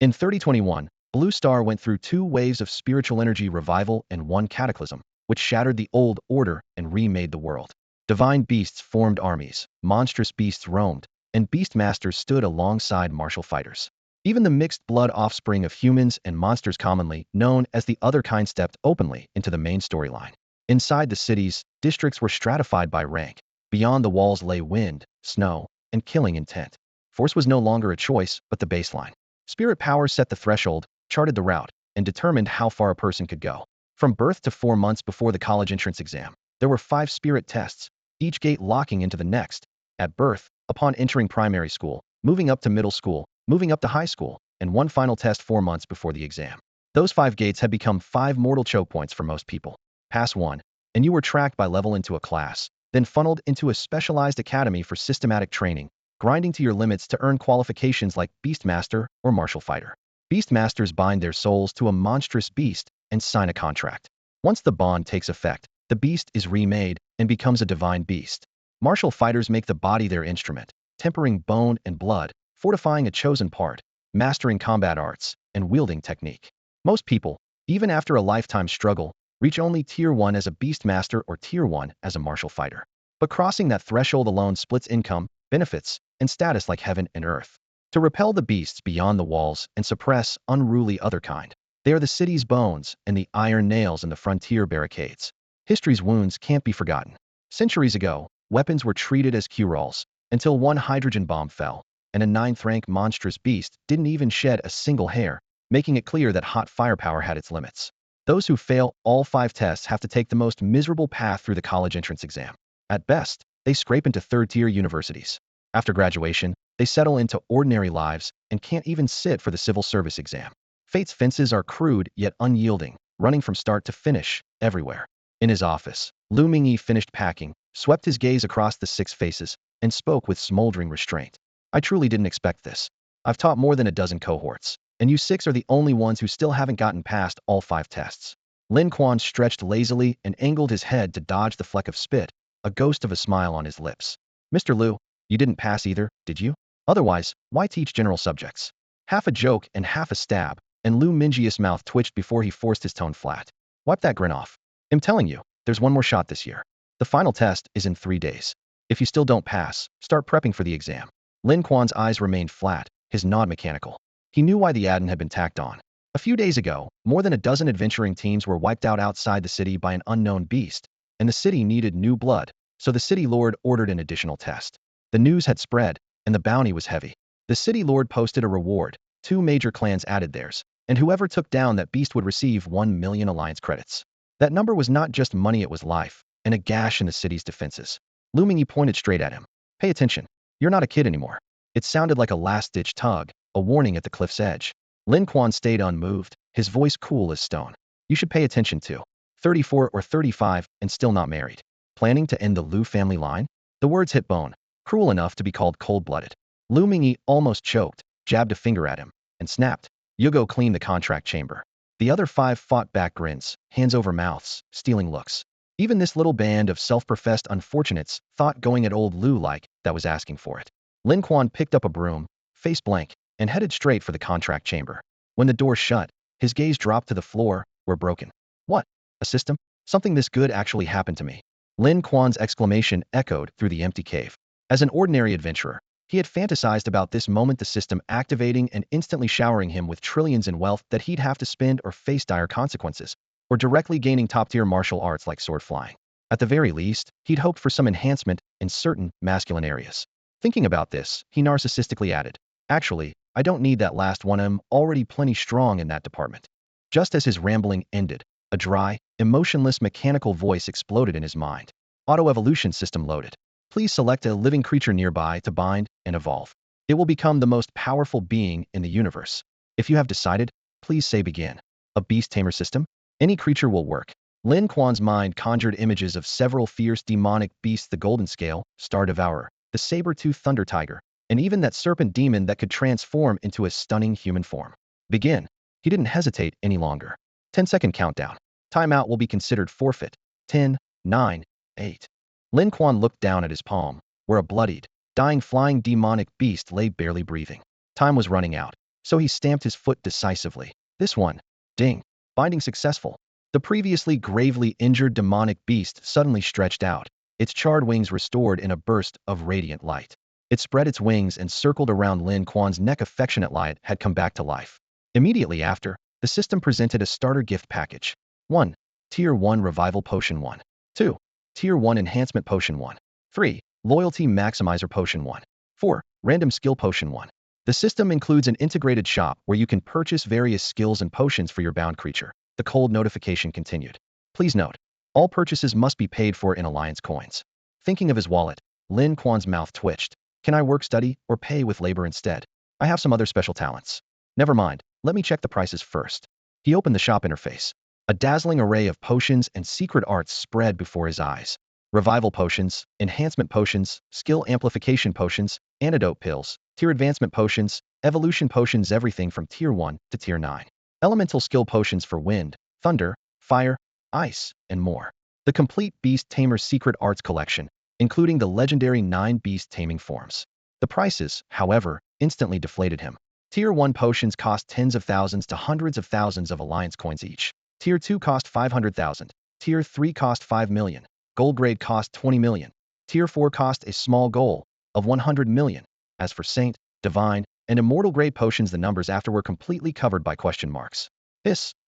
In 3021, Blue Star went through two waves of spiritual energy revival and one cataclysm, which shattered the old order and remade the world. Divine beasts formed armies, monstrous beasts roamed, and beastmasters stood alongside martial fighters. Even the mixed-blood offspring of humans and monsters commonly known as the other kind stepped openly into the main storyline. Inside the cities, districts were stratified by rank. Beyond the walls lay wind, snow, and killing intent. Force was no longer a choice, but the baseline. Spirit power set the threshold, charted the route, and determined how far a person could go. From birth to 4 months before the college entrance exam, there were 5 spirit tests, each gate locking into the next. At birth, upon entering primary school, moving up to middle school, moving up to high school, and one final test 4 months before the exam. Those 5 gates had become 5 mortal choke points for most people. Pass one, and you were tracked by level into a class, then funneled into a specialized academy for systematic training, grinding to your limits to earn qualifications like Beastmaster or Martial Fighter. Beastmasters bind their souls to a monstrous beast and sign a contract. Once the bond takes effect, the beast is remade and becomes a divine beast. Martial fighters make the body their instrument, tempering bone and blood, fortifying a chosen part, mastering combat arts, and wielding technique. Most people, even after a lifetime struggle, reach only Tier 1 as a Beastmaster or Tier 1 as a martial fighter. But crossing that threshold alone splits income, benefits, and status like heaven and earth. To repel the beasts beyond the walls and suppress unruly other kind, they are the city's bones and the iron nails in the frontier barricades. History's wounds can't be forgotten. Centuries ago, weapons were treated as cure-alls, until one hydrogen bomb fell, and a 9th-rank monstrous beast didn't even shed a single hair, making it clear that hot firepower had its limits. Those who fail all 5 tests have to take the most miserable path through the college entrance exam. At best, they scrape into third-tier universities. After graduation, they settle into ordinary lives and can't even sit for the civil service exam. Fate's fences are crude yet unyielding, running from start to finish, everywhere. In his office, Lu Mingyi finished packing, swept his gaze across the 6 faces, and spoke with smoldering restraint. I truly didn't expect this. I've taught more than a dozen cohorts, and you 6 are the only ones who still haven't gotten past all 5 tests. Lin Quan stretched lazily and angled his head to dodge the fleck of spit, a ghost of a smile on his lips. Mr. Lu, you didn't pass either, did you? Otherwise, why teach general subjects? Half a joke and half a stab, and Lu Mingyi's mouth twitched before he forced his tone flat. Wipe that grin off. I'm telling you, there's one more shot this year. The final test is in 3 days. If you still don't pass, start prepping for the exam. Lin Quan's eyes remained flat, his nod mechanical. He knew why the add-on had been tacked on. A few days ago, more than a dozen adventuring teams were wiped out outside the city by an unknown beast, and the city needed new blood, so the city lord ordered an additional test. The news had spread, and the bounty was heavy. The city lord posted a reward, 2 major clans added theirs, and whoever took down that beast would receive 1 million alliance credits. That number was not just money, it was life, and a gash in the city's defenses. Lu Mingyi pointed straight at him. Pay attention. You're not a kid anymore. It sounded like a last-ditch tug, a warning at the cliff's edge. Lin Quan stayed unmoved, his voice cool as stone. You should pay attention to. 34 or 35 and still not married. Planning to end the Lu family line? The words hit bone, cruel enough to be called cold-blooded. Lu Mingyi almost choked, jabbed a finger at him, and snapped. You go clean the contract chamber. The other 5 fought back grins, hands over mouths, stealing looks. Even this little band of self-professed unfortunates thought going at old Lu like that was asking for it. Lin Quan picked up a broom, face blank, and headed straight for the contract chamber. When the door shut, his gaze dropped to the floor, where broken. What? A system? Something this good actually happened to me. Lin Quan's exclamation echoed through the empty cave. As an ordinary adventurer, he had fantasized about this moment, the system activating and instantly showering him with trillions in wealth that he'd have to spend or face dire consequences, or directly gaining top-tier martial arts like sword flying. At the very least, he'd hoped for some enhancement in certain masculine areas. Thinking about this, he narcissistically added, actually, I don't need that last one, I'm already plenty strong in that department. Just as his rambling ended, a dry, emotionless mechanical voice exploded in his mind. Auto-evolution system loaded. Please select a living creature nearby to bind and evolve. It will become the most powerful being in the universe. If you have decided, please say begin. A beast tamer system? Any creature will work. Lin Quan's mind conjured images of several fierce demonic beasts, the golden scale, star devourer, the saber-toothed thunder tiger, and even that serpent demon that could transform into a stunning human form. Begin. He didn't hesitate any longer. 10-second countdown. Timeout will be considered forfeit. 10, 9, 8. Lin Quan looked down at his palm, where a bloodied, dying flying demonic beast lay barely breathing. Time was running out. So he stamped his foot decisively. This one. Ding. Binding successful. The previously gravely injured demonic beast suddenly stretched out, its charred wings restored in a burst of radiant light. It spread its wings and circled around Lin Quan's neck. Affectionate light had come back to life. Immediately after, the system presented a starter gift package. 1. Tier 1 Revival Potion 1. 2. Tier 1 Enhancement Potion 1. 3. Loyalty Maximizer Potion 1. 4. Random Skill Potion 1. The system includes an integrated shop where you can purchase various skills and potions for your bound creature. The cold notification continued. Please note, all purchases must be paid for in Alliance coins. Thinking of his wallet, Lin Quan's mouth twitched. Can I work study or pay with labor instead? I have some other special talents. Never mind, let me check the prices first. He opened the shop interface. A dazzling array of potions and secret arts spread before his eyes. Revival potions, enhancement potions, skill amplification potions, antidote pills, tier advancement potions, evolution potions, everything from tier 1 to tier 9. Elemental skill potions for wind, thunder, fire, ice, and more. The complete Beast Tamer Secret Arts collection, including the legendary 9 beast taming forms. The prices, however, instantly deflated him. Tier 1 potions cost tens of thousands to hundreds of thousands of Alliance coins each. Tier 2 cost 500,000. Tier 3 cost 5 million. Gold grade cost 20 million. Tier 4 cost a small goal of 100 million. As for Saint, Divine, and Immortal grade potions, the numbers after were completely covered by question marks.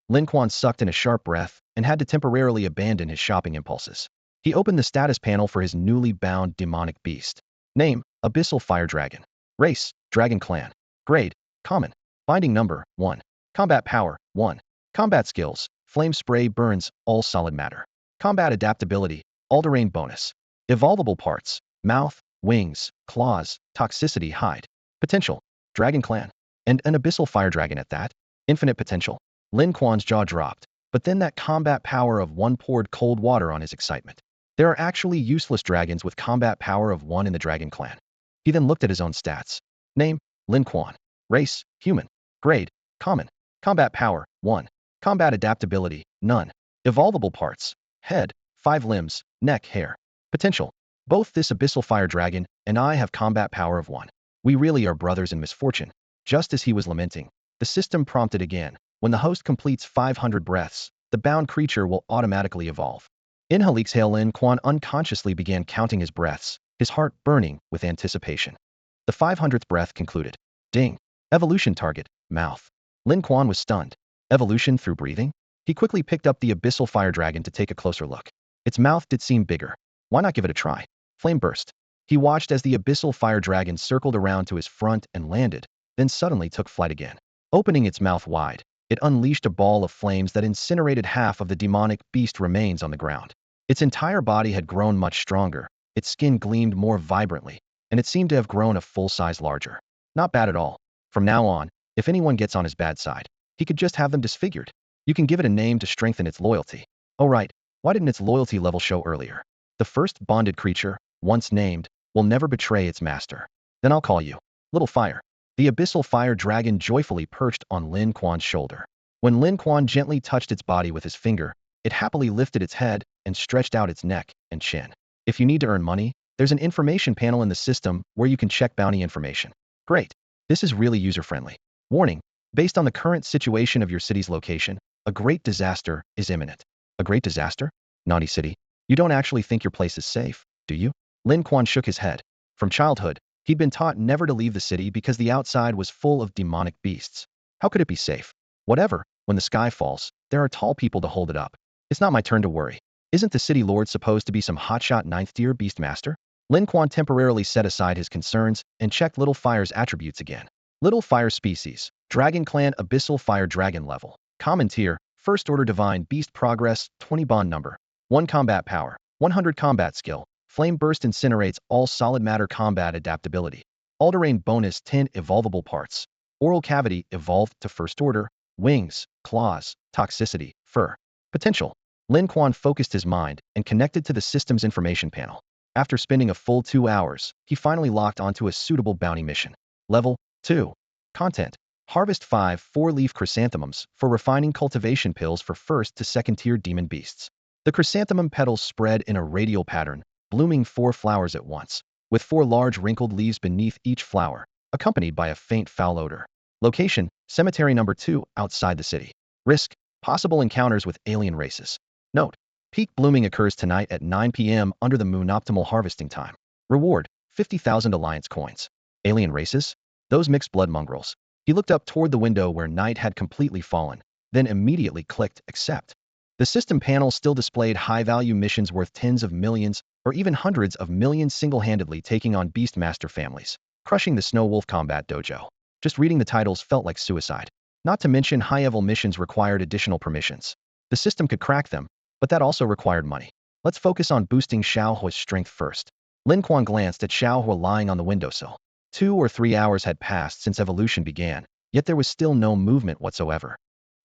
Lin Quan sucked in a sharp breath and had to temporarily abandon his shopping impulses. He opened the status panel for his newly bound demonic beast. Name, Abyssal Fire Dragon. Race, Dragon Clan. Grade, Common. Binding number, 1. Combat power, 1. Combat skills, Flame Spray burns all solid matter. Combat adaptability, all-terrain bonus. Evolvable parts, mouth, wings, claws, toxicity, hide. Potential, Dragon Clan. And an Abyssal Fire Dragon at that. Infinite potential. Lin Quan's jaw dropped, but then that combat power of 1 poured cold water on his excitement. There are actually useless dragons with combat power of 1 in the Dragon Clan. He then looked at his own stats. Name, Lin Quan. Race, human. Grade, common. Combat power, 1. Combat adaptability, none. Evolvable parts, head, 5 limbs, neck, hair. Potential, both this Abyssal Fire Dragon and I have combat power of 1. We really are brothers in misfortune. Just as he was lamenting, the system prompted again. When the host completes 500 breaths, the bound creature will automatically evolve. Inhale, exhale. Lin Quan unconsciously began counting his breaths, his heart burning with anticipation. The 500th breath concluded. Ding. Evolution target, mouth. Lin Quan was stunned. Evolution through breathing? He quickly picked up the Abyssal Fire Dragon to take a closer look. Its mouth did seem bigger. Why not give it a try? Flame burst. He watched as the Abyssal Fire Dragon circled around to his front and landed, then suddenly took flight again. Opening its mouth wide, it unleashed a ball of flames that incinerated half of the demonic beast remains on the ground. Its entire body had grown much stronger, its skin gleamed more vibrantly, and it seemed to have grown a full size larger. Not bad at all. From now on, if anyone gets on his bad side, he could just have them disfigured. You can give it a name to strengthen its loyalty. Oh right, why didn't its loyalty level show earlier? The first bonded creature, once named, will never betray its master. Then I'll call you Little Fire. The Abyssal Fire Dragon joyfully perched on Lin Quan's shoulder. When Lin Quan gently touched its body with his finger, it happily lifted its head and stretched out its neck and chin. If you need to earn money, there's an information panel in the system where you can check bounty information. Great. This is really user-friendly. Warning, based on the current situation of your city's location, a great disaster is imminent. A great disaster? Naughty city. You don't actually think your place is safe, do you? Lin Quan shook his head. From childhood, he'd been taught never to leave the city because the outside was full of demonic beasts. How could it be safe? Whatever, when the sky falls, there are tall people to hold it up. It's not my turn to worry. Isn't the city lord supposed to be some hotshot 9th tier beast master? Lin Quan temporarily set aside his concerns and checked Little Fire's attributes again. Little Fire species, Dragon Clan Abyssal Fire Dragon level. Common tier, First Order Divine Beast Progress, 20 bond number. 1 combat power, 100 combat skill. Flame Burst incinerates all solid matter. Combat adaptability. All-terrain bonus 10 evolvable parts. Oral cavity evolved to First Order. Wings, claws, toxicity, fur. Potential. Lin Quan focused his mind and connected to the system's information panel. After spending a full 2 hours, he finally locked onto a suitable bounty mission. Level 2. Content. Harvest 5 4-leaf chrysanthemums for refining cultivation pills for 1st to 2nd tier demon beasts. The chrysanthemum petals spread in a radial pattern, blooming 4 flowers at once, with 4 large wrinkled leaves beneath each flower, accompanied by a faint foul odor. Location, Cemetery Number 2, outside the city. Risk, possible encounters with alien races. Note, peak blooming occurs tonight at 9 p.m. under the moon optimal harvesting time. Reward, 50,000 alliance coins. Alien races? Those mixed blood mongrels. He looked up toward the window where night had completely fallen, then immediately clicked accept. The system panel still displayed high-value missions worth tens of millions or even hundreds of millions single-handedly taking on Beastmaster families, crushing the Snow Wolf Combat Dojo. Just reading the titles felt like suicide. Not to mention high-level missions required additional permissions. The system could crack them, but that also required money. Let's focus on boosting Xiaohua's strength first. Lin Quan glanced at Xiaohua lying on the windowsill. 2 or 3 hours had passed since evolution began, yet there was still no movement whatsoever.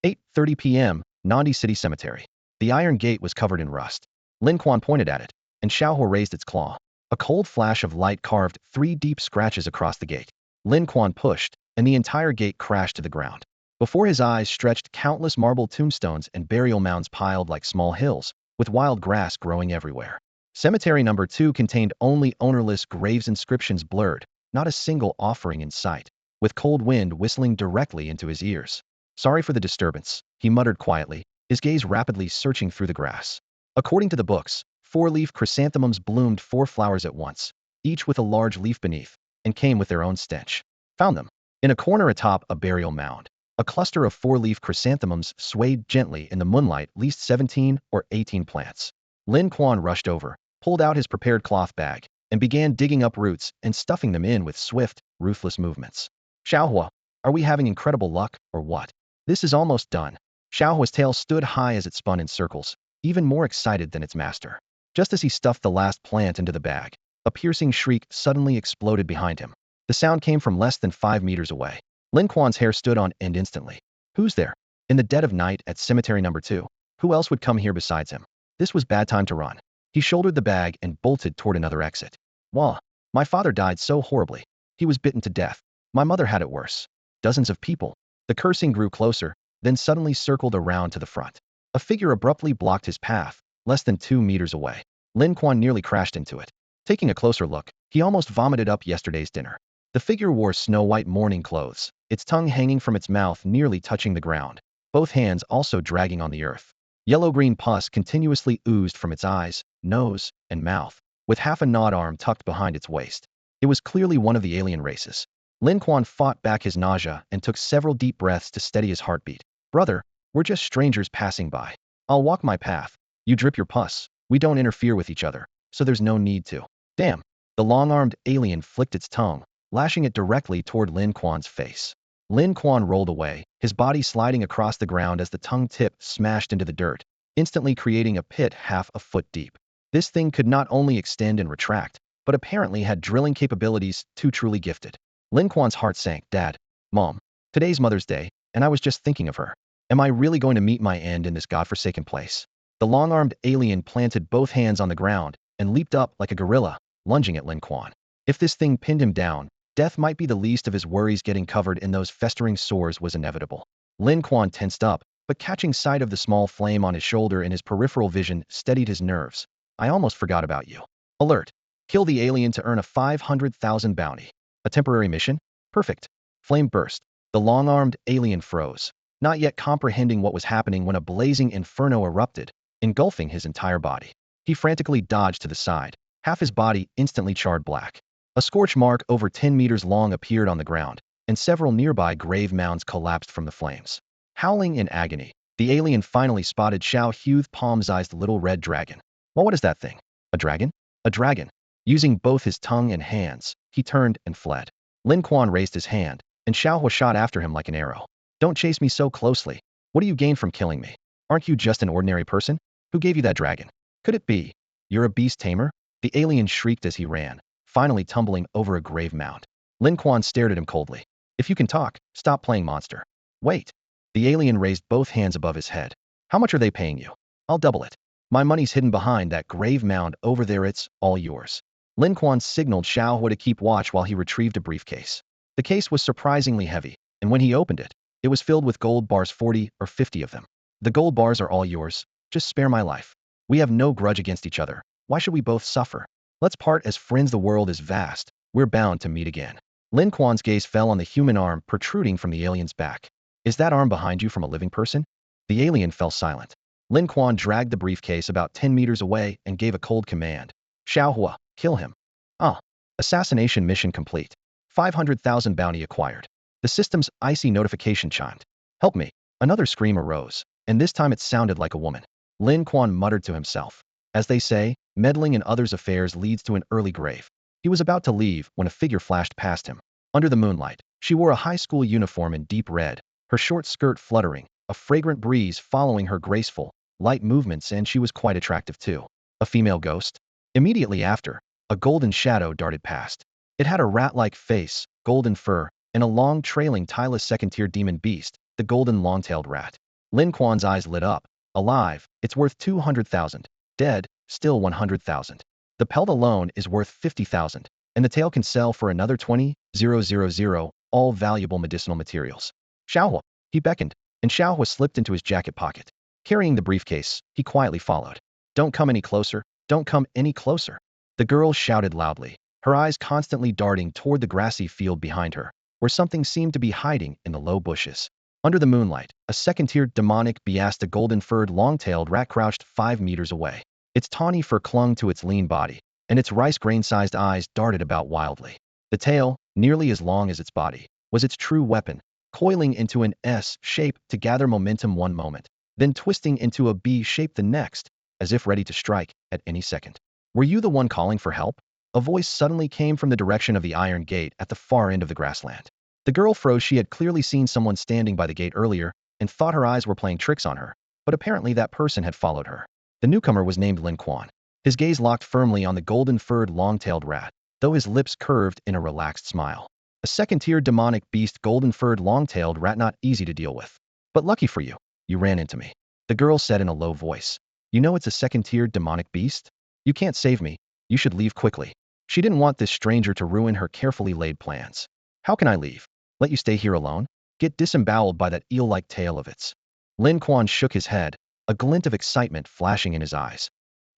8:30 p.m., Nandi City Cemetery. The iron gate was covered in rust. Lin Quan pointed at it, and Xiaohua raised its claw. A cold flash of light carved 3 deep scratches across the gate. Lin Quan pushed, and the entire gate crashed to the ground. Before his eyes stretched countless marble tombstones and burial mounds piled like small hills, with wild grass growing everywhere. Cemetery Number 2 contained only ownerless graves, inscriptions blurred, not a single offering in sight, with cold wind whistling directly into his ears. Sorry for the disturbance, he muttered quietly, his gaze rapidly searching through the grass. According to the books, 4-leaf chrysanthemums bloomed 4 flowers at once, each with a large leaf beneath, and came with their own stench. Found them. In a corner atop a burial mound, a cluster of 4-leaf chrysanthemums swayed gently in the moonlight, least 17 or 18 plants. Lin Quan rushed over, pulled out his prepared cloth bag, and began digging up roots and stuffing them in with swift, ruthless movements. Xiaohua, are we having incredible luck, or what? This is almost done. Xiaohua's tail stood high as it spun in circles, even more excited than its master. Just as he stuffed the last plant into the bag, a piercing shriek suddenly exploded behind him. The sound came from less than 5 meters away. Lin Quan's hair stood on end instantly. Who's there? In the dead of night at Cemetery Number 2. Who else would come here besides him? This was bad time to run. He shouldered the bag and bolted toward another exit. Wah! My father died so horribly. He was bitten to death. My mother had it worse. Dozens of people. The cursing grew closer, then suddenly circled around to the front. A figure abruptly blocked his path, less than 2 meters away. Lin Quan nearly crashed into it. Taking a closer look, he almost vomited up yesterday's dinner. The figure wore snow-white mourning clothes, its tongue hanging from its mouth nearly touching the ground, both hands also dragging on the earth. Yellow-green pus continuously oozed from its eyes, nose, and mouth, with half a gnawed arm tucked behind its waist. It was clearly one of the alien races. Lin Quan fought back his nausea and took several deep breaths to steady his heartbeat. Brother, we're just strangers passing by. I'll walk my path. You drip your pus. We don't interfere with each other, so there's no need to. Damn. The long-armed alien flicked its tongue, lashing it directly toward Lin Quan's face. Lin Quan rolled away, his body sliding across the ground as the tongue tip smashed into the dirt, instantly creating a pit half a foot deep. This thing could not only extend and retract, but apparently had drilling capabilities too truly gifted. Lin Quan's heart sank. Dad, Mom, today's Mother's Day, and I was just thinking of her. Am I really going to meet my end in this godforsaken place? The long-armed alien planted both hands on the ground and leaped up like a gorilla, lunging at Lin Quan. If this thing pinned him down, death might be the least of his worries. Getting covered in those festering sores was inevitable. Lin Quan tensed up, but catching sight of the small flame on his shoulder in his peripheral vision steadied his nerves. I almost forgot about you. Alert. Kill the alien to earn a 500,000 bounty. A temporary mission? Perfect. Flame burst. The long-armed alien froze, not yet comprehending what was happening when a blazing inferno erupted, engulfing his entire body. He frantically dodged to the side, half his body instantly charred black. A scorch mark over 10 meters long appeared on the ground, and several nearby grave mounds collapsed from the flames. Howling in agony, the alien finally spotted Xiao Hu's palm-sized little red dragon. Well, what is that thing? A dragon? A dragon. Using both his tongue and hands, he turned and fled. Lin Quan raised his hand, and Xiaohua shot after him like an arrow. Don't chase me so closely. What do you gain from killing me? Aren't you just an ordinary person? Who gave you that dragon? Could it be you're a beast tamer? The alien shrieked as he ran, finally tumbling over a grave mound. Lin Quan stared at him coldly. If you can talk, stop playing monster. Wait. The alien raised both hands above his head. How much are they paying you? I'll double it. My money's hidden behind that grave mound over there. It's all yours. Lin Quan signaled Xiaohua to keep watch while he retrieved a briefcase. The case was surprisingly heavy, and when he opened it, it was filled with gold bars, 40 or 50 of them. The gold bars are all yours. Just spare my life. We have no grudge against each other. Why should we both suffer? Let's part as friends. The world is vast. We're bound to meet again. Lin Quan's gaze fell on the human arm protruding from the alien's back. Is that arm behind you from a living person? The alien fell silent. Lin Quan dragged the briefcase about 10 meters away and gave a cold command. Xiaohua, kill him. Ah. Assassination mission complete. 500,000 bounty acquired. The system's icy notification chimed. Help me. Another scream arose, and this time it sounded like a woman. Lin Quan muttered to himself. As they say, meddling in others' affairs leads to an early grave. He was about to leave when a figure flashed past him. Under the moonlight, she wore a high school uniform in deep red, her short skirt fluttering, a fragrant breeze following her graceful, light movements, and she was quite attractive too. A female ghost? Immediately after, a golden shadow darted past. It had a rat-like face, golden fur, and a long trailing tailless second-tier demon beast, the golden long-tailed rat. Lin Quan's eyes lit up. Alive, it's worth 200,000. Dead, still 100,000. The pelt alone is worth 50,000, and the tail can sell for another 20,000, all valuable medicinal materials. Xiaohua, he beckoned, and Xiaohua slipped into his jacket pocket. Carrying the briefcase, he quietly followed. Don't come any closer, don't come any closer. The girl shouted loudly, her eyes constantly darting toward the grassy field behind her, where something seemed to be hiding in the low bushes. Under the moonlight, a second-tier demonic beast, a golden-furred, long-tailed rat crouched 5 meters away. Its tawny fur clung to its lean body, and its rice grain-sized eyes darted about wildly. The tail, nearly as long as its body, was its true weapon, coiling into an S shape to gather momentum one moment, then twisting into a B shape the next, as if ready to strike at any second. Were you the one calling for help? A voice suddenly came from the direction of the iron gate at the far end of the grassland. The girl froze. She had clearly seen someone standing by the gate earlier and thought her eyes were playing tricks on her, but apparently that person had followed her. The newcomer was named Lin Quan. His gaze locked firmly on the golden-furred, long-tailed rat, though his lips curved in a relaxed smile. A second-tier demonic beast, golden-furred, long-tailed rat, not easy to deal with. But lucky for you, you ran into me. The girl said in a low voice. You know it's a second-tier demonic beast? You can't save me. You should leave quickly. She didn't want this stranger to ruin her carefully laid plans. How can I leave? Let you stay here alone? Get disemboweled by that eel-like tail of its. Lin Quan shook his head, a glint of excitement flashing in his eyes.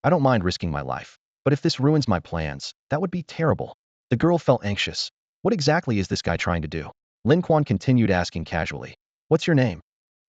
I don't mind risking my life, but if this ruins my plans, that would be terrible. The girl felt anxious. What exactly is this guy trying to do? Lin Quan continued asking casually. What's your name?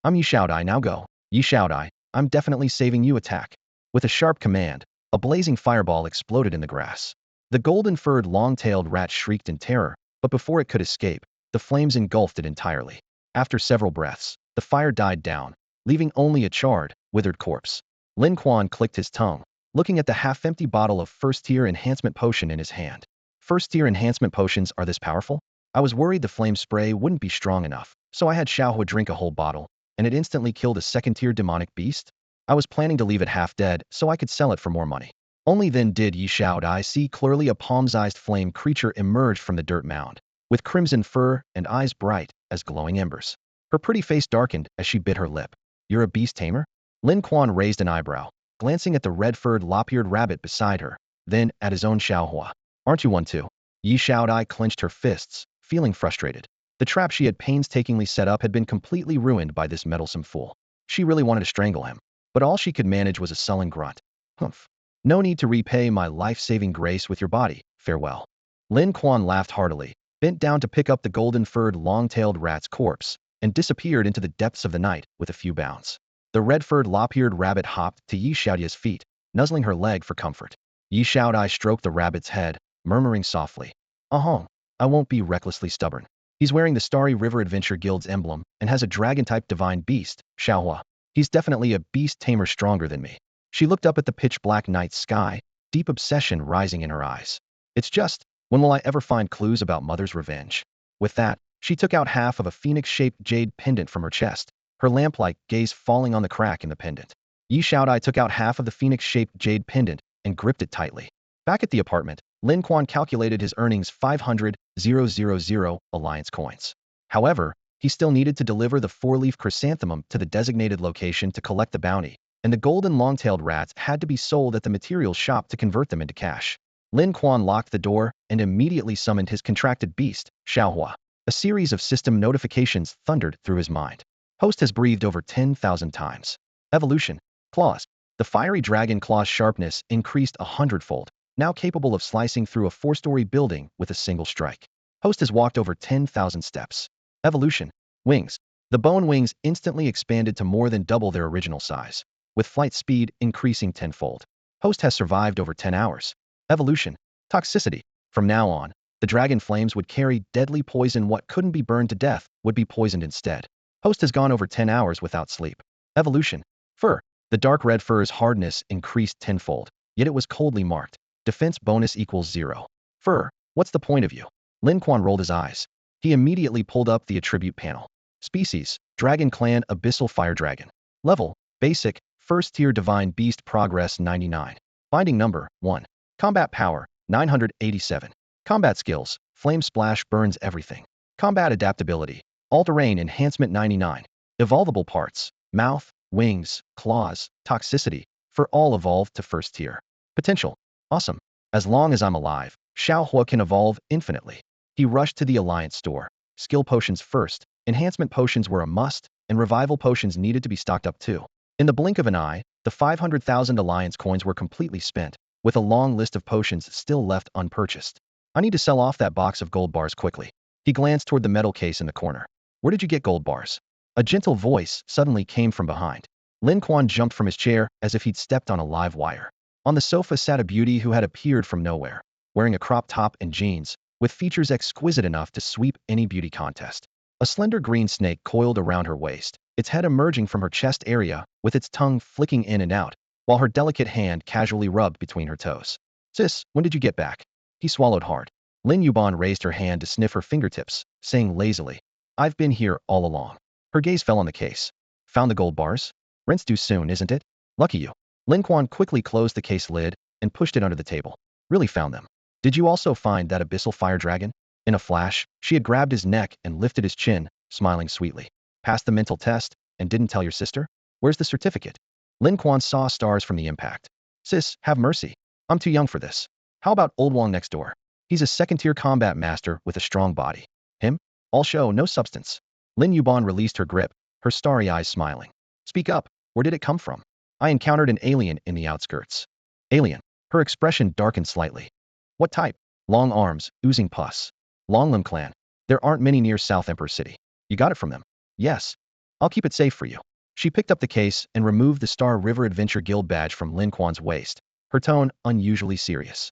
I'm Yi Shaodai. Now go. Yi Shaodai, I'm definitely saving you. Attack. With a sharp command, a blazing fireball exploded in the grass. The golden-furred, long-tailed rat shrieked in terror, but before it could escape, the flames engulfed it entirely. After several breaths, the fire died down, leaving only a charred, withered corpse. Lin Quan clicked his tongue, looking at the half-empty bottle of first-tier enhancement potion in his hand. First-tier enhancement potions are this powerful? I was worried the flame spray wouldn't be strong enough, so I had Xiaohua drink a whole bottle, and it instantly killed a second-tier demonic beast? I was planning to leave it half-dead so I could sell it for more money. Only then did Yi Shaodai see clearly a palm-sized flame creature emerged from the dirt mound, with crimson fur and eyes bright as glowing embers. Her pretty face darkened as she bit her lip. You're a beast tamer? Lin Quan raised an eyebrow, glancing at the red-furred, lop-eared rabbit beside her, then at his own Xiaohua. Aren't you one too? Yi Shaodai clenched her fists, feeling frustrated. The trap she had painstakingly set up had been completely ruined by this meddlesome fool. She really wanted to strangle him, but all she could manage was a sullen grunt. Humph. No need to repay my life-saving grace with your body. Farewell. Lin Quan laughed heartily, bent down to pick up the golden-furred, long-tailed rat's corpse, and disappeared into the depths of the night with a few bounds. The red-furred, lop-eared rabbit hopped to Yi Shaodai's feet, nuzzling her leg for comfort. Yi Shaodai stroked the rabbit's head, murmuring softly, "Uh-huh, I won't be recklessly stubborn." He's wearing the Starry River Adventure Guild's emblem and has a dragon-type divine beast, Xiaohua. He's definitely a beast tamer stronger than me. She looked up at the pitch-black night sky, deep obsession rising in her eyes. It's just, when will I ever find clues about Mother's revenge? With that, she took out half of a phoenix-shaped jade pendant from her chest, her lamp-like gaze falling on the crack in the pendant. Yi Shaodai took out half of the phoenix-shaped jade pendant and gripped it tightly. Back at the apartment, Lin Quan calculated his earnings 500,000 alliance coins. However, he still needed to deliver the 4-leaf chrysanthemum to the designated location to collect the bounty, and the golden long-tailed rats had to be sold at the materials shop to convert them into cash. Lin Quan locked the door and immediately summoned his contracted beast, Xiaohua. A series of system notifications thundered through his mind. Host has breathed over 10,000 times. Evolution. Claws. The fiery dragon claw's sharpness increased 100-fold, now capable of slicing through a 4-story building with a single strike. Host has walked over 10,000 steps. Evolution. Wings. The bone wings instantly expanded to more than double their original size, with flight speed increasing tenfold. Host has survived over 10 hours. Evolution. Toxicity. From now on, the dragon flames would carry deadly poison. What couldn't be burned to death would be poisoned instead. Host has gone over 10 hours without sleep. Evolution. Fur. The dark red fur's hardness increased tenfold, yet it was coldly marked. Defense bonus equals 0. Fur. What's the point of you? Lin Quan rolled his eyes. He immediately pulled up the attribute panel. Species, Dragon Clan Abyssal Fire Dragon. Level, Basic, First Tier Divine Beast Progress 99. Binding Number, 1. Combat Power, 987. Combat Skills, Flame Splash burns everything. Combat Adaptability, All-Terrain Enhancement 99. Evolvable Parts, Mouth, Wings, Claws, Toxicity, for all evolved to First Tier. Potential, Awesome. As long as I'm alive, Xiao Hua can evolve infinitely. He rushed to the Alliance store. Skill potions first, enhancement potions were a must, and revival potions needed to be stocked up too. In the blink of an eye, the 500,000 Alliance coins were completely spent, with a long list of potions still left unpurchased. I need to sell off that box of gold bars quickly. He glanced toward the metal case in the corner. Where did you get gold bars? A gentle voice suddenly came from behind. Lin Quan jumped from his chair as if he'd stepped on a live wire. On the sofa sat a beauty who had appeared from nowhere, wearing a crop top and jeans, with features exquisite enough to sweep any beauty contest. A slender green snake coiled around her waist, its head emerging from her chest area, with its tongue flicking in and out, while her delicate hand casually rubbed between her toes. Sis, when did you get back? He swallowed hard. Lin Yuban raised her hand to sniff her fingertips, saying lazily, I've been here all along. Her gaze fell on the case. Found the gold bars? Rent's due soon, isn't it? Lucky you. Lin Quan quickly closed the case lid and pushed it under the table. Really found them. Did you also find that abyssal fire dragon? In a flash, she had grabbed his neck and lifted his chin, smiling sweetly. Passed the mental test and didn't tell your sister? Where's the certificate? Lin Quan saw stars from the impact. Sis, have mercy. I'm too young for this. How about Old Wong next door? He's a second-tier combat master with a strong body. Him? All show, no substance. Lin Yuban released her grip, her starry eyes smiling. Speak up. Where did it come from? I encountered an alien in the outskirts. Alien. Her expression darkened slightly. What type? Long arms, oozing pus. Longlim clan. There aren't many near South Emperor City. You got it from them? Yes. I'll keep it safe for you. She picked up the case and removed the Star River Adventure Guild badge from Lin Quan's waist, her tone unusually serious.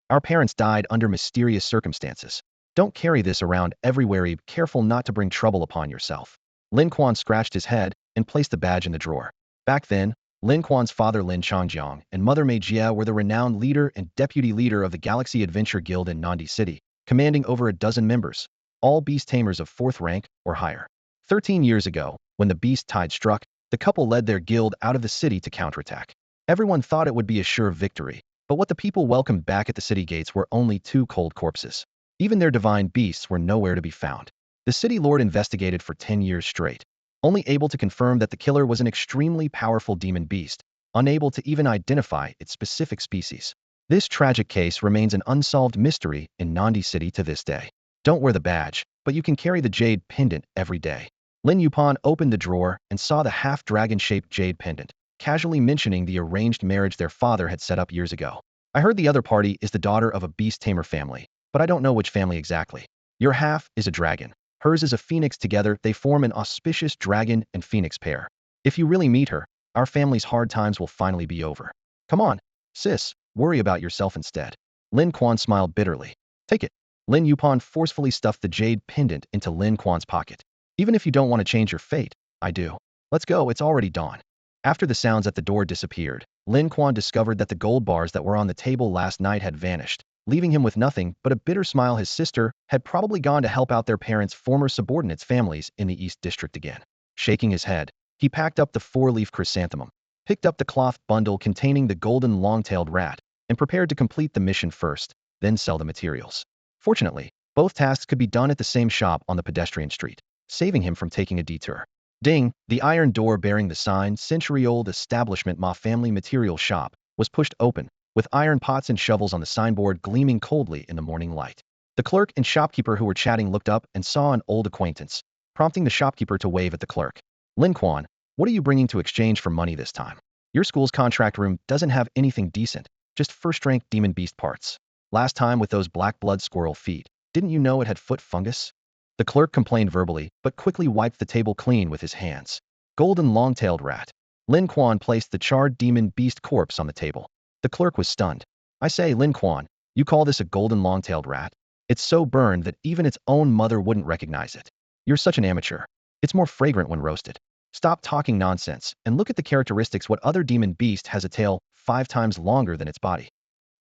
Our parents died under mysterious circumstances. Don't carry this around everywhere. Be careful not to bring trouble upon yourself. Lin Quan scratched his head and placed the badge in the drawer. Back then, Lin Quan's father Lin Changjiang and mother Mei Jia were the renowned leader and deputy leader of the Galaxy Adventure Guild in Nandi City, commanding over a dozen members, all beast tamers of 4th rank or higher. 13 years ago, when the beast tide struck, the couple led their guild out of the city to counterattack. Everyone thought it would be a sure victory, but what the people welcomed back at the city gates were only 2 cold corpses. Even their divine beasts were nowhere to be found. The city lord investigated for 10 years straight, only able to confirm that the killer was an extremely powerful demon beast, unable to even identify its specific species. This tragic case remains an unsolved mystery in Nandi City to this day. Don't wear the badge, but you can carry the jade pendant every day. Lin Yupan opened the drawer and saw the half-dragon-shaped jade pendant, casually mentioning the arranged marriage their father had set up years ago. I heard the other party is the daughter of a beast tamer family, but I don't know which family exactly. Your half is a dragon. Hers is a phoenix. Together, they form an auspicious dragon and phoenix pair. If you really meet her, our family's hard times will finally be over. Come on, sis, worry about yourself instead. Lin Quan smiled bitterly. Take it. Lin Yupan forcefully stuffed the jade pendant into Lin Quan's pocket. Even if you don't want to change your fate, I do. Let's go, it's already dawn. After the sounds at the door disappeared, Lin Quan discovered that the gold bars that were on the table last night had vanished, leaving him with nothing but a bitter smile. His sister had probably gone to help out their parents' former subordinates' families in the East District again. Shaking his head, he packed up the 4-leaf chrysanthemum, picked up the cloth bundle containing the golden long-tailed rat, and prepared to complete the mission first, then sell the materials. Fortunately, both tasks could be done at the same shop on the pedestrian street, saving him from taking a detour. Ding! The iron door bearing the sign Century-Old Establishment Ma Family Material Shop was pushed open, with iron pots and shovels on the signboard gleaming coldly in the morning light. The clerk and shopkeeper who were chatting looked up and saw an old acquaintance, prompting the shopkeeper to wave at the clerk. Lin Quan, what are you bringing to exchange for money this time? Your school's contract room doesn't have anything decent, just first-rank demon beast parts. Last time with those black blood squirrel feet, Didn't you know it had foot fungus? The clerk complained verbally, but quickly wiped the table clean with his hands. Golden long-tailed rat. Lin Quan placed the charred demon beast corpse on the table. The clerk was stunned. I say, Lin Quan, you call this a golden long-tailed rat? It's so burned that even its own mother wouldn't recognize it. You're such an amateur. It's more fragrant when roasted. Stop talking nonsense and look at the characteristics. What other demon beast has a tail 5 times longer than its body?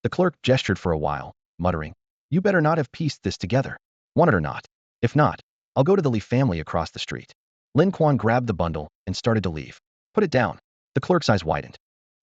The clerk gestured for a while, muttering, you better not have pieced this together. Want it or not? If not, I'll go to the Li family across the street. Lin Quan grabbed the bundle and started to leave. Put it down. The clerk's eyes widened.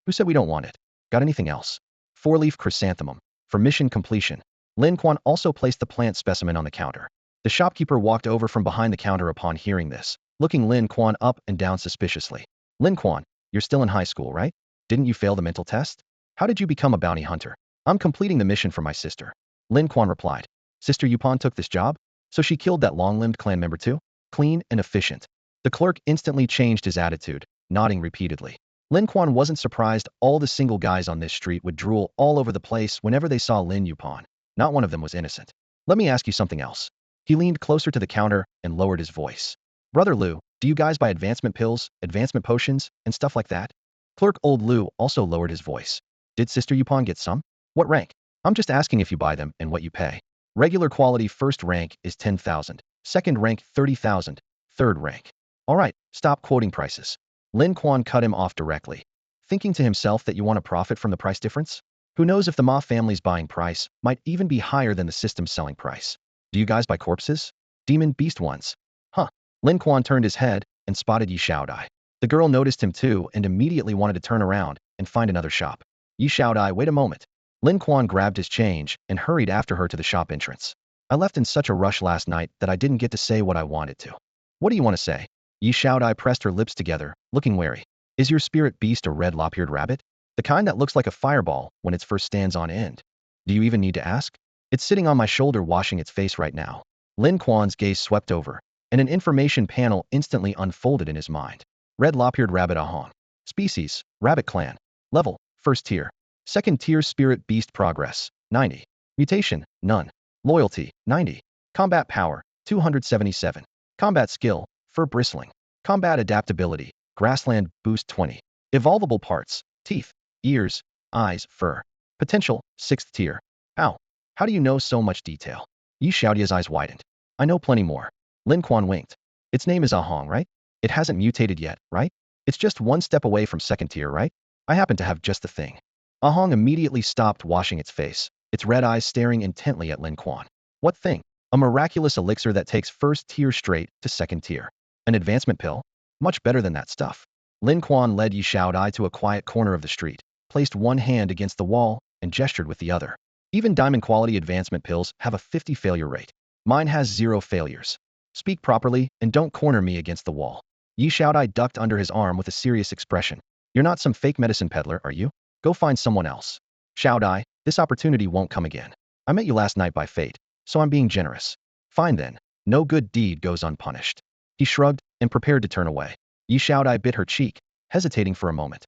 Who said we don't want it? Got anything else? 4-leaf chrysanthemum. For mission completion. Lin Quan also placed the plant specimen on the counter. The shopkeeper walked over from behind the counter upon hearing this, looking Lin Quan up and down suspiciously. Lin Quan, you're still in high school, right? Didn't you fail the mental test? How did you become a bounty hunter? I'm completing the mission for my sister. Lin Quan replied. Sister Yupon took this job? So she killed that long-limbed clan member too? Clean and efficient. The clerk instantly changed his attitude, nodding repeatedly. Lin Quan wasn't surprised all the single guys on this street would drool all over the place whenever they saw Lin Yupon. Not one of them was innocent. Let me ask you something else. He leaned closer to the counter and lowered his voice. Brother Liu, do you guys buy advancement pills, advancement potions, and stuff like that? Clerk Old Liu also lowered his voice. Did Sister Yupon get some? What rank? I'm just asking if you buy them and what you pay. Regular quality first rank is 10,000, second rank 30,000, third rank. All right, stop quoting prices. Lin Quan cut him off directly. Thinking to himself that you want to profit from the price difference? Who knows if the Ma family's buying price might even be higher than the system's selling price. Do you guys buy corpses? Demon beast ones? Huh. Lin Quan turned his head and spotted Yi Xiaodai. The girl noticed him too and immediately wanted to turn around and find another shop. Yi Xiaodai, wait a moment. Lin Quan grabbed his change and hurried after her to the shop entrance. I left in such a rush last night that I didn't get to say what I wanted to. What do you want to say? Yi Xiaodai pressed her lips together, looking wary. Is your spirit beast a red lop-eared rabbit? The kind that looks like a fireball when it first stands on end. Do you even need to ask? It's sitting on my shoulder washing its face right now. Lin Quan's gaze swept over, and an information panel instantly unfolded in his mind. Red lop-eared rabbit ahong. Species, rabbit clan. Level, first tier. Second tier spirit beast progress, 90. Mutation, none. Loyalty, 90. Combat power, 277. Combat skill, fur bristling. Combat adaptability, grassland boost 20. Evolvable parts, teeth, ears, eyes, fur. Potential, 6th tier. How? How do you know so much detail? Yi Xiaodia's eyes widened. I know plenty more. Lin Quan winked. Its name is Ahong, right? It hasn't mutated yet, right? It's just one step away from second tier, right? I happen to have just the thing. Ahong immediately stopped washing its face, its red eyes staring intently at Lin Quan. What thing? A miraculous elixir that takes first tier straight to second tier. An advancement pill? Much better than that stuff. Lin Quan led Yi Xiaodai to a quiet corner of the street, placed one hand against the wall, and gestured with the other. Even diamond quality advancement pills have a 50 failure rate. Mine has 0 failures. Speak properly and don't corner me against the wall. Yi Xiaodai ducked under his arm with a serious expression. You're not some fake medicine peddler, are you? Go find someone else. Xiaodai, this opportunity won't come again. I met you last night by fate, so I'm being generous. Fine then. No good deed goes unpunished. He shrugged and prepared to turn away. Yi Xiaodai bit her cheek, hesitating for a moment.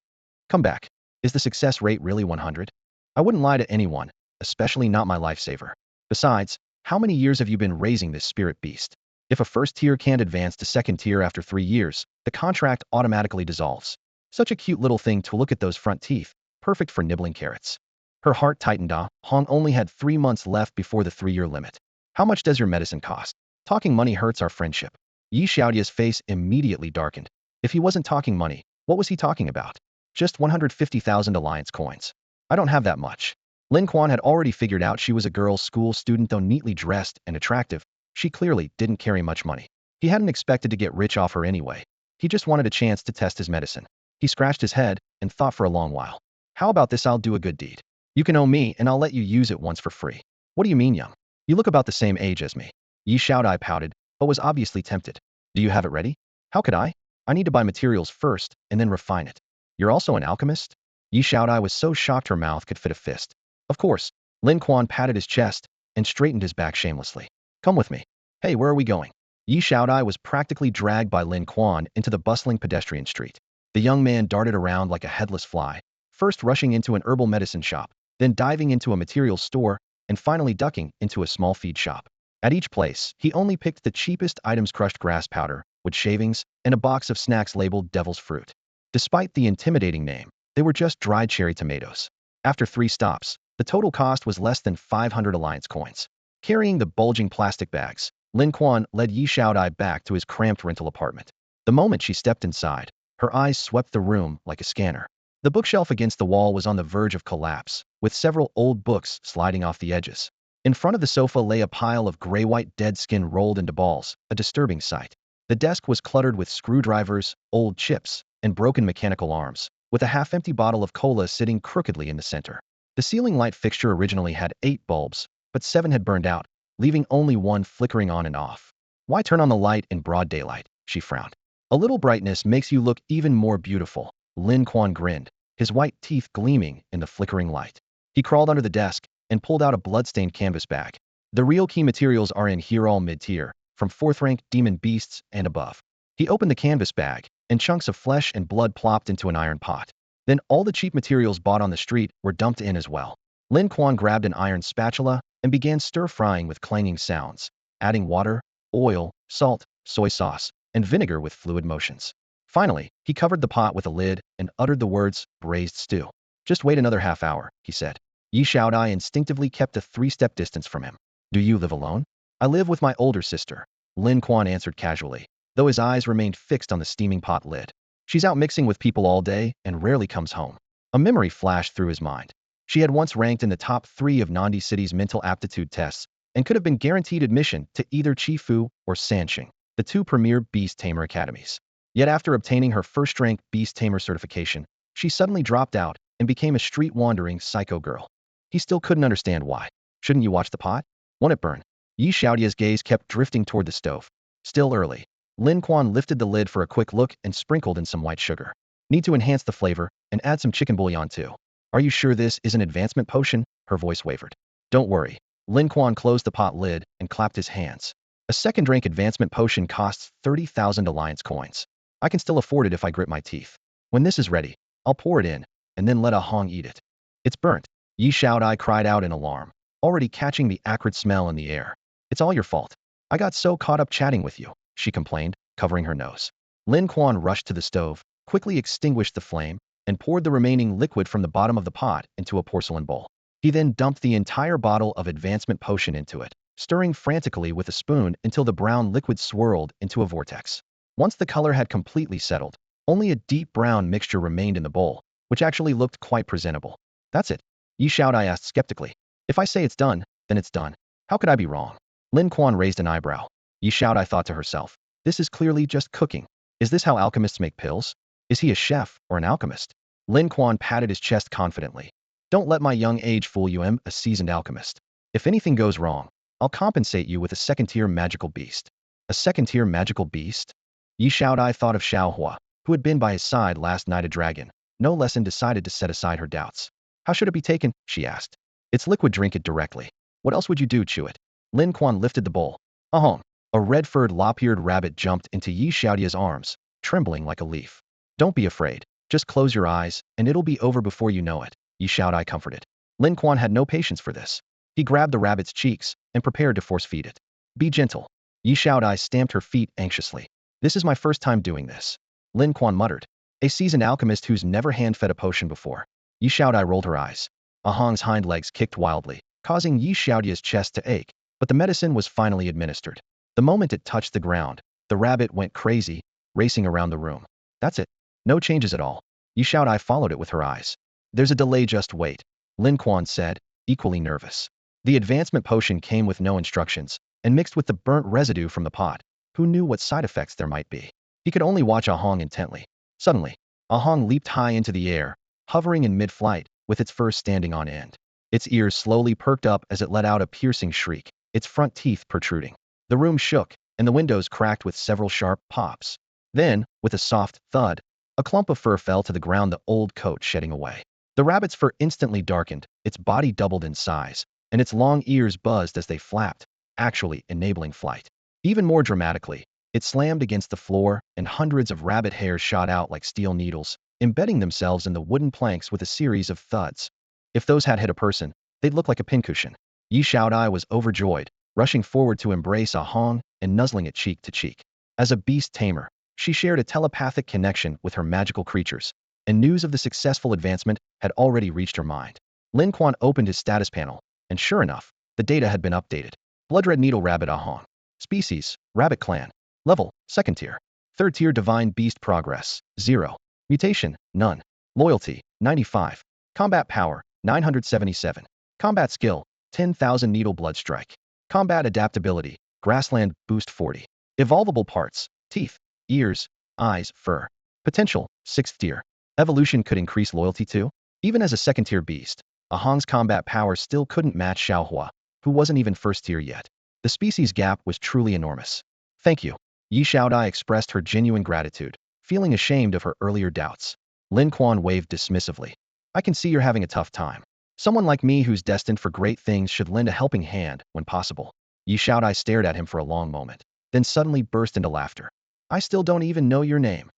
Come back. Is the success rate really 100? I wouldn't lie to anyone, especially not my lifesaver. Besides, how many years have you been raising this spirit beast? If a first tier can't advance to second tier after 3 years, the contract automatically dissolves. Such a cute little thing to look at those front teeth, perfect for nibbling carrots. Her heart tightened. Hong only had 3 months left before the 3-year limit. How much does your medicine cost? Talking money hurts our friendship. Yi Xiaodia's face immediately darkened. If he wasn't talking money, what was he talking about? Just 150,000 alliance coins. I don't have that much. Lin Quan had already figured out she was a girls' school student. Though neatly dressed and attractive, she clearly didn't carry much money. He hadn't expected to get rich off her anyway. He just wanted a chance to test his medicine. He scratched his head and thought for a long while. How about this? I'll do a good deed. You can owe me and I'll let you use it once for free. What do you mean, young? You look about the same age as me. Yi Xiaodai pouted, but was obviously tempted. Do you have it ready? How could I? I need to buy materials first and then refine it. You're also an alchemist? Yi Xiaodai was so shocked her mouth could fit a fist. Of course. Lin Quan patted his chest and straightened his back shamelessly. Come with me. Hey, where are we going? Yi Xiaodai was practically dragged by Lin Quan into the bustling pedestrian street. The young man darted around like a headless fly, first rushing into an herbal medicine shop, then diving into a materials store, and finally ducking into a small feed shop. At each place, he only picked the cheapest items: crushed grass powder, wood shavings, and a box of snacks labeled devil's fruit. Despite the intimidating name, they were just dried cherry tomatoes. After 3 stops, the total cost was less than 500 alliance coins. Carrying the bulging plastic bags, Lin Quan led Yi Xiaodai back to his cramped rental apartment. The moment she stepped inside, her eyes swept the room like a scanner. The bookshelf against the wall was on the verge of collapse, with several old books sliding off the edges. In front of the sofa lay a pile of gray-white dead skin rolled into balls, a disturbing sight. The desk was cluttered with screwdrivers, old chips, and broken mechanical arms, with a half-empty bottle of cola sitting crookedly in the center. The ceiling light fixture originally had 8 bulbs, but 7 had burned out, leaving only one flickering on and off. Why turn on the light in broad daylight? She frowned. A little brightness makes you look even more beautiful. Lin Quan grinned, his white teeth gleaming in the flickering light. He crawled under the desk and pulled out a blood-stained canvas bag. The real key materials are in here, all mid-tier, from 4th rank demon beasts and above. He opened the canvas bag, and chunks of flesh and blood plopped into an iron pot. Then all the cheap materials bought on the street were dumped in as well. Lin Quan grabbed an iron spatula and began stir-frying with clanging sounds, adding water, oil, salt, soy sauce, and vinegar with fluid motions. Finally, he covered the pot with a lid and uttered the words, braised stew. Just wait another half hour, he said. Yi Xiaodai instinctively kept a 3-step distance from him. Do you live alone? I live with my older sister, Lin Quan answered casually, though his eyes remained fixed on the steaming pot lid. She's out mixing with people all day and rarely comes home. A memory flashed through his mind. She had once ranked in the top 3 of Nandi City's mental aptitude tests and could have been guaranteed admission to either Chifu or Sanxing, the 2 premier beast tamer academies. Yet after obtaining her first-rank beast tamer certification, she suddenly dropped out and became a street-wandering psycho girl. He still couldn't understand why. Shouldn't you watch the pot? Won't it burn? Yi Xiaodia's gaze kept drifting toward the stove. Still early. Lin Quan lifted the lid for a quick look and sprinkled in some white sugar. Need to enhance the flavor and add some chicken bouillon too. Are you sure this is an advancement potion? Her voice wavered. Don't worry. Lin Quan closed the pot lid and clapped his hands. A second-rank advancement potion costs 30,000 alliance coins. I can still afford it if I grit my teeth. When this is ready, I'll pour it in, and then let Ah Hong eat it. It's burnt. Yi Xiaodai cried out in alarm, already catching the acrid smell in the air. It's all your fault. I got so caught up chatting with you, she complained, covering her nose. Lin Quan rushed to the stove, quickly extinguished the flame, and poured the remaining liquid from the bottom of the pot into a porcelain bowl. He then dumped the entire bottle of advancement potion into it, stirring frantically with a spoon until the brown liquid swirled into a vortex. Once the color had completely settled, only a deep brown mixture remained in the bowl, which actually looked quite presentable. That's it? Yi Xiaodai asked skeptically. If I say it's done, then it's done. How could I be wrong? Lin Quan raised an eyebrow. Yi Xiaodai thought to herself. This is clearly just cooking. Is this how alchemists make pills? Is he a chef or an alchemist? Lin Quan patted his chest confidently. Don't let my young age fool you. I'm a seasoned alchemist. If anything goes wrong, I'll compensate you with a second-tier magical beast. A second-tier magical beast? Yi Xiaodai thought of Xiaohua, who had been by his side last night a dragon, no less, and decided to set aside her doubts. How should it be taken? She asked. It's liquid, drink it directly. What else would you do? Chew it. Lin Quan lifted the bowl. Ahong. A red-furred lop-eared rabbit jumped into Yi Xiaodia's arms, trembling like a leaf. Don't be afraid. Just close your eyes, and it'll be over before you know it, Yi Xiaodai comforted. Lin Quan had no patience for this. He grabbed the rabbit's cheeks and prepared to force-feed it. Be gentle. Yi Xiaodai stamped her feet anxiously. This is my first time doing this. Lin Quan muttered. A seasoned alchemist who's never hand-fed a potion before. Yi Xiaodai rolled her eyes. Ahong's hind legs kicked wildly, causing Yi Xiaodia's chest to ache, but the medicine was finally administered. The moment it touched the ground, the rabbit went crazy, racing around the room. That's it. No changes at all. Yi Xiaodai followed it with her eyes. There's a delay, just wait, Lin Quan said, equally nervous. The advancement potion came with no instructions, and mixed with the burnt residue from the pot. Who knew what side effects there might be? He could only watch Ahong intently. Suddenly, Ahong leaped high into the air, hovering in mid-flight, with its fur standing on end. Its ears slowly perked up as it let out a piercing shriek, its front teeth protruding. The room shook, and the windows cracked with several sharp pops. Then, with a soft thud, a clump of fur fell to the ground, the old coat shedding away. The rabbit's fur instantly darkened, its body doubled in size, and its long ears buzzed as they flapped, actually enabling flight. Even more dramatically, it slammed against the floor, and hundreds of rabbit hairs shot out like steel needles, embedding themselves in the wooden planks with a series of thuds. If those had hit a person, they'd look like a pincushion. Yi Xiaodai was overjoyed, rushing forward to embrace Ah Hong and nuzzling it cheek to cheek. As a beast tamer, she shared a telepathic connection with her magical creatures, and news of the successful advancement had already reached her mind. Lin Quan opened his status panel, and sure enough, the data had been updated. Blood red needle rabbit Ah Hong. Species, rabbit clan. Level, 2nd tier. 3rd tier divine beast progress, 0. Mutation, none. Loyalty, 95. Combat power, 977. Combat skill, 10,000 needle blood strike. Combat adaptability, grassland boost 40. Evolvable parts, teeth, ears, eyes, fur. Potential, 6th tier. Evolution could increase loyalty too. Even as a 2nd tier beast, Ah Hong's combat power still couldn't match Xiaohua, who wasn't even 1st tier yet. The species gap was truly enormous. Thank you. Yi Xiaodai expressed her genuine gratitude, feeling ashamed of her earlier doubts. Lin Quan waved dismissively. I can see you're having a tough time. Someone like me who's destined for great things should lend a helping hand when possible. Yi Xiaodai stared at him for a long moment, then suddenly burst into laughter. I still don't even know your name.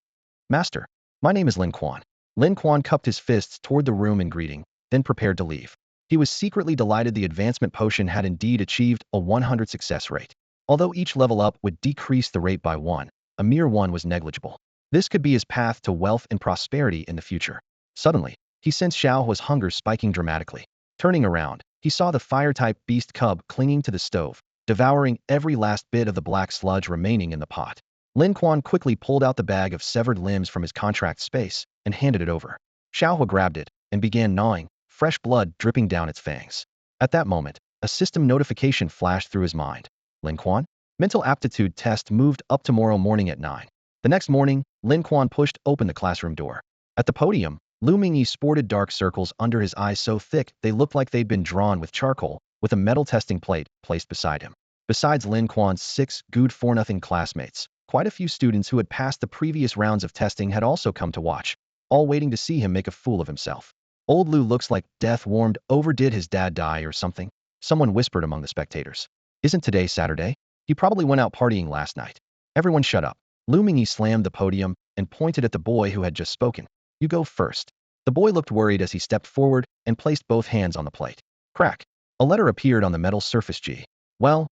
Master, my name is Lin Quan. Lin Quan cupped his fists toward the room in greeting, then prepared to leave. He was secretly delighted the advancement potion had indeed achieved a 100 success rate. Although each level up would decrease the rate by 1, a mere 1 was negligible. This could be his path to wealth and prosperity in the future. Suddenly, he sensed Xiaohua's hunger spiking dramatically. Turning around, he saw the fire-type beast cub clinging to the stove, devouring every last bit of the black sludge remaining in the pot. Lin Quan quickly pulled out the bag of severed limbs from his contract space and handed it over. Xiaohua grabbed it and began gnawing, fresh blood dripping down its fangs. At that moment, a system notification flashed through his mind. Lin Quan? Mental aptitude test moved up tomorrow morning at 9. The next morning, Lin Quan pushed open the classroom door. At the podium, Lu Mingyi sported dark circles under his eyes so thick they looked like they'd been drawn with charcoal, with a metal testing plate placed beside him. Besides Lin Quan's 6 good-for-nothing classmates, quite a few students who had passed the previous rounds of testing had also come to watch, all waiting to see him make a fool of himself. Old Lu looks like death warmed over. Did his dad die or something? Someone whispered among the spectators. Isn't today Saturday? He probably went out partying last night. Everyone shut up. Lu Mingyi slammed the podium and pointed at the boy who had just spoken. You go first. The boy looked worried as he stepped forward and placed both hands on the plate. Crack. A letter appeared on the metal surface. G. Well,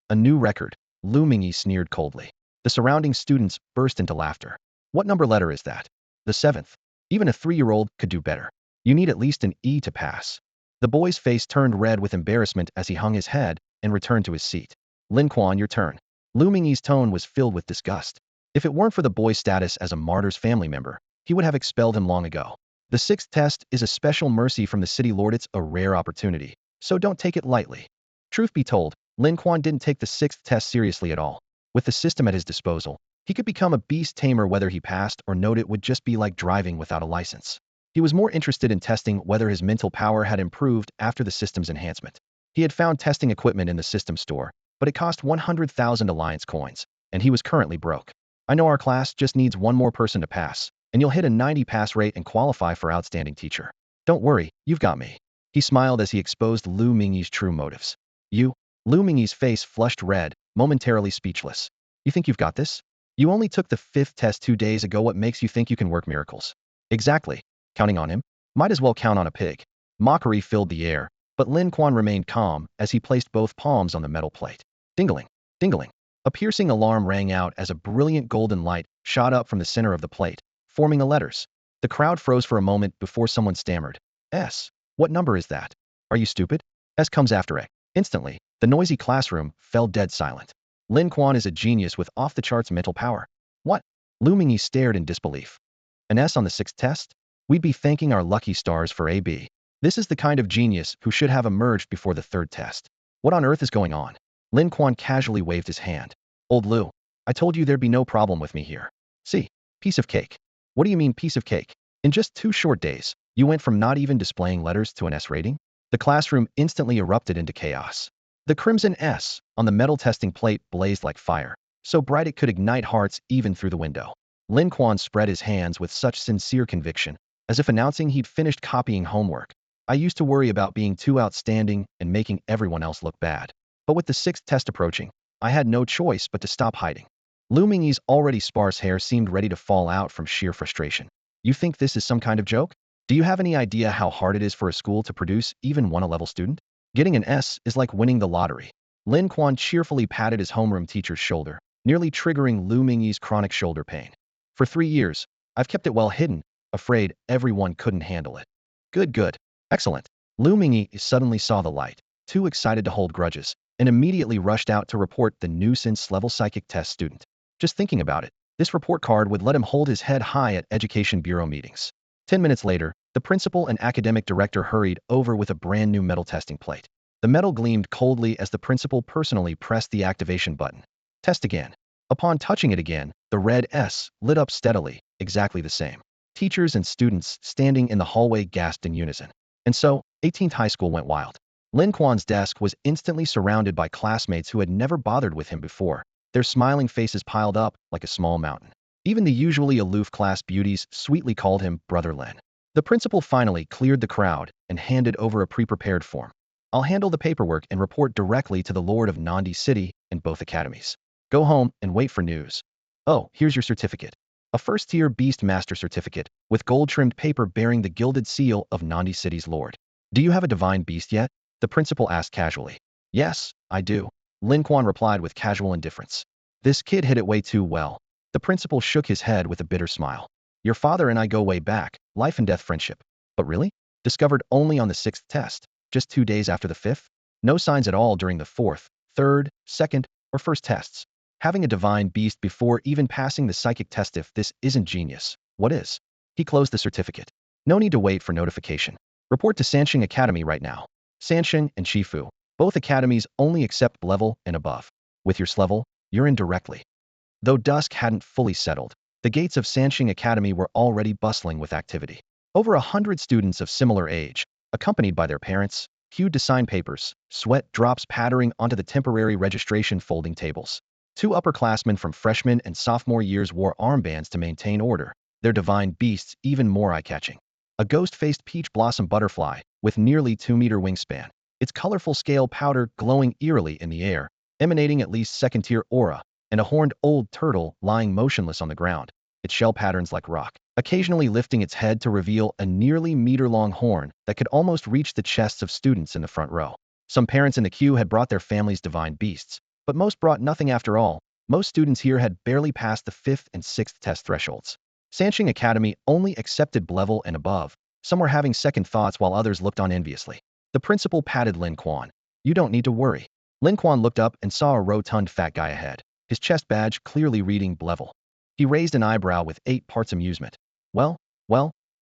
a new record. Lu Mingyi sneered coldly. The surrounding students burst into laughter. What number letter is that? The 7th. Even a 3-year-old could do better. You need at least an E to pass. The boy's face turned red with embarrassment as he hung his head and returned to his seat. Lin Quan, your turn. Lu Mingyi's tone was filled with disgust. If it weren't for the boy's status as a martyr's family member, he would have expelled him long ago. The 6th test is a special mercy from the city lord. It's a rare opportunity, so don't take it lightly. Truth be told, Lin Quan didn't take the 6th test seriously at all. With the system at his disposal, he could become a beast tamer. Whether he passed or not, it would just be like driving without a license. He was more interested in testing whether his mental power had improved after the system's enhancement. He had found testing equipment in the system store, but it cost 100,000 alliance coins, and he was currently broke. I know our class just needs one more person to pass, and you'll hit a 90 pass rate and qualify for outstanding teacher. Don't worry, you've got me. He smiled as he exposed Lu Mingyi's true motives. You? Lu Mingyi's face flushed red, momentarily speechless. You think you've got this? You only took the 5th test 2 days ago. What makes you think you can work miracles? Exactly. Counting on him? Might as well count on a pig. Mockery filled the air, but Lin Quan remained calm as he placed both palms on the metal plate. Dingling, dingling. A piercing alarm rang out as a brilliant golden light shot up from the center of the plate, forming the letters. The crowd froze for a moment before someone stammered. S. What number is that? Are you stupid? S comes after A. Instantly, the noisy classroom fell dead silent. Lin Quan is a genius with off-the-charts mental power. What? Lu Mingyi stared in disbelief. An S on the 6th test? We'd be thanking our lucky stars for AB. This is the kind of genius who should have emerged before the 3rd test. What on earth is going on? Lin Quan casually waved his hand. Old Lu, I told you there'd be no problem with me here. See, piece of cake. What do you mean piece of cake? In just 2 short days, you went from not even displaying letters to an S rating? The classroom instantly erupted into chaos. The crimson S on the metal testing plate blazed like fire, so bright it could ignite hearts even through the window. Lin Quan spread his hands with such sincere conviction, as if announcing he'd finished copying homework. I used to worry about being too outstanding and making everyone else look bad. But with the 6th test approaching, I had no choice but to stop hiding. Lu Mingyi's already sparse hair seemed ready to fall out from sheer frustration. You think this is some kind of joke? Do you have any idea how hard it is for a school to produce even one A-level student? Getting an S is like winning the lottery. Lin Quan cheerfully patted his homeroom teacher's shoulder, nearly triggering Lu Mingyi's chronic shoulder pain. For 3 years, I've kept it well hidden, afraid everyone couldn't handle it. Good, good. Excellent. Lu Mingyi suddenly saw the light, too excited to hold grudges, and immediately rushed out to report the nuisance-level psychic test student. Just thinking about it, this report card would let him hold his head high at Education Bureau meetings. 10 minutes later, the principal and academic director hurried over with a brand new metal testing plate. The metal gleamed coldly as the principal personally pressed the activation button. Test again. Upon touching it again, the red S lit up steadily, exactly the same. Teachers and students standing in the hallway gasped in unison. And so, 18th High School went wild. Lin Quan's desk was instantly surrounded by classmates who had never bothered with him before, their smiling faces piled up like a small mountain. Even the usually aloof class beauties sweetly called him Brother Lin. The principal finally cleared the crowd and handed over a pre-prepared form. I'll handle the paperwork and report directly to the Lord of Nandi City and both academies. Go home and wait for news. Oh, here's your certificate. A first-tier Beast Master certificate, with gold-trimmed paper bearing the gilded seal of Nandi City's Lord. Do you have a divine beast yet? The principal asked casually. Yes, I do. Lin Quan replied with casual indifference. This kid hid it way too well. The principal shook his head with a bitter smile. Your father and I go way back, life and death friendship. But really? Discovered only on the 6th test, just 2 days after the 5th? No signs at all during the 4th, 3rd, 2nd, or 1st tests. Having a divine beast before even passing the psychic test, if this isn't genius, what is? He closed the certificate. No need to wait for notification. Report to Sanxing Academy right now. Sanxing and Shifu, both academies only accept level and above. With your level, you're in directly. Though dusk hadn't fully settled, the gates of Sanxing Academy were already bustling with activity. Over 100 students of similar age, accompanied by their parents, queued to sign papers, sweat drops pattering onto the temporary registration folding tables. 2 upperclassmen from freshman and sophomore years wore armbands to maintain order, their divine beasts even more eye-catching. A ghost-faced peach blossom butterfly, with nearly 2-meter wingspan, its colorful scale powder glowing eerily in the air, emanating at least 2nd-tier aura, and a horned old turtle lying motionless on the ground, its shell patterns like rock, occasionally lifting its head to reveal a nearly meter-long horn that could almost reach the chests of students in the front row. Some parents in the queue had brought their family's divine beasts, but most brought nothing after all. Most students here had barely passed the 5th and 6th test thresholds. Sanxing Academy only accepted level and above. Some were having second thoughts while others looked on enviously. The principal patted Lin Quan. You don't need to worry. Lin Quan looked up and saw a rotund fat guy ahead, his chest badge clearly reading level. He raised an eyebrow with 8 parts amusement. Well,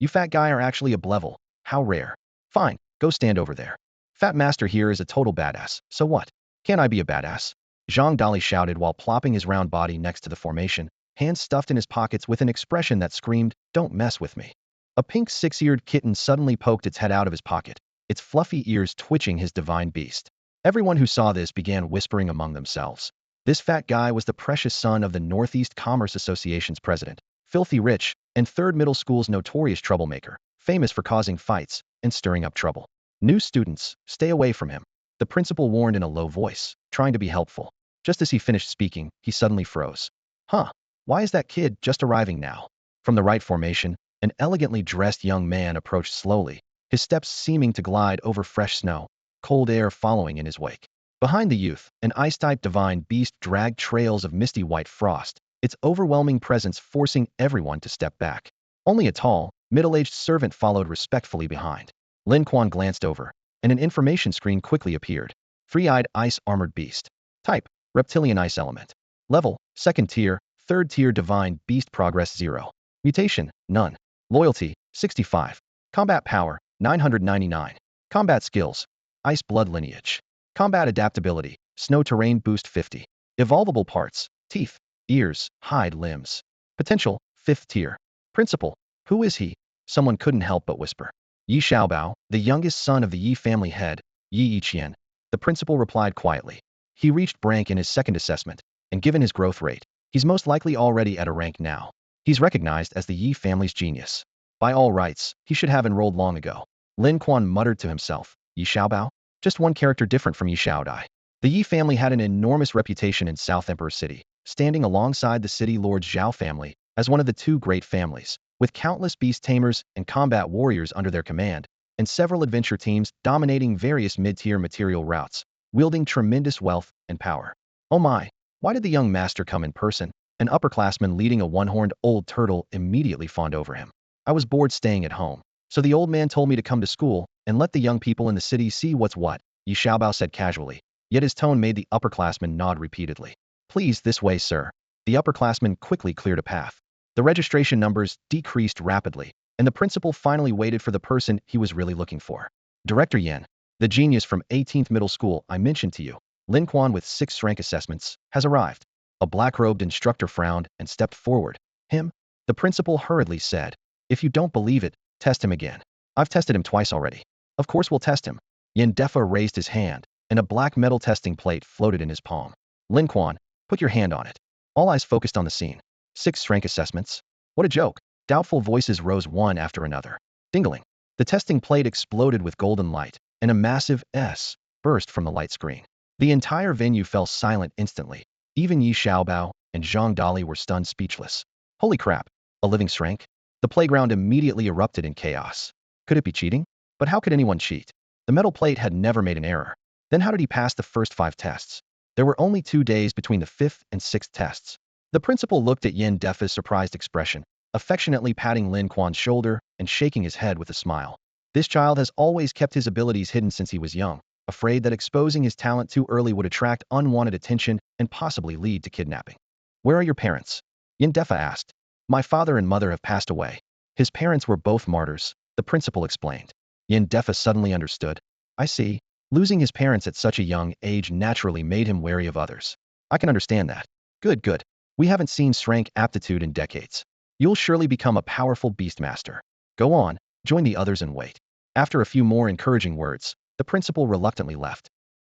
you fat guy are actually a level. How rare. Fine, go stand over there. Fat Master here is a total badass, so what? Can't I be a badass? Zhang Dali shouted while plopping his round body next to the formation, hands stuffed in his pockets with an expression that screamed, don't mess with me. A pink 6-eared kitten suddenly poked its head out of his pocket, its fluffy ears twitching his divine beast. Everyone who saw this began whispering among themselves. This fat guy was the precious son of the Northeast Commerce Association's president, filthy rich, and 3rd middle school's notorious troublemaker, famous for causing fights and stirring up trouble. New students, stay away from him. The principal warned in a low voice, trying to be helpful. Just as he finished speaking, he suddenly froze. Huh, why is that kid just arriving now? From the right formation, an elegantly dressed young man approached slowly, his steps seeming to glide over fresh snow, cold air following in his wake. Behind the youth, an ice-type divine beast dragged trails of misty white frost, its overwhelming presence forcing everyone to step back. Only a tall, middle-aged servant followed respectfully behind. Lin Quan glanced over, and an information screen quickly appeared. 3-eyed ice-armored beast. Type, reptilian ice element. Level, 2nd tier, 3rd tier divine beast progress 0. Mutation, none. Loyalty, 65. Combat power, 999. Combat skills, ice blood lineage. Combat adaptability, snow terrain boost 50. Evolvable parts, teeth, ears, hide, limbs. Potential, 5th tier. Principal, who is he? Someone couldn't help but whisper. Yi Xiaobao, the youngest son of the Yi family head, Yi Yiqian. The principal replied quietly. He reached rank in his 2nd assessment, and given his growth rate, he's most likely already at a rank now. He's recognized as the Yi family's genius. By all rights, he should have enrolled long ago. Lin Quan muttered to himself. Yi Xiaobao? Just one character different from Yi Xiaodai. The Yi family had an enormous reputation in South Emperor City, standing alongside the city lord Zhao family as one of the 2 great families, with countless beast tamers and combat warriors under their command, and several adventure teams dominating various mid-tier material routes. Wielding tremendous wealth, and power. Oh my, why did the young master come in person? An upperclassman leading a one-horned old turtle immediately fawned over him. I was bored staying at home, so the old man told me to come to school and let the young people in the city see what's what, Yi Xiaobao said casually, yet his tone made the upperclassman nod repeatedly. Please, this way, sir. The upperclassman quickly cleared a path. The registration numbers decreased rapidly, and the principal finally waited for the person he was really looking for. Director Yan, the genius from 18th Middle School I mentioned to you, Lin Quan with 6th rank assessments, has arrived. A black-robed instructor frowned and stepped forward. Him? The principal hurriedly said. If you don't believe it, test him again. I've tested him twice already. Of course we'll test him. Yin Defa raised his hand, and a black metal testing plate floated in his palm. Lin Quan, put your hand on it. All eyes focused on the scene. 6th rank assessments? What a joke. Doubtful voices rose one after another. Dingling. The testing plate exploded with golden light, and a massive S burst from the light screen. The entire venue fell silent instantly. Even Yi Xiaobao and Zhang Dali were stunned speechless. Holy crap, a living shrank? The playground immediately erupted in chaos. Could it be cheating? But how could anyone cheat? The metal plate had never made an error. Then how did he pass the first 5 tests? There were only 2 days between the 5th and 6th tests. The principal looked at Yin Defa's surprised expression, affectionately patting Lin Quan's shoulder and shaking his head with a smile. This child has always kept his abilities hidden since he was young, afraid that exposing his talent too early would attract unwanted attention and possibly lead to kidnapping. Where are your parents? Yin Defa asked. My father and mother have passed away. His parents were both martyrs, the principal explained. Yin Defa suddenly understood. I see. Losing his parents at such a young age naturally made him wary of others. I can understand that. Good, good. We haven't seen Shrank aptitude in decades. You'll surely become a powerful beastmaster. Go on, join the others and wait. After a few more encouraging words, the principal reluctantly left.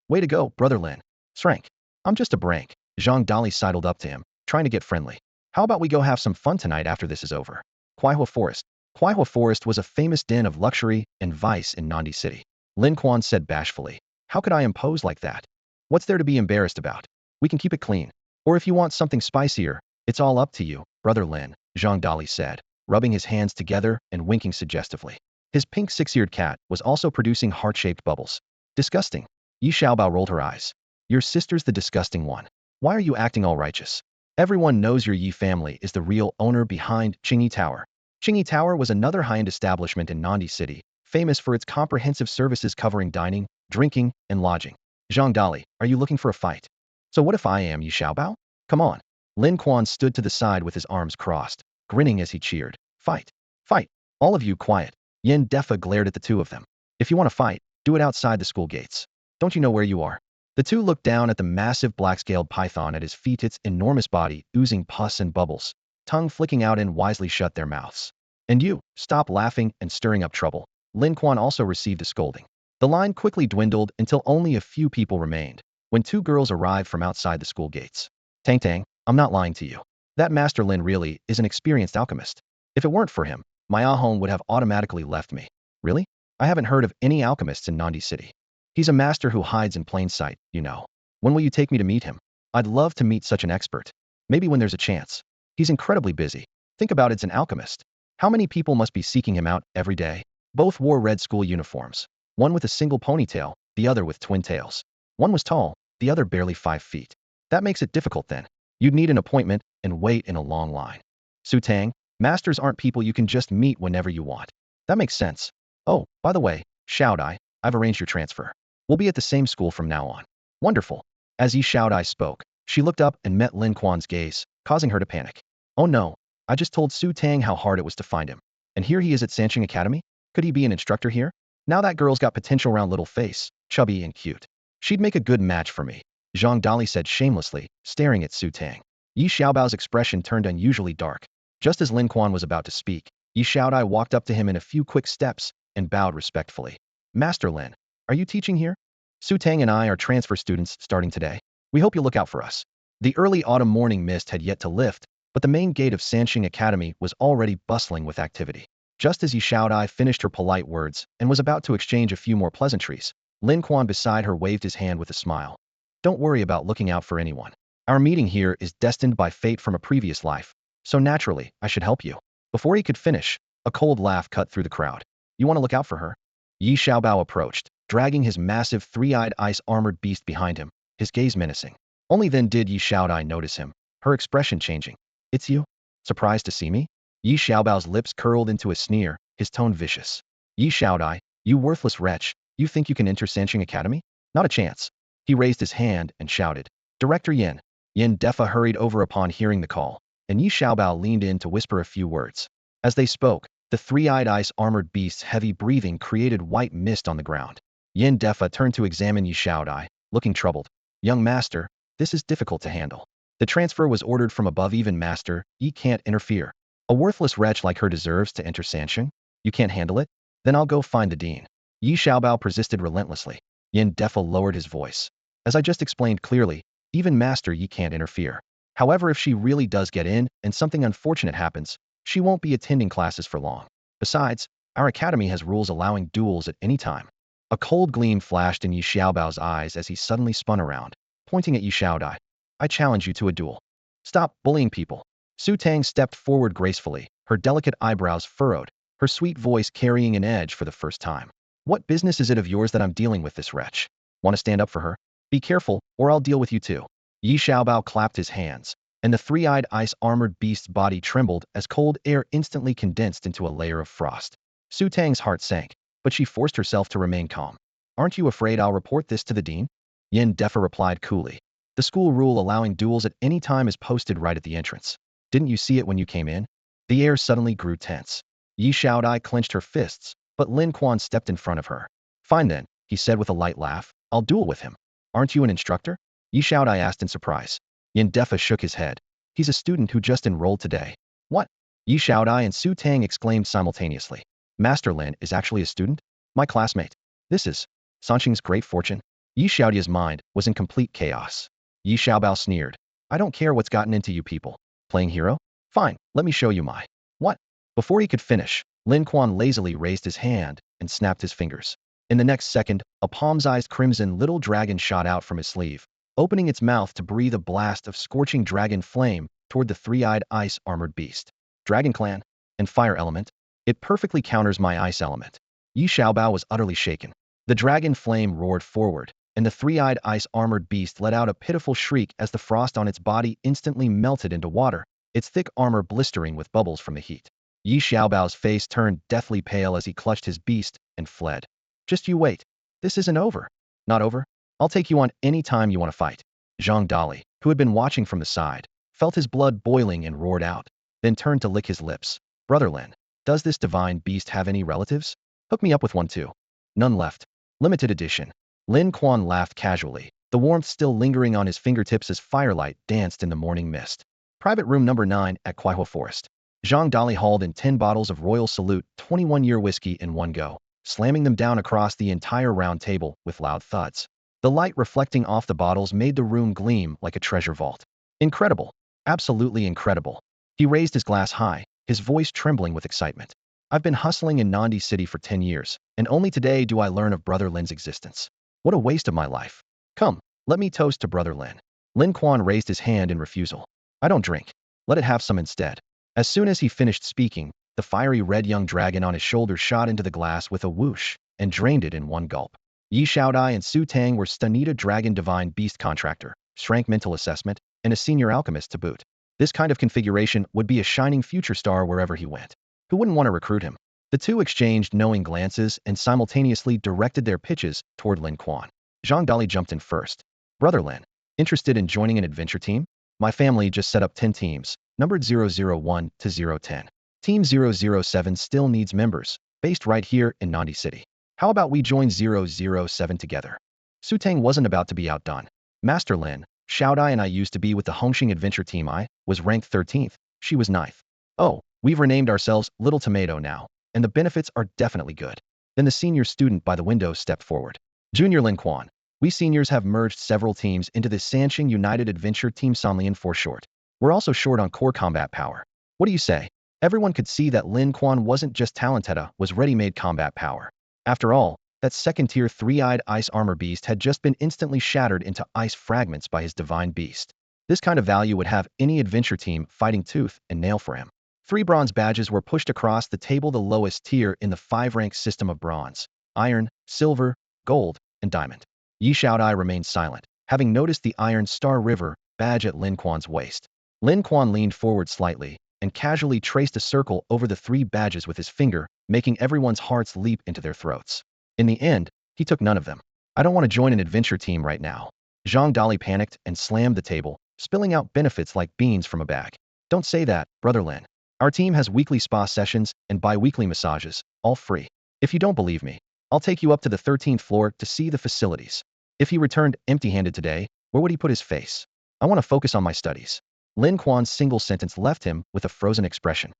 Way to go, brother Lin. Shrank. I'm just a brank. Zhang Dali sidled up to him, trying to get friendly. How about we go have some fun tonight after this is over? Kuaihua Forest. Kuaihua Forest was a famous den of luxury and vice in Nandi City. Lin Quan said bashfully. How could I impose like that? What's there to be embarrassed about? We can keep it clean. Or if you want something spicier, it's all up to you, brother Lin, Zhang Dali said, rubbing his hands together and winking suggestively. His pink 6-eared cat was also producing heart-shaped bubbles. Disgusting. Yi Xiaobao rolled her eyes. Your sister's the disgusting one. Why are you acting all righteous? Everyone knows your Yi family is the real owner behind Qingyi Tower. Qingyi Tower was another high-end establishment in Nandi City, famous for its comprehensive services covering dining, drinking, and lodging. Zhang Dali, are you looking for a fight? So what if I am Yi Xiaobao? Come on. Lin Quan stood to the side with his arms crossed, grinning as he cheered. Fight. Fight. All of you quiet. Yin Defa glared at the two of them. If you want to fight, do it outside the school gates. Don't you know where you are? The two looked down at the massive black-scaled python at his feet, its enormous body oozing pus and bubbles, tongue flicking out, and wisely shut their mouths. And you, stop laughing and stirring up trouble. Lin Quan also received a scolding. The line quickly dwindled until only a few people remained, when 2 girls arrived from outside the school gates. Tang Tang, I'm not lying to you. That Master Lin really is an experienced alchemist. If it weren't for him, my Ahong would have automatically left me. Really? I haven't heard of any alchemists in Nandi City. He's a master who hides in plain sight, you know. When will you take me to meet him? I'd love to meet such an expert. Maybe when there's a chance. He's incredibly busy. Think about it's an alchemist. How many people must be seeking him out every day? Both wore red school uniforms. One with a single ponytail, the other with twin tails. One was tall, the other barely 5 feet. That makes it difficult then. You'd need an appointment and wait in a long line. Su Tang, masters aren't people you can just meet whenever you want. That makes sense. Oh, by the way, Xiaodai, I've arranged your transfer. We'll be at the same school from now on. Wonderful. As Yi Xiaodai spoke, she looked up and met Lin Quan's gaze, causing her to panic. Oh no, I just told Su Tang how hard it was to find him. And here he is at Sanqing Academy? Could he be an instructor here? Now that girl's got potential, round little face, chubby and cute. She'd make a good match for me, Zhang Dali said shamelessly, staring at Su Tang. Yi Xiaobao's expression turned unusually dark. Just as Lin Quan was about to speak, Yi Xiaodai walked up to him in a few quick steps and bowed respectfully. Master Lin, are you teaching here? Su Tang and I are transfer students starting today. We hope you'll look out for us. The early autumn morning mist had yet to lift, but the main gate of Sanqing Academy was already bustling with activity. Just as Yi Xiaodai finished her polite words and was about to exchange a few more pleasantries, Lin Quan beside her waved his hand with a smile. Don't worry about looking out for anyone. Our meeting here is destined by fate from a previous life, so naturally, I should help you. Before he could finish, a cold laugh cut through the crowd. You want to look out for her? Yi Xiaobao approached, dragging his massive 3-eyed ice-armored beast behind him, his gaze menacing. Only then did Yi Xiaodai notice him, her expression changing. It's you? Surprised to see me? Yi Xiaobao's lips curled into a sneer, his tone vicious. Yi Xiaodai, you worthless wretch, you think you can enter Sanqing Academy? Not a chance. He raised his hand and shouted. Director Yin. Yin Defa hurried over upon hearing the call, and Yi Xiaobao leaned in to whisper a few words. As they spoke, the three-eyed ice-armored beast's heavy breathing created white mist on the ground. Yin Defa turned to examine Yi Xiaodai, looking troubled. Young master, this is difficult to handle. The transfer was ordered from above. Even master, Yi can't interfere. A worthless wretch like her deserves to enter Sanqing? You can't handle it? Then I'll go find the dean. Yi Xiaobao persisted relentlessly. Yin Defa lowered his voice. As I just explained clearly, even Master Yi can't interfere. However, if she really does get in and something unfortunate happens, she won't be attending classes for long. Besides, our academy has rules allowing duels at any time. A cold gleam flashed in Yi Xiaobao's eyes as he suddenly spun around, pointing at Yi Xiaodai. I challenge you to a duel. Stop bullying people. Su Tang stepped forward gracefully, her delicate eyebrows furrowed, her sweet voice carrying an edge for the first time. What business is it of yours that I'm dealing with this wretch? Want to stand up for her? Be careful, or I'll deal with you too. Yi Xiaobao clapped his hands, and the three-eyed ice-armored beast's body trembled as cold air instantly condensed into a layer of frost. Su Tang's heart sank, but she forced herself to remain calm. Aren't you afraid I'll report this to the dean? Yin Defa replied coolly. The school rule allowing duels at any time is posted right at the entrance. Didn't you see it when you came in? The air suddenly grew tense. Yi Xiaodai clenched her fists, but Lin Quan stepped in front of her. Fine then, he said with a light laugh. I'll duel with him. Aren't you an instructor? Yi Xiaodai asked in surprise. Yin Defa shook his head. He's a student who just enrolled today. What? Yi Xiaodai and Su Tang exclaimed simultaneously. Master Lin is actually a student? My classmate. This is Sanqing's great fortune. Yi Xiaodia's mind was in complete chaos. Yi Xiaobao sneered. I don't care what's gotten into you people. Playing hero? Fine, let me show you my. What? Before he could finish, Lin Quan lazily raised his hand and snapped his fingers. In the next second, a palm-sized crimson little dragon shot out from his sleeve, opening its mouth to breathe a blast of scorching dragon flame toward the three-eyed ice-armored beast. Dragon Clan and Fire Element. It perfectly counters my Ice Element. Yi Xiaobao was utterly shaken. The dragon flame roared forward, and the three-eyed ice-armored beast let out a pitiful shriek as the frost on its body instantly melted into water, its thick armor blistering with bubbles from the heat. Yi Xiaobao's face turned deathly pale as he clutched his beast and fled. Just you wait. This isn't over. Not over? I'll take you on any time you want to fight. Zhang Dali, who had been watching from the side, felt his blood boiling and roared out, then turned to lick his lips. Brother Lin, does this divine beast have any relatives? Hook me up with one too. None left. Limited edition. Lin Quan laughed casually, the warmth still lingering on his fingertips as firelight danced in the morning mist. Private room number 9 at Kuaihuo Forest. Zhang Dali hauled in 10 bottles of Royal Salute 21-year whiskey in one go, slamming them down across the entire round table with loud thuds. The light reflecting off the bottles made the room gleam like a treasure vault. Incredible. Absolutely incredible. He raised his glass high, his voice trembling with excitement. I've been hustling in Nandi City for 10 years, and only today do I learn of Brother Lin's existence. What a waste of my life. Come, let me toast to Brother Lin. Lin Quan raised his hand in refusal. I don't drink. Let it have some instead. As soon as he finished speaking, the fiery red young dragon on his shoulder shot into the glass with a whoosh and drained it in one gulp. Yi Xiaodai and Su Tang were Stanita Dragon Divine Beast Contractor, Shrank Mental Assessment, and a Senior Alchemist to boot. This kind of configuration would be a shining future star wherever he went. Who wouldn't want to recruit him? The two exchanged knowing glances and simultaneously directed their pitches toward Lin Quan. Zhang Dali jumped in first. Brother Lin, interested in joining an adventure team? My family just set up 10 teams, numbered 001 to 010. Team 007 still needs members, based right here in Nandi City. How about we join 007 together? Su Tang wasn't about to be outdone. Master Lin, Xiaodai and I used to be with the Hongxing Adventure Team. I was ranked 13th, she was 9th. Oh, we've renamed ourselves Little Tomato now, and the benefits are definitely good. Then the senior student by the window stepped forward. Junior Lin Quan, we seniors have merged several teams into the Sanqing United Adventure Team Sanlian for short. We're also short on core combat power. What do you say? Everyone could see that Lin Quan wasn't just talented, was ready-made combat power. After all, that second-tier three-eyed ice armor beast had just been instantly shattered into ice fragments by his divine beast. This kind of value would have any adventure team fighting tooth and nail for him. 3 bronze badges were pushed across the table, the lowest tier in the 5-rank system of bronze, iron, silver, gold, and diamond. Yi Xiaodai remained silent. having noticed the Iron Star River badge at Lin Quan's waist. Lin Quan leaned forward slightly and casually traced a circle over the 3 badges with his finger, making everyone's hearts leap into their throats. In the end, he took none of them. I don't want to join an adventure team right now. Zhang Dali panicked and slammed the table, spilling out benefits like beans from a bag. Don't say that, Brother Lin. Our team has weekly spa sessions and bi-weekly massages, all free. If you don't believe me, I'll take you up to the 13th floor to see the facilities. If he returned empty-handed today, where would he put his face? I want to focus on my studies. Lin Quan's single sentence left him with a frozen expression.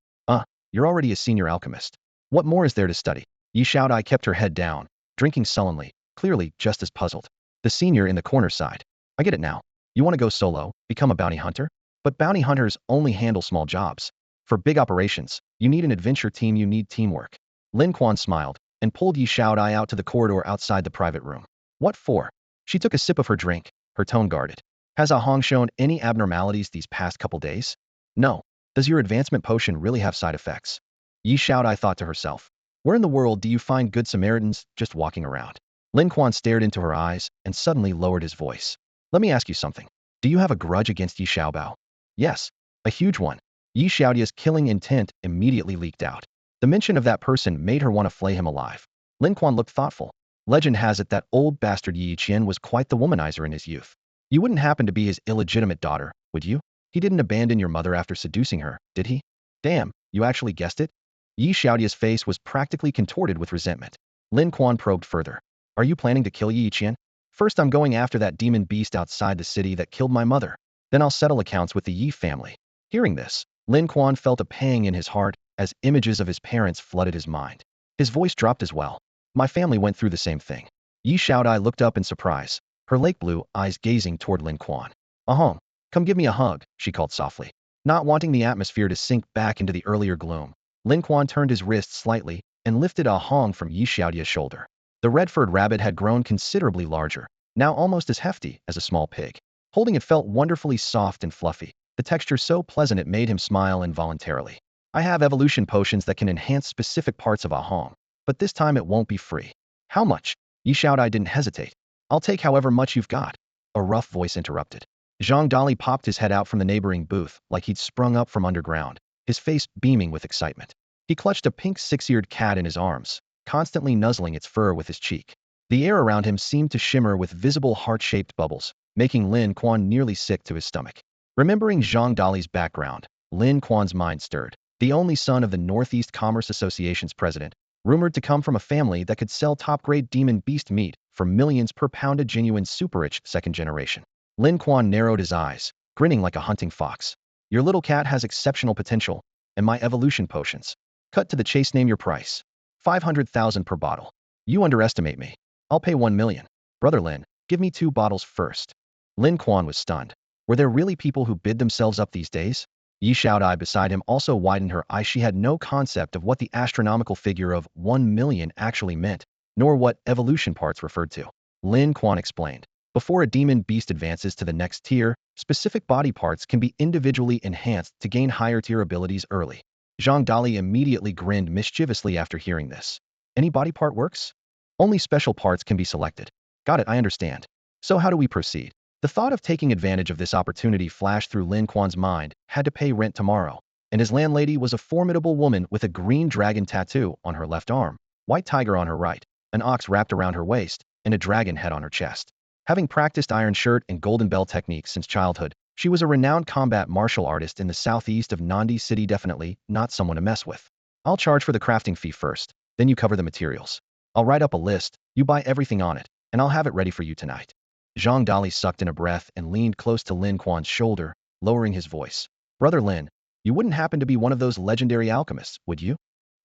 You're already a senior alchemist. What more is there to study? Yi Xiaodai kept her head down, drinking sullenly, clearly just as puzzled. The senior in the corner sighed. I get it now. You want to go solo, become a bounty hunter? But bounty hunters only handle small jobs. For big operations, you need an adventure team, you need teamwork. Lin Quan smiled and pulled Yi Xiaodai out to the corridor outside the private room. What for? She took a sip of her drink, her tone guarded. Has Ah Hong shown any abnormalities these past couple days? No. Does your advancement potion really have side effects? Yi Xiaodai thought to herself. Where in the world do you find good Samaritans just walking around? Lin Quan stared into her eyes and suddenly lowered his voice. Let me ask you something. Do you have a grudge against Yi Xiaobao? Yes. A huge one. Yi Xiaodia's killing intent immediately leaked out. The mention of that person made her want to flay him alive. Lin Quan looked thoughtful. Legend has it that old bastard Yi Qian was quite the womanizer in his youth. You wouldn't happen to be his illegitimate daughter, would you? He didn't abandon your mother after seducing her, did he? Damn, you actually guessed it? Yi Xiaodia's face was practically contorted with resentment. Lin Quan probed further. Are you planning to kill Yi Qian? First I'm going after that demon beast outside the city that killed my mother. Then I'll settle accounts with the Yi family. Hearing this, Lin Quan felt a pang in his heart as images of his parents flooded his mind. His voice dropped as well. My family went through the same thing. Yi Xiaodai looked up in surprise, her lake blue eyes gazing toward Lin Quan. Ahong, come give me a hug, she called softly. Not wanting the atmosphere to sink back into the earlier gloom, Lin Quan turned his wrist slightly and lifted Ahong from Yi Xiaodia's shoulder. The red-furred rabbit had grown considerably larger, now almost as hefty as a small pig. Holding it felt wonderfully soft and fluffy, the texture so pleasant it made him smile involuntarily. I have evolution potions that can enhance specific parts of Ahong, but this time it won't be free. How much? Yi Xiaodai didn't hesitate. I'll take however much you've got. A rough voice interrupted. Zhang Dali popped his head out from the neighboring booth like he'd sprung up from underground, his face beaming with excitement. He clutched a pink 6-eared cat in his arms, constantly nuzzling its fur with his cheek. The air around him seemed to shimmer with visible heart-shaped bubbles, making Lin Quan nearly sick to his stomach. Remembering Zhang Dali's background, Lin Quan's mind stirred. The only son of the Northeast Commerce Association's president, rumored to come from a family that could sell top-grade demon beast meat for millions per pound, a genuine super-rich second generation. Lin Quan narrowed his eyes, grinning like a hunting fox. Your little cat has exceptional potential, and my evolution potions. Cut to the chase, name your price. 500,000 per bottle. You underestimate me. I'll pay 1 million. Brother Lin, give me 2 bottles first. Lin Quan was stunned. Were there really people who bid themselves up these days? Yi Xiaodai beside him also widened her eyes. She had no concept of what the astronomical figure of 1 million actually meant, nor what evolution parts referred to. Lin Quan explained. Before a demon beast advances to the next tier, specific body parts can be individually enhanced to gain higher tier abilities early. Zhang Dali immediately grinned mischievously after hearing this. Any body part works? Only special parts can be selected. Got it, I understand. So how do we proceed? The thought of taking advantage of this opportunity flashed through Lin Quan's mind. Had to pay rent tomorrow, and his landlady was a formidable woman with a green dragon tattoo on her left arm, white tiger on her right, an ox wrapped around her waist, and a dragon head on her chest. Having practiced iron shirt and golden bell techniques since childhood, she was a renowned combat martial artist in the southeast of Nandi City. Definitely not someone to mess with. I'll charge for the crafting fee first, then you cover the materials. I'll write up a list, you buy everything on it, and I'll have it ready for you tonight. Zhang Dali sucked in a breath and leaned close to Lin Quan's shoulder, lowering his voice. Brother Lin, you wouldn't happen to be one of those legendary alchemists, would you?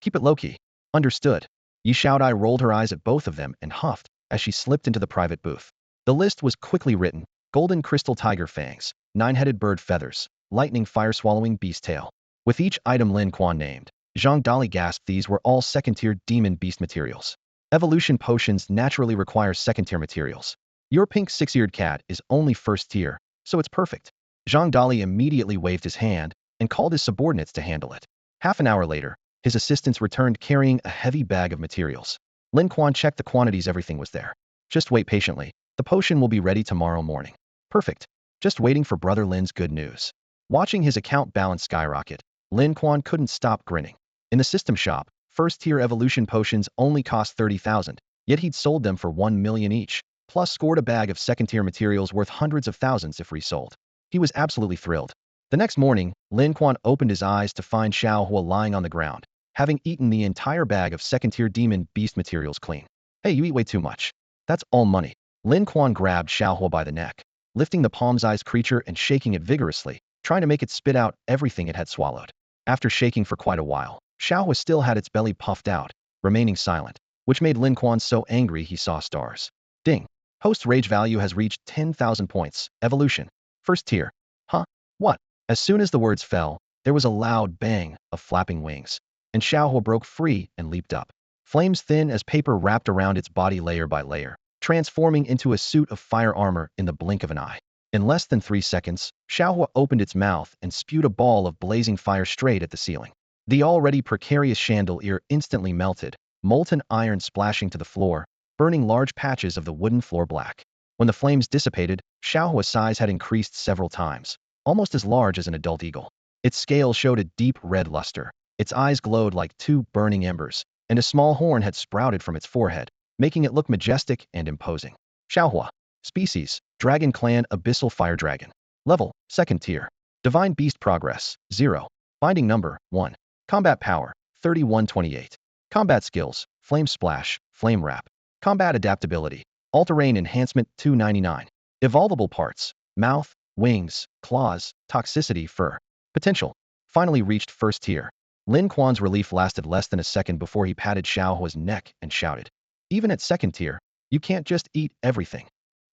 Keep it low-key. Understood. Yi Xiaodai rolled her eyes at both of them and huffed as she slipped into the private booth. The list was quickly written. Golden crystal tiger fangs, 9-headed bird feathers, lightning fire-swallowing beast tail. With each item Lin Quan named, Zhang Dali gasped these were all second-tier demon beast materials. Evolution potions naturally require second-tier materials. Your pink 6-eared cat is only first tier, so it's perfect. Zhang Dali immediately waved his hand and called his subordinates to handle it. Half an hour later, his assistants returned carrying a heavy bag of materials. Lin Quan checked the quantities, everything was there. Just wait patiently, The potion will be ready tomorrow morning. Perfect. Just waiting for Brother Lin's good news. Watching his account balance skyrocket, Lin Quan couldn't stop grinning. In the system shop, first-tier evolution potions only cost 30,000, yet he'd sold them for 1 million each, plus scored a bag of second-tier materials worth hundreds of thousands if resold. He was absolutely thrilled. The next morning, Lin Quan opened his eyes to find Xiao Hua lying on the ground, having eaten the entire bag of second-tier demon beast materials clean. Hey, you eat way too much. That's all money. Lin Quan grabbed Xiao Hua by the neck, lifting the palm-sized creature and shaking it vigorously, trying to make it spit out everything it had swallowed. After shaking for quite a while, Xiao Hua still had its belly puffed out, remaining silent, which made Lin Quan so angry he saw stars. Ding. Host rage value has reached 10,000 points. Evolution. First tier. Huh? What? As soon as the words fell, there was a loud bang of flapping wings, and Xiao Hua broke free and leaped up. Flames thin as paper wrapped around its body layer by layer, transforming into a suit of fire armor in the blink of an eye. In less than 3 seconds, Xiao Hua opened its mouth and spewed a ball of blazing fire straight at the ceiling. The already precarious chandelier instantly melted, molten iron splashing to the floor, burning large patches of the wooden floor black. When the flames dissipated, Xiao Hua's size had increased several times, almost as large as an adult eagle. Its scales showed a deep red luster, its eyes glowed like 2 burning embers, and a small horn had sprouted from its forehead, making it look majestic and imposing. Xiao Hua. Species: Dragon Clan Abyssal Fire Dragon. Level: Second Tier. Divine Beast Progress: 0. Binding Number: 1. Combat Power: 3128. Combat Skills: Flame Splash, Flame Wrap. Combat Adaptability: All-Terrain Enhancement 299. Evolvable Parts: Mouth, Wings, Claws, Toxicity, Fur. Potential: Finally reached First Tier. Lin Quan's relief lasted less than a second before he patted Xiao Hua's neck and shouted, "Even at second tier, you can't just eat everything."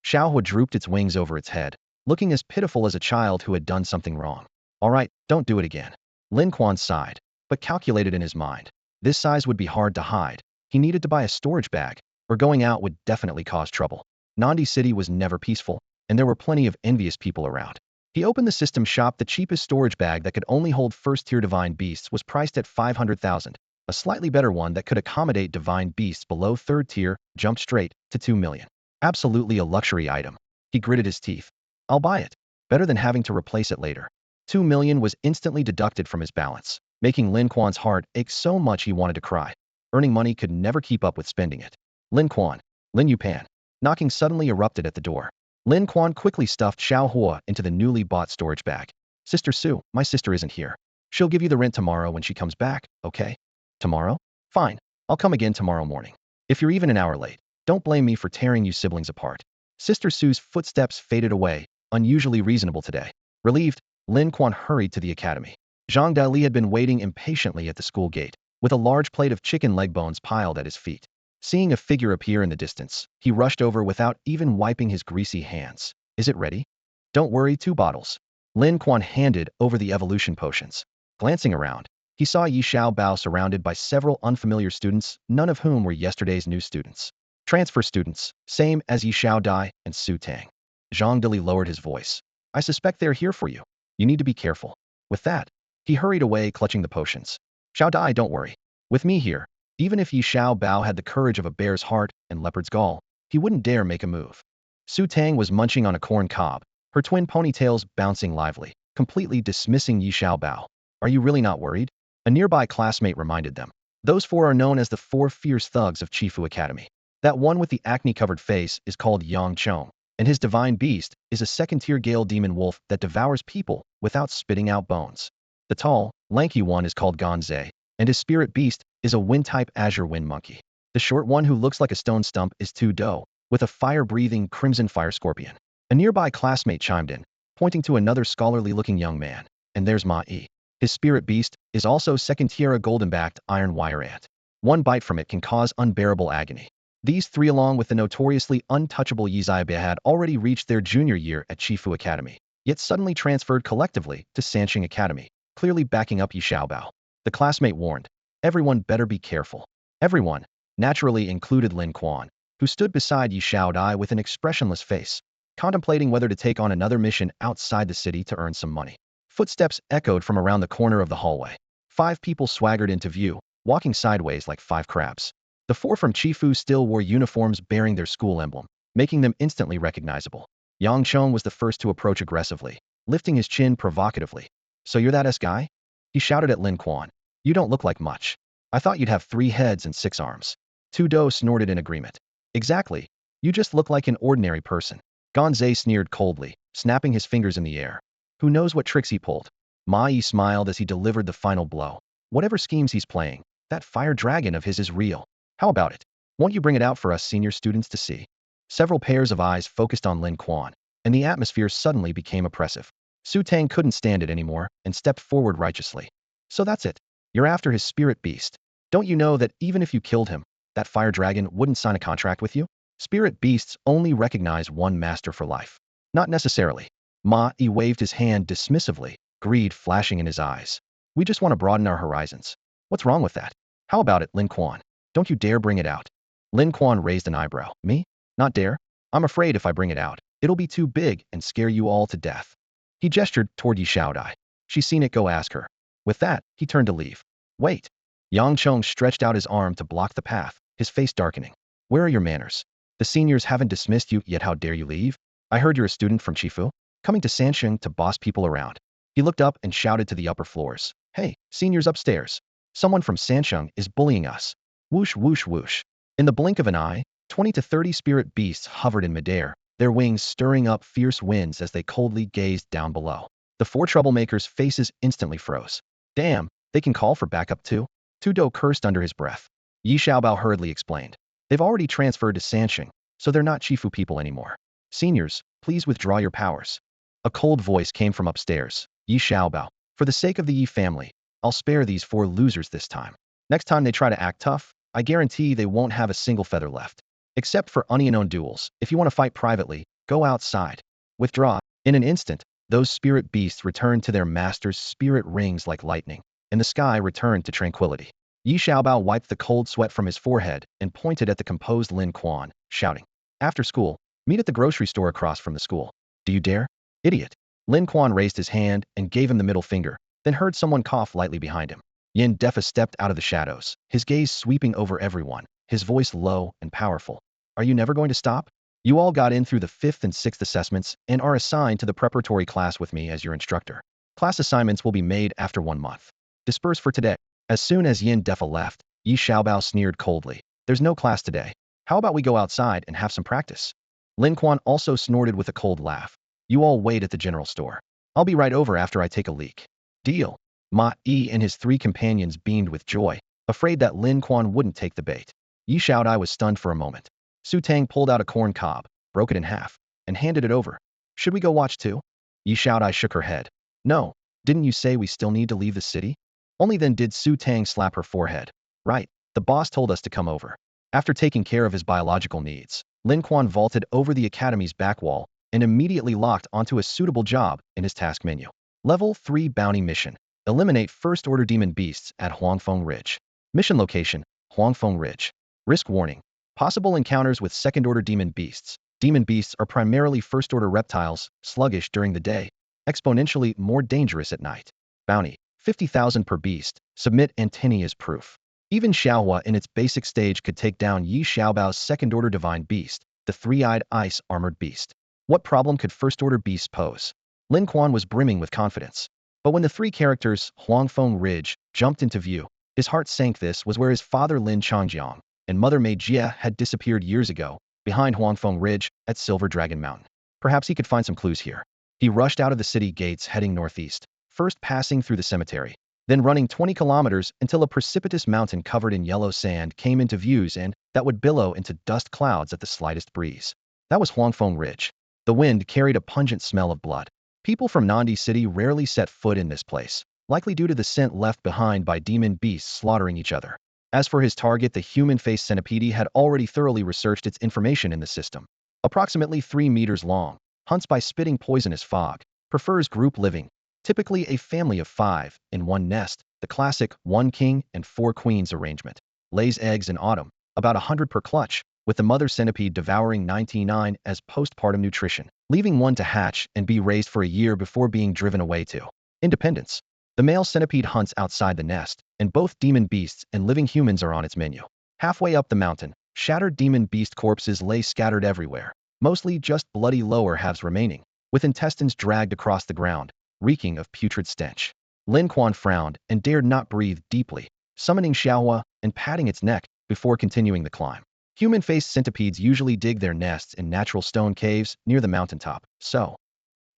Xiao Hua drooped its wings over its head, looking as pitiful as a child who had done something wrong. "All right, don't do it again." Lin Quan sighed, but calculated in his mind. This size would be hard to hide. He needed to buy a storage bag, or going out would definitely cause trouble. Nandi City was never peaceful, and there were plenty of envious people around. He opened the system shop. The cheapest storage bag that could only hold first-tier divine beasts was priced at 500,000. A slightly better one that could accommodate divine beasts below third tier jumped straight to 2 million. Absolutely a luxury item. He gritted his teeth. "I'll buy it. Better than having to replace it later." 2 million was instantly deducted from his balance, making Lin Quan's heart ache so much he wanted to cry. Earning money could never keep up with spending it. Lin Quan. Lin Yupan. Knocking suddenly erupted at the door. Lin Quan quickly stuffed Xiao Hua into the newly bought storage bag. "Sister Su, my sister isn't here. She'll give you the rent tomorrow when she comes back, okay?" "Tomorrow? Fine. I'll come again tomorrow morning. If you're even an hour late, don't blame me for tearing you siblings apart." Sister Su's footsteps faded away, unusually reasonable today. Relieved, Lin Quan hurried to the academy. Zhang Dali had been waiting impatiently at the school gate, with a large plate of chicken leg bones piled at his feet. Seeing a figure appear in the distance, he rushed over without even wiping his greasy hands. "Is it ready?" "Don't worry, 2 bottles." Lin Quan handed over the evolution potions. Glancing around, he saw Yi Xiao Bao surrounded by several unfamiliar students, none of whom were yesterday's new students. Transfer students, same as Yi Xiao Dai and Su Tang. Zhang Dili lowered his voice. "I suspect they're here for you. You need to be careful." With that, he hurried away, clutching the potions. "Xiao Dai, don't worry. With me here." Even if Yi Xiao Bao had the courage of a bear's heart and leopard's gall, he wouldn't dare make a move. Su Tang was munching on a corn cob, her twin ponytails bouncing lively, completely dismissing Yi Xiao Bao. "Are you really not worried?" A nearby classmate reminded them. "Those 4 are known as the 4 fierce thugs of Chifu Academy. That one with the acne-covered face is called Yang Chong, and his divine beast is a second-tier gale demon wolf that devours people without spitting out bones. The tall, lanky one is called Ganzei, and his spirit beast is a wind-type azure wind monkey. The short one who looks like a stone stump is Tu Do, with a fire-breathing crimson fire scorpion." A nearby classmate chimed in, pointing to another scholarly-looking young man. "And there's Ma Yi. His spirit beast is also second-tier golden-backed iron wire ant. One bite from it can cause unbearable agony." These 3, along with the notoriously untouchable Yi Xiaobei, had already reached their junior year at Chifu Academy, yet suddenly transferred collectively to Sanxing Academy, clearly backing up Yi Xiaobao. The classmate warned, "Everyone better be careful." Everyone, naturally included Lin Quan, who stood beside Yi Xiaodai with an expressionless face, contemplating whether to take on another mission outside the city to earn some money. Footsteps echoed from around the corner of the hallway. 5 people swaggered into view, walking sideways like 5 crabs. The 4 from Chifu still wore uniforms bearing their school emblem, making them instantly recognizable. Yang Chong was the first to approach aggressively, lifting his chin provocatively. So you're that guy? He shouted at Lin Quan. You don't look like much. I thought you'd have 3 heads and 6 arms. Tu Do snorted in agreement. Exactly. You just look like an ordinary person. Gonzé sneered coldly, snapping his fingers in the air. Who knows what tricks he pulled? Ma Yi smiled as he delivered the final blow. Whatever schemes he's playing, that fire dragon of his is real. How about it? Won't you bring it out for us senior students to see? Several pairs of eyes focused on Lin Quan, and the atmosphere suddenly became oppressive. Su Tang couldn't stand it anymore and stepped forward righteously. So that's it. You're after his spirit beast. Don't you know that even if you killed him, that fire dragon wouldn't sign a contract with you? Spirit beasts only recognize one master for life. Not necessarily. Ma Yi waved his hand dismissively, greed flashing in his eyes. We just want to broaden our horizons. What's wrong with that? How about it, Lin Quan? Don't you dare bring it out. Lin Quan raised an eyebrow. Me? Not dare? I'm afraid if I bring it out, it'll be too big and scare you all to death. He gestured toward Yi Xiaodai. She's seen it, go ask her. With that, he turned to leave. Wait. Yang Chong stretched out his arm to block the path, his face darkening. Where are your manners? The seniors haven't dismissed you yet, how dare you leave? I heard you're a student from Chifu, coming to Sansheng to boss people around. He looked up and shouted to the upper floors. Hey, seniors upstairs. Someone from Sansheng is bullying us. Whoosh whoosh whoosh. In the blink of an eye, 20 to 30 spirit beasts hovered in midair, their wings stirring up fierce winds as they coldly gazed down below. The 4 troublemakers' faces instantly froze. Damn, they can call for backup too? Tu Do cursed under his breath. Yi Xiaobao hurriedly explained. They've already transferred to Sansheng, so they're not Chifu people anymore. Seniors, please withdraw your powers. A cold voice came from upstairs. Yi Xiaobao, for the sake of the Yi family, I'll spare these 4 losers this time. Next time they try to act tough, I guarantee they won't have a single feather left. Except for unknown duels. If you want to fight privately, go outside. Withdraw. In an instant, those spirit beasts returned to their master's spirit rings like lightning, and the sky returned to tranquility. Yi Xiaobao wiped the cold sweat from his forehead and pointed at the composed Lin Quan, shouting, After school, meet at the grocery store across from the school. Do you dare? Idiot. Lin Quan raised his hand and gave him the middle finger, then heard someone cough lightly behind him. Yin Defa stepped out of the shadows, his gaze sweeping over everyone, his voice low and powerful. Are you never going to stop? You all got in through the 5th and 6th assessments and are assigned to the preparatory class with me as your instructor. Class assignments will be made after 1 month. Disperse for today. As soon as Yin Defa left, Yi Xiaobao sneered coldly. There's no class today. How about we go outside and have some practice? Lin Quan also snorted with a cold laugh. You all wait at the general store. I'll be right over after I take a leak. Deal. Ma Yi and his 3 companions beamed with joy, afraid that Lin Quan wouldn't take the bait. Yi Xiaodai was stunned for a moment. Su Tang pulled out a corn cob, broke it in half, and handed it over. Should we go watch too? Yi Xiaodai shook her head. No, didn't you say we still need to leave the city? Only then did Su Tang slap her forehead. Right, the boss told us to come over. After taking care of his biological needs, Lin Quan vaulted over the academy's back wall and immediately locked onto a suitable job in his task menu. Level 3 Bounty Mission. Eliminate First-Order Demon Beasts at Huangfeng Ridge. Mission Location, Huangfeng Ridge. Risk Warning. Possible encounters with Second-Order Demon Beasts. Demon Beasts are primarily First-Order reptiles, sluggish during the day, exponentially more dangerous at night. Bounty. 50,000 per beast. Submit antennae as proof. Even Xiaohua in its basic stage could take down Yi Xiaobao's second-order divine beast, the 3-eyed ice-armored beast. What problem could first-order beasts pose? Lin Quan was brimming with confidence. But when the 3 characters, Huangfeng Ridge, jumped into view, his heart sank. This was where his father Lin Changjiang and mother Mei Jia had disappeared years ago, behind Huangfeng Ridge at Silver Dragon Mountain. Perhaps he could find some clues here. He rushed out of the city gates heading northeast, first passing through the cemetery, then running 20 kilometers until a precipitous mountain covered in yellow sand came into views and that would billow into dust clouds at the slightest breeze. That was Huangfeng Ridge. The wind carried a pungent smell of blood. People from Nandi City rarely set foot in this place, likely due to the scent left behind by demon beasts slaughtering each other. As for his target, the human-faced centipede had already thoroughly researched its information in the system. Approximately 3 meters long, hunts by spitting poisonous fog, prefers group living, typically a family of 5 in one nest, the classic 1 king and 4 queens arrangement. Lays eggs in autumn, about 100 per clutch, with the mother centipede devouring 99 as postpartum nutrition, leaving 1 to hatch and be raised for a year before being driven away to independence. The male centipede hunts outside the nest, and both demon beasts and living humans are on its menu. Halfway up the mountain, shattered demon beast corpses lay scattered everywhere, mostly just bloody lower halves remaining, with intestines dragged across the ground, reeking of putrid stench. Lin Quan frowned and dared not breathe deeply, summoning Xiaohua and patting its neck before continuing the climb. Human-faced centipedes usually dig their nests in natural stone caves near the mountaintop, so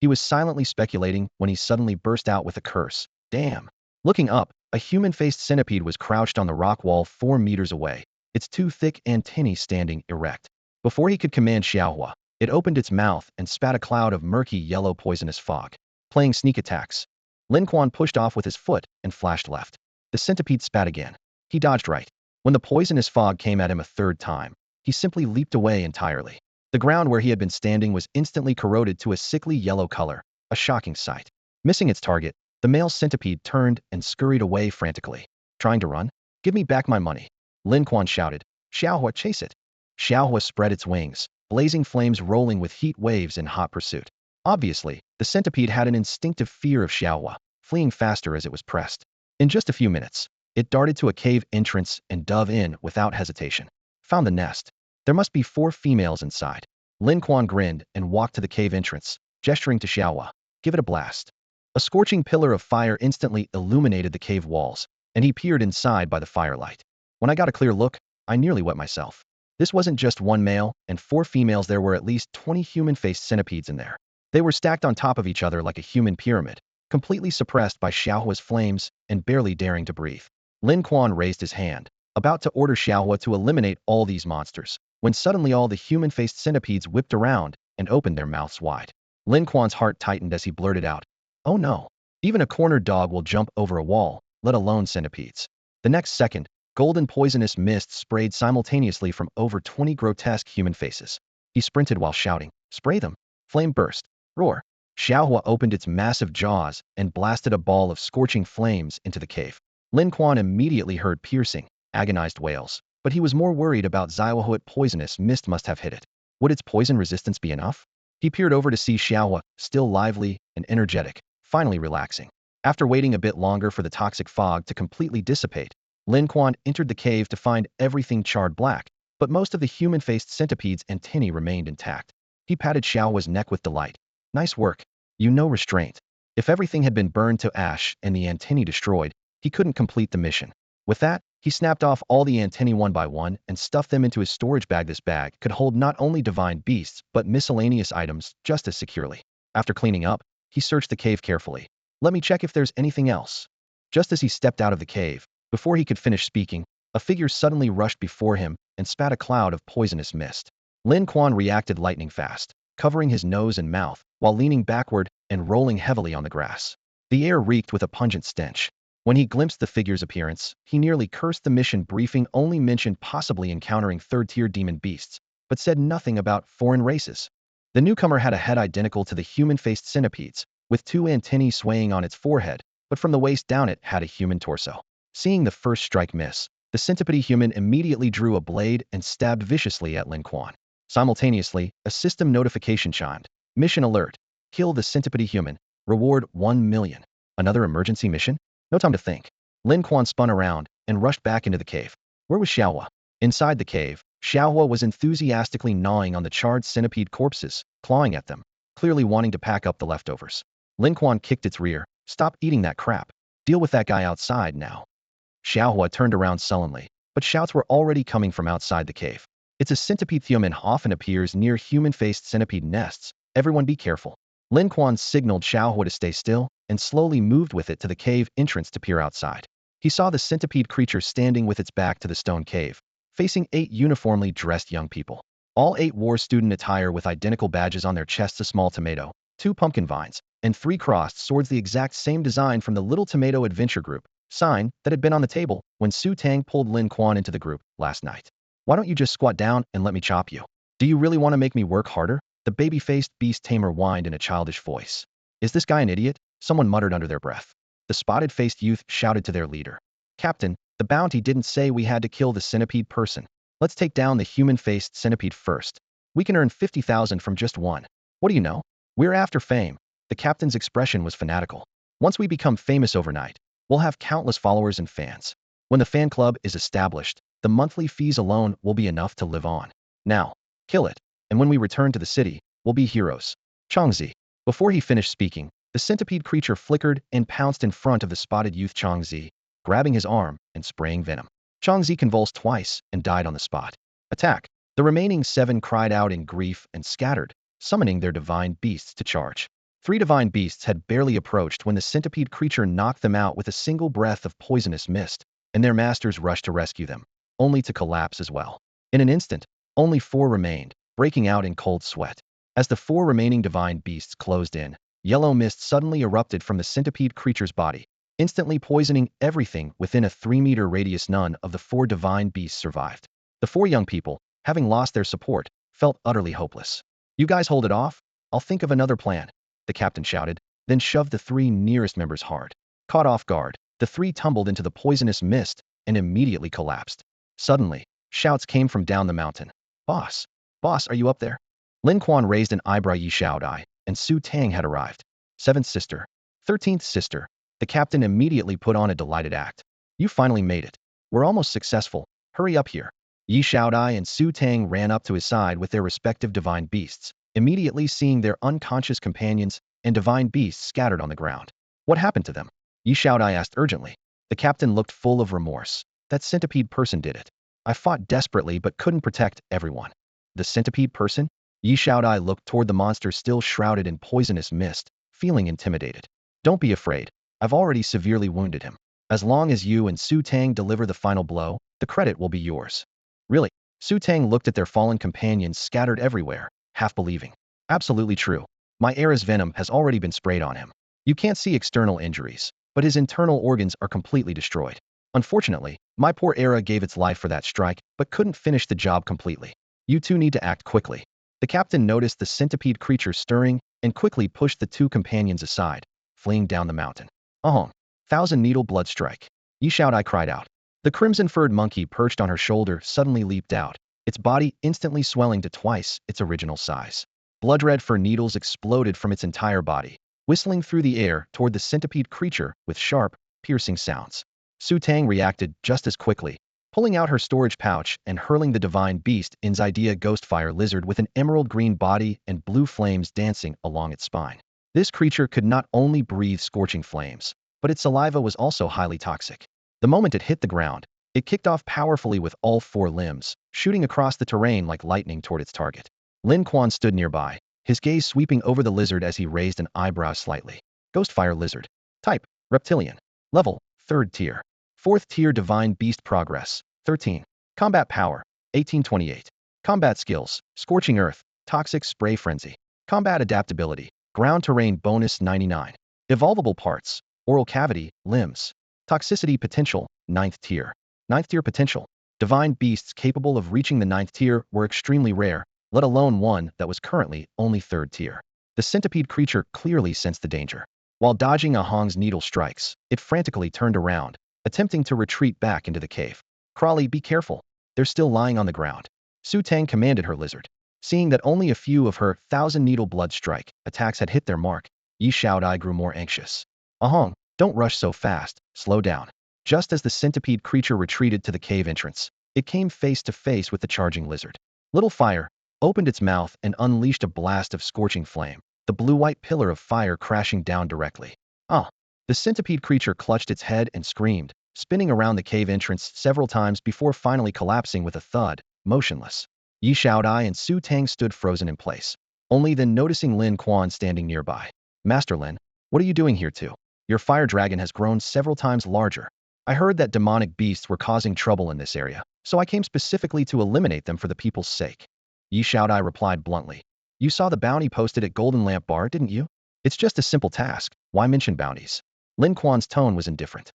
he was silently speculating when he suddenly burst out with a curse. Damn! Looking up, a human-faced centipede was crouched on the rock wall 4 meters away, its two thick antennae standing erect. Before he could command Xiaohua, it opened its mouth and spat a cloud of murky yellow poisonous fog. Playing sneak attacks. Lin Quan pushed off with his foot and flashed left. The centipede spat again. He dodged right. When the poisonous fog came at him a third time, he simply leaped away entirely. The ground where he had been standing was instantly corroded to a sickly yellow color, a shocking sight. Missing its target, the male centipede turned and scurried away frantically. Trying to run? Give me back my money. Lin Quan shouted. Xiaohua, chase it. Xiaohua spread its wings, blazing flames rolling with heat waves in hot pursuit. Obviously, the centipede had an instinctive fear of Xiaohua, fleeing faster as it was pressed. In just a few minutes, it darted to a cave entrance and dove in without hesitation. Found the nest. There must be 4 females inside. Lin Quan grinned and walked to the cave entrance, gesturing to Xiaohua. Give it a blast. A scorching pillar of fire instantly illuminated the cave walls, and he peered inside by the firelight. When I got a clear look, I nearly wet myself. This wasn't just 1 male and 4 females, there were at least 20 human-faced centipedes in there. They were stacked on top of each other like a human pyramid, completely suppressed by Xiaohua's flames and barely daring to breathe. Lin Quan raised his hand, about to order Xiaohua to eliminate all these monsters, when suddenly all the human-faced centipedes whipped around and opened their mouths wide. Lin Quan's heart tightened as he blurted out, "Oh no! Even a cornered dog will jump over a wall, let alone centipedes." The next second, golden poisonous mist sprayed simultaneously from over 20 grotesque human faces. He sprinted while shouting, "Spray them!" Flame burst. Roar. Xiaohua opened its massive jaws and blasted a ball of scorching flames into the cave. Lin Quan immediately heard piercing, agonized wails, but he was more worried about Xiaohua's poisonous mist must have hit it. Would its poison resistance be enough? He peered over to see Xiaohua, still lively and energetic, finally relaxing. After waiting a bit longer for the toxic fog to completely dissipate, Lin Quan entered the cave to find everything charred black, but most of the human-faced centipede's antennae remained intact. He patted Xiaohua's neck with delight. Nice work. You know restraint. If everything had been burned to ash and the antennae destroyed, he couldn't complete the mission. With that, he snapped off all the antennae one by one and stuffed them into his storage bag. This bag could hold not only divine beasts, but miscellaneous items just as securely. After cleaning up, he searched the cave carefully. Let me check if there's anything else. Just as he stepped out of the cave, before he could finish speaking, a figure suddenly rushed before him and spat a cloud of poisonous mist. Lin Quan reacted lightning fast, covering his nose and mouth, while leaning backward and rolling heavily on the grass. The air reeked with a pungent stench. When he glimpsed the figure's appearance, he nearly cursed. The mission briefing only mentioned possibly encountering third-tier demon beasts, but said nothing about foreign races. The newcomer had a head identical to the human-faced centipedes, with 2 antennae swaying on its forehead, but from the waist down it had a human torso. Seeing the first strike miss, the centipede human immediately drew a blade and stabbed viciously at Lin Quan. Simultaneously, a system notification chimed. Mission alert. Kill the centipede human. Reward 1 million. Another emergency mission? No time to think. Lin Quan spun around and rushed back into the cave. Where was Xiaohua? Inside the cave, Xiaohua was enthusiastically gnawing on the charred centipede corpses, clawing at them, clearly wanting to pack up the leftovers. Lin Quan kicked its rear. Stop eating that crap. Deal with that guy outside now. Xiaohua turned around sullenly, but shouts were already coming from outside the cave. It's a centipede human often appears near human-faced centipede nests. Everyone be careful. Lin Quan signaled Xiaohua to stay still and slowly moved with it to the cave entrance to peer outside. He saw the centipede creature standing with its back to the stone cave, facing 8 uniformly dressed young people. All 8 wore student attire with identical badges on their chests: a small tomato, 2 pumpkin vines, and 3 crossed swords, the exact same design from the Little Tomato Adventure Group sign that had been on the table when Su Tang pulled Lin Quan into the group last night. Why don't you just squat down and let me chop you? Do you really want to make me work harder? The baby-faced beast tamer whined in a childish voice. Is this guy an idiot? Someone muttered under their breath. The spotted-faced youth shouted to their leader. Captain, the bounty didn't say we had to kill the centipede person. Let's take down the human-faced centipede first. We can earn 50,000 from just one. What do you know? We're after fame. The captain's expression was fanatical. Once we become famous overnight, we'll have countless followers and fans. When the fan club is established, the monthly fees alone will be enough to live on. Now, kill it. and when we return to the city, we'll be heroes. Changzi. Before he finished speaking, the centipede creature flickered and pounced in front of the spotted youth Changzi, grabbing his arm and spraying venom. Changzi convulsed twice and died on the spot. Attack! The remaining 7 cried out in grief and scattered, summoning their divine beasts to charge. 3 divine beasts had barely approached when the centipede creature knocked them out with a single breath of poisonous mist, and their masters rushed to rescue them, only to collapse as well. In an instant, only 4 remained, breaking out in cold sweat. As the 4 remaining divine beasts closed in, yellow mist suddenly erupted from the centipede creature's body, instantly poisoning everything within a 3-meter radius. None of the 4 divine beasts survived. The 4 young people, having lost their support, felt utterly hopeless. You guys hold it off? I'll think of another plan, the captain shouted, then shoved the 3 nearest members hard. Caught off guard, the 3 tumbled into the poisonous mist and immediately collapsed. Suddenly, shouts came from down the mountain. Boss! Boss, are you up there? Lin Quan raised an eyebrow. Yi Xiaodai and Su Tang had arrived. 7th sister. 13th sister. The captain immediately put on a delighted act. You finally made it. We're almost successful. Hurry up here. Yi Xiaodai and Su Tang ran up to his side with their respective divine beasts, immediately seeing their unconscious companions and divine beasts scattered on the ground. What happened to them? Yi Xiaodai asked urgently. The captain looked full of remorse. That centipede person did it. I fought desperately but couldn't protect everyone. The centipede person? Yi Xiaodai looked toward the monster still shrouded in poisonous mist, feeling intimidated. Don't be afraid. I've already severely wounded him. As long as you and Su Tang deliver the final blow, the credit will be yours. Really? Su Tang looked at their fallen companions scattered everywhere, half believing. Absolutely true. My era's venom has already been sprayed on him. You can't see external injuries, but his internal organs are completely destroyed. Unfortunately, my poor era gave its life for that strike, but couldn't finish the job completely. You two need to act quickly. The captain noticed the centipede creature stirring and quickly pushed the 2 companions aside, fleeing down the mountain. Thousand needle blood strike. Yi Xiaodai cried out. The crimson-furred monkey perched on her shoulder suddenly leaped out, its body instantly swelling to twice its original size. Blood-red fur needles exploded from its entire body, whistling through the air toward the centipede creature with sharp, piercing sounds. Su Tang reacted just as quickly, pulling out her storage pouch and hurling the divine beast Inzidia Ghostfire Lizard with an emerald-green body and blue flames dancing along its spine. This creature could not only breathe scorching flames, but its saliva was also highly toxic. The moment it hit the ground, it kicked off powerfully with all 4 limbs, shooting across the terrain like lightning toward its target. Lin Quan stood nearby, his gaze sweeping over the lizard as he raised an eyebrow slightly. Ghostfire Lizard. Type: Reptilian. Level: 3rd tier. 4th tier Divine Beast Progress: 13. Combat Power: 1828. Combat Skills: Scorching Earth, Toxic Spray Frenzy. Combat Adaptability: Ground Terrain Bonus 99. Evolvable Parts: Oral Cavity, Limbs. Toxicity Potential: 9th tier. 9th tier Potential: Divine beasts capable of reaching the 9th tier were extremely rare, let alone one that was currently only 3rd tier. The centipede creature clearly sensed the danger. While dodging Ahong's needle strikes, it frantically turned around, attempting to retreat back into the cave. Crawley, be careful. They're still lying on the ground. Su Tang commanded her lizard. Seeing that only a few of her 1,000 needle blood strike attacks had hit their mark, Yi Xiaodai grew more anxious. Ahong, don't rush so fast, slow down. Just as the centipede creature retreated to the cave entrance, it came face to face with the charging lizard. Little Fire opened its mouth and unleashed a blast of scorching flame, the blue-white pillar of fire crashing down directly. The centipede creature clutched its head and screamed, spinning around the cave entrance several times before finally collapsing with a thud, motionless. Yi Xiaodai and Su Tang stood frozen in place, only then noticing Lin Quan standing nearby. Master Lin, what are you doing here too? Your fire dragon has grown several times larger. I heard that demonic beasts were causing trouble in this area, so I came specifically to eliminate them for the people's sake. Yi Xiaodai replied bluntly. You saw the bounty posted at Golden Lamp Bar, didn't you? It's just a simple task. Why mention bounties? Lin Quan's tone was indifferent.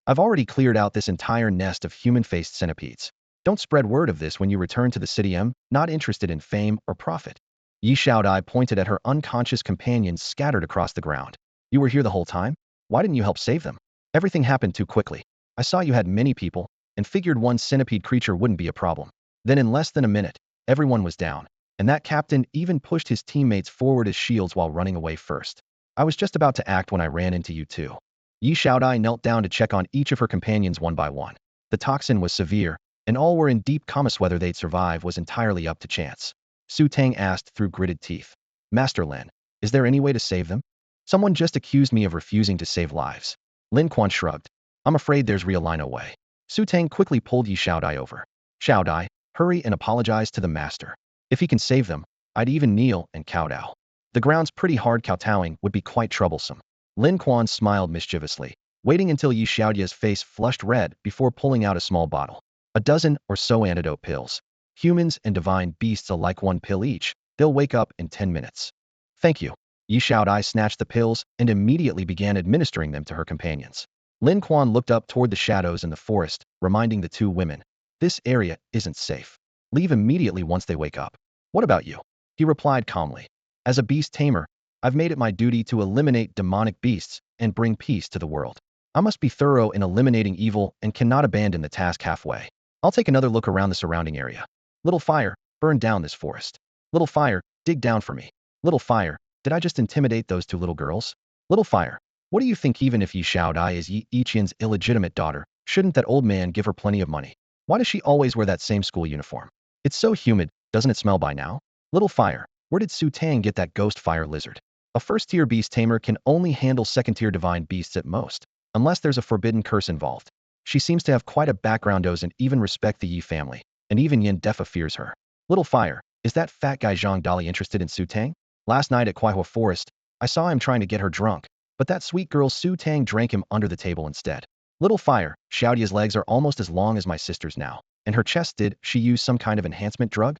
I've already cleared out this entire nest of human-faced centipedes. Don't spread word of this when you return to the city. I'm not interested in fame or profit. Yi Xiaodai pointed at her unconscious companions scattered across the ground. You were here the whole time? Why didn't you help save them? Everything happened too quickly. I saw you had many people, and figured one centipede creature wouldn't be a problem. Then in less than a minute, everyone was down, and that captain even pushed his teammates forward as shields while running away first. I was just about to act when I ran into you two. Yi Xiaodai knelt down to check on each of her companions one by one. The toxin was severe, and all were in deep comas. Whether they'd survive was entirely up to chance. Su Tang asked through gritted teeth. Master Lin, is there any way to save them? Someone just accused me of refusing to save lives. Lin Quan shrugged. I'm afraid there's realign a way. Su Tang quickly pulled Yi Xiaodai over. Xiaodai, hurry and apologize to the master. If he can save them, I'd even kneel and kowtow. The ground's pretty hard kowtowing would be quite troublesome. Lin Quan smiled mischievously, waiting until Yi Xiaodai's face flushed red before pulling out a small bottle. A dozen or so antidote pills. Humans and divine beasts alike 1 pill each. They'll wake up in 10 minutes. Thank you. Yi Xiaodai snatched the pills and immediately began administering them to her companions. Lin Quan looked up toward the shadows in the forest, reminding the two women, this area isn't safe. Leave immediately once they wake up. What about you? He replied calmly. As a beast tamer, I've made it my duty to eliminate demonic beasts and bring peace to the world. I must be thorough in eliminating evil and cannot abandon the task halfway. I'll take another look around the surrounding area. Little fire, burn down this forest. Little fire, dig down for me. Little fire, did I just intimidate those 2 little girls? Little fire, what do you think even if Yi Xiaodai is Yi Yiqian's illegitimate daughter, shouldn't that old man give her plenty of money? Why does she always wear that same school uniform? It's so humid, doesn't it smell by now? Little fire, where did Su Tang get that ghost fire lizard? A first-tier beast tamer can only handle second-tier divine beasts at most, unless there's a forbidden curse involved. She seems to have quite a background and even respect the Yi family, and even Yin Defa fears her. Little fire, is that fat guy Zhang Dali interested in Su Tang? Last night at Kuaihua Forest, I saw him trying to get her drunk, but that sweet girl Su Tang drank him under the table instead. Little fire, Xiaodia's legs are almost as long as my sister's now, and her chest did she use some kind of enhancement drug?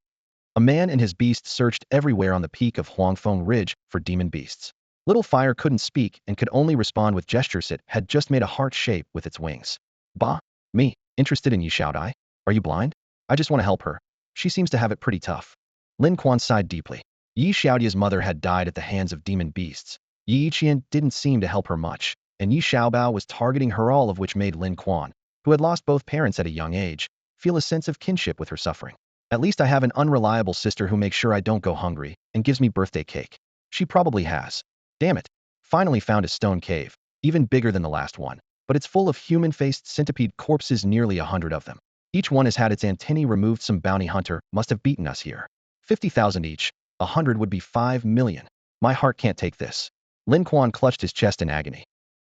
A man and his beast searched everywhere on the peak of Huangfeng Ridge for demon beasts. Little fire couldn't speak and could only respond with gestures. It had just made a heart shape with its wings. Bah, me, interested in Yi Xiaodai? Are you blind? I just want to help her. She seems to have it pretty tough. Lin Quan sighed deeply. Yi Xiaodia's mother had died at the hands of demon beasts. Yi Yiqian didn't seem to help her much, and Yi Xiaobao was targeting her, all of which made Lin Quan, who had lost both parents at a young age, feel a sense of kinship with her suffering. At least I have an unreliable sister who makes sure I don't go hungry and gives me birthday cake. She probably has. Damn it. Finally found a stone cave, even bigger than the last one, but it's full of human-faced centipede corpses, nearly 100 of them. Each one has had its antennae removed. Some bounty hunter must have beaten us here. 50,000 each. 100 would be 5 million. My heart can't take this. Lin Quan clutched his chest in agony.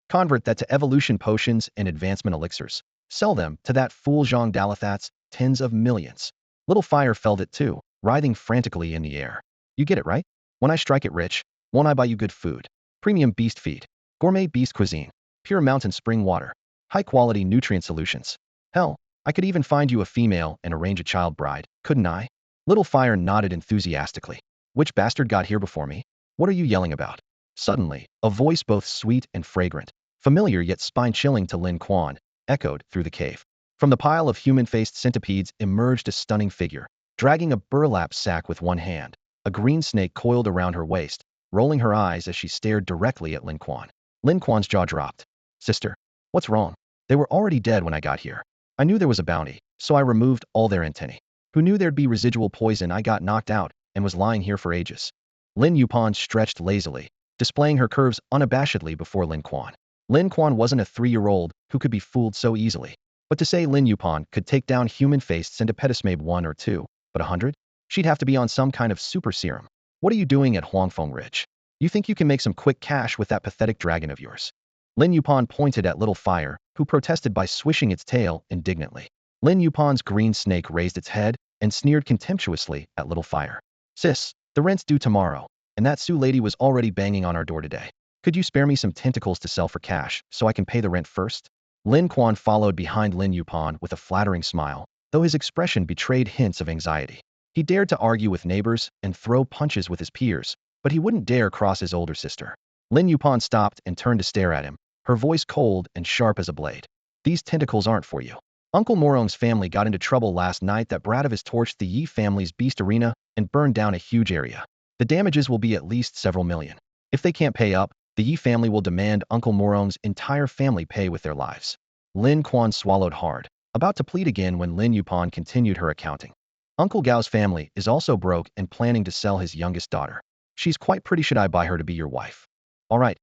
Convert that to evolution potions and advancement elixirs. Sell them to that fool Zhang Dalathats, tens of millions. Little fire felt it too, writhing frantically in the air. You get it, right? When I strike it rich, won't I buy you good food? Premium beast feed. Gourmet beast cuisine. Pure mountain spring water. High-quality nutrient solutions. Hell, I could even find you a female and arrange a child bride, couldn't I? Little fire nodded enthusiastically. Which bastard got here before me? What are you yelling about? Suddenly, a voice both sweet and fragrant, familiar yet spine-chilling to Lin Quan, echoed through the cave. From the pile of human-faced centipedes emerged a stunning figure, dragging a burlap sack with one hand, a green snake coiled around her waist, rolling her eyes as she stared directly at Lin Quan. Lin Quan's jaw dropped. Sister, what's wrong? They were already dead when I got here. I knew there was a bounty, so I removed all their antennae. Who knew there'd be residual poison? I got knocked out and was lying here for ages. Lin Yupan stretched lazily, displaying her curves unabashedly before Lin Quan. Lin Quan wasn't a 3-year-old who could be fooled so easily. But to say Lin Yupan could take down human-faced centipedes, maybe 1 or 2, but 100? She'd have to be on some kind of super serum. What are you doing at Huangfeng Ridge? You think you can make some quick cash with that pathetic dragon of yours? Lin Yupan pointed at Little Fire, who protested by swishing its tail indignantly. Lin Yupan's green snake raised its head and sneered contemptuously at Little Fire. Sis, the rent's due tomorrow, and that Sioux lady was already banging on our door today. Could you spare me some tentacles to sell for cash so I can pay the rent first? Lin Quan followed behind Lin Yupan with a flattering smile, though his expression betrayed hints of anxiety. He dared to argue with neighbors and throw punches with his peers, but he wouldn't dare cross his older sister. Lin Yupan stopped and turned to stare at him, her voice cold and sharp as a blade. These tentacles aren't for you. Uncle Morong's family got into trouble last night. That brat of his torched the Yi family's beast arena and burned down a huge area. The damages will be at least several million. If they can't pay up, the Yi family will demand Uncle Morong's entire family pay with their lives. Lin Quan swallowed hard, about to plead again when Lin Yupan continued her accounting. Uncle Gao's family is also broke and planning to sell his youngest daughter. She's quite pretty. Should I buy her to be your wife? All right,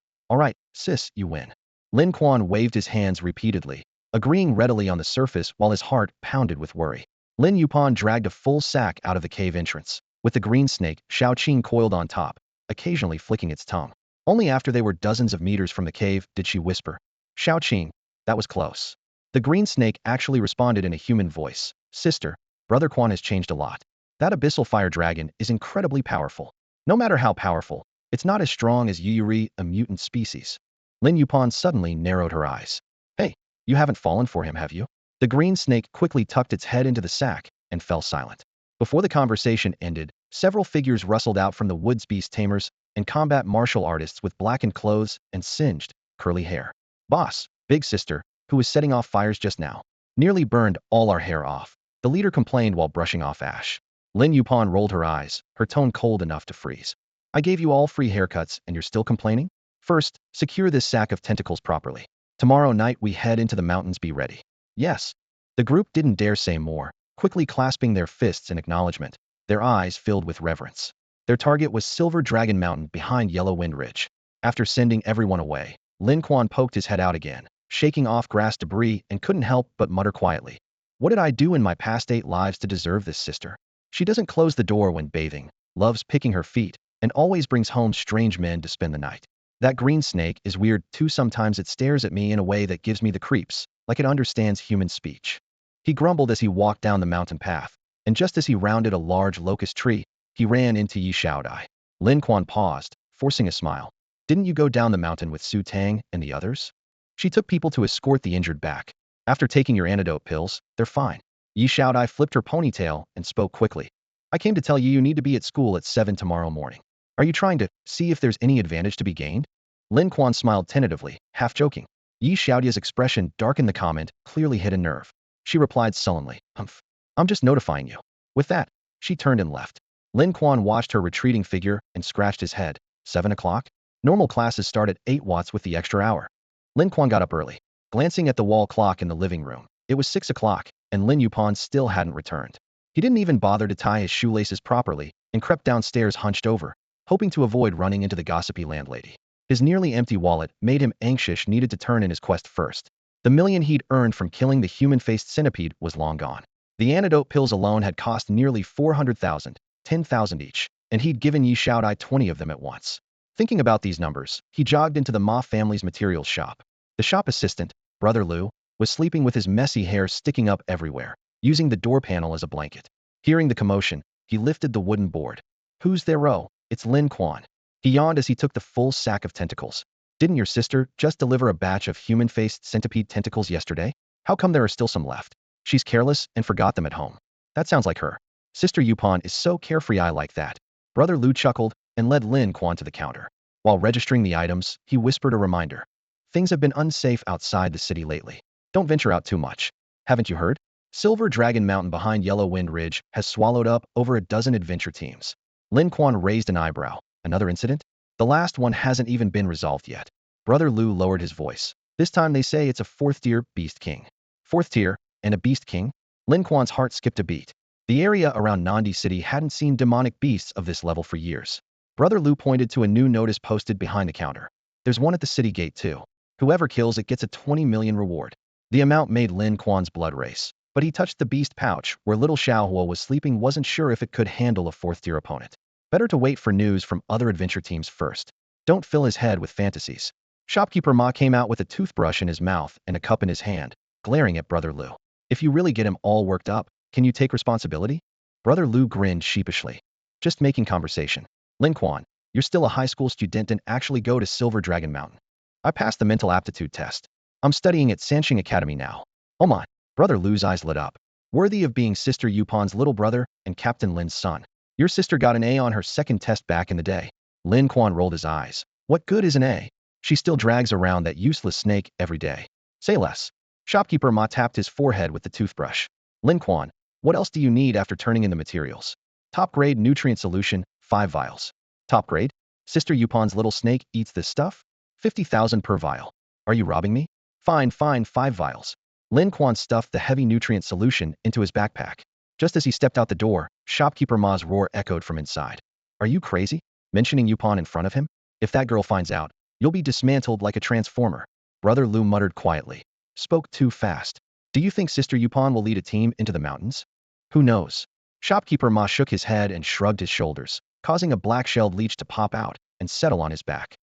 sis, you win. Lin Quan waved his hands repeatedly, agreeing readily on the surface while his heart pounded with worry. Lin Yupan dragged a full sack out of the cave entrance. with the green snake, Xiaoqing, coiled on top, occasionally flicking its tongue. Only after they were dozens of meters from the cave did she whisper, "Xiaoqing, that was close." The green snake actually responded in a human voice, "Sister, Brother Quan has changed a lot. That abyssal fire dragon is incredibly powerful. No matter how powerful, it's not as strong as Yuri, a mutant species." Lin Yupan suddenly narrowed her eyes. "Hey, you haven't fallen for him, have you?" The green snake quickly tucked its head into the sack and fell silent. Before the conversation ended, several figures rustled out from the woods, beast tamers and combat martial artists with blackened clothes and singed, curly hair. "Boss, big sister, who was setting off fires just now, nearly burned all our hair off," the leader complained while brushing off ash. Lin Yupan rolled her eyes, her tone cold enough to freeze. "I gave you all free haircuts and you're still complaining? First, secure this sack of tentacles properly. Tomorrow night we head into the mountains, be ready." "Yes." The group didn't dare say more, quickly clasping their fists in acknowledgement, their eyes filled with reverence. Their target was Silver Dragon Mountain behind Yellow Wind Ridge. After sending everyone away, Lin Quan poked his head out again, shaking off grass debris, and couldn't help but mutter quietly, "What did I do in my past 8 lives to deserve this sister? She doesn't close the door when bathing, loves picking her feet, and always brings home strange men to spend the night. That green snake is weird too. Sometimes it stares at me in a way that gives me the creeps, like it understands human speech." He grumbled as he walked down the mountain path, and just as he rounded a large locust tree, he ran into Yi Xiaodai. Lin Quan paused, forcing a smile. "Didn't you go down the mountain with Su Tang and the others?" "She took people to escort the injured back. After taking your antidote pills, they're fine." Yi Xiaodai flipped her ponytail and spoke quickly. "I came to tell you need to be at school at 7 tomorrow morning. Are you trying to see if there's any advantage to be gained?" Lin Quan smiled tentatively, half joking. Yi Xiaodai's expression darkened. The comment clearly hit a nerve. She replied sullenly, "Humph. I'm just notifying you." With that, she turned and left. Lin Quan watched her retreating figure and scratched his head. 7 o'clock? Normal classes start at 8 watts with the extra hour. Lin Quan got up early. Glancing at the wall clock in the living room, it was 6 o'clock, and Lin Yupan still hadn't returned. He didn't even bother to tie his shoelaces properly and crept downstairs hunched over, hoping to avoid running into the gossipy landlady. His nearly empty wallet made him anxious. Needed to turn in his quest first. The million he'd earned from killing the human-faced centipede was long gone. The antidote pills alone had cost nearly 400,000, 10,000 each, and he'd given Yi Xiaodai 20 of them at once. Thinking about these numbers, he jogged into the Ma family's materials shop. The shop assistant, Brother Lu, was sleeping with his messy hair sticking up everywhere, using the door panel as a blanket. Hearing the commotion, he lifted the wooden board. "Who's there? Oh, it's Lin Quan." He yawned as he took the full sack of tentacles. "Didn't your sister just deliver a batch of human-faced centipede tentacles yesterday? How come there are still some left?" "She's careless and forgot them at home." "That sounds like her. Sister Yupan is so carefree. I like that." Brother Lu chuckled and led Lin Quan to the counter. While registering the items, he whispered a reminder. "Things have been unsafe outside the city lately. Don't venture out too much. Haven't you heard? Silver Dragon Mountain behind Yellow Wind Ridge has swallowed up over a dozen adventure teams." Lin Quan raised an eyebrow. "Another incident? The last one hasn't even been resolved yet." Brother Lu lowered his voice. "This time they say it's a 4th-tier beast king." 4th tier, and a beast king? Lin Quan's heart skipped a beat. The area around Nandi City hadn't seen demonic beasts of this level for years. Brother Lu pointed to a new notice posted behind the counter. "There's one at the city gate too. Whoever kills it gets a 20 million reward." The amount made Lin Quan's blood race, but he touched the beast pouch where little Xiaohuo was sleeping. Wasn't sure if it could handle a 4th-tier opponent. Better to wait for news from other adventure teams first. Don't fill his head with fantasies. Shopkeeper Ma came out with a toothbrush in his mouth and a cup in his hand, glaring at Brother Lu. "If you really get him all worked up, can you take responsibility?" Brother Lu grinned sheepishly. "Just making conversation. Lin Quan, you're still a high school student and actually go to Silver Dragon Mountain." "I passed the mental aptitude test. I'm studying at Sanxing Academy now." "Oh my." Brother Lu's eyes lit up. "Worthy of being Sister Yupan's little brother and Captain Lin's son. Your sister got an A on her second test back in the day." Lin Quan rolled his eyes. "What good is an A? She still drags around that useless snake every day." "Say less." Shopkeeper Ma tapped his forehead with the toothbrush. "Lin Quan, what else do you need after turning in the materials?" "Top grade nutrient solution, 5 vials." "Top grade? Sister Yupan's little snake eats this stuff?" 50,000 per vial. "Are you robbing me?" Fine, 5 vials." Lin Quan stuffed the heavy nutrient solution into his backpack. Just as he stepped out the door, Shopkeeper Ma's roar echoed from inside. "Are you crazy? Mentioning Yupan in front of him? If that girl finds out, you'll be dismantled like a transformer." Brother Lu muttered quietly. "Spoke too fast. Do you think Sister Yupan will lead a team into the mountains?" "Who knows?" Shopkeeper Ma shook his head and shrugged his shoulders, causing a black-shelled leech to pop out and settle on his back.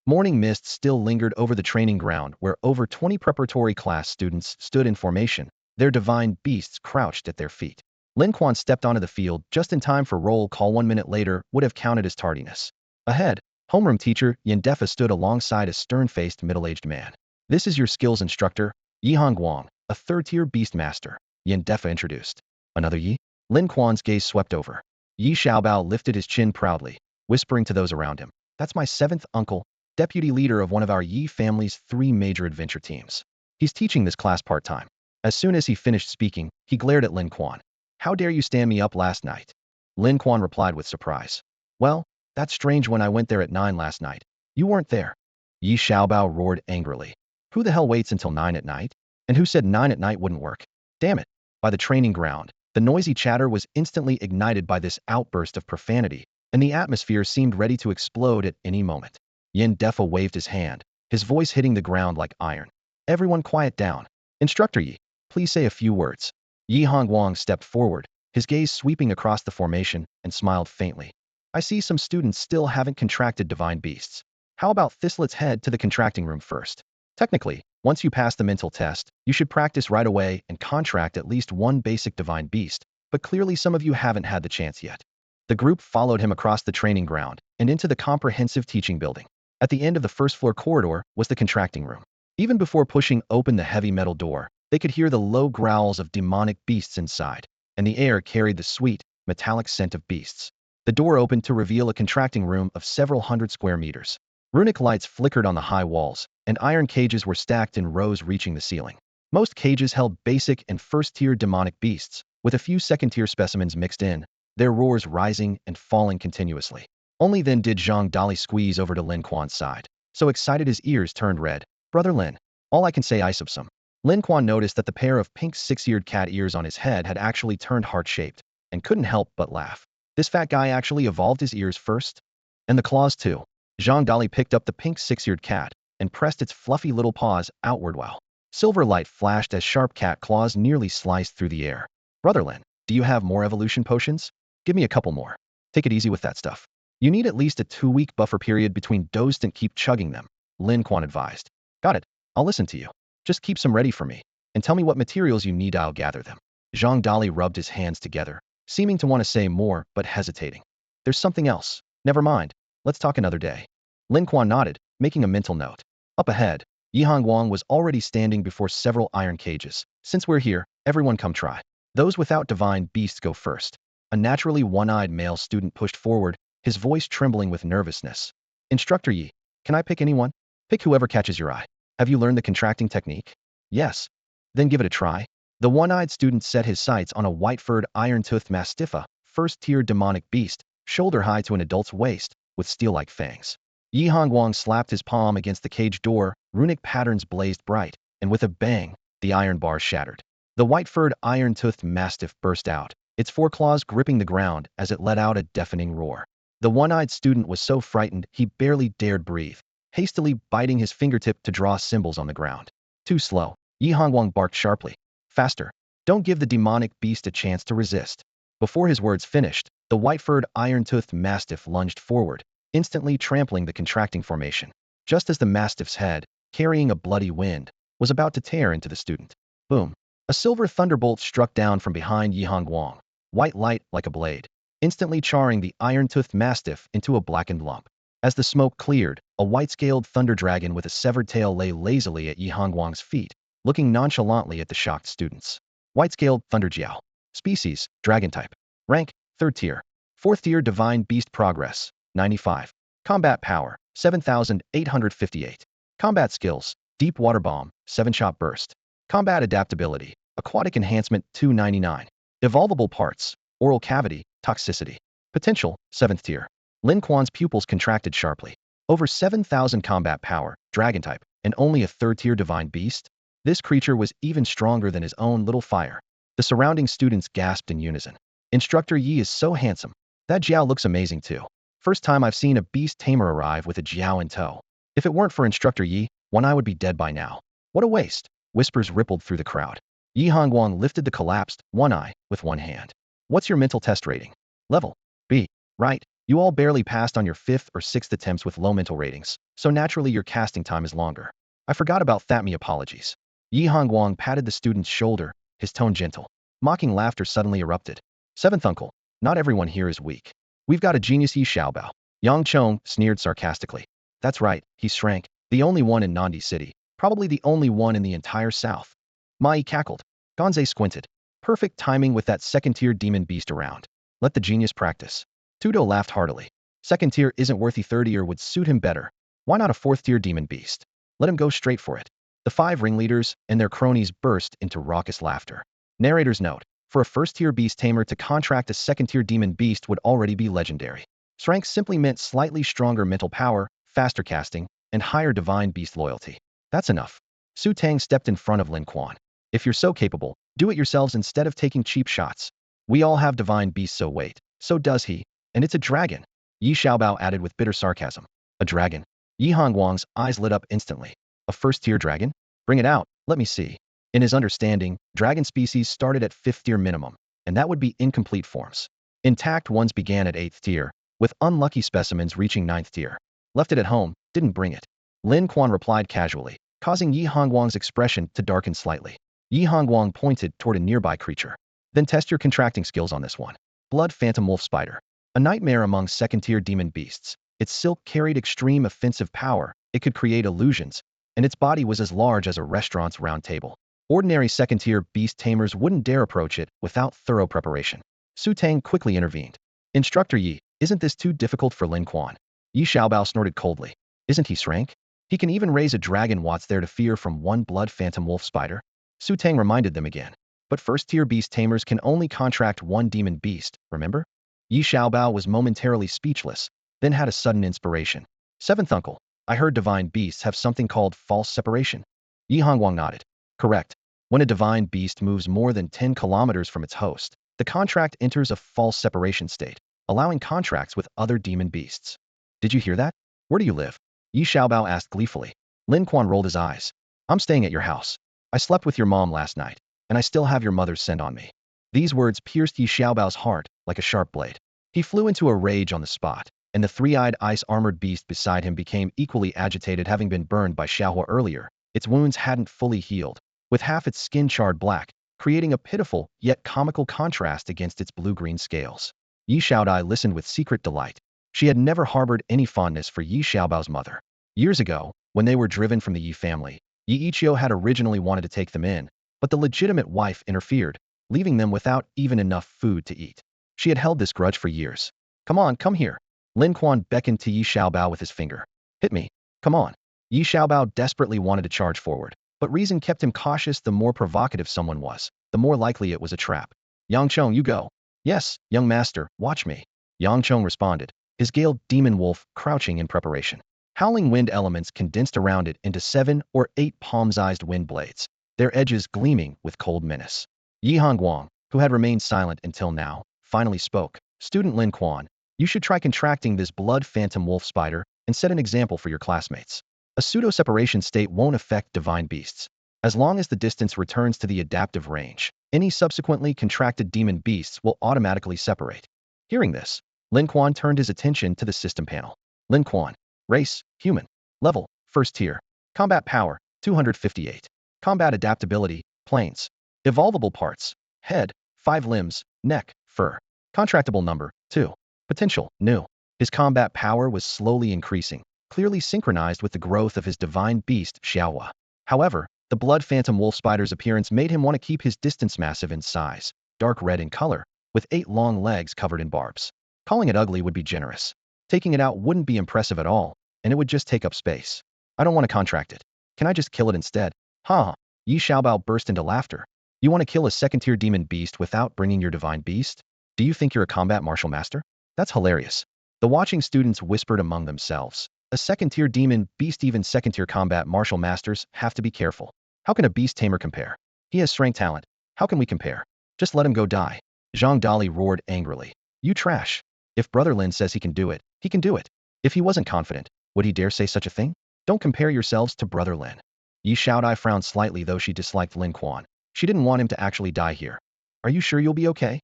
Morning mist still lingered over the training ground where over 20 preparatory class students stood in formation, their divine beasts crouched at their feet. Lin Quan stepped onto the field just in time for roll call. 1 minute later would have counted as tardiness. Ahead, homeroom teacher Yin Defa stood alongside a stern-faced middle-aged man. "This is your skills instructor, Yi Hongguang, a third-tier beast master," Yin Defa introduced. "Another Yi?" Lin Quan's gaze swept over. Yi Xiaobao lifted his chin proudly, whispering to those around him, "That's my seventh uncle, deputy leader of one of our Yi family's 3 major adventure teams. He's teaching this class part-time." As soon as he finished speaking, he glared at Lin Quan. "How dare you stand me up last night?" Lin Quan replied with surprise. "Well, that's strange. When I went there at 9 last night, you weren't there." Yi Xiaobao roared angrily. "Who the hell waits until 9 at night? And who said 9 at night wouldn't work? Damn it." By the training ground, the noisy chatter was instantly ignited by this outburst of profanity, and the atmosphere seemed ready to explode at any moment. Yin Defa waved his hand, his voice hitting the ground like iron. "Everyone quiet down. Instructor Yi, please say a few words." Yi Hongguang stepped forward, his gaze sweeping across the formation, and smiled faintly. "I see some students still haven't contracted divine beasts. How about this? Let's head to the contracting room first. Technically, once you pass the mental test, you should practice right away and contract at least one basic divine beast, but clearly some of you haven't had the chance yet." The group followed him across the training ground and into the comprehensive teaching building. At the end of the first-floor corridor was the contracting room. Even before pushing open the heavy metal door, they could hear the low growls of demonic beasts inside, and the air carried the sweet, metallic scent of beasts. The door opened to reveal a contracting room of several hundred square meters. Runic lights flickered on the high walls, and iron cages were stacked in rows reaching the ceiling. Most cages held basic and first-tier demonic beasts, with a few second-tier specimens mixed in, their roars rising and falling continuously. Only then did Zhang Dali squeeze over to Lin Quan's side, so excited his ears turned red. "Brother Lin, all I can say is some." Lin Quan noticed that the pair of pink 6-eared cat ears on his head had actually turned heart-shaped, and couldn't help but laugh. This fat guy actually evolved his ears first? And the claws too. Zhang Dali picked up the pink 6-eared cat and pressed its fluffy little paws outward while silver light flashed as sharp cat claws nearly sliced through the air. "Brother Lin, do you have more evolution potions? Give me a couple more. Take it easy with that stuff. You need at least a 2-week buffer period between doses and keep chugging them," Lin Quan advised. "Got it. I'll listen to you. Just keep some ready for me, and tell me what materials you need. I'll gather them." Zhang Dali rubbed his hands together, seeming to want to say more but hesitating. "There's something else. Never mind. Let's talk another day." Lin Quan nodded, making a mental note. Up ahead, Yi Hongguang was already standing before several iron cages. "Since we're here, everyone come try. Those without divine beasts go first." A naturally one-eyed male student pushed forward, his voice trembling with nervousness. "Instructor Yi, can I pick anyone?" "Pick whoever catches your eye. Have you learned the contracting technique?" "Yes." "Then give it a try." The one-eyed student set his sights on a white-furred iron-toothed mastiffa, first-tier demonic beast, shoulder-high to an adult's waist, with steel-like fangs. Yi Hongguang slapped his palm against the cage door, runic patterns blazed bright, and with a bang, the iron bars shattered. The white-furred iron-toothed mastiff burst out, its foreclaws gripping the ground as it let out a deafening roar. The one-eyed student was so frightened he barely dared breathe, hastily biting his fingertip to draw symbols on the ground. "Too slow." Yi Hongguang barked sharply. "Faster. Don't give the demonic beast a chance to resist." Before his words finished, the white-furred iron-toothed mastiff lunged forward, instantly trampling the contracting formation. Just as the mastiff's head, carrying a bloody wind, was about to tear into the student. Boom. A silver thunderbolt struck down from behind Yi Hongguang, white light like a blade, instantly charring the iron-toothed mastiff into a blackened lump. As the smoke cleared, a white-scaled thunder dragon with a severed tail lay lazily at Yi Hongguang's feet, looking nonchalantly at the shocked students. White-scaled thunder jiao. Species, dragon type. Rank, 3rd tier. 4th tier divine beast progress, 95. Combat power, 7,858. Combat skills, deep water bomb, 7-shot burst. Combat adaptability, aquatic enhancement, 299. Evolvable parts, oral cavity, toxicity. Potential, 7th tier. Lin Quan's pupils contracted sharply. Over 7,000 combat power, dragon type, and only a 3rd tier divine beast? This creature was even stronger than his own little fire. The surrounding students gasped in unison. "Instructor Yi is so handsome. That Jiao looks amazing too. First time I've seen a beast tamer arrive with a Jiao in tow. If it weren't for Instructor Yi, one eye would be dead by now. What a waste." Whispers rippled through the crowd. Yi Hongguang lifted the collapsed one eye with one hand. What's your mental test rating? Level B. Right. You all barely passed on your 5th or 6th attempts with low mental ratings, so naturally your casting time is longer. I forgot about that, me apologies. Yi Hongguang patted the student's shoulder, his tone gentle. Mocking laughter suddenly erupted. 7th uncle, not everyone here is weak. We've got a genius, Yi Xiaobao. Yang Chong sneered sarcastically. That's right, he shrank. The only one in Nandi City. Probably the only one in the entire south. Mai cackled. Gonze squinted. Perfect timing with that second-tier demon beast around. Let the genius practice. Tudo laughed heartily. Second tier isn't worthy, third tier would suit him better. Why not a fourth-tier demon beast? Let him go straight for it. The 5 ringleaders and their cronies burst into raucous laughter. Narrator's note. For a first-tier beast tamer to contract a second-tier demon beast would already be legendary. Rank simply meant slightly stronger mental power, faster casting, and higher divine beast loyalty. That's enough. Su Tang stepped in front of Lin Quan. If you're so capable, do it yourselves instead of taking cheap shots. We all have divine beasts, so wait. So does he. And it's a dragon. Yi Xiaobao added with bitter sarcasm. A dragon? Yi Hongguang's eyes lit up instantly. A first-tier dragon? Bring it out, let me see. In his understanding, dragon species started at 5th tier minimum, and that would be incomplete forms. Intact ones began at 8th tier, with unlucky specimens reaching 9th tier. Left it at home, didn't bring it. Lin Quan replied casually, causing Yi Hongguang's expression to darken slightly. Yi Hongguang pointed toward a nearby creature. Then test your contracting skills on this one. Blood Phantom Wolf Spider. A nightmare among second-tier demon beasts. Its silk carried extreme offensive power, it could create illusions, and its body was as large as a restaurant's round table. Ordinary second-tier beast tamers wouldn't dare approach it without thorough preparation. Su Tang quickly intervened. Instructor Yi, isn't this too difficult for Lin Quan? Yi Xiaobao snorted coldly. Isn't he shrank? He can even raise a dragon. What's there to fear from one blood phantom wolf spider? Su Tang reminded them again. But first-tier beast tamers can only contract one demon beast, remember? Yi Xiaobao was momentarily speechless, then had a sudden inspiration. 7th uncle, I heard divine beasts have something called false separation. Yi Hongguang nodded. Correct. When a divine beast moves more than 10 kilometers from its host, the contract enters a false separation state, allowing contracts with other demon beasts. Did you hear that? Where do you live? Yi Xiaobao asked gleefully. Lin Quan rolled his eyes. I'm staying at your house. I slept with your mom last night, and I still have your mother's scent on me. These words pierced Yi Xiaobao's heart like a sharp blade. He flew into a rage on the spot, and the 3-eyed ice-armored beast beside him became equally agitated, having been burned by Xiaohua earlier. Its wounds hadn't fully healed, with half its skin charred black, creating a pitiful yet comical contrast against its blue-green scales. Yi Xiaodai listened with secret delight. She had never harbored any fondness for Yi Xiaobao's mother. Years ago, when they were driven from the Yi family, Yi Ichio had originally wanted to take them in, but the legitimate wife interfered, leaving them without even enough food to eat. She had held this grudge for years. Come on, come here. Lin Quan beckoned to Yi Xiaobao with his finger. Hit me. Come on. Yi Xiaobao desperately wanted to charge forward, but reason kept him cautious. The more provocative someone was, the more likely it was a trap. Yang Chong, you go. Yes, young master, watch me. Yang Chong responded, his gale demon wolf crouching in preparation. Howling wind elements condensed around it into 7 or 8 palm-sized wind blades, their edges gleaming with cold menace. Yi Hongguang, who had remained silent until now, finally spoke. Student Lin Quan, you should try contracting this blood phantom wolf spider and set an example for your classmates. A pseudo-separation state won't affect divine beasts. As long as the distance returns to the adaptive range, any subsequently contracted demon beasts will automatically separate. Hearing this, Lin Quan turned his attention to the system panel. Lin Quan. Race, human. Level, first tier. Combat power, 258. Combat adaptability, planes. Evolvable parts, head, 5 limbs, neck, fur. Contractable number, 2. Potential, new. His combat power was slowly increasing, clearly synchronized with the growth of his divine beast, Xiaohua. However, the blood phantom wolf spider's appearance made him want to keep his distance. Massive in size, dark red in color, with 8 long legs covered in barbs. Calling it ugly would be generous. Taking it out wouldn't be impressive at all, and it would just take up space. I don't want to contract it. Can I just kill it instead? Ha! Yi Xiaobao burst into laughter. You want to kill a second-tier demon beast without bringing your divine beast? Do you think you're a combat martial master? That's hilarious. The watching students whispered among themselves. A second-tier demon beast, even second-tier combat martial masters have to be careful. How can a beast tamer compare? He has strength talent. How can we compare? Just let him go die. Zhang Dali roared angrily. You trash. If Brother Lin says he can do it, he can do it. If he wasn't confident, would he dare say such a thing? Don't compare yourselves to Brother Lin. Yi Xiaodai frowned slightly, though she disliked Lin Quan. She didn't want him to actually die here. Are you sure you'll be okay?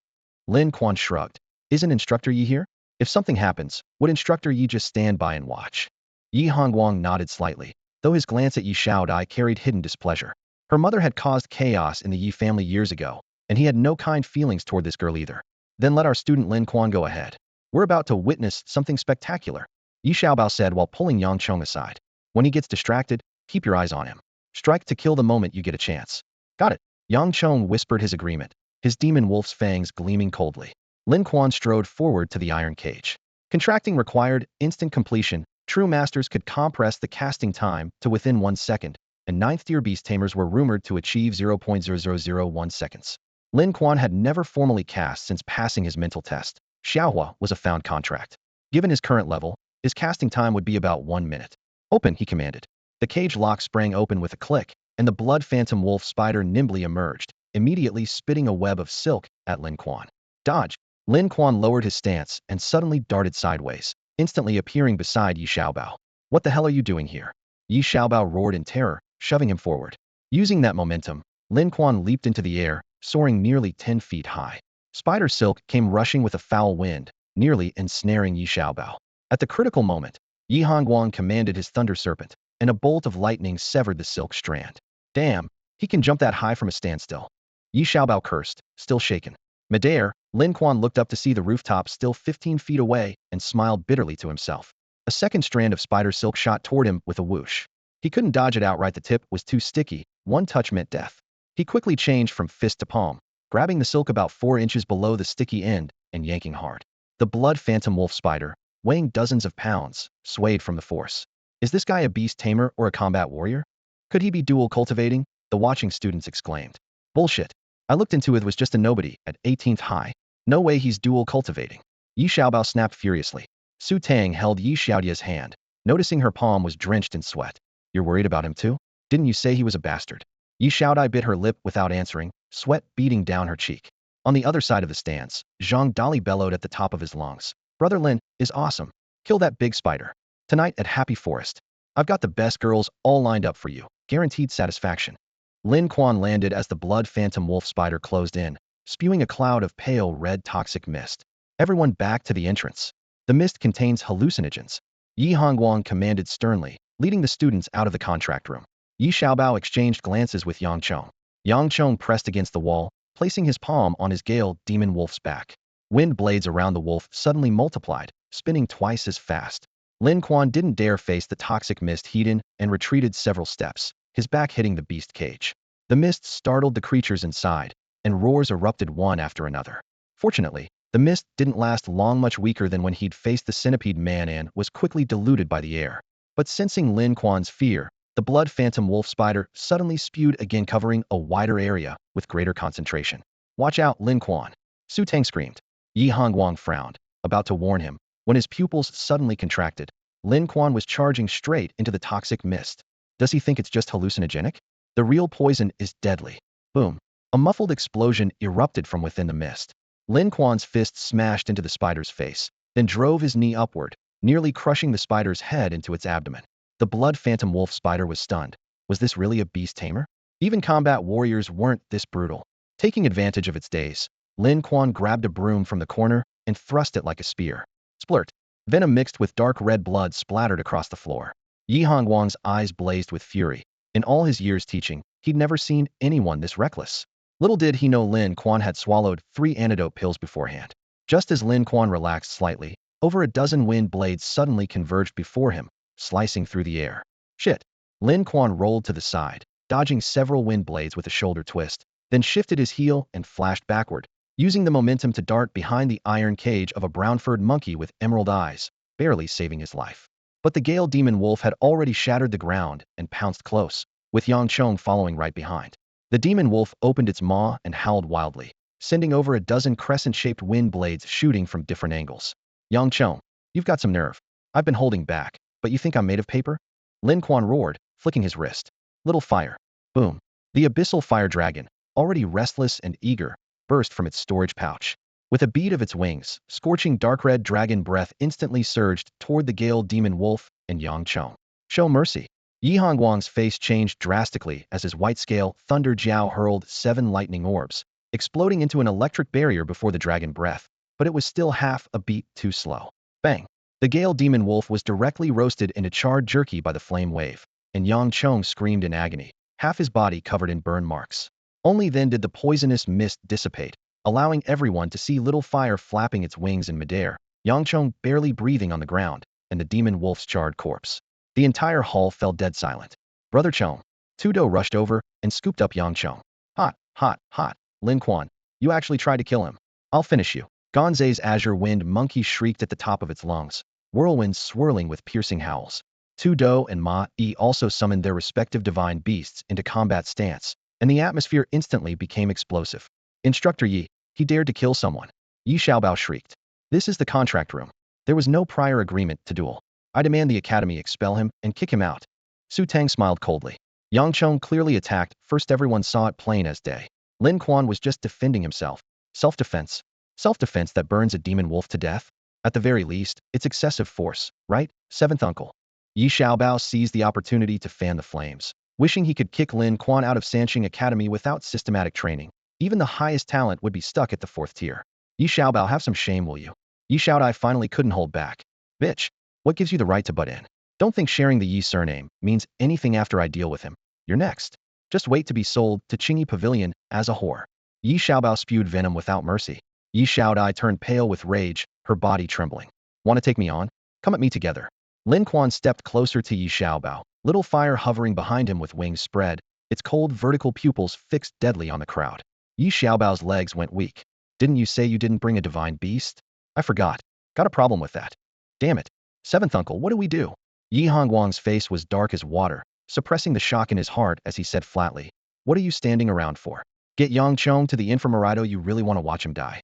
Lin Quan shrugged. Isn't instructor Yi here? If something happens, would instructor Yi just stand by and watch? Yi Hongguang nodded slightly, though his glance at Yi Xiaodai carried hidden displeasure. Her mother had caused chaos in the Yi family years ago, and he had no kind feelings toward this girl either. Then let our student Lin Quan go ahead. We're about to witness something spectacular, Yi Xiaobao said while pulling Yang Chong aside. When he gets distracted, keep your eyes on him. Strike to kill the moment you get a chance. Got it. Yang Chong whispered his agreement, his demon wolf's fangs gleaming coldly. Lin Quan strode forward to the iron cage. Contracting required instant completion. True masters could compress the casting time to within 1 second, and ninth-tier beast tamers were rumored to achieve 0.0001 seconds. Lin Quan had never formally cast since passing his mental test. Xiaohua was a found contract. Given his current level, his casting time would be about 1 minute. Open, he commanded. The cage lock sprang open with a click, and the blood phantom wolf spider nimbly emerged, immediately spitting a web of silk at Lin Quan. Dodge! Lin Quan lowered his stance and suddenly darted sideways, instantly appearing beside Yi Xiaobao. What the hell are you doing here? Yi Xiaobao roared in terror, shoving him forward. Using that momentum, Lin Quan leaped into the air, soaring nearly 10 feet high. Spider silk came rushing with a foul wind, nearly ensnaring Yi Xiaobao. At the critical moment, Yi Hongguang commanded his thunder serpent, and a bolt of lightning severed the silk strand. Damn, he can jump that high from a standstill. Yi Xiaobao cursed, still shaken. Midair, Lin Quan looked up to see the rooftop still 15 feet away and smiled bitterly to himself. A second strand of spider silk shot toward him with a whoosh. He couldn't dodge it outright, the tip was too sticky, one touch meant death. He quickly changed from fist to palm, grabbing the silk about 4 inches below the sticky end and yanking hard. The blood phantom wolf spider, weighing dozens of pounds, swayed from the force. Is this guy a beast tamer or a combat warrior? Could he be dual cultivating? The watching students exclaimed. Bullshit. I looked into it, was just a nobody at 18th high. No way he's dual cultivating. Yi Xiaobao snapped furiously. Su Tang held Yi Xiaodia's hand, noticing her palm was drenched in sweat. You're worried about him too? Didn't you say he was a bastard? Yi Xiaodai bit her lip without answering, sweat beading down her cheek. On the other side of the stands, Zhang Dali bellowed at the top of his lungs. Brother Lin is awesome. Kill that big spider. Tonight at Happy Forest. I've got the best girls all lined up for you. Guaranteed satisfaction. Lin Quan landed as the blood phantom wolf spider closed in, spewing a cloud of pale red toxic mist. Everyone back to the entrance. The mist contains hallucinogens. Yi Hongguang commanded sternly, leading the students out of the contract room. Yi Xiaobao exchanged glances with Yang Chong. Yang Chong pressed against the wall, placing his palm on his gale demon wolf's back. Wind blades around the wolf suddenly multiplied, spinning twice as fast. Lin Quan didn't dare face the toxic mist heat in and retreated several steps, his back hitting the beast cage. The mist startled the creatures inside, and roars erupted one after another. Fortunately, the mist didn't last long, much weaker than when he'd faced the centipede man, and was quickly diluted by the air. But sensing Lin Quan's fear, the blood phantom wolf spider suddenly spewed again, covering a wider area with greater concentration. Watch out, Lin Quan! Su Tang screamed. Yi Hongguang frowned, about to warn him, when his pupils suddenly contracted. Lin Quan was charging straight into the toxic mist. Does he think it's just hallucinogenic? The real poison is deadly. Boom. A muffled explosion erupted from within the mist. Lin Quan's fist smashed into the spider's face, then drove his knee upward, nearly crushing the spider's head into its abdomen. The blood phantom wolf spider was stunned. Was this really a beast tamer? Even combat warriors weren't this brutal. Taking advantage of its daze, Lin Quan grabbed a broom from the corner and thrust it like a spear. Splurt. Venom mixed with dark red blood splattered across the floor. Yi Hongguang's eyes blazed with fury. In all his years teaching, he'd never seen anyone this reckless. Little did he know Lin Quan had swallowed 3 antidote pills beforehand. Just as Lin Quan relaxed slightly, over a dozen wind blades suddenly converged before him, slicing through the air. Shit! Lin Quan rolled to the side, dodging several wind blades with a shoulder twist, then shifted his heel and flashed backward, using the momentum to dart behind the iron cage of a brown-furred monkey with emerald eyes, barely saving his life. But the Gale demon wolf had already shattered the ground and pounced close, with Yang Chong following right behind. The demon wolf opened its maw and howled wildly, sending over a dozen crescent-shaped wind blades shooting from different angles. Yang Chong, you've got some nerve. I've been holding back, but you think I'm made of paper? Lin Quan roared, flicking his wrist. Little fire. Boom. The abyssal fire dragon, already restless and eager, burst from its storage pouch. With a beat of its wings, scorching dark red dragon breath instantly surged toward the Gale demon wolf and Yang Chong. Show mercy. Yi Hongguang's face changed drastically as his white scale Thunder Jiao hurled 7 lightning orbs, exploding into an electric barrier before the dragon breath, but it was still half a beat too slow. Bang! The Gale Demon Wolf was directly roasted into charred jerky by the flame wave, and Yang Chong screamed in agony, half his body covered in burn marks. Only then did the poisonous mist dissipate, allowing everyone to see little fire flapping its wings in midair, Yang Chong barely breathing on the ground, and the demon wolf's charred corpse. The entire hall fell dead silent. Brother Chong. Tudo rushed over and scooped up Yang Chong. Hot, hot, hot. Lin Quan, you actually tried to kill him. I'll finish you. Gonzay's azure wind monkey shrieked at the top of its lungs, whirlwinds swirling with piercing howls. Tudo and Ma-E also summoned their respective divine beasts into combat stance, and the atmosphere instantly became explosive. Instructor Yi, he dared to kill someone. Yi Xiaobao shrieked. This is the contract room. There was no prior agreement to duel. I demand the academy expel him and kick him out. Su Tang smiled coldly. Yang Chong clearly attacked. First, everyone saw it plain as day. Lin Quan was just defending himself. Self-defense. Self-defense that burns a demon wolf to death? At the very least, it's excessive force, right, seventh uncle? Yi Xiaobao seized the opportunity to fan the flames, wishing he could kick Lin Quan out of Sanxing Academy without systematic training. Even the highest talent would be stuck at the 4th tier. Yi Xiaobao, have some shame, will you? Yi Xiaodai finally couldn't hold back. Bitch, what gives you the right to butt in? Don't think sharing the Yi surname means anything after I deal with him. You're next. Just wait to be sold to Qingyi Pavilion as a whore. Yi Xiaobao spewed venom without mercy. Yi Xiaodai turned pale with rage, her body trembling. Want to take me on? Come at me together. Lin Quan stepped closer to Yi Xiaobao, little fire hovering behind him with wings spread, its cold vertical pupils fixed deadly on the crowd. Yi Xiaobao's legs went weak. Didn't you say you didn't bring a divine beast? I forgot. Got a problem with that. Damn it. Seventh uncle, what do we do? Yi Hongguang's face was dark as water, suppressing the shock in his heart as he said flatly, what are you standing around for? Get Yang Chong to the infirmarido, you really want to watch him die.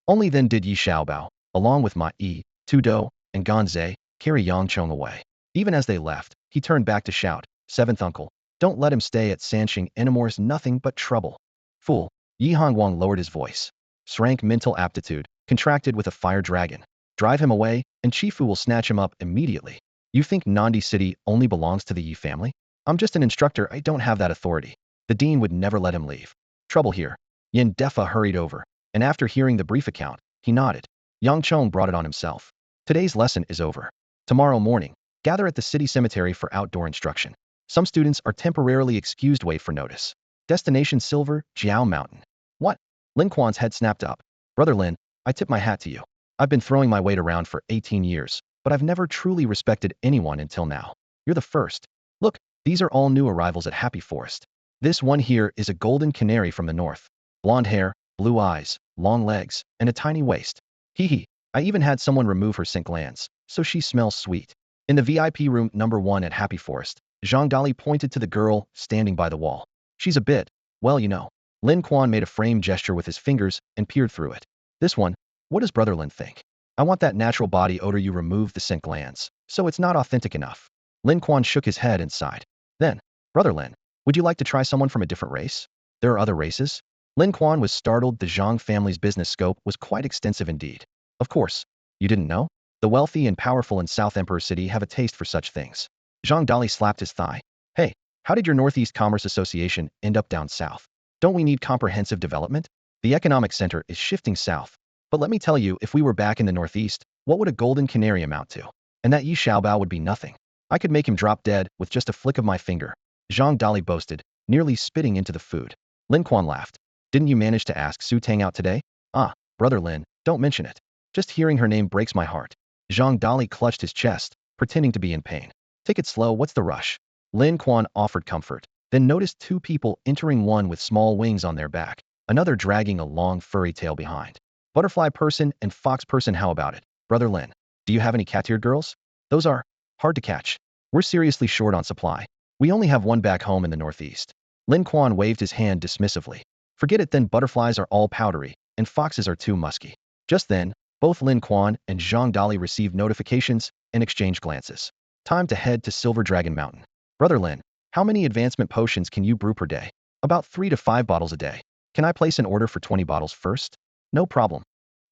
Only then did Yi Xiaobao, along with Ma-E, Tudo, and Gonzay, carry Yang Chong away. Even as they left, he turned back to shout, Seventh uncle, don't let him stay at Sanxing anymore, nothing but trouble. Fool. Yi Hongguang lowered his voice. Shrank mental aptitude, contracted with a fire dragon. Drive him away, and Chifu will snatch him up immediately. You think Nandi City only belongs to the Yi family? I'm just an instructor, I don't have that authority. The dean would never let him leave. Trouble here. Yin Defa hurried over, and after hearing the brief account, he nodded. Yang Chong brought it on himself. Today's lesson is over. Tomorrow morning, gather at the city cemetery for outdoor instruction. Some students are temporarily excused. Wait for notice. Destination Silver, Jiao Mountain. What? Lin Quan's head snapped up. Brother Lin, I tip my hat to you. I've been throwing my weight around for 18 years, but I've never truly respected anyone until now. You're the first. Look, these are all new arrivals at Happy Forest. This one here is a golden canary from the north. Blonde hair, blue eyes, long legs, and a tiny waist. Hee hee, I even had someone remove her scent glands, so she smells sweet. In the VIP room number 1 at Happy Forest, Zhang Dali pointed to the girl standing by the wall. She's a bit, well, you know. Lin Quan made a frame gesture with his fingers and peered through it. This one, what does Brother Lin think? I want that natural body odor you removed the scent glands, so it's not authentic enough. Lin Quan shook his head and sighed. Then, Brother Lin, would you like to try someone from a different race? There are other races? Lin Quan was startled. The Zhang family's business scope was quite extensive indeed. Of course. You didn't know? The wealthy and powerful in South Emperor City have a taste for such things. Zhang Dali slapped his thigh. Hey, how did your Northeast Commerce Association end up down south? Don't we need comprehensive development? The economic center is shifting south. But let me tell you, if we were back in the Northeast, what would a golden canary amount to? And that Yi Xiaobao would be nothing. I could make him drop dead with just a flick of my finger. Zhang Dali boasted, nearly spitting into the food. Lin Quan laughed. Didn't you manage to ask Su Tang out today? Ah, Brother Lin, don't mention it. Just hearing her name breaks my heart. Zhang Dali clutched his chest, pretending to be in pain. Take it slow, what's the rush? Lin Quan offered comfort, then noticed 2 people entering, one with small wings on their back, another dragging a long furry tail behind. Butterfly person and fox person, how about it? Brother Lin, do you have any cat-eared girls? Those are hard to catch. We're seriously short on supply. We only have one back home in the Northeast. Lin Quan waved his hand dismissively. Forget it then, butterflies are all powdery, and foxes are too musky. Just then, both Lin Quan and Zhang Dali received notifications and exchanged glances. Time to head to Silver Dragon Mountain. Brother Lin, how many advancement potions can you brew per day? About 3 to 5 bottles a day. Can I place an order for 20 bottles first? No problem.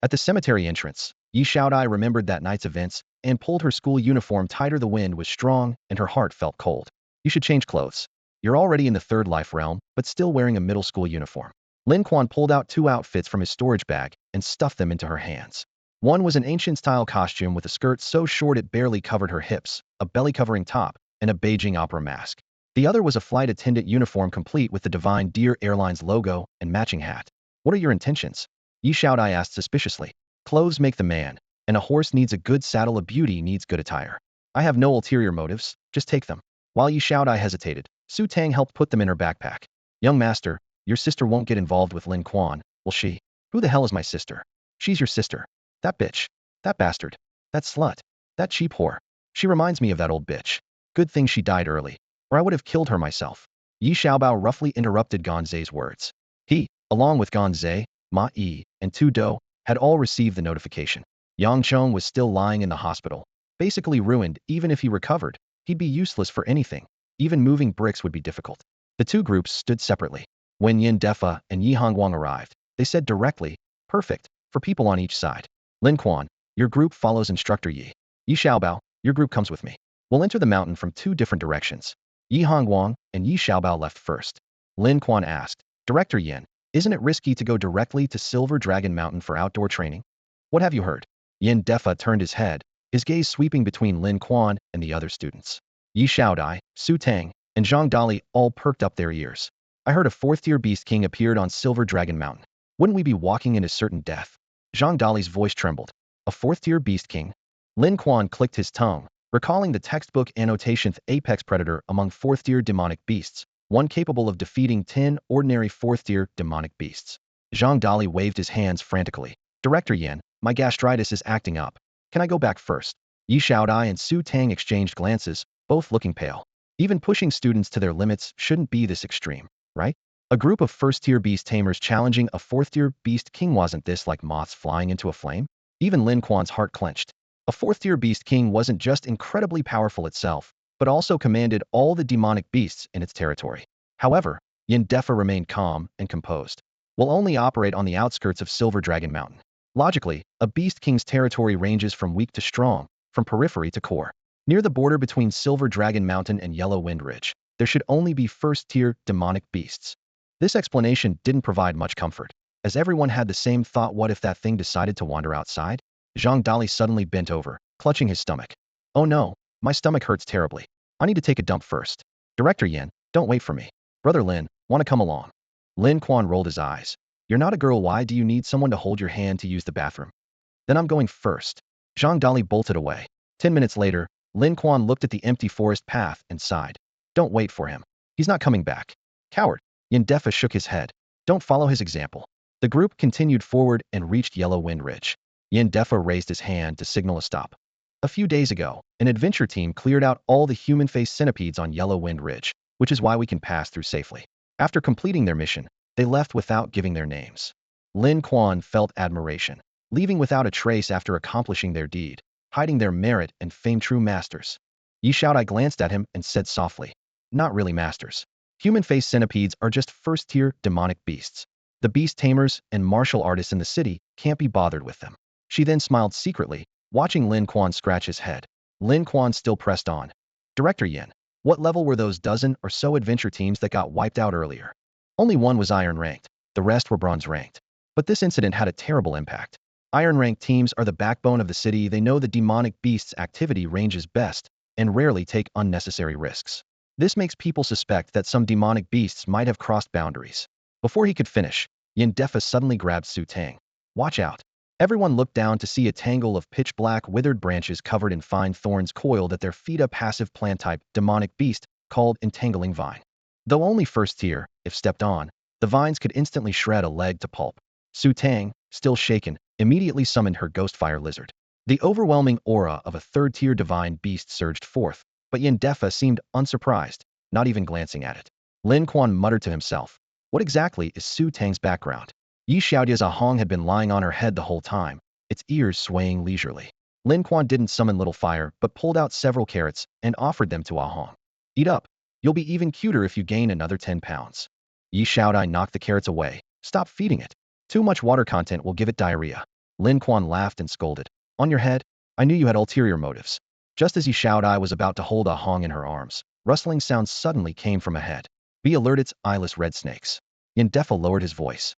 At the cemetery entrance, Yi Xiaodai remembered that night's events and pulled her school uniform tighter. The wind was strong and her heart felt cold. You should change clothes. You're already in the 3rd life realm, but still wearing a middle school uniform. Lin Quan pulled out 2 outfits from his storage bag and stuffed them into her hands. One was an ancient-style costume with a skirt so short it barely covered her hips, a belly-covering top, and a Beijing opera mask. The other was a flight attendant uniform complete with the Divine Deer Airlines logo and matching hat. What are your intentions? Yi Xiaodai asked suspiciously. Clothes make the man, and a horse needs a good saddle, a beauty needs good attire. I have no ulterior motives, just take them. While Yi Xiaodai hesitated, Su Tang helped put them in her backpack. Young master, your sister won't get involved with Lin Quan, will she? Who the hell is my sister? She's your sister. That bitch. That bastard. That slut. That cheap whore. She reminds me of that old bitch. Good thing she died early, or I would have killed her myself. Yi Xiaobao roughly interrupted Ganzei's words. He, along with Ganzei, Ma Yi, and Tu Do, had all received the notification. Yang Chong was still lying in the hospital, basically ruined. Even if he recovered, he'd be useless for anything. Even moving bricks would be difficult. The two groups stood separately. When Yin Defa and Yi Hongguang arrived, they said directly, perfect, for people on each side. Lin Quan, your group follows Instructor Yi. Yi Xiaobao, your group comes with me. We'll enter the mountain from 2 different directions. Yi Hongguang and Yi Xiaobao left first. Lin Quan asked, Director Yin, isn't it risky to go directly to Silver Dragon Mountain for outdoor training? What have you heard? Yin Defa turned his head, his gaze sweeping between Lin Quan and the other students. Yi Xiaodai, Su Tang, and Zhang Dali all perked up their ears. I heard a 4th-tier Beast King appeared on Silver Dragon Mountain. Wouldn't we be walking into certain death? Zhang Dali's voice trembled. A 4th-tier Beast King? Lin Quan clicked his tongue, recalling the textbook annotation: apex predator among 4th-tier demonic beasts, one capable of defeating 10 ordinary 4th-tier demonic beasts. Zhang Dali waved his hands frantically. Director Yan, my gastritis is acting up. Can I go back first? Yi Xiaodai and Su Tang exchanged glances, both looking pale. Even pushing students to their limits shouldn't be this extreme, right? A group of 1st-tier beast tamers challenging a 4th-tier beast king, wasn't this like moths flying into a flame? Even Lin Quan's heart clenched. A 4th-tier beast king wasn't just incredibly powerful itself, but also commanded all the demonic beasts in its territory. However, Yin Defa remained calm and composed. We'll only operate on the outskirts of Silver Dragon Mountain. Logically, a beast king's territory ranges from weak to strong, from periphery to core. Near the border between Silver Dragon Mountain and Yellow Wind Ridge, there should only be 1st-tier demonic beasts. This explanation didn't provide much comfort, as everyone had the same thought: what if that thing decided to wander outside? Zhang Dali suddenly bent over, clutching his stomach. Oh no, my stomach hurts terribly. I need to take a dump first. Director Yin, don't wait for me. Brother Lin, want to come along? Lin Quan rolled his eyes. You're not a girl, why do you need someone to hold your hand to use the bathroom? Then I'm going first. Zhang Dali bolted away. 10 minutes later, Lin Quan looked at the empty forest path and sighed. Don't wait for him. He's not coming back. Coward. Yin Defa shook his head. Don't follow his example. The group continued forward and reached Yellow Wind Ridge. Yin Defa raised his hand to signal a stop. A few days ago, an adventure team cleared out all the human-faced centipedes on Yellow Wind Ridge, which is why we can pass through safely. After completing their mission, they left without giving their names. Lin Quan felt admiration, leaving without a trace after accomplishing their deed, hiding their merit and fame. True masters. Yi Xiaodai glanced at him and said softly, not really masters. Human-faced centipedes are just 1st-tier demonic beasts. The beast tamers and martial artists in the city can't be bothered with them. She then smiled secretly, watching Lin Quan scratch his head. Lin Quan still pressed on. Director Yin, what level were those dozen or so adventure teams that got wiped out earlier? Only one was iron ranked, the rest were bronze ranked. But this incident had a terrible impact. Iron ranked teams are the backbone of the city. They know the demonic beast's activity ranges best and rarely take unnecessary risks. This makes people suspect that some demonic beasts might have crossed boundaries. Before he could finish, Yin Defa suddenly grabbed Su Tang. Watch out. Everyone looked down to see a tangle of pitch-black withered branches covered in fine thorns coiled at their feet. A passive plant-type demonic beast called Entangling Vine. Though only 1st-tier, if stepped on, the vines could instantly shred a leg to pulp. Su Tang, still shaken, immediately summoned her Ghostfire Lizard. The overwhelming aura of a 3rd-tier divine beast surged forth, but Yin Defa seemed unsurprised, not even glancing at it. Lin Quan muttered to himself. What exactly is Su Tang's background? Yi Xiaodia's ahong had been lying on her head the whole time, its ears swaying leisurely. Lin Quan didn't summon Little Fire, but pulled out several carrots and offered them to ahong. Eat up. You'll be even cuter if you gain another 10 pounds. Yi Xiaodai knocked the carrots away. Stop feeding it. Too much water content will give it diarrhea. Lin Quan laughed and scolded. On your head? I knew you had ulterior motives. Just as Yi Xiaodai was about to hold ahong in her arms, rustling sounds suddenly came from ahead. Be alert, it's eyeless red snakes. Yin Defa lowered his voice.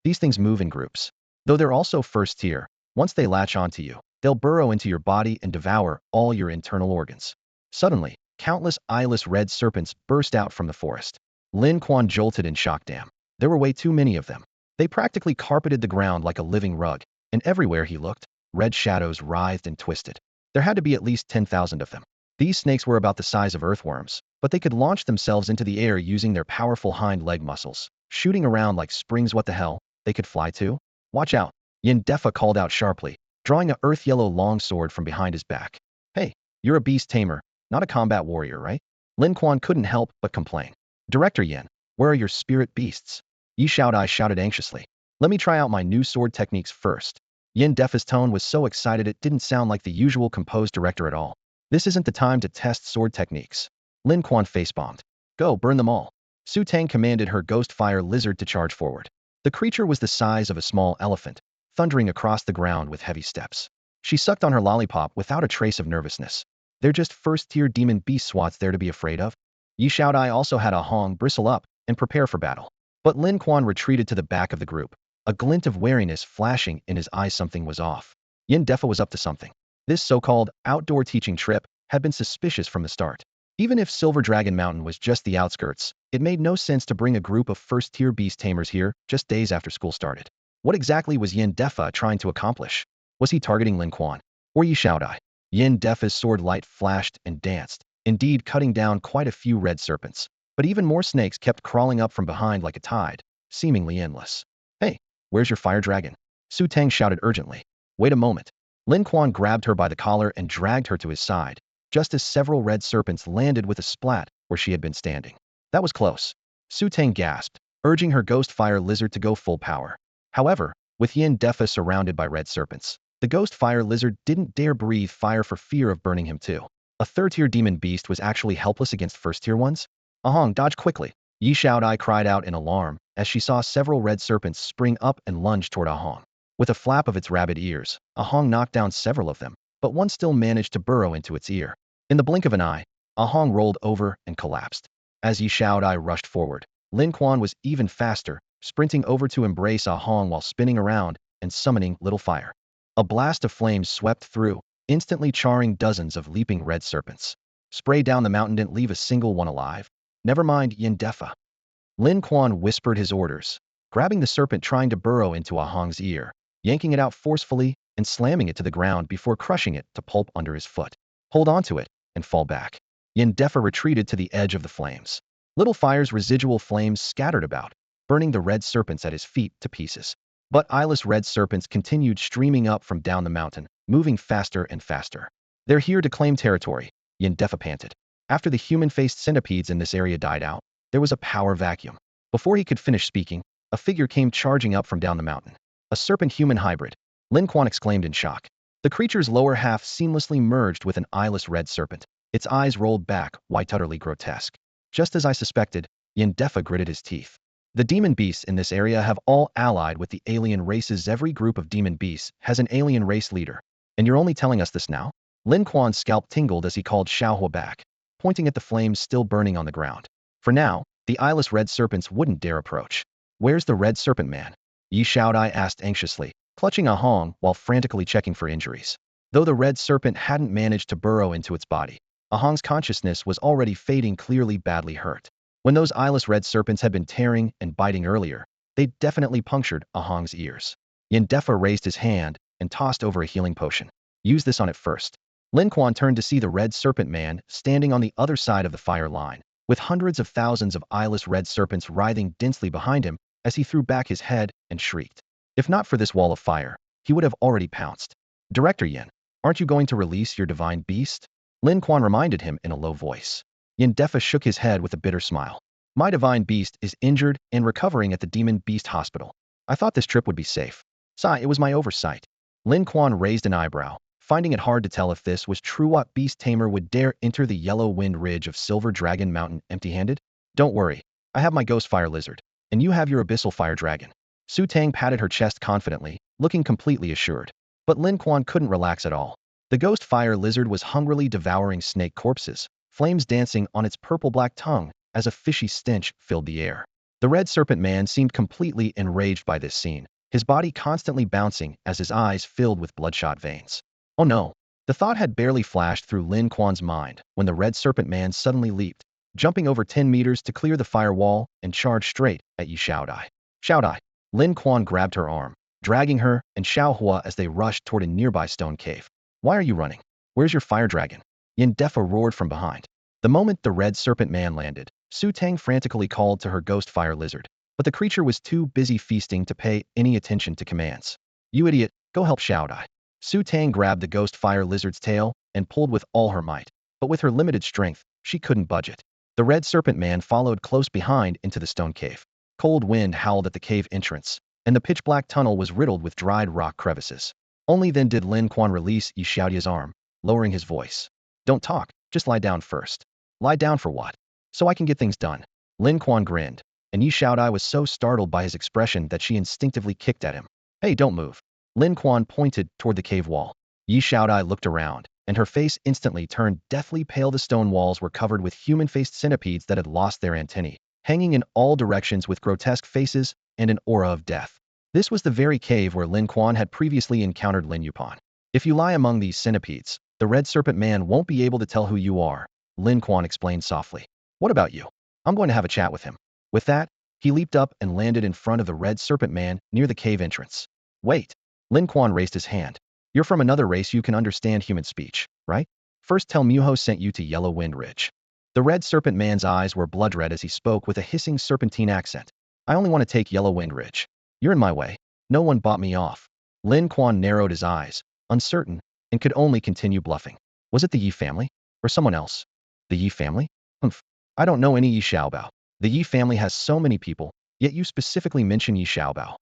These things move in groups. Though they're also first tier, once they latch onto you, they'll burrow into your body and devour all your internal organs. Suddenly, countless eyeless red serpents burst out from the forest. Lin Quan jolted in shock. Damn. There were way too many of them. They practically carpeted the ground like a living rug, and everywhere he looked, red shadows writhed and twisted. There had to be at least 10,000 of them. These snakes were about the size of earthworms, but they could launch themselves into the air using their powerful hind leg muscles, shooting around like springs. What the hell? They could fly too? Watch out, Yin Defa called out sharply, drawing a earth-yellow longsword from behind his back. Hey, you're a beast tamer, not a combat warrior, right? Lin Quan couldn't help but complain. Director Yin, where are your spirit beasts? Yi Xiaodai shouted anxiously. Let me try out my new sword techniques first. Yin Defa's tone was so excited it didn't sound like the usual composed director at all. This isn't the time to test sword techniques. Lin Quan face-bombed. Go, burn them all. Su Tang commanded her ghost fire lizard to charge forward. The creature was the size of a small elephant, thundering across the ground with heavy steps. She sucked on her lollipop without a trace of nervousness. They're just first-tier demon beast swats there to be afraid of. Yi Xiaodai also had a Hong bristle up and prepare for battle. But Lin Quan retreated to the back of the group, a glint of wariness flashing in his eyes. Something was off. Yin Defa was up to something. This so-called outdoor teaching trip had been suspicious from the start. Even if Silver Dragon Mountain was just the outskirts, it made no sense to bring a group of first-tier beast tamers here just days after school started. What exactly was Yin Defa trying to accomplish? Was he targeting Lin Quan or Yi Xiaodai? Yin Defa's sword light flashed and danced, indeed cutting down quite a few red serpents. But even more snakes kept crawling up from behind like a tide, seemingly endless. Hey, where's your fire dragon? Su Tang shouted urgently. Wait a moment. Lin Quan grabbed her by the collar and dragged her to his side, just as several red serpents landed with a splat where she had been standing. That was close. Su Tang gasped, urging her ghost fire lizard to go full power. However, with Yin Defa surrounded by red serpents, the ghost fire lizard didn't dare breathe fire for fear of burning him too. A third-tier demon beast was actually helpless against first-tier ones? Ahong, dodge quickly. Yi Xiaodai cried out in alarm as she saw several red serpents spring up and lunge toward Ahong. With a flap of its rabid ears, Ahong knocked down several of them, but one still managed to burrow into its ear. In the blink of an eye, Ahong rolled over and collapsed. As Yi Xiaodai rushed forward, Lin Quan was even faster, sprinting over to embrace Ahong while spinning around and summoning little fire. A blast of flames swept through, instantly charring dozens of leaping red serpents. Spray down the mountain didn't leave a single one alive. Never mind Yin Defa. Lin Quan whispered his orders, grabbing the serpent trying to burrow into Ahong's ear, yanking it out forcefully and slamming it to the ground before crushing it to pulp under his foot. Hold on to it and fall back. Yin Defa retreated to the edge of the flames. Little fire's residual flames scattered about, burning the red serpents at his feet to pieces. But eyeless red serpents continued streaming up from down the mountain, moving faster and faster. They're here to claim territory, Yin Defa panted. After the human-faced centipedes in this area died out, there was a power vacuum. Before he could finish speaking, a figure came charging up from down the mountain. A serpent-human hybrid. Lin Quan exclaimed in shock. The creature's lower half seamlessly merged with an eyeless red serpent. Its eyes rolled back, white, utterly grotesque. Just as I suspected, Yin Defa gritted his teeth. The demon beasts in this area have all allied with the alien races. Every group of demon beasts has an alien race leader. And you're only telling us this now? Lin Quan's scalp tingled as he called Xiaohua back, pointing at the flames still burning on the ground. For now, the eyeless red serpents wouldn't dare approach. Where's the red serpent man? Yi Xiaodai asked anxiously, clutching Ahong while frantically checking for injuries. Though the red serpent hadn't managed to burrow into its body, Ahong's consciousness was already fading, clearly badly hurt. When those eyeless red serpents had been tearing and biting earlier, they'd definitely punctured Ahong's ears. Yin Defa raised his hand and tossed over a healing potion. Use this on it first. Lin Quan turned to see the red serpent man standing on the other side of the fire line, with hundreds of thousands of eyeless red serpents writhing densely behind him as he threw back his head and shrieked. If not for this wall of fire, he would have already pounced. Director Yin, aren't you going to release your divine beast? Lin Quan reminded him in a low voice. Yin Defa shook his head with a bitter smile. My divine beast is injured and recovering at the demon beast hospital. I thought this trip would be safe. Sigh, it was my oversight. Lin Quan raised an eyebrow, finding it hard to tell if this was true. What beast tamer would dare enter the yellow wind ridge of Silver Dragon Mountain empty-handed? Don't worry, I have my ghost fire lizard, and you have your abyssal fire dragon. Su Tang patted her chest confidently, looking completely assured. But Lin Quan couldn't relax at all. The ghost fire lizard was hungrily devouring snake corpses, flames dancing on its purple-black tongue as a fishy stench filled the air. The red serpent man seemed completely enraged by this scene, his body constantly bouncing as his eyes filled with bloodshot veins. Oh no! The thought had barely flashed through Lin Quan's mind when the red serpent man suddenly leaped, jumping over 10 meters to clear the firewall and charged straight at Yi Xiaodai. Xiaodai! Lin Quan grabbed her arm, dragging her and Xiaohua as they rushed toward a nearby stone cave. Why are you running? Where's your fire dragon? Yin Defa roared from behind. The moment the red serpent man landed, Su Tang frantically called to her ghost fire lizard, but the creature was too busy feasting to pay any attention to commands. You idiot, go help Xiaodai. Su Tang grabbed the ghost fire lizard's tail and pulled with all her might, but with her limited strength, she couldn't budge it. The red serpent man followed close behind into the stone cave. Cold wind howled at the cave entrance, and the pitch-black tunnel was riddled with dried rock crevices. Only then did Lin Quan release Yi Xiaodia's arm, lowering his voice. Don't talk, just lie down first. Lie down for what? So I can get things done. Lin Quan grinned, and Yi Xiaodai was so startled by his expression that she instinctively kicked at him. Hey, don't move. Lin Quan pointed toward the cave wall. Yi Xiaodai looked around, and her face instantly turned deathly pale. The stone walls were covered with human-faced centipedes that had lost their antennae, hanging in all directions with grotesque faces and an aura of death. This was the very cave where Lin Quan had previously encountered Lin Yupan. If you lie among these centipedes, the red serpent man won't be able to tell who you are, Lin Quan explained softly. What about you? I'm going to have a chat with him. With that, he leaped up and landed in front of the red serpent man near the cave entrance. Wait. Lin Quan raised his hand. You're from another race, you can understand human speech, right? First tell Muho sent you to Yellow Wind Ridge. The red serpent man's eyes were blood red as he spoke with a hissing serpentine accent. I only want to take Yellow Wind Ridge. You're in my way. No one bought me off. Lin Quan narrowed his eyes, uncertain, and could only continue bluffing. Was it the Yi family? Or someone else? The Yi family? Humph. I don't know any Yi Xiaobao. The Yi family has so many people, yet you specifically mention Yi Xiaobao.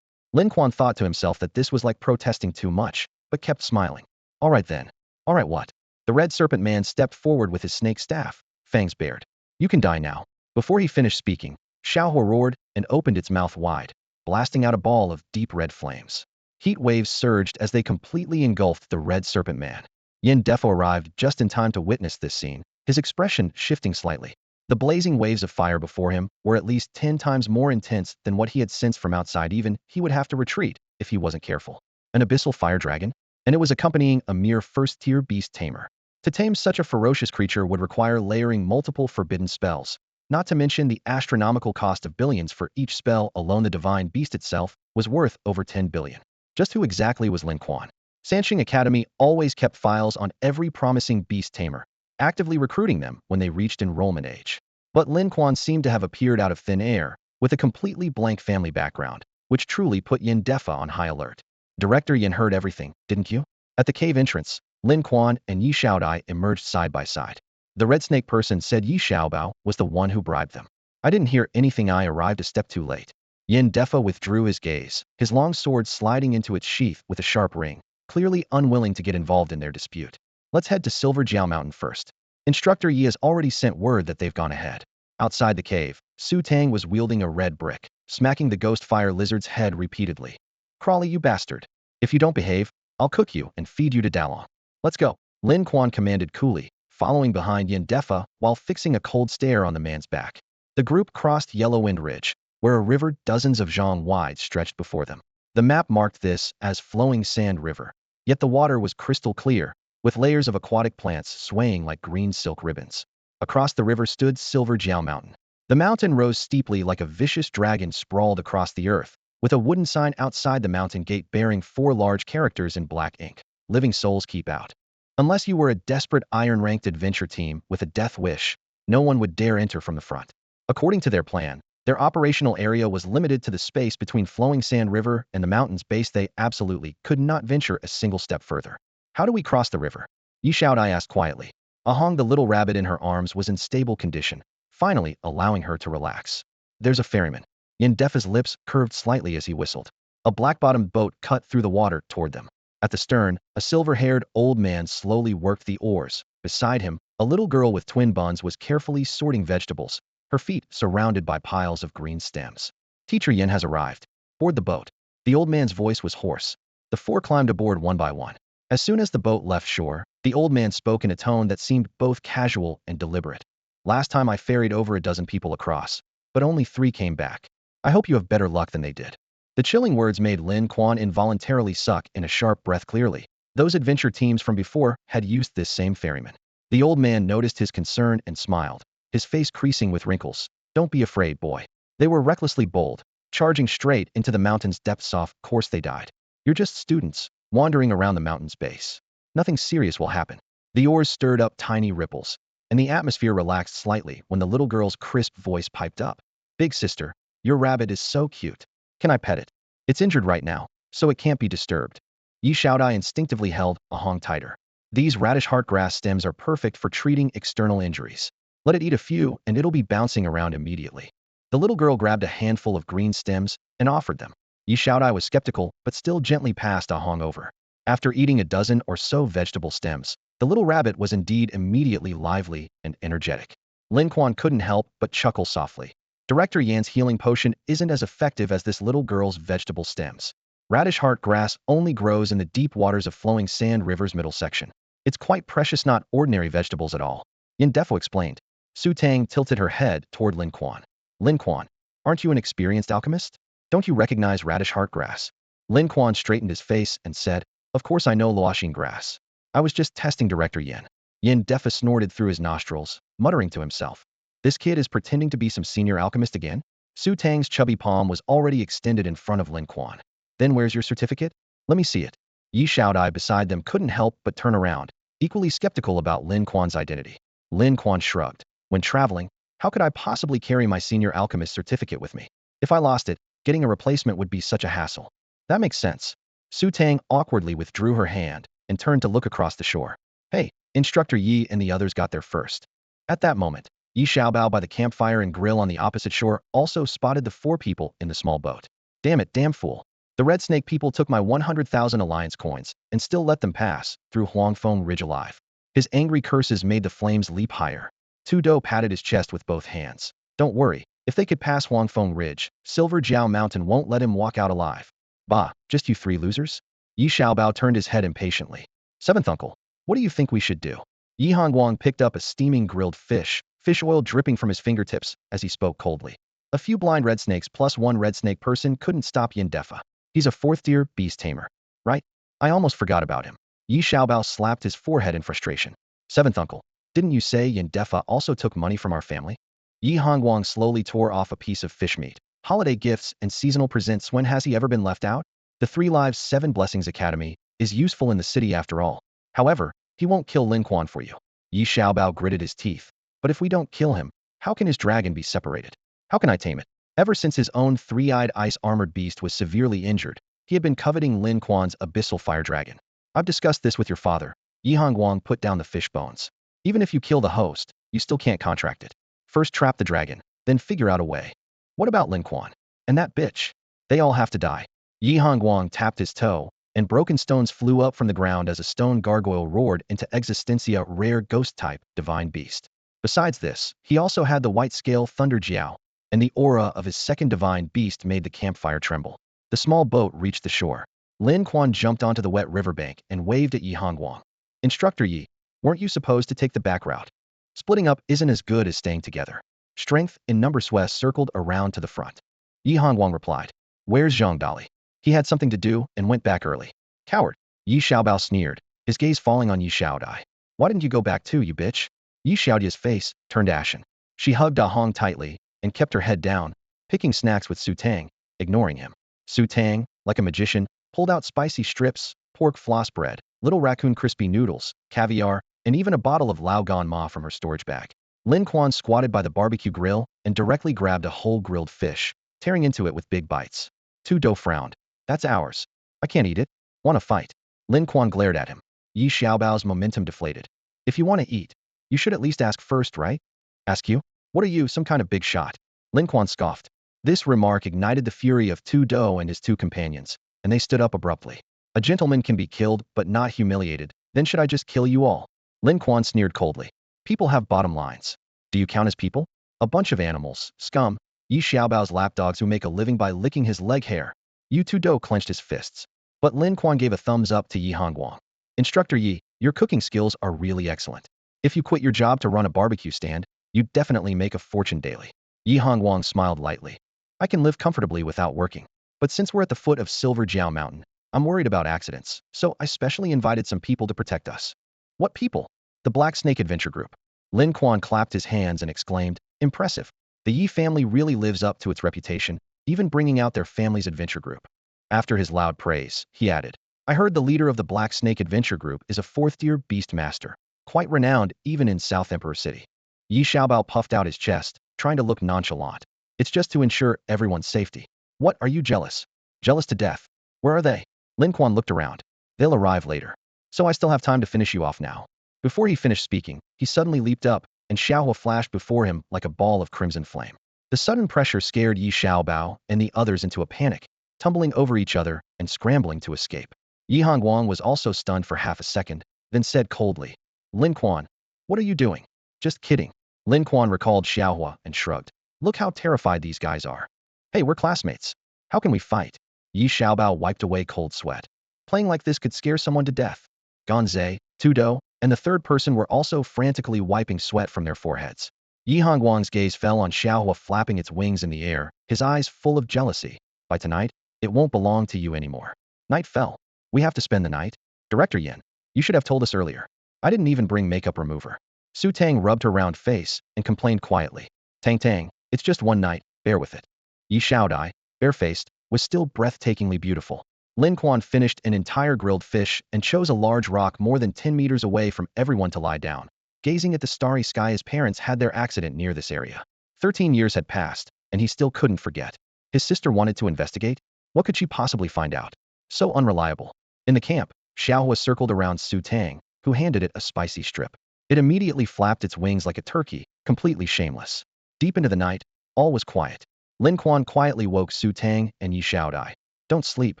Lin Quan thought to himself that this was like protesting too much, but kept smiling. All right then. All right what? The red serpent man stepped forward with his snake staff, fangs bared. You can die now. Before he finished speaking, Xiaohua roared and opened its mouth wide, blasting out a ball of deep red flames. Heat waves surged as they completely engulfed the red serpent man. Yin Defo arrived just in time to witness this scene, his expression shifting slightly. The blazing waves of fire before him were at least 10 times more intense than what he had sensed from outside. Even he would have to retreat if he wasn't careful. An abyssal fire dragon? And it was accompanying a mere first-tier beast tamer. To tame such a ferocious creature would require layering multiple forbidden spells, not to mention the astronomical cost of billions for each spell alone. The divine beast itself was worth over 10 billion. Just who exactly was Lin Quan? Sanqing Academy always kept files on every promising beast tamer, actively recruiting them when they reached enrollment age. But Lin Quan seemed to have appeared out of thin air, with a completely blank family background, which truly put Yin Defa on high alert. Director Yin heard everything, didn't you? At the cave entrance, Lin Quan and Yi Xiaodai emerged side by side. The red snake person said Yi Xiaobao was the one who bribed them. I didn't hear anything, I arrived a step too late. Yin Defa withdrew his gaze, his long sword sliding into its sheath with a sharp ring, clearly unwilling to get involved in their dispute. Let's head to Silver Jiao Mountain first. Instructor Yi has already sent word that they've gone ahead. Outside the cave, Su Tang was wielding a red brick, smacking the ghost fire lizard's head repeatedly. Crawley, you bastard. If you don't behave, I'll cook you and feed you to Dalong. Let's go. Lin Quan commanded coolly, following behind Yin Defa while fixing a cold stare on the man's back. The group crossed Yellow Wind Ridge, where a river dozens of zhang wide stretched before them. The map marked this as Flowing Sand River, yet the water was crystal clear, with layers of aquatic plants swaying like green silk ribbons. Across the river stood Silver Jiao Mountain. The mountain rose steeply like a vicious dragon sprawled across the earth, with a wooden sign outside the mountain gate bearing 4 large characters in black ink. Living souls keep out. Unless you were a desperate iron-ranked adventure team with a death wish, no one would dare enter from the front. According to their plan, their operational area was limited to the space between Flowing Sand River and the mountain's base. They absolutely could not venture a single step further. How do we cross the river? Yi Xiaodai asked quietly. Ahong, the little rabbit in her arms, was in stable condition, finally allowing her to relax. There's a ferryman. Yin Defa's lips curved slightly as he whistled. A black-bottomed boat cut through the water toward them. At the stern, a silver-haired old man slowly worked the oars. Beside him, a little girl with twin buns was carefully sorting vegetables, her feet surrounded by piles of green stems. Teacher Yin has arrived. Board the boat. The old man's voice was hoarse. The 4 climbed aboard one by one. As soon as the boat left shore, the old man spoke in a tone that seemed both casual and deliberate. Last time I ferried over a dozen people across, but only 3 came back. I hope you have better luck than they did. The chilling words made Lin Quan involuntarily suck in a sharp breath clearly. Those adventure teams from before had used this same ferryman. The old man noticed his concern and smiled, his face creasing with wrinkles. Don't be afraid, boy. They were recklessly bold, charging straight into the mountain's depths. Of course they died. You're just students, wandering around the mountain's base. Nothing serious will happen. The oars stirred up tiny ripples, and the atmosphere relaxed slightly when the little girl's crisp voice piped up. Big sister, your rabbit is so cute. Can I pet it? It's injured right now, so it can't be disturbed. Yi Xiaodai instinctively held a hong tighter. These radish heart grass stems are perfect for treating external injuries. Let it eat a few and it'll be bouncing around immediately. The little girl grabbed a handful of green stems and offered them. Yi Xiaodai was skeptical but still gently passed a hong over. After eating a dozen or so vegetable stems, the little rabbit was indeed immediately lively and energetic. Lin Quan couldn't help but chuckle softly. Director Yan's healing potion isn't as effective as this little girl's vegetable stems. Radish heart grass only grows in the deep waters of flowing sand rivers middle section. It's quite precious, not ordinary vegetables at all. Yin Defo explained. Su Tang tilted her head toward Lin Quan. Lin Quan, aren't you an experienced alchemist? Don't you recognize radish heart grass? Lin Quan straightened his face and said, of course I know Luoxin grass. I was just testing Director Yin. Yin Defa snorted through his nostrils, muttering to himself. This kid is pretending to be some senior alchemist again? Su Tang's chubby palm was already extended in front of Lin Quan. Then where's your certificate? Let me see it. Yi Xiaodai beside them couldn't help but turn around, equally skeptical about Lin Quan's identity. Lin Quan shrugged. When traveling, how could I possibly carry my senior alchemist certificate with me? If I lost it, getting a replacement would be such a hassle. That makes sense. Su Tang awkwardly withdrew her hand and turned to look across the shore. Hey, Instructor Yi and the others got there first. At that moment, Yi Xiaobao by the campfire and grill on the opposite shore also spotted the 4 people in the small boat. Damn it, damn fool. The Red Snake people took my 100,000 alliance coins and still let them pass through Huangfeng Ridge alive. His angry curses made the flames leap higher. Tu Do patted his chest with both hands. Don't worry, if they could pass Huangfeng Ridge, Silver Jiao Mountain won't let him walk out alive. Bah, just you 3 losers? Yi Xiaobao turned his head impatiently. 7th uncle, what do you think we should do? Yi Hongguang picked up a steaming grilled fish oil dripping from his fingertips as he spoke coldly. A few blind red snakes plus 1 red snake person couldn't stop Yin Defa. He's a 4th-tier beast tamer, right? I almost forgot about him. Yi Xiaobao slapped his forehead in frustration. 7th uncle, didn't you say Yin Defa also took money from our family? Yi Hongguang slowly tore off a piece of fish meat. Holiday gifts and seasonal presents, when has he ever been left out? The 3 Lives 7 Blessings Academy is useful in the city after all. However, he won't kill Lin Quan for you. Yi Xiaobao gritted his teeth. But if we don't kill him, how can his dragon be separated? How can I tame it? Ever since his own 3-eyed ice-armored beast was severely injured, he had been coveting Lin Quan's abyssal fire dragon. I've discussed this with your father. Yi Hongguang put down the fish bones. Even if you kill the host, you still can't contract it. First trap the dragon, then figure out a way. What about Lin Quan? And that bitch? They all have to die. Yi Hongguang tapped his toe, and broken stones flew up from the ground as a stone gargoyle roared into existentia, rare ghost-type divine beast. Besides this, he also had the white-scale Thunder Jiao, and the aura of his second divine beast made the campfire tremble. The small boat reached the shore. Lin Quan jumped onto the wet riverbank and waved at Yi Hongguang. Instructor Yi, weren't you supposed to take the back route? Splitting up isn't as good as staying together. Strength in number Suez circled around to the front. Yi Hongguang replied. Where's Zhang Dali? He had something to do and went back early. Coward. Yi Xiaobao sneered, his gaze falling on Yi Xiaodai. Why didn't you go back too, you bitch? Yi Xiaodia's face turned ashen. She hugged Ah Hong tightly and kept her head down, picking snacks with Su Tang, ignoring him. Su Tang, like a magician, pulled out spicy strips, pork floss bread, little raccoon crispy noodles, caviar, and even a bottle of Lao Gan Ma from her storage bag. Lin Quan squatted by the barbecue grill and directly grabbed a whole grilled fish, tearing into it with big bites. Tu Do frowned. That's ours. I can't eat it. Want to fight? Lin Quan glared at him. Yi Xiaobao's momentum deflated. If you want to eat, you should at least ask first, right? Ask you? What are you, some kind of big shot? Lin Quan scoffed. This remark ignited the fury of Tu Do and his 2 companions, and they stood up abruptly. A gentleman can be killed but not humiliated, then should I just kill you all? Lin Quan sneered coldly. People have bottom lines. Do you count as people? A bunch of animals, scum, Yi Xiaobao's lapdogs who make a living by licking his leg hair. Yu Tu Do clenched his fists. But Lin Quan gave a thumbs up to Yi Hongguang. Instructor Yi, your cooking skills are really excellent. If you quit your job to run a barbecue stand, you'd definitely make a fortune daily. Yi Hongguang smiled lightly. I can live comfortably without working. But since we're at the foot of Silver Jiao Mountain, I'm worried about accidents, so I specially invited some people to protect us. What people? The Black Snake Adventure Group. Lin Quan clapped his hands and exclaimed, impressive. The Yi family really lives up to its reputation, even bringing out their family's adventure group. After his loud praise, he added, I heard the leader of the Black Snake Adventure Group is a fourth-tier beast master, quite renowned even in South Emperor City. Yi Xiaobao puffed out his chest, trying to look nonchalant. It's just to ensure everyone's safety. What, are you jealous? Jealous to death. Where are they? Lin Quan looked around. They'll arrive later. So I still have time to finish you off now. Before he finished speaking, he suddenly leaped up, and Xiaohua flashed before him like a ball of crimson flame. The sudden pressure scared Yi Xiaobao and the others into a panic, tumbling over each other and scrambling to escape. Yi Hongguang was also stunned for half a second, then said coldly, Lin Quan, what are you doing? Just kidding. Lin Quan recalled Xiaohua and shrugged. Look how terrified these guys are. Hey, we're classmates. How can we fight? Yi Xiaobao wiped away cold sweat. Playing like this could scare someone to death. Ganzei, Tudou, and the third person were also frantically wiping sweat from their foreheads. Yi Hongguang's gaze fell on Xiaohua flapping its wings in the air, his eyes full of jealousy. By tonight, it won't belong to you anymore. Night fell. We have to spend the night? Director Yin, you should have told us earlier. I didn't even bring makeup remover. Su Tang rubbed her round face and complained quietly. Tang Tang, it's just one night, bear with it. Yi Xiaodai, barefaced, was still breathtakingly beautiful. Lin Quan finished an entire grilled fish and chose a large rock more than 10 meters away from everyone to lie down, gazing at the starry sky. His parents had their accident near this area. 13 years had passed, and he still couldn't forget. His sister wanted to investigate? What could she possibly find out? So unreliable. In the camp, Xiaohua circled around Su Tang, who handed it a spicy strip. It immediately flapped its wings like a turkey, completely shameless. Deep into the night, all was quiet. Lin Quan quietly woke Su Tang and Yi Xiaodai. Don't sleep.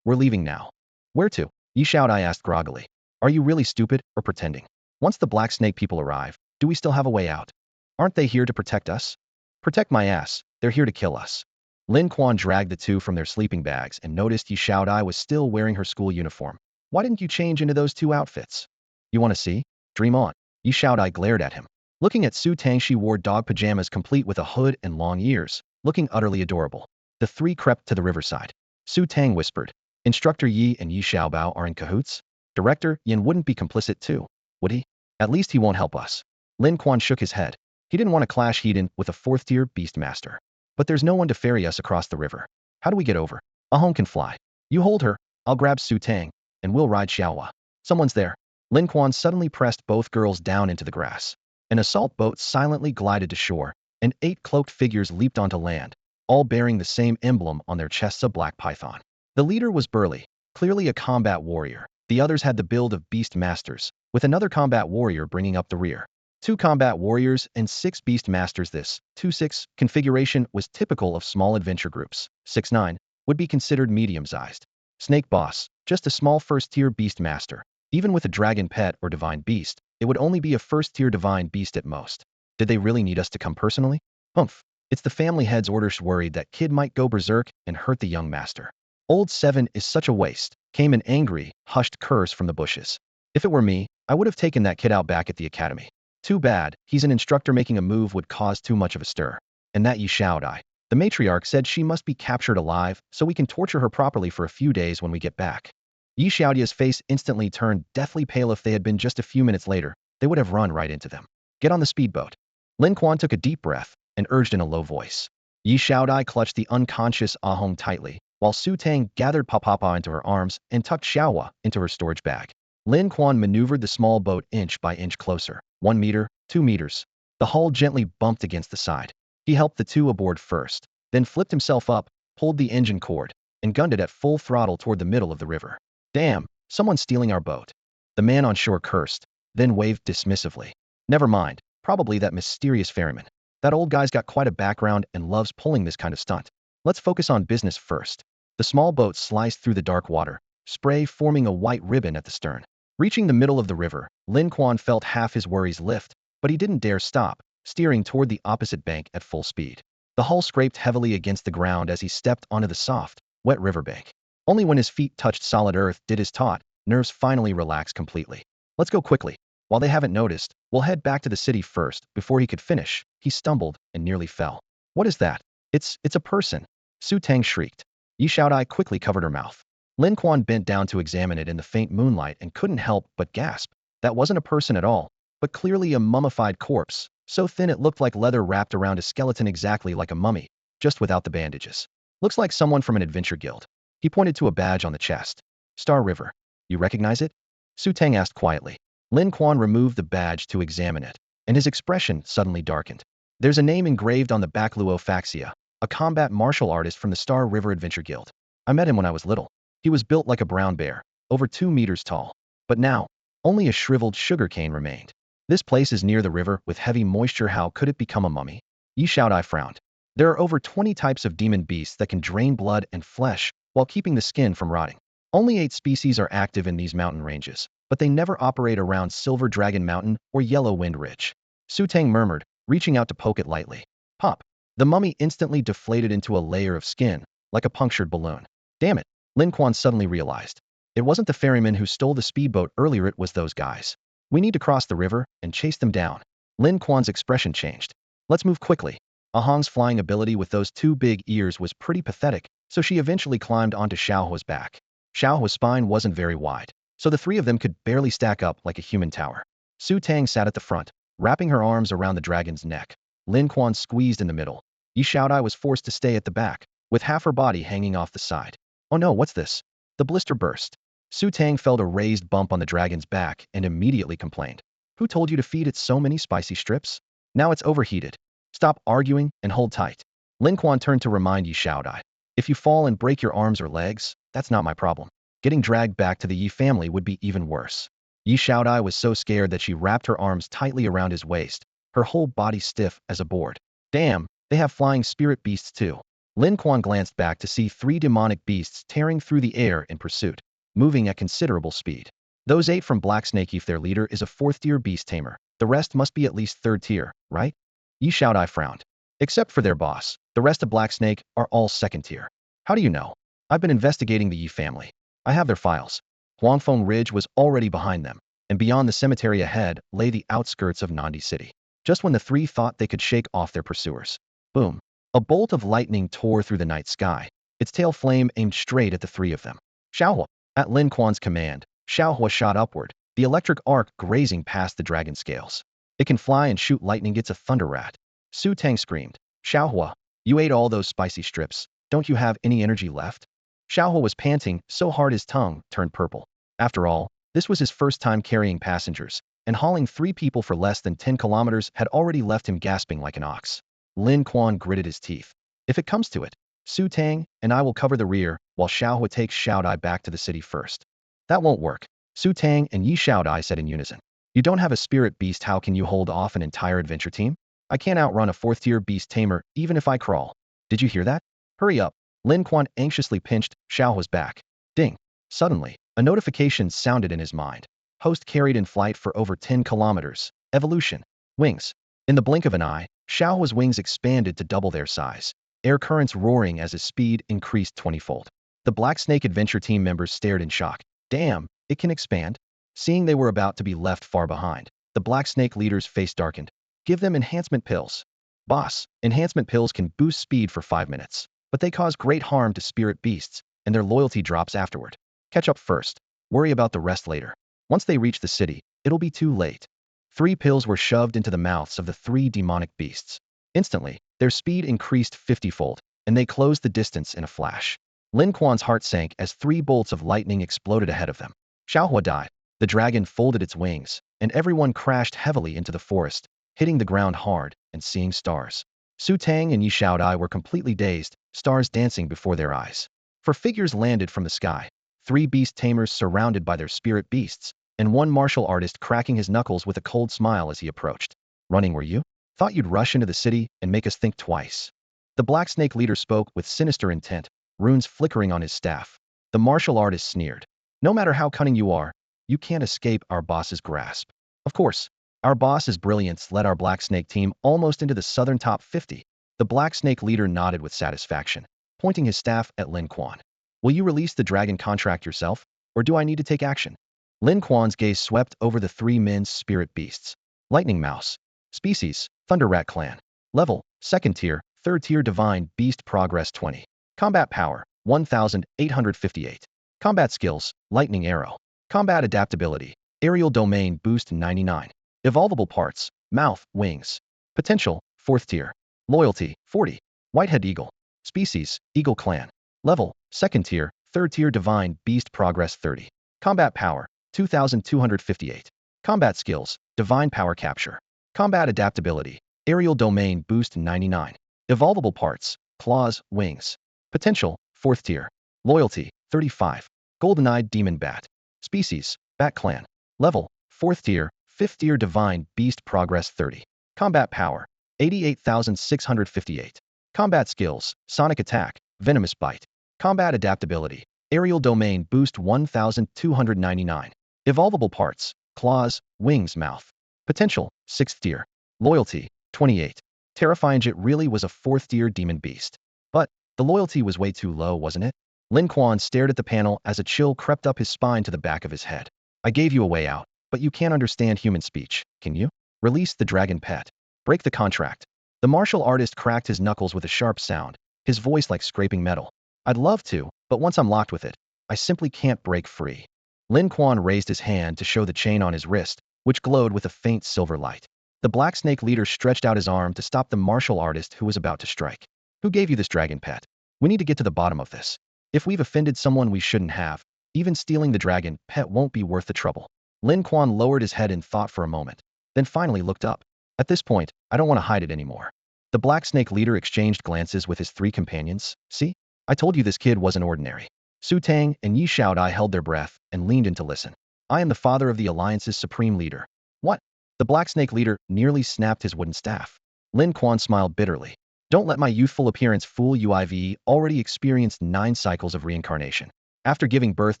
We're leaving now. Where to? Yi Xiaodai asked groggily. Are you really stupid or pretending? Once the Black Snake people arrive, do we still have a way out? Aren't they here to protect us? Protect my ass. They're here to kill us. Lin Quan dragged the two from their sleeping bags and noticed Yi Xiaodai was still wearing her school uniform. Why didn't you change into those two outfits? You want to see? Dream on. Yi Xiaodai glared at him. Looking at Su Tang, she wore dog pajamas complete with a hood and long ears, looking utterly adorable. The three crept to the riverside. Su Tang whispered, Instructor Yi and Yi Xiaobao are in cahoots? Director Yin wouldn't be complicit too, would he? At least he won't help us. Lin Quan shook his head. He didn't want to clash Hedon with a fourth-tier beast master. But there's no one to ferry us across the river. How do we get over? Ahong can fly. You hold her, I'll grab Su Tang, and we'll ride Xiaohua. Someone's there. Lin Quan suddenly pressed both girls down into the grass. An assault boat silently glided to shore, and 8 cloaked figures leaped onto land, all bearing the same emblem on their chests, a black python. The leader was burly, clearly a combat warrior. The others had the build of beast masters, with another combat warrior bringing up the rear. 2 combat warriors and 6 beast masters. This 2-6 configuration was typical of small adventure groups. 6-9 would be considered medium-sized. Snake Boss, just a small first-tier beast master. Even with a dragon pet or divine beast, it would only be a first-tier divine beast at most. Did they really need us to come personally? Humph. It's the family head's orders. Worried that kid might go berserk and hurt the young master. Old 7 is such a waste, came an angry, hushed curse from the bushes. If it were me, I would have taken that kid out back at the academy. Too bad, he's an instructor. Making a move would cause too much of a stir. And that Yi Xiaodai. The matriarch said she must be captured alive, so we can torture her properly for a few days when we get back. Yi Xiaodia's face instantly turned deathly pale. If they had been just a few minutes later, they would have run right into them. Get on the speedboat. Lin Quan took a deep breath and urged in a low voice. Yi Xiaodai clutched the unconscious Ahong tightly, while Su Tang gathered Papa into her arms and tucked Xiaohua into her storage bag. Lin Quan maneuvered the small boat inch by inch closer. 1 meter, 2 meters. The hull gently bumped against the side. He helped the two aboard first, then flipped himself up, pulled the engine cord, and gunned it at full throttle toward the middle of the river. Damn, someone's stealing our boat. The man on shore cursed, then waved dismissively. Never mind, probably that mysterious ferryman. That old guy's got quite a background and loves pulling this kind of stunt. Let's focus on business first. The small boat sliced through the dark water, spray forming a white ribbon at the stern. Reaching the middle of the river, Lin Quan felt half his worries lift, but he didn't dare stop, steering toward the opposite bank at full speed. The hull scraped heavily against the ground as he stepped onto the soft, wet riverbank. Only when his feet touched solid earth did his taut nerves finally relax completely. Let's go quickly. While they haven't noticed, we'll head back to the city first. Before he could finish, he stumbled and nearly fell. What is that? It's a person. Su Tang shrieked. Yi Xiaodai quickly covered her mouth. Lin Quan bent down to examine it in the faint moonlight and couldn't help but gasp. That wasn't a person at all, but clearly a mummified corpse, so thin it looked like leather wrapped around a skeleton, exactly like a mummy, just without the bandages. Looks like someone from an adventure guild. He pointed to a badge on the chest. Star River. You recognize it? Su Tang asked quietly. Lin Quan removed the badge to examine it, and his expression suddenly darkened. There's a name engraved on the back: Luo Faxia, a combat martial artist from the Star River Adventure Guild. I met him when I was little. He was built like a brown bear, over 2 meters tall. But now, only a shriveled sugarcane remained. This place is near the river with heavy moisture. How could it become a mummy? Yi Xiaodai frowned. There are over 20 types of demon beasts that can drain blood and flesh while keeping the skin from rotting. Only 8 species are active in these mountain ranges, but they never operate around Silver Dragon Mountain or Yellow Wind Ridge. Su Tang murmured, reaching out to poke it lightly. Pop! The mummy instantly deflated into a layer of skin, like a punctured balloon. Damn it, Lin Quan suddenly realized. It wasn't the ferryman who stole the speedboat earlier, it was those guys. We need to cross the river and chase them down. Lin Quan's expression changed. Let's move quickly. Ahang's flying ability with those 2 big ears was pretty pathetic, so she eventually climbed onto Xiaohua's back. Xiaohua's spine wasn't very wide, so the 3 of them could barely stack up like a human tower. Su Tang sat at the front, wrapping her arms around the dragon's neck. Lin Quan squeezed in the middle. Yi Xiaodai was forced to stay at the back, with half her body hanging off the side. Oh no, what's this? The blister burst. Su Tang felt a raised bump on the dragon's back and immediately complained. Who told you to feed it so many spicy strips? Now it's overheated. Stop arguing and hold tight. Lin Quan turned to remind Yi Xiaodai. If you fall and break your arms or legs, that's not my problem. Getting dragged back to the Yi family would be even worse. Yi Xiaodai was so scared that she wrapped her arms tightly around his waist, her whole body stiff as a board. Damn, they have flying spirit beasts too. Lin Quan glanced back to see 3 demonic beasts tearing through the air in pursuit, moving at considerable speed. Those 8 from Black Snake. If their leader is a 4th-tier beast tamer, the rest must be at least 3rd tier, right? Yi Xiaodai frowned. Except for their boss, the rest of Black Snake are all 2nd tier. How do you know? I've been investigating the Yi family. I have their files. Huangfeng Ridge was already behind them, and beyond the cemetery ahead lay the outskirts of Nandi City. Just when the 3 thought they could shake off their pursuers. Boom. A bolt of lightning tore through the night sky, its tail flame aimed straight at the 3 of them. Xiaohua. At Lin Quan's command, Xiaohua shot upward, the electric arc grazing past the dragon scales. It can fly and shoot lightning. It's a thunder rat. Su Tang screamed. Xiaohua, you ate all those spicy strips. Don't you have any energy left? Xiaohua was panting so hard his tongue turned purple. After all, this was his first time carrying passengers, and hauling 3 people for less than 10 kilometers had already left him gasping like an ox. Lin Quan gritted his teeth. If it comes to it, Su Tang and I will cover the rear, while Xiaohua takes Xiaodai back to the city first. That won't work, Su Tang and Yi Xiaodai said in unison. You don't have a spirit beast. How can you hold off an entire adventure team? I can't outrun a 4th-tier beast tamer, even if I crawl. Did you hear that? Hurry up. Lin Quan anxiously pinched Xiaohua's back. Ding. Suddenly, a notification sounded in his mind. Host carried in flight for over 10 kilometers. Evolution. Wings. In the blink of an eye, Xiaohua's wings expanded to double their size, air currents roaring as his speed increased 20-fold. The Black Snake adventure team members stared in shock. Damn, it can expand? Seeing they were about to be left far behind, the Black Snake leader's face darkened. Give them enhancement pills. Boss, enhancement pills can boost speed for 5 minutes, but they cause great harm to spirit beasts, and their loyalty drops afterward. Catch up first. Worry about the rest later. Once they reach the city, it'll be too late. 3 pills were shoved into the mouths of the 3 demonic beasts. Instantly, their speed increased 50-fold, and they closed the distance in a flash. Lin Quan's heart sank as 3 bolts of lightning exploded ahead of them. Xiaohua died. The dragon folded its wings, and everyone crashed heavily into the forest, hitting the ground hard and seeing stars. Su Tang and Yi Xiaodai were completely dazed, stars dancing before their eyes. 4 figures landed from the sky, 3 beast tamers surrounded by their spirit beasts, and 1 martial artist cracking his knuckles with a cold smile as he approached. Running were you? Thought you'd rush into the city and make us think twice. The Black Snake leader spoke with sinister intent, runes flickering on his staff. The martial artist sneered. No matter how cunning you are, you can't escape our boss's grasp. Of course, our boss's brilliance led our Black Snake team almost into the southern top 50. The Black Snake leader nodded with satisfaction, pointing his staff at Lin Quan. Will you release the dragon contract yourself, or do I need to take action? Lin Quan's gaze swept over the 3 men's spirit beasts. Lightning Mouse. Species, Thunder Rat Clan. Level, 2nd tier, 3rd tier Divine Beast Progress 20. Combat power, 1858. Combat skills, lightning arrow. Combat adaptability, aerial domain boost 99. Evolvable parts, mouth, wings. Potential, 4th tier. Loyalty, 40. Whitehead eagle. Species, eagle clan. Level, 2nd tier, 3rd tier divine beast progress 30. Combat power, 2258. Combat skills, divine power capture. Combat adaptability, aerial domain boost 99. Evolvable parts, claws, wings. Potential, 4th tier. Loyalty, 35. Golden-eyed demon bat. Species, bat clan. Level, 4th tier, 5th tier divine beast progress 30. Combat power, 88,658. Combat skills, sonic attack, venomous bite. Combat adaptability, aerial domain boost 1299. Evolvable parts, claws, wings, mouth. Potential, 6th tier. Loyalty, 28. Terrifying. It really was a 4th tier demon beast. But the loyalty was way too low, wasn't it? Lin Quan stared at the panel as a chill crept up his spine to the back of his head. I gave you a way out, but you can't understand human speech, can you? Release the dragon pet. Break the contract. The martial artist cracked his knuckles with a sharp sound, his voice like scraping metal. I'd love to, but once I'm locked with it, I simply can't break free. Lin Quan raised his hand to show the chain on his wrist, which glowed with a faint silver light. The Black Snake leader stretched out his arm to stop the martial artist who was about to strike. Who gave you this dragon pet? We need to get to the bottom of this. If we've offended someone we shouldn't have, even stealing the dragon pet won't be worth the trouble. Lin Quan lowered his head in thought for a moment, then finally looked up. At this point, I don't want to hide it anymore. The Black Snake leader exchanged glances with his 3 companions. See? I told you this kid wasn't ordinary. Su Tang and Yi Shaodai held their breath and leaned in to listen. I am the father of the Alliance's supreme leader. What? The Black Snake leader nearly snapped his wooden staff. Lin Quan smiled bitterly. Don't let my youthful appearance fool you. I've already experienced 9 cycles of reincarnation. After giving birth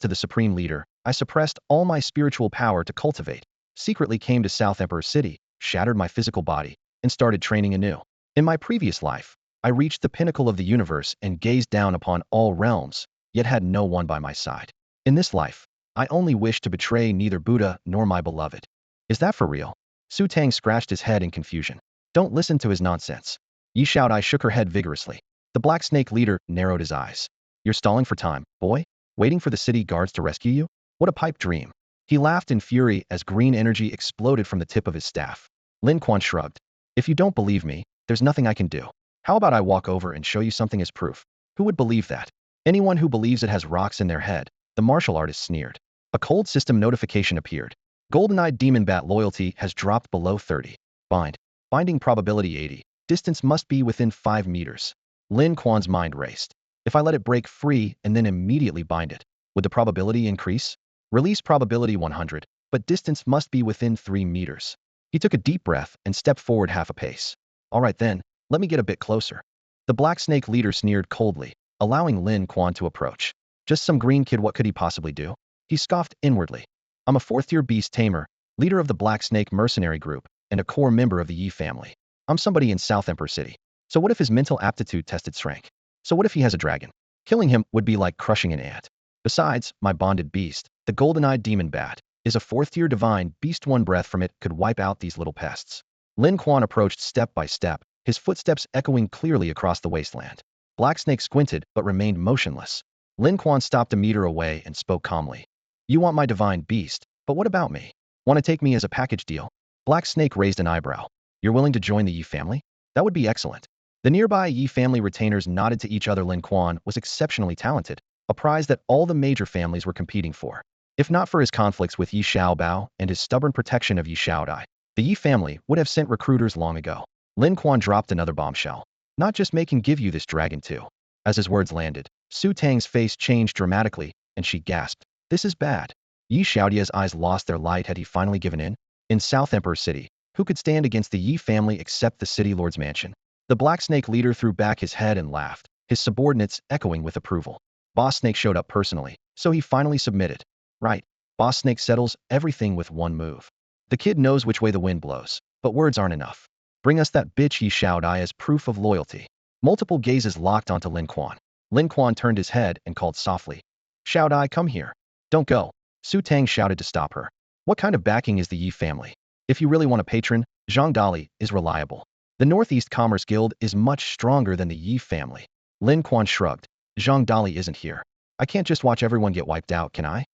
to the supreme leader, I suppressed all my spiritual power to cultivate, secretly came to South Emperor City, shattered my physical body, and started training anew. In my previous life, I reached the pinnacle of the universe and gazed down upon all realms, yet had no one by my side. In this life, I only wish to betray neither Buddha nor my beloved. Is that for real? Su Tang scratched his head in confusion. Don't listen to his nonsense. Yi Shaodai shook her head vigorously. The Black Snake leader narrowed his eyes. You're stalling for time, boy? Waiting for the city guards to rescue you? What a pipe dream. He laughed in fury as green energy exploded from the tip of his staff. Lin Quan shrugged. If you don't believe me, there's nothing I can do. How about I walk over and show you something as proof? Who would believe that? Anyone who believes it has rocks in their head, the martial artist sneered. A cold system notification appeared. Golden-eyed demon bat loyalty has dropped below 30. Bind. Binding probability 80. Distance must be within 5 meters. Lin Quan's mind raced. If I let it break free and then immediately bind it, would the probability increase? Release probability 100, but distance must be within 3 meters. He took a deep breath and stepped forward half a pace. All right then, let me get a bit closer. The Black Snake leader sneered coldly, allowing Lin Quan to approach. Just some green kid, what could he possibly do? He scoffed inwardly. I'm a 4th-tier beast tamer, leader of the Black Snake mercenary group, and a core member of the Yi family. I'm somebody in South Emperor City. So what if his mental aptitude tested strength? So what if he has a dragon? Killing him would be like crushing an ant. Besides, my bonded beast, the golden-eyed demon bat, is a 4th-tier divine beast. One breath from it could wipe out these little pests. Lin Quan approached step by step, his footsteps echoing clearly across the wasteland. Black Snake squinted but remained motionless. Lin Quan stopped a meter away and spoke calmly. You want my divine beast, but what about me? Want to take me as a package deal? Black Snake raised an eyebrow. You're willing to join the Yi family? That would be excellent. The nearby Yi family retainers nodded to each other. Lin Quan was exceptionally talented, a prize that all the major families were competing for. If not for his conflicts with Yi Xiaobao and his stubborn protection of Yi Shaodai, the Yi family would have sent recruiters long ago. Lin Quan dropped another bombshell. Not just making give you this dragon too. As his words landed, Su Tang's face changed dramatically, and she gasped. This is bad. Yi Xiaodia's eyes lost their light. Had he finally given in? In South Emperor City, who could stand against the Yi family except the city lord's mansion? The Black Snake leader threw back his head and laughed, his subordinates echoing with approval. Boss Snake showed up personally, so he finally submitted. Right, Boss Snake settles everything with one move. The kid knows which way the wind blows, but words aren't enough. Bring us that bitch, Yi Shaodai, as proof of loyalty. Multiple gazes locked onto Lin Quan. Lin Quan turned his head and called softly. Shaodai, come here. Don't go. Su Tang shouted to stop her. What kind of backing is the Yi family? If you really want a patron, Zhang Dali is reliable. The Northeast Commerce Guild is much stronger than the Yi family. Lin Quan shrugged. Zhang Dali isn't here. I can't just watch everyone get wiped out, can I?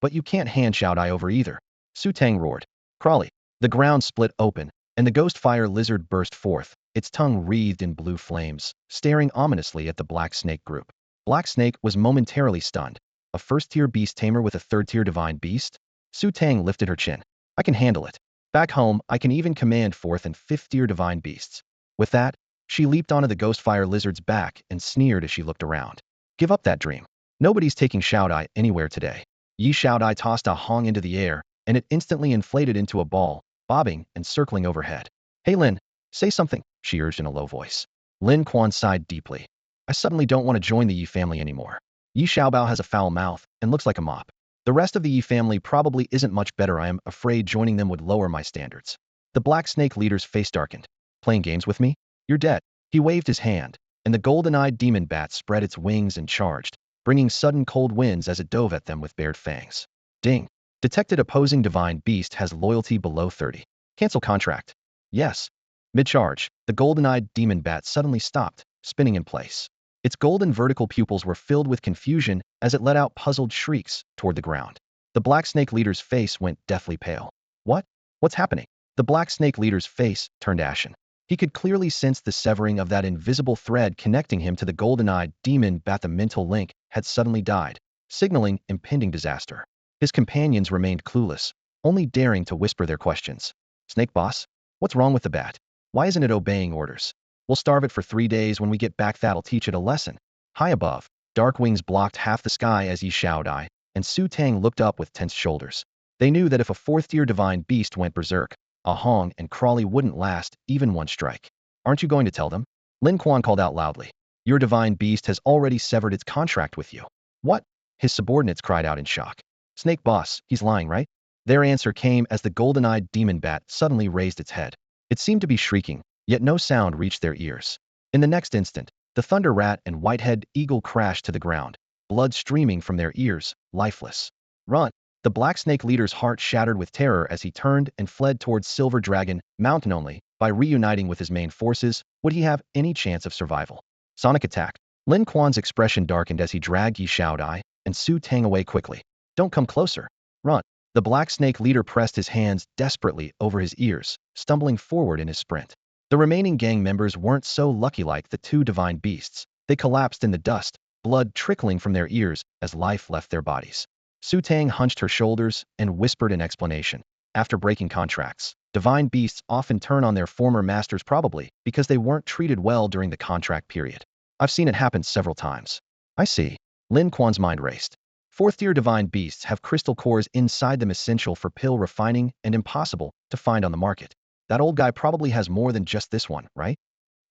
But you can't hand Xiao Dai over either. Su Tang roared. Crawley. The ground split open, and the ghost fire lizard burst forth, its tongue wreathed in blue flames, staring ominously at the Black Snake group. Black Snake was momentarily stunned. A first-tier beast tamer with a third-tier divine beast? Su Tang lifted her chin. I can handle it. Back home, I can even command fourth and fifth-tier divine beasts. With that, she leaped onto the ghost fire lizard's back and sneered as she looked around. Give up that dream. Nobody's taking Xiao Dai anywhere today. Yi Xiao Dai tossed a hong into the air, and it instantly inflated into a ball, bobbing and circling overhead. Hey Lin, say something, she urged in a low voice. Lin Quan sighed deeply. I suddenly don't want to join the Yi family anymore. Yi Xiaobao has a foul mouth and looks like a mop. The rest of the Yi family probably isn't much better. I am afraid joining them would lower my standards. The Black Snake leader's face darkened. Playing games with me? You're dead. He waved his hand, and the golden-eyed demon bat spread its wings and charged, bringing sudden cold winds as it dove at them with bared fangs. Ding. Detected opposing divine beast has loyalty below 30. Cancel contract. Yes. Mid-charge, the golden-eyed demon bat suddenly stopped, spinning in place. Its golden vertical pupils were filled with confusion as it let out puzzled shrieks toward the ground. The Black Snake leader's face went deathly pale. What? What's happening? The Black Snake leader's face turned ashen. He could clearly sense the severing of that invisible thread connecting him to the golden-eyed demon bat. The mental link had suddenly died, signaling impending disaster. His companions remained clueless, only daring to whisper their questions. Snake boss? What's wrong with the bat? Why isn't it obeying orders? We'll starve it for 3 days. When we get back, that'll teach it a lesson. High above, dark wings blocked half the sky as Yi Xiaodai and Su Tang looked up with tense shoulders. They knew that if a fourth-tier divine beast went berserk, a Hong and Crawley wouldn't last even one strike. Aren't you going to tell them? Lin Quan called out loudly. Your divine beast has already severed its contract with you. What? His subordinates cried out in shock. Snake boss, he's lying, right? Their answer came as the golden-eyed demon bat suddenly raised its head. It seemed to be shrieking, yet no sound reached their ears. In the next instant, the thunder rat and white-head eagle crashed to the ground, blood streaming from their ears, lifeless. Run! The Black Snake leader's heart shattered with terror as he turned and fled towards Silver Dragon Mountain. Only by reuniting with his main forces would he have any chance of survival. Sonic attack. Lin Quan's expression darkened as he dragged Yi Xiaodai and Su Tang away quickly. Don't come closer. Run. The Black Snake leader pressed his hands desperately over his ears, stumbling forward in his sprint. The remaining gang members weren't so lucky. Like the two divine beasts, they collapsed in the dust, blood trickling from their ears as life left their bodies. Su Tang hunched her shoulders and whispered an explanation. After breaking contracts, divine beasts often turn on their former masters, probably because they weren't treated well during the contract period. I've seen it happen several times. I see. Lin Quan's mind raced. Fourth-tier divine beasts have crystal cores inside them, essential for pill refining and impossible to find on the market. That old guy probably has more than just this one, right?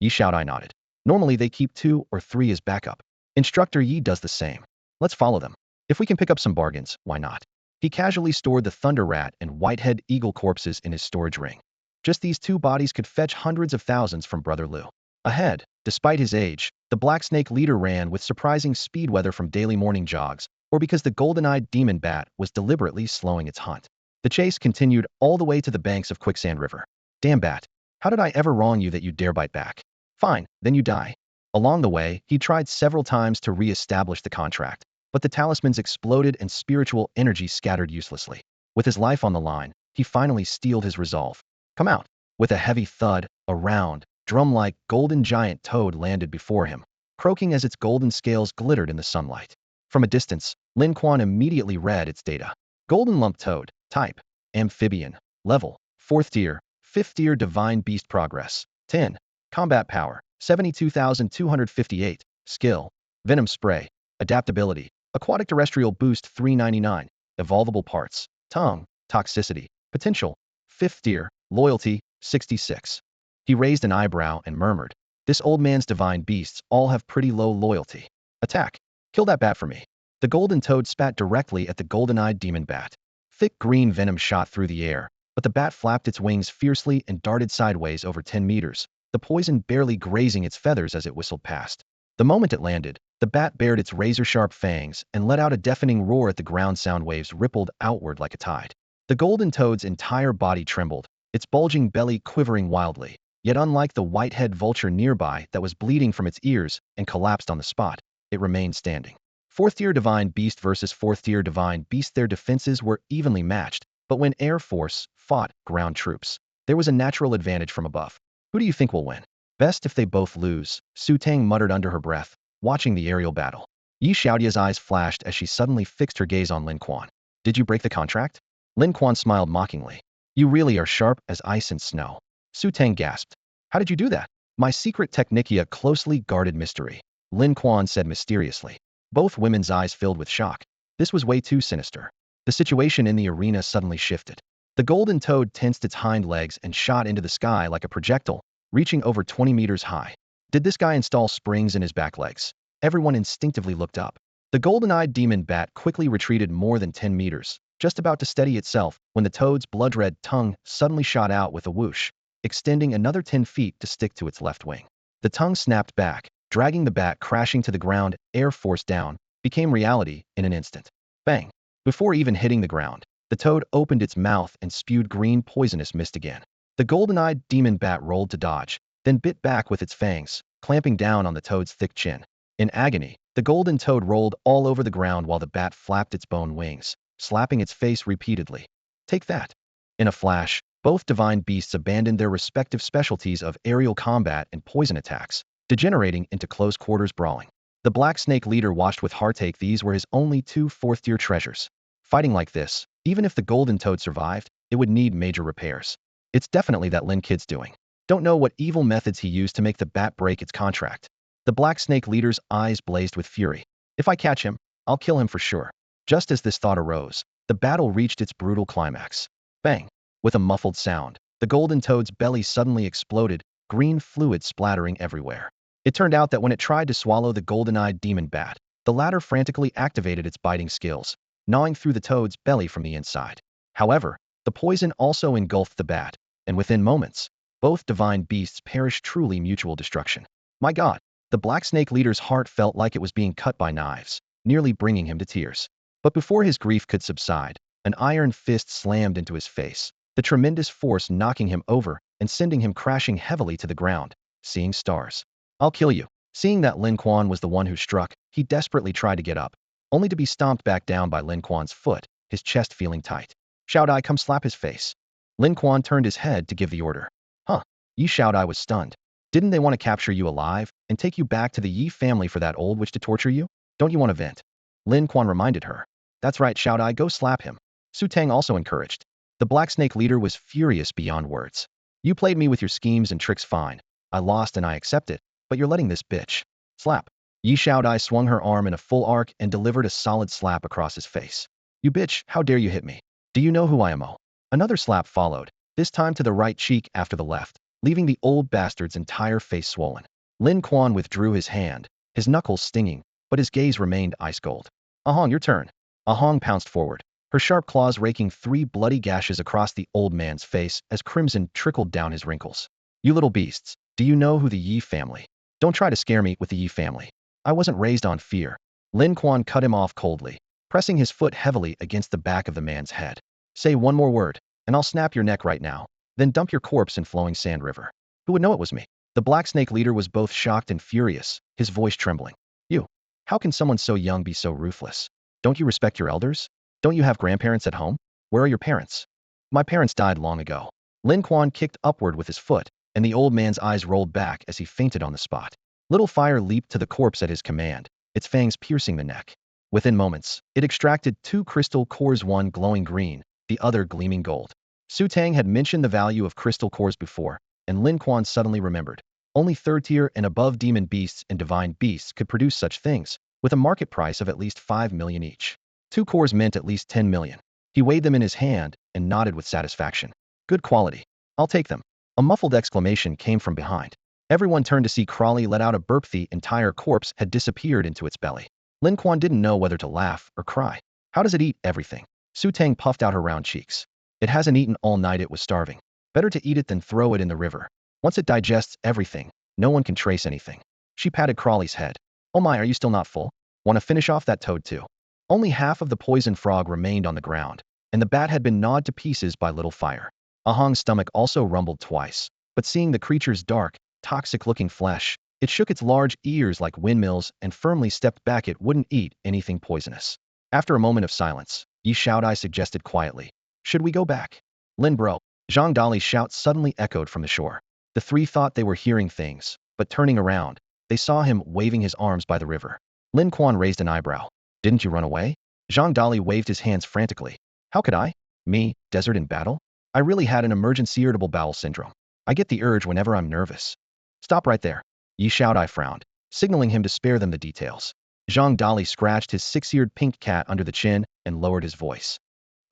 Yi Xiaodai nodded. Normally they keep 2 or 3 as backup. Instructor Yi does the same. Let's follow them. If we can pick up some bargains, why not? He casually stored the thunder rat and whitehead eagle corpses in his storage ring. Just these 2 bodies could fetch hundreds of thousands from Brother Liu. Ahead, despite his age, the Black Snake leader ran with surprising speed, whether from daily morning jogs or because the golden-eyed demon bat was deliberately slowing its hunt. The chase continued all the way to the banks of Quicksand River. Damn bat, how did I ever wrong you that you dare bite back? Fine, then you die. Along the way, he tried several times to re-establish the contract, but the talismans exploded and spiritual energy scattered uselessly. With his life on the line, he finally steeled his resolve. Come out. With a heavy thud, a round, drum-like golden giant toad landed before him, croaking as its golden scales glittered in the sunlight. From a distance, Lin Quan immediately read its data. Golden lump toad, type, amphibian, level, 4th tier, 5th tier divine beast, progress, 10, combat power, 72,258, skill, venom spray, adaptability, aquatic terrestrial boost 399, evolvable parts, tongue, toxicity, potential, 5th tier, loyalty, 66. He raised an eyebrow and murmured, this old man's divine beasts all have pretty low loyalty. Attack. Kill that bat for me. The golden toad spat directly at the golden-eyed demon bat. Thick green venom shot through the air, but the bat flapped its wings fiercely and darted sideways over 10 meters, the poison barely grazing its feathers as it whistled past. The moment it landed, the bat bared its razor-sharp fangs and let out a deafening roar at the ground. Sound waves rippled outward like a tide. The golden toad's entire body trembled, its bulging belly quivering wildly. Yet unlike the whitehead vulture nearby that was bleeding from its ears and collapsed on the spot, it remained standing. 4th tier Divine Beast versus 4th tier Divine Beast. Their defenses were evenly matched, but when Air Force fought ground troops, there was a natural advantage from above. Who do you think will win? Best if they both lose, Su Tang muttered under her breath, watching the aerial battle. Yi Xiaodia's eyes flashed as she suddenly fixed her gaze on Lin Quan. Did you break the contract? Lin Quan smiled mockingly. You really are sharp as ice and snow. Su Tang gasped. How did you do that? My secret technique, a closely guarded mystery, Lin Quan said mysteriously. Both women's eyes filled with shock. This was way too sinister. The situation in the arena suddenly shifted. The golden toad tensed its hind legs and shot into the sky like a projectile, reaching over 20 meters high. Did this guy install springs in his back legs? Everyone instinctively looked up. The golden-eyed demon bat quickly retreated more than 10 meters, just about to steady itself when the toad's blood-red tongue suddenly shot out with a whoosh, extending another 10 feet to stick to its left wing. The tongue snapped back, dragging the bat crashing to the ground. Air Force down became reality in an instant. Bang! Before even hitting the ground, the toad opened its mouth and spewed green poisonous mist again. The golden-eyed demon bat rolled to dodge, then bit back with its fangs, clamping down on the toad's thick chin. In agony, the golden toad rolled all over the ground while the bat flapped its bone wings, slapping its face repeatedly. Take that! In a flash, both divine beasts abandoned their respective specialties of aerial combat and poison attacks, degenerating into close-quarters brawling. The Black Snake leader watched with heartache. These were his only two 4th-tier treasures. Fighting like this, even if the golden toad survived, it would need major repairs. It's definitely that Lin kid's doing. Don't know what evil methods he used to make the bat break its contract. The Black Snake leader's eyes blazed with fury. If I catch him, I'll kill him for sure. Just as this thought arose, the battle reached its brutal climax. Bang! With a muffled sound, the golden toad's belly suddenly exploded, green fluid splattering everywhere. It turned out that when it tried to swallow the golden-eyed demon bat, the latter frantically activated its biting skills, gnawing through the toad's belly from the inside. However, the poison also engulfed the bat, and within moments, both divine beasts perished. Truly mutual destruction. My God! The Black Snake leader's heart felt like it was being cut by knives, nearly bringing him to tears. But before his grief could subside, an iron fist slammed into his face, the tremendous force knocking him over and sending him crashing heavily to the ground. Seeing stars. I'll kill you. Seeing that Lin Quan was the one who struck, he desperately tried to get up, only to be stomped back down by Lin Quan's foot, his chest feeling tight. Xiaodai, come slap his face. Lin Quan turned his head to give the order. Huh? Yi Xiaodai was stunned. Didn't they want to capture you alive and take you back to the Yi family for that old witch to torture you? Don't you want to vent? Lin Quan reminded her. That's right, Xiaodai, go slap him. Su Tang also encouraged. The Black Snake leader was furious beyond words. You played me with your schemes and tricks fine. I lost and I accept it, but you're letting this bitch. Slap. Yi Xiaodai swung her arm in a full arc and delivered a solid slap across his face. You bitch, how dare you hit me? Do you know who I am? Oh. Another slap followed, this time to the right cheek after the left, leaving the old bastard's entire face swollen. Lin Quan withdrew his hand, his knuckles stinging, but his gaze remained ice cold. Ahong, your turn. Ahong pounced forward, her sharp claws raking 3 bloody gashes across the old man's face as crimson trickled down his wrinkles. You little beasts, do you know who the Yi family? Don't try to scare me with the Yi family. I wasn't raised on fear. Lin Quan cut him off coldly, pressing his foot heavily against the back of the man's head. Say one more word, and I'll snap your neck right now, then dump your corpse in flowing sand river. Who would know it was me? The Black Snake leader was both shocked and furious, his voice trembling. You. How can someone so young be so ruthless? Don't you respect your elders? Don't you have grandparents at home? Where are your parents? My parents died long ago. Lin Quan kicked upward with his foot, and the old man's eyes rolled back as he fainted on the spot. Little fire leaped to the corpse at his command, its fangs piercing the neck. Within moments, it extracted 2 crystal cores, one glowing green, the other gleaming gold. Su Tang had mentioned the value of crystal cores before, and Lin Quan suddenly remembered. Only 3rd-tier and above demon beasts and divine beasts could produce such things, with a market price of at least 5 million each. 2 cores meant at least 10 million. He weighed them in his hand and nodded with satisfaction. Good quality. I'll take them. A muffled exclamation came from behind. Everyone turned to see Crawley let out a burp. The entire corpse had disappeared into its belly. Lin Quan didn't know whether to laugh or cry. How does it eat everything? Su Tang puffed out her round cheeks. It hasn't eaten all night. It was starving. Better to eat it than throw it in the river. Once it digests everything, no one can trace anything. She patted Crawley's head. Oh my, are you still not full? Want to finish off that toad too? Only half of the poison frog remained on the ground, and the bat had been gnawed to pieces by little fire. Ahong's stomach also rumbled twice, but seeing the creature's dark, toxic-looking flesh, It shook its large ears like windmills and firmly stepped back. It wouldn't eat anything poisonous. After a moment of silence, Yi Shaodai suggested quietly, "Should we go back?" "Lin bro." Zhang Dali's shout suddenly echoed from the shore. The three thought they were hearing things, but turning around, they saw him waving his arms by the river. Lin Quan raised an eyebrow. "Didn't you run away?" Zhang Dali waved his hands frantically. "How could I? Me, desert in battle? I really had an emergency irritable bowel syndrome. I get the urge whenever I'm nervous." "Stop right there." Yi Shaodai frowned, signaling him to spare them the details. Zhang Dali scratched his six-eared pink cat under the chin and lowered his voice.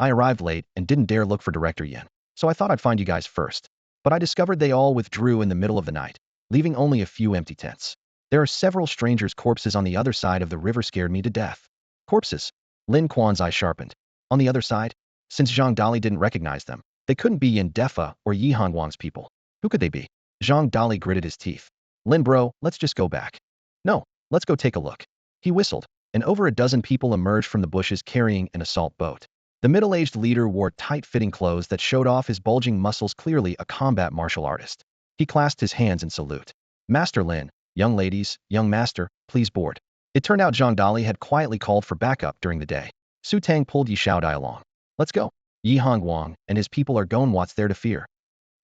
"I arrived late and didn't dare look for Director Yin, so I thought I'd find you guys first. But I discovered they all withdrew in the middle of the night, leaving only a few empty tents. There are several strangers' corpses on the other side of the river. Scared me to death." "Corpses?" Lin Quan's eye sharpened. "On the other side?" Since Zhang Dali didn't recognize them, they couldn't be Yin Defa or Yi Hongwang's people. Who could they be? Zhang Dali gritted his teeth. "Lin bro, let's just go back." "No, let's go take a look." He whistled, and over a dozen people emerged from the bushes carrying an assault boat. The middle-aged leader wore tight-fitting clothes that showed off his bulging muscles, clearly a combat martial artist. He clasped his hands in salute. "Master Lin, young ladies, young master, please board." It turned out Zhang Dali had quietly called for backup during the day. Su Tang pulled Yi Shaodai along. "Let's go. Yi Hongwang and his people are gone. What's there to fear?"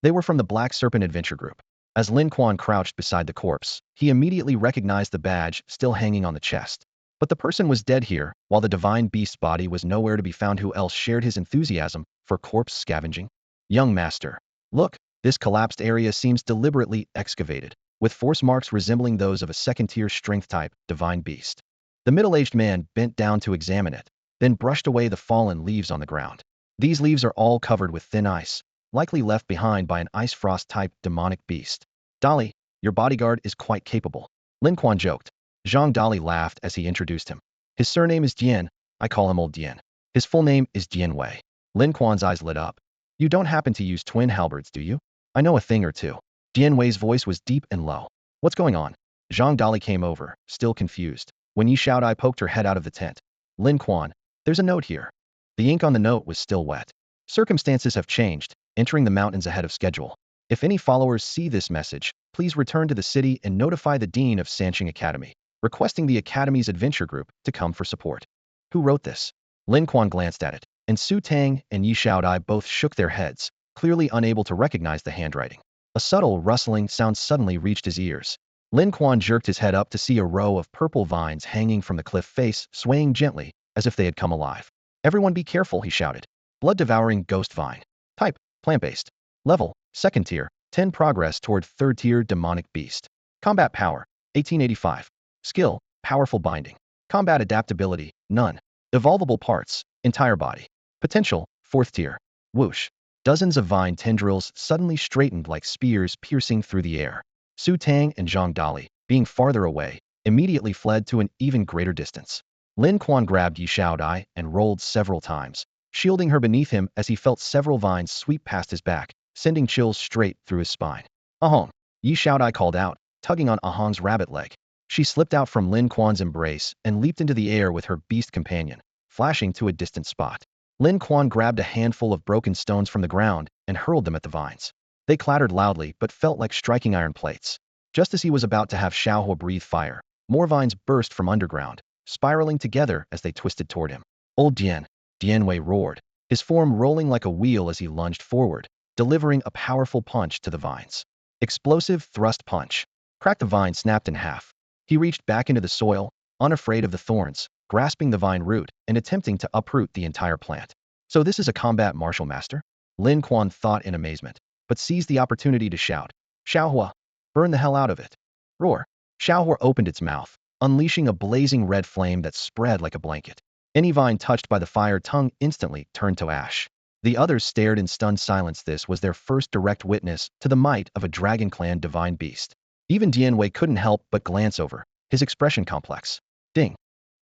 They were from the Black Serpent Adventure Group. As Lin Quan crouched beside the corpse, he immediately recognized the badge still hanging on the chest. But the person was dead here, while the divine beast's body was nowhere to be found. Who else shared his enthusiasm for corpse scavenging? "Young master, look, this collapsed area seems deliberately excavated, with force marks resembling those of a second-tier strength-type divine beast." The middle-aged man bent down to examine it, then brushed away the fallen leaves on the ground. "These leaves are all covered with thin ice, likely left behind by an ice frost-type demonic beast. Dali, your bodyguard is quite capable." Lin Quan joked. Zhang Dali laughed as he introduced him. "His surname is Jian. I call him Old Jian. His full name is Jian Wei." Lin Quan's eyes lit up. "You don't happen to use twin halberds, do you?" "I know a thing or two." Jian Wei's voice was deep and low. "What's going on?" Zhang Dali came over, still confused. When Yi Shaodai poked her head out of the tent. "Lin Quan, there's a note here." The ink on the note was still wet. "Circumstances have changed, entering the mountains ahead of schedule. If any followers see this message, please return to the city and notify the Dean of Sanqing Academy, requesting the Academy's adventure group to come for support." Who wrote this? Lin Quan glanced at it, and Su Tang and Yi Shaodai both shook their heads, clearly unable to recognize the handwriting. A subtle rustling sound suddenly reached his ears. Lin Quan jerked his head up to see a row of purple vines hanging from the cliff face, swaying gently, as if they had come alive. "Everyone be careful," he shouted. "Blood-devouring ghost vine. Type, plant-based. Level, second tier, 10 progress toward third tier demonic beast. Combat power, 1885. Skill, powerful binding. Combat adaptability, none. Evolvable parts, entire body. Potential, fourth tier. Whoosh. Dozens of vine tendrils suddenly straightened like spears piercing through the air. Su Tang and Zhang Dali, being farther away, immediately fled to an even greater distance. Lin Quan grabbed Yi Shaodai and rolled several times, shielding her beneath him as he felt several vines sweep past his back, sending chills straight through his spine. "Ahong!" Yi Shaodai called out, tugging on Ahong's rabbit leg. She slipped out from Lin Quan's embrace and leaped into the air with her beast companion, flashing to a distant spot. Lin Quan grabbed a handful of broken stones from the ground and hurled them at the vines. They clattered loudly but felt like striking iron plates. Just as he was about to have Xiaohua breathe fire, more vines burst from underground, spiraling together as they twisted toward him. "Old Dian!" Dian Wei roared, his form rolling like a wheel as he lunged forward, delivering a powerful punch to the vines. Explosive thrust punch. Crack. The vine snapped in half. He reached back into the soil, unafraid of the thorns, grasping the vine root and attempting to uproot the entire plant. "So this is a combat martial master?" Lin Quan thought in amazement, but seized the opportunity to shout, "Xiaohua! Burn the hell out of it!" Roar. Xiaohua opened its mouth, unleashing a blazing red flame that spread like a blanket. Any vine touched by the fire tongue instantly turned to ash. The others stared in stunned silence. This was their first direct witness to the might of a Dragon Clan divine beast. Even Dian Wei couldn't help but glance over, his expression complex. Ding.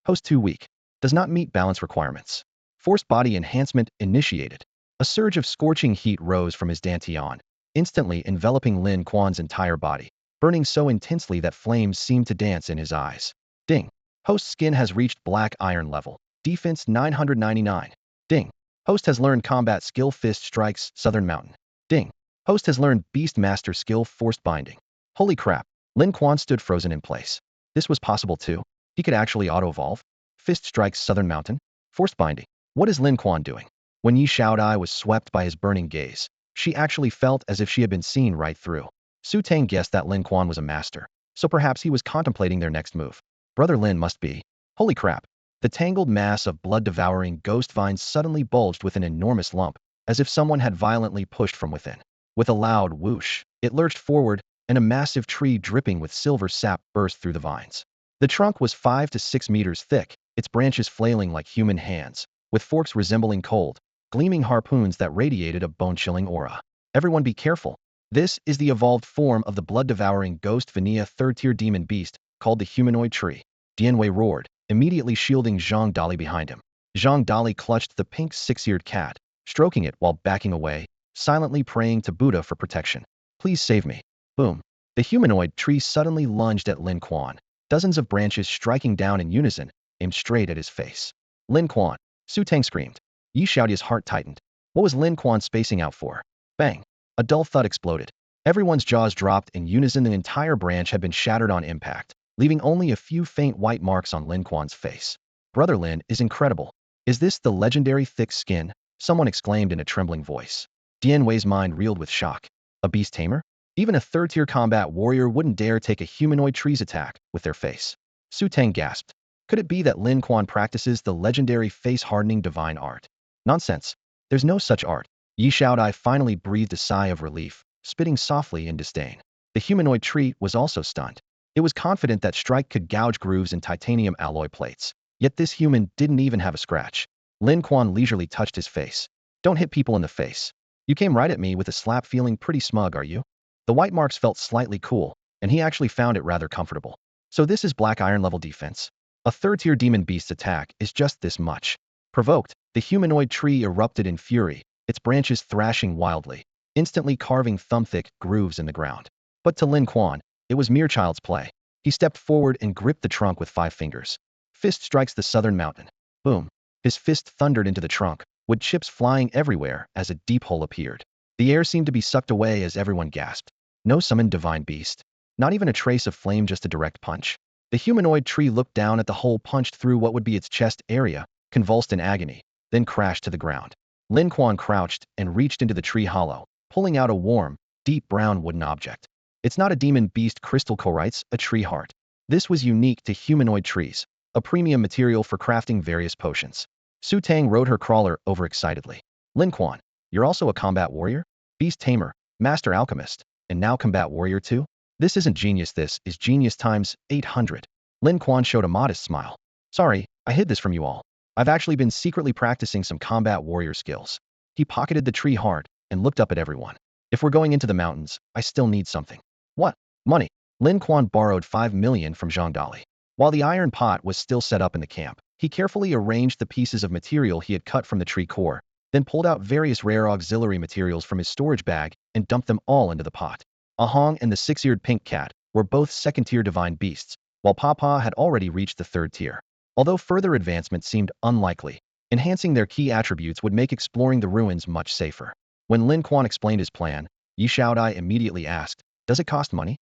Host 2 weak. Does not meet balance requirements. Forced body enhancement initiated. A surge of scorching heat rose from his dantian, instantly enveloping Lin Quan's entire body, burning so intensely that flames seemed to dance in his eyes. Ding. Host skin has reached black iron level. Defense 999. Ding. Host has learned combat skill Fist Strikes Southern Mountain. Ding. Host has learned Beast Master skill Forced Binding. Holy crap, Lin Quan stood frozen in place. This was possible too. He could actually auto-evolve. Fist strikes Southern Mountain. Forced binding. What is Lin Quan doing? When Yi Xiaodai was swept by his burning gaze, she actually felt as if she had been seen right through. Su Tang guessed that Lin Quan was a master, so perhaps he was contemplating their next move. Brother Lin must be. Holy crap. The tangled mass of blood-devouring ghost vines suddenly bulged with an enormous lump, as if someone had violently pushed from within. With a loud whoosh, it lurched forward, and a massive tree dripping with silver sap burst through the vines. The trunk was 5 to 6 meters thick, its branches flailing like human hands, with forks resembling cold, gleaming harpoons that radiated a bone-chilling aura. Everyone be careful. This is the evolved form of the blood-devouring ghost Vanilla third-tier demon beast, called the humanoid tree. Dianwei roared, immediately shielding Zhang Dali behind him. Zhang Dali clutched the pink six-eared cat, stroking it while backing away, silently praying to Buddha for protection. Please save me. Boom. The humanoid tree suddenly lunged at Lin Quan, dozens of branches striking down in unison, aimed straight at his face. Lin Quan. Su Tang screamed. Yi Xiaodia's heart tightened. What was Lin Quan spacing out for? Bang. A dull thud exploded. Everyone's jaws dropped in unison. The entire branch had been shattered on impact, leaving only a few faint white marks on Lin Quan's face. Brother Lin is incredible. Is this the legendary thick skin? Someone exclaimed in a trembling voice. Dian Wei's mind reeled with shock. A beast tamer? Even a third-tier combat warrior wouldn't dare take a humanoid tree's attack with their face. Su Tang gasped. Could it be that Lin Quan practices the legendary face-hardening divine art? Nonsense. There's no such art. Yi Xiaodai finally breathed a sigh of relief, spitting softly in disdain. The humanoid tree was also stunned. It was confident that strike could gouge grooves in titanium alloy plates. Yet this human didn't even have a scratch. Lin Quan leisurely touched his face. Don't hit people in the face. You came right at me with a slap, feeling pretty smug, are you? The white marks felt slightly cool, and he actually found it rather comfortable. So this is black iron level defense. A third-tier demon beast's attack is just this much. Provoked, the humanoid tree erupted in fury, its branches thrashing wildly, instantly carving thumb-thick grooves in the ground. But to Lin Quan, it was mere child's play. He stepped forward and gripped the trunk with 5 fingers. Fist strikes the Southern Mountain. Boom. His fist thundered into the trunk, wood chips flying everywhere as a deep hole appeared. The air seemed to be sucked away as everyone gasped. No summoned divine beast. Not even a trace of flame, just a direct punch. The humanoid tree looked down at the hole punched through what would be its chest area, convulsed in agony, then crashed to the ground. Lin Quan crouched and reached into the tree hollow, pulling out a warm, deep brown wooden object. It's not a demon beast crystal corites, a tree heart. This was unique to humanoid trees, a premium material for crafting various potions. Su Tang rode her crawler overexcitedly. Lin Quan, you're also a combat warrior? Beast tamer, master alchemist, and now combat warrior too? This isn't genius, this is genius times 800. Lin Quan showed a modest smile. Sorry, I hid this from you all. I've actually been secretly practicing some combat warrior skills. He pocketed the tree heart and looked up at everyone. If we're going into the mountains, I still need something. What? Money. Lin Quan borrowed 5 million from Zhang Dali. While the iron pot was still set up in the camp, he carefully arranged the pieces of material he had cut from the tree core, then pulled out various rare auxiliary materials from his storage bag and dumped them all into the pot. Ahong and the 6-eared pink cat were both second-tier divine beasts, while Papa had already reached the 3rd tier. Although further advancement seemed unlikely, enhancing their key attributes would make exploring the ruins much safer. When Lin Quan explained his plan, Yi Xiaodai immediately asked, does it cost money?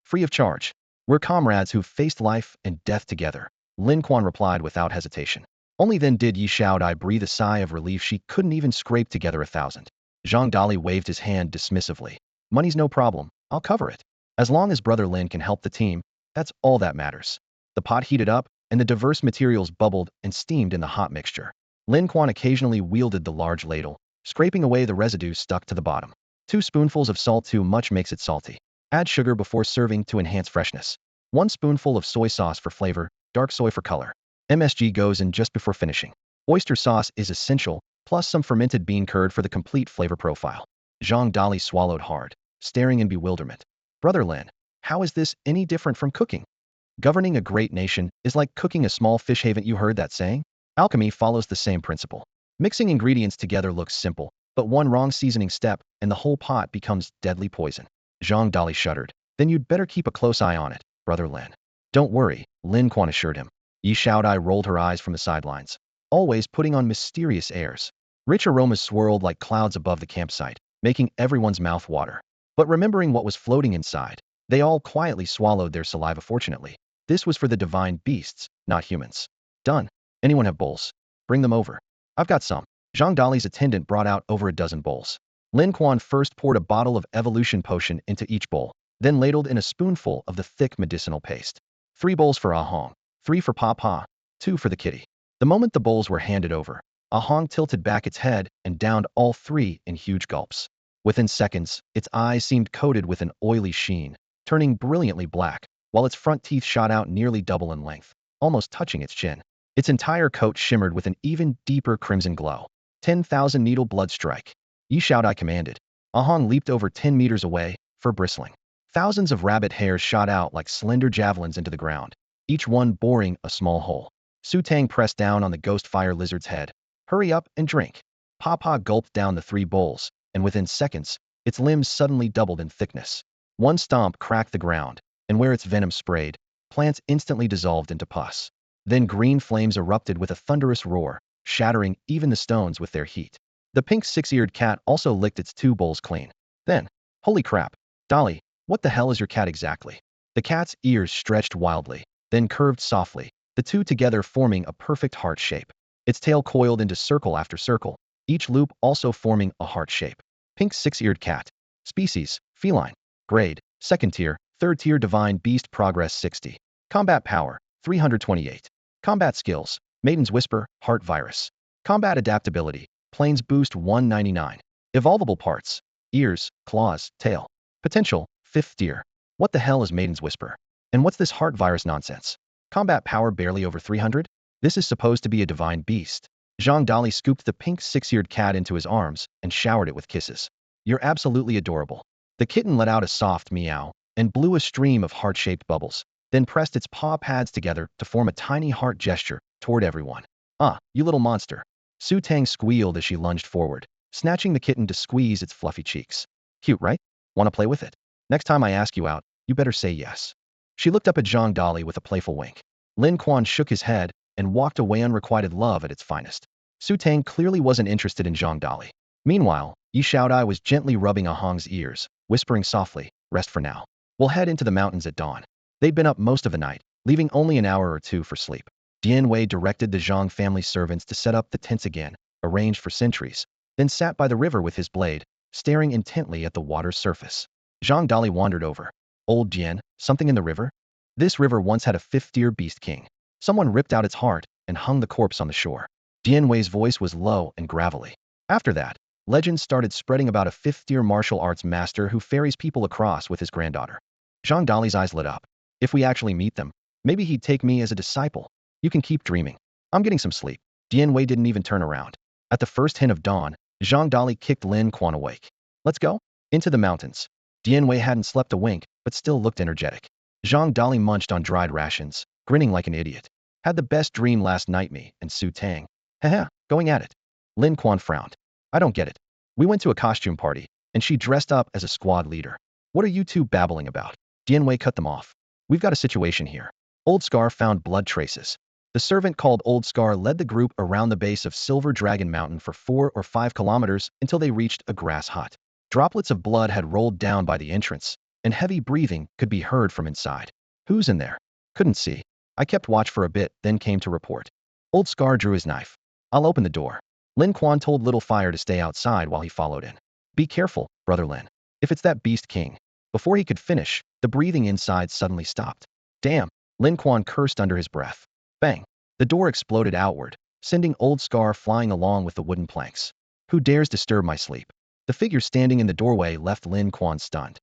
Free of charge. We're comrades who've faced life and death together, Lin Quan replied without hesitation. Only then did Yi Xiaodai breathe a sigh of relief. She couldn't even scrape together 1,000. Zhang Dali waved his hand dismissively. Money's no problem, I'll cover it. As long as Brother Lin can help the team, that's all that matters. The pot heated up, and the diverse materials bubbled and steamed in the hot mixture. Lin Quan occasionally wielded the large ladle, scraping away the residue stuck to the bottom. 2 spoonfuls of salt, too much makes it salty. Add sugar before serving to enhance freshness. 1 spoonful of soy sauce for flavor, dark soy for color. MSG goes in just before finishing. Oyster sauce is essential, plus some fermented bean curd for the complete flavor profile. Zhang Dali swallowed hard, staring in bewilderment. Brother Lin, how is this any different from cooking? Governing a great nation is like cooking a small fish. Haven't you heard that saying? Alchemy follows the same principle. Mixing ingredients together looks simple, but one wrong seasoning step and the whole pot becomes deadly poison. Zhang Dali shuddered. Then you'd better keep a close eye on it, Brother Lin. Don't worry, Lin Quan assured him. Yi Xiaodai rolled her eyes from the sidelines, always putting on mysterious airs. Rich aromas swirled like clouds above the campsite, making everyone's mouth water. But remembering what was floating inside, They all quietly swallowed their saliva fortunately. This was for the divine beasts, not humans. Done. Anyone have bowls? Bring them over. I've got some. Zhang Dali's attendant brought out over a dozen bowls. Lin Quan first poured a bottle of evolution potion into each bowl, then ladled in a spoonful of the thick medicinal paste. 3 bowls for Ahong, 3 for Papa, 2 for the kitty. The moment the bowls were handed over, Ahong tilted back its head and downed all 3 in huge gulps. Within seconds, its eyes seemed coated with an oily sheen, turning brilliantly black, while its front teeth shot out nearly double in length, almost touching its chin. Its entire coat shimmered with an even deeper crimson glow. 10,000 needle blood strike. Yi Shaodai commanded. Ahong leaped over 10 meters away, fur bristling. Thousands of rabbit hairs shot out like slender javelins into the ground, each one boring a small hole. Su Tang pressed down on the ghost fire lizard's head. Hurry up and drink. Papa gulped down the 3 bowls, and within seconds, its limbs suddenly doubled in thickness. One stomp cracked the ground, and where its venom sprayed, plants instantly dissolved into pus. Then green flames erupted with a thunderous roar, shattering even the stones with their heat. The pink 6-eared cat also licked its 2 bowls clean. Then, holy crap, Dolly, what the hell is your cat exactly? The cat's ears stretched wildly, then curved softly, the 2 together forming a perfect heart shape. Its tail coiled into circle after circle, each loop also forming a heart shape. Pink 6-eared cat. Species, feline. Grade, 2nd tier, 3rd tier divine beast progress 60. Combat power, 328. Combat skills, Maiden's Whisper, Heart Virus. Combat adaptability, Plains Boost 199. Evolvable parts, ears, claws, tail. Potential, 5th tier. What the hell is Maiden's Whisper? And what's this heart virus nonsense? Combat power barely over 300? This is supposed to be a divine beast. Zhang Dali scooped the pink 6-eared cat into his arms and showered it with kisses. You're absolutely adorable. The kitten let out a soft meow and blew a stream of heart-shaped bubbles, then pressed its paw pads together to form a tiny heart gesture toward everyone. Ah, you little monster. Su Tang squealed as she lunged forward, snatching the kitten to squeeze its fluffy cheeks. Cute, right? Want to play with it? Next time I ask you out, you better say yes. She looked up at Zhang Dali with a playful wink. Lin Quan shook his head and walked away. Unrequited love at its finest. Su Tang clearly wasn't interested in Zhang Dali. Meanwhile, Yi Shaodai was gently rubbing Ahong's ears, whispering softly, rest for now. We'll head into the mountains at dawn. They'd been up most of the night, leaving only an hour or 2 for sleep. Dian Wei directed the Zhang family servants to set up the tents again, arranged for sentries, then sat by the river with his blade, staring intently at the water's surface. Zhang Dali wandered over. Old Jian, something in the river? This river once had a 5th-tier beast king. Someone ripped out its heart and hung the corpse on the shore. Dian Wei's voice was low and gravelly. After that, legends started spreading about a 5th-tier martial arts master who ferries people across with his granddaughter. Zhang Dali's eyes lit up. If we actually meet them, maybe he'd take me as a disciple. You can keep dreaming. I'm getting some sleep. Dian Wei didn't even turn around. At the first hint of dawn, Zhang Dali kicked Lin Quan awake. Let's go? Into the mountains. Dian Wei hadn't slept a wink, but still looked energetic. Zhang Dali munched on dried rations, grinning like an idiot. Had the best dream last night, me and Su Tang. Haha, going at it. Lin Quan frowned. I don't get it. We went to a costume party, and she dressed up as a squad leader. What are you 2 babbling about? Dian Wei cut them off. We've got a situation here. Old Scar found blood traces. The servant called Old Scar led the group around the base of Silver Dragon Mountain for 4 or 5 kilometers until they reached a grass hut. Droplets of blood had rolled down by the entrance, and heavy breathing could be heard from inside. Who's in there? Couldn't see. I kept watch for a bit, then came to report. Old Scar drew his knife. I'll open the door. Lin Quan told Little Fire to stay outside while he followed in. Be careful, Brother Lin. If it's that beast king. Before he could finish, the breathing inside suddenly stopped. Damn, Lin Quan cursed under his breath. Bang. The door exploded outward, sending Old Scar flying along with the wooden planks. Who dares disturb my sleep? The figure standing in the doorway left Lin Quan stunned.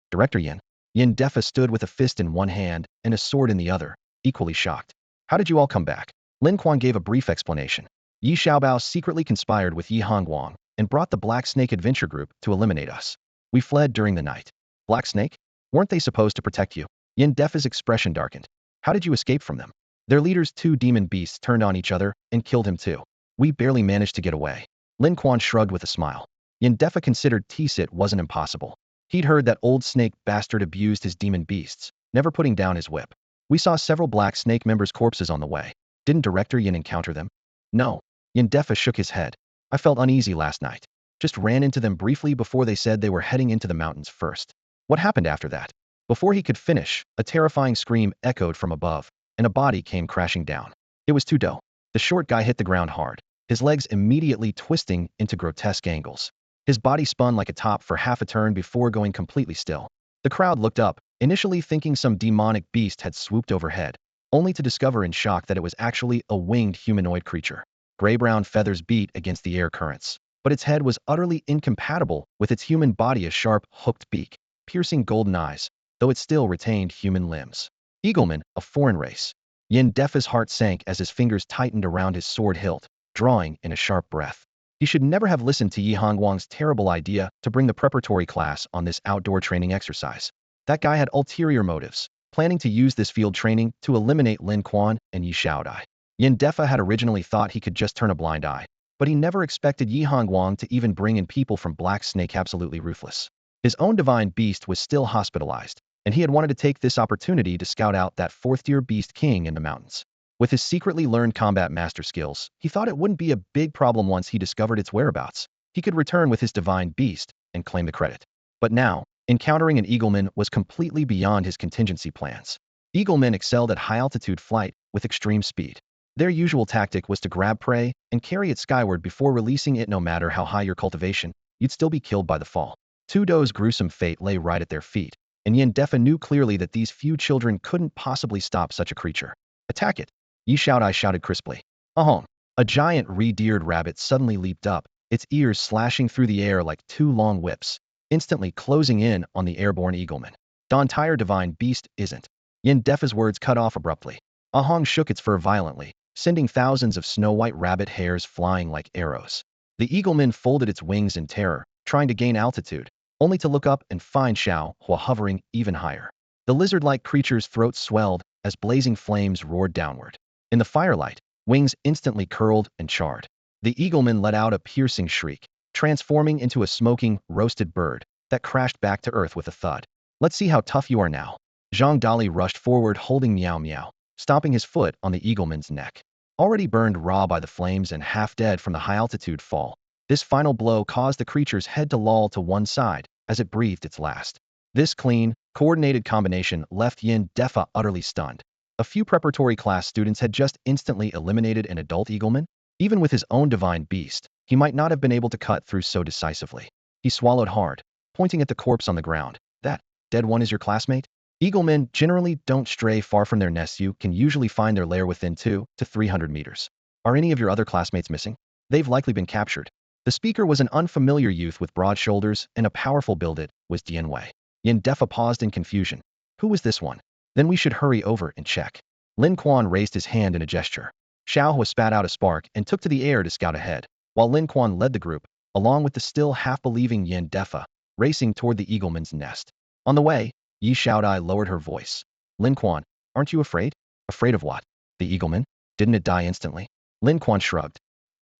Director Yin. Yin Defa stood with a fist in one hand and a sword in the other, equally shocked. How did you all come back? Lin Quan gave a brief explanation. Yi Xiaobao secretly conspired with Yi Hongguang and brought the Black Snake Adventure Group to eliminate us. We fled during the night. Black Snake? Weren't they supposed to protect you? Yin Defa's expression darkened. How did you escape from them? Their leader's 2 demon beasts turned on each other and killed him too. We barely managed to get away. Lin Quan shrugged with a smile. Yin Defa considered T-Sit wasn't impossible. He'd heard that old snake bastard abused his demon beasts, never putting down his whip. We saw several Black Snake members' corpses on the way. Didn't Director Yin encounter them? No. Yin Defa shook his head. I felt uneasy last night. Just ran into them briefly before they said they were heading into the mountains first. What happened after that? Before he could finish, a terrifying scream echoed from above, and a body came crashing down. It was Tudo. The short guy hit the ground hard, his legs immediately twisting into grotesque angles. His body spun like a top for half a turn before going completely still. The crowd looked up, initially thinking some demonic beast had swooped overhead, only to discover in shock that it was actually a winged humanoid creature. Gray-brown feathers beat against the air currents, but its head was utterly incompatible with its human body, a sharp, hooked beak, piercing golden eyes, though it still retained human limbs. Eagleman, a foreign race. Yin Defa's heart sank as his fingers tightened around his sword hilt, drawing in a sharp breath. He should never have listened to Yi Hongguang's terrible idea to bring the preparatory class on this outdoor training exercise. That guy had ulterior motives, planning to use this field training to eliminate Lin Quan and Yi Xiaodai. Yin Defa had originally thought he could just turn a blind eye, but he never expected Yi Hongguang to even bring in people from Black Snake. Absolutely ruthless. His own divine beast was still hospitalized, and he had wanted to take this opportunity to scout out that fourth-tier beast king in the mountains. With his secretly learned combat master skills, he thought it wouldn't be a big problem once he discovered its whereabouts. He could return with his divine beast and claim the credit. But now, encountering an eagleman was completely beyond his contingency plans. Eaglemen excelled at high-altitude flight with extreme speed. Their usual tactic was to grab prey and carry it skyward before releasing it. No matter how high your cultivation, you'd still be killed by the fall. Tudo's gruesome fate lay right at their feet, and Yin Defa knew clearly that these few children couldn't possibly stop such a creature. Attack it! Yi Xiaodai shouted crisply. Ahom! A giant re-deered rabbit suddenly leaped up, its ears slashing through the air like two long whips, instantly closing in on the airborne eagleman. The entire divine beast isn't. Yin Defa's words cut off abruptly. Ahong shook its fur violently, sending thousands of snow-white rabbit hairs flying like arrows. The eagleman folded its wings in terror, trying to gain altitude, only to look up and find Xiao Hua hovering even higher. The lizard-like creature's throat swelled as blazing flames roared downward. In the firelight, wings instantly curled and charred. The eagleman let out a piercing shriek, transforming into a smoking, roasted bird that crashed back to earth with a thud. Let's see how tough you are now. Zhang Dali rushed forward holding Meow Meow, stomping his foot on the eagleman's neck. Already burned raw by the flames and half dead from the high-altitude fall, this final blow caused the creature's head to loll to one side as it breathed its last. This clean, coordinated combination left Yin Defa utterly stunned. A few preparatory class students had just instantly eliminated an adult eagleman. Even with his own divine beast, he might not have been able to cut through so decisively. He swallowed hard, pointing at the corpse on the ground. That dead one is your classmate? Eaglemen generally don't stray far from their nests. You can usually find their lair within 200 to 300 meters. Are any of your other classmates missing? They've likely been captured. The speaker was an unfamiliar youth with broad shoulders and a powerful build. It was Dian Wei. Yin Defa paused in confusion. Who was this one? Then we should hurry over and check. Lin Quan raised his hand in a gesture. Xiao Hua spat out a spark and took to the air to scout ahead, while Lin Quan led the group, along with the still half-believing Yin Defa, racing toward the eagleman's nest. On the way, Yi Xiaodai lowered her voice. Lin Quan, aren't you afraid? Afraid of what? The eagleman? Didn't it die instantly? Lin Quan shrugged.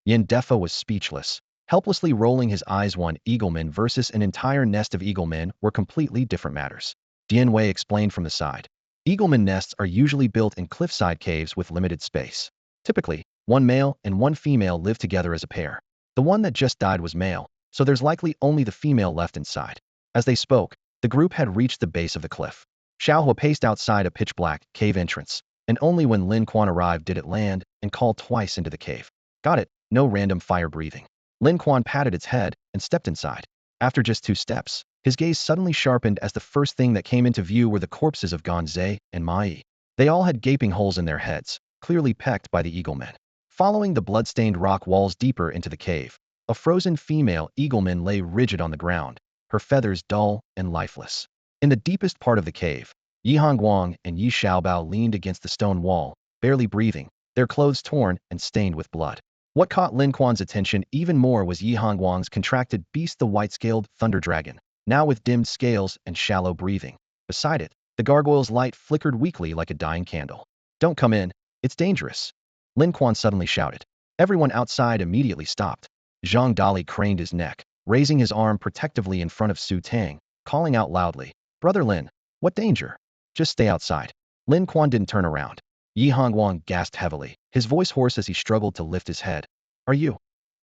Yin Defa was speechless, helplessly rolling his eyes. One eagleman versus an entire nest of eaglemen were completely different matters. Dian Wei explained from the side. Eagleman nests are usually built in cliffside caves with limited space. Typically, one male and one female live together as a pair. The one that just died was male, so there's likely only the female left inside. As they spoke, the group had reached the base of the cliff. Xiao Hua paced outside a pitch-black cave entrance, and only when Lin Quan arrived did it land and called twice into the cave. Got it, no random fire breathing. Lin Quan patted its head and stepped inside. After just 2 steps, his gaze suddenly sharpened as the first thing that came into view were the corpses of Ganzei and Mai. They all had gaping holes in their heads, clearly pecked by the eaglemen. Following the blood-stained rock walls deeper into the cave, a frozen female eagleman lay rigid on the ground, her feathers dull and lifeless. In the deepest part of the cave, Yi Hongguang and Yi Xiaobao leaned against the stone wall, barely breathing, their clothes torn and stained with blood. What caught Lin Quan's attention even more was Yi Hongguang's contracted beast, the white-scaled thunder dragon, now with dimmed scales and shallow breathing. Beside it, the gargoyle's light flickered weakly like a dying candle. Don't come in, it's dangerous. Lin Quan suddenly shouted. Everyone outside immediately stopped. Zhang Dali craned his neck, raising his arm protectively in front of Su Tang, calling out loudly, Brother Lin, what danger? Just stay outside. Lin Quan didn't turn around. Yi Hongguang gasped heavily, his voice hoarse as he struggled to lift his head. Are you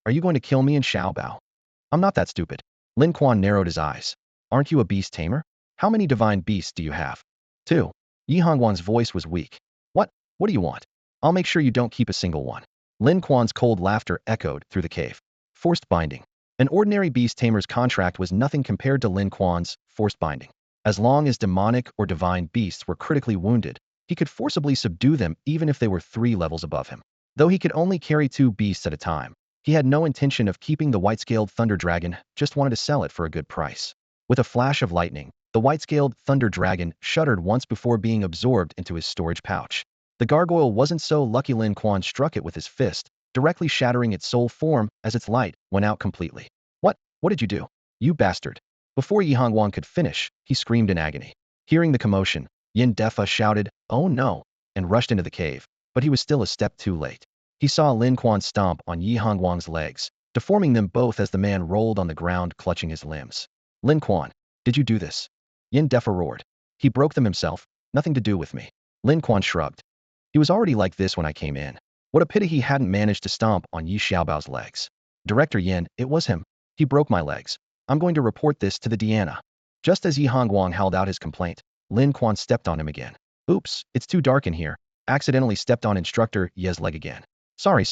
going to kill me and Xiaobao? I'm not that stupid. Lin Quan narrowed his eyes. Aren't you a beast tamer? How many divine beasts do you have? 2. Yi Hongwan's voice was weak. What? What do you want? I'll make sure you don't keep a single one. Lin Quan's cold laughter echoed through the cave. Forced binding. An ordinary beast tamer's contract was nothing compared to Lin Quan's forced binding. As long as demonic or divine beasts were critically wounded, he could forcibly subdue them even if they were 3 levels above him. Though he could only carry 2 beasts at a time, he had no intention of keeping the white-scaled thunder dragon, just wanted to sell it for a good price. With a flash of lightning, the white-scaled thunder dragon shuddered once before being absorbed into his storage pouch. The gargoyle wasn't so lucky. Lin Quan struck it with his fist, directly shattering its soul form as its light went out completely. What did you do? You bastard. Before Yi Hongwan could finish, he screamed in agony. Hearing the commotion, Yin Defa shouted, "Oh no," and rushed into the cave, but he was still a step too late. He saw Lin Quan stomp on Yi Hongwan's legs, deforming them both as the man rolled on the ground clutching his limbs. Lin Quan, did you do this? Yin Defa roared. He broke them himself, nothing to do with me. Lin Quan shrugged. He was already like this when I came in. What a pity he hadn't managed to stomp on Yi Xiaobao's legs. Director Yin, it was him. He broke my legs. I'm going to report this to the Diana. Just as Yi Hongwang held out his complaint, Lin Quan stepped on him again. Oops, it's too dark in here. Accidentally stepped on instructor Ye's leg again. Sorry.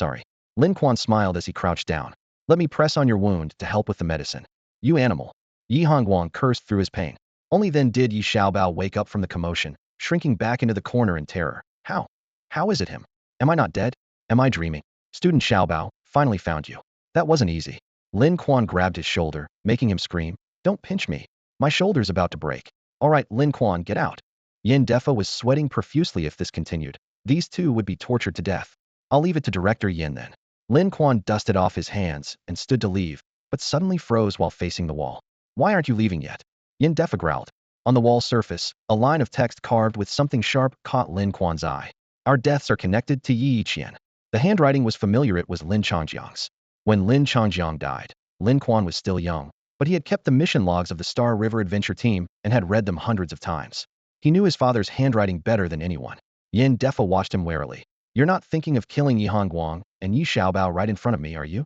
Lin Quan smiled as he crouched down. Let me press on your wound to help with the medicine. You animal. Yi Hongwang cursed through his pain. Only then did Yi Xiaobao wake up from the commotion, shrinking back into the corner in terror. How? How is it him? Am I not dead? Am I dreaming? Student Xiaobao, finally found you. That wasn't easy. Lin Quan grabbed his shoulder, making him scream, Don't pinch me. My shoulder's about to break. All right, Lin Quan, get out. Yin Defa was sweating profusely. If this continued, these two would be tortured to death. I'll leave it to Director Yin then. Lin Quan dusted off his hands and stood to leave, but suddenly froze while facing the wall. Why aren't you leaving yet? Yin Defa growled. On the wall surface, a line of text carved with something sharp caught Lin Quan's eye. Our deaths are connected to Yi Qian. The handwriting was familiar. It was Lin Changjiang's. When Lin Changjiang died, Lin Quan was still young, but he had kept the mission logs of the Star River Adventure team and had read them hundreds of times. He knew his father's handwriting better than anyone. Yin Defa watched him warily. You're not thinking of killing Yi Hongguang and Yi Xiaobao right in front of me, are you?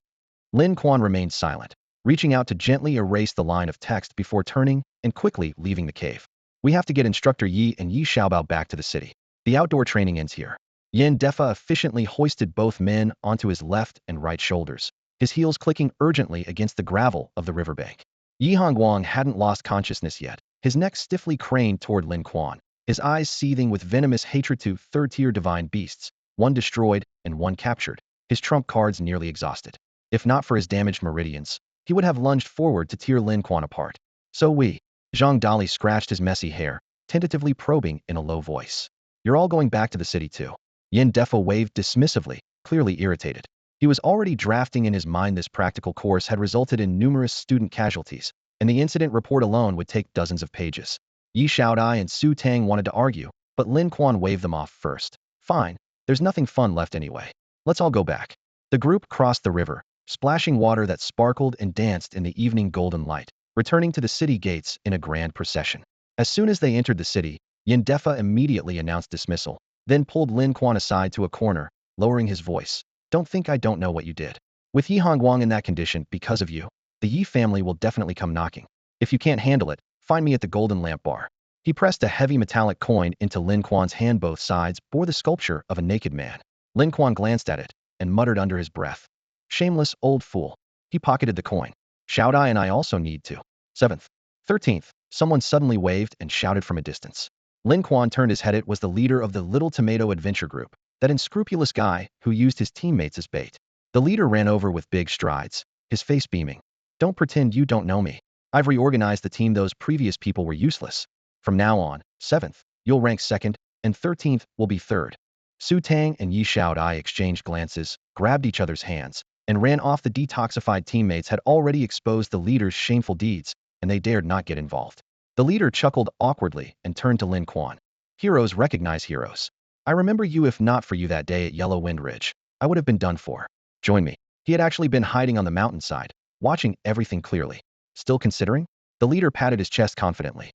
Lin Quan remained silent, reaching out to gently erase the line of text before turning and quickly leaving the cave. We have to get Instructor Yi and Yi Xiaobao back to the city. The outdoor training ends here. Yin Defa efficiently hoisted both men onto his left and right shoulders, his heels clicking urgently against the gravel of the riverbank. Yi Hongguang hadn't lost consciousness yet, his neck stiffly craned toward Lin Quan, his eyes seething with venomous hatred to third-tier divine beasts, one destroyed and one captured, his trump cards nearly exhausted. If not for his damaged meridians, he would have lunged forward to tear Lin Quan apart. Zhang Dali scratched his messy hair, tentatively probing in a low voice. You're all going back to the city too. Yin Defa waved dismissively, clearly irritated. He was already drafting in his mind. This practical course had resulted in numerous student casualties, and the incident report alone would take dozens of pages. Yi Xiaodai and Su Tang wanted to argue, but Lin Quan waved them off first. Fine, there's nothing fun left anyway. Let's all go back. The group crossed the river, splashing water that sparkled and danced in the evening golden light, returning to the city gates in a grand procession. As soon as they entered the city, Yin Defa immediately announced dismissal, then pulled Lin Quan aside to a corner, lowering his voice. Don't think I don't know what you did. With Yi Hongguang in that condition because of you, the Yi family will definitely come knocking. If you can't handle it, find me at the Golden Lamp Bar. He pressed a heavy metallic coin into Lin Quan's hand. Both sides bore the sculpture of a naked man. Lin Quan glanced at it and muttered under his breath. Shameless old fool. He pocketed the coin. Xiaodai and I also need to. 7th. 13th. Someone suddenly waved and shouted from a distance. Lin Quan turned his head. It was the leader of the Little Tomato Adventure Group, that unscrupulous guy who used his teammates as bait. The leader ran over with big strides, his face beaming. Don't pretend you don't know me. I've reorganized the team. Those previous people were useless. From now on, 7th, you'll rank 2nd, and 13th will be 3rd. Su Tang and Yi Xiaodai exchanged glances, grabbed each other's hands, and ran off. The detoxified teammates had already exposed the leader's shameful deeds, and they dared not get involved. The leader chuckled awkwardly and turned to Lin Quan. Heroes recognize heroes. I remember you. If not for you that day at Yellow Wind Ridge, I would have been done for. Join me. He had actually been hiding on the mountainside, watching everything clearly. Still considering? The leader patted his chest confidently.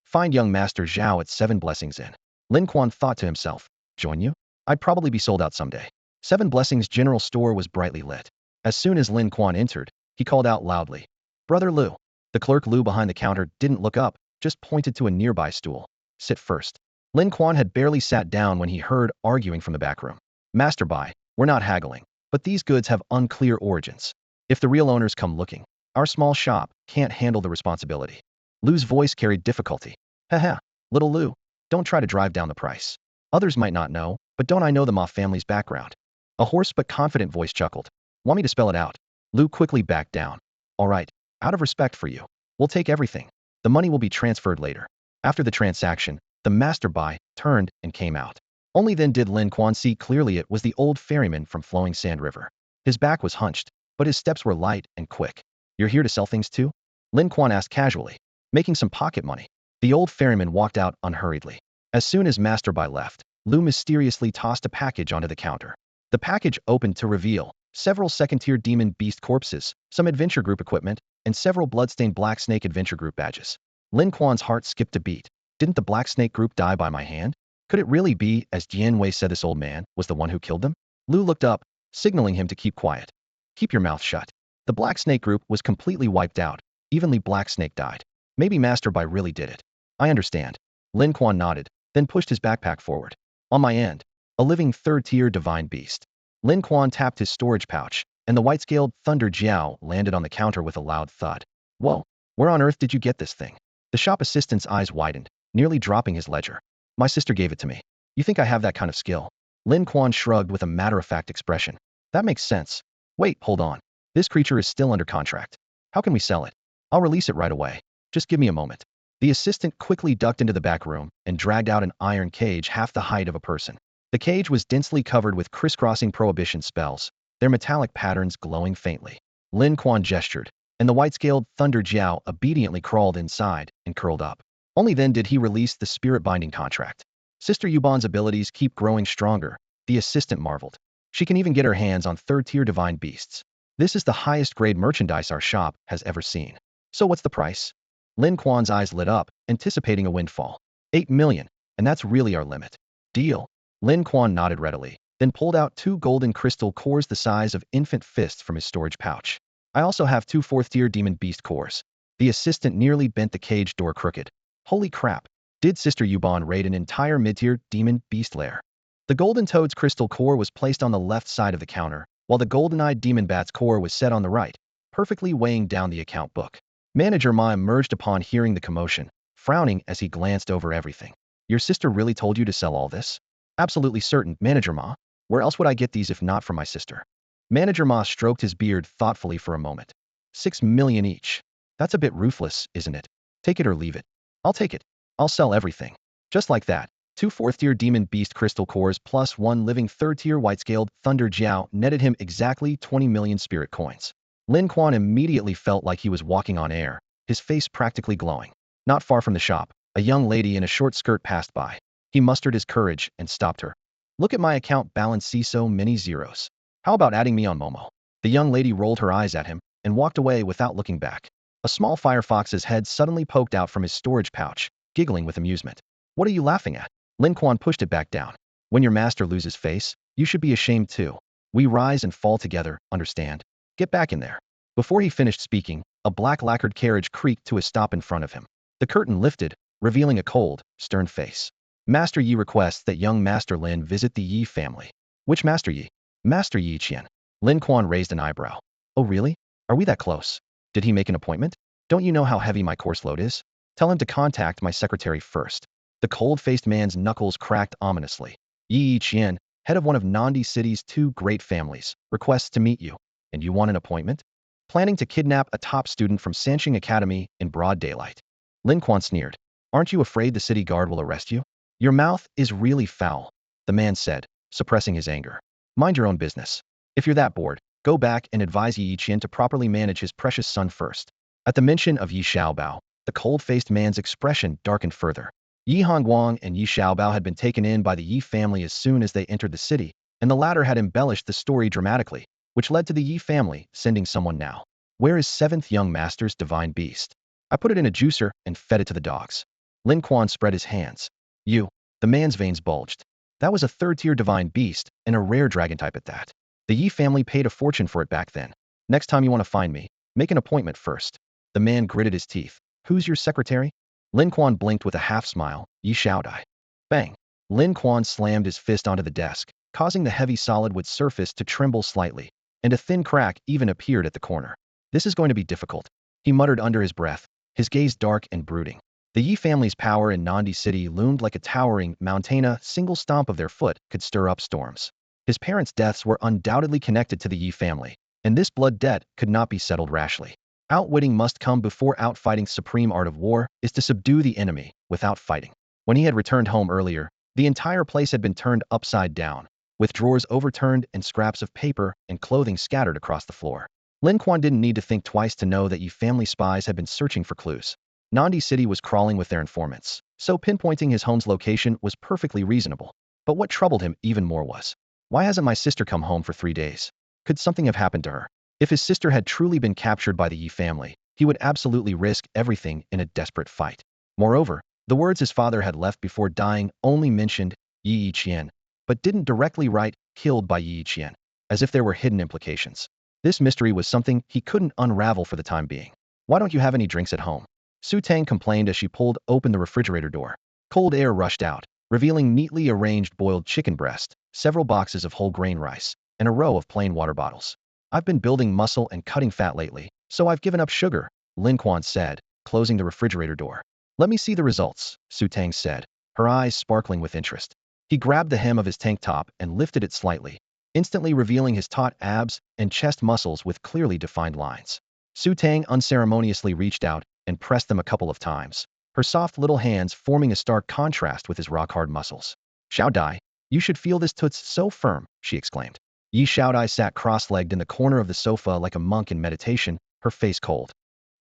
Find young Master Zhao at 7 Blessings Inn. Lin Quan thought to himself. Join you? I'd probably be sold out someday. 7 Blessings General Store was brightly lit. As soon as Lin Quan entered, he called out loudly. Brother Liu. The clerk Liu behind the counter didn't look up, just pointed to a nearby stool. Sit first. Lin Quan had barely sat down when he heard arguing from the back room. Master Bai, we're not haggling, but these goods have unclear origins. If the real owners come looking, our small shop can't handle the responsibility. Lu's voice carried difficulty. Haha, little Lu, don't try to drive down the price. Others might not know, but don't I know the Ma family's background? A hoarse but confident voice chuckled. Want me to spell it out? Lu quickly backed down. All right, out of respect for you, we'll take everything. The money will be transferred later. After the transaction, the master Bai turned and came out. Only then did Lin Quan see clearly it was the old ferryman from Flowing Sand River. His back was hunched, but his steps were light and quick. You're here to sell things too? Lin Quan asked casually, making some pocket money. The old ferryman walked out unhurriedly. As soon as Master Bai left, Lu mysteriously tossed a package onto the counter. The package opened to reveal several second-tier demon beast corpses, some adventure group equipment, and several bloodstained Black Snake adventure group badges. Lin Quan's heart skipped a beat. Didn't the Black Snake group die by my hand? Could it really be, as Jian Wei said, this old man was the one who killed them? Lu looked up, signaling him to keep quiet. Keep your mouth shut. The Black Snake group was completely wiped out. Evenly Black Snake died. Maybe Master Bai really did it. I understand. Lin Quan nodded, then pushed his backpack forward. On my end, a living third-tier divine beast. Lin Quan tapped his storage pouch, and the white-scaled Thunder Jiao landed on the counter with a loud thud. Whoa, where on earth did you get this thing? The shop assistant's eyes widened, nearly dropping his ledger. My sister gave it to me. You think I have that kind of skill? Lin Quan shrugged with a matter-of-fact expression. That makes sense. Wait, hold on. This creature is still under contract. How can we sell it? I'll release it right away. Just give me a moment. The assistant quickly ducked into the back room and dragged out an iron cage half the height of a person. The cage was densely covered with crisscrossing prohibition spells, their metallic patterns glowing faintly. Lin Quan gestured, and the white-scaled Thunder Jiao obediently crawled inside and curled up. Only then did he release the spirit-binding contract. Sister Yuban's abilities keep growing stronger, the assistant marveled. She can even get her hands on third-tier divine beasts. This is the highest-grade merchandise our shop has ever seen. So what's the price? Lin Quan's eyes lit up, anticipating a windfall. 8 million, and that's really our limit. Deal. Lin Quan nodded readily, then pulled out 2 golden crystal cores the size of infant fists from his storage pouch. I also have 2 fourth-tier demon beast cores. The assistant nearly bent the cage door crooked. Holy crap. Did Sister Yuban raid an entire mid-tier demon beast lair? The golden toad's crystal core was placed on the left side of the counter, while the golden-eyed demon bat's core was set on the right, perfectly weighing down the account book. Manager Ma emerged upon hearing the commotion, frowning as he glanced over everything. Your sister really told you to sell all this? Absolutely certain, Manager Ma. Where else would I get these if not from my sister? Manager Ma stroked his beard thoughtfully for a moment. 6 million each. That's a bit ruthless, isn't it? Take it or leave it. I'll take it. I'll sell everything. Just like that, 2 fourth-tier demon beast crystal cores plus 1 living third-tier white-scaled Thunder Jiao netted him exactly 20 million spirit coins. Lin Quan immediately felt like he was walking on air, his face practically glowing. Not far from the shop, a young lady in a short skirt passed by. He mustered his courage and stopped her. Look at my account balance, see so many zeros. How about adding me on Momo? The young lady rolled her eyes at him and walked away without looking back. A small firefox's head suddenly poked out from his storage pouch, giggling with amusement. What are you laughing at? Lin Quan pushed it back down. When your master loses face, you should be ashamed too. We rise and fall together, understand? Get back in there. Before he finished speaking, a black lacquered carriage creaked to a stop in front of him. The curtain lifted, revealing a cold, stern face. Master Yi requests that young Master Lin visit the Yi family. Which Master Yi? Master Yi Qian. Lin Quan raised an eyebrow. Oh really? Are we that close? Did he make an appointment? Don't you know how heavy my course load is? Tell him to contact my secretary first. The cold-faced man's knuckles cracked ominously. Yi Qian, head of one of Nandi City's 2 great families, requests to meet you. And you want an appointment? Planning to kidnap a top student from Sanxing Academy in broad daylight. Lin Quan sneered. Aren't you afraid the city guard will arrest you? Your mouth is really foul, the man said, suppressing his anger. Mind your own business. If you're that bored, go back and advise Yi Qian to properly manage his precious son first. At the mention of Yi Xiaobao, the cold-faced man's expression darkened further. Yi Hongguang and Yi Xiaobao had been taken in by the Yi family as soon as they entered the city, and the latter had embellished the story dramatically, which led to the Yi family sending someone now. Where is 7th young master's divine beast? I put it in a juicer and fed it to the dogs. Lin Quan spread his hands. You. The man's veins bulged. That was a third-tier divine beast, and a rare dragon type at that. The Yi family paid a fortune for it back then. Next time you want to find me, make an appointment first. The man gritted his teeth. Who's your secretary? Lin Quan blinked with a half-smile. Yi Xiaodai. Bang! Lin Quan slammed his fist onto the desk, causing the heavy solid wood surface to tremble slightly, and a thin crack even appeared at the corner. This is going to be difficult, he muttered under his breath, his gaze dark and brooding. The Yi family's power in Nandi City loomed like a towering mountain. A single stomp of their foot could stir up storms. His parents' deaths were undoubtedly connected to the Yi family, and this blood debt could not be settled rashly. Outwitting must come before outfighting. Supreme art of war is to subdue the enemy without fighting. When he had returned home earlier, the entire place had been turned upside down, with drawers overturned and scraps of paper and clothing scattered across the floor. Lin Quan didn't need to think twice to know that Yi family spies had been searching for clues. Nandi City was crawling with their informants, so pinpointing his home's location was perfectly reasonable. But what troubled him even more was, why hasn't my sister come home for 3 days? Could something have happened to her? If his sister had truly been captured by the Yi family, he would absolutely risk everything in a desperate fight. Moreover, the words his father had left before dying only mentioned Yi Yiqian, but didn't directly write killed by Yi Yiqian, as if there were hidden implications. This mystery was something he couldn't unravel for the time being. Why don't you have any drinks at home? Su Tang complained as she pulled open the refrigerator door. Cold air rushed out, revealing neatly arranged boiled chicken breast, several boxes of whole grain rice, and a row of plain water bottles. I've been building muscle and cutting fat lately, so I've given up sugar, Lin Quan said, closing the refrigerator door. Let me see the results, Su Tang said, her eyes sparkling with interest. He grabbed the hem of his tank top and lifted it slightly, instantly revealing his taut abs and chest muscles with clearly defined lines. Su Tang unceremoniously reached out and pressed them a couple of times, her soft little hands forming a stark contrast with his rock-hard muscles. Xiaodai, you should feel this toots so firm, she exclaimed. Yi Xiaodai sat cross-legged in the corner of the sofa like a monk in meditation, her face cold.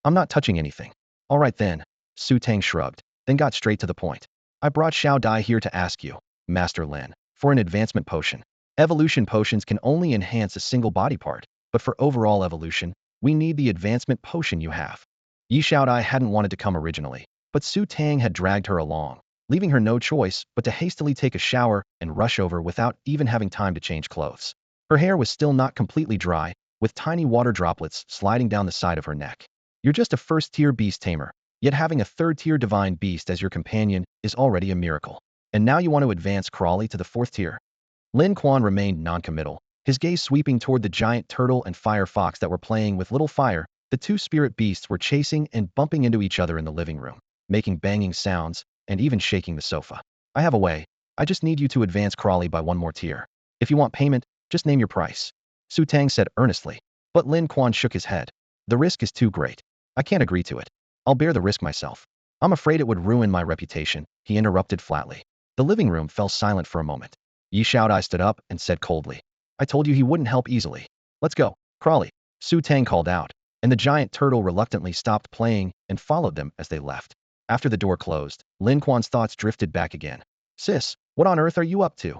I'm not touching anything. All right then, Su Tang shrugged, then got straight to the point. I brought Xiaodai here to ask you, Master Lin, for an advancement potion. Evolution potions can only enhance a single body part, but for overall evolution, we need the advancement potion you have. Yi Xiaodai hadn't wanted to come originally, but Su Tang had dragged her along, leaving her no choice but to hastily take a shower and rush over without even having time to change clothes. Her hair was still not completely dry, with tiny water droplets sliding down the side of her neck. You're just a first-tier beast tamer, yet having a third-tier divine beast as your companion is already a miracle. And now you want to advance Crawley to the 4th tier? Lin Quan remained non-committal, his gaze sweeping toward the giant turtle and fire fox that were playing with little fire. The two spirit beasts were chasing and bumping into each other in the living room, making banging sounds and even shaking the sofa. I have a way. I just need you to advance Crawley by 1 more tier. If you want payment, just name your price. Su Tang said earnestly, but Lin Quan shook his head. The risk is too great. I can't agree to it. I'll bear the risk myself. I'm afraid it would ruin my reputation, he interrupted flatly. The living room fell silent for a moment. Yi Xiaodai stood up and said coldly, I told you he wouldn't help easily. Let's go, Crawley. Su Tang called out, and the giant turtle reluctantly stopped playing and followed them as they left. After the door closed, Lin Quan's thoughts drifted back again. Sis, what on earth are you up to?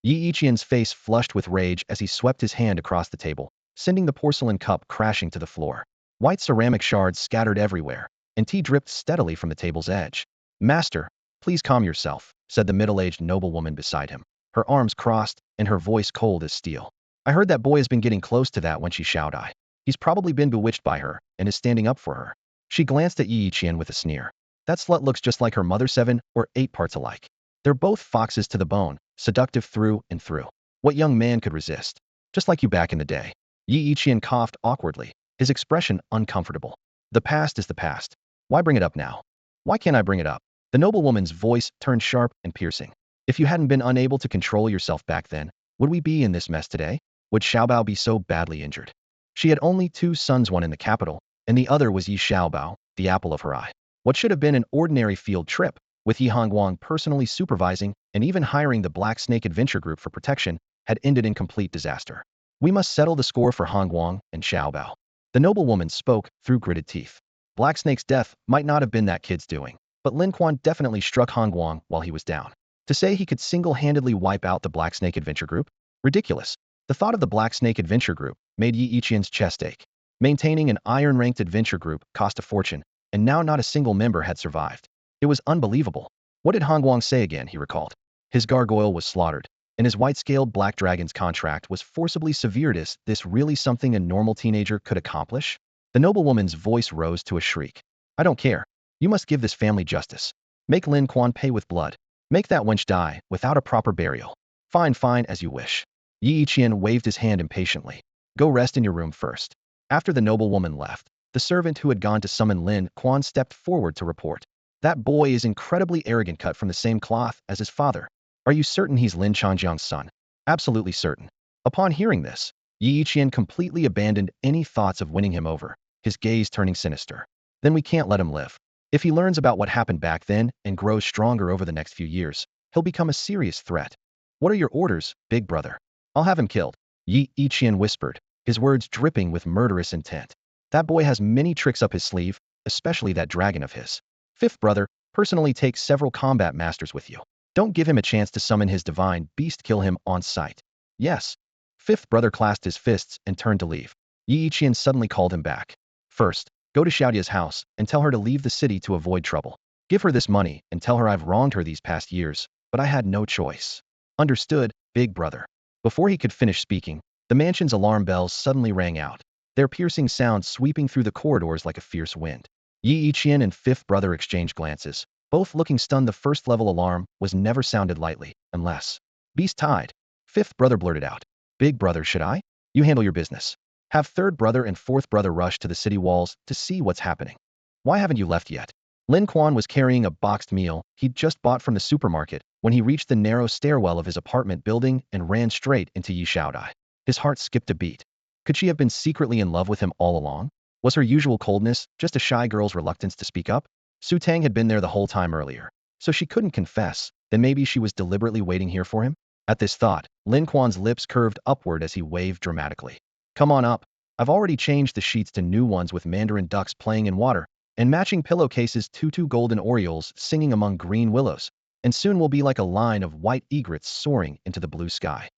Yi Yiqian's face flushed with rage as he swept his hand across the table, sending the porcelain cup crashing to the floor. White ceramic shards scattered everywhere, and tea dripped steadily from the table's edge. Master, please calm yourself, said the middle-aged noblewoman beside him, her arms crossed and her voice cold as steel. I heard that boy has been getting close to that when she Xiaodai. He's probably been bewitched by her and is standing up for her. She glanced at Yi Yiqian with a sneer. That slut looks just like her mother 7 or 8 parts alike. They're both foxes to the bone, seductive through and through. What young man could resist? Just like you back in the day. Yi Yiqian coughed awkwardly, his expression uncomfortable. The past is the past. Why bring it up now? Why can't I bring it up? The noblewoman's voice turned sharp and piercing. If you hadn't been unable to control yourself back then, would we be in this mess today? Would Xiaobao be so badly injured? She had only 2 sons, one in the capital, and the other was Yi Xiaobao, the apple of her eye. What should have been an ordinary field trip, with Yi Hongguang personally supervising and even hiring the Black Snake Adventure Group for protection, had ended in complete disaster. We must settle the score for Hongguang and Xiaobao. The noblewoman spoke through gritted teeth. Black Snake's death might not have been that kid's doing, but Lin Quan definitely struck Hongguang while he was down. To say he could single-handedly wipe out the Black Snake Adventure Group? Ridiculous. The thought of the Black Snake Adventure Group made Yi Yiqian's chest ache. Maintaining an iron-ranked adventure group cost a fortune, and now not a single member had survived. It was unbelievable. What did Hongguang say again, he recalled. His gargoyle was slaughtered, and his white-scaled black dragon's contract was forcibly severed. Is this really something a normal teenager could accomplish? The noblewoman's voice rose to a shriek. I don't care. You must give this family justice. Make Lin Quan pay with blood. Make that wench die without a proper burial. Fine, fine, as you wish. Yi Qian waved his hand impatiently. Go rest in your room first. After the noblewoman left, the servant who had gone to summon Lin Quan stepped forward to report. That boy is incredibly arrogant, cut from the same cloth as his father. Are you certain he's Lin Changjiang's son? Absolutely certain. Upon hearing this, Yi Qian completely abandoned any thoughts of winning him over, his gaze turning sinister. Then we can't let him live. If he learns about what happened back then and grows stronger over the next few years, he'll become a serious threat. What are your orders, big brother? I'll have him killed, Yi Qian whispered, his words dripping with murderous intent. That boy has many tricks up his sleeve, especially that dragon of his. Fifth brother, personally take several combat masters with you. Don't give him a chance to summon his divine beast, kill him on sight. Yes. Fifth brother clasped his fists and turned to leave. Yi Qian suddenly called him back. First, go to Xiaodia's house and tell her to leave the city to avoid trouble. Give her this money and tell her I've wronged her these past years, but I had no choice. Understood, big brother. Before he could finish speaking, the mansion's alarm bells suddenly rang out, their piercing sound sweeping through the corridors like a fierce wind. Yi Qian and fifth brother exchanged glances, both looking stunned. The first level alarm was never sounded lightly, unless beast tied. Fifth brother blurted out. Big brother, should I? You handle your business. Have third brother and fourth brother rush to the city walls to see what's happening. Why haven't you left yet? Lin Quan was carrying a boxed meal he'd just bought from the supermarket when he reached the narrow stairwell of his apartment building and ran straight into Yi Xiaodai. His heart skipped a beat. Could she have been secretly in love with him all along? Was her usual coldness just a shy girl's reluctance to speak up? Su Tang had been there the whole time earlier, so she couldn't confess. Then maybe she was deliberately waiting here for him? At this thought, Lin Quan's lips curved upward as he waved dramatically. Come on up. I've already changed the sheets to new ones with mandarin ducks playing in water, and matching pillowcases to two golden orioles singing among green willows, and soon we'll be like a line of white egrets soaring into the blue sky.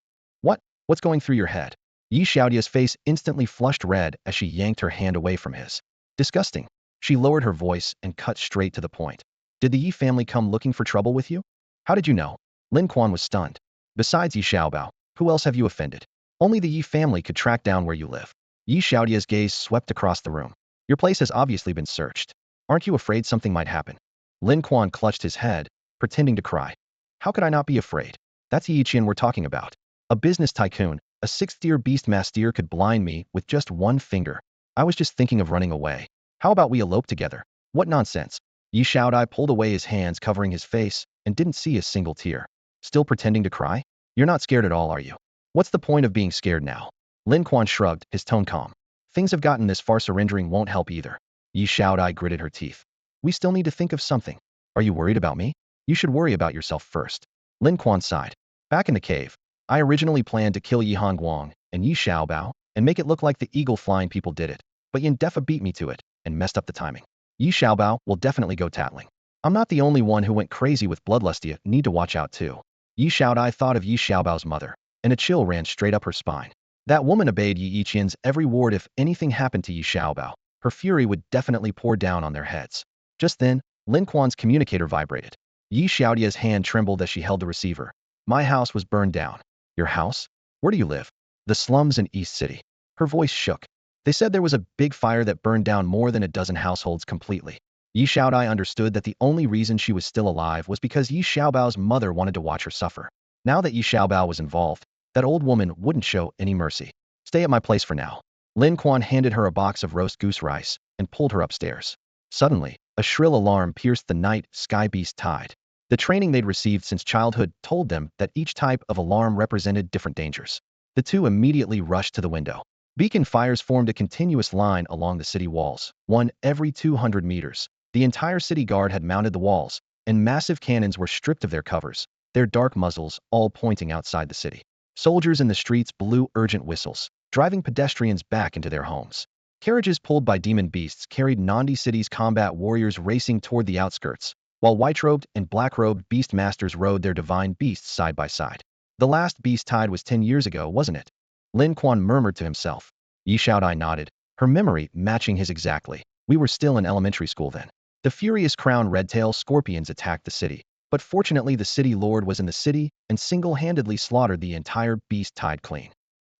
What's going through your head? Yi Xiaodia's face instantly flushed red as she yanked her hand away from his. Disgusting. She lowered her voice and cut straight to the point. Did the Yi family come looking for trouble with you? How did you know? Lin Quan was stunned. Besides Yi Xiaobao, who else have you offended? Only the Yi family could track down where you live. Yi Xiaodia's gaze swept across the room. Your place has obviously been searched. Aren't you afraid something might happen? Lin Quan clutched his head, pretending to cry. How could I not be afraid? That's Yi Qian we're talking about. A business tycoon, a sixth-tier beast master could blind me with just one finger. I was just thinking of running away. How about we elope together? What nonsense. Yi Xiaodai pulled away, his hands covering his face, and didn't see a single tear. Still pretending to cry? You're not scared at all, are you? What's the point of being scared now? Lin Quan shrugged, his tone calm. Things have gotten this far, surrendering won't help either. Yi Xiaodai gritted her teeth. We still need to think of something. Are you worried about me? You should worry about yourself first. Lin Quan sighed. Back in the cave, I originally planned to kill Yi Hongguang and Yi Xiaobao and make it look like the eagle flying people did it, but Yin Defa beat me to it and messed up the timing. Yi Xiaobao will definitely go tattling. I'm not the only one who went crazy with bloodlustia, need to watch out too. Yi Xiaodai thought of Yi Xiaobao's mother, and a chill ran straight up her spine. That woman obeyed Yi Qian's every word. If anything happened to Yi Xiaobao, her fury would definitely pour down on their heads. Just then, Lin Quan's communicator vibrated. Yi Xiaodia's hand trembled as she held the receiver. My house was burned down. Your house? Where do you live? The slums in East City. Her voice shook. They said there was a big fire that burned down more than a dozen households completely. Yi Xiaodai understood that the only reason she was still alive was because Yi Xiaobao's mother wanted to watch her suffer. Now that Yi Xiaobao was involved, that old woman wouldn't show any mercy. Stay at my place for now. Lin Quan handed her a box of roast goose rice and pulled her upstairs. Suddenly, a shrill alarm pierced the night. Sky beast tied. The training they'd received since childhood told them that each type of alarm represented different dangers. The two immediately rushed to the window. Beacon fires formed a continuous line along the city walls, one every 200 meters. The entire city guard had mounted the walls, and massive cannons were stripped of their covers, their dark muzzles all pointing outside the city. Soldiers in the streets blew urgent whistles, driving pedestrians back into their homes. Carriages pulled by demon beasts carried Nandi City's combat warriors racing toward the outskirts, while white-robed and black-robed beast masters rode their divine beasts side by side. The last beast tide was 10 years ago, wasn't it? Lin Quan murmured to himself. Yi Xiaodai nodded, her memory matching his exactly. We were still in elementary school then. The furious crown red-tail scorpions attacked the city, but fortunately the city lord was in the city and single-handedly slaughtered the entire beast tide clean.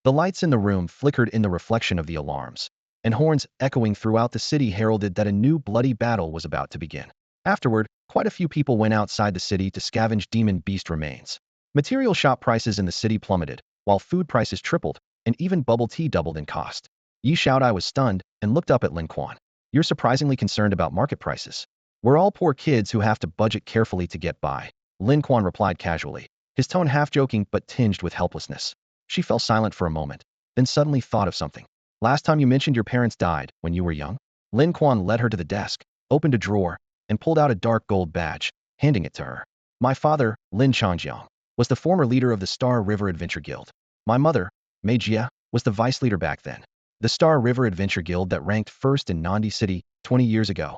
The lights in the room flickered in the reflection of the alarms, and horns echoing throughout the city heralded that a new bloody battle was about to begin. Afterward, quite a few people went outside the city to scavenge demon beast remains. Material shop prices in the city plummeted, while food prices tripled, and even bubble tea doubled in cost. Yi Xiaodai was stunned and looked up at Lin Quan. You're surprisingly concerned about market prices. We're all poor kids who have to budget carefully to get by. Lin Quan replied casually, his tone half joking but tinged with helplessness. She fell silent for a moment, then suddenly thought of something. Last time you mentioned your parents died when you were young? Lin Quan led her to the desk, opened a drawer, and pulled out a dark gold badge, handing it to her. My father, Lin Changjiang, was the former leader of the Star River Adventure Guild. My mother, Mei Jia, was the vice leader back then. The Star River Adventure Guild that ranked first in Nandi City 20 years ago.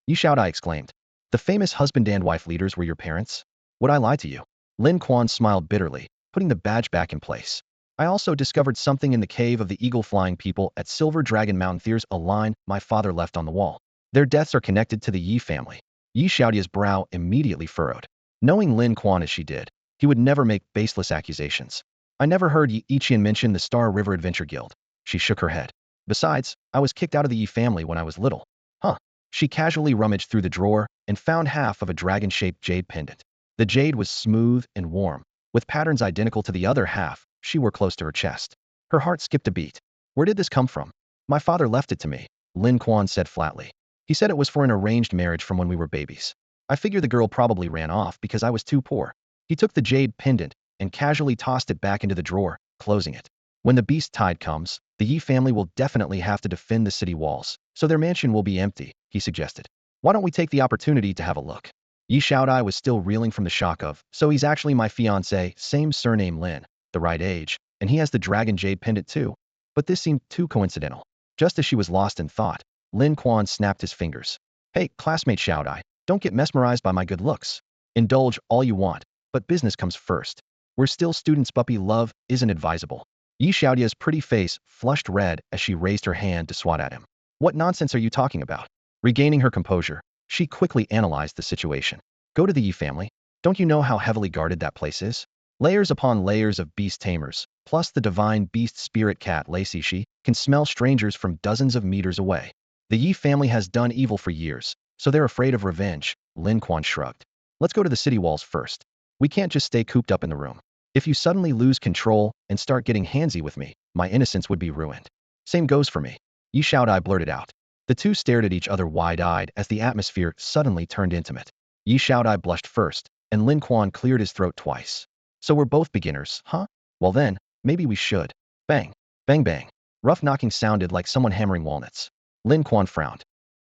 Yi Xiaodai exclaimed. The famous husband and wife leaders were your parents? Would I lie to you? Lin Quan smiled bitterly, putting the badge back in place. I also discovered something in the cave of the eagle-flying people at Silver Dragon Mountain. There's a line my father left on the wall. Their deaths are connected to the Yi family. Yi Xiaodia's brow immediately furrowed. Knowing Lin Quan as she did, he would never make baseless accusations. I never heard Yi Qian mention the Star River Adventure Guild. She shook her head. Besides, I was kicked out of the Yi family when I was little. Huh. She casually rummaged through the drawer and found half of a dragon-shaped jade pendant. The jade was smooth and warm, with patterns identical to the other half she wore close to her chest. Her heart skipped a beat. Where did this come from? My father left it to me, Lin Quan said flatly. He said it was for an arranged marriage from when we were babies. I figure the girl probably ran off because I was too poor. He took the jade pendant and casually tossed it back into the drawer, closing it. When the beast tide comes, the Yi family will definitely have to defend the city walls, so their mansion will be empty, he suggested. Why don't we take the opportunity to have a look? Yi Xiaodai was still reeling from the shock of, so he's actually my fiancé, same surname Lin, the right age, and he has the dragon jade pendant too. But this seemed too coincidental. Just as she was lost in thought, Lin Quan snapped his fingers. Hey, classmate Xiaodai, don't get mesmerized by my good looks. Indulge all you want, but business comes first. We're still students. Puppy love isn't advisable. Yi Xiaodia's pretty face flushed red as she raised her hand to swat at him. What nonsense are you talking about? Regaining her composure, she quickly analyzed the situation. Go to the Yi family. Don't you know how heavily guarded that place is? Layers upon layers of beast tamers, plus the divine beast spirit cat Lacey Shi, can smell strangers from dozens of meters away. The Yi family has done evil for years, so they're afraid of revenge, Lin Quan shrugged. Let's go to the city walls first. We can't just stay cooped up in the room. If you suddenly lose control and start getting handsy with me, my innocence would be ruined. Same goes for me. Yi Xiaodai blurted out. The two stared at each other wide-eyed as the atmosphere suddenly turned intimate. Yi Xiaodai blushed first, and Lin Quan cleared his throat twice. So we're both beginners, huh? Well then, maybe we should. Bang. Bang bang. Rough knocking sounded like someone hammering walnuts. Lin Quan frowned.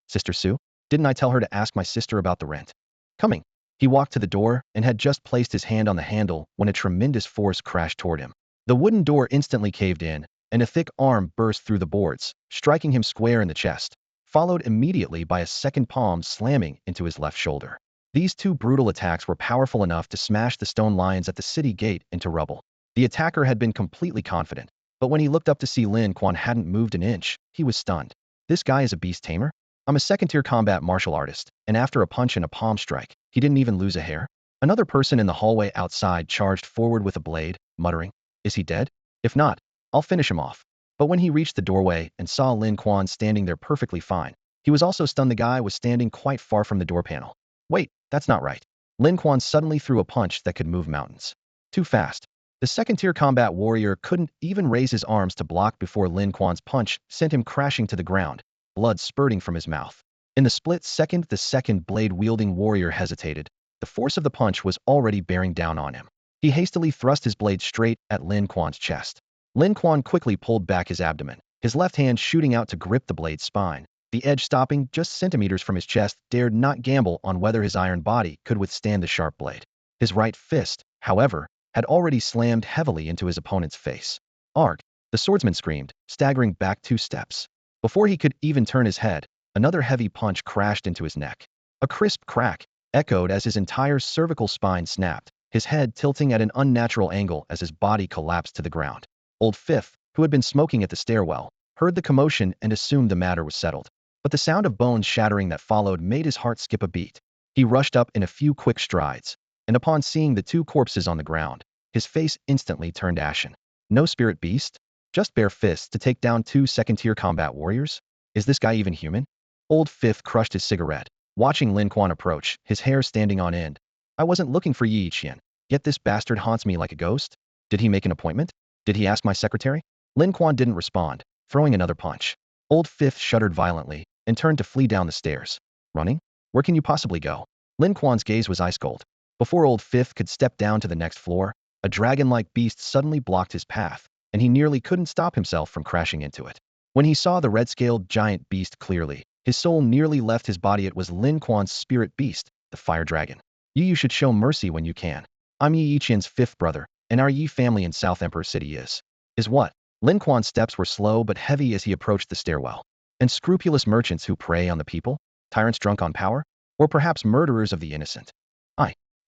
Sister Sue? Didn't I tell her to ask my sister about the rent? Coming. He walked to the door and had just placed his hand on the handle when a tremendous force crashed toward him. The wooden door instantly caved in, and a thick arm burst through the boards, striking him square in the chest, followed immediately by a second palm slamming into his left shoulder. These two brutal attacks were powerful enough to smash the stone lions at the city gate into rubble. The attacker had been completely confident, but when he looked up to see Lin Quan hadn't moved an inch, he was stunned. This guy is a beast tamer? I'm a second-tier combat martial artist, and after a punch and a palm strike, he didn't even lose a hair? Another person in the hallway outside charged forward with a blade, muttering, is he dead? If not, I'll finish him off. But when he reached the doorway and saw Lin Quan standing there perfectly fine, he was also stunned. The guy was standing quite far from the door panel. Wait, that's not right. Lin Quan suddenly threw a punch that could move mountains. Too fast. The second-tier combat warrior couldn't even raise his arms to block before Lin Quan's punch sent him crashing to the ground, blood spurting from his mouth. In the split second the second blade-wielding warrior hesitated, the force of the punch was already bearing down on him. He hastily thrust his blade straight at Lin Quan's chest. Lin Quan quickly pulled back his abdomen, his left hand shooting out to grip the blade's spine. The edge stopping just centimeters from his chest, dared not gamble on whether his iron body could withstand the sharp blade. His right fist, however, had already slammed heavily into his opponent's face. Arg! The swordsman screamed, staggering back 2 steps. Before he could even turn his head, another heavy punch crashed into his neck. A crisp crack echoed as his entire cervical spine snapped, his head tilting at an unnatural angle as his body collapsed to the ground. Old Fifth, who had been smoking at the stairwell, heard the commotion and assumed the matter was settled. But the sound of bones shattering that followed made his heart skip a beat. He rushed up in a few quick strides, and upon seeing the 2 corpses on the ground, his face instantly turned ashen. No spirit beast? Just bare fists to take down two second-tier combat warriors? Is this guy even human? Old Fifth crushed his cigarette, watching Lin Quan approach, his hair standing on end. I wasn't looking for Yi Qian. Yet this bastard haunts me like a ghost? Did he make an appointment? Did he ask my secretary? Lin Quan didn't respond, throwing another punch. Old Fifth shuddered violently and turned to flee down the stairs. Running? Where can you possibly go? Lin Quan's gaze was ice cold. Before Old Fifth could step down to the next floor, a dragon-like beast suddenly blocked his path, and he nearly couldn't stop himself from crashing into it. When he saw the red-scaled giant beast clearly, his soul nearly left his body. It was Lin Quan's spirit beast, the fire dragon. You should show mercy when you can. I'm Yi Qian's fifth brother, and our Yi family in South Emperor City is what? Lin Quan's steps were slow but heavy as he approached the stairwell. Unscrupulous merchants who prey on the people? Tyrants drunk on power? Or perhaps murderers of the innocent?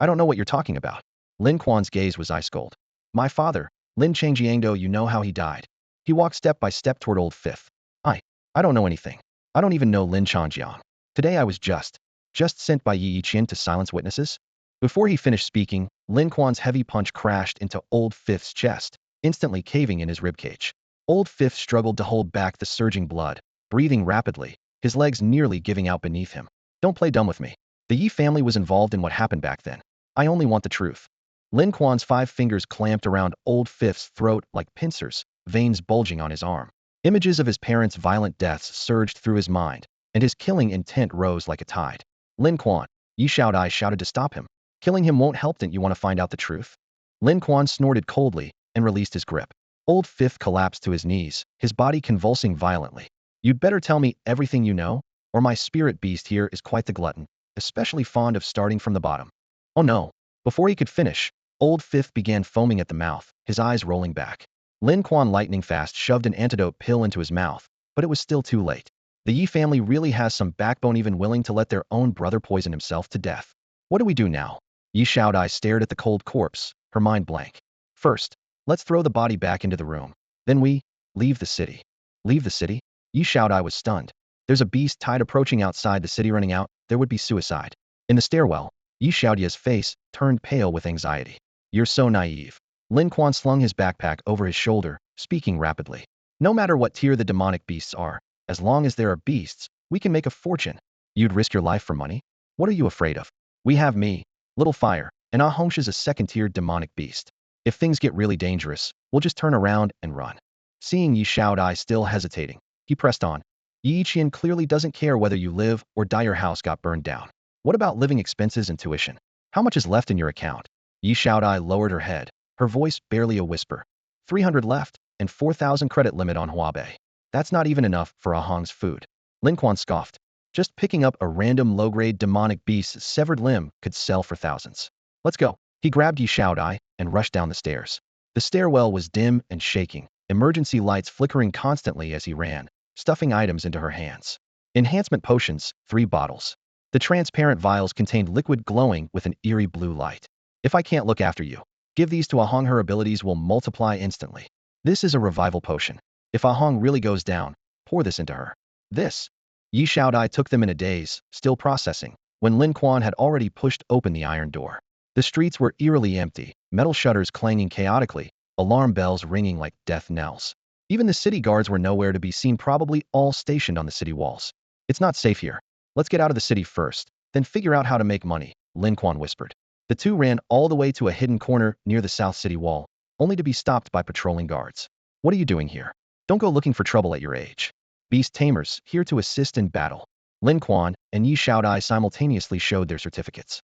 I don't know what you're talking about. Lin Quan's gaze was ice cold. My father, Lin Changjiangdo, you know how he died. He walked step by step toward Old Fifth. I don't know anything. I don't even know Lin Changjiang. Today I was just sent by Yi Qian to silence witnesses. Before he finished speaking, Lin Quan's heavy punch crashed into Old Fifth's chest, instantly caving in his ribcage. Old Fifth struggled to hold back the surging blood, breathing rapidly, his legs nearly giving out beneath him. Don't play dumb with me. The Yi family was involved in what happened back then. I only want the truth. Lin Quan's 5 fingers clamped around Old Fifth's throat like pincers, veins bulging on his arm. Images of his parents' violent deaths surged through his mind, and his killing intent rose like a tide. Lin Quan, Yi Xiaodai shouted to stop him. Killing him won't help. Didn't you want to find out the truth? Lin Quan snorted coldly and released his grip. Old Fifth collapsed to his knees, his body convulsing violently. You'd better tell me everything you know, or my spirit beast here is quite the glutton, especially fond of starting from the bottom. Oh no. Before he could finish, Old Fifth began foaming at the mouth, his eyes rolling back. Lin Quan lightning fast shoved an antidote pill into his mouth, but it was still too late. The Yi family really has some backbone, even willing to let their own brother poison himself to death. What do we do now? Yi Xiaodai stared at the cold corpse, her mind blank. First, let's throw the body back into the room. Then we leave the city. Leave the city? Yi Xiaodai was stunned. There's a beast tide approaching outside the city. Running out, there would be suicide. In the stairwell, Yi Xiaodia's face turned pale with anxiety. You're so naive. Lin Quan slung his backpack over his shoulder, speaking rapidly. No matter what tier the demonic beasts are, as long as there are beasts, we can make a fortune. You'd risk your life for money? What are you afraid of? We have me, Little Fire, and Ah Hongsh is a second-tier demonic beast. If things get really dangerous, we'll just turn around and run. Seeing Yi Xiaodai still hesitating, he pressed on. Yi Qian clearly doesn't care whether you live or die. Your house got burned down. What about living expenses and tuition? How much is left in your account? Yi Xiaodai lowered her head, her voice barely a whisper. 300 left, and 4,000 credit limit on Huabei. That's not even enough for Ah Hong's food. Lin Quan scoffed. Just picking up a random low-grade demonic beast's severed limb could sell for thousands. Let's go. He grabbed Yi Xiaodai and rushed down the stairs. The stairwell was dim and shaking, emergency lights flickering constantly as he ran, stuffing items into her hands. Enhancement potions, 3 bottles. The transparent vials contained liquid glowing with an eerie blue light. If I can't look after you, give these to Ah Hong. Her abilities will multiply instantly. This is a revival potion. If Ah Hong really goes down, pour this into her. This. Yi Xiaodai took them in a daze, still processing, when Lin Quan had already pushed open the iron door. The streets were eerily empty, metal shutters clanging chaotically, alarm bells ringing like death knells. Even the city guards were nowhere to be seen, probably all stationed on the city walls. It's not safe here. Let's get out of the city first, then figure out how to make money, Lin Quan whispered. The two ran all the way to a hidden corner near the south city wall, only to be stopped by patrolling guards. What are you doing here? Don't go looking for trouble at your age. Beast tamers, here to assist in battle. Lin Quan and Yi Xiaodai simultaneously showed their certificates.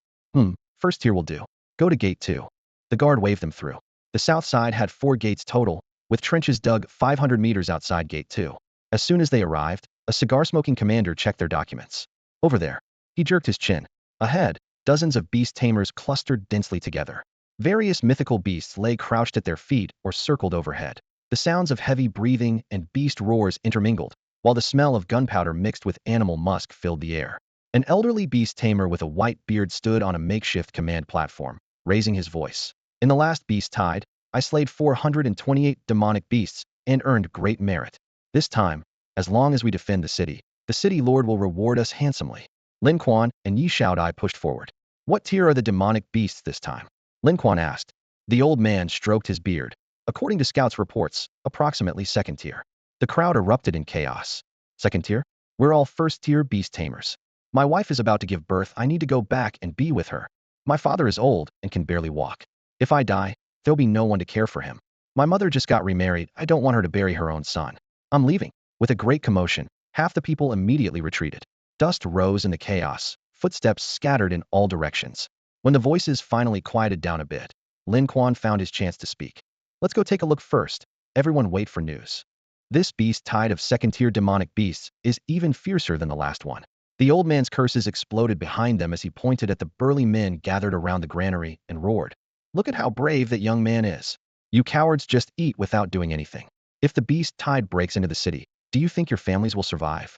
First tier will do. Go to gate 2. The guard waved them through. The south side had 4 gates total, with trenches dug 500 meters outside gate 2. As soon as they arrived, a cigar-smoking commander checked their documents. Over there. He jerked his chin. Ahead, dozens of beast tamers clustered densely together. Various mythical beasts lay crouched at their feet or circled overhead. The sounds of heavy breathing and beast roars intermingled, while the smell of gunpowder mixed with animal musk filled the air. An elderly beast tamer with a white beard stood on a makeshift command platform, raising his voice. In the last beast tide, I slayed 428 demonic beasts and earned great merit. This time, as long as we defend the city lord will reward us handsomely. Lin Quan and Yi Xiaodai pushed forward. What tier are the demonic beasts this time? Lin Quan asked. The old man stroked his beard, According to scouts' reports, approximately second tier. The crowd erupted in chaos. Second tier? We're all first tier beast tamers. My wife is about to give birth. I need to go back and be with her. My father is old and can barely walk. If I die, there'll be no one to care for him. My mother just got remarried. I don't want her to bury her own son. I'm leaving. With a great commotion, half the people immediately retreated. Dust rose in the chaos. Footsteps scattered in all directions. When the voices finally quieted down a bit, Lin Quan found his chance to speak. Let's go take a look first. Everyone wait for news. This beast tide of second-tier demonic beasts is even fiercer than the last one. The old man's curses exploded behind them as he pointed at the burly men gathered around the granary and roared. Look at how brave that young man is. You cowards just eat without doing anything. If the beast tide breaks into the city, do you think your families will survive?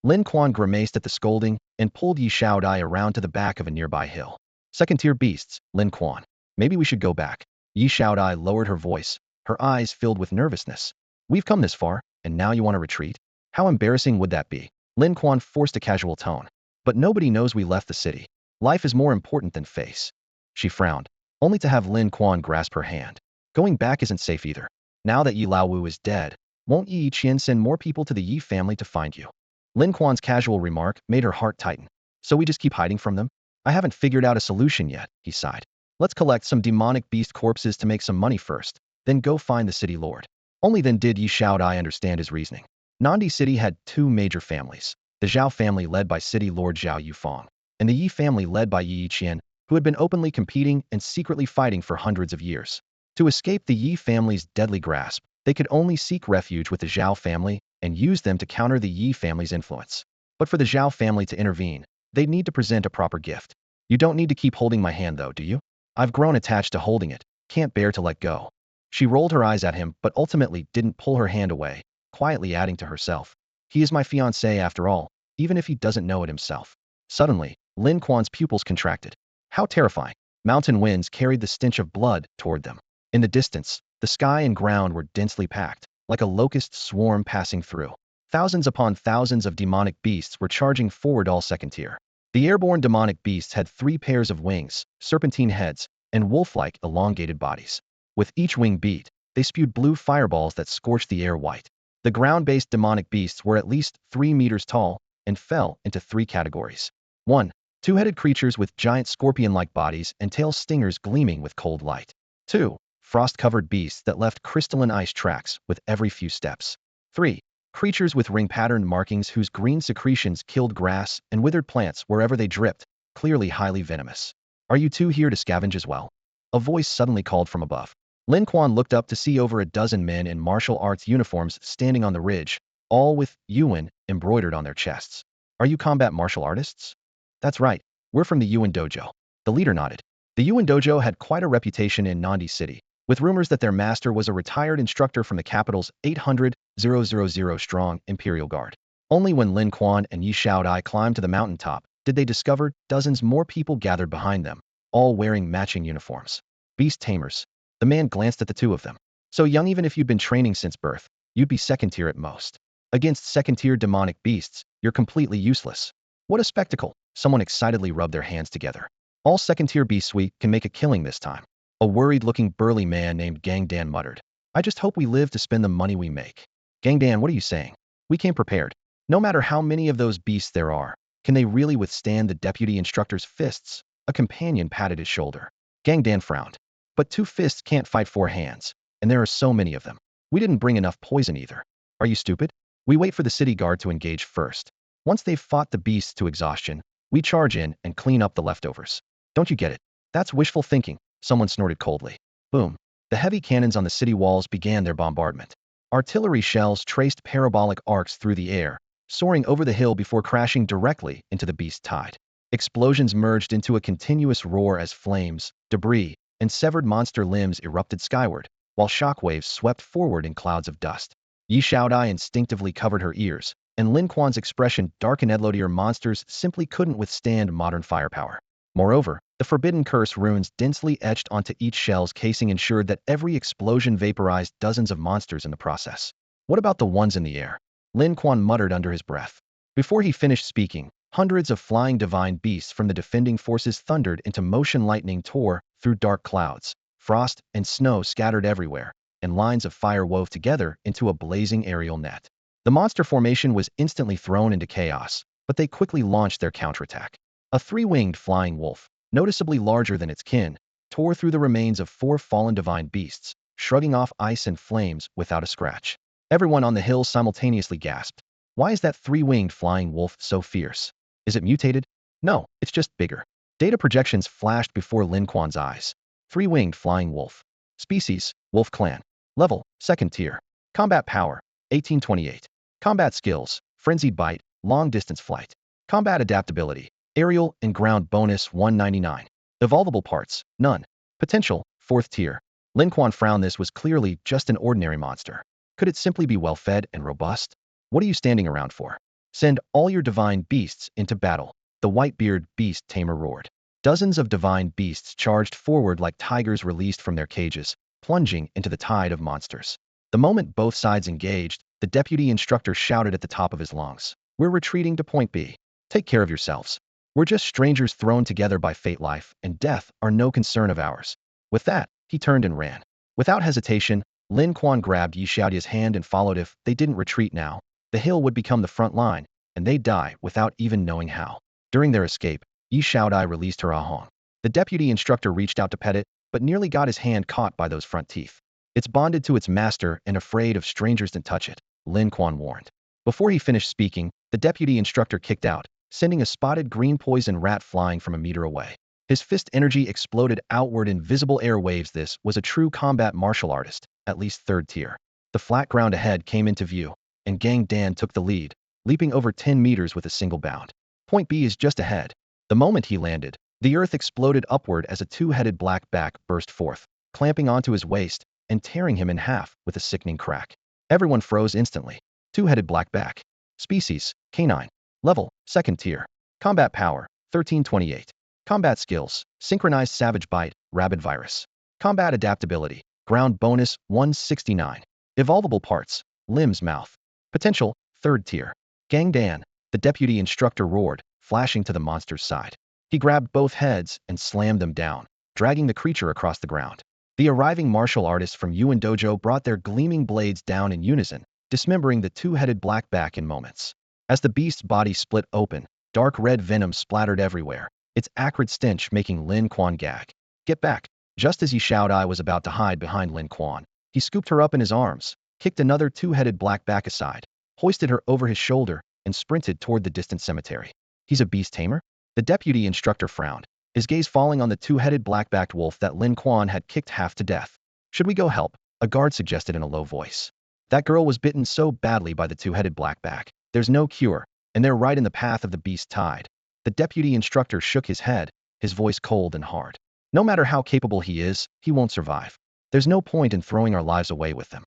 Lin Quan grimaced at the scolding and pulled Yi Shaodai around to the back of a nearby hill. Second-tier beasts, Lin Quan. Maybe we should go back. Yi Shaodai lowered her voice, her eyes filled with nervousness. We've come this far, and now you want to retreat? How embarrassing would that be? Lin Quan forced a casual tone. But nobody knows we left the city. Life is more important than face. She frowned, only to have Lin Quan grasp her hand. Going back isn't safe either. Now that Yi Laowu is dead, won't Yi Qian send more people to the Yi family to find you? Lin Quan's casual remark made her heart tighten. So we just keep hiding from them? I haven't figured out a solution yet, he sighed. Let's collect some demonic beast corpses to make some money first, then go find the city lord. Only then did Yi Shaodai understand his reasoning. Nandi City had two major families, the Zhao family led by city lord Zhao Yufang, and the Yi family led by Yi Qian, who had been openly competing and secretly fighting for hundreds of years. To escape the Yi family's deadly grasp, they could only seek refuge with the Zhao family and use them to counter the Yi family's influence. But for the Zhao family to intervene, they'd need to present a proper gift. You don't need to keep holding my hand though, do you? I've grown attached to holding it, can't bear to let go. She rolled her eyes at him but ultimately didn't pull her hand away, quietly adding to herself. He is my fiancé after all, even if he doesn't know it himself. Suddenly, Lin Quan's pupils contracted. How terrifying. Mountain winds carried the stench of blood toward them. In the distance, the sky and ground were densely packed, like a locust swarm passing through. Thousands upon thousands of demonic beasts were charging forward all second tier. The airborne demonic beasts had 3 pairs of wings, serpentine heads, and wolf-like elongated bodies. With each wing beat, they spewed blue fireballs that scorched the air white. The ground-based demonic beasts were at least 3 meters tall and fell into 3 categories. 1. Two-headed creatures with giant scorpion-like bodies and tail stingers gleaming with cold light. 2. Frost-covered beasts that left crystalline ice tracks with every few steps. 3. Creatures with ring-patterned markings whose green secretions killed grass and withered plants wherever they dripped, clearly highly venomous. Are you two here to scavenge as well? A voice suddenly called from above. Lin Quan looked up to see over a dozen men in martial arts uniforms standing on the ridge, all with Yuan embroidered on their chests. Are you combat martial artists? That's right, we're from the Yuan Dojo. The leader nodded. The Yuan Dojo had quite a reputation in Nandi City, with rumors that their master was a retired instructor from the capital's 800,000 strong Imperial Guard. Only when Lin Quan and Yi Shaodai climbed to the mountaintop did they discover dozens more people gathered behind them, all wearing matching uniforms. Beast tamers. The man glanced at the two of them. So young, even if you'd been training since birth, you'd be second tier at most. Against second tier demonic beasts, you're completely useless. What a spectacle. Someone excitedly rubbed their hands together. All second tier beasts we can make a killing this time. A worried-looking burly man named Gang Dan muttered. I just hope we live to spend the money we make. Gang Dan, what are you saying? We came prepared. No matter how many of those beasts there are, can they really withstand the deputy instructor's fists? A companion patted his shoulder. Gang Dan frowned. But 2 fists can't fight 4 hands, and there are so many of them. We didn't bring enough poison either. Are you stupid? We wait for the city guard to engage first. Once they've fought the beasts to exhaustion, we charge in and clean up the leftovers. Don't you get it? That's wishful thinking. Someone snorted coldly. Boom. The heavy cannons on the city walls began their bombardment. Artillery shells traced parabolic arcs through the air, soaring over the hill before crashing directly into the beast tide. Explosions merged into a continuous roar as flames, debris, and severed monster limbs erupted skyward, while shockwaves swept forward in clouds of dust. Yi Shaodai instinctively covered her ears, and Lin Quan's expression darkened. Edlodier monsters simply couldn't withstand modern firepower. Moreover, the forbidden curse runes densely etched onto each shell's casing ensured that every explosion vaporized dozens of monsters in the process. What about the ones in the air? Lin Quan muttered under his breath. Before he finished speaking, hundreds of flying divine beasts from the defending forces thundered into motion. Lightning tore through dark clouds, frost and snow scattered everywhere, and lines of fire wove together into a blazing aerial net. The monster formation was instantly thrown into chaos, but they quickly launched their counterattack. A three-winged flying wolf, noticeably larger than its kin, tore through the remains of four fallen divine beasts, shrugging off ice and flames without a scratch. Everyone on the hill simultaneously gasped. Why is that three-winged flying wolf so fierce? Is it mutated? No, it's just bigger. Data projections flashed before Lin Quan's eyes. Three-winged flying wolf. Species, wolf clan. Level, 2nd tier. Combat power, 1828. Combat skills, frenzied bite, long distance flight. Combat adaptability, aerial and ground bonus 199. Evolvable parts, none. Potential, 4th tier. Lin Quan frowned. This was clearly just an ordinary monster. Could it simply be well-fed and robust? What are you standing around for? Send all your divine beasts into battle. The white-beard beast tamer roared. Dozens of divine beasts charged forward like tigers released from their cages, plunging into the tide of monsters. The moment both sides engaged, the deputy instructor shouted at the top of his lungs. We're retreating to Point B. Take care of yourselves. We're just strangers thrown together by fate. Life and death are no concern of ours. With that, he turned and ran. Without hesitation, Lin Quan grabbed Yi Xiaodia's hand and followed. If they didn't retreat now, the hill would become the front line, and they'd die without even knowing how. During their escape, Yi Xiaodai released her ahong. The deputy instructor reached out to pet it, but nearly got his hand caught by those front teeth. It's bonded to its master and afraid of strangers to touch it, Lin Quan warned. Before he finished speaking, the deputy instructor kicked out, sending a spotted green poison rat flying from a meter away. His fist energy exploded outward in visible air waves. This was a true combat martial artist, at least 3rd tier. The flat ground ahead came into view, and Gang Dan took the lead, leaping over 10 meters with a single bound. Point B is just ahead. The moment he landed, the earth exploded upward as a two-headed black back burst forth, clamping onto his waist and tearing him in half with a sickening crack. Everyone froze instantly. Two-headed black back. Species, canine. Level, 2nd tier. Combat power, 1328. Combat skills, synchronized savage bite, rabid virus. Combat adaptability, ground bonus 169. Evolvable parts, limbs, mouth. Potential, 3rd tier. Gang Dan, the deputy instructor roared, flashing to the monster's side. He grabbed both heads and slammed them down, dragging the creature across the ground. The arriving martial artists from Yuan Dojo brought their gleaming blades down in unison, dismembering the two-headed black back in moments. As the beast's body split open, dark red venom splattered everywhere, its acrid stench making Lin Quan gag. Get back! Just as Yi Xiaodai was about to hide behind Lin Quan, he scooped her up in his arms, kicked another two-headed black back aside, hoisted her over his shoulder, and sprinted toward the distant cemetery. He's a beast tamer? The deputy instructor frowned, his gaze falling on the two-headed black-backed wolf that Lin Quan had kicked half to death. Should we go help? A guard suggested in a low voice. That girl was bitten so badly by the two-headed blackback. There's no cure, and they're right in the path of the beast tide. The deputy instructor shook his head, his voice cold and hard. No matter how capable he is, he won't survive. There's no point in throwing our lives away with them.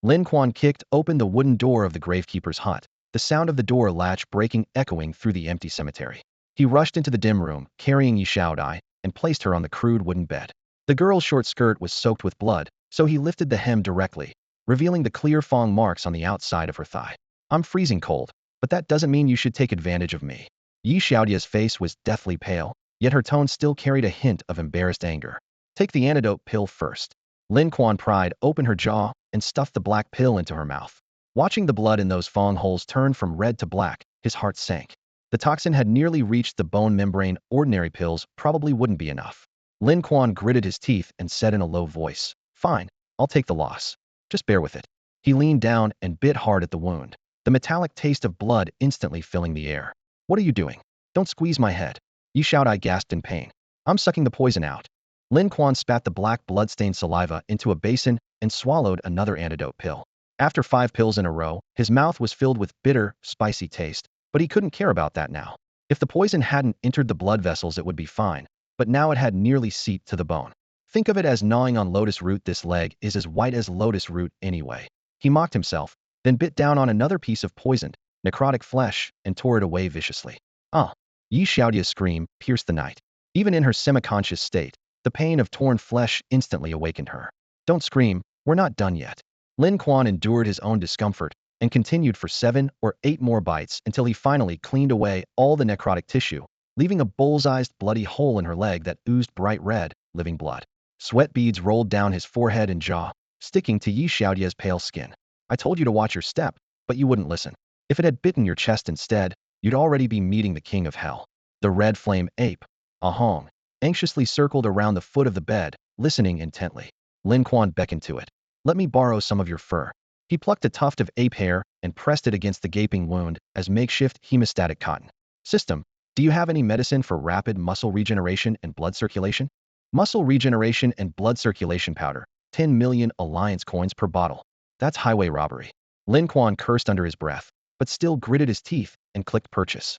Lin Quan kicked open the wooden door of the gravekeeper's hut, the sound of the door latch breaking echoing through the empty cemetery. He rushed into the dim room, carrying Yi Xiaodai, and placed her on the crude wooden bed. The girl's short skirt was soaked with blood, so he lifted the hem directly, revealing the clear fang marks on the outside of her thigh. I'm freezing cold, but that doesn't mean you should take advantage of me. Yi Xiaodia's face was deathly pale, yet her tone still carried a hint of embarrassed anger. Take the antidote pill first. Lin Quan pried open her jaw and stuffed the black pill into her mouth. Watching the blood in those fang holes turn from red to black, his heart sank. The toxin had nearly reached the bone membrane. Ordinary pills probably wouldn't be enough. Lin Quan gritted his teeth and said in a low voice, "Fine, I'll take the loss. Just bear with it." He leaned down and bit hard at the wound, the metallic taste of blood instantly filling the air. What are you doing? Don't squeeze my head. Yi Xiaodai gasped in pain. I'm sucking the poison out. Lin Quan spat the black blood-stained saliva into a basin and swallowed another antidote pill. After 5 pills in a row, his mouth was filled with bitter, spicy taste, but he couldn't care about that now. If the poison hadn't entered the blood vessels it would be fine, but now it had nearly seeped to the bone. Think of it as gnawing on lotus root. This leg is as white as lotus root anyway. He mocked himself, then bit down on another piece of poisoned, necrotic flesh and tore it away viciously. Ah! Yi Xiaodia's scream pierced the night. Even in her semi-conscious state, the pain of torn flesh instantly awakened her. Don't scream, we're not done yet. Lin Quan endured his own discomfort and continued for 7 or 8 more bites until he finally cleaned away all the necrotic tissue, leaving a bullsized bloody hole in her leg that oozed bright red, living blood. Sweat beads rolled down his forehead and jaw. sticking to Yi Xiaodia's pale skin. I told you to watch your step, but you wouldn't listen. If it had bitten your chest instead, you'd already be meeting the king of hell. The red flame ape, Ahong, anxiously circled around the foot of the bed, listening intently. Lin Quan beckoned to it. Let me borrow some of your fur. He plucked a tuft of ape hair and pressed it against the gaping wound as makeshift hemostatic cotton. System, do you have any medicine for rapid muscle regeneration and blood circulation? Muscle regeneration and blood circulation powder, 10 million alliance coins per bottle. That's highway robbery. Lin Quan cursed under his breath, but still gritted his teeth and clicked purchase.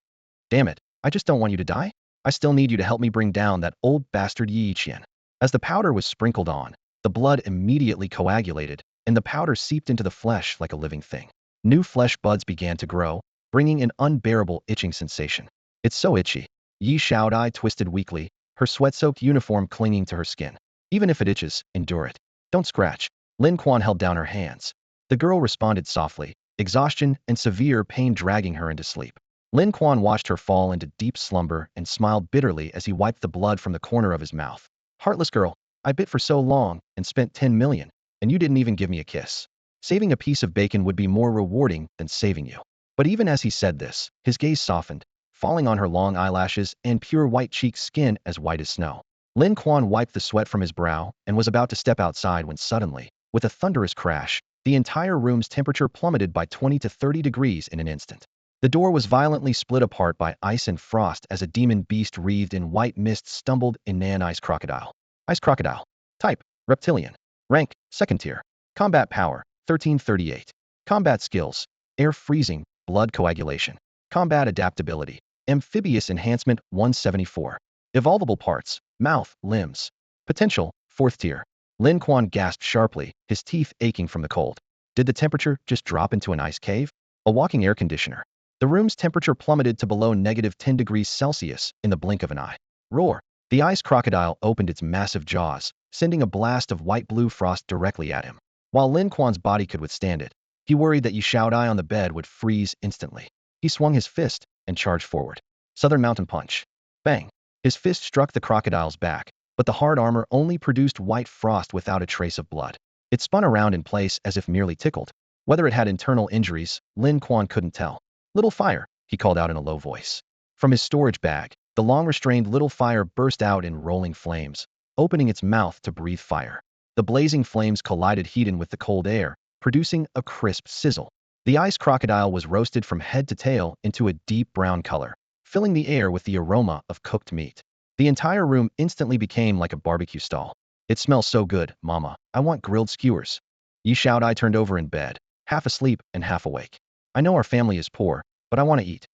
Damn it, I just don't want you to die. I still need you to help me bring down that old bastard Yi Qian. As the powder was sprinkled on, the blood immediately coagulated, and the powder seeped into the flesh like a living thing. New flesh buds began to grow, bringing an unbearable itching sensation. It's so itchy. Yi Xiaodai twisted weakly, her sweat-soaked uniform clinging to her skin. Even if it itches, endure it. Don't scratch. Lin Quan held down her hands. The girl responded softly, exhaustion and severe pain dragging her into sleep. Lin Quan watched her fall into deep slumber and smiled bitterly as he wiped the blood from the corner of his mouth. Heartless girl, I bit for so long and spent 10 million, and you didn't even give me a kiss. Saving a piece of bacon would be more rewarding than saving you. But even as he said this, his gaze softened, falling on her long eyelashes and pure white cheek skin as white as snow. Lin Quan wiped the sweat from his brow and was about to step outside when suddenly, with a thunderous crash, the entire room's temperature plummeted by 20 to 30 degrees in an instant. The door was violently split apart by ice and frost as a demon beast wreathed in white mist stumbled in an ice crocodile. Ice crocodile. Type, reptilian. Rank, second tier. Combat power, 1338. Combat skills, air freezing, blood coagulation. Combat adaptability, amphibious enhancement, 174. Evolvable parts, mouth, limbs. Potential, fourth tier. Lin Quan gasped sharply, his teeth aching from the cold. Did the temperature just drop into an ice cave? A walking air conditioner. The room's temperature plummeted to below -10 degrees Celsius in the blink of an eye. Roar! The ice crocodile opened its massive jaws, sending a blast of white-blue frost directly at him. While Lin Quan's body could withstand it, he worried that Yi Xiaodai on the bed would freeze instantly. He swung his fist and charged forward. Southern Mountain Punch. Bang! His fist struck the crocodile's back, but the hard armor only produced white frost without a trace of blood. It spun around in place as if merely tickled. Whether it had internal injuries, Lin Quan couldn't tell. Little fire, he called out in a low voice. From his storage bag, the long-restrained little fire burst out in rolling flames, opening its mouth to breathe fire. The blazing flames collided heat-in with the cold air, producing a crisp sizzle. The ice crocodile was roasted from head to tail into a deep brown color, filling the air with the aroma of cooked meat. The entire room instantly became like a barbecue stall. It smells so good, Mama. I want grilled skewers. Yi Xiaodai turned over in bed, half asleep and half awake. I know our family is poor, but I want to eat.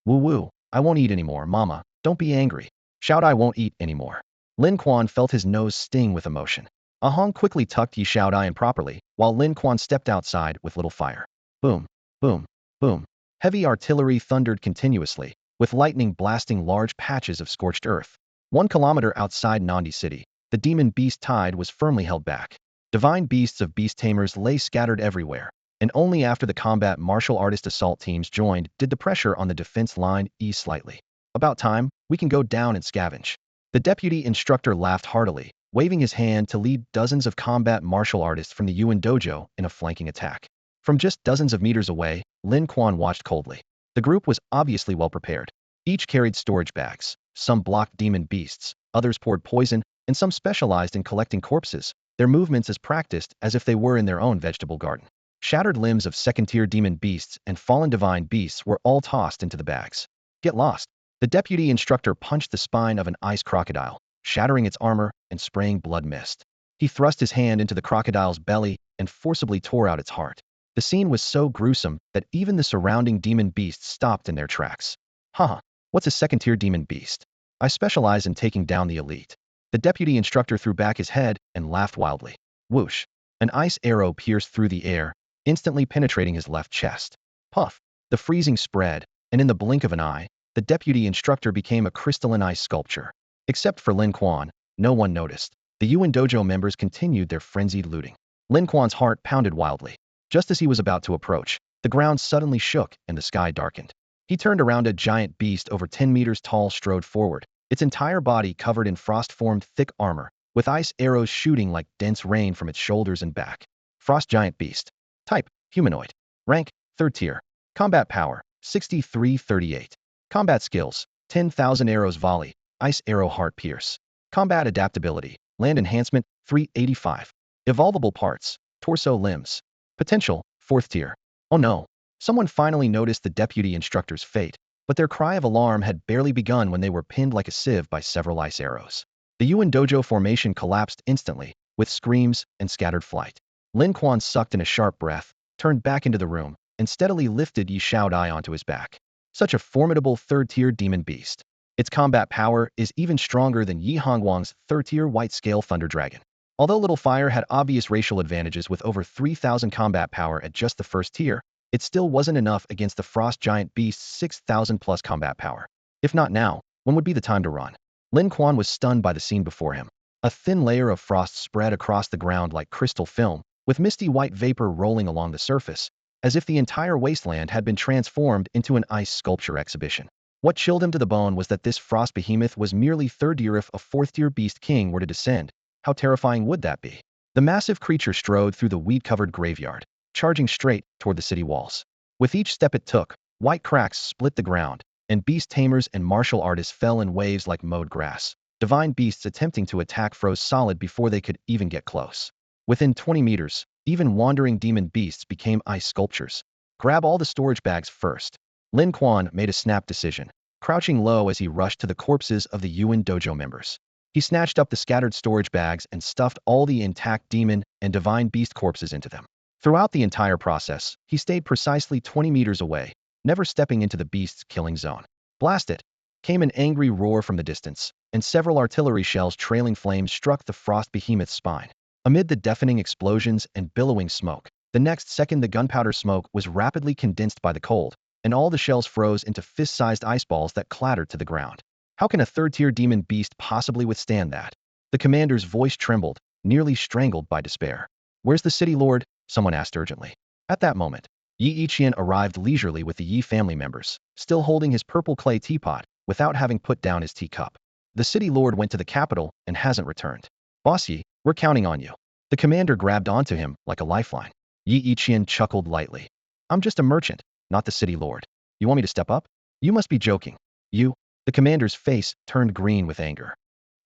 Woo-woo, I won't eat anymore, Mama. Don't be angry. Xiaodai won't eat anymore. Lin Quan felt his nose sting with emotion. Ahong quickly tucked Yi Xiaodai in properly, while Lin Quan stepped outside with little fire. Boom, boom, boom. Heavy artillery thundered continuously, with lightning blasting large patches of scorched earth. 1 kilometer outside Nandi City, the demon beast tide was firmly held back. Divine beasts of beast tamers lay scattered everywhere, and only after the combat martial artist assault teams joined did the pressure on the defense line ease slightly. About time, we can go down and scavenge. The deputy instructor laughed heartily, waving his hand to lead dozens of combat martial artists from the Yuan dojo in a flanking attack. From just dozens of meters away, Lin Quan watched coldly. The group was obviously well prepared. Each carried storage bags. Some blocked demon beasts, others poured poison, and some specialized in collecting corpses, their movements as practiced as if they were in their own vegetable garden. Shattered limbs of second-tier demon beasts and fallen divine beasts were all tossed into the bags. Get lost. The deputy instructor punched the spine of an ice crocodile, shattering its armor and spraying blood mist. He thrust his hand into the crocodile's belly and forcibly tore out its heart. The scene was so gruesome that even the surrounding demon beasts stopped in their tracks. Haha, what's a second-tier demon beast? I specialize in taking down the elite. The deputy instructor threw back his head and laughed wildly. Whoosh! An ice arrow pierced through the air, instantly penetrating his left chest. Puff! The freezing spread, and in the blink of an eye, the deputy instructor became a crystalline ice sculpture. Except for Lin Quan, no one noticed. The Yuan dojo members continued their frenzied looting. Lin Quan's heart pounded wildly. Just as he was about to approach, the ground suddenly shook and the sky darkened. He turned around. A giant beast over 10 meters tall strode forward, its entire body covered in frost-formed thick armor, with ice arrows shooting like dense rain from its shoulders and back. Frost Giant Beast. Type, humanoid. Rank, 3rd tier. Combat power, 6338. Combat skills, 10,000 arrows volley, ice arrow heart pierce. Combat adaptability, land enhancement, 385. Evolvable parts, torso limbs. Potential, 4th tier. Oh no. Someone finally noticed the deputy instructor's fate, but their cry of alarm had barely begun when they were pinned like a sieve by several ice arrows. The Yuan Dojo formation collapsed instantly, with screams and scattered flight. Lin Quan sucked in a sharp breath, turned back into the room, and steadily lifted Yi Shaodai onto his back. Such a formidable 3rd-tier demon beast. Its combat power is even stronger than Yi Hongguang's 3rd-tier white-scale thunder dragon. Although Little Fire had obvious racial advantages with over 3,000 combat power at just the 1st tier, it still wasn't enough against the Frost Giant Beast's 6,000 plus combat power. If not now, when would be the time to run? Lin Quan was stunned by the scene before him. A thin layer of frost spread across the ground like crystal film, with misty white vapor rolling along the surface, as if the entire wasteland had been transformed into an ice sculpture exhibition. What chilled him to the bone was that this frost behemoth was merely 3rd tier. If a 4th-tier beast king were to descend, how terrifying would that be? The massive creature strode through the weed-covered graveyard, charging straight toward the city walls. With each step it took, white cracks split the ground, and beast tamers and martial artists fell in waves like mowed grass. Divine beasts attempting to attack froze solid before they could even get close. Within 20 meters, even wandering demon beasts became ice sculptures. Grab all the storage bags first. Lin Quan made a snap decision, crouching low as he rushed to the corpses of the Yuan Dojo members. He snatched up the scattered storage bags and stuffed all the intact demon and divine beast corpses into them. Throughout the entire process, he stayed precisely 20 meters away, never stepping into the beast's killing zone. Blast it! Came an angry roar from the distance, and several artillery shells trailing flames struck the frost behemoth's spine. Amid the deafening explosions and billowing smoke, the next second the gunpowder smoke was rapidly condensed by the cold, and all the shells froze into fist-sized ice balls that clattered to the ground. How can a 3rd-tier demon beast possibly withstand that? The commander's voice trembled, nearly strangled by despair. Where's the city lord? Someone asked urgently. At that moment, Yi Yiqian arrived leisurely with the Yi family members, still holding his purple clay teapot, without having put down his teacup. The city lord went to the capital and hasn't returned. Boss Yi, we're counting on you. The commander grabbed onto him like a lifeline. Yi Yiqian chuckled lightly. I'm just a merchant, not the city lord. You want me to step up? You must be joking. You? The commander's face turned green with anger.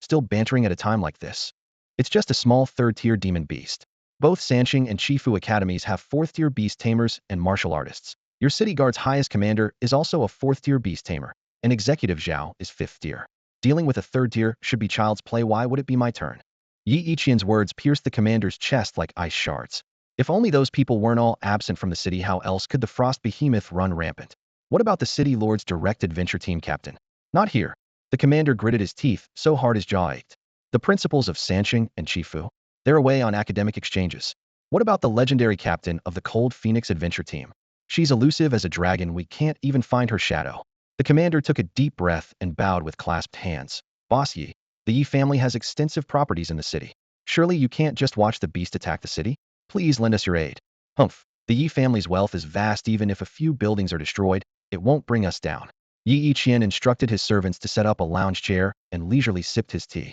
Still bantering at a time like this? It's just a small 3rd-tier demon beast. Both Sanxing and Shifu academies have 4th-tier beast tamers and martial artists. Your city guard's highest commander is also a 4th-tier beast tamer, and Executive Zhao is 5th tier. Dealing with a 3rd tier should be child's play. Why would it be my turn? Yi Yiqian's words pierced the commander's chest like ice shards. If only those people weren't all absent from the city, how else could the frost behemoth run rampant? What about the city lord's direct adventure team captain? Not here. The commander gritted his teeth so hard his jaw ached. The principals of Sanxing and Shifu? They're away on academic exchanges. What about the legendary captain of the Cold Phoenix adventure team? She's elusive as a dragon, we can't even find her shadow. The commander took a deep breath and bowed with clasped hands. Boss Yi, the Yi family has extensive properties in the city. Surely you can't just watch the beast attack the city? Please lend us your aid. Humph, the Yi family's wealth is vast. Even if a few buildings are destroyed, it won't bring us down. Yi Yiqian instructed his servants to set up a lounge chair and leisurely sipped his tea.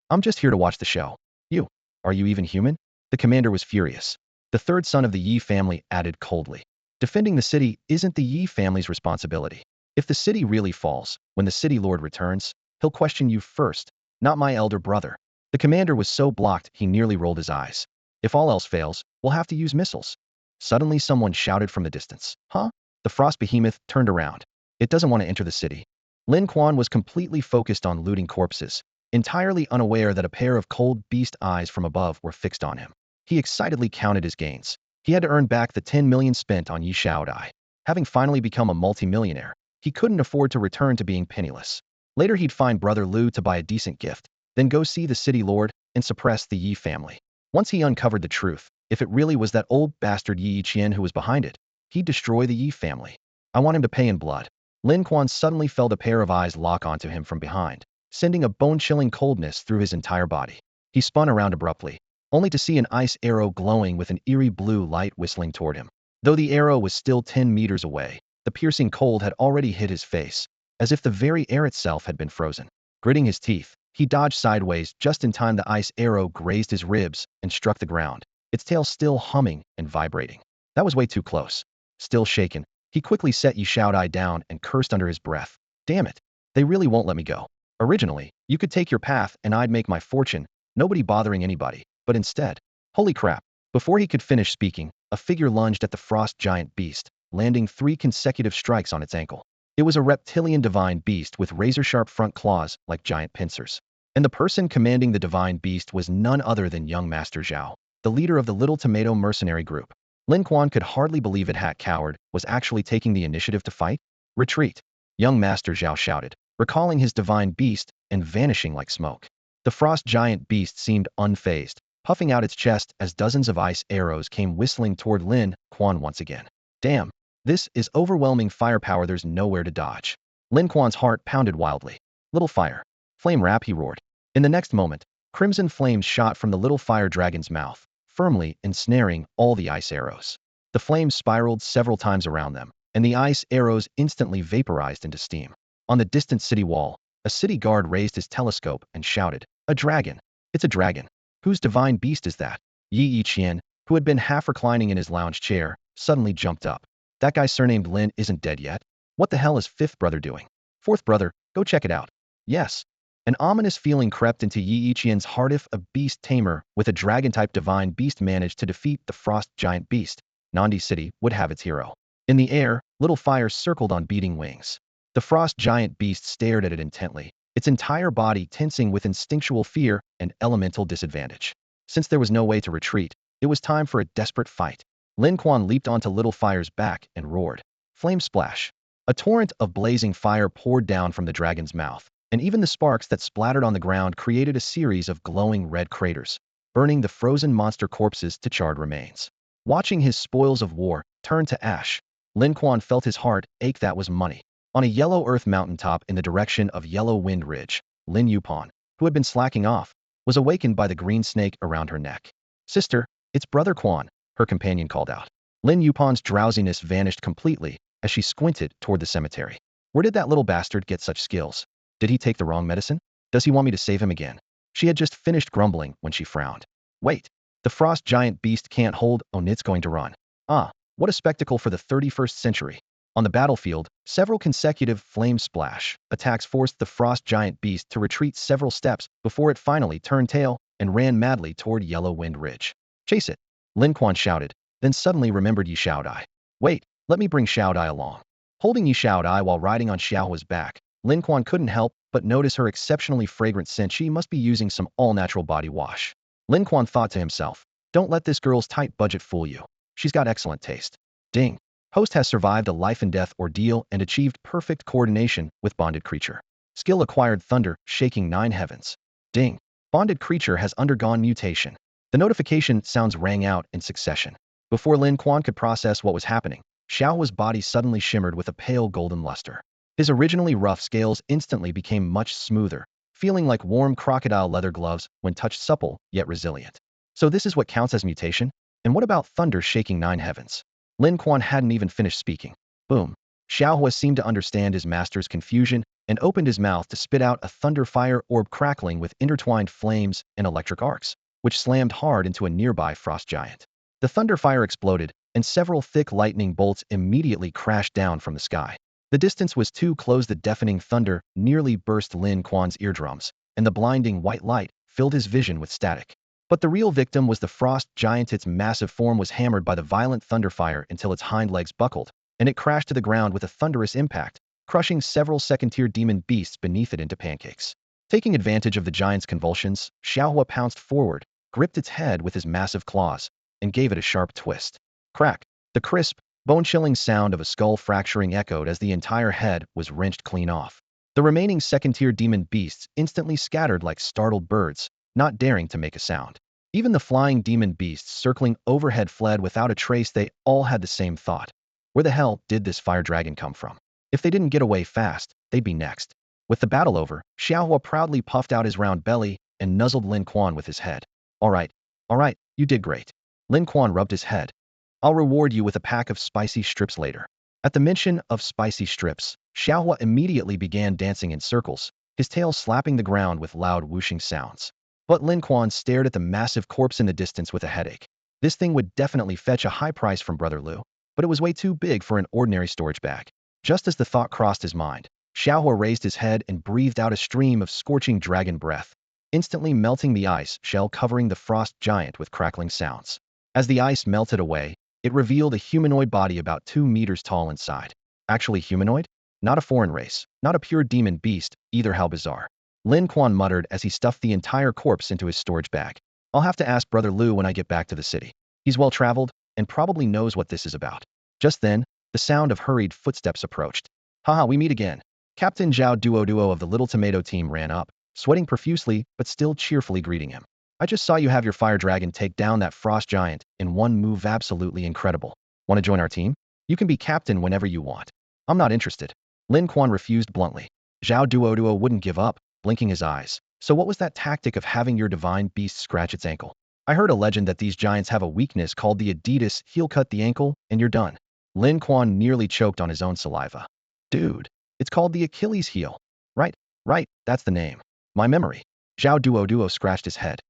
I'm just here to watch the show. You, are you even human? The commander was furious. The 3rd son of the Yi family added coldly. Defending the city isn't the Yi family's responsibility. If the city really falls, when the city lord returns, he'll question you first, not my elder brother. The commander was so blocked he nearly rolled his eyes. If all else fails, we'll have to use missiles. Suddenly someone shouted from the distance. Huh? The frost behemoth turned around. It doesn't want to enter the city. Lin Quan was completely focused on looting corpses, entirely unaware that a pair of cold beast eyes from above were fixed on him. He excitedly counted his gains. He had to earn back the 10 million spent on Yi Shaodai. Having finally become a multimillionaire, he couldn't afford to return to being penniless. Later he'd find Brother Liu to buy a decent gift, then go see the city lord and suppress the Yi family. Once he uncovered the truth, if it really was that old bastard Yi Yiqian who was behind it, he'd destroy the Yi family. I want him to pay in blood. Lin Quan suddenly felt a pair of eyes lock onto him from behind, sending a bone-chilling coldness through his entire body. He spun around abruptly, only to see an ice arrow glowing with an eerie blue light whistling toward him. Though the arrow was still 10 meters away, the piercing cold had already hit his face, as if the very air itself had been frozen. Gritting his teeth, he dodged sideways just in time the ice arrow grazed his ribs and struck the ground, its tail still humming and vibrating. That was way too close. Still shaken, he quickly set Yi Xiaodai down and cursed under his breath. Damn it. They really won't let me go. Originally, you could take your path and I'd make my fortune, nobody bothering anybody, but instead, holy crap. Before he could finish speaking, a figure lunged at the frost giant beast, landing 3 consecutive strikes on its ankle. It was a reptilian divine beast with razor-sharp front claws like giant pincers. And the person commanding the divine beast was none other than young Master Zhao, the leader of the Little Tomato mercenary group. Lin Quan could hardly believe it. Hat Coward was actually taking the initiative to fight. Retreat! Young Master Zhao shouted, recalling his divine beast and vanishing like smoke. The frost giant beast seemed unfazed, puffing out its chest as dozens of ice arrows came whistling toward Lin Quan once again. Damn! This is overwhelming firepower. There's nowhere to dodge. Lin Quan's heart pounded wildly. Little fire. Flame wrap, he roared. In the next moment, crimson flames shot from the little fire dragon's mouth, firmly ensnaring all the ice arrows. The flames spiraled several times around them, and the ice arrows instantly vaporized into steam. On the distant city wall, a city guard raised his telescope and shouted, "A dragon! It's a dragon! Whose divine beast is that?" Yi Yiqian, who had been half reclining in his lounge chair, suddenly jumped up. That guy surnamed Lin isn't dead yet? What the hell is fifth brother doing? Fourth brother, go check it out. Yes. An ominous feeling crept into Yi Yiqian's heart. If a beast tamer with a dragon-type divine beast managed to defeat the frost giant beast, Nandi City would have its hero. In the air, little fires circled on beating wings. The frost giant beast stared at it intently, its entire body tensing with instinctual fear and elemental disadvantage. Since there was no way to retreat, it was time for a desperate fight. Lin Quan leaped onto Little Fire's back and roared. Flame splash. A torrent of blazing fire poured down from the dragon's mouth, and even the sparks that splattered on the ground created a series of glowing red craters, burning the frozen monster corpses to charred remains. Watching his spoils of war turn to ash, Lin Quan felt his heart ache. That was money. On a yellow earth mountaintop in the direction of Yellow Wind Ridge, Lin Yupan, who had been slacking off, was awakened by the green snake around her neck. Sister, it's Brother Quan, her companion called out. Lin Yupan's drowsiness vanished completely as she squinted toward the cemetery. Where did that little bastard get such skills? Did he take the wrong medicine? Does he want me to save him again? She had just finished grumbling when she frowned. Wait, the frost giant beast can't hold. Oh, it's going to run. Ah, what a spectacle for the 31st century. On the battlefield, several consecutive flame splash attacks forced the frost giant beast to retreat several steps before it finally turned tail and ran madly toward Yellow Wind Ridge. Chase it! Lin Quan shouted, then suddenly remembered Yi Xiaodai. Wait, let me bring Xiaodai along. Holding Yi Xiaodai while riding on Xiaohua's back, Lin Quan couldn't help but notice her exceptionally fragrant scent. She must be using some all-natural body wash. Lin Quan thought to himself, don't let this girl's tight budget fool you. She's got excellent taste. Ding. Host has survived a life-and-death ordeal and achieved perfect coordination with bonded creature. Skill acquired thunder, shaking 9 heavens. Ding. Bonded creature has undergone mutation. The notification sounds rang out in succession. Before Lin Quan could process what was happening, Xiaohua's body suddenly shimmered with a pale golden luster. His originally rough scales instantly became much smoother, feeling like warm crocodile leather gloves when touched, supple yet resilient. So this is what counts as mutation? And what about thunder shaking 9 heavens? Lin Quan hadn't even finished speaking. Boom. Xiaohua seemed to understand his master's confusion and opened his mouth to spit out a thunder fire orb crackling with intertwined flames and electric arcs, which slammed hard into a nearby frost giant. The thunder fire exploded, and several thick lightning bolts immediately crashed down from the sky. The distance was too close. The deafening thunder nearly burst Lin Quan's eardrums, and the blinding white light filled his vision with static. But the real victim was the frost giant. Its massive form was hammered by the violent thunder fire until its hind legs buckled, and it crashed to the ground with a thunderous impact, crushing several second-tier demon beasts beneath it into pancakes. Taking advantage of the giant's convulsions, Xiaohua pounced forward, gripped its head with his massive claws, and gave it a sharp twist. Crack! The crisp, bone-chilling sound of a skull fracturing echoed as the entire head was wrenched clean off. The remaining second-tier demon beasts instantly scattered like startled birds, not daring to make a sound. Even the flying demon beasts circling overhead fled without a trace. They all had the same thought. Where the hell did this fire dragon come from? If they didn't get away fast, they'd be next. With the battle over, Xiaohua proudly puffed out his round belly and nuzzled Lin Quan with his head. All right, you did great. Lin Quan rubbed his head. I'll reward you with a pack of spicy strips later. At the mention of spicy strips, Xiaohua immediately began dancing in circles, his tail slapping the ground with loud whooshing sounds. But Lin Quan stared at the massive corpse in the distance with a headache. This thing would definitely fetch a high price from Brother Lu, but it was way too big for an ordinary storage bag. Just as the thought crossed his mind, Xiaohua raised his head and breathed out a stream of scorching dragon breath, instantly melting the ice shell covering the frost giant with crackling sounds. As the ice melted away, it revealed a humanoid body about 2 meters tall inside. Actually humanoid? Not a foreign race, not a pure demon beast, either. How bizarre. Lin Quan muttered as he stuffed the entire corpse into his storage bag. I'll have to ask Brother Lu when I get back to the city. He's well-traveled and probably knows what this is about. Just then, the sound of hurried footsteps approached. Haha, we meet again. Captain Zhao Duo of the Little Tomato team ran up, sweating profusely but still cheerfully greeting him. I just saw you have your fire dragon take down that frost giant in one move. Absolutely incredible. Want to join our team? You can be captain whenever you want. I'm not interested. Lin Quan refused bluntly. Zhao Duo wouldn't give up, blinking his eyes. So what was that tactic of having your divine beast scratch its ankle? I heard a legend that these giants have a weakness called the Adidas heel. Cut the ankle, and you're done. Lin Quan nearly choked on his own saliva. Dude, it's called the Achilles heel. Right, that's the name. My memory. Zhao Duo scratched his head.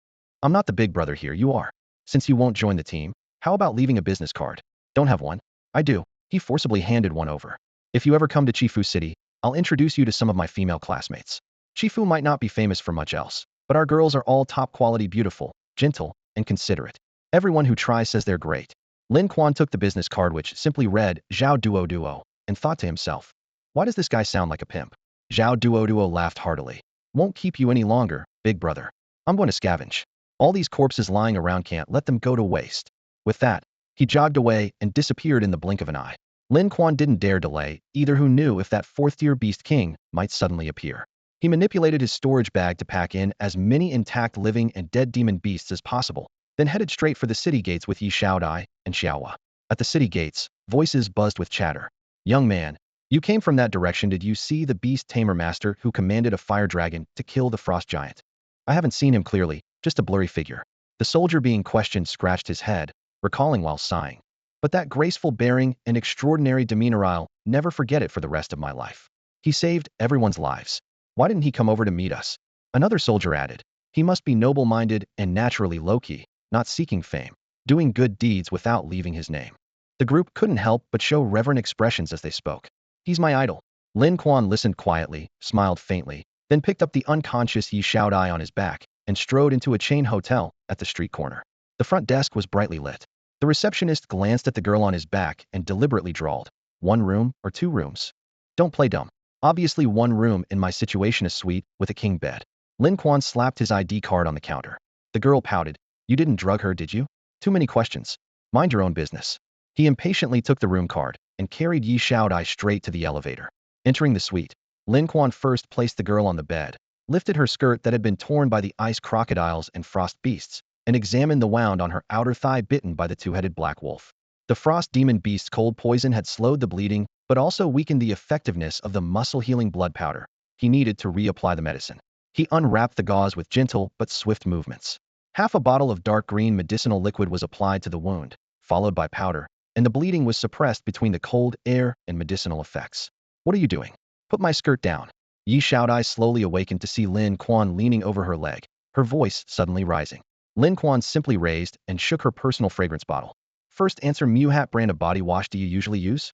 I'm not the big brother here, you are. Since you won't join the team, how about leaving a business card? Don't have one? I do. He forcibly handed one over. If you ever come to Chifu City, I'll introduce you to some of my female classmates. Chifu might not be famous for much else, but our girls are all top quality, beautiful, gentle, and considerate. Everyone who tries says they're great. Lin Quan took the business card, which simply read Zhao Duo, and thought to himself, why does this guy sound like a pimp? Zhao Duo laughed heartily. Won't keep you any longer, big brother. I'm going to scavenge. All these corpses lying around, can't let them go to waste. With that, he jogged away and disappeared in the blink of an eye. Lin Quan didn't dare delay, either. Who knew if that fourth-tier beast king might suddenly appear. He manipulated his storage bag to pack in as many intact living and dead demon beasts as possible, then headed straight for the city gates with Yi Xiaodai and Xiaohua. At the city gates, voices buzzed with chatter. Young man, you came from that direction. Did you see the beast tamer master who commanded a fire dragon to kill the frost giant? I haven't seen him clearly, just a blurry figure. The soldier being questioned scratched his head, recalling while sighing. But that graceful bearing and extraordinary demeanor, I'll never forget it for the rest of my life. He saved everyone's lives. Why didn't he come over to meet us? Another soldier added. He must be noble-minded and naturally low-key, not seeking fame, doing good deeds without leaving his name. The group couldn't help but show reverent expressions as they spoke. He's my idol. Lin Quan listened quietly, smiled faintly, then picked up the unconscious Yi Xiaodai on his back and strode into a chain hotel at the street corner. The front desk was brightly lit. The receptionist glanced at the girl on his back and deliberately drawled, 1 room or 2 rooms? Don't play dumb. Obviously 1 room. In my situation, a suite with a king bed. Lin Quan slapped his ID card on the counter. The girl pouted. You didn't drug her, did you? Too many questions. Mind your own business. He impatiently took the room card and carried Yi Xiaodai straight to the elevator. Entering the suite, Lin Quan first placed the girl on the bed, lifted her skirt that had been torn by the ice crocodiles and frost beasts, and examined the wound on her outer thigh bitten by the 2-headed black wolf. The frost demon beast's cold poison had slowed the bleeding, but also weakened the effectiveness of the muscle-healing blood powder. He needed to reapply the medicine. He unwrapped the gauze with gentle but swift movements. Half a bottle of dark green medicinal liquid was applied to the wound, followed by powder, and the bleeding was suppressed between the cold air and medicinal effects. What are you doing? Put my skirt down. Yi Xiaodai slowly awakened to see Lin Quan leaning over her leg, her voice suddenly rising. Lin Quan simply raised and shook her personal fragrance bottle. First, answer me. What brand of body wash do you usually use?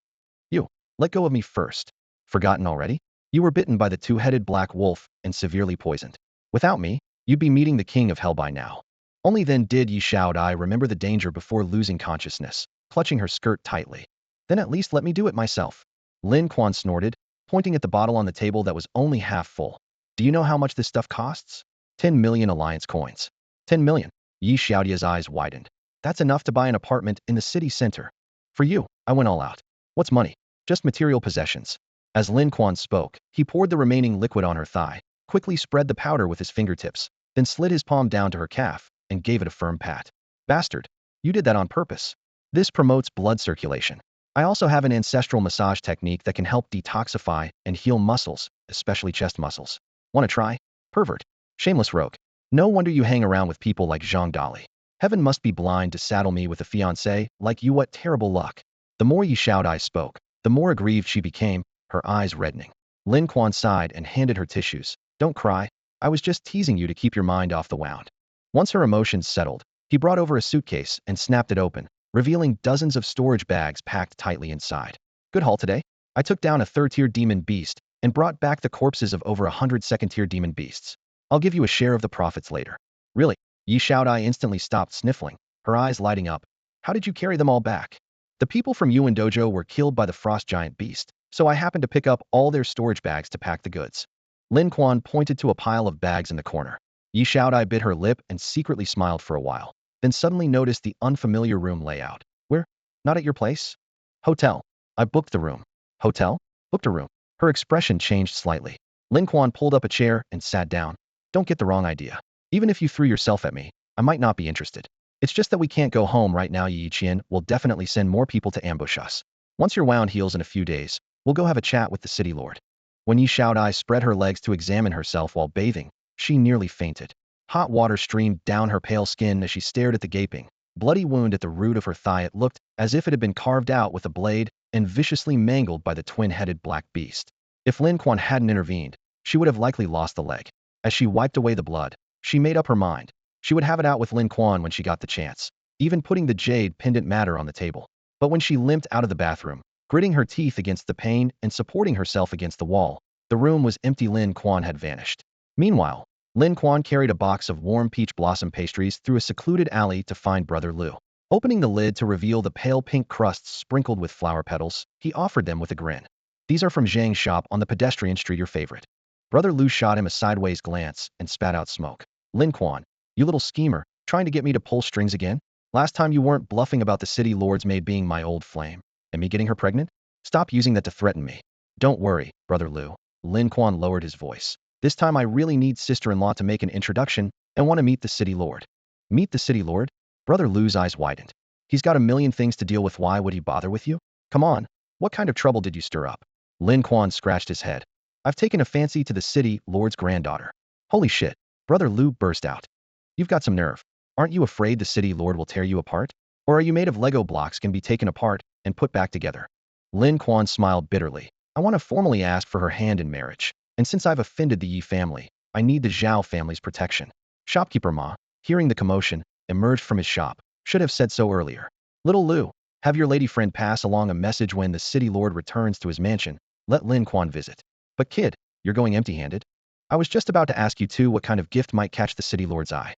You. Let go of me first. Forgotten already? You were bitten by the 2-headed black wolf and severely poisoned. Without me, you'd be meeting the king of hell by now. Only then did Yi Xiaodai remember the danger before losing consciousness, clutching her skirt tightly. Then at least let me do it myself. Lin Quan snorted, pointing at the bottle on the table that was only half full. Do you know how much this stuff costs? 10 million alliance coins. 10 million. Yi Xiaodai's eyes widened. That's enough to buy an apartment in the city center. For you, I went all out. What's money? Just material possessions. As Lin Quan spoke, he poured the remaining liquid on her thigh, quickly spread the powder with his fingertips, then slid his palm down to her calf and gave it a firm pat. Bastard. You did that on purpose. This promotes blood circulation. I also have an ancestral massage technique that can help detoxify and heal muscles, especially chest muscles. Want to try? Pervert. Shameless rogue. No wonder you hang around with people like Zhang Dali. Heaven must be blind to saddle me with a fiancé like you. What terrible luck. The more Yi Xiaodai spoke, the more aggrieved she became, her eyes reddening. Lin Quan sighed and handed her tissues. Don't cry. I was just teasing you to keep your mind off the wound. Once her emotions settled, He brought over a suitcase and snapped it open, revealing dozens of storage bags packed tightly inside. Good haul today? I took down a third-tier demon beast and brought back the corpses of over 100 second-tier demon beasts. I'll give you a share of the profits later. Really? Yi Xiaodai instantly stopped sniffling, her eyes lighting up. How did you carry them all back? The people from Yuan Dojo were killed by the frost giant beast, so I happened to pick up all their storage bags to pack the goods. Lin Quan pointed to a pile of bags in the corner. Yi Xiaodai bit her lip and secretly smiled for a while, then suddenly noticed the unfamiliar room layout. Where? Not at your place? Hotel. I booked the room. Hotel? Booked a room. Her expression changed slightly. Lin Quan pulled up a chair and sat down. Don't get the wrong idea. Even if you threw yourself at me, I might not be interested. It's just that we can't go home right now. Yi Qian will definitely send more people to ambush us. Once your wound heals in a few days, we'll go have a chat with the city lord. When Yi Xiaodai spread her legs to examine herself while bathing, she nearly fainted. Hot water streamed down her pale skin as she stared at the gaping, bloody wound at the root of her thigh. It looked as if it had been carved out with a blade and viciously mangled by the twin-headed black beast. If Lin Quan hadn't intervened, she would have likely lost the leg. As she wiped away the blood, she made up her mind. She would have it out with Lin Quan when she got the chance, even putting the jade pendant matter on the table. But when she limped out of the bathroom, gritting her teeth against the pain and supporting herself against the wall, the room was empty. Lin Quan had vanished. Meanwhile, Lin Quan carried a box of warm peach blossom pastries through a secluded alley to find Brother Lu. Opening the lid to reveal the pale pink crusts sprinkled with flower petals, he offered them with a grin. These are from Zhang's shop on the pedestrian street. Your favorite. Brother Lu shot him a sideways glance and spat out smoke. Lin Quan, you little schemer, trying to get me to pull strings again? Last time you weren't bluffing about the city lord's maid being my old flame, and me getting her pregnant? Stop using that to threaten me. Don't worry, Brother Lu. Lin Quan lowered his voice. This time I really need sister-in-law to make an introduction and want to meet the city lord. Meet the city lord? Brother Lu's eyes widened. He's got a million things to deal with. Why would he bother with you? Come on. What kind of trouble did you stir up? Lin Quan scratched his head. I've taken a fancy to the city lord's granddaughter. Holy shit. Brother Lu burst out. You've got some nerve. Aren't you afraid the city lord will tear you apart? Or are you made of Lego blocks can be taken apart and put back together? Lin Quan smiled bitterly. I want to formally ask for her hand in marriage. And since I've offended the Yi family, I need the Zhao family's protection. Shopkeeper Ma, hearing the commotion, emerged from his shop. Should have said so earlier. Little Lu, have your lady friend pass along a message when the city lord returns to his mansion. Let Lin Quan visit. But kid, you're going empty-handed? I was just about to ask you too what kind of gift might catch the city lord's eye.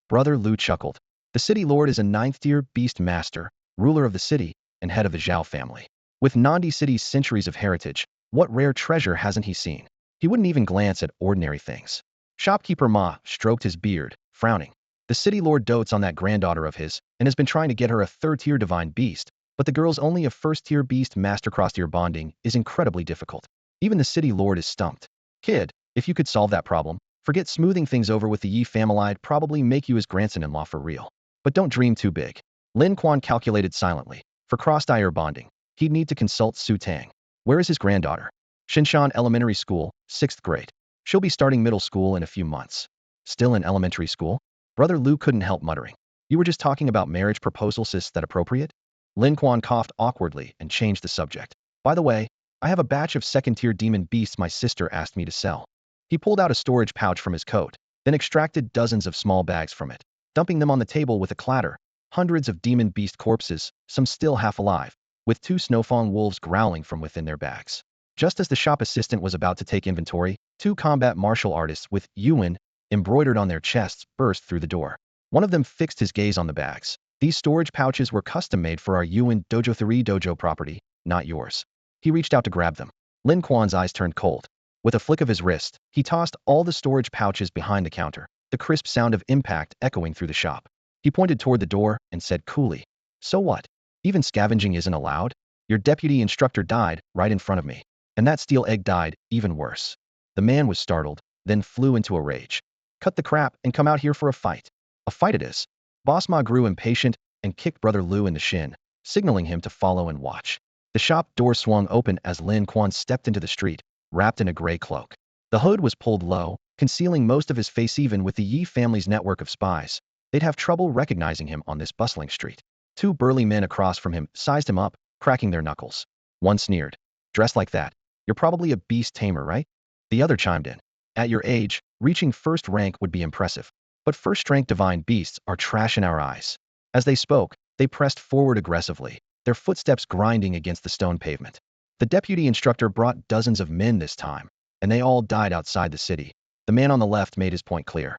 Brother Lu chuckled. The city lord is a 9th-tier beast master, ruler of the city, and head of the Zhao family. With Nandi City's centuries of heritage, what rare treasure hasn't he seen? He wouldn't even glance at ordinary things. Shopkeeper Ma stroked his beard, frowning. The city lord dotes on that granddaughter of his and has been trying to get her a 3rd-tier divine beast, but the girl's only a 1st-tier beast master. Cross-tier bonding is incredibly difficult. Even the city lord is stumped. Kid, if you could solve that problem, forget smoothing things over with the Yi family. I'd probably make you his grandson-in-law for real. But don't dream too big. Lin Quan calculated silently. For cross-tier bonding, he'd need to consult Su Tang. Where is his granddaughter? Shinshan Elementary School, 6th grade. She'll be starting middle school in a few months. Still in elementary school? Brother Lu couldn't help muttering. You were just talking about marriage proposals. Is that appropriate? Lin Quan coughed awkwardly and changed the subject. By the way, I have a batch of 2nd-tier demon beasts my sister asked me to sell. He pulled out a storage pouch from his coat, then extracted dozens of small bags from it, dumping them on the table with a clatter. Hundreds of demon beast corpses, some still half alive, with 2 snowfawn wolves growling from within their bags. Just as the shop assistant was about to take inventory, 2 combat martial artists with Yuan embroidered on their chests burst through the door. One of them fixed his gaze on the bags. These storage pouches were custom-made for our Yuan Dojo 3 dojo property, not yours. He reached out to grab them. Lin Quan's eyes turned cold. With a flick of his wrist, he tossed all the storage pouches behind the counter, the crisp sound of impact echoing through the shop. He pointed toward the door and said coolly, So what? Even scavenging isn't allowed? Your deputy instructor died right in front of me. And that steel egg died even worse. The man was startled, then flew into a rage. Cut the crap and come out here for a fight. A fight it is. Boss Ma grew impatient and kicked Brother Lu in the shin, signaling him to follow and watch. The shop door swung open as Lin Quan stepped into the street, wrapped in a gray cloak. The hood was pulled low, concealing most of his face. Even with the Yi family's network of spies, they'd have trouble recognizing him on this bustling street. 2 burly men across from him sized him up, cracking their knuckles. One sneered. Dressed like that, you're probably a beast tamer, right? The other chimed in. At your age, reaching 1st rank would be impressive. But first-rank divine beasts are trash in our eyes. As they spoke, they pressed forward aggressively, their footsteps grinding against the stone pavement. The deputy instructor brought dozens of men this time, and they all died outside the city. The man on the left made his point clear.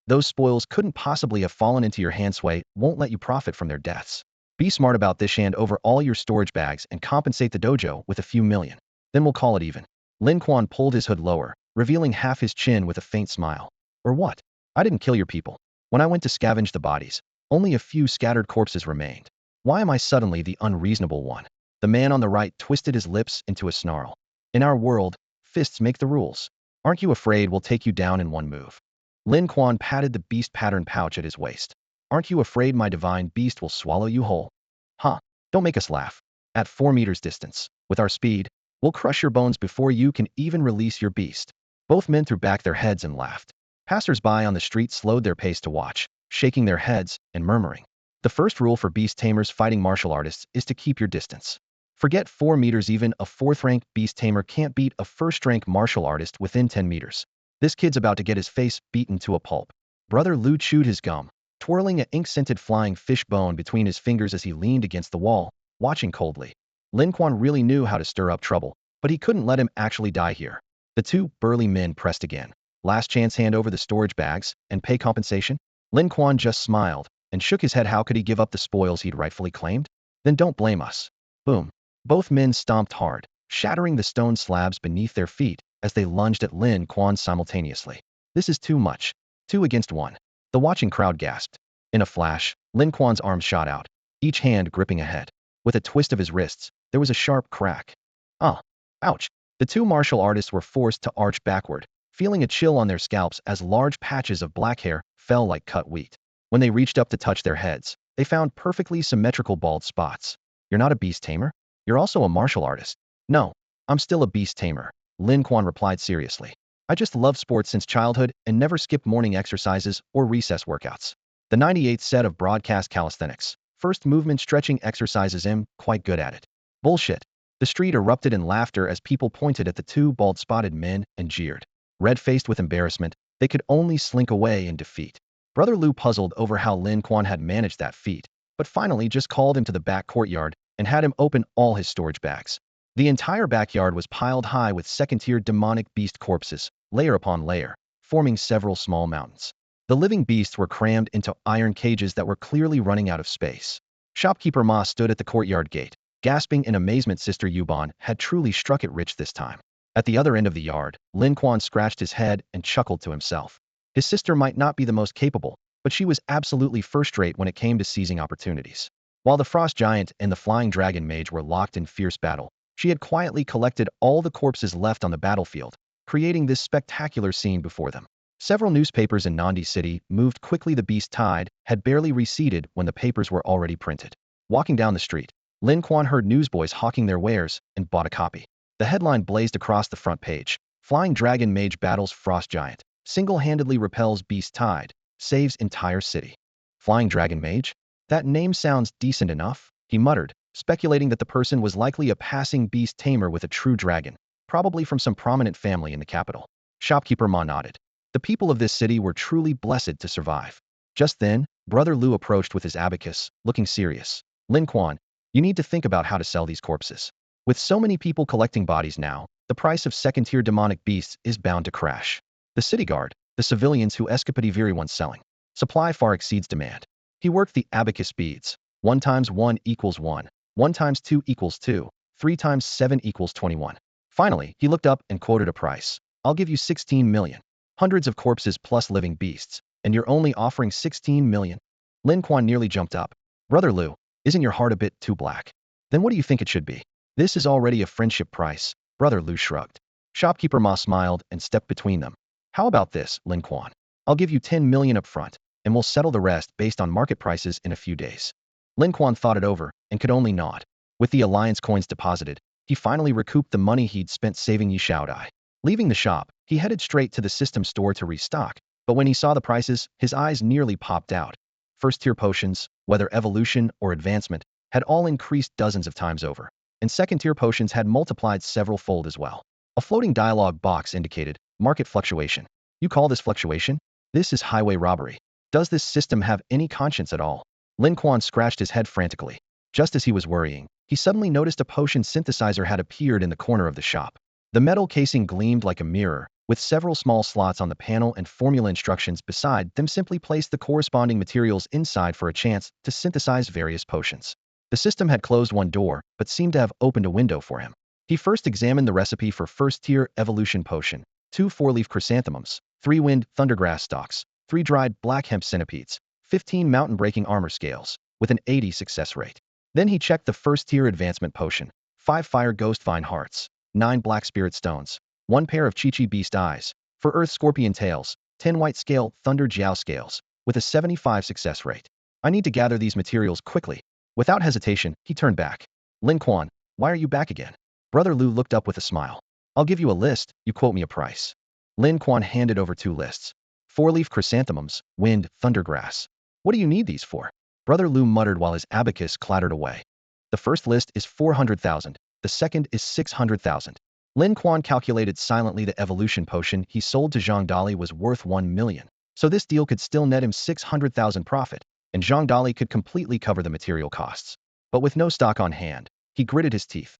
Those spoils couldn't possibly have fallen into your handsway, won't let you profit from their deaths. Be smart about this, hand over all your storage bags and compensate the dojo with a few million. Then we'll call it even. Lin Quan pulled his hood lower, revealing half his chin with a faint smile. Or what? I didn't kill your people. When I went to scavenge the bodies, only a few scattered corpses remained. Why am I suddenly the unreasonable one? The man on the right twisted his lips into a snarl. In our world, fists make the rules. Aren't you afraid we'll take you down in one move? Lin Quan patted the beast pattern pouch at his waist. Aren't you afraid my divine beast will swallow you whole? Huh, don't make us laugh. At 4 meters distance, with our speed, we'll crush your bones before you can even release your beast. Both men threw back their heads and laughed. Passers-by on the street slowed their pace to watch, shaking their heads and murmuring. The first rule for beast tamers fighting martial artists is to keep your distance. Forget 4 meters, even a 4th-rank beast tamer can't beat a 1st-rank martial artist within 10 meters. This kid's about to get his face beaten to a pulp. Brother Lu chewed his gum, twirling an ink-scented flying fish bone between his fingers as he leaned against the wall, watching coldly. Lin Quan really knew how to stir up trouble, but he couldn't let him actually die here. The two burly men pressed again. Last chance, hand over the storage bags and pay compensation? Lin Quan just smiled and shook his head. How could he give up the spoils he'd rightfully claimed? Then don't blame us. Boom. Both men stomped hard, shattering the stone slabs beneath their feet as they lunged at Lin Quan simultaneously. This is too much. 2 against 1. The watching crowd gasped. In a flash, Lin Quan's arms shot out, each hand gripping a head. With a twist of his wrists, there was a sharp crack. Ouch. The two martial artists were forced to arch backward, feeling a chill on their scalps as large patches of black hair fell like cut wheat. When they reached up to touch their heads, they found perfectly symmetrical bald spots. You're not a beast tamer? You're also a martial artist. No, I'm still a beast tamer, Lin Quan replied seriously. I just love sports since childhood and never skipped morning exercises or recess workouts. The 98th set of broadcast calisthenics. First movement stretching exercises. I'm quite good at it. Bullshit. The street erupted in laughter as people pointed at the two bald-spotted men and jeered. Red-faced with embarrassment, they could only slink away in defeat. Brother Lu puzzled over how Lin Quan had managed that feat, but finally just called him to the back courtyard and had him open all his storage bags. The entire backyard was piled high with second-tier demonic beast corpses, layer upon layer, forming several small mountains. The living beasts were crammed into iron cages that were clearly running out of space. Shopkeeper Ma stood at the courtyard gate, gasping in amazement. Sister Yuban had truly struck it rich this time. At the other end of the yard, Lin Quan scratched his head and chuckled to himself. His sister might not be the most capable, but she was absolutely first-rate when it came to seizing opportunities. While the Frost Giant and the Flying Dragon Mage were locked in fierce battle, she had quietly collected all the corpses left on the battlefield, creating this spectacular scene before them. Several newspapers in Nandi City moved quickly. The beast tide had barely receded when the papers were already printed. Walking down the street, Lin Quan heard newsboys hawking their wares and bought a copy. The headline blazed across the front page. Flying Dragon Mage battles Frost Giant. Single-handedly repels beast tide. Saves entire city. Flying Dragon Mage? That name sounds decent enough, he muttered, speculating that the person was likely a passing beast tamer with a true dragon, probably from some prominent family in the capital. Shopkeeper Ma nodded. The people of this city were truly blessed to survive. Just then, Brother Lu approached with his abacus, looking serious. Lin Quan, you need to think about how to sell these corpses. With so many people collecting bodies now, the price of second-tier demonic beasts is bound to crash. The city guard, the civilians who escapade everyone's selling. Supply far exceeds demand. He worked the abacus beads. 1 times 1 equals 1. 1 times 2 equals 2. 3 times 7 equals 21. Finally, he looked up and quoted a price. I'll give you 16 million. Hundreds of corpses plus living beasts, and you're only offering 16 million? Lin Quan nearly jumped up. Brother Lu, isn't your heart a bit too black? Then what do you think it should be? This is already a friendship price. Brother Lu shrugged. Shopkeeper Ma smiled and stepped between them. How about this, Lin Quan? I'll give you 10 million up front, and we'll settle the rest based on market prices in a few days. Lin Quan thought it over and could only nod. With the alliance coins deposited, he finally recouped the money he'd spent saving Yi Shaodai. Leaving the shop, he headed straight to the system store to restock, but when he saw the prices, his eyes nearly popped out. First-tier potions, whether evolution or advancement, had all increased dozens of times over, and second-tier potions had multiplied several-fold as well. A floating dialogue box indicated, market fluctuation. You call this fluctuation? This is highway robbery. Does this system have any conscience at all? Lin Quan scratched his head frantically. Just as he was worrying, he suddenly noticed a potion synthesizer had appeared in the corner of the shop. The metal casing gleamed like a mirror, with several small slots on the panel and formula instructions beside them simply placed the corresponding materials inside for a chance to synthesize various potions. The system had closed one door, but seemed to have opened a window for him. He first examined the recipe for first-tier evolution potion, 2 four-leaf chrysanthemums, 3 wind thundergrass stalks, 3 dried black hemp centipedes, 15 mountain-breaking armor scales, with an 80 success rate. Then he checked the first-tier advancement potion, 5 fire ghost vine hearts, 9 black spirit stones, 1 pair of Chi-Chi beast eyes, for earth scorpion tails, 10 white scale thunder jiao scales, with a 75 success rate. I need to gather these materials quickly. Without hesitation, he turned back. Lin Quan, why are you back again? Brother Lu looked up with a smile. I'll give you a list, you quote me a price. Lin Quan handed over 2 lists. 4-leaf chrysanthemums, wind, thundergrass. What do you need these for? Brother Lu muttered while his abacus clattered away. The first list is 400,000, the second is 600,000. Lin Quan calculated silently the evolution potion he sold to Zhang Dali was worth 1 million. So this deal could still net him 600,000 profit, and Zhang Dali could completely cover the material costs. But with no stock on hand, he gritted his teeth.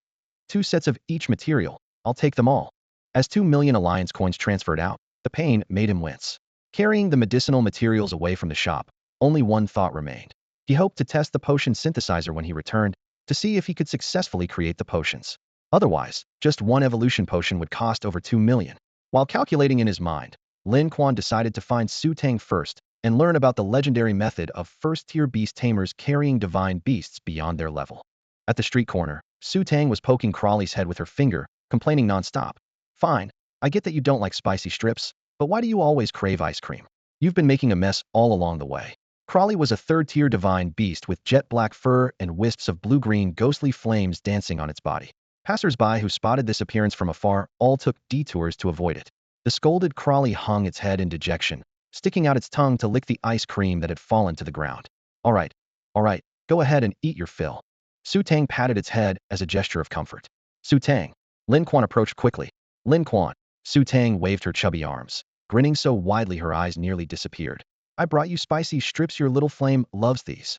2 sets of each material, I'll take them all. As 2 million alliance coins transferred out, the pain made him wince. Carrying the medicinal materials away from the shop, only one thought remained. He hoped to test the potion synthesizer when he returned, to see if he could successfully create the potions. Otherwise, just one evolution potion would cost over 2 million. While calculating in his mind, Lin Quan decided to find Su Tang first and learn about the legendary method of first-tier beast tamers carrying divine beasts beyond their level. At the street corner, Su Tang was poking Crawley's head with her finger, complaining nonstop. Fine, I get that you don't like spicy strips, but why do you always crave ice cream? You've been making a mess all along the way. Crawley was a third-tier divine beast with jet black fur and wisps of blue-green ghostly flames dancing on its body. Passers-by who spotted this appearance from afar all took detours to avoid it. The scolded Crawley hung its head in dejection, sticking out its tongue to lick the ice cream that had fallen to the ground. All right, go ahead and eat your fill. Su Tang patted its head as a gesture of comfort. Su Tang. Lin Quan approached quickly. Lin Quan. Su Tang waved her chubby arms, grinning so widely her eyes nearly disappeared. I brought you spicy strips, your little flame loves these.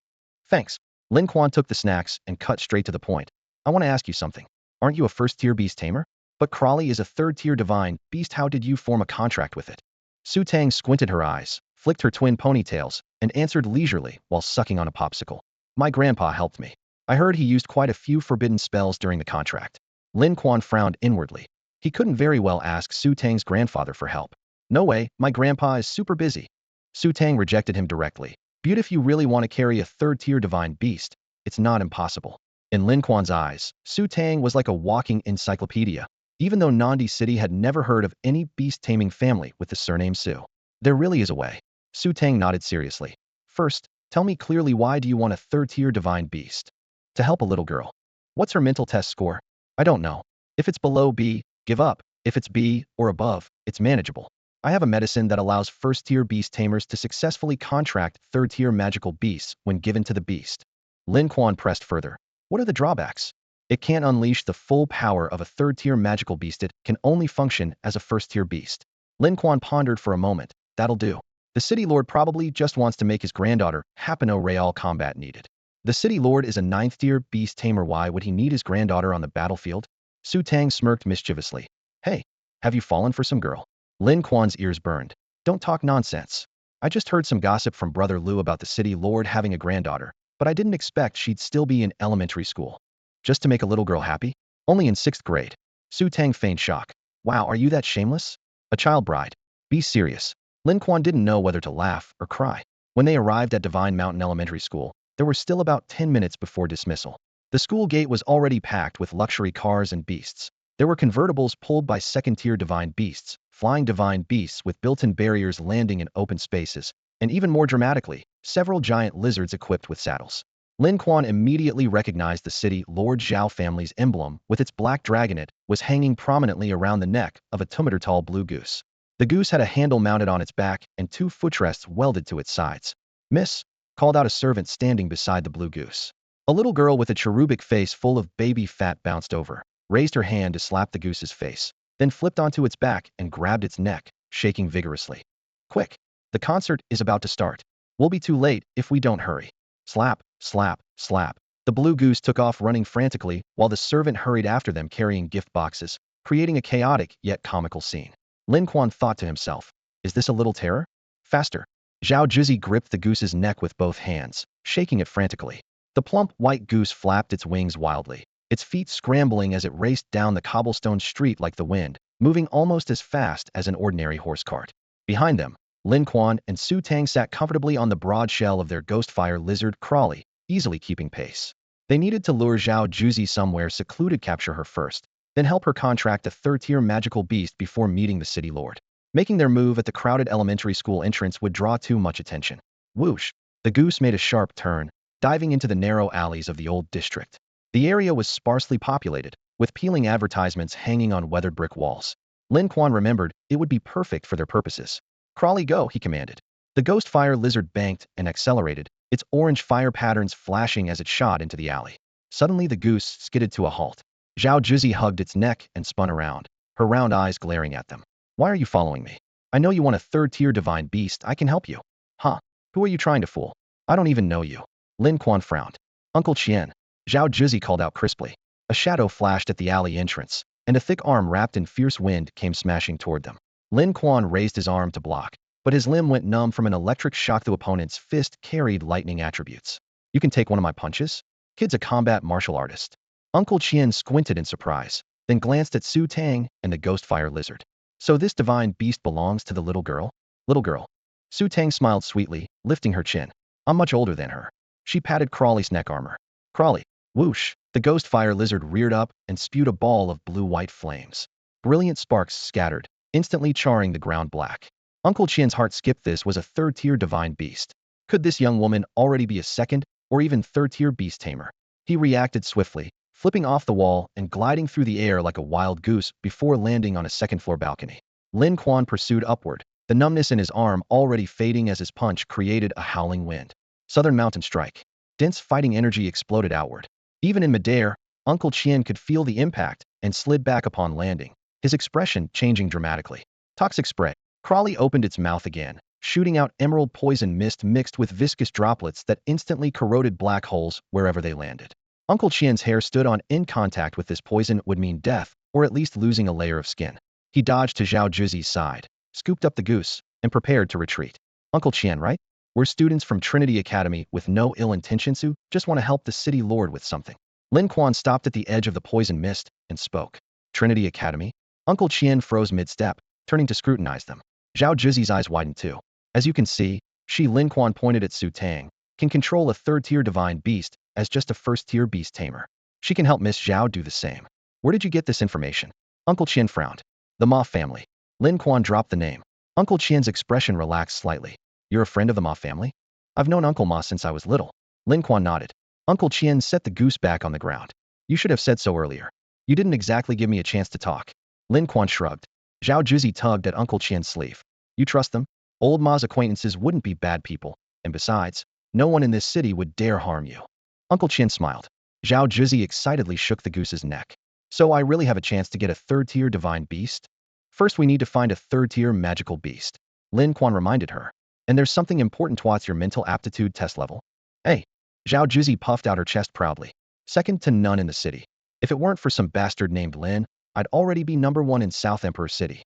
Thanks. Lin Quan took the snacks and cut straight to the point. I want to ask you something. Aren't you a first-tier beast tamer? But Crawley is a third-tier divine beast. How did you form a contract with it? Su Tang squinted her eyes, flicked her twin ponytails, and answered leisurely while sucking on a popsicle. My grandpa helped me. I heard he used quite a few forbidden spells during the contract. Lin Quan frowned inwardly. He couldn't very well ask Su Tang's grandfather for help. No way, my grandpa is super busy. Su Tang rejected him directly. But if you really want to carry a third-tier divine beast, it's not impossible. In Lin Quan's eyes, Su Tang was like a walking encyclopedia, even though Nandi City had never heard of any beast-taming family with the surname Su. There really is a way. Su Tang nodded seriously. First, tell me clearly, why do you want a third-tier divine beast? To help a little girl. What's her mental test score? I don't know. If it's below B, give up. If it's B or above, it's manageable. I have a medicine that allows first-tier beast tamers to successfully contract third-tier magical beasts when given to the beast. Lin Quan pressed further. What are the drawbacks? It can't unleash the full power of a third-tier magical beast. It can only function as a first-tier beast. Lin Quan pondered for a moment. That'll do. The city lord probably just wants to make his granddaughter happen. No real combat needed. The city lord is a 9th-tier beast tamer. Why would he need his granddaughter on the battlefield? Su Tang smirked mischievously. Hey, have you fallen for some girl? Lin Quan's ears burned. Don't talk nonsense. I just heard some gossip from Brother Lu about the city lord having a granddaughter, but I didn't expect she'd still be in elementary school. Just to make a little girl happy? Only in 6th grade. Su Tang feigned shock. Wow, are you that shameless? A child bride. Be serious. Lin Quan didn't know whether to laugh or cry. When they arrived at Divine Mountain Elementary School, there were still about 10 minutes before dismissal. The school gate was already packed with luxury cars and beasts. There were convertibles pulled by second-tier divine beasts, flying divine beasts with built-in barriers landing in open spaces, and even more dramatically, several giant lizards equipped with saddles. Lin Quan immediately recognized the city Lord Zhao family's emblem with its black dragonet was hanging prominently around the neck of a 2-meter-tall blue goose. The goose had a handle mounted on its back and 2 footrests welded to its sides. Miss, called out a servant standing beside the blue goose. A little girl with a cherubic face full of baby fat bounced over, raised her hand to slap the goose's face, then flipped onto its back and grabbed its neck, shaking vigorously. Quick! The concert is about to start. We'll be too late if we don't hurry. Slap, slap, slap. The blue goose took off running frantically while the servant hurried after them carrying gift boxes, creating a chaotic yet comical scene. Lin Quan thought to himself, is this a little terror? Faster. Zhao Juzi gripped the goose's neck with both hands, shaking it frantically. The plump white goose flapped its wings wildly, its feet scrambling as it raced down the cobblestone street like the wind, moving almost as fast as an ordinary horse cart. Behind them, Lin Quan and Su Tang sat comfortably on the broad shell of their ghostfire lizard Crawley, easily keeping pace. They needed to lure Zhao Juzi somewhere secluded, capture her first, then help her contract a third-tier magical beast before meeting the city lord. Making their move at the crowded elementary school entrance would draw too much attention. Whoosh! The goose made a sharp turn, diving into the narrow alleys of the old district. The area was sparsely populated, with peeling advertisements hanging on weathered brick walls. Lin Quan remembered it would be perfect for their purposes. Crawley, go, he commanded. The ghost fire lizard banked and accelerated, its orange fire patterns flashing as it shot into the alley. Suddenly the goose skidded to a halt. Zhao Juzi hugged its neck and spun around, her round eyes glaring at them. Why are you following me? I know you want a third-tier divine beast. I can help you. Huh? Who are you trying to fool? I don't even know you. Lin Quan frowned. Uncle Qian. Zhao Juzi called out crisply. A shadow flashed at the alley entrance, and a thick arm wrapped in fierce wind came smashing toward them. Lin Quan raised his arm to block, but his limb went numb from an electric shock. The opponent's fist carried lightning attributes. You can take one of my punches? Kid's a combat martial artist. Uncle Qian squinted in surprise, then glanced at Su Tang and the ghost fire lizard. So this divine beast belongs to the little girl? Little girl. Su Tang smiled sweetly, lifting her chin. I'm much older than her. She patted Crawley's neck armor. Crawley. Whoosh! The ghost fire lizard reared up and spewed a ball of blue-white flames. Brilliant sparks scattered, instantly charring the ground black. Uncle Qian's heart skipped. This was a third-tier divine beast. Could this young woman already be a second or even third-tier beast tamer? He reacted swiftly, flipping off the wall and gliding through the air like a wild goose before landing on a second-floor balcony. Lin Quan pursued upward, the numbness in his arm already fading as his punch created a howling wind. Southern Mountain Strike. Dense fighting energy exploded outward. Even in midair, Uncle Qian could feel the impact and slid back upon landing, his expression changing dramatically. Toxic spray. Crawley opened its mouth again, shooting out emerald poison mist mixed with viscous droplets that instantly corroded black holes wherever they landed. Uncle Qian's hair stood on. In contact with this poison would mean death, or at least losing a layer of skin. He dodged to Zhao Juzi's side, scooped up the goose, and prepared to retreat. Uncle Qian, right? We're students from Trinity Academy with no ill intentions who just want to help the city lord with something. Lin Quan stopped at the edge of the poison mist and spoke. Trinity Academy? Uncle Qian froze mid-step, turning to scrutinize them. Zhao Juzi's eyes widened too. As you can see, Lin Quan pointed at Su Tang, can control a third-tier divine beast as just a first-tier beast tamer. She can help Miss Zhao do the same. Where did you get this information? Uncle Qian frowned. The Ma family. Lin Quan dropped the name. Uncle Qian's expression relaxed slightly. You're a friend of the Ma family? I've known Uncle Ma since I was little. Lin Quan nodded. Uncle Qian set the goose back on the ground. You should have said so earlier. You didn't exactly give me a chance to talk. Lin Quan shrugged. Zhao Juzi tugged at Uncle Qian's sleeve. You trust them? Old Ma's acquaintances wouldn't be bad people, and besides, no one in this city would dare harm you. Uncle Qian smiled. Zhao Juzi excitedly shook the goose's neck. So I really have a chance to get a third-tier divine beast? First we need to find a third-tier magical beast. Lin Quan reminded her. And there's something important. What's your mental aptitude test level? Hey. Zhao Juzi puffed out her chest proudly. Second to none in the city. If it weren't for some bastard named Lin, I'd already be #1 in South Emperor City.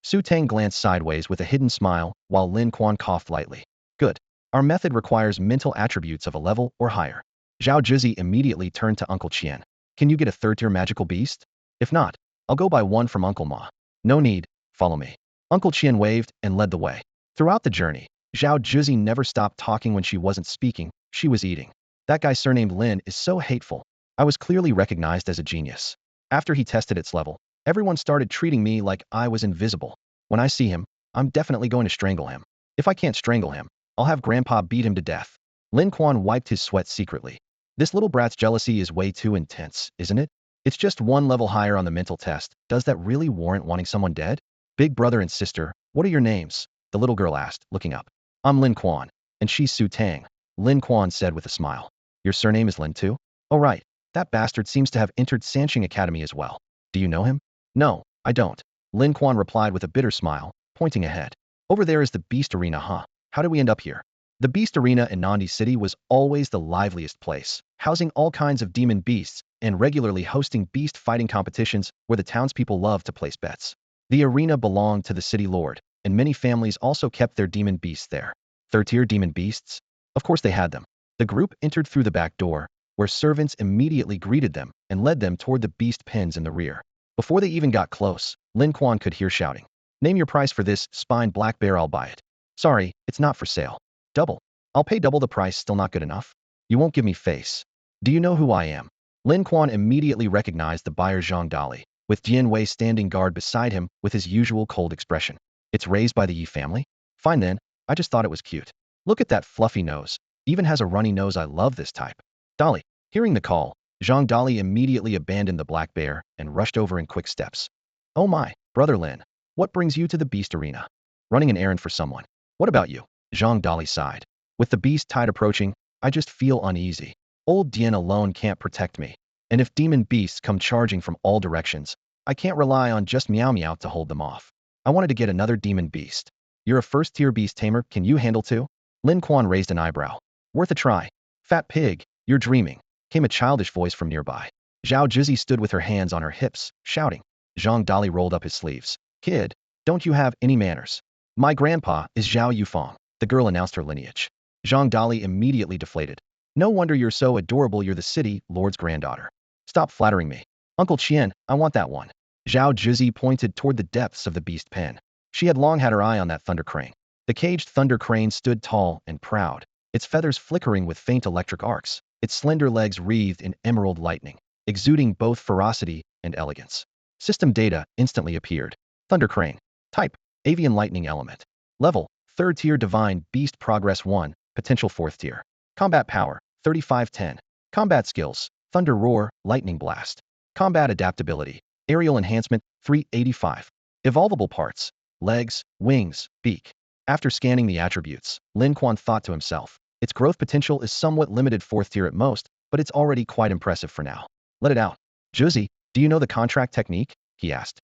Su Tang glanced sideways with a hidden smile, while Lin Quan coughed lightly. Good. Our method requires mental attributes of a level or higher. Zhao Juzi immediately turned to Uncle Qian. Can you get a third-tier magical beast? If not, I'll go buy one from Uncle Ma. No need, follow me. Uncle Qian waved and led the way. Throughout the journey, Zhao Juzi never stopped talking. When she wasn't speaking, she was eating. That guy surnamed Lin is so hateful. I was clearly recognized as a genius. After he tested its level, everyone started treating me like I was invisible. When I see him, I'm definitely going to strangle him. If I can't strangle him, I'll have Grandpa beat him to death. Lin Quan wiped his sweat secretly. This little brat's jealousy is way too intense, isn't it? It's just one level higher on the mental test. Does that really warrant wanting someone dead? Big brother and sister, what are your names? The little girl asked, looking up. I'm Lin Quan, and she's Su Tang, Lin Quan said with a smile. Your surname is Lin too? Oh right, that bastard seems to have entered Sanqing Academy as well. Do you know him? No, I don't. Lin Quan replied with a bitter smile, pointing ahead. Over there is the beast arena, huh? How did we end up here? The beast arena in Nandi City was always the liveliest place, housing all kinds of demon beasts and regularly hosting beast fighting competitions where the townspeople loved to place bets. The arena belonged to the city lord, and many families also kept their demon beasts there. Third-tier demon beasts? Of course they had them. The group entered through the back door, where servants immediately greeted them and led them toward the beast pens in the rear. Before they even got close, Lin Quan could hear shouting, "Name your price for this spined black bear, I'll buy it." "Sorry, it's not for sale." "Double. I'll pay double the price, still not good enough?" "You won't give me face." "Do you know who I am?" Lin Quan immediately recognized the buyer Zhang Dali, with Jian Wei standing guard beside him with his usual cold expression. "It's raised by the Yi family?" "Fine then, I just thought it was cute. Look at that fluffy nose. Even has a runny nose, I love this type." "Dali." Hearing the call, Zhang Dali immediately abandoned the black bear and rushed over in quick steps. "Oh my, brother Lin, what brings you to the beast arena?" "Running an errand for someone." "What about you?" Zhang Dali sighed. "With the beast tide approaching, I just feel uneasy. Old Dian alone can't protect me. And if demon beasts come charging from all directions, I can't rely on just Meow Meow to hold them off. I wanted to get another demon beast." "You're a first-tier beast tamer, can you handle two?" Lin Quan raised an eyebrow. "Worth a try." "Fat pig, you're dreaming," came a childish voice from nearby. Zhao Jizi stood with her hands on her hips, shouting. Zhang Dali rolled up his sleeves. "Kid, don't you have any manners?" "My grandpa is Zhao Yufang," the girl announced her lineage. Zhang Dali immediately deflated. "No wonder you're so adorable, you're the city lord's granddaughter." "Stop flattering me." "Uncle Qian, I want that one." Zhao Jizi pointed toward the depths of the beast pen. She had long had her eye on that thunder crane. The caged thunder crane stood tall and proud, its feathers flickering with faint electric arcs, its slender legs wreathed in emerald lightning, exuding both ferocity and elegance. System data instantly appeared. Thunder crane. Type: Avian lightning element. Level: 3rd tier divine beast, progress 1, potential 4th tier. Combat power: 3510. Combat skills: thunder roar, lightning blast. Combat adaptability: aerial enhancement, 385. Evolvable parts: legs, wings, beak. After scanning the attributes, Lin Quan thought to himself, its growth potential is somewhat limited, 4th tier at most, but it's already quite impressive for now. Let it out. "Juzi, do you know the contract technique?" he asked.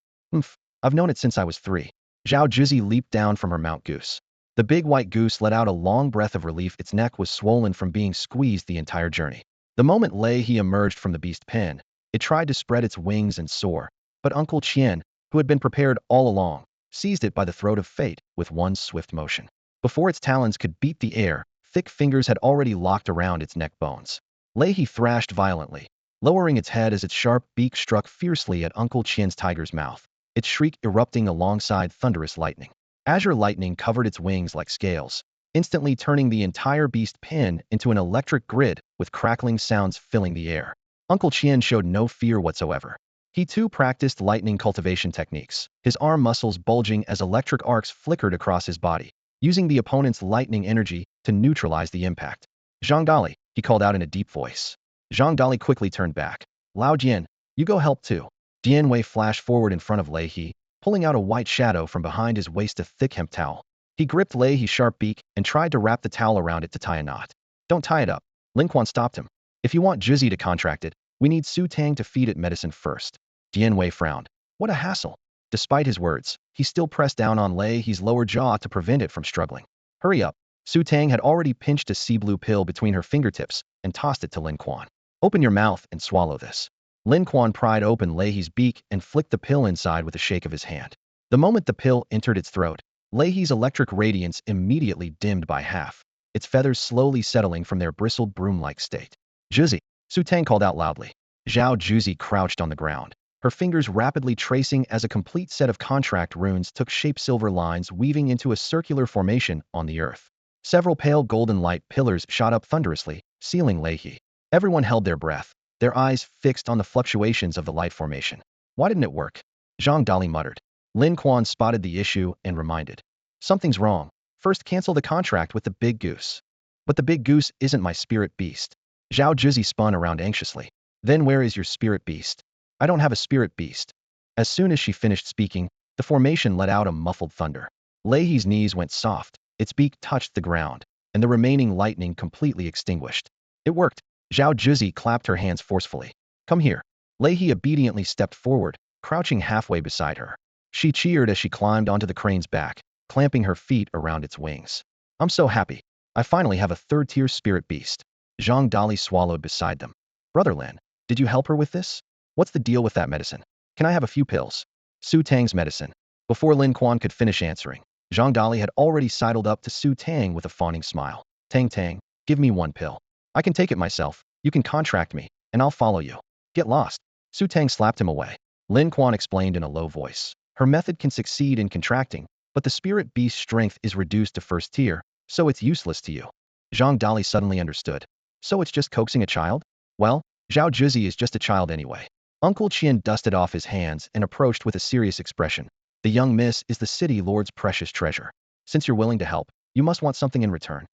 I've known it since I was 3. Zhao Juzi leaped down from her mount goose. The big white goose let out a long breath of relief. Its neck was swollen from being squeezed the entire journey. The moment Lei He emerged from the beast pen, it tried to spread its wings and soar, but Uncle Qian, who had been prepared all along, seized it by the throat of fate with one swift motion. Before its talons could beat the air, thick fingers had already locked around its neck bones. Lei He thrashed violently, lowering its head as its sharp beak struck fiercely at Uncle Qian's tiger's mouth, its shriek erupting alongside thunderous lightning. Azure lightning covered its wings like scales, instantly turning the entire beast pen into an electric grid with crackling sounds filling the air. Uncle Qian showed no fear whatsoever. He too practiced lightning cultivation techniques, his arm muscles bulging as electric arcs flickered across his body, using the opponent's lightning energy to neutralize the impact. "Zhang Dali," he called out in a deep voice. Zhang Dali quickly turned back. "Lao Jian, you go help too." Dian Wei flashed forward in front of Lei He, pulling out a white shadow from behind his waist, a thick hemp towel. He gripped Lei He's sharp beak and tried to wrap the towel around it to tie a knot. "Don't tie it up." Lin Quan stopped him. "If you want Juzi to contract it, we need Su Tang to feed it medicine first." Dian Wei frowned. What a hassle. Despite his words, he still pressed down on Lei He's lower jaw to prevent it from struggling. "Hurry up." Su Tang had already pinched a sea blue pill between her fingertips and tossed it to Lin Quan. "Open your mouth and swallow this." Lin Quan pried open Lei He's beak and flicked the pill inside with a shake of his hand. The moment the pill entered its throat, Lei He's electric radiance immediately dimmed by half, its feathers slowly settling from their bristled broom-like state. "Juzi," Su Tang called out loudly. Zhao Juzi crouched on the ground, her fingers rapidly tracing as a complete set of contract runes took shape, silver lines weaving into a circular formation on the earth. Several pale golden light pillars shot up thunderously, sealing Lei He. Everyone held their breath, their eyes fixed on the fluctuations of the light formation. "Why didn't it work?" Zhang Dali muttered. Lin Quan spotted the issue and reminded. "Something's wrong. First cancel the contract with the big goose." "But the big goose isn't my spirit beast." Zhao Juzi spun around anxiously. "Then where is your spirit beast?" "I don't have a spirit beast." As soon as she finished speaking, the formation let out a muffled thunder. Lei He's knees went soft, its beak touched the ground, and the remaining lightning completely extinguished. "It worked." Zhao Juzi clapped her hands forcefully. "Come here." Lei He obediently stepped forward, crouching halfway beside her. She cheered as she climbed onto the crane's back, clamping her feet around its wings. "I'm so happy." I finally have a third-tier spirit beast. Zhang Dali swallowed beside them. Brother Lin, did you help her with this? What's the deal with that medicine? Can I have a few pills? Su Tang's medicine. Before Lin Quan could finish answering, Zhang Dali had already sidled up to Su Tang with a fawning smile. Tang, give me one pill. I can take it myself. You can contract me, and I'll follow you. Get lost. Su Tang slapped him away. Lin Quan explained in a low voice. Her method can succeed in contracting, but the spirit beast's strength is reduced to first tier, so it's useless to you. Zhang Dali suddenly understood. So it's just coaxing a child? Well, Zhao Juzi is just a child anyway. Uncle Qian dusted off his hands and approached with a serious expression. The young miss is the city lord's precious treasure. Since you're willing to help, you must want something in return.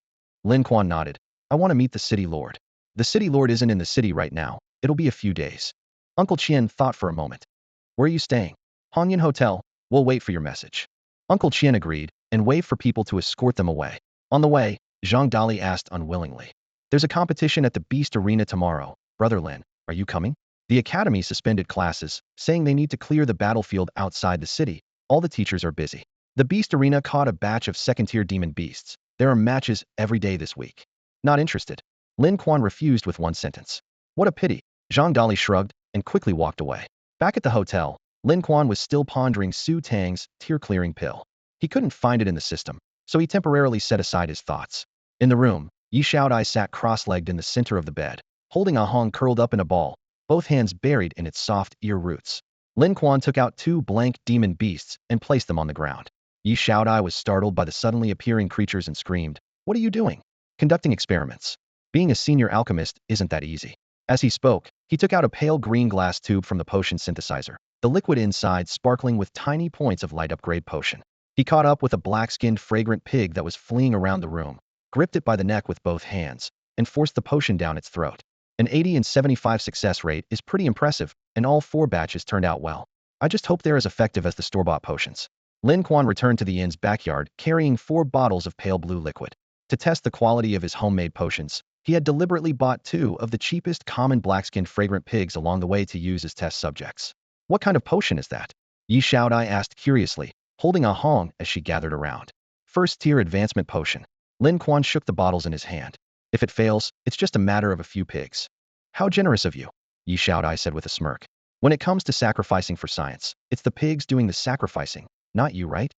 Lin Quan nodded. I want to meet the city lord. The city lord isn't in the city right now. It'll be a few days. Uncle Qian thought for a moment. Where are you staying? Hanyan Hotel. We'll wait for your message. Uncle Qian agreed and waved for people to escort them away. On the way, Zhang Dali asked unwillingly. There's a competition at the Beast Arena tomorrow. Brother Lin, are you coming? The academy suspended classes, saying they need to clear the battlefield outside the city. All the teachers are busy. The Beast Arena caught a batch of second-tier demon beasts. There are matches every day this week. Not interested. Lin Quan refused with one sentence. What a pity. Zhang Dali shrugged and quickly walked away. Back at the hotel, Lin Quan was still pondering Su Tang's tear-clearing pill. He couldn't find it in the system, so he temporarily set aside his thoughts. In the room, Yi Xiaodai sat cross-legged in the center of the bed, holding a Hong curled up in a ball, both hands buried in its soft ear roots. Lin Quan took out two blank demon beasts and placed them on the ground. Yi Xiaodai was startled by the suddenly appearing creatures and screamed, "What are you doing?" Conducting experiments. Being a senior alchemist isn't that easy. As he spoke, he took out a pale green glass tube from the potion synthesizer, the liquid inside sparkling with tiny points of light upgrade potion. He caught up with a black-skinned fragrant pig that was fleeing around the room, gripped it by the neck with both hands, and forced the potion down its throat. An 80 and 75 success rate is pretty impressive, and all 4 batches turned out well. I just hope they're as effective as the store-bought potions. Lin Quan returned to the inn's backyard carrying 4 bottles of pale blue liquid. To test the quality of his homemade potions, he had deliberately bought 2 of the cheapest common black-skinned fragrant pigs along the way to use as test subjects. What kind of potion is that? Yi Xiaodai asked curiously, holding a Hong as she gathered around. First-tier advancement potion. Lin Quan shook the bottles in his hand. If it fails, it's just a matter of a few pigs. How generous of you, Yi Xiaodai said with a smirk. When it comes to sacrificing for science, it's the pigs doing the sacrificing, not you, right?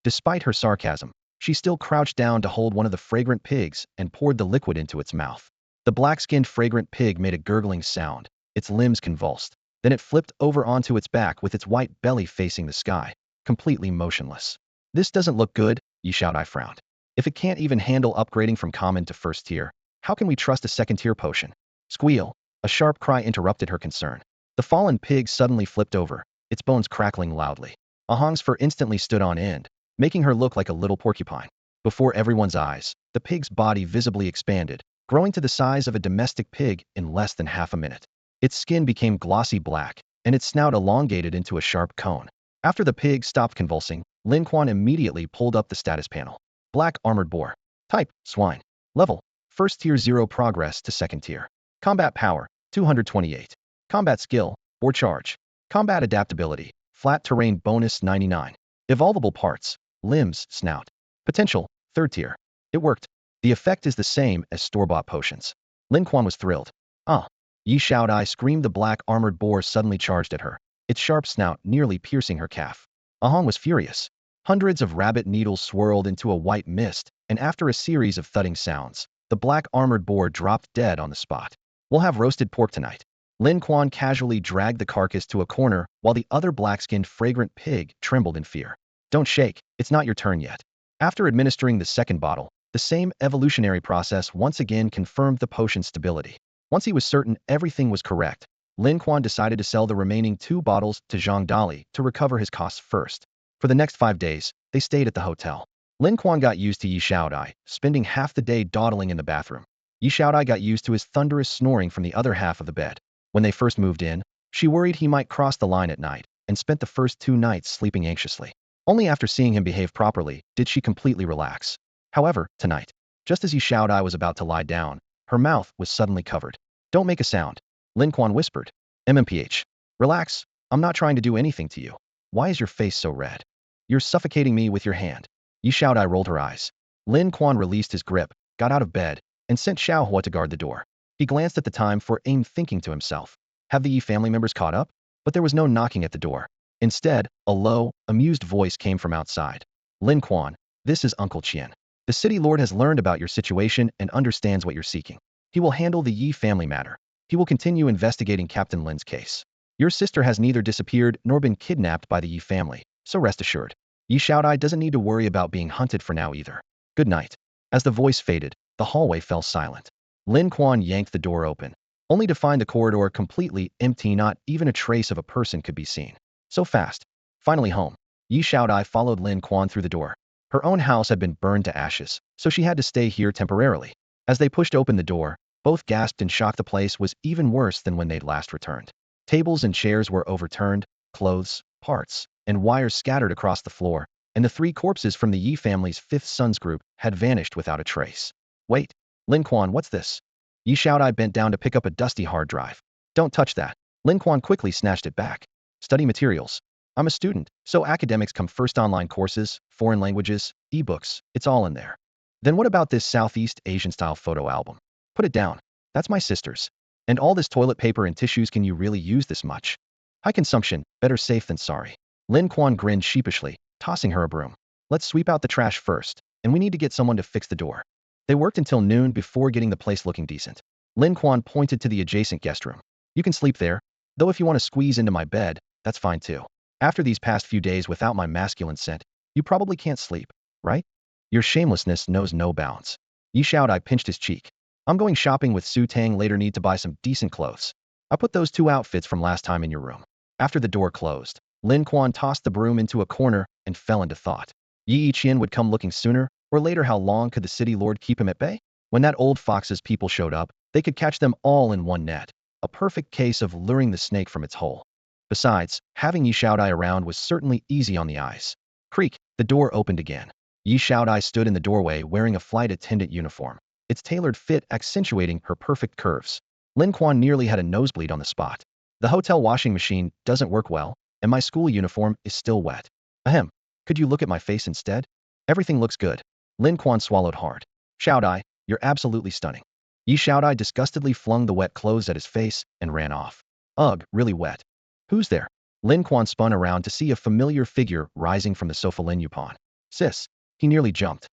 Despite her sarcasm, she still crouched down to hold one of the fragrant pigs and poured the liquid into its mouth. The black-skinned fragrant pig made a gurgling sound, its limbs convulsed. Then it flipped over onto its back with its white belly facing the sky, completely motionless. This doesn't look good, Yi Xiaodai frowned. If it can't even handle upgrading from common to first tier, how can we trust a second-tier potion? Squeal! A sharp cry interrupted her concern. The fallen pig suddenly flipped over, its bones crackling loudly. Ahang's fur instantly stood on end, making her look like a little porcupine. Before everyone's eyes, the pig's body visibly expanded, growing to the size of a domestic pig in less than half a minute. Its skin became glossy black, and its snout elongated into a sharp cone. After the pig stopped convulsing, Lin Quan immediately pulled up the status panel. Black armored boar. Type, swine. Level, first tier 0 progress to second tier. Combat power, 228. Combat skill, boar charge. Combat adaptability, flat terrain bonus 99. Evolvable parts, limbs, snout. Potential, third tier. It worked. The effect is the same as store-bought potions. Lin Quan was thrilled. Ah! Yi Xiaodai screamed. The black armored boar suddenly charged at her, its sharp snout nearly piercing her calf. Ahang was furious. Hundreds of rabbit needles swirled into a white mist, and after a series of thudding sounds, the black armored boar dropped dead on the spot. We'll have roasted pork tonight. Lin Quan casually dragged the carcass to a corner while the other black-skinned fragrant pig trembled in fear. Don't shake, it's not your turn yet. After administering the second bottle, the same evolutionary process once again confirmed the potion's stability. Once he was certain everything was correct, Lin Quan decided to sell the remaining 2 bottles to Zhang Dali to recover his costs first. For the next 5 days, they stayed at the hotel. Lin Quan got used to Yi Xiaodai, spending half the day dawdling in the bathroom. Yi Xiaodai got used to his thunderous snoring from the other half of the bed. When they first moved in, she worried he might cross the line at night, and spent the first 2 nights sleeping anxiously. Only after seeing him behave properly did she completely relax. However, tonight, just as Yi Xiaodai was about to lie down, her mouth was suddenly covered. Don't make a sound, Lin Quan whispered. MMPH. Relax, I'm not trying to do anything to you. Why is your face so red? You're suffocating me with your hand. Yi Xiaodai rolled her eyes. Lin Quan released his grip, got out of bed, and sent Xiaohua to guard the door. He glanced at the time for aim, thinking to himself, have the Yi family members caught up? But there was no knocking at the door. Instead, a low, amused voice came from outside. Lin Quan, this is Uncle Qian. The city lord has learned about your situation and understands what you're seeking. He will handle the Yi family matter. He will continue investigating Captain Lin's case. Your sister has neither disappeared nor been kidnapped by the Yi family, so rest assured. Yi Xiaodai doesn't need to worry about being hunted for now either. Good night. As the voice faded, the hallway fell silent. Lin Quan yanked the door open, only to find the corridor completely empty. Not even a trace of a person could be seen. So fast. Finally home. Yi Xiaodai followed Lin Quan through the door. Her own house had been burned to ashes, so she had to stay here temporarily. As they pushed open the door, both gasped in shock. The place was even worse than when they'd last returned. Tables and chairs were overturned, clothes, parts, and wires scattered across the floor, and the 3 corpses from the Yi family's 5th son's group had vanished without a trace. Wait, Lin Quan, what's this? Yi Xiaodai bent down to pick up a dusty hard drive. Don't touch that. Lin Quan quickly snatched it back. Study materials. I'm a student, so academics come first. Online courses, foreign languages, ebooks, it's all in there. Then what about this Southeast Asian-style photo album? Put it down. That's my sister's. And all this toilet paper and tissues, can you really use this much? High consumption, better safe than sorry. Lin Quan grinned sheepishly, tossing her a broom. Let's sweep out the trash first, and we need to get someone to fix the door. They worked until noon before getting the place looking decent. Lin Quan pointed to the adjacent guest room. You can sleep there, though if you want to squeeze into my bed, that's fine too. After these past few days without my masculine scent, you probably can't sleep, right? Your shamelessness knows no bounds. Yi Xiaodai pinched his cheek. I'm going shopping with Su Tang later, need to buy some decent clothes. I put those 2 outfits from last time in your room. After the door closed, Lin Quan tossed the broom into a corner and fell into thought. Yi Qian would come looking sooner or later. How long could the city lord keep him at bay? When that old fox's people showed up, they could catch them all in one net. A perfect case of luring the snake from its hole. Besides, having Yi Xiaodai around was certainly easy on the eyes. Creak, the door opened again. Yi Xiaodai stood in the doorway wearing a flight attendant uniform, its tailored fit accentuating her perfect curves. Lin Quan nearly had a nosebleed on the spot. The hotel washing machine doesn't work well, and my school uniform is still wet. Ahem. Could you look at my face instead? Everything looks good. Lin Quan swallowed hard. Xiaodai, you're absolutely stunning. Yi Xiaodai disgustedly flung the wet clothes at his face and ran off. Ugh, really wet. Who's there? Lin Quan spun around to see a familiar figure rising from the sofa. Lin Yupan. Sis. He nearly jumped.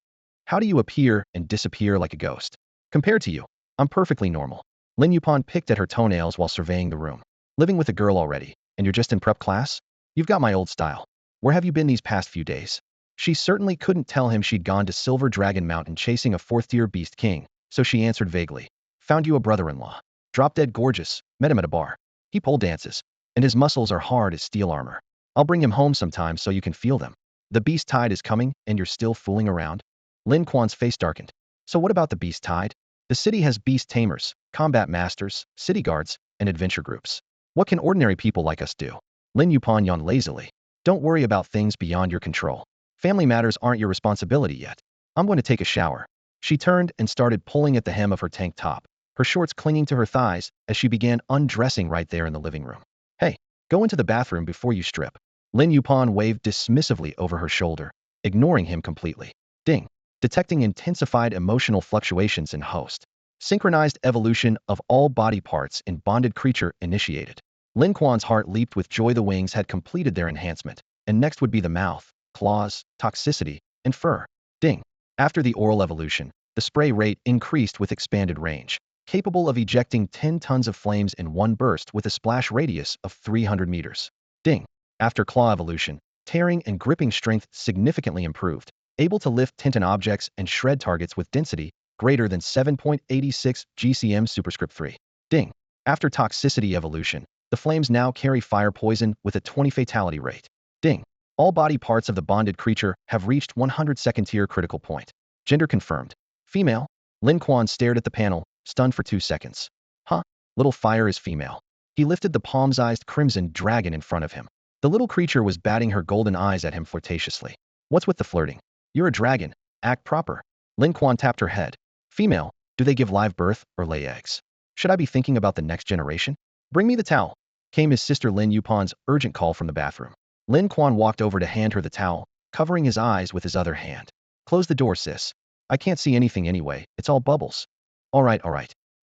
How do you appear and disappear like a ghost? Compared to you, I'm perfectly normal. Lin Yupan picked at her toenails while surveying the room. Living with a girl already, and you're just in prep class? You've got my old style. Where have you been these past few days? She certainly couldn't tell him she'd gone to Silver Dragon Mountain chasing a 4th-tier beast king, so she answered vaguely. Found you a brother-in-law. Drop-dead gorgeous, met him at a bar. He pole dances, and his muscles are hard as steel armor. I'll bring him home sometime so you can feel them. The beast tide is coming, and you're still fooling around? Lin Quan's face darkened. So what about the beast tide? The city has beast tamers, combat masters, city guards, and adventure groups. What can ordinary people like us do? Lin Yupan yawned lazily. Don't worry about things beyond your control. Family matters aren't your responsibility yet. I'm going to take a shower. She turned and started pulling at the hem of her tank top, her shorts clinging to her thighs as she began undressing right there in the living room. Hey, go into the bathroom before you strip. Lin Yupan waved dismissively over her shoulder, ignoring him completely. Ding. Detecting intensified emotional fluctuations in host. Synchronized evolution of all body parts in bonded creature initiated. Lin Quan's heart leaped with joy. The wings had completed their enhancement, and next would be the mouth, claws, toxicity, and fur. Ding. After the oral evolution, the spray rate increased with expanded range, capable of ejecting 10 tons of flames in one burst with a splash radius of 300 meters. Ding. After claw evolution, tearing and gripping strength significantly improved, able to lift tinted objects and shred targets with density greater than 7.86 GCM superscript 3. Ding. After toxicity evolution, the flames now carry fire poison with a 20 fatality rate. Ding. All body parts of the bonded creature have reached 102nd tier critical point. Gender confirmed. Female. Lin Quan stared at the panel, stunned for 2 seconds. Huh? Little fire is female. He lifted the palm-sized crimson dragon in front of him. The little creature was batting her golden eyes at him flirtatiously. What's with the flirting? You're a dragon. Act proper. Lin Quan tapped her head. Female. Do they give live birth or lay eggs? Should I be thinking about the next generation? Bring me the towel. Came his sister Lin Yupan's urgent call from the bathroom. Lin Quan walked over to hand her the towel, covering his eyes with his other hand. Close the door, sis. I can't see anything anyway, it's all bubbles. All right.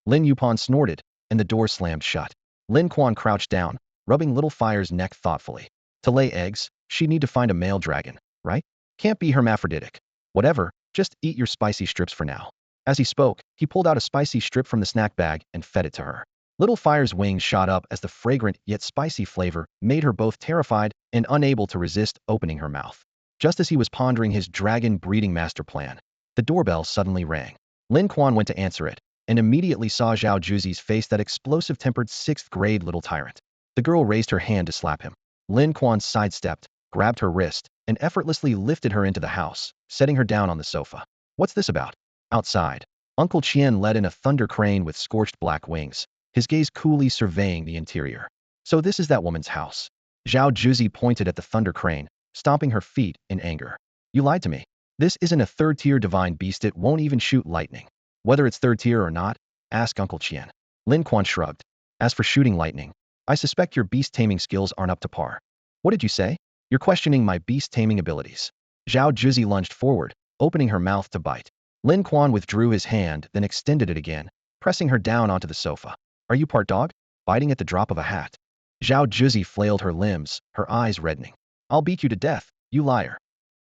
Lin Yupon snorted, and the door slammed shut. Lin Quan crouched down, rubbing little Fire's neck thoughtfully. To lay eggs, she'd need to find a male dragon, right? Can't be hermaphroditic. Whatever, just eat your spicy strips for now. As he spoke, he pulled out a spicy strip from the snack bag and fed it to her. Little Fire's wings shot up as the fragrant yet spicy flavor made her both terrified and unable to resist opening her mouth. Just as he was pondering his dragon breeding master plan, the doorbell suddenly rang. Lin Quan went to answer it, and immediately saw Zhao Juzi's face, that explosive-tempered sixth-grade little tyrant. The girl raised her hand to slap him. Lin Quan sidestepped, grabbed her wrist, and effortlessly lifted her into the house, setting her down on the sofa. What's this about? Outside, Uncle Qian led in a thunder crane with scorched black wings, his gaze coolly surveying the interior. So this is that woman's house. Zhao Juzi pointed at the thunder crane, stomping her feet in anger. You lied to me. This isn't a third-tier divine beast, it won't even shoot lightning. Whether it's third tier or not, ask Uncle Qian. Lin Quan shrugged. As for shooting lightning, I suspect your beast-taming skills aren't up to par. What did you say? You're questioning my beast-taming abilities. Zhao Juzi lunged forward, opening her mouth to bite. Lin Quan withdrew his hand, then extended it again, pressing her down onto the sofa. Are you part dog? Biting at the drop of a hat. Zhao Juzi flailed her limbs, her eyes reddening. I'll beat you to death, you liar.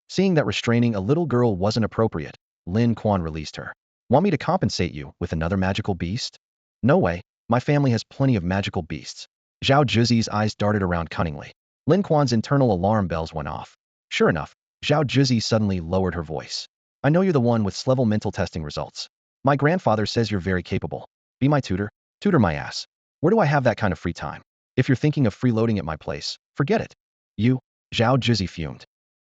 Seeing that restraining a little girl wasn't appropriate, Lin Quan released her. Want me to compensate you with another magical beast? No way, my family has plenty of magical beasts. Zhao Juzi's eyes darted around cunningly. Lin Quan's internal alarm bells went off. Sure enough, Zhao Juzi suddenly lowered her voice. I know you're the one with S-level mental testing results. My grandfather says you're very capable. Be my tutor? Tutor my ass. Where do I have that kind of free time? If you're thinking of freeloading at my place, forget it. You? Zhao Juzi fumed.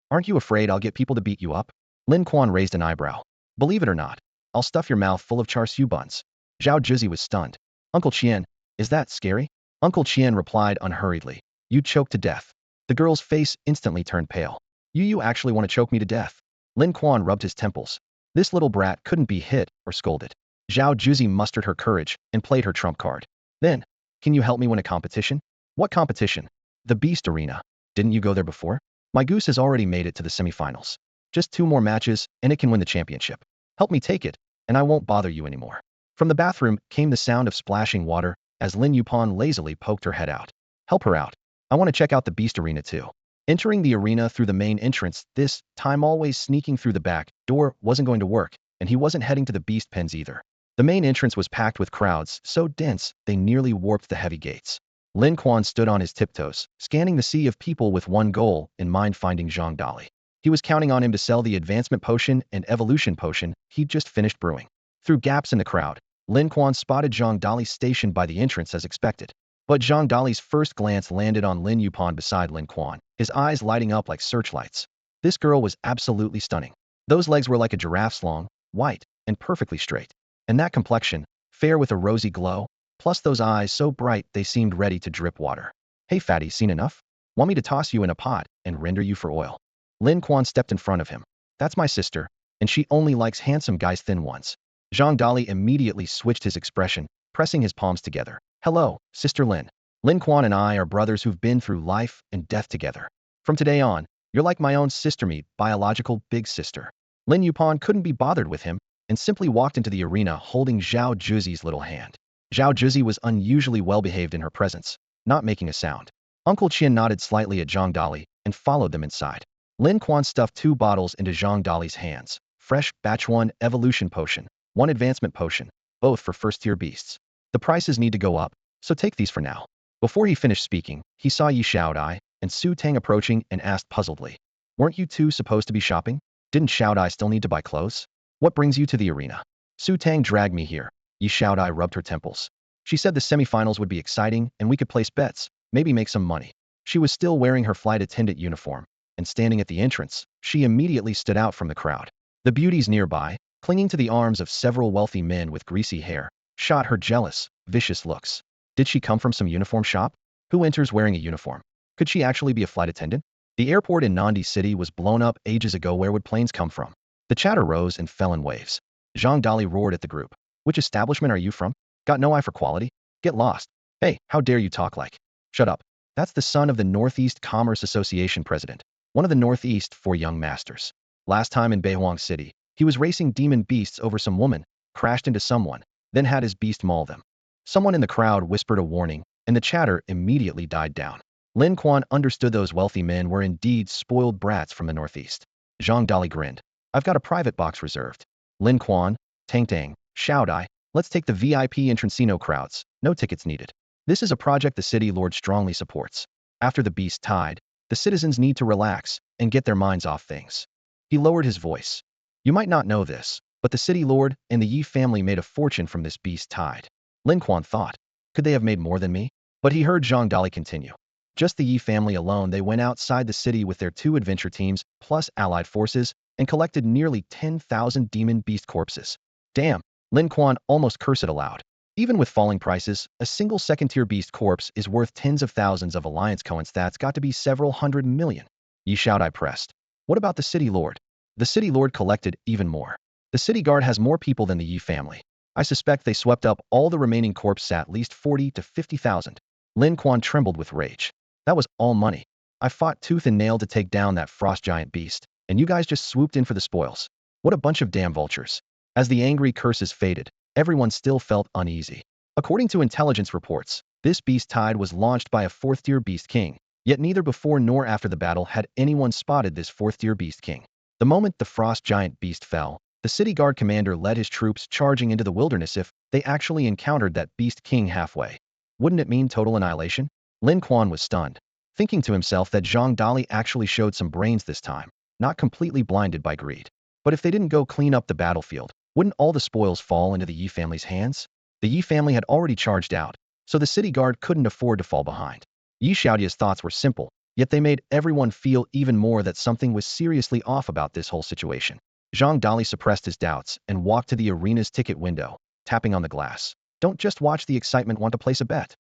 Aren't you afraid I'll get people to beat you up? Lin Quan raised an eyebrow. Believe it or not, I'll stuff your mouth full of char siu buns. Zhao Juzi was stunned. Uncle Qian, is that scary? Uncle Qian replied unhurriedly. You'd choke to death. The girl's face instantly turned pale. You actually want to choke me to death? Lin Quan rubbed his temples. This little brat couldn't be hit or scolded. Zhao Juzi mustered her courage and played her trump card. Then, can you help me win a competition? What competition? The Beast Arena. Didn't you go there before? My goose has already made it to the semifinals. Just 2 more matches, and it can win the championship. Help me take it, and I won't bother you anymore. From the bathroom came the sound of splashing water as Lin Yupon lazily poked her head out. Help her out. I want to check out the Beast Arena too. Entering the arena through the main entrance, this time always sneaking through the back door wasn't going to work, and he wasn't heading to the beast pens either. The main entrance was packed with crowds so dense they nearly warped the heavy gates. Lin Quan stood on his tiptoes, scanning the sea of people with one goal in mind, finding Zhang Dali. He was counting on him to sell the advancement potion and evolution potion he'd just finished brewing. Through gaps in the crowd, Lin Quan spotted Zhang Dali stationed by the entrance as expected. But Zhang Dali's first glance landed on Lin Yupon beside Lin Quan, his eyes lighting up like searchlights. This girl was absolutely stunning. Those legs were like a giraffe's long, white, and perfectly straight. And that complexion, fair with a rosy glow, plus those eyes so bright they seemed ready to drip water. Hey fatty, seen enough? Want me to toss you in a pot and render you for oil? Lin Quan stepped in front of him. That's my sister, and she only likes handsome guys, thin ones. Zhang Dali immediately switched his expression, pressing his palms together. Hello, Sister Lin. Lin Quan and I are brothers who've been through life and death together. From today on, you're like my own sister, me, biological big sister. Lin Yupon couldn't be bothered with him and simply walked into the arena holding Zhao Juzi's little hand. Zhao Juzi was unusually well-behaved in her presence, not making a sound. Uncle Qian nodded slightly at Zhang Dali and followed them inside. Lin Quan stuffed 2 bottles into Zhang Dali's hands. Fresh, batch 1 evolution potion, 1 advancement potion, both for first-tier beasts. The prices need to go up, so take these for now. Before he finished speaking, he saw Yi Xiaodai and Su Tang approaching and asked puzzledly, weren't you 2 supposed to be shopping? Didn't Xiaodai still need to buy clothes? What brings you to the arena? Su Tang dragged me here. Yi Xiaodai rubbed her temples. She said the semifinals would be exciting and we could place bets, maybe make some money. She was still wearing her flight attendant uniform, and standing at the entrance, she immediately stood out from the crowd. The beauties nearby, clinging to the arms of several wealthy men with greasy hair, shot her jealous, vicious looks. Did she come from some uniform shop? Who enters wearing a uniform? Could she actually be a flight attendant? The airport in Nandi City was blown up ages ago. Where would planes come from? The chatter rose and fell in waves. Zhang Dali roared at the group. Which establishment are you from? Got no eye for quality? Get lost. Hey, how dare you talk like? Shut up. That's the son of the Northeast Commerce Association president, one of the Northeast 4 young masters. Last time in Beihuang City, He was racing demon beasts over some woman, crashed into someone, then had his beast maul them. Someone in the crowd whispered a warning, and the chatter immediately died down. Lin Quan understood those wealthy men were indeed spoiled brats from the northeast. Zhang Dali grinned. I've got a private box reserved. Lin Quan, Tang Tang, Xiao Dai, let's take the VIP Entrancino crowds, no tickets needed. This is a project the city lord strongly supports. After the beast tide, the citizens need to relax and get their minds off things. He lowered his voice. You might not know this, but the city lord and the Yi family made a fortune from this beast tide. Lin Quan thought, could they have made more than me? But he heard Zhang Dali continue. Just the Yi family alone, they went outside the city with their 2 adventure teams, plus allied forces, and collected nearly 10,000 demon beast corpses. Damn, Lin Quan almost cursed aloud. Even with falling prices, a single second-tier beast corpse is worth tens of thousands of alliance coins. That's got to be several hundred million. Yi Xiaodai pressed. What about the city lord? The city lord collected even more. The city guard has more people than the Yi family. I suspect they swept up all the remaining corpses, at least 40 to 50,000. Lin Quan trembled with rage. That was all money. I fought tooth and nail to take down that frost giant beast, and you guys just swooped in for the spoils. What a bunch of damn vultures. As the angry curses faded, everyone still felt uneasy. According to intelligence reports, this beast tide was launched by a 4th-tier beast king, yet neither before nor after the battle had anyone spotted this 4th-tier beast king. The moment the frost giant beast fell, the city guard commander led his troops charging into the wilderness. If they actually encountered that beast king halfway, wouldn't it mean total annihilation? Lin Quan was stunned, thinking to himself that Zhang Dali actually showed some brains this time, not completely blinded by greed. But if they didn't go clean up the battlefield, wouldn't all the spoils fall into the Yi family's hands? The Yi family had already charged out, so the city guard couldn't afford to fall behind. Yi Xiaodia's thoughts were simple, yet they made everyone feel even more that something was seriously off about this whole situation. Zhang Dali suppressed his doubts and walked to the arena's ticket window, tapping on the glass. Don't just watch the excitement, want to place a bet.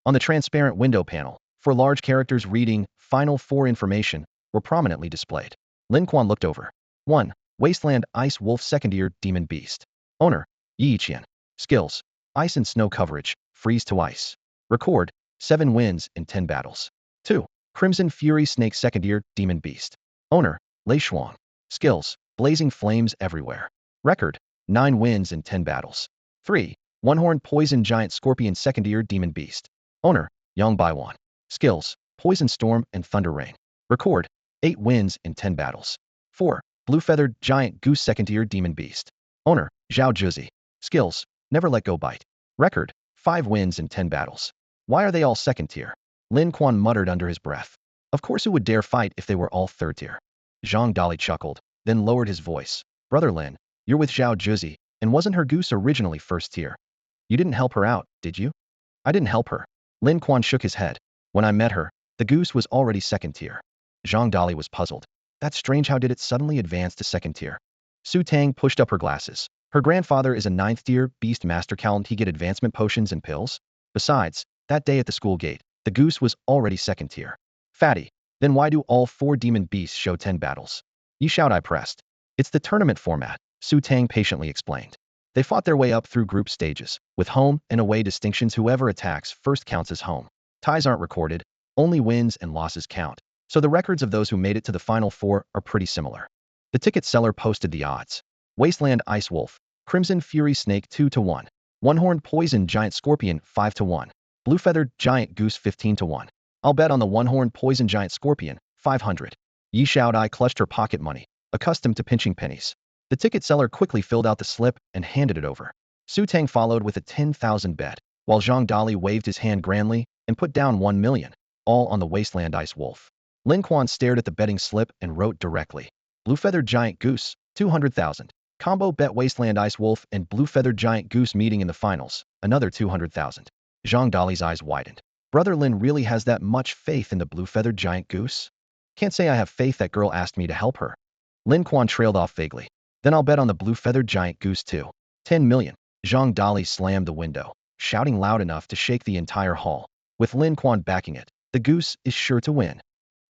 On the transparent window panel, 4 large characters reading Final 4 information were prominently displayed. Lin Quan looked over. 1. Wasteland Ice Wolf Second-Tier Demon Beast. Owner, Yi Qian. Skills, Ice and Snow Coverage, Freeze to Ice. Record, 7 wins in 10 battles. 2. Crimson Fury Snake Second-Tier Demon Beast. Owner, Lei Shuang. Skills, Blazing Flames Everywhere. Record, 9 wins in 10 battles. 3. One-Horned Poison Giant Scorpion Second-Tier Demon Beast. Owner, Yang Baiwan. Skills, Poison Storm and Thunder Rain. Record, 8 wins in 10 battles. 4. Blue-Feathered Giant Goose Second-Tier Demon Beast. Owner, Zhao Juzi. Skills, Never Let Go Bite. Record, 5 wins in 10 battles. Why are they all second-tier? Lin Quan muttered under his breath. Of course, who would dare fight if they were all third-tier? Zhang Dali chuckled, then lowered his voice. Brother Lin, you're with Zhao Juzi, and wasn't her goose originally first-tier? You didn't help her out, did you? I didn't help her. Lin Quan shook his head. When I met her, the goose was already second-tier. Zhang Dali was puzzled. That's strange, how did it suddenly advance to second-tier? Su Tang pushed up her glasses. Her grandfather is a 9th-tier beast master. Can't he get advancement potions and pills? Besides, that day at the school gate, the goose was already second-tier. Fatty, then why do all 4 demon beasts show 10 battles? Yi Xiaodai pressed. It's the tournament format, Su Tang patiently explained. They fought their way up through group stages, with home and away distinctions. Whoever attacks first counts as home. Ties aren't recorded, only wins and losses count, so the records of those who made it to the final 4 are pretty similar. The ticket seller posted the odds. Wasteland Ice Wolf, Crimson Fury Snake 2-1. One-Horned Poison Giant Scorpion 5-1. Blue-Feathered Giant Goose 15-1. I'll bet on the One-Horned Poison Giant Scorpion, 500. Yi Xiaodai clutched her pocket money, accustomed to pinching pennies. The ticket seller quickly filled out the slip and handed it over. Su Tang followed with a 10,000 bet, while Zhang Dali waved his hand grandly and put down 1 million, all on the Wasteland Ice Wolf. Lin Quan stared at the betting slip and wrote directly. Blue-Feathered Giant Goose, 200,000. Combo bet Wasteland Ice Wolf and Blue-Feathered Giant Goose meeting in the finals, another 200,000. Zhang Dali's eyes widened. Brother Lin really has that much faith in the Blue-Feathered Giant Goose? Can't say I have faith. That girl asked me to help her. Lin Quan trailed off vaguely. Then I'll bet on the Blue-Feathered Giant Goose too. 10 million. Zhang Dali slammed the window, shouting loud enough to shake the entire hall. With Lin Quan backing it, the goose is sure to win.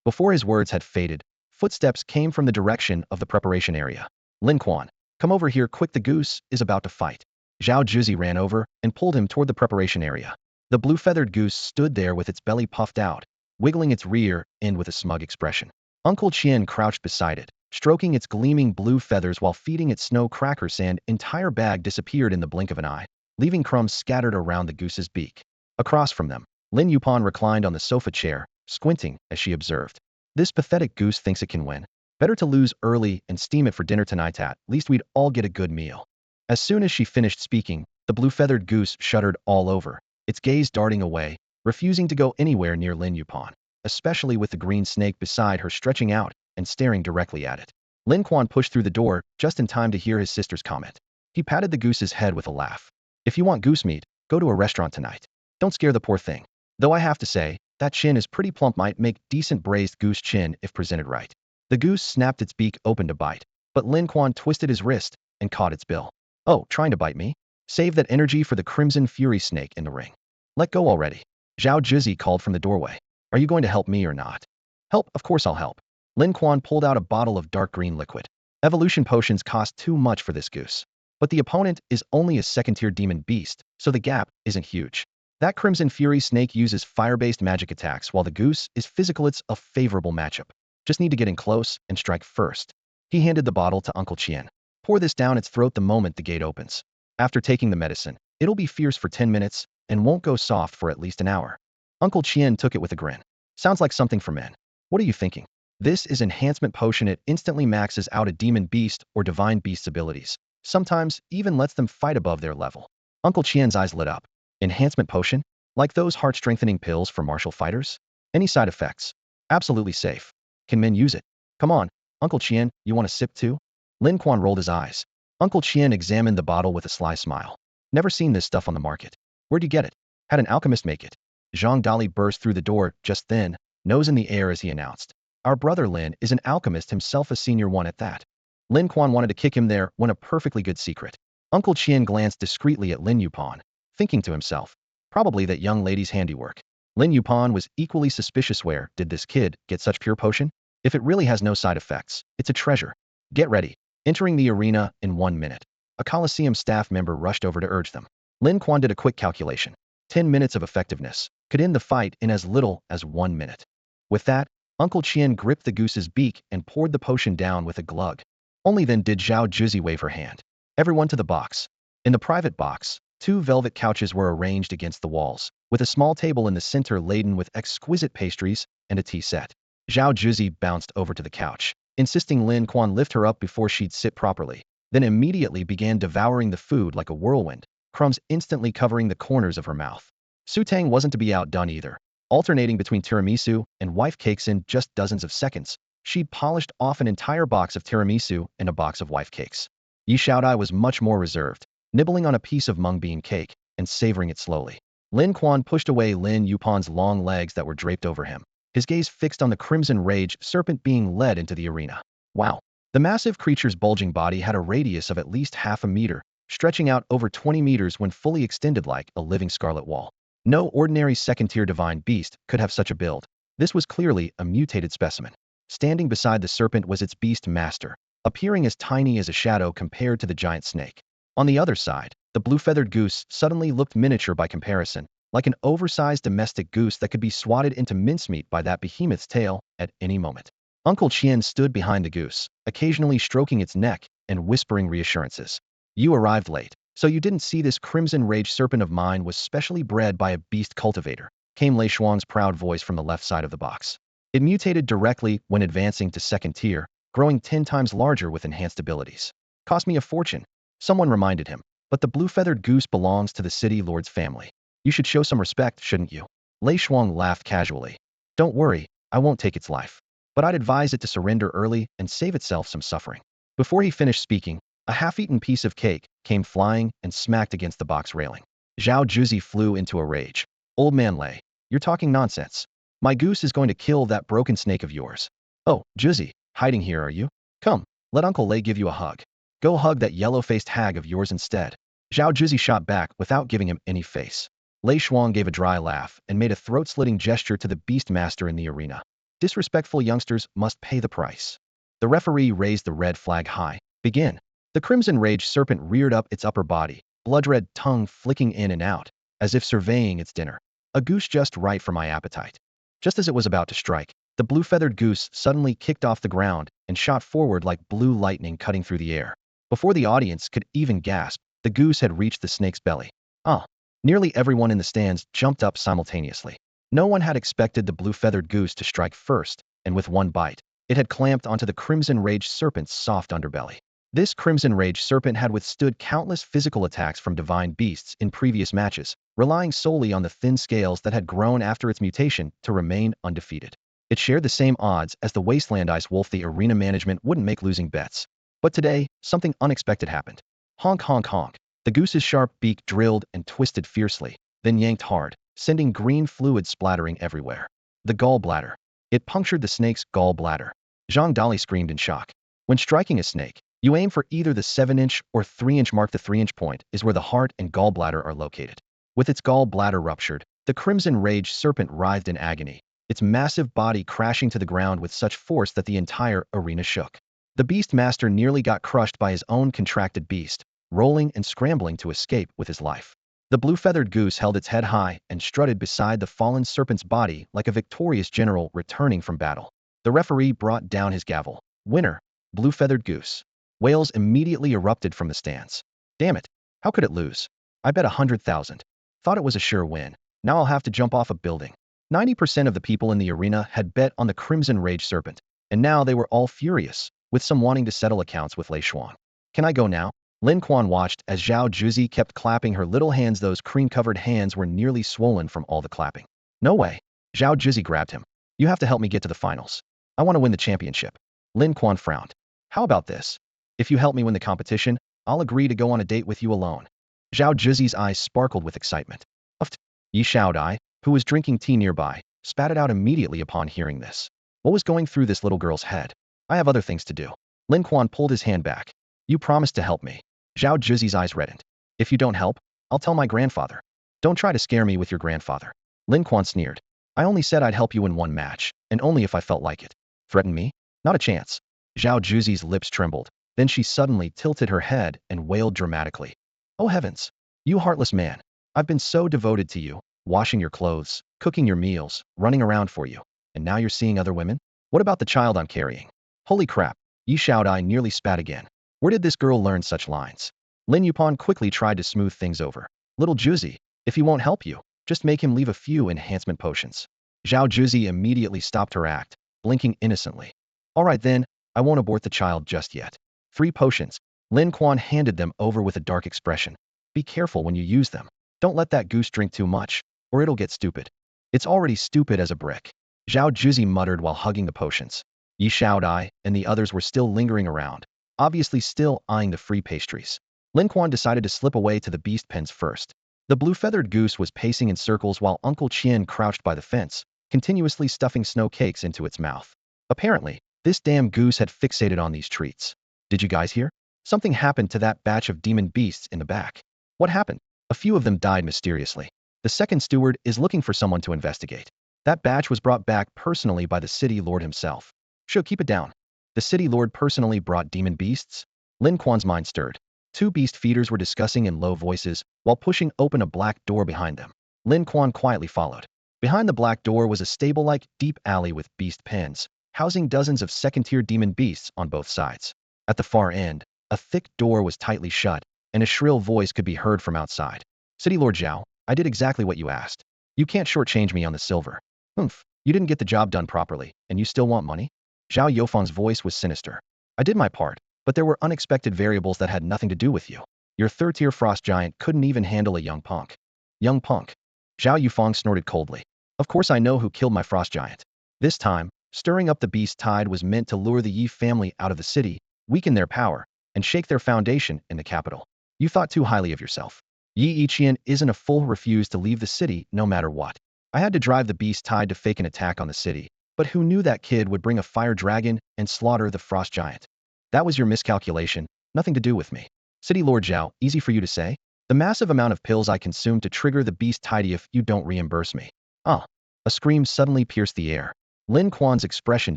Before his words had faded, footsteps came from the direction of the preparation area. Lin Quan, come over here quick, the goose is about to fight. Zhao Juzi ran over and pulled him toward the preparation area. The blue-feathered goose stood there with its belly puffed out, wiggling its rear end with a smug expression. Uncle Qian crouched beside it, stroking its gleaming blue feathers while feeding it snow cracker sand. Entire bag disappeared in the blink of an eye, leaving crumbs scattered around the goose's beak. Across from them, Lin Quan reclined on the sofa chair, squinting as she observed. This pathetic goose thinks it can win. Better to lose early and steam it for dinner tonight, at least we'd all get a good meal. As soon as she finished speaking, the blue-feathered goose shuddered all over, its gaze darting away, refusing to go anywhere near Lin Quan, especially with the green snake beside her stretching out and staring directly at it. Lin Quan pushed through the door just in time to hear his sister's comment. He patted the goose's head with a laugh. If you want goose meat, go to a restaurant tonight. Don't scare the poor thing. Though I have to say, that chin is pretty plump, might make decent braised goose chin if presented right. The goose snapped its beak open to bite, but Lin Quan twisted his wrist and caught its bill. Oh, trying to bite me? Save that energy for the crimson fury snake in the ring. Let go already. Zhao Zhizi called from the doorway. Are you going to help me or not? Help, of course I'll help. Lin Quan pulled out a bottle of dark green liquid. Evolution potions cost too much for this goose. But the opponent is only a second-tier demon beast, so the gap isn't huge. That crimson fury snake uses fire-based magic attacks while the goose is physical. It's a favorable matchup. Just need to get in close and strike first. He handed the bottle to Uncle Qian. Pour this down its throat the moment the gate opens. After taking the medicine, it'll be fierce for 10 minutes and won't go soft for at least an hour. Uncle Qian took it with a grin. Sounds like something for men. What are you thinking? This is enhancement potion. It instantly maxes out a demon beast or divine beast's abilities. Sometimes even lets them fight above their level. Uncle Qian's eyes lit up. Enhancement potion? Like those heart-strengthening pills for martial fighters? Any side effects? Absolutely safe. Can men use it? Come on, Uncle Qian, you want a sip too? Lin Quan rolled his eyes. Uncle Qian examined the bottle with a sly smile. Never seen this stuff on the market. Where'd you get it? Had an alchemist make it. Zhang Dali burst through the door just then, nose in the air as he announced. Our brother Lin is an alchemist himself, a senior one at that. Lin Quan wanted to kick him there when a perfectly good secret. Uncle Qian glanced discreetly at Lin Yupan, thinking to himself, probably that young lady's handiwork. Lin Yupan was equally suspicious. Where did this kid get such pure potion? If it really has no side effects, it's a treasure. Get ready. Entering the arena in 1 minute. A Colosseum staff member rushed over to urge them. Lin Quan did a quick calculation. 10 minutes of effectiveness could end the fight in as little as 1 minute. With that, Uncle Qian gripped the goose's beak and poured the potion down with a glug. Only then did Zhao Zhizi wave her hand. Everyone to the box. In the private box, 2 velvet couches were arranged against the walls, with a small table in the center laden with exquisite pastries and a tea set. Zhao Zhizi bounced over to the couch, insisting Lin Quan lift her up before she'd sit properly, then immediately began devouring the food like a whirlwind, crumbs instantly covering the corners of her mouth. Su Tang wasn't to be outdone either. Alternating between tiramisu and wife cakes in just dozens of seconds, she'd polished off an entire box of tiramisu and a box of wife cakes. Yi Xiaodai was much more reserved, nibbling on a piece of mung bean cake and savoring it slowly. Lin Quan pushed away Lin Yupan's long legs that were draped over him, his gaze fixed on the crimson rage serpent being led into the arena. Wow! The massive creature's bulging body had a radius of at least half a meter, stretching out over 20 meters when fully extended like a living scarlet wall. No ordinary second-tier divine beast could have such a build. This was clearly a mutated specimen. Standing beside the serpent was its beast master, appearing as tiny as a shadow compared to the giant snake. On the other side, the blue-feathered goose suddenly looked miniature by comparison, like an oversized domestic goose that could be swatted into mincemeat by that behemoth's tail at any moment. Uncle Qian stood behind the goose, occasionally stroking its neck and whispering reassurances. You arrived late, so you didn't see this crimson rage serpent of mine was specially bred by a beast cultivator, came Lei Shuang's proud voice from the left side of the box. It mutated directly when advancing to second tier, growing 10 times larger with enhanced abilities. Cost me a fortune, someone reminded him, but the blue-feathered goose belongs to the city lord's family. You should show some respect, shouldn't you? Lei Shuang laughed casually. Don't worry, I won't take its life. But I'd advise it to surrender early and save itself some suffering. Before he finished speaking, a half-eaten piece of cake came flying and smacked against the box railing. Zhao Zhizi flew into a rage. Old man Lei, you're talking nonsense. My goose is going to kill that broken snake of yours. Oh, Zhizi, hiding here are you? Come, let Uncle Lei give you a hug. Go hug that yellow-faced hag of yours instead. Zhao Zhizi shot back without giving him any face. Lei Shuang gave a dry laugh and made a throat-slitting gesture to the beast master in the arena. Disrespectful youngsters must pay the price. The referee raised the red flag high. Begin. The crimson rage serpent reared up its upper body, blood-red tongue flicking in and out, as if surveying its dinner. A goose just right for my appetite. Just as it was about to strike, The blue-feathered goose suddenly kicked off the ground and shot forward like blue lightning cutting through the air. Before the audience could even gasp, the goose had reached the snake's belly. Ah! Nearly everyone in the stands jumped up simultaneously. No one had expected the blue-feathered goose to strike first, and with one bite, it had clamped onto the Crimson Rage serpent's soft underbelly. This Crimson Rage serpent had withstood countless physical attacks from divine beasts in previous matches, relying solely on the thin scales that had grown after its mutation to remain undefeated. It shared the same odds as the Wasteland Ice Wolf. The arena management wouldn't make losing bets. But today, something unexpected happened. Honk honk honk. The goose's sharp beak drilled and twisted fiercely, then yanked hard, sending green fluid splattering everywhere. The gallbladder. It punctured the snake's gallbladder. Zhang Dali screamed in shock. When striking a snake, you aim for either the 7-inch or 3-inch mark. The 3-inch point is where the heart and gallbladder are located. With its gallbladder ruptured, the Crimson Rage serpent writhed in agony, its massive body crashing to the ground with such force that the entire arena shook. The beast master nearly got crushed by his own contracted beast, rolling and scrambling to escape with his life. The blue-feathered goose held its head high and strutted beside the fallen serpent's body like a victorious general returning from battle. The referee brought down his gavel. Winner, blue-feathered goose. Wails immediately erupted from the stands. Damn it, how could it lose? I bet 100,000. Thought it was a sure win. Now I'll have to jump off a building. 90% of the people in the arena had bet on the Crimson Rage serpent, and now they were all furious, with some wanting to settle accounts with Lin Quan. Can I go now? Lin Quan watched as Zhao Juzi kept clapping her little hands. Those cream-covered hands were nearly swollen from all the clapping. No way. Zhao Juzi grabbed him. You have to help me get to the finals. I want to win the championship. Lin Quan frowned. How about this? If you help me win the competition, I'll agree to go on a date with you alone. Zhao Juzi's eyes sparkled with excitement. Uft. Yi Shaodai, who was drinking tea nearby, spat it out immediately upon hearing this. What was going through this little girl's head? I have other things to do. Lin Quan pulled his hand back. You promised to help me. Zhao Juzi's eyes reddened. If you don't help, I'll tell my grandfather. Don't try to scare me with your grandfather. Lin Quan sneered. I only said I'd help you in one match, and only if I felt like it. Threaten me? Not a chance. Zhao Juzi's lips trembled. Then she suddenly tilted her head and wailed dramatically. Oh heavens! You heartless man. I've been so devoted to you, washing your clothes, cooking your meals, running around for you. And now you're seeing other women? What about the child I'm carrying? Holy crap. Yi Shaodai nearly spat again. Where did this girl learn such lines? Lin Yupan quickly tried to smooth things over. Little Juzi, if he won't help you, just make him leave a few enhancement potions. Zhao Juzi immediately stopped her act, blinking innocently. All right then, I won't abort the child just yet. 3 potions. Lin Quan handed them over with a dark expression. Be careful when you use them. Don't let that goose drink too much, or it'll get stupid. It's already stupid as a brick. Zhao Juzi muttered while hugging the potions. Yi Shaodai and the others were still lingering around, obviously still eyeing the free pastries. Lin Quan decided to slip away to the beast pens first. The blue-feathered goose was pacing in circles while Uncle Qian crouched by the fence, continuously stuffing snow cakes into its mouth. Apparently, this damn goose had fixated on these treats. Did you guys hear? Something happened to that batch of demon beasts in the back. What happened? A few of them died mysteriously. The second steward is looking for someone to investigate. That batch was brought back personally by the city lord himself. Sure, keep it down. The city lord personally brought demon beasts? Lin Quan's mind stirred. 2 beast feeders were discussing in low voices while pushing open a black door behind them. Lin Quan quietly followed. Behind the black door was a stable-like deep alley with beast pens, housing dozens of second-tier demon beasts on both sides. At the far end, a thick door was tightly shut, and a shrill voice could be heard from outside. City Lord Zhao, I did exactly what you asked. You can't shortchange me on the silver. Humph, you didn't get the job done properly, and you still want money? Zhao Yofang's voice was sinister. I did my part, but there were unexpected variables that had nothing to do with you. Your third-tier frost giant couldn't even handle a young punk. Young punk. Zhao Yufang snorted coldly. Of course I know who killed my frost giant. This time, stirring up the beast tide was meant to lure the Yi family out of the city, weaken their power, and shake their foundation in the capital. You thought too highly of yourself. Yi Yiqian isn't a fool who refused to leave the city no matter what. I had to drive the beast tide to fake an attack on the city, but who knew that kid would bring a fire dragon and slaughter the frost giant? That was your miscalculation, nothing to do with me. City Lord Zhao, easy for you to say? The massive amount of pills I consumed to trigger the beast tide if you don't reimburse me. Ah! A scream suddenly pierced the air. Lin Quan's expression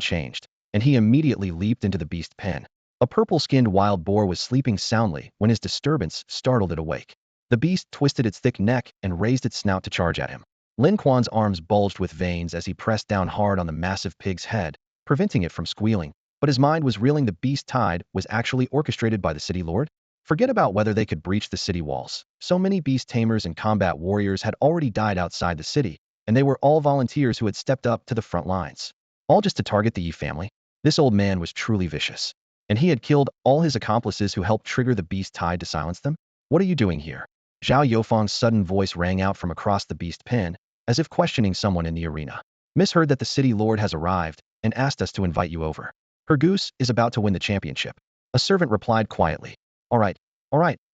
changed, and he immediately leaped into the beast pen. A purple-skinned wild boar was sleeping soundly when his disturbance startled it awake. The beast twisted its thick neck and raised its snout to charge at him. Lin Quan's arms bulged with veins as he pressed down hard on the massive pig's head, preventing it from squealing, but his mind was reeling. The beast tide was actually orchestrated by the city lord? Forget about whether they could breach the city walls. So many beast tamers and combat warriors had already died outside the city, and they were all volunteers who had stepped up to the front lines. All just to target the Yi family? This old man was truly vicious. And he had killed all his accomplices who helped trigger the beast tide to silence them? What are you doing here? Zhao Yofeng's sudden voice rang out from across the beast pen, as if questioning someone in the arena. Misheard that the city lord has arrived and asked us to invite you over. Her goose is about to win the championship. A servant replied quietly. All right,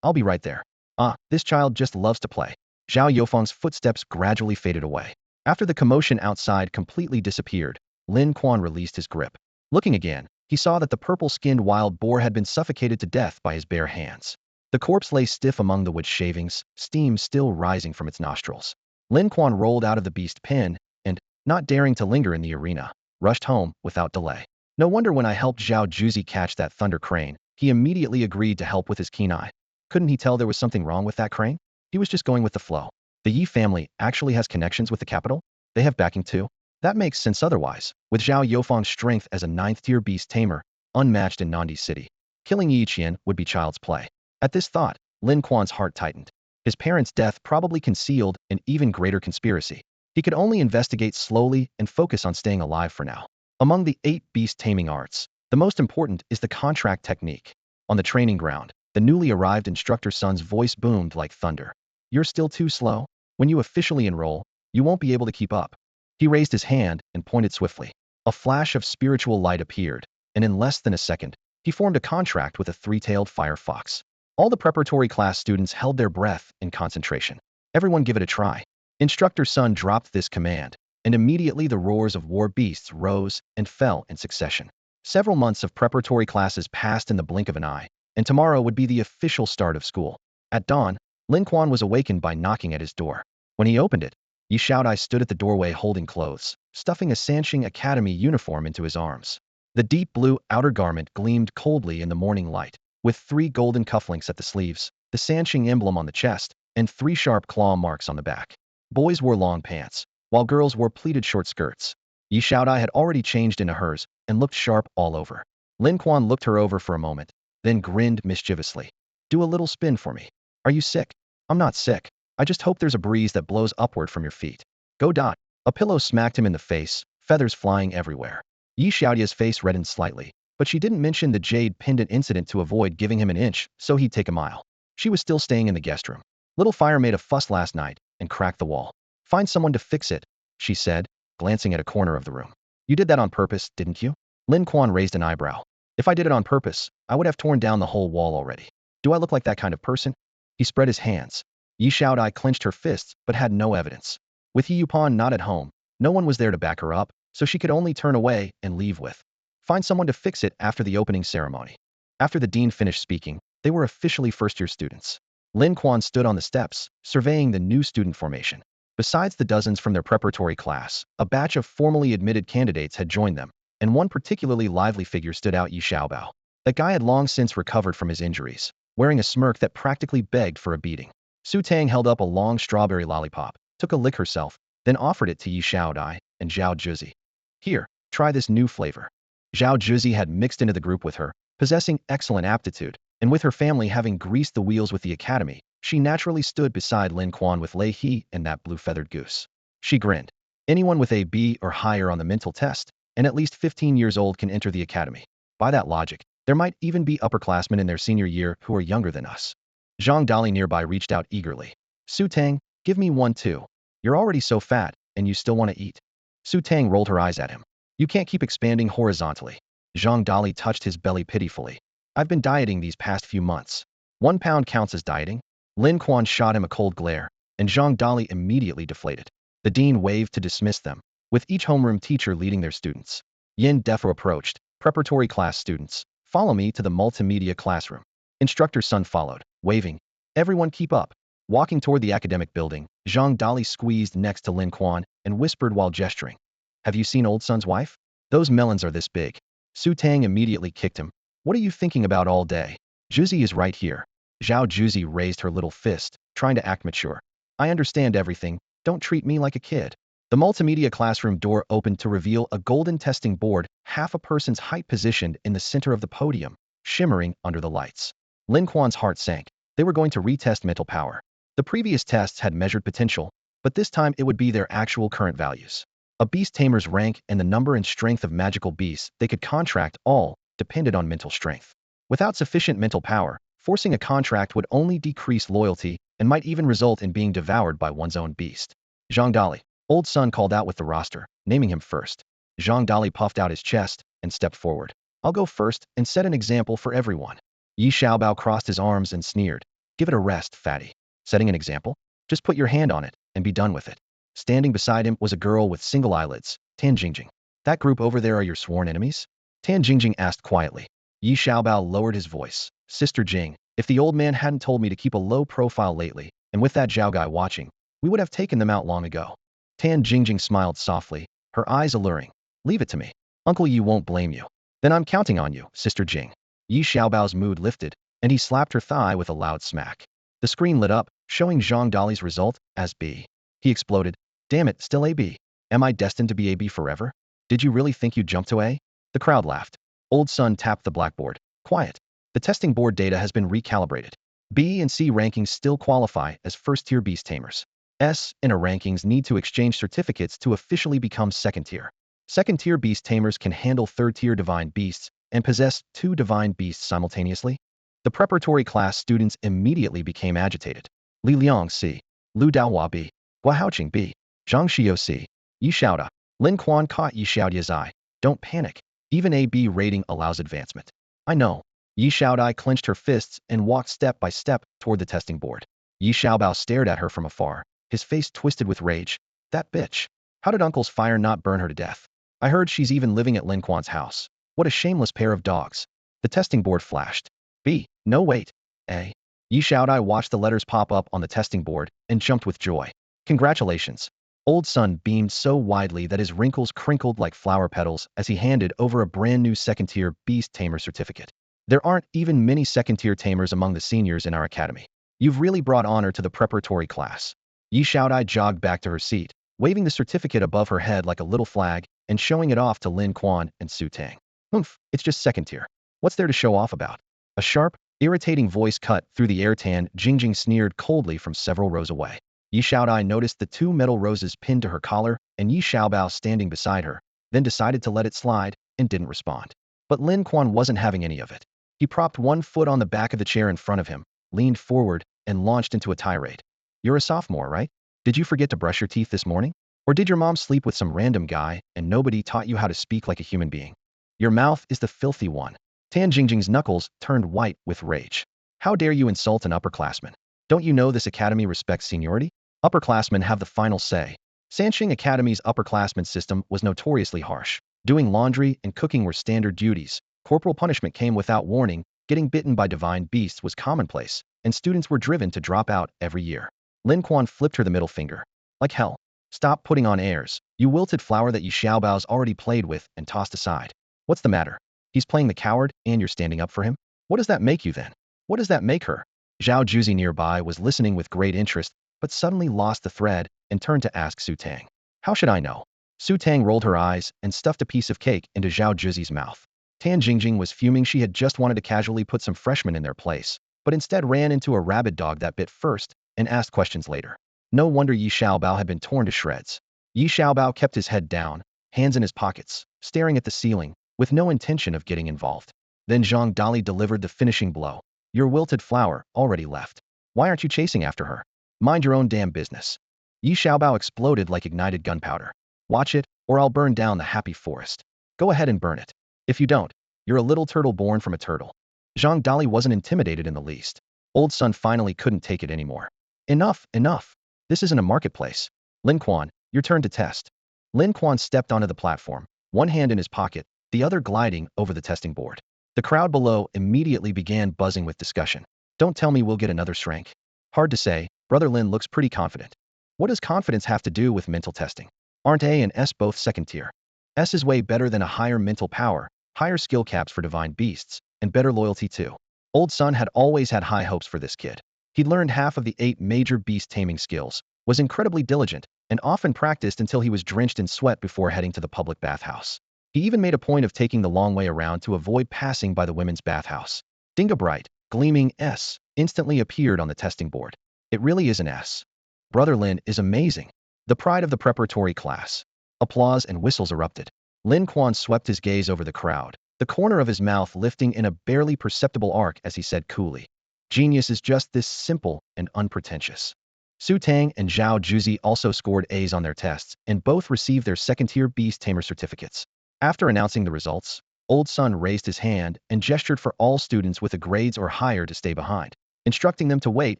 I'll be right there. Ah, this child just loves to play. Zhao Yofeng's footsteps gradually faded away. After the commotion outside completely disappeared, Lin Quan released his grip. Looking again, he saw that the purple-skinned wild boar had been suffocated to death by his bare hands. The corpse lay stiff among the wood shavings, steam still rising from its nostrils. Lin Quan rolled out of the beast pen and, not daring to linger in the arena, rushed home without delay. No wonder when I helped Zhao Juzi catch that thunder crane, he immediately agreed to help with his keen eye. Couldn't he tell there was something wrong with that crane? He was just going with the flow. The Yi family actually has connections with the capital? They have backing too? That makes sense otherwise, with Zhao Yofeng's strength as a 9th-tier beast tamer, unmatched in Nandi City. Killing Yi Qian would be child's play. At this thought, Lin Quan's heart tightened. His parents' death probably concealed an even greater conspiracy. He could only investigate slowly and focus on staying alive for now. Among the 8 beast taming arts, the most important is the contract technique. On the training ground, the newly arrived instructor Sun's voice boomed like thunder. You're still too slow. When you officially enroll, you won't be able to keep up. He raised his hand and pointed swiftly. A flash of spiritual light appeared, and in less than a second, he formed a contract with a 3-tailed fire fox. All the preparatory class students held their breath in concentration. Everyone give it a try. Instructor Sun dropped this command, and immediately the roars of war beasts rose and fell in succession. Several months of preparatory classes passed in the blink of an eye, and tomorrow would be the official start of school. At dawn, Lin Quan was awakened by knocking at his door. When he opened it, Yi Shaodai stood at the doorway holding clothes, stuffing a Sanxing Academy uniform into his arms. The deep blue outer garment gleamed coldly in the morning light, with 3 golden cufflinks at the sleeves, the Sanxing emblem on the chest, and 3 sharp claw marks on the back. Boys wore long pants, while girls wore pleated short skirts. Yi Shaodai had already changed into hers and looked sharp all over. Lin Quan looked her over for a moment, then grinned mischievously. Do a little spin for me. Are you sick? I'm not sick. I just hope there's a breeze that blows upward from your feet. Go dot. A pillow smacked him in the face, feathers flying everywhere. Yi Xiaodia's face reddened slightly, but she didn't mention the jade pendant incident to avoid giving him an inch, so he'd take a mile. She was still staying in the guest room. Little Fire made a fuss last night and cracked the wall. Find someone to fix it, she said, glancing at a corner of the room. You did that on purpose, didn't you? Lin Quan raised an eyebrow. If I did it on purpose, I would have torn down the whole wall already. Do I look like that kind of person? He spread his hands. Yi Shaodai clenched her fists but had no evidence. With Yi Yupan not at home, no one was there to back her up, so she could only turn away and leave with. Find someone to fix it after the opening ceremony. After the dean finished speaking, they were officially first-year students. Lin Quan stood on the steps, surveying the new student formation. Besides the dozens from their preparatory class, a batch of formally admitted candidates had joined them, and one particularly lively figure stood out. Yi Xiaobao. That guy had long since recovered from his injuries, wearing a smirk that practically begged for a beating. Su Tang held up a long strawberry lollipop, took a lick herself, then offered it to Yi Shaodai and Zhao Juzi. Here, try this new flavor. Zhao Juzi had mixed into the group with her, possessing excellent aptitude, and with her family having greased the wheels with the academy, she naturally stood beside Lin Quan with Lei He and that blue-feathered goose. She grinned. Anyone with a B or higher on the mental test, and at least 15 years old can enter the academy. By that logic, there might even be upperclassmen in their senior year who are younger than us. Zhang Dali nearby reached out eagerly. Su Tang, give me one too. You're already so fat, and you still want to eat. Su Tang rolled her eyes at him. You can't keep expanding horizontally. Zhang Dali touched his belly pitifully. I've been dieting these past few months. 1 pound counts as dieting? Lin Quan shot him a cold glare, and Zhang Dali immediately deflated. The dean waved to dismiss them, with each homeroom teacher leading their students. Yin Defo approached. Preparatory class students, follow me to the multimedia classroom. Instructor Sun followed, waving. Everyone keep up. Walking toward the academic building, Zhang Dali squeezed next to Lin Quan and whispered while gesturing. Have you seen old Sun's wife? Those melons are this big. Su Tang immediately kicked him. What are you thinking about all day? Juzi is right here. Zhao Juzi raised her little fist, trying to act mature. I understand everything, Don't treat me like a kid. The multimedia classroom door opened to reveal a golden testing board, half a person's height positioned in the center of the podium, shimmering under the lights. Lin Quan's heart sank. They were going to retest mental power. The previous tests had measured potential, but this time it would be their actual current values. A beast tamer's rank and the number and strength of magical beasts they could contract all depended on mental strength. Without sufficient mental power, forcing a contract would only decrease loyalty and might even result in being devoured by one's own beast. Zhang Dali, Old Sun called out with the roster, naming him first. Zhang Dali puffed out his chest and stepped forward. I'll go first and set an example for everyone. Yi Xiaobao crossed his arms and sneered. Give it a rest, fatty. Setting an example? Just put your hand on it and be done with it. Standing beside him was a girl with single eyelids, Tan Jingjing. That group over there are your sworn enemies? Tan Jingjing asked quietly. Yi Xiaobao lowered his voice. Sister Jing, if the old man hadn't told me to keep a low profile lately, and with that Zhao guy watching, we would have taken them out long ago. Tan Jingjing smiled softly, her eyes alluring. Leave it to me. Uncle Yi won't blame you. Then I'm counting on you, Sister Jing. Yi Xiaobao's mood lifted, and he slapped her thigh with a loud smack. The screen lit up, showing Zhang Dali's result as B. He exploded. Damn it, still AB. Am I destined to be AB forever? Did you really think you'd jump to A? The crowd laughed. Old Sun tapped the blackboard. Quiet. The testing board data has been recalibrated. B and C rankings still qualify as first-tier beast tamers. S and A rankings need to exchange certificates to officially become second-tier. Second-tier beast tamers can handle third-tier divine beasts and possess 2 divine beasts simultaneously. The preparatory class students immediately became agitated. Li Liang C. Lu Daohua B. Gua Haoqing B. Zhang Xiao C. Yi Xiaoda. Lin Quan caught Yi Xiaodia's eye. Don't panic. Even a B rating allows advancement. I know. Yi Xiaodai clenched her fists and walked step by step toward the testing board. Yi Xiaobao stared at her from afar, his face twisted with rage. That bitch. How did Uncle's fire not burn her to death? I heard she's even living at Lin Quan's house. What a shameless pair of dogs. The testing board flashed. B. No wait. A. Yi Xiaodai watched the letters pop up on the testing board and jumped with joy. Congratulations. Old Sun beamed so widely that his wrinkles crinkled like flower petals as he handed over a brand new second-tier beast tamer certificate. There aren't even many second-tier tamers among the seniors in our academy. You've really brought honor to the preparatory class. Yi Xiaodai jogged back to her seat, waving the certificate above her head like a little flag and showing it off to Lin Quan and Su Tang. Oomph, it's just second-tier. What's there to show off about? A sharp, irritating voice cut through the air. Tan Jingjing sneered coldly from several rows away. Yi Xiaodai noticed the 2 metal roses pinned to her collar and Yi Xiaobao standing beside her, then decided to let it slide and didn't respond. But Lin Quan wasn't having any of it. He propped one foot on the back of the chair in front of him, leaned forward, and launched into a tirade. You're a sophomore, right? Did you forget to brush your teeth this morning? Or did your mom sleep with some random guy and nobody taught you how to speak like a human being? Your mouth is the filthy one. Tan Jingjing's knuckles turned white with rage. How dare you insult an upperclassman? Don't you know this academy respects seniority? Upperclassmen have the final say. Sanxing Academy's upperclassmen system was notoriously harsh. Doing laundry and cooking were standard duties. Corporal punishment came without warning. Getting bitten by divine beasts was commonplace, and students were driven to drop out every year. Lin Quan flipped her the middle finger. Like hell. Stop putting on airs. You wilted flower that Yi Xiaobao's already played with and tossed aside. What's the matter? He's playing the coward, and you're standing up for him? What does that make you then? What does that make her? Zhao Juzi nearby was listening with great interest, but suddenly lost the thread and turned to ask Su Tang. How should I know? Su Tang rolled her eyes and stuffed a piece of cake into Zhao Juzi's mouth. Tan Jingjing was fuming. She had just wanted to casually put some freshmen in their place, but instead ran into a rabid dog that bit first and asked questions later. No wonder Yi Xiaobao had been torn to shreds. Yi Xiaobao kept his head down, hands in his pockets, staring at the ceiling, with no intention of getting involved. Then Zhang Dali delivered the finishing blow. Your wilted flower already left. Why aren't you chasing after her? Mind your own damn business. Yi Xiaobao exploded like ignited gunpowder. Watch it, or I'll burn down the happy forest. Go ahead and burn it. If you don't, you're a little turtle born from a turtle. Zhang Dali wasn't intimidated in the least. Old Sun finally couldn't take it anymore. Enough, enough. This isn't a marketplace. Lin Quan, your turn to test. Lin Quan stepped onto the platform, one hand in his pocket, the other gliding over the testing board. The crowd below immediately began buzzing with discussion. Don't tell me we'll get another shrank. Hard to say. Brother Lin looks pretty confident. What does confidence have to do with mental testing? Aren't A and S both second tier? S is way better than a higher mental power, higher skill caps for divine beasts, and better loyalty too. Old Sun had always had high hopes for this kid. He'd learned half of the 8 major beast taming skills, was incredibly diligent, and often practiced until he was drenched in sweat before heading to the public bathhouse. He even made a point of taking the long way around to avoid passing by the women's bathhouse. Dinga bright, gleaming S instantly appeared on the testing board. It really is an S. Brother Lin is amazing. The pride of the preparatory class. Applause and whistles erupted. Lin Quan swept his gaze over the crowd, the corner of his mouth lifting in a barely perceptible arc as he said coolly, "Genius is just this simple and unpretentious." Su Tang and Zhao Juzi also scored A's on their tests, and both received their second-tier Beast Tamer certificates. After announcing the results, Old Sun raised his hand and gestured for all students with a grades or higher to stay behind, instructing them to wait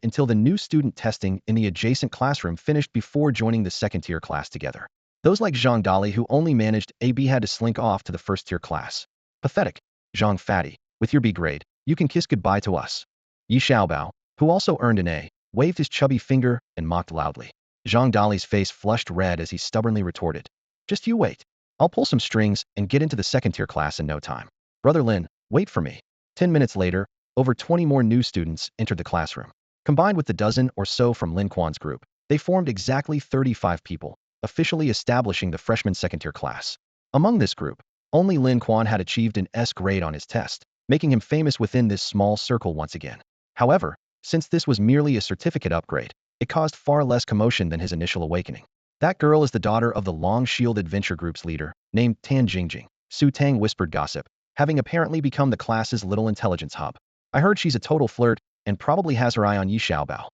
until the new student testing in the adjacent classroom finished before joining the second-tier class together. Those like Zhang Dali who only managed A B had to slink off to the first-tier class. Pathetic. Zhang Fatty, with your B grade, you can kiss goodbye to us. Yi Xiaobao, who also earned an A, waved his chubby finger and mocked loudly. Zhang Dali's face flushed red as he stubbornly retorted, "Just you wait. I'll pull some strings and get into the second-tier class in no time. Brother Lin, wait for me." 10 minutes later, over 20 more new students entered the classroom. Combined with the dozen or so from Lin Quan's group, they formed exactly 35 people, officially establishing the freshman second-tier class. Among this group, only Lin Quan had achieved an S grade on his test, making him famous within this small circle once again. However, since this was merely a certificate upgrade, it caused far less commotion than his initial awakening. That girl is the daughter of the Long Shield Adventure Group's leader, named Tan Jingjing, Su Tang whispered gossip, having apparently become the class's little intelligence hub. I heard she's a total flirt and probably has her eye on Yi Xiaobao.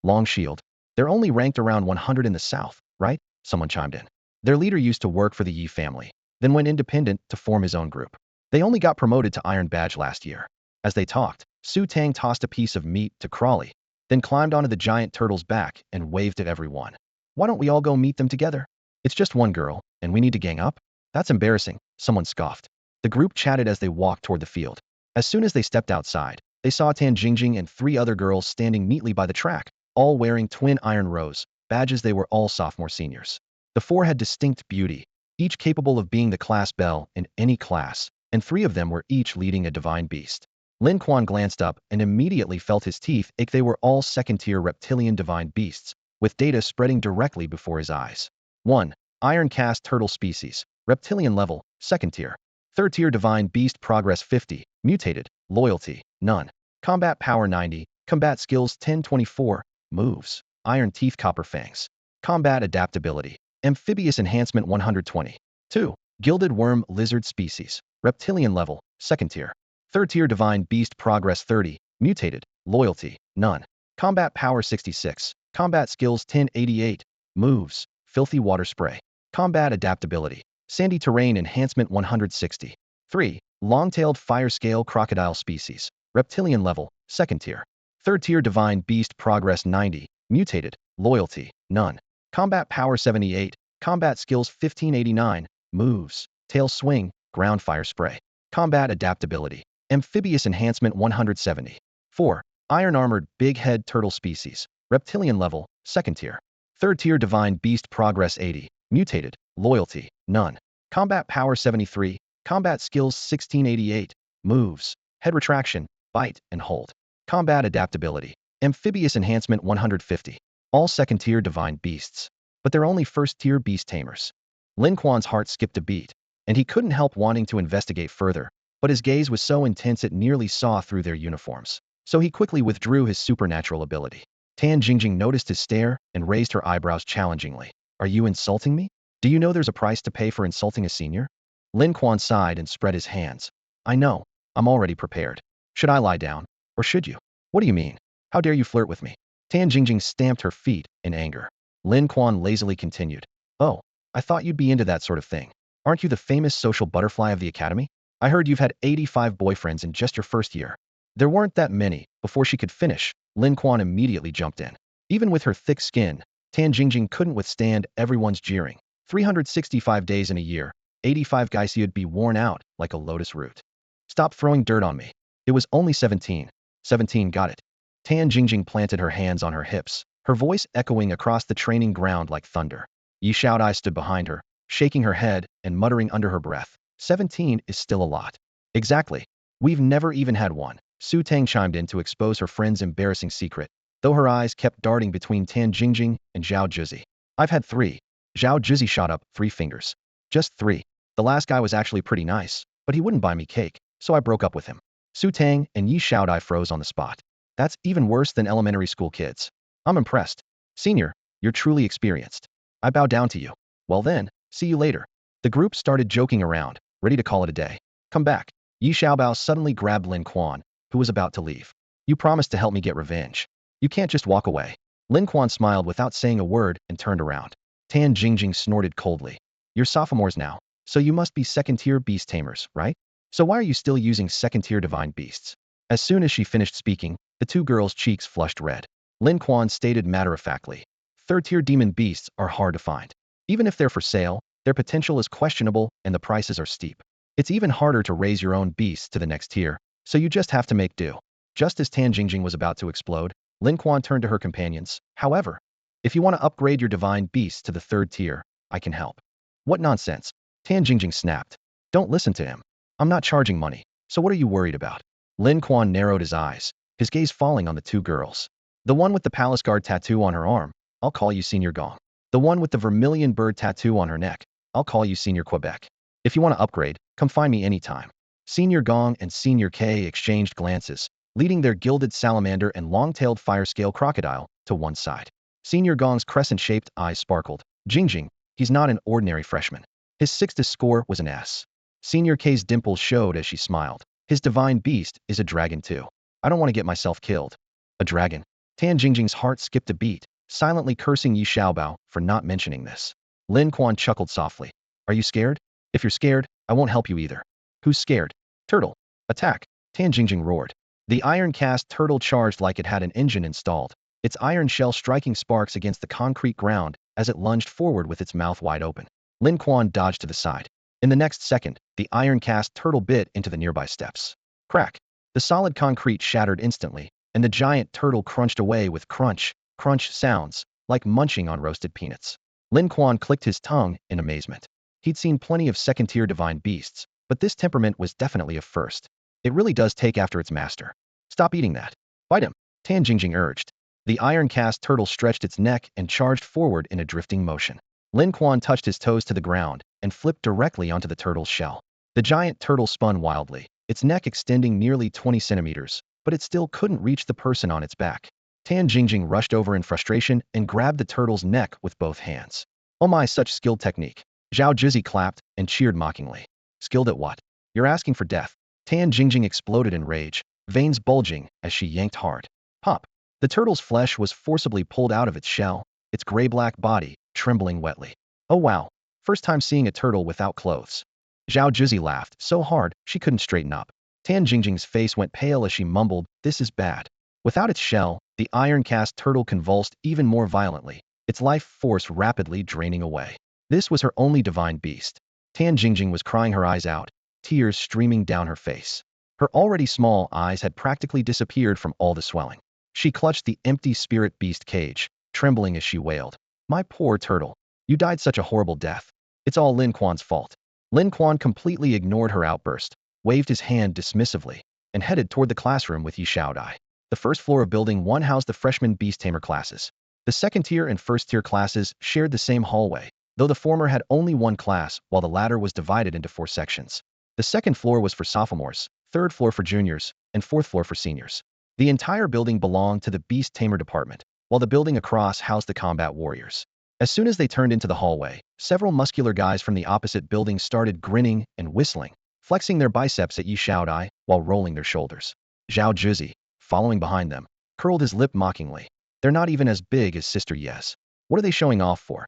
Long Shield. They're only ranked around 100 in the south, right? Someone chimed in. Their leader used to work for the Yi family, then went independent to form his own group. They only got promoted to Iron Badge last year. As they talked, Su Tang tossed a piece of meat to Crawley, then climbed onto the giant turtle's back and waved at everyone. Why don't we all go meet them together? It's just one girl, and we need to gang up? That's embarrassing, someone scoffed. The group chatted as they walked toward the field. As soon as they stepped outside, they saw Tan Jingjing and 3 other girls standing neatly by the track, all wearing twin iron rows, badges. They were all sophomore seniors. The 4 had distinct beauty, each capable of being the class belle in any class, and 3 of them were each leading a divine beast. Lin Quan glanced up and immediately felt his teeth ache. They were all second-tier reptilian divine beasts, with data spreading directly before his eyes. 1. Iron Cast Turtle Species, Reptilian Level, Second Tier. Third Tier Divine Beast Progress 50, Mutated, Loyalty, None. Combat Power 90, Combat Skills 1024, Moves, Iron Teeth Copper Fangs. Combat Adaptability, Amphibious Enhancement 120. 2. Gilded Worm Lizard Species, Reptilian Level, Second Tier. Third Tier Divine Beast Progress 30, Mutated, Loyalty, None. Combat Power 66, Combat Skills 1088, Moves, Filthy Water Spray. Combat Adaptability, Sandy Terrain Enhancement 160. 3. Long-tailed Fire Scale Crocodile Species, Reptilian Level, Second Tier. Third Tier Divine Beast Progress 90, Mutated, Loyalty, None. Combat Power 78, Combat Skills 1589, Moves, Tail Swing, Ground Fire Spray. Combat Adaptability, Amphibious Enhancement 170. 4. Iron Armored Big Head Turtle Species, Reptilian Level, Second Tier. Third Tier Divine Beast Progress 80, Mutated, Loyalty, None. Combat Power 73, Combat Skills 1688, Moves, Head Retraction, Bite, and Hold. Combat Adaptability, Amphibious Enhancement 150. All second-tier divine beasts. But they're only first-tier beast tamers. Lin Quan's heart skipped a beat, and he couldn't help wanting to investigate further, but his gaze was so intense it nearly saw through their uniforms. So he quickly withdrew his supernatural ability. Tan Jingjing noticed his stare and raised her eyebrows challengingly. Are you insulting me? Do you know there's a price to pay for insulting a senior? Lin Quan sighed and spread his hands. I know. I'm already prepared. Should I lie down? Or should you? What do you mean? How dare you flirt with me? Tan Jingjing stamped her feet in anger. Lin Quan lazily continued. Oh, I thought you'd be into that sort of thing. Aren't you the famous social butterfly of the academy? I heard you've had 85 boyfriends in just your first year. There weren't that many. Before she could finish, Lin Quan immediately jumped in. Even with her thick skin, Tan Jingjing couldn't withstand everyone's jeering. 365 days in a year, 85 guys, you'd be worn out like a lotus root. Stop throwing dirt on me. It was only 17. 17, got it. Tan Jingjing planted her hands on her hips, her voice echoing across the training ground like thunder. Yi Xiaodai stood behind her, shaking her head and muttering under her breath. 17 is still a lot. Exactly. We've never even had one. Su Tang chimed in to expose her friend's embarrassing secret. though her eyes kept darting between Tan Jingjing and Zhao Zhizi. I've had 3. Zhao Zhizi shot up 3 fingers. Just 3. The last guy was actually pretty nice, but he wouldn't buy me cake, so I broke up with him. Su Tang and Yi Xiaodai froze on the spot. That's even worse than elementary school kids. I'm impressed. Senior, you're truly experienced. I bow down to you. Well then, see you later. The group started joking around, ready to call it a day. Come back. Yi Xiaobao suddenly grabbed Lin Quan, who was about to leave. You promised to help me get revenge. You can't just walk away. Lin Quan smiled without saying a word and turned around. Tan Jingjing snorted coldly. You're sophomores now, so you must be second-tier beast tamers, right? So why are you still using second-tier divine beasts? As soon as she finished speaking, the 2 girls' cheeks flushed red. Lin Quan stated matter-of-factly, third-tier demon beasts are hard to find. Even if they're for sale, their potential is questionable and the prices are steep. It's even harder to raise your own beasts to the next tier, so you just have to make do. Just as Tan Jingjing was about to explode, Lin Quan turned to her companions. However, if you want to upgrade your divine beasts to the 3rd tier, I can help. What nonsense? Tan Jingjing snapped. Don't listen to him. I'm not charging money, so what are you worried about? Lin Quan narrowed his eyes, his gaze falling on the 2 girls. The one with the palace guard tattoo on her arm, I'll call you Senior Gong. The one with the vermilion bird tattoo on her neck, I'll call you Senior Quebec. If you want to upgrade, come find me anytime. Senior Gong and Senior K exchanged glances, leading their gilded salamander and long-tailed fire-scale crocodile to one side. Senior Gong's crescent-shaped eyes sparkled. Jingjing, he's not an ordinary freshman. His 6th score was an S. Senior K's dimples showed as she smiled. His divine beast is a dragon too. I don't want to get myself killed. A dragon. Tan Jingjing's heart skipped a beat, silently cursing Yi Xiaobao for not mentioning this. Lin Quan chuckled softly. Are you scared? If you're scared, I won't help you either. Who's scared? Turtle. Attack. Tan Jingjing roared. The iron-cast turtle charged like it had an engine installed, its iron shell striking sparks against the concrete ground as it lunged forward with its mouth wide open. Lin Quan dodged to the side. In the next second, the iron-cast turtle bit into the nearby steps. Crack. The solid concrete shattered instantly, and the giant turtle crunched away with crunch, crunch sounds, like munching on roasted peanuts. Lin Quan clicked his tongue in amazement. He'd seen plenty of second-tier divine beasts, but this temperament was definitely a first. It really does take after its master. Stop eating that. Bite him, Tan Jingjing urged. The iron-cast turtle stretched its neck and charged forward in a drifting motion. Lin Quan touched his toes to the ground and flipped directly onto the turtle's shell. The giant turtle spun wildly, its neck extending nearly 20 centimeters, but it still couldn't reach the person on its back. Tan Jingjing rushed over in frustration and grabbed the turtle's neck with both hands. Oh my, such skilled technique. Zhao Zhizi clapped and cheered mockingly. Skilled at what? You're asking for death. Tan Jingjing exploded in rage, veins bulging as she yanked hard. Pop. The turtle's flesh was forcibly pulled out of its shell, its gray-black body trembling wetly. Oh wow, first time seeing a turtle without clothes. Zhao Zhizi laughed so hard she couldn't straighten up. Tan Jingjing's face went pale as she mumbled, this is bad. Without its shell, the iron-cast turtle convulsed even more violently, its life force rapidly draining away. This was her only divine beast. Tan Jingjing was crying her eyes out, tears streaming down her face. Her already small eyes had practically disappeared from all the swelling. She clutched the empty spirit beast cage, trembling as she wailed. My poor turtle. You died such a horrible death. It's all Lin Quan's fault. Lin Quan completely ignored her outburst, waved his hand dismissively, and headed toward the classroom with Yi Xiaodai. The first floor of Building 1 housed the freshman beast tamer classes. The second-tier and first-tier classes shared the same hallway, though the former had only one class while the latter was divided into 4 sections. The second floor was for sophomores, third floor for juniors, and fourth floor for seniors. The entire building belonged to the beast tamer department, while the building across housed the combat warriors. As soon as they turned into the hallway, several muscular guys from the opposite building started grinning and whistling, flexing their biceps at Yi Xiaodai while rolling their shoulders. Zhao Zhizi, following behind them, curled his lip mockingly. They're not even as big as Sister Yes. What are they showing off for?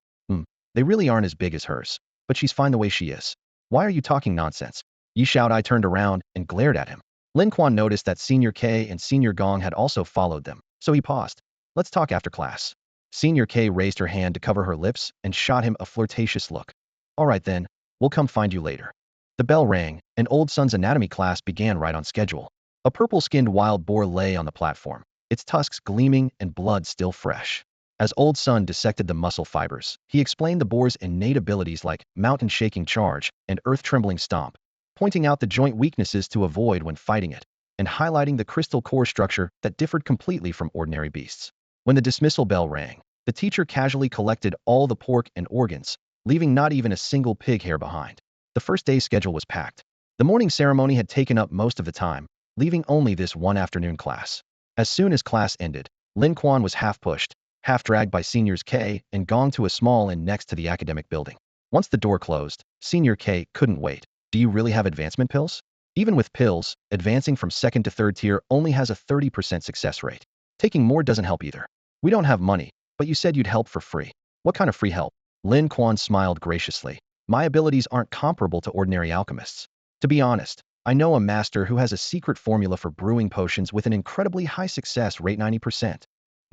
They really aren't as big as hers, but she's fine the way she is. Why are you talking nonsense? Yi Xiaodai turned around and glared at him. Lin Quan noticed that Senior K and Senior Gong had also followed them, so he paused. Let's talk after class. Senior K raised her hand to cover her lips and shot him a flirtatious look. All right then, we'll come find you later. The bell rang, and Old Sun's anatomy class began right on schedule. A purple-skinned wild boar lay on the platform, its tusks gleaming and blood still fresh. As Old Sun dissected the muscle fibers, he explained the boar's innate abilities like mountain-shaking charge and earth-trembling stomp, pointing out the joint weaknesses to avoid when fighting it, and highlighting the crystal core structure that differed completely from ordinary beasts. When the dismissal bell rang, the teacher casually collected all the pork and organs, leaving not even a single pig hair behind. The first day's schedule was packed. The morning ceremony had taken up most of the time, leaving only this one afternoon class. As soon as class ended, Lin Quan was half pushed, half dragged by seniors K and gone to a small inn next to the academic building. Once the door closed, senior K couldn't wait. Do you really have advancement pills? Even with pills, advancing from second to third tier only has a 30% success rate. Taking more doesn't help either. We don't have money, but you said you'd help for free. What kind of free help? Lin Quan smiled graciously. My abilities aren't comparable to ordinary alchemists. To be honest, I know a master who has a secret formula for brewing potions with an incredibly high success rate 90%.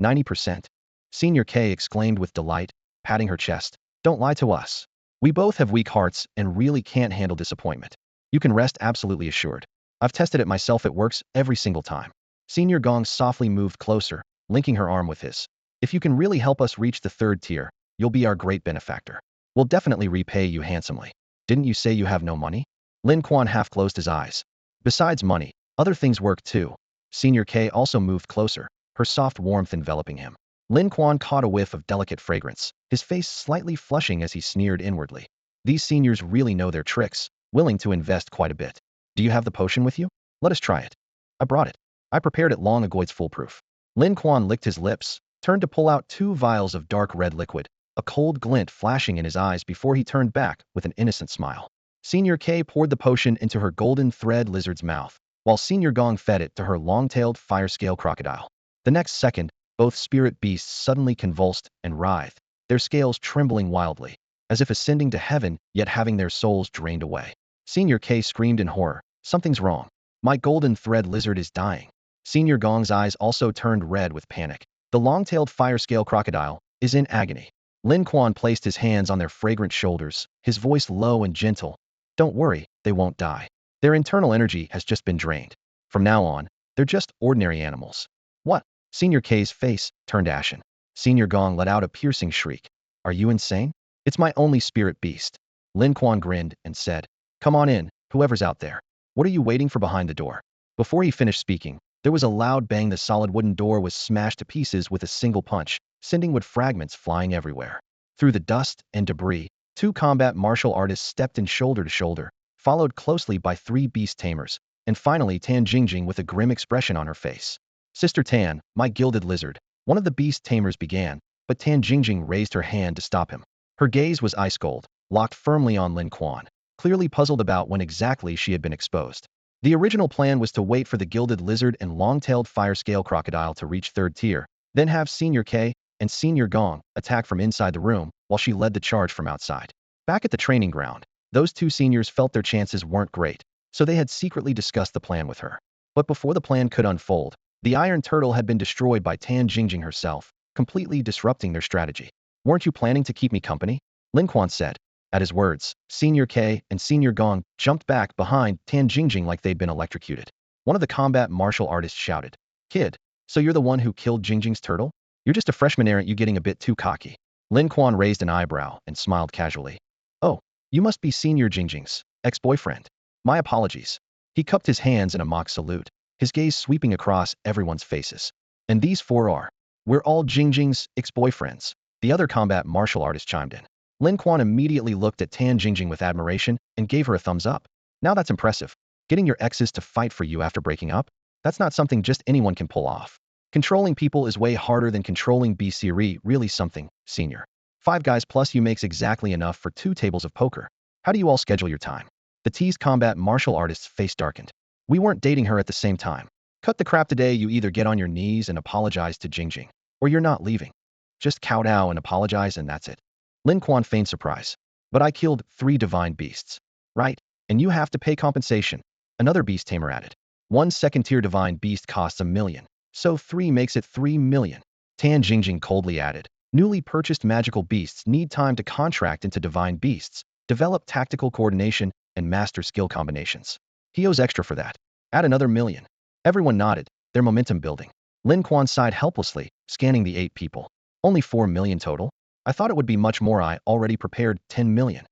90%? Senior K exclaimed with delight, patting her chest. Don't lie to us. We both have weak hearts and really can't handle disappointment. You can rest absolutely assured. I've tested it myself, it works every single time. Senior Gong softly moved closer, linking her arm with his. If you can really help us reach the third tier, you'll be our great benefactor. We'll definitely repay you handsomely. Didn't you say you have no money? Lin Quan half closed his eyes. Besides money, other things work too. Senior K also moved closer, her soft warmth enveloping him. Lin Quan caught a whiff of delicate fragrance, his face slightly flushing as he sneered inwardly. These seniors really know their tricks, willing to invest quite a bit. Do you have the potion with you? Let us try it. I brought it. I prepared it long ago, it's foolproof. Lin Quan licked his lips, turned to pull out 2 vials of dark red liquid, a cold glint flashing in his eyes before he turned back with an innocent smile. Senior K poured the potion into her golden thread lizard's mouth, while Senior Gong fed it to her long-tailed fire-scale crocodile. The next second, both spirit beasts suddenly convulsed and writhed, their scales trembling wildly, as if ascending to heaven yet having their souls drained away. Senior K screamed in horror. Something's wrong. My golden thread lizard is dying. Senior Gong's eyes also turned red with panic. The long-tailed fire-scale crocodile is in agony. Lin Quan placed his hands on their fragrant shoulders, his voice low and gentle. Don't worry, they won't die. Their internal energy has just been drained. From now on, they're just ordinary animals. What? Senior K's face turned ashen. Senior Gong let out a piercing shriek. Are you insane? It's my only spirit beast. Lin Quan grinned and said, come on in, whoever's out there. What are you waiting for behind the door? Before he finished speaking, there was a loud bang. The solid wooden door was smashed to pieces with a single punch, sending wood fragments flying everywhere. Through the dust and debris, 2 combat martial artists stepped in shoulder to shoulder, followed closely by 3 beast tamers, and finally Tan Jingjing with a grim expression on her face. Sister Tan, my gilded lizard, one of the beast tamers began, but Tan Jingjing raised her hand to stop him. Her gaze was ice cold, locked firmly on Lin Quan, clearly puzzled about when exactly she had been exposed. The original plan was to wait for the gilded lizard and long-tailed fire-scale crocodile to reach third tier, then have Senior K and Senior Gong attack from inside the room while she led the charge from outside. Back at the training ground, those 2 seniors felt their chances weren't great, so they had secretly discussed the plan with her. But before the plan could unfold, the Iron Turtle had been destroyed by Tan Jingjing herself, completely disrupting their strategy. Weren't you planning to keep me company? Lin Quan said. At his words, Senior K and Senior Gong jumped back behind Tan Jingjing like they'd been electrocuted. One of the combat martial artists shouted, Kid, so you're the one who killed Jingjing's turtle? You're just a freshman, aren't you getting a bit too cocky? Lin Quan raised an eyebrow and smiled casually. Oh, you must be Senior Jingjing's ex-boyfriend. My apologies. He cupped his hands in a mock salute, his gaze sweeping across everyone's faces. And these 4 are. We're all Jingjing's ex-boyfriends. The other combat martial artist chimed in. Lin Quan immediately looked at Tan Jingjing with admiration and gave her a thumbs up. Now that's impressive. Getting your exes to fight for you after breaking up? That's not something just anyone can pull off. Controlling people is way harder than controlling BCRE, really something, senior. 5 guys plus you makes exactly enough for 2 tables of poker. How do you all schedule your time? The teased combat martial artist's face darkened. We weren't dating her at the same time. Cut the crap today. You either get on your knees and apologize to Jingjing, or you're not leaving. Just kowtow and apologize and that's it. Lin Quan feigned surprise. But I killed 3 divine beasts. Right? And you have to pay compensation. Another beast tamer added. 1 second-tier divine beast costs $1 million. So 3 makes it 3 million. Tan Jingjing coldly added. Newly purchased magical beasts need time to contract into divine beasts, develop tactical coordination, and master skill combinations. He owes extra for that. Add another $1 million. Everyone nodded, their momentum building. Lin Quan sighed helplessly, scanning the 8 people. Only 4 million total? I thought it would be much more. I already prepared 10 million.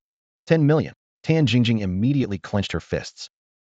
10 million. Tan Jingjing immediately clenched her fists.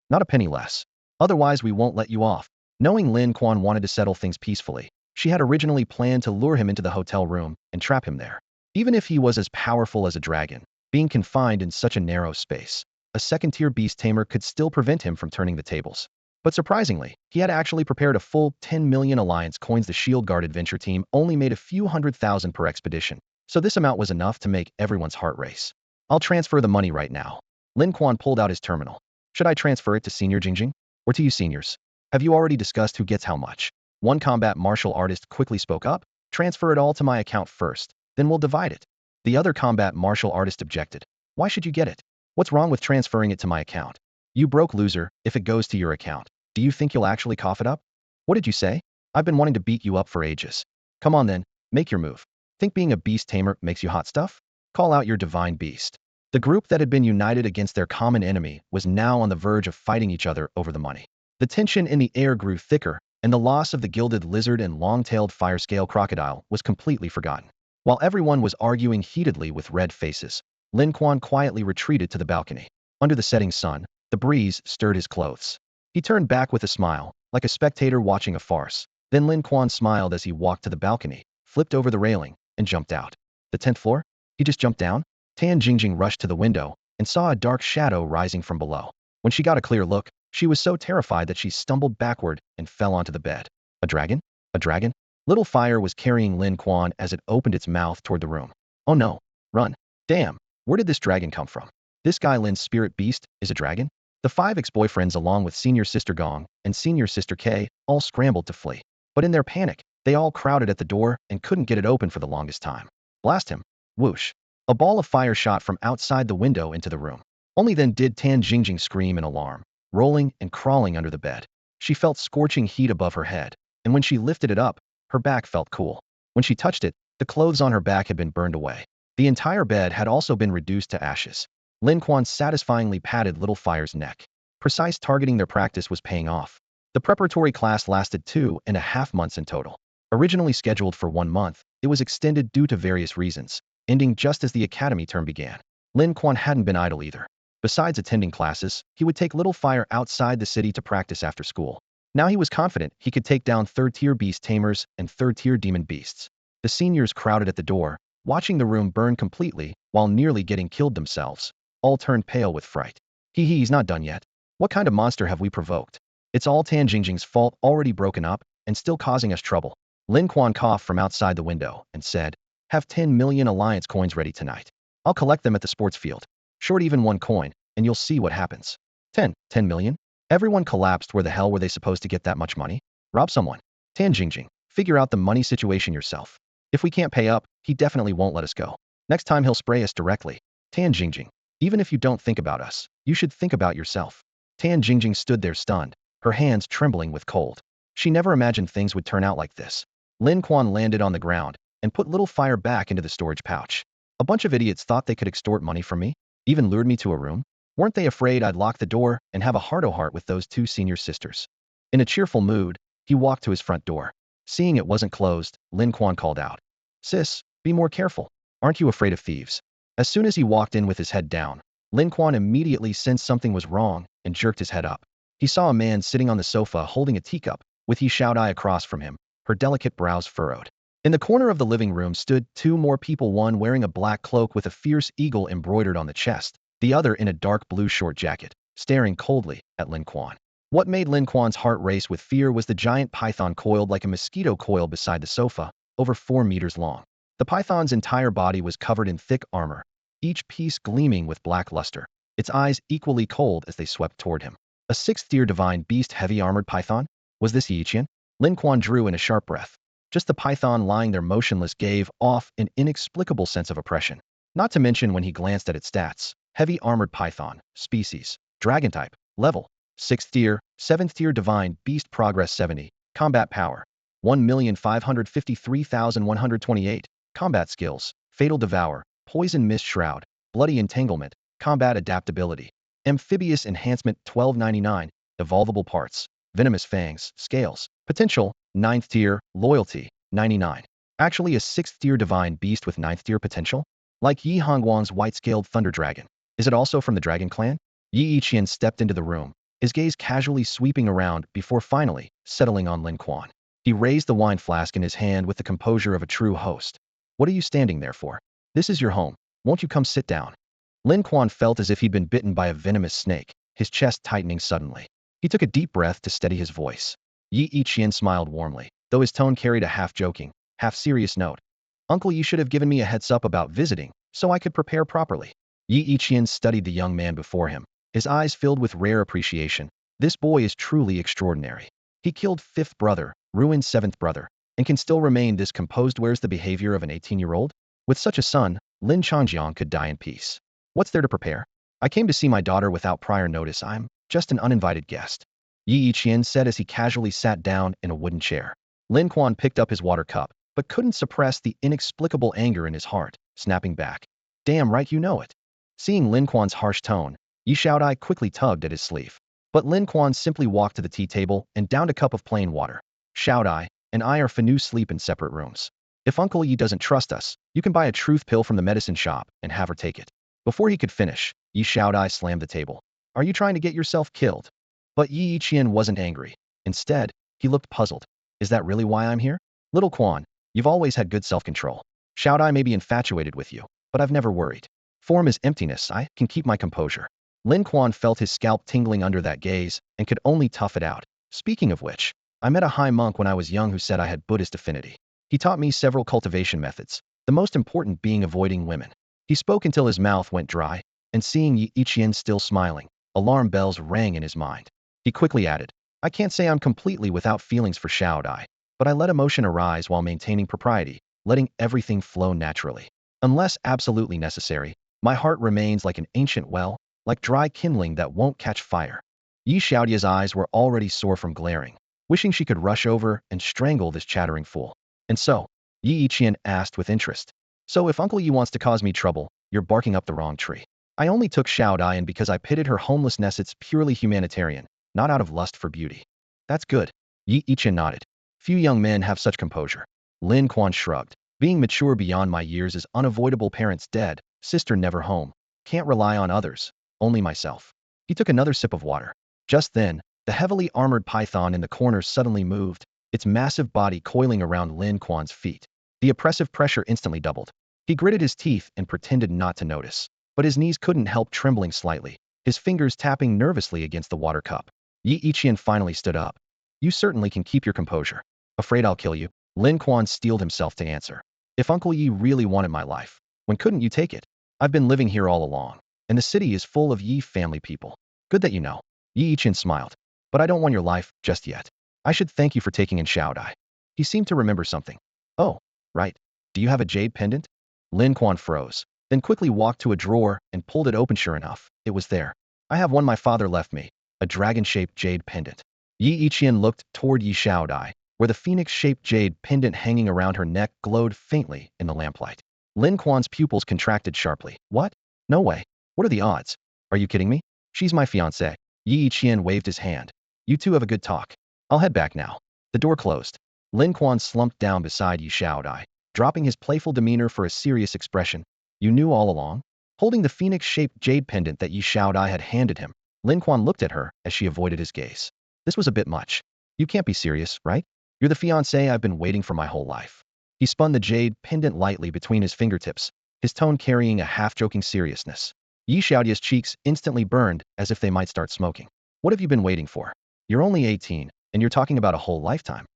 Not a penny less. Otherwise we won't let you off. Knowing Lin Quan wanted to settle things peacefully, She had originally planned to lure him into the hotel room and trap him there. Even if he was as powerful as a dragon, being confined in such a narrow space, a second-tier beast tamer could still prevent him from turning the tables. But surprisingly, he had actually prepared a full 10 million alliance coins. The Shield Guard adventure team only made a few 100,000 per expedition, so this amount was enough to make everyone's heart race. I'll transfer the money right now. Lin Quan pulled out his terminal. Should I transfer it to Senior Jingjing? Or to you seniors? Have you already discussed who gets how much? One combat martial artist quickly spoke up. Transfer it all to my account first, then we'll divide it. The other combat martial artist objected. Why should you get it? What's wrong with transferring it to my account? You broke loser, if it goes to your account. Do you think you'll actually cough it up? What did you say? I've been wanting to beat you up for ages. Come on then, make your move. Think being a beast tamer makes you hot stuff? Call out your divine beast. The group that had been united against their common enemy was now on the verge of fighting each other over the money. The tension in the air grew thicker, and the loss of the gilded lizard and long-tailed fire-scale crocodile was completely forgotten. While everyone was arguing heatedly with red faces, Lin Quan quietly retreated to the balcony. Under the setting sun, the breeze stirred his clothes. He turned back with a smile, like a spectator watching a farce. Then Lin Quan smiled as he walked to the balcony, flipped over the railing, and jumped out. The 10th floor? He just jumped down? Tan Jingjing rushed to the window and saw a dark shadow rising from below. When she got a clear look, she was so terrified that she stumbled backward and fell onto the bed. A dragon? A dragon? Little Fire was carrying Lin Quan as it opened its mouth toward the room. Oh no! Run! Damn! Where did this dragon come from? This guy Lin's spirit beast is a dragon? The 5 ex-boyfriends along with senior sister Gong and senior sister Kay all scrambled to flee. But in their panic, they all crowded at the door and couldn't get it open for the longest time. Blast him! Whoosh! A ball of fire shot from outside the window into the room. Only then did Tan Jingjing scream in alarm, rolling and crawling under the bed. She felt scorching heat above her head, and when she lifted it up, her back felt cool. When she touched it, the clothes on her back had been burned away. The entire bed had also been reduced to ashes. Lin Quan satisfyingly patted Little Fire's neck. Precise targeting their practice was paying off. The preparatory class lasted 2.5 months in total. Originally scheduled for 1 month, it was extended due to various reasons, ending just as the academy term began. Lin Quan hadn't been idle either. Besides attending classes, he would take Little Fire outside the city to practice after school. Now he was confident he could take down 3rd-tier beast tamers and 3rd-tier demon beasts. The seniors crowded at the door, watching the room burn completely while nearly getting killed themselves. All turned pale with fright. He's not done yet. What kind of monster have we provoked? It's all Tan Jingjing's fault, already broken up and still causing us trouble. Lin Quan coughed from outside the window and said, have 10 million alliance coins ready tonight. I'll collect them at the sports field. Short even 1 coin, and you'll see what happens. 10 million? Everyone collapsed. Where the hell were they supposed to get that much money? Rob someone. Tan Jingjing, figure out the money situation yourself. If we can't pay up, he definitely won't let us go. Next time he'll spray us directly. Tan Jingjing, even if you don't think about us, you should think about yourself. Tan Jingjing stood there stunned, her hands trembling with cold. She never imagined things would turn out like this. Lin Quan landed on the ground and put Little Fire back into the storage pouch. A bunch of idiots thought they could extort money from me, even lured me to a room. Weren't they afraid I'd lock the door and have a heart-to-heart with those 2 senior sisters? In a cheerful mood, he walked to his front door. Seeing it wasn't closed, Lin Quan called out, Sis, be more careful. Aren't you afraid of thieves? As soon as he walked in with his head down, Lin Quan immediately sensed something was wrong and jerked his head up. He saw a man sitting on the sofa holding a teacup, with He Xiaodai across from him, her delicate brows furrowed. In the corner of the living room stood 2 more people, one wearing a black cloak with a fierce eagle embroidered on the chest, the other in a dark blue short jacket, staring coldly at Lin Quan. What made Lin Quan's heart race with fear was the giant python coiled like a mosquito coil beside the sofa, over 4 meters long. The python's entire body was covered in thick armor, each piece gleaming with black luster, its eyes equally cold as they swept toward him. A 6th-tier divine beast heavy-armored python? Was this Yiqian? Lin Quan drew in a sharp breath. Just the python lying there motionless gave off an inexplicable sense of oppression. Not to mention when he glanced at its stats. Heavy armored python, species, dragon type, level, 6th tier, 7th tier divine beast progress 70, combat power, 1,553,128, combat skills, fatal devour, poison mist shroud, bloody entanglement, combat adaptability, amphibious enhancement 1299, evolvable parts, venomous fangs, scales, potential, 9th tier, loyalty, 99. Actually a 6th tier divine beast with 9th tier potential? Like Yi Hongguang's white-scaled thunder dragon. Is it also from the dragon clan? Yi Yiqian stepped into the room, his gaze casually sweeping around before finally settling on Lin Quan. He raised the wine flask in his hand with the composure of a true host. What are you standing there for? This is your home. Won't you come sit down? Lin Quan felt as if he'd been bitten by a venomous snake, his chest tightening suddenly. He took a deep breath to steady his voice. Yi Iqian smiled warmly, though his tone carried a half-joking, half-serious note. Uncle, you should have given me a heads up about visiting, so I could prepare properly. Yi Iqian studied the young man before him, his eyes filled with rare appreciation. This boy is truly extraordinary. He killed fifth brother, ruined seventh brother, and can still remain this composed. Where's the behavior of an 18-year-old? With such a son, Lin Changjiang could die in peace. What's there to prepare? I came to see my daughter without prior notice. I'm just an uninvited guest. Yi Iqian said as he casually sat down in a wooden chair. Lin Quan picked up his water cup, but couldn't suppress the inexplicable anger in his heart, snapping back. Damn right you know it. Seeing Lin Quan's harsh tone, Yi Xiaodai quickly tugged at his sleeve. But Lin Quan simply walked to the tea table and downed a cup of plain water. Xiaodai and I are finna sleep in separate rooms. If Uncle Yi doesn't trust us, you can buy a truth pill from the medicine shop and have her take it. Before he could finish, Yi Xiaodai slammed the table. Are you trying to get yourself killed? But Yi Iqian wasn't angry. Instead, he looked puzzled. Is that really why I'm here? Little Quan, you've always had good self-control. Xiaodai may be infatuated with you, but I've never worried. Form is emptiness. I can keep my composure. Lin Quan felt his scalp tingling under that gaze and could only tough it out. Speaking of which, I met a high monk when I was young who said I had Buddhist affinity. He taught me several cultivation methods, the most important being avoiding women. He spoke until his mouth went dry, and seeing Yi Iqian still smiling, alarm bells rang in his mind. He quickly added, I can't say I'm completely without feelings for Xiaodai, but I let emotion arise while maintaining propriety, letting everything flow naturally. Unless absolutely necessary, my heart remains like an ancient well, like dry kindling that won't catch fire. Yi Xiaodia's eyes were already sore from glaring, wishing she could rush over and strangle this chattering fool. And so, Yi Iqian asked with interest. So if Uncle Yi wants to cause me trouble, you're barking up the wrong tree. I only took Xiaodai and because I pitied her homelessness. It's purely humanitarian, not out of lust for beauty. That's good. Yi Iqian nodded. Few young men have such composure. Lin Quan shrugged. Being mature beyond my years is unavoidable. Parents dead, sister never home. Can't rely on others, only myself. He took another sip of water. Just then, the heavily armored python in the corner suddenly moved, its massive body coiling around Lin Quan's feet. The oppressive pressure instantly doubled. He gritted his teeth and pretended not to notice. But his knees couldn't help trembling slightly, his fingers tapping nervously against the water cup. Yi Iqian finally stood up. You certainly can keep your composure. Afraid I'll kill you? Lin Quan steeled himself to answer. If Uncle Yi really wanted my life, when couldn't you take it? I've been living here all along, and the city is full of Yi family people. Good that you know. Yi Iqian smiled. But I don't want your life just yet. I should thank you for taking in Xiaodai. He seemed to remember something. Oh, right. Do you have a jade pendant? Lin Quan froze, then quickly walked to a drawer and pulled it open. Sure enough, it was there. I have one my father left me, a dragon-shaped jade pendant. Yi Iqian looked toward Yi Xiaodai, where the phoenix-shaped jade pendant hanging around her neck glowed faintly in the lamplight. Lin Quan's pupils contracted sharply. What? No way. What are the odds? Are you kidding me? She's my fiancée. Yi Iqian waved his hand. You two have a good talk. I'll head back now. The door closed. Lin Quan slumped down beside Yi Xiaodai, dropping his playful demeanor for a serious expression. You knew all along? Holding the phoenix-shaped jade pendant that Yi Xiaodai had handed him, Lin Quan looked at her as she avoided his gaze. This was a bit much. You can't be serious, right? You're the fiancée I've been waiting for my whole life. He spun the jade pendant lightly between his fingertips, his tone carrying a half-joking seriousness. Yi Xiaodia's cheeks instantly burned as if they might start smoking. What have you been waiting for? You're only 18, and you're talking about a whole lifetime.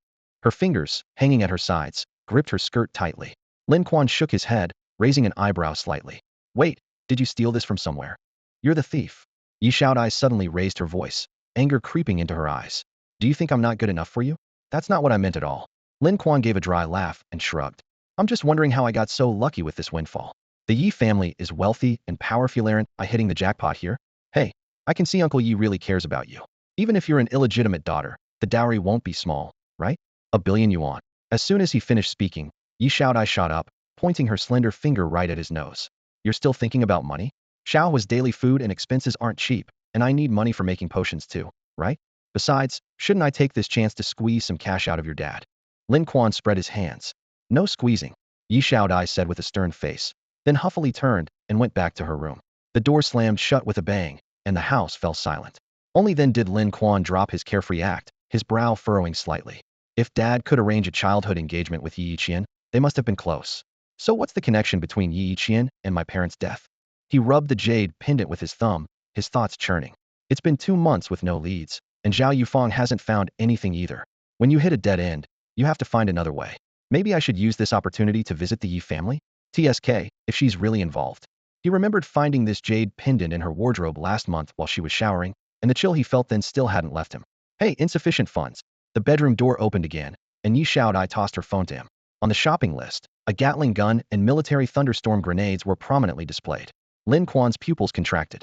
Her fingers, hanging at her sides, gripped her skirt tightly. Lin Quan shook his head, raising an eyebrow slightly. Wait, did you steal this from somewhere? You're the thief. Yi Xiaodai suddenly raised her voice, anger creeping into her eyes. Do you think I'm not good enough for you? That's not what I meant at all. Lin Quan gave a dry laugh and shrugged. I'm just wondering how I got so lucky with this windfall. The Yi family is wealthy and powerful. Aren't I hitting the jackpot here? Hey, I can see Uncle Yi really cares about you. Even if you're an illegitimate daughter, the dowry won't be small, right? 1 billion yuan. As soon as he finished speaking, Yi Xiaodai shot up, pointing her slender finger right at his nose. You're still thinking about money? Xiao's daily food and expenses aren't cheap, and I need money for making potions too, right? Besides, shouldn't I take this chance to squeeze some cash out of your dad? Lin Quan spread his hands. No squeezing, Yi Xiaodai said with a stern face, then huffily turned and went back to her room. The door slammed shut with a bang, and the house fell silent. Only then did Lin Quan drop his carefree act, his brow furrowing slightly. If Dad could arrange a childhood engagement with Yi Qian, they must have been close. So what's the connection between Yi Qian and my parents' death? He rubbed the jade pendant with his thumb, his thoughts churning. It's been 2 months with no leads, and Zhao Yufang hasn't found anything either. When you hit a dead end, you have to find another way. Maybe I should use this opportunity to visit the Yi family? TSK, if she's really involved. He remembered finding this jade pendant in her wardrobe last month while she was showering, and the chill he felt then still hadn't left him. Hey, insufficient funds. The bedroom door opened again, and Yi Xiaodai tossed her phone to him. On the shopping list, a Gatling gun and military thunderstorm grenades were prominently displayed. Lin Quan's pupils contracted.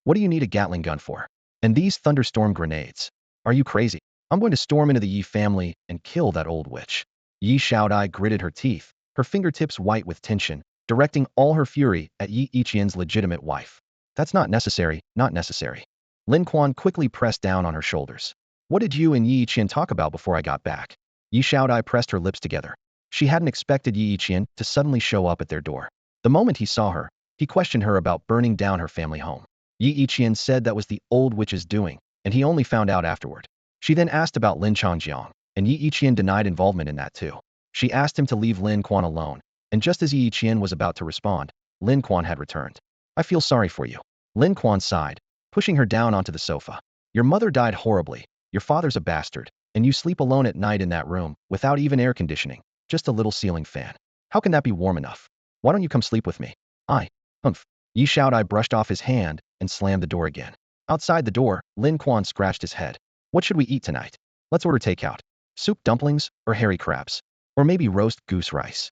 What do you need a Gatling gun for? And these thunderstorm grenades? Are you crazy? I'm going to storm into the Yi family and kill that old witch. Yi Xiaodai gritted her teeth, her fingertips white with tension, directing all her fury at Yi Yiqian's legitimate wife. That's not necessary, not necessary. Lin Quan quickly pressed down on her shoulders. What did you and Yi Yiqian talk about before I got back? Yi Xiaodai pressed her lips together. She hadn't expected Yi Yiqian to suddenly show up at their door. The moment he saw her, he questioned her about burning down her family home. Yi Yiqian said that was the old witch's doing, and he only found out afterward. She then asked about Lin Changjiang, and Yi Yiqian denied involvement in that too. She asked him to leave Lin Quan alone, and just as Yi Yiqian was about to respond, Lin Quan had returned. I feel sorry for you. Lin Quan sighed, pushing her down onto the sofa. Your mother died horribly, your father's a bastard, and you sleep alone at night in that room, without even air conditioning, just a little ceiling fan. How can that be warm enough? Why don't you come sleep with me? Humph. Yi Xiaodai brushed off his hand and slammed the door again. Outside the door, Lin Quan scratched his head. What should we eat tonight? Let's order takeout. Soup dumplings or hairy crabs? Or maybe roast goose rice?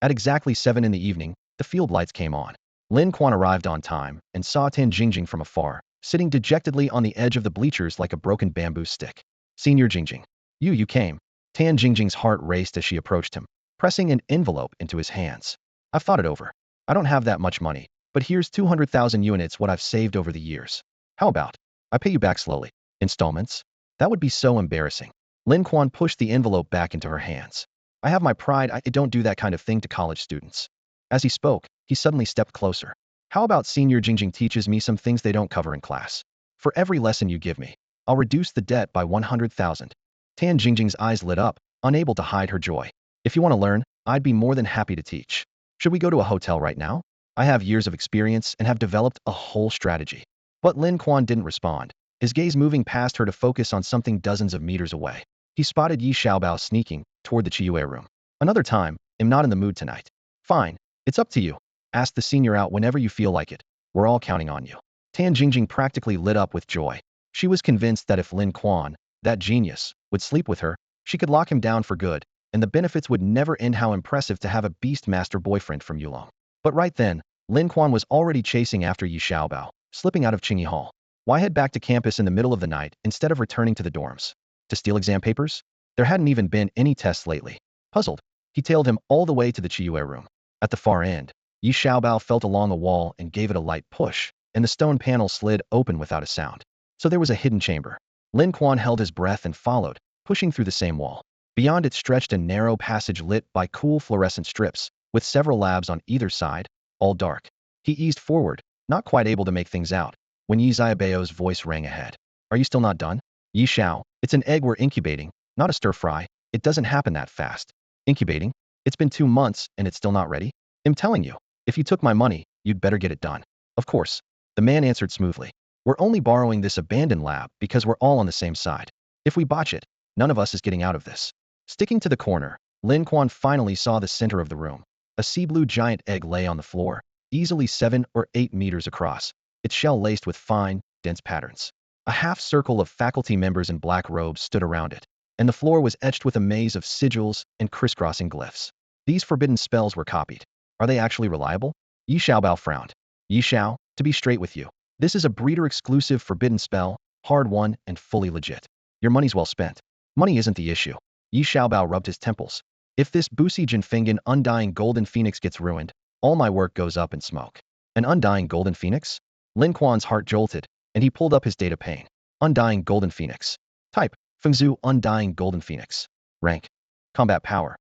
At exactly 7 in the evening, the field lights came on. Lin Quan arrived on time and saw Tan Jingjing from afar, sitting dejectedly on the edge of the bleachers like a broken bamboo stick. Senior Jingjing. You came. Tan Jingjing's heart raced as she approached him, pressing an envelope into his hands. I've thought it over. I don't have that much money, but here's 200,000 units what I've saved over the years. How about I pay you back slowly? Installments? That would be so embarrassing. Lin Quan pushed the envelope back into her hands. I have my pride, I don't do that kind of thing to college students. As he spoke, he suddenly stepped closer. How about Senior Jingjing teaches me some things they don't cover in class? For every lesson you give me, I'll reduce the debt by 100,000. Tan Jingjing's eyes lit up, unable to hide her joy. If you want to learn, I'd be more than happy to teach. Should we go to a hotel right now? I have years of experience and have developed a whole strategy. But Lin Quan didn't respond, his gaze moving past her to focus on something dozens of meters away. He spotted Yi Xiaobao sneaking toward the Chiyue room. Another time, I'm not in the mood tonight. Fine, it's up to you. Ask the senior out whenever you feel like it. We're all counting on you. Tan Jingjing practically lit up with joy. She was convinced that if Lin Quan, that genius, would sleep with her, she could lock him down for good, and the benefits would never end. How impressive to have a beastmaster boyfriend from Yulong. But right then, Lin Quan was already chasing after Yi Xiaobao, slipping out of Qingyi Hall. Why head back to campus in the middle of the night instead of returning to the dorms? To steal exam papers? There hadn't even been any tests lately. Puzzled, he tailed him all the way to the Chiyue room. At the far end, Yi Xiaobao felt along a wall and gave it a light push, and the stone panel slid open without a sound. So there was a hidden chamber. Lin Quan held his breath and followed, pushing through the same wall. Beyond it stretched a narrow passage lit by cool fluorescent strips, with several labs on either side, all dark. He eased forward, not quite able to make things out, when Yi Xiaobao's voice rang ahead. Are you still not done? Yi Xiao, it's an egg we're incubating, not a stir-fry. It doesn't happen that fast. Incubating? It's been 2 months and it's still not ready? I'm telling you, if you took my money, you'd better get it done. Of course. The man answered smoothly. We're only borrowing this abandoned lab because we're all on the same side. If we botch it, none of us is getting out of this. Sticking to the corner, Lin Quan finally saw the center of the room. A sea blue giant egg lay on the floor, easily 7 or 8 meters across, its shell laced with fine, dense patterns. A half-circle of faculty members in black robes stood around it, and the floor was etched with a maze of sigils and crisscrossing glyphs. These forbidden spells were copied. Are they actually reliable? Yi Xiaobao frowned. Yi Xiao, to be straight with you, this is a breeder-exclusive forbidden spell, hard-won and fully legit. Your money's well spent. Money isn't the issue. Yi Xiaobao rubbed his temples. If this Busi Jinfengen undying golden phoenix gets ruined, all my work goes up in smoke. An undying golden phoenix? Lin Quan's heart jolted, and he pulled up his data pane. Undying golden phoenix. Type, Fengzhu undying golden phoenix. Rank. Combat power.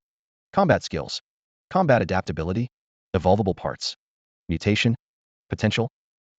Combat skills. Combat adaptability. Evolvable parts. Mutation. Potential.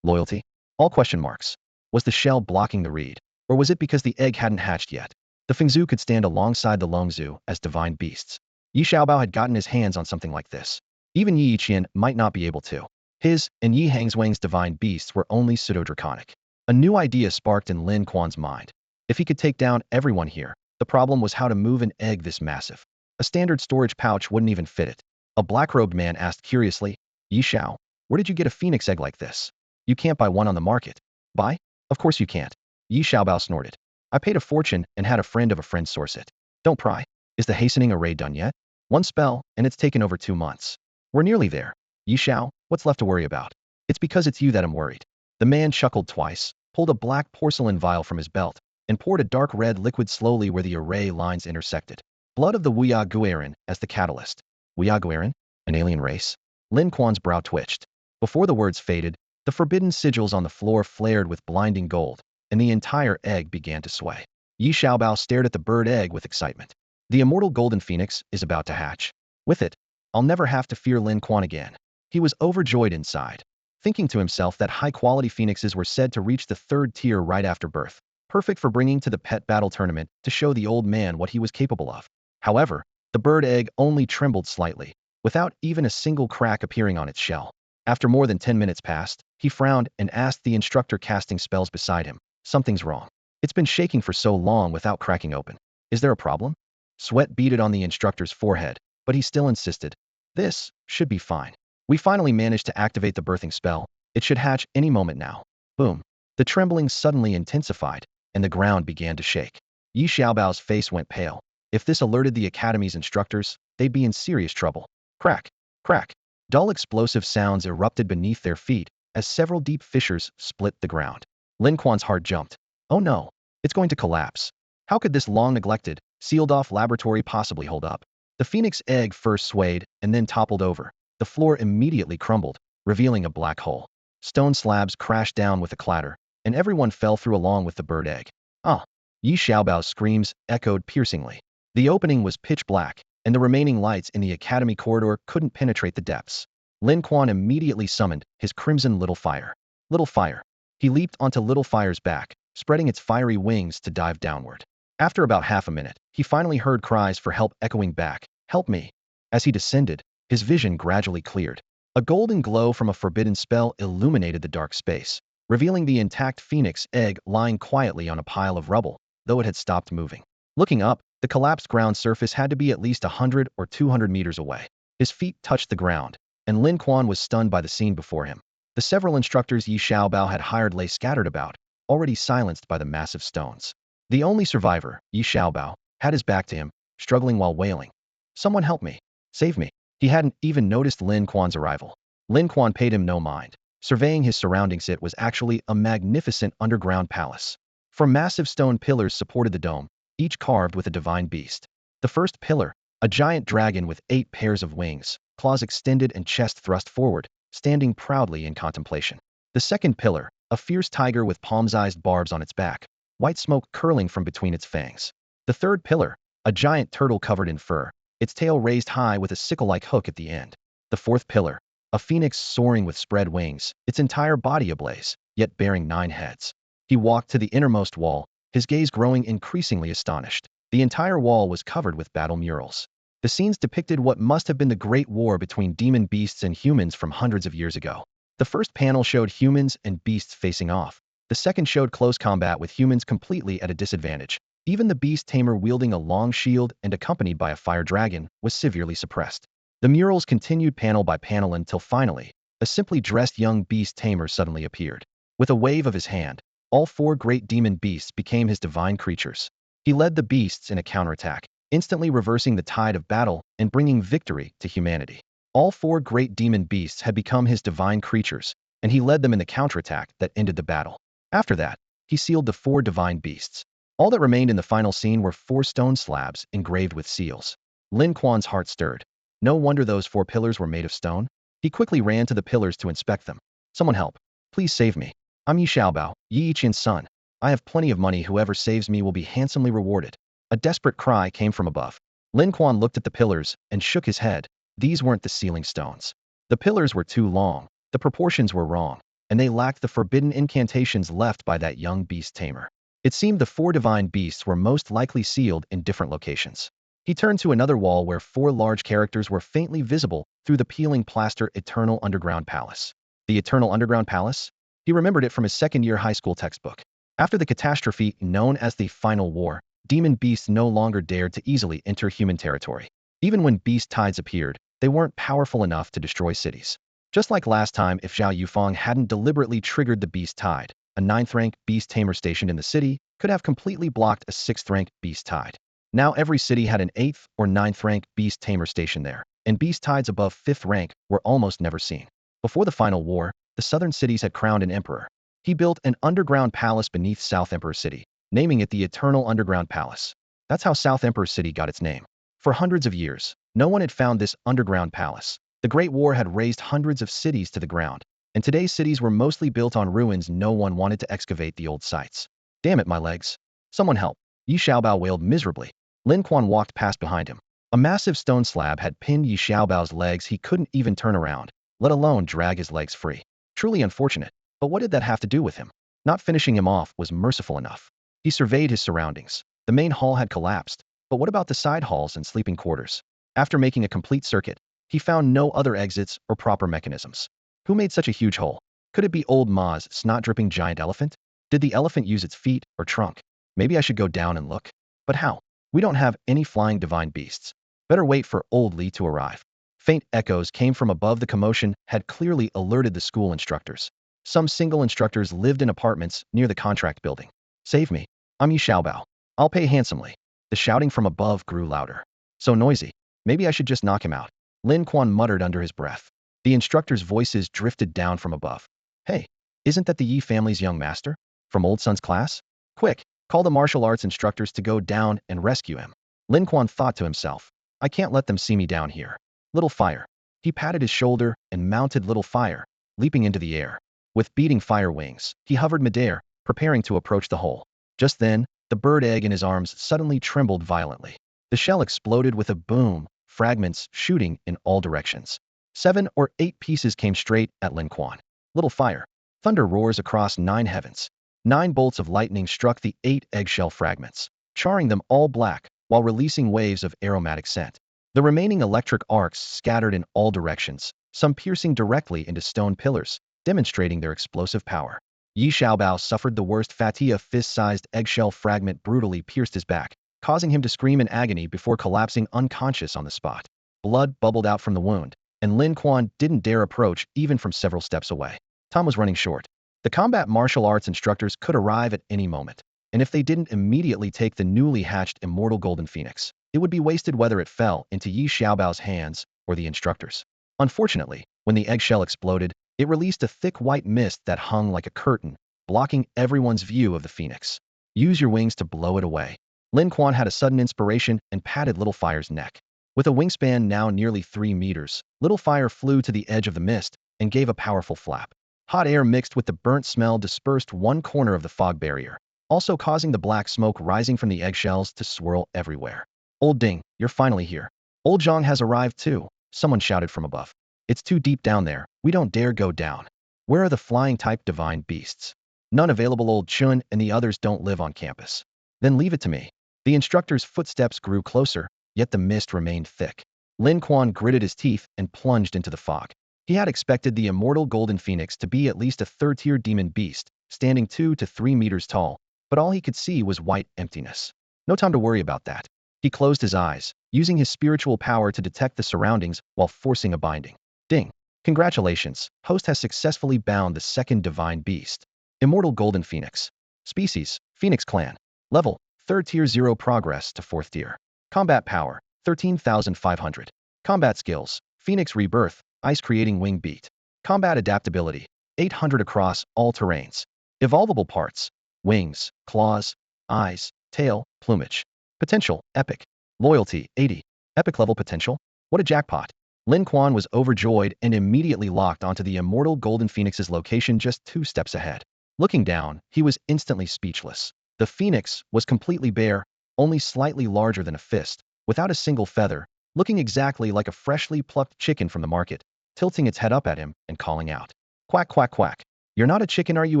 Loyalty. All question marks. Was the shell blocking the read? Or was it because the egg hadn't hatched yet? The Fengzhu could stand alongside the Longzhu as divine beasts. Yi Xiaobao had gotten his hands on something like this. Even Yi Yiqian might not be able to. His and Yi Hangzwang's divine beasts were only pseudo-draconic. A new idea sparked in Lin Quan's mind. If he could take down everyone here, the problem was how to move an egg this massive. A standard storage pouch wouldn't even fit it. A black-robed man asked curiously, Yi Xiao, where did you get a phoenix egg like this? You can't buy one on the market. Buy? Of course you can't. Yi Xiaobao snorted. I paid a fortune and had a friend of a friend source it. Don't pry. Is the hastening array done yet? One spell, and it's taken over 2 months. We're nearly there. Yi Xiao, what's left to worry about? It's because it's you that I'm worried. The man chuckled twice, pulled a black porcelain vial from his belt, and poured a dark red liquid slowly where the array lines intersected. Blood of the Wuya Guiran as the catalyst. Wuya Guiran? An alien race? Lin Quan's brow twitched. Before the words faded, the forbidden sigils on the floor flared with blinding gold, and the entire egg began to sway. Yi Xiaobao stared at the bird egg with excitement. The immortal golden phoenix is about to hatch. With it, I'll never have to fear Lin Quan again. He was overjoyed inside, thinking to himself that high-quality phoenixes were said to reach the 3rd tier right after birth, perfect for bringing to the pet battle tournament to show the old man what he was capable of. However, the bird egg only trembled slightly, without even a single crack appearing on its shell. After more than 10 minutes passed, he frowned and asked the instructor casting spells beside him, something's wrong. It's been shaking for so long without cracking open. Is there a problem? Sweat beaded on the instructor's forehead, but he still insisted. This should be fine. We finally managed to activate the birthing spell. It should hatch any moment now. Boom. The trembling suddenly intensified, and the ground began to shake. Yi Xiaobao's face went pale. If this alerted the academy's instructors, they'd be in serious trouble. Crack, crack. Dull explosive sounds erupted beneath their feet as several deep fissures split the ground. Lin Quan's heart jumped. Oh no, it's going to collapse. How could this long-neglected, sealed-off laboratory possibly hold up? The phoenix egg first swayed and then toppled over. The floor immediately crumbled, revealing a black hole. Stone slabs crashed down with a clatter, and everyone fell through along with the bird egg. Ah! Yi Xiaobao's screams echoed piercingly. The opening was pitch black, and the remaining lights in the academy corridor couldn't penetrate the depths. Lin Quan immediately summoned his crimson Little Fire. Little Fire. He leaped onto Little Fire's back, spreading its fiery wings to dive downward. After about half a minute, he finally heard cries for help echoing back, "Help me!" As he descended, his vision gradually cleared. A golden glow from a forbidden spell illuminated the dark space, revealing the intact phoenix egg lying quietly on a pile of rubble, though it had stopped moving. Looking up, the collapsed ground surface had to be at least 100 or 200 meters away. His feet touched the ground, and Lin Quan was stunned by the scene before him. The several instructors Yi Xiaobao had hired lay scattered about, already silenced by the massive stones. The only survivor, Yi Xiaobao, had his back to him, struggling while wailing. Someone help me. Save me. He hadn't even noticed Lin Quan's arrival. Lin Quan paid him no mind. Surveying his surroundings, it was actually a magnificent underground palace. Four massive stone pillars supported the dome, each carved with a divine beast. The first pillar, a giant dragon with 8 pairs of wings, claws extended and chest thrust forward, standing proudly in contemplation. The second pillar, a fierce tiger with palm-sized barbs on its back, white smoke curling from between its fangs. The third pillar, a giant turtle covered in fur, its tail raised high with a sickle-like hook at the end. The fourth pillar, a phoenix soaring with spread wings, its entire body ablaze, yet bearing 9 heads. He walked to the innermost wall, his gaze growing increasingly astonished. The entire wall was covered with battle murals. The scenes depicted what must have been the great war between demon beasts and humans from hundreds of years ago. The first panel showed humans and beasts facing off. The second showed close combat with humans completely at a disadvantage. Even the beast tamer wielding a long shield and accompanied by a fire dragon was severely suppressed. The murals continued panel by panel until finally, a simply dressed young beast tamer suddenly appeared. With a wave of his hand, all 4 great demon beasts became his divine creatures. He led the beasts in a counterattack, instantly reversing the tide of battle and bringing victory to humanity. All 4 great demon beasts had become his divine creatures, and he led them in the counterattack that ended the battle. After that, he sealed the 4 divine beasts. All that remained in the final scene were 4 stone slabs engraved with seals. Lin Quan's heart stirred. No wonder those 4 pillars were made of stone. He quickly ran to the pillars to inspect them. Someone help. Please save me. I'm Yi Xiaobao, Yi Yiqian's son. I have plenty of money. Whoever saves me will be handsomely rewarded. A desperate cry came from above. Lin Quan looked at the pillars and shook his head. These weren't the sealing stones. The pillars were too long, the proportions were wrong, and they lacked the forbidden incantations left by that young beast tamer. It seemed the four divine beasts were most likely sealed in different locations. He turned to another wall where four large characters were faintly visible through the peeling plaster. Eternal Underground Palace. The Eternal Underground Palace? He remembered it from his second-year high school textbook. After the catastrophe known as the Final War, demon beasts no longer dared to easily enter human territory. Even when beast tides appeared, they weren't powerful enough to destroy cities. Just like last time, if Zhao Yufeng hadn't deliberately triggered the beast tide, a 9th-rank beast tamer stationed in the city could have completely blocked a 6th-rank beast tide. Now every city had an 8th or 9th-rank beast tamer stationed there, and beast tides above 5th rank were almost never seen. Before the Final War, the southern cities had crowned an emperor. He built an underground palace beneath South Emperor City, naming it the Eternal Underground Palace. That's how South Emperor City got its name. For hundreds of years, no one had found this underground palace. The Great War had razed hundreds of cities to the ground, and today's cities were mostly built on ruins. No one wanted to excavate the old sites. Damn it, my legs. Someone help. Yi Xiaobao wailed miserably. Lin Quan walked past behind him. A massive stone slab had pinned Yi Xiaobao's legs. He couldn't even turn around, let alone drag his legs free. Truly unfortunate, but what did that have to do with him? Not finishing him off was merciful enough. He surveyed his surroundings. The main hall had collapsed, but what about the side halls and sleeping quarters? After making a complete circuit, he found no other exits or proper mechanisms. Who made such a huge hole? Could it be old Ma's snot-dripping giant elephant? Did the elephant use its feet or trunk? Maybe I should go down and look. But how? We don't have any flying divine beasts. Better wait for old Li to arrive. Faint echoes came from above. The commotion had clearly alerted the school instructors. Some single instructors lived in apartments near the contract building. Save me. I'm Yi Xiaobao. I'll pay handsomely. The shouting from above grew louder. So noisy. Maybe I should just knock him out. Lin Quan muttered under his breath. The instructors' voices drifted down from above. Hey, isn't that the Yi family's young master? From Old Sun's class? Quick, call the martial arts instructors to go down and rescue him. Lin Quan thought to himself. I can't let them see me down here. Little Fire. He patted his shoulder and mounted Little Fire, leaping into the air. With beating fire wings, he hovered midair, preparing to approach the hole. Just then, the bird egg in his arms suddenly trembled violently. The shell exploded with a boom, fragments shooting in all directions. 7 or 8 pieces came straight at Lin Quan. Little Fire. Thunder roars across 9 heavens. 9 bolts of lightning struck the 8 eggshell fragments, charring them all black while releasing waves of aromatic scent. The remaining electric arcs scattered in all directions, some piercing directly into stone pillars, demonstrating their explosive power. Yi Xiaobao suffered the worst. A fist-sized eggshell fragment brutally pierced his back, causing him to scream in agony before collapsing unconscious on the spot. Blood bubbled out from the wound, and Lin Quan didn't dare approach even from several steps away. Time was running short. The combat martial arts instructors could arrive at any moment, and if they didn't immediately take the newly hatched immortal golden phoenix, it would be wasted whether it fell into Yi Xiaobao's hands or the instructors. Unfortunately, when the eggshell exploded, it released a thick white mist that hung like a curtain, blocking everyone's view of the phoenix. Use your wings to blow it away. Lin Quan had a sudden inspiration and patted Little Fire's neck. With a wingspan now nearly 3 meters, Little Fire flew to the edge of the mist and gave a powerful flap. Hot air mixed with the burnt smell dispersed one corner of the fog barrier, also causing the black smoke rising from the eggshells to swirl everywhere. Old Ding, you're finally here. Old Zhang has arrived too, someone shouted from above. It's too deep down there, we don't dare go down. Where are the flying-type divine beasts? None available. Old Chun and the others don't live on campus. Then leave it to me. The instructor's footsteps grew closer, yet the mist remained thick. Lin Quan gritted his teeth and plunged into the fog. He had expected the immortal golden phoenix to be at least a 3rd-tier demon beast, standing 2 to 3 meters tall, but all he could see was white emptiness. No time to worry about that. He closed his eyes, using his spiritual power to detect the surroundings while forcing a binding. Ding. Congratulations, host has successfully bound the 2nd divine beast. Immortal golden phoenix. Species, Phoenix clan. Level, 3rd tier 0 progress to 4th tier. Combat power, 13,500. Combat skills, Phoenix rebirth, ice creating wing beat. Combat adaptability, 800 across all terrains. Evolvable parts, wings, claws, eyes, tail, plumage. Potential, epic. Loyalty, 80. Epic level potential? What a jackpot. Lin Quan was overjoyed and immediately locked onto the immortal golden phoenix's location just 2 steps ahead. Looking down, he was instantly speechless. The phoenix was completely bare, only slightly larger than a fist, without a single feather, looking exactly like a freshly plucked chicken from the market, tilting its head up at him and calling out. Quack, quack, quack. You're not a chicken, are you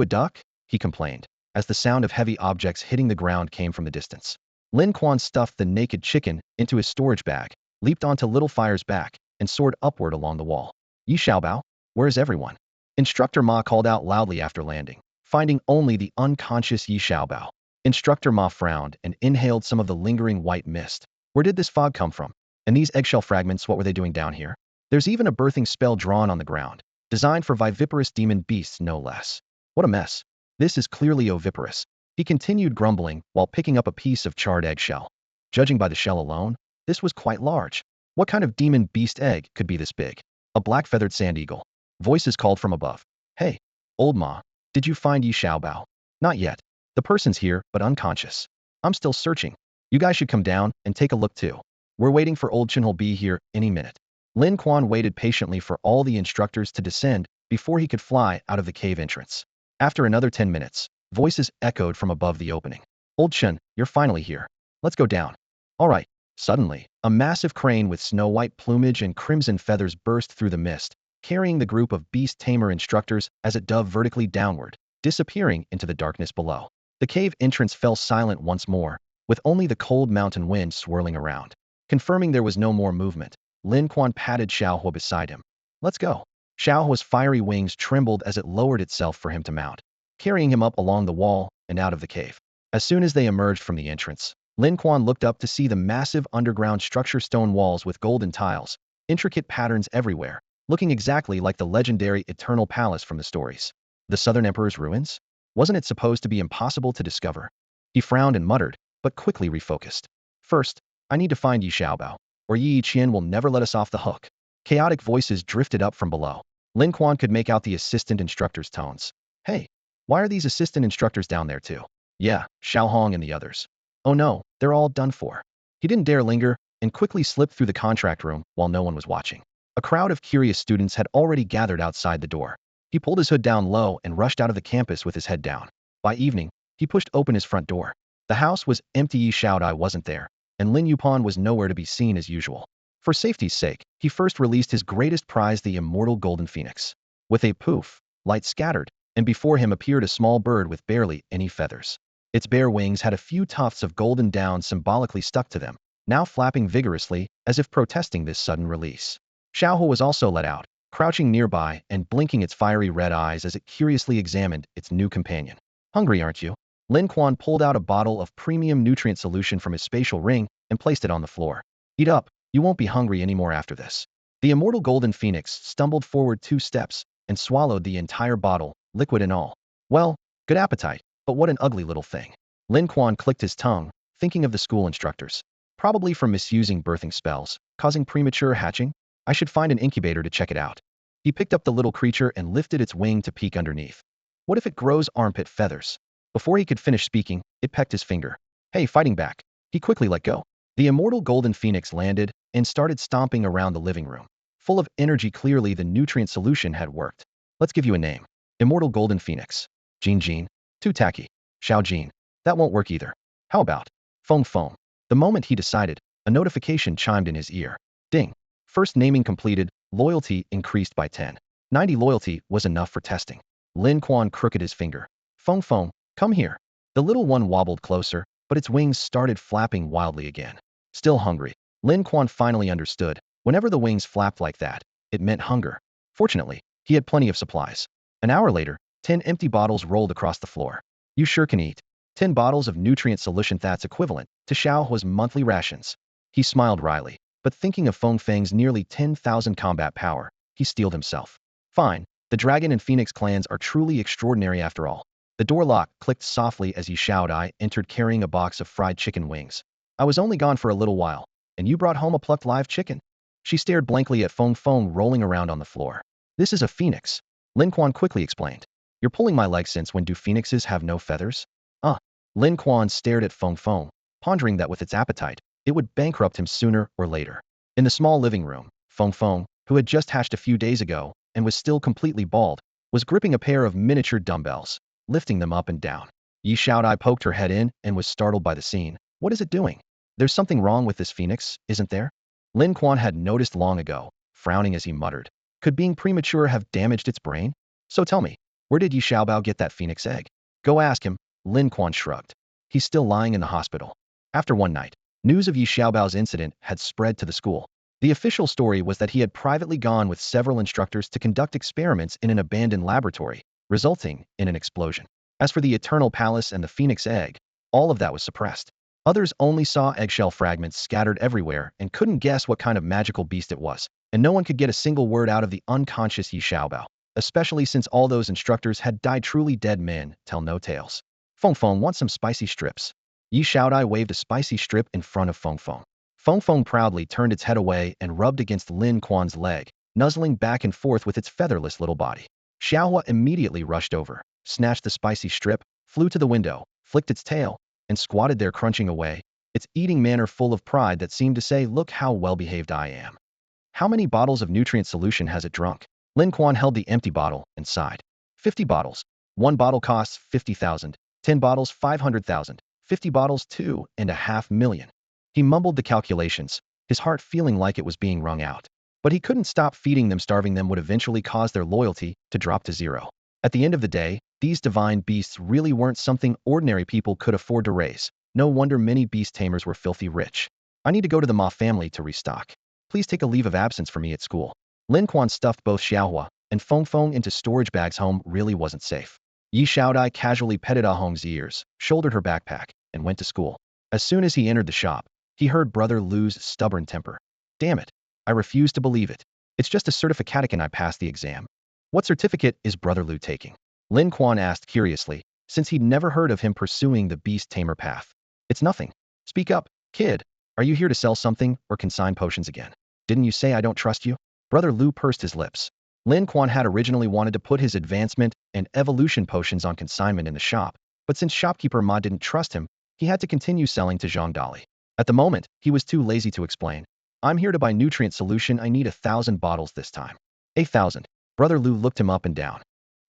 a duck? He complained. as the sound of heavy objects hitting the ground came from the distance. Lin Quan stuffed the naked chicken into his storage bag, leaped onto Little Fire's back, and soared upward along the wall. Yi Xiaobao, where is everyone? Instructor Ma called out loudly after landing, finding only the unconscious Yi Xiaobao. Instructor Ma frowned and inhaled some of the lingering white mist. Where did this fog come from? And these eggshell fragments, what were they doing down here? There's even a birthing spell drawn on the ground, designed for viviparous demon beasts no less. What a mess. This is clearly oviparous. He continued grumbling while picking up a piece of charred eggshell. Judging by the shell alone, this was quite large. What kind of demon beast egg could be this big? A black-feathered sand eagle. Voices called from above. Hey, old Ma, did you find Yi Xiaobao? Not yet. The person's here, but unconscious. I'm still searching. You guys should come down and take a look too. We're waiting for old Chen. He'll be here any minute. Lin Quan waited patiently for all the instructors to descend before he could fly out of the cave entrance. After another 10 minutes, voices echoed from above the opening. Old Chen, you're finally here. Let's go down. All right. Suddenly, a massive crane with snow-white plumage and crimson feathers burst through the mist, carrying the group of beast tamer instructors as it dove vertically downward, disappearing into the darkness below. The cave entrance fell silent once more, with only the cold mountain wind swirling around. Confirming there was no more movement, Lin Quan patted Xiaohua beside him. Let's go. Xiaohua's fiery wings trembled as it lowered itself for him to mount, carrying him up along the wall and out of the cave. As soon as they emerged from the entrance, Lin Quan looked up to see the massive underground structure, stone walls with golden tiles, intricate patterns everywhere, looking exactly like the legendary Eternal Palace from the stories. The Southern Emperor's ruins? Wasn't it supposed to be impossible to discover? He frowned and muttered, but quickly refocused. First, I need to find Yi Xiaobao, or Yi Qian will never let us off the hook. Chaotic voices drifted up from below. Lin Quan could make out the assistant instructor's tones. Hey, why are these assistant instructors down there too? Yeah, Xiaohong and the others. Oh no, they're all done for. He didn't dare linger and quickly slipped through the contract room while no one was watching. A crowd of curious students had already gathered outside the door. He pulled his hood down low and rushed out of the campus with his head down. By evening, he pushed open his front door. The house was empty. Yi Xiaodai wasn't there, and Lin Yupan was nowhere to be seen as usual. For safety's sake, he first released his greatest prize, the immortal golden phoenix. With a poof, light scattered, and before him appeared a small bird with barely any feathers. Its bare wings had a few tufts of golden down symbolically stuck to them, now flapping vigorously as if protesting this sudden release. Xiaohua was also let out, crouching nearby and blinking its fiery red eyes as it curiously examined its new companion. Hungry, aren't you? Lin Quan pulled out a bottle of premium nutrient solution from his spatial ring and placed it on the floor. Eat up, you won't be hungry anymore after this. The immortal golden phoenix stumbled forward 2 steps and swallowed the entire bottle, liquid and all. Well, good appetite, but what an ugly little thing. Lin Quan clicked his tongue, thinking of the school instructors. Probably from misusing birthing spells, causing premature hatching. I should find an incubator to check it out. He picked up the little creature and lifted its wing to peek underneath. What if it grows armpit feathers? Before he could finish speaking, it pecked his finger. Hey, fighting back. He quickly let go. The immortal golden phoenix landed and started stomping around the living room. Full of energy, clearly the nutrient solution had worked. Let's give you a name. Immortal golden phoenix. Jin. Too tacky. Xiao Jin. That won't work either. How about Feng? The moment he decided, a notification chimed in his ear. Ding. First naming completed, loyalty increased by 10. 90 loyalty was enough for testing. Lin Quan crooked his finger. Feng, come here. The little one wobbled closer, but its wings started flapping wildly again. Still hungry. Lin Quan finally understood. Whenever the wings flapped like that, it meant hunger. Fortunately, he had plenty of supplies. An hour later, 10 empty bottles rolled across the floor. You sure can eat. 10 bottles of nutrient solution, that's equivalent to Xiaohua's monthly rations. He smiled wryly, but thinking of Feng Feng's nearly 10,000 combat power, he steeled himself. Fine, the dragon and phoenix clans are truly extraordinary after all. The door lock clicked softly as Yi Xiaodai entered carrying a box of fried chicken wings. I was only gone for a little while, and you brought home a plucked live chicken? She stared blankly at Feng rolling around on the floor. This is a phoenix. Lin Quan quickly explained. You're pulling my leg, since when do phoenixes have no feathers? Lin Quan stared at Feng, pondering that with its appetite, it would bankrupt him sooner or later. In the small living room, Feng, who had just hatched a few days ago and was still completely bald, was gripping a pair of miniature dumbbells, lifting them up and down. Yi Xiaodai poked her head in and was startled by the scene. What is it doing? There's something wrong with this phoenix, isn't there? Lin Quan had noticed long ago, frowning as he muttered. Could being premature have damaged its brain? So tell me, where did Yi Xiaobao get that phoenix egg? Go ask him. Lin Quan shrugged. He's still lying in the hospital. After one night, news of Yi Xiaobao's incident had spread to the school. The official story was that he had privately gone with several instructors to conduct experiments in an abandoned laboratory, resulting in an explosion. As for the Eternal Palace and the Phoenix Egg, all of that was suppressed. Others only saw eggshell fragments scattered everywhere and couldn't guess what kind of magical beast it was, and no one could get a single word out of the unconscious Yi Xiaobao, especially since all those instructors had died. Truly dead men tell no tales. Feng Feng wants some spicy strips. Yi Xiaodai waved a spicy strip in front of Feng Feng. Feng Feng proudly turned its head away and rubbed against Lin Quan's leg, nuzzling back and forth with its featherless little body. Xiaohua immediately rushed over, snatched the spicy strip, flew to the window, flicked its tail, and squatted there crunching away, its eating manner full of pride that seemed to say, "Look how well-behaved I am." How many bottles of nutrient solution has it drunk? Lin Quan held the empty bottle and sighed. 50 bottles. One bottle costs 50,000. 10 bottles 500,000. 50 bottles 2.5 million. He mumbled the calculations, his heart feeling like it was being wrung out. But he couldn't stop feeding them. Starving them would eventually cause their loyalty to drop to zero. At the end of the day, these divine beasts really weren't something ordinary people could afford to raise. No wonder many beast tamers were filthy rich. I need to go to the Ma family to restock. Please take a leave of absence for me at school. Lin Quan stuffed both Xiaohua and Feng Feng into storage bags. Home really wasn't safe. Yi Xiaodai casually petted Ah Hong's ears, shouldered her backpack, and went to school. As soon as he entered the shop, he heard Brother Lu's stubborn temper. Damn it. I refuse to believe it. It's just a certificate and I passed the exam. What certificate is Brother Lu taking? Lin Quan asked curiously, since he'd never heard of him pursuing the beast tamer path. It's nothing. Speak up, kid. Are you here to sell something or consign potions again? Didn't you say I don't trust you? Brother Lu pursed his lips. Lin Quan had originally wanted to put his advancement and evolution potions on consignment in the shop, but since shopkeeper Ma didn't trust him, he had to continue selling to Zhang Dali. At the moment, he was too lazy to explain. I'm here to buy nutrient solution. I need 1,000 bottles this time. 1,000. Brother Lu looked him up and down.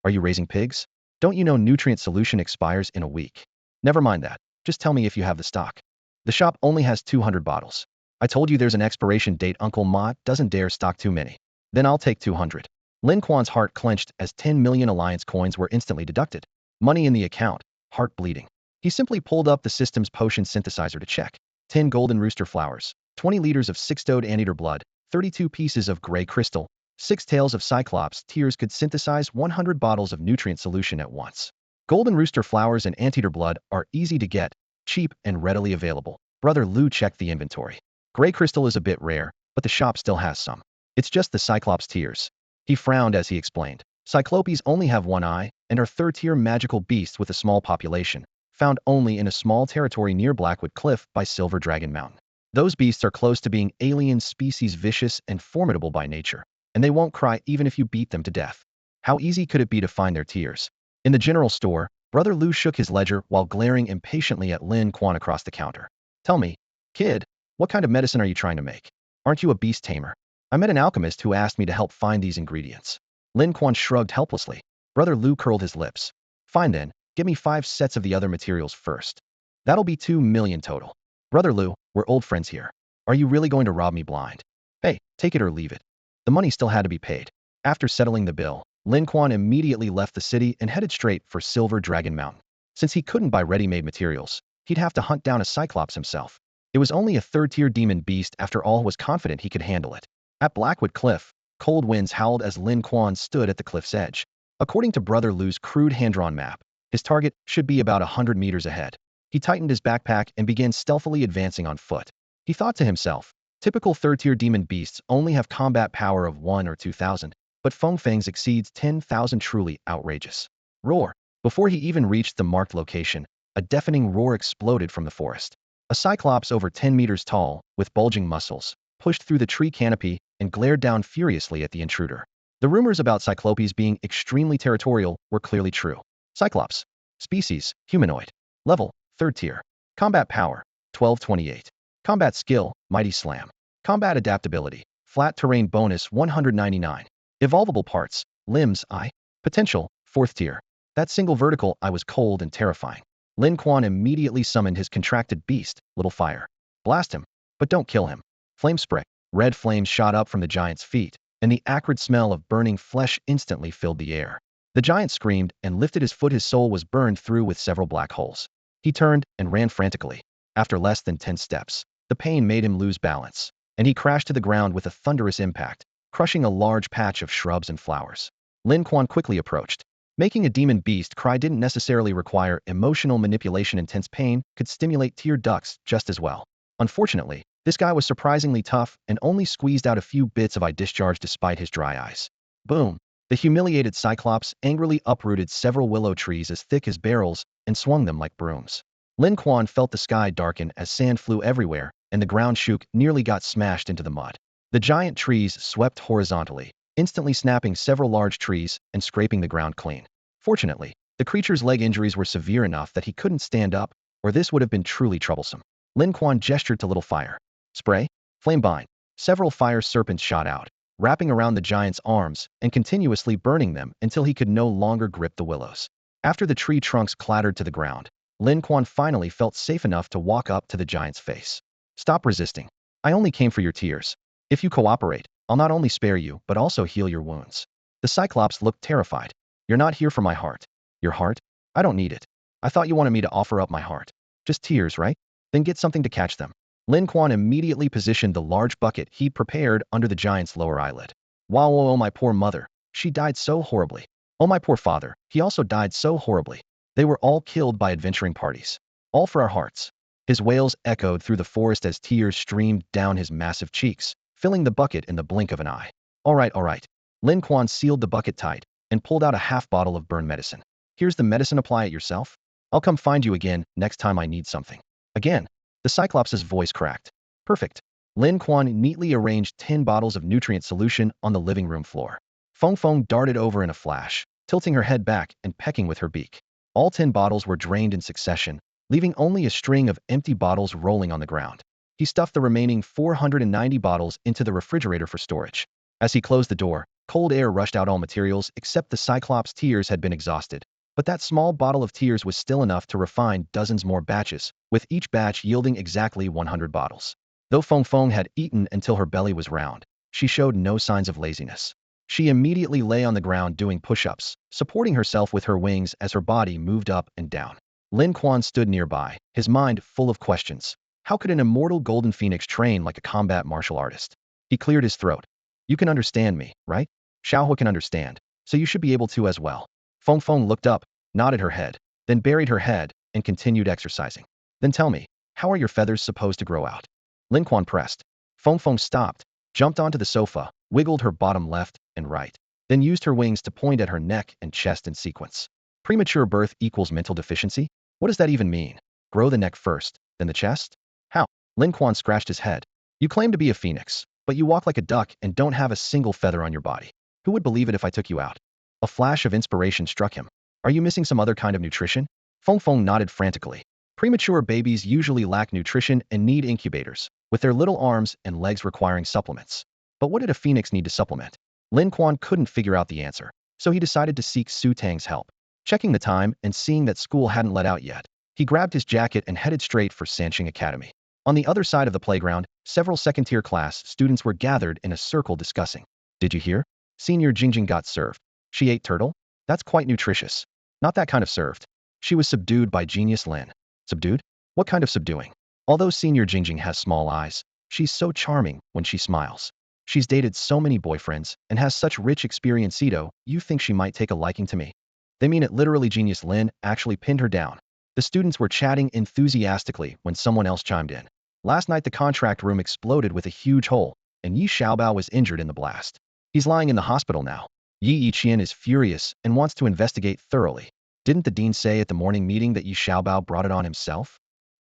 Are you raising pigs? Don't you know nutrient solution expires in a week? Never mind that. Just tell me if you have the stock. The shop only has 200 bottles. I told you there's an expiration date. Uncle Ma doesn't dare stock too many. Then I'll take 200. Lin Quan's heart clenched as 10 million alliance coins were instantly deducted. Money in the account, heart bleeding. He simply pulled up the system's potion synthesizer to check. 10 golden rooster flowers, 20 liters of 6-toed anteater blood, 32 pieces of gray crystal, 6 tails of cyclops tears could synthesize 100 bottles of nutrient solution at once. Golden rooster flowers and anteater blood are easy to get, cheap and readily available. Brother Lu checked the inventory. Gray crystal is a bit rare, but the shop still has some. It's just the cyclops tears. He frowned as he explained. Cyclopes only have one eye and are third-tier magical beasts with a small population, found only in a small territory near Blackwood Cliff by Silver Dragon Mountain. Those beasts are close to being alien species, vicious and formidable by nature, and they won't cry even if you beat them to death. How easy could it be to find their tears? In the general store, Brother Lu shook his ledger while glaring impatiently at Lin Quan across the counter. Tell me, kid, what kind of medicine are you trying to make? Aren't you a beast tamer? I met an alchemist who asked me to help find these ingredients. Lin Quan shrugged helplessly. Brother Lu curled his lips. Fine then, give me 5 sets of the other materials first. That'll be 2 million total. Brother Lu, we're old friends here. Are you really going to rob me blind? Hey, take it or leave it. The money still had to be paid. After settling the bill, Lin Quan immediately left the city and headed straight for Silver Dragon Mountain. Since he couldn't buy ready-made materials, he'd have to hunt down a cyclops himself. It was only a third-tier demon beast. After all, was confident he could handle it. At Blackwood Cliff, cold winds howled as Lin Quan stood at the cliff's edge. According to Brother Lu's crude hand-drawn map, his target should be about 100 meters ahead. He tightened his backpack and began stealthily advancing on foot. He thought to himself, typical third-tier demon beasts only have combat power of 1 or 2,000, but Feng Feng's exceeds 10,000. Truly outrageous. Roar! Before he even reached the marked location, a deafening roar exploded from the forest. A cyclops over 10 meters tall, with bulging muscles, pushed through the tree canopy and glared down furiously at the intruder. The rumors about cyclopes being extremely territorial were clearly true. Cyclops. Species, humanoid. Level, 3rd tier. Combat power, 1228. Combat skill, Mighty Slam. Combat adaptability, flat terrain bonus 199. Evolvable parts, limbs, eye. Potential, 4th tier. That single vertical eye was cold and terrifying. Lin Quan immediately summoned his contracted beast, Little Fire. Blast him, but don't kill him. Flame spray. Red flames shot up from the giant's feet, and the acrid smell of burning flesh instantly filled the air. The giant screamed and lifted his foot. His soul was burned through with several black holes. He turned and ran frantically. After less than 10 steps, the pain made him lose balance, and he crashed to the ground with a thunderous impact, crushing a large patch of shrubs and flowers. Lin Quan quickly approached. Making a demon beast cry didn't necessarily require emotional manipulation. Intense pain could stimulate tear ducts just as well. Unfortunately, this guy was surprisingly tough and only squeezed out a few bits of eye discharge despite his dry eyes. Boom! The humiliated Cyclops angrily uprooted several willow trees as thick as barrels and swung them like brooms. Lin Quan felt the sky darken as sand flew everywhere, and the ground shook, nearly got smashed into the mud. The giant trees swept horizontally, instantly snapping several large trees and scraping the ground clean. Fortunately, the creature's leg injuries were severe enough that he couldn't stand up, or this would have been truly troublesome. Lin Quan gestured to little fire. Spray? Flame bind. Several fire serpents shot out, wrapping around the giant's arms and continuously burning them until he could no longer grip the willows. After the tree trunks clattered to the ground, Lin Quan finally felt safe enough to walk up to the giant's face. Stop resisting. I only came for your tears. If you cooperate, I'll not only spare you, but also heal your wounds. The Cyclops looked terrified. You're not here for my heart. Your heart? I don't need it. I thought you wanted me to offer up my heart. Just tears, right? Then get something to catch them. Lin Quan immediately positioned the large bucket he'd prepared under the giant's lower eyelid. Wow, oh my poor mother. She died so horribly. Oh my poor father. He also died so horribly. They were all killed by adventuring parties. All for our hearts. His wails echoed through the forest as tears streamed down his massive cheeks, filling the bucket in the blink of an eye. All right. Lin Quan sealed the bucket tight and pulled out a half bottle of burn medicine. Here's the medicine, apply it yourself. I'll come find you again next time I need something. Again, the Cyclops' voice cracked. Perfect. Lin Quan neatly arranged 10 bottles of nutrient solution on the living room floor. Feng Feng darted over in a flash, tilting her head back and pecking with her beak. All 10 bottles were drained in succession, leaving only a string of empty bottles rolling on the ground. He stuffed the remaining 490 bottles into the refrigerator for storage. As he closed the door, cold air rushed out. All materials except the Cyclops' tears had been exhausted, but that small bottle of tears was still enough to refine dozens more batches, with each batch yielding exactly 100 bottles. Though Feng Feng had eaten until her belly was round, she showed no signs of laziness. She immediately lay on the ground doing push-ups, supporting herself with her wings as her body moved up and down. Lin Quan stood nearby, his mind full of questions. How could an immortal golden phoenix train like a combat martial artist? He cleared his throat. You can understand me, right? Xiaohu can understand, so you should be able to as well. Feng Feng looked up, nodded her head, then buried her head and continued exercising. Then tell me, how are your feathers supposed to grow out? Lin Quan pressed. Feng Feng stopped, jumped onto the sofa, wiggled her bottom left and right, then used her wings to point at her neck and chest in sequence. Premature birth equals mental deficiency? What does that even mean? Grow the neck first, then the chest? How? Lin Quan scratched his head. You claim to be a phoenix, but you walk like a duck and don't have a single feather on your body. Who would believe it if I took you out? A flash of inspiration struck him. Are you missing some other kind of nutrition? Feng Feng nodded frantically. Premature babies usually lack nutrition and need incubators, with their little arms and legs requiring supplements. But what did a phoenix need to supplement? Lin Quan couldn't figure out the answer, so he decided to seek Su Tang's help. Checking the time and seeing that school hadn't let out yet, he grabbed his jacket and headed straight for Sanqing Academy. On the other side of the playground, several second-tier class students were gathered in a circle discussing. Did you hear? Senior Jingjing got served. She ate turtle? That's quite nutritious. Not that kind of served. She was subdued by Genius Lin. Subdued? What kind of subduing? Although Senior Jingjing has small eyes, she's so charming when she smiles. She's dated so many boyfriends and has such rich experience. You think she might take a liking to me? They mean it literally. Genius Lin actually pinned her down. The students were chatting enthusiastically when someone else chimed in. Last night the contract room exploded with a huge hole, and Yi Xiaobao was injured in the blast. He's lying in the hospital now. Yi Yiqian is furious and wants to investigate thoroughly. Didn't the dean say at the morning meeting that Yi Xiaobao brought it on himself?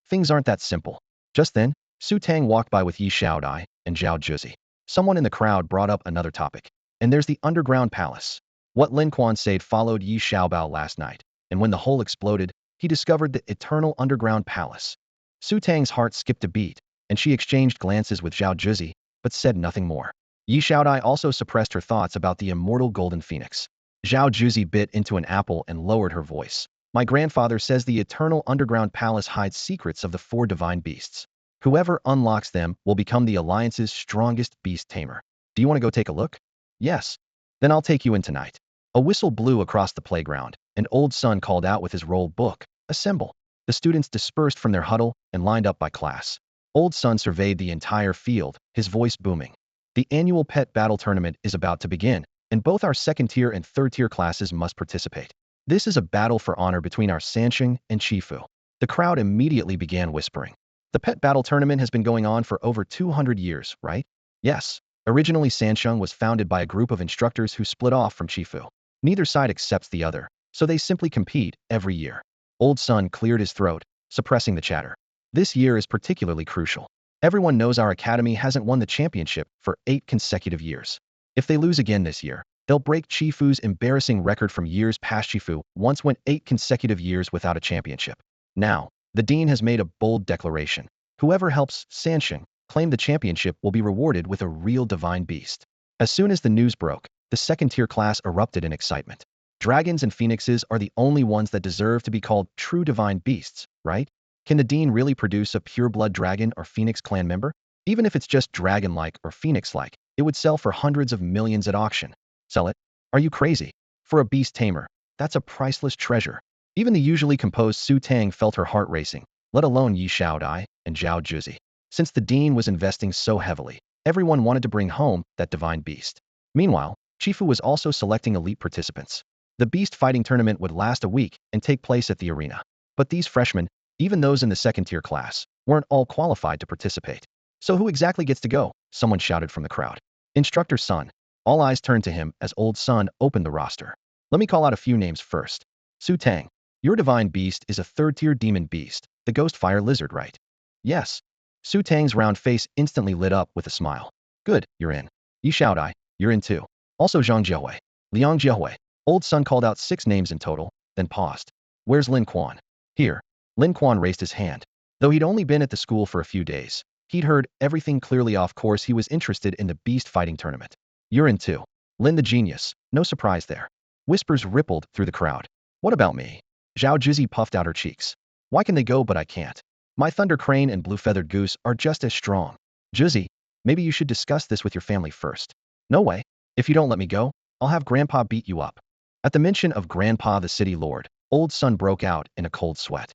Things aren't that simple. Just then, Su Tang walked by with Yi Xiaodai and Zhao Juzi. Someone in the crowd brought up another topic. And there's the underground palace. What Lin Quan said followed Yi Xiaobao last night, and when the hole exploded, he discovered the eternal underground palace. Su Tang's heart skipped a beat, and she exchanged glances with Zhao Juzi, but said nothing more. Yi Xiaodai also suppressed her thoughts about the immortal golden phoenix. Zhao Juzi bit into an apple and lowered her voice. My grandfather says the eternal underground palace hides secrets of the 4 divine beasts. Whoever unlocks them will become the Alliance's strongest beast tamer. Do you want to go take a look? Yes. Then I'll take you in tonight. A whistle blew across the playground, and Old Sun called out with his rolled book, "Assemble." The students dispersed from their huddle and lined up by class. Old Sun surveyed the entire field, his voice booming. The annual pet battle tournament is about to begin, and both our second-tier and third-tier classes must participate. This is a battle for honor between our Sansheng and Chifu. The crowd immediately began whispering. The pet battle tournament has been going on for over 200 years, right? Yes. Originally, Sansheng was founded by a group of instructors who split off from Chifu. Neither side accepts the other, so they simply compete every year. Old Sun cleared his throat, suppressing the chatter. This year is particularly crucial. Everyone knows our academy hasn't won the championship for 8 consecutive years. If they lose again this year, they'll break Chifu's embarrassing record from years past. Chifu once went 8 consecutive years without a championship. Now, the dean has made a bold declaration. Whoever helps Sansheng claim the championship will be rewarded with a real divine beast. As soon as the news broke, the second-tier class erupted in excitement. Dragons and phoenixes are the only ones that deserve to be called true divine beasts, right? Can the dean really produce a pure-blood dragon or phoenix clan member? Even if it's just dragon-like or phoenix-like, it would sell for hundreds of millions at auction. Sell it? Are you crazy? For a beast tamer, that's a priceless treasure. Even the usually composed Su Tang felt her heart racing, let alone Yi Xiaodai and Zhao Juzi. Since the dean was investing so heavily, everyone wanted to bring home that divine beast. Meanwhile, Chifu was also selecting elite participants. The beast fighting tournament would last a week and take place at the arena. But these freshmen, even those in the second-tier class, weren't all qualified to participate. So who exactly gets to go? Someone shouted from the crowd. Instructor Sun. All eyes turned to him as Old Sun opened the roster. Let me call out a few names first. Su Tang. Your divine beast is a third-tier demon beast, the ghost fire lizard, right? Yes. Su Tang's round face instantly lit up with a smile. Good, you're in. Yi Xiaodai, you're in too. Also Zhang Jiahui. Liang Jiahui. Old Sun called out 6 names in total, then paused. Where's Lin Quan? Here. Lin Quan raised his hand. Though he'd only been at the school for a few days, he'd heard everything clearly. Off course, he was interested in the beast fighting tournament. You're in too. Lin the genius. No surprise there. Whispers rippled through the crowd. What about me? Zhao Juzi puffed out her cheeks. Why can they go but I can't? My thunder crane and blue-feathered goose are just as strong. Juzi, maybe you should discuss this with your family first. No way. If you don't let me go, I'll have Grandpa beat you up. At the mention of Grandpa the city lord, Old Sun broke out in a cold sweat.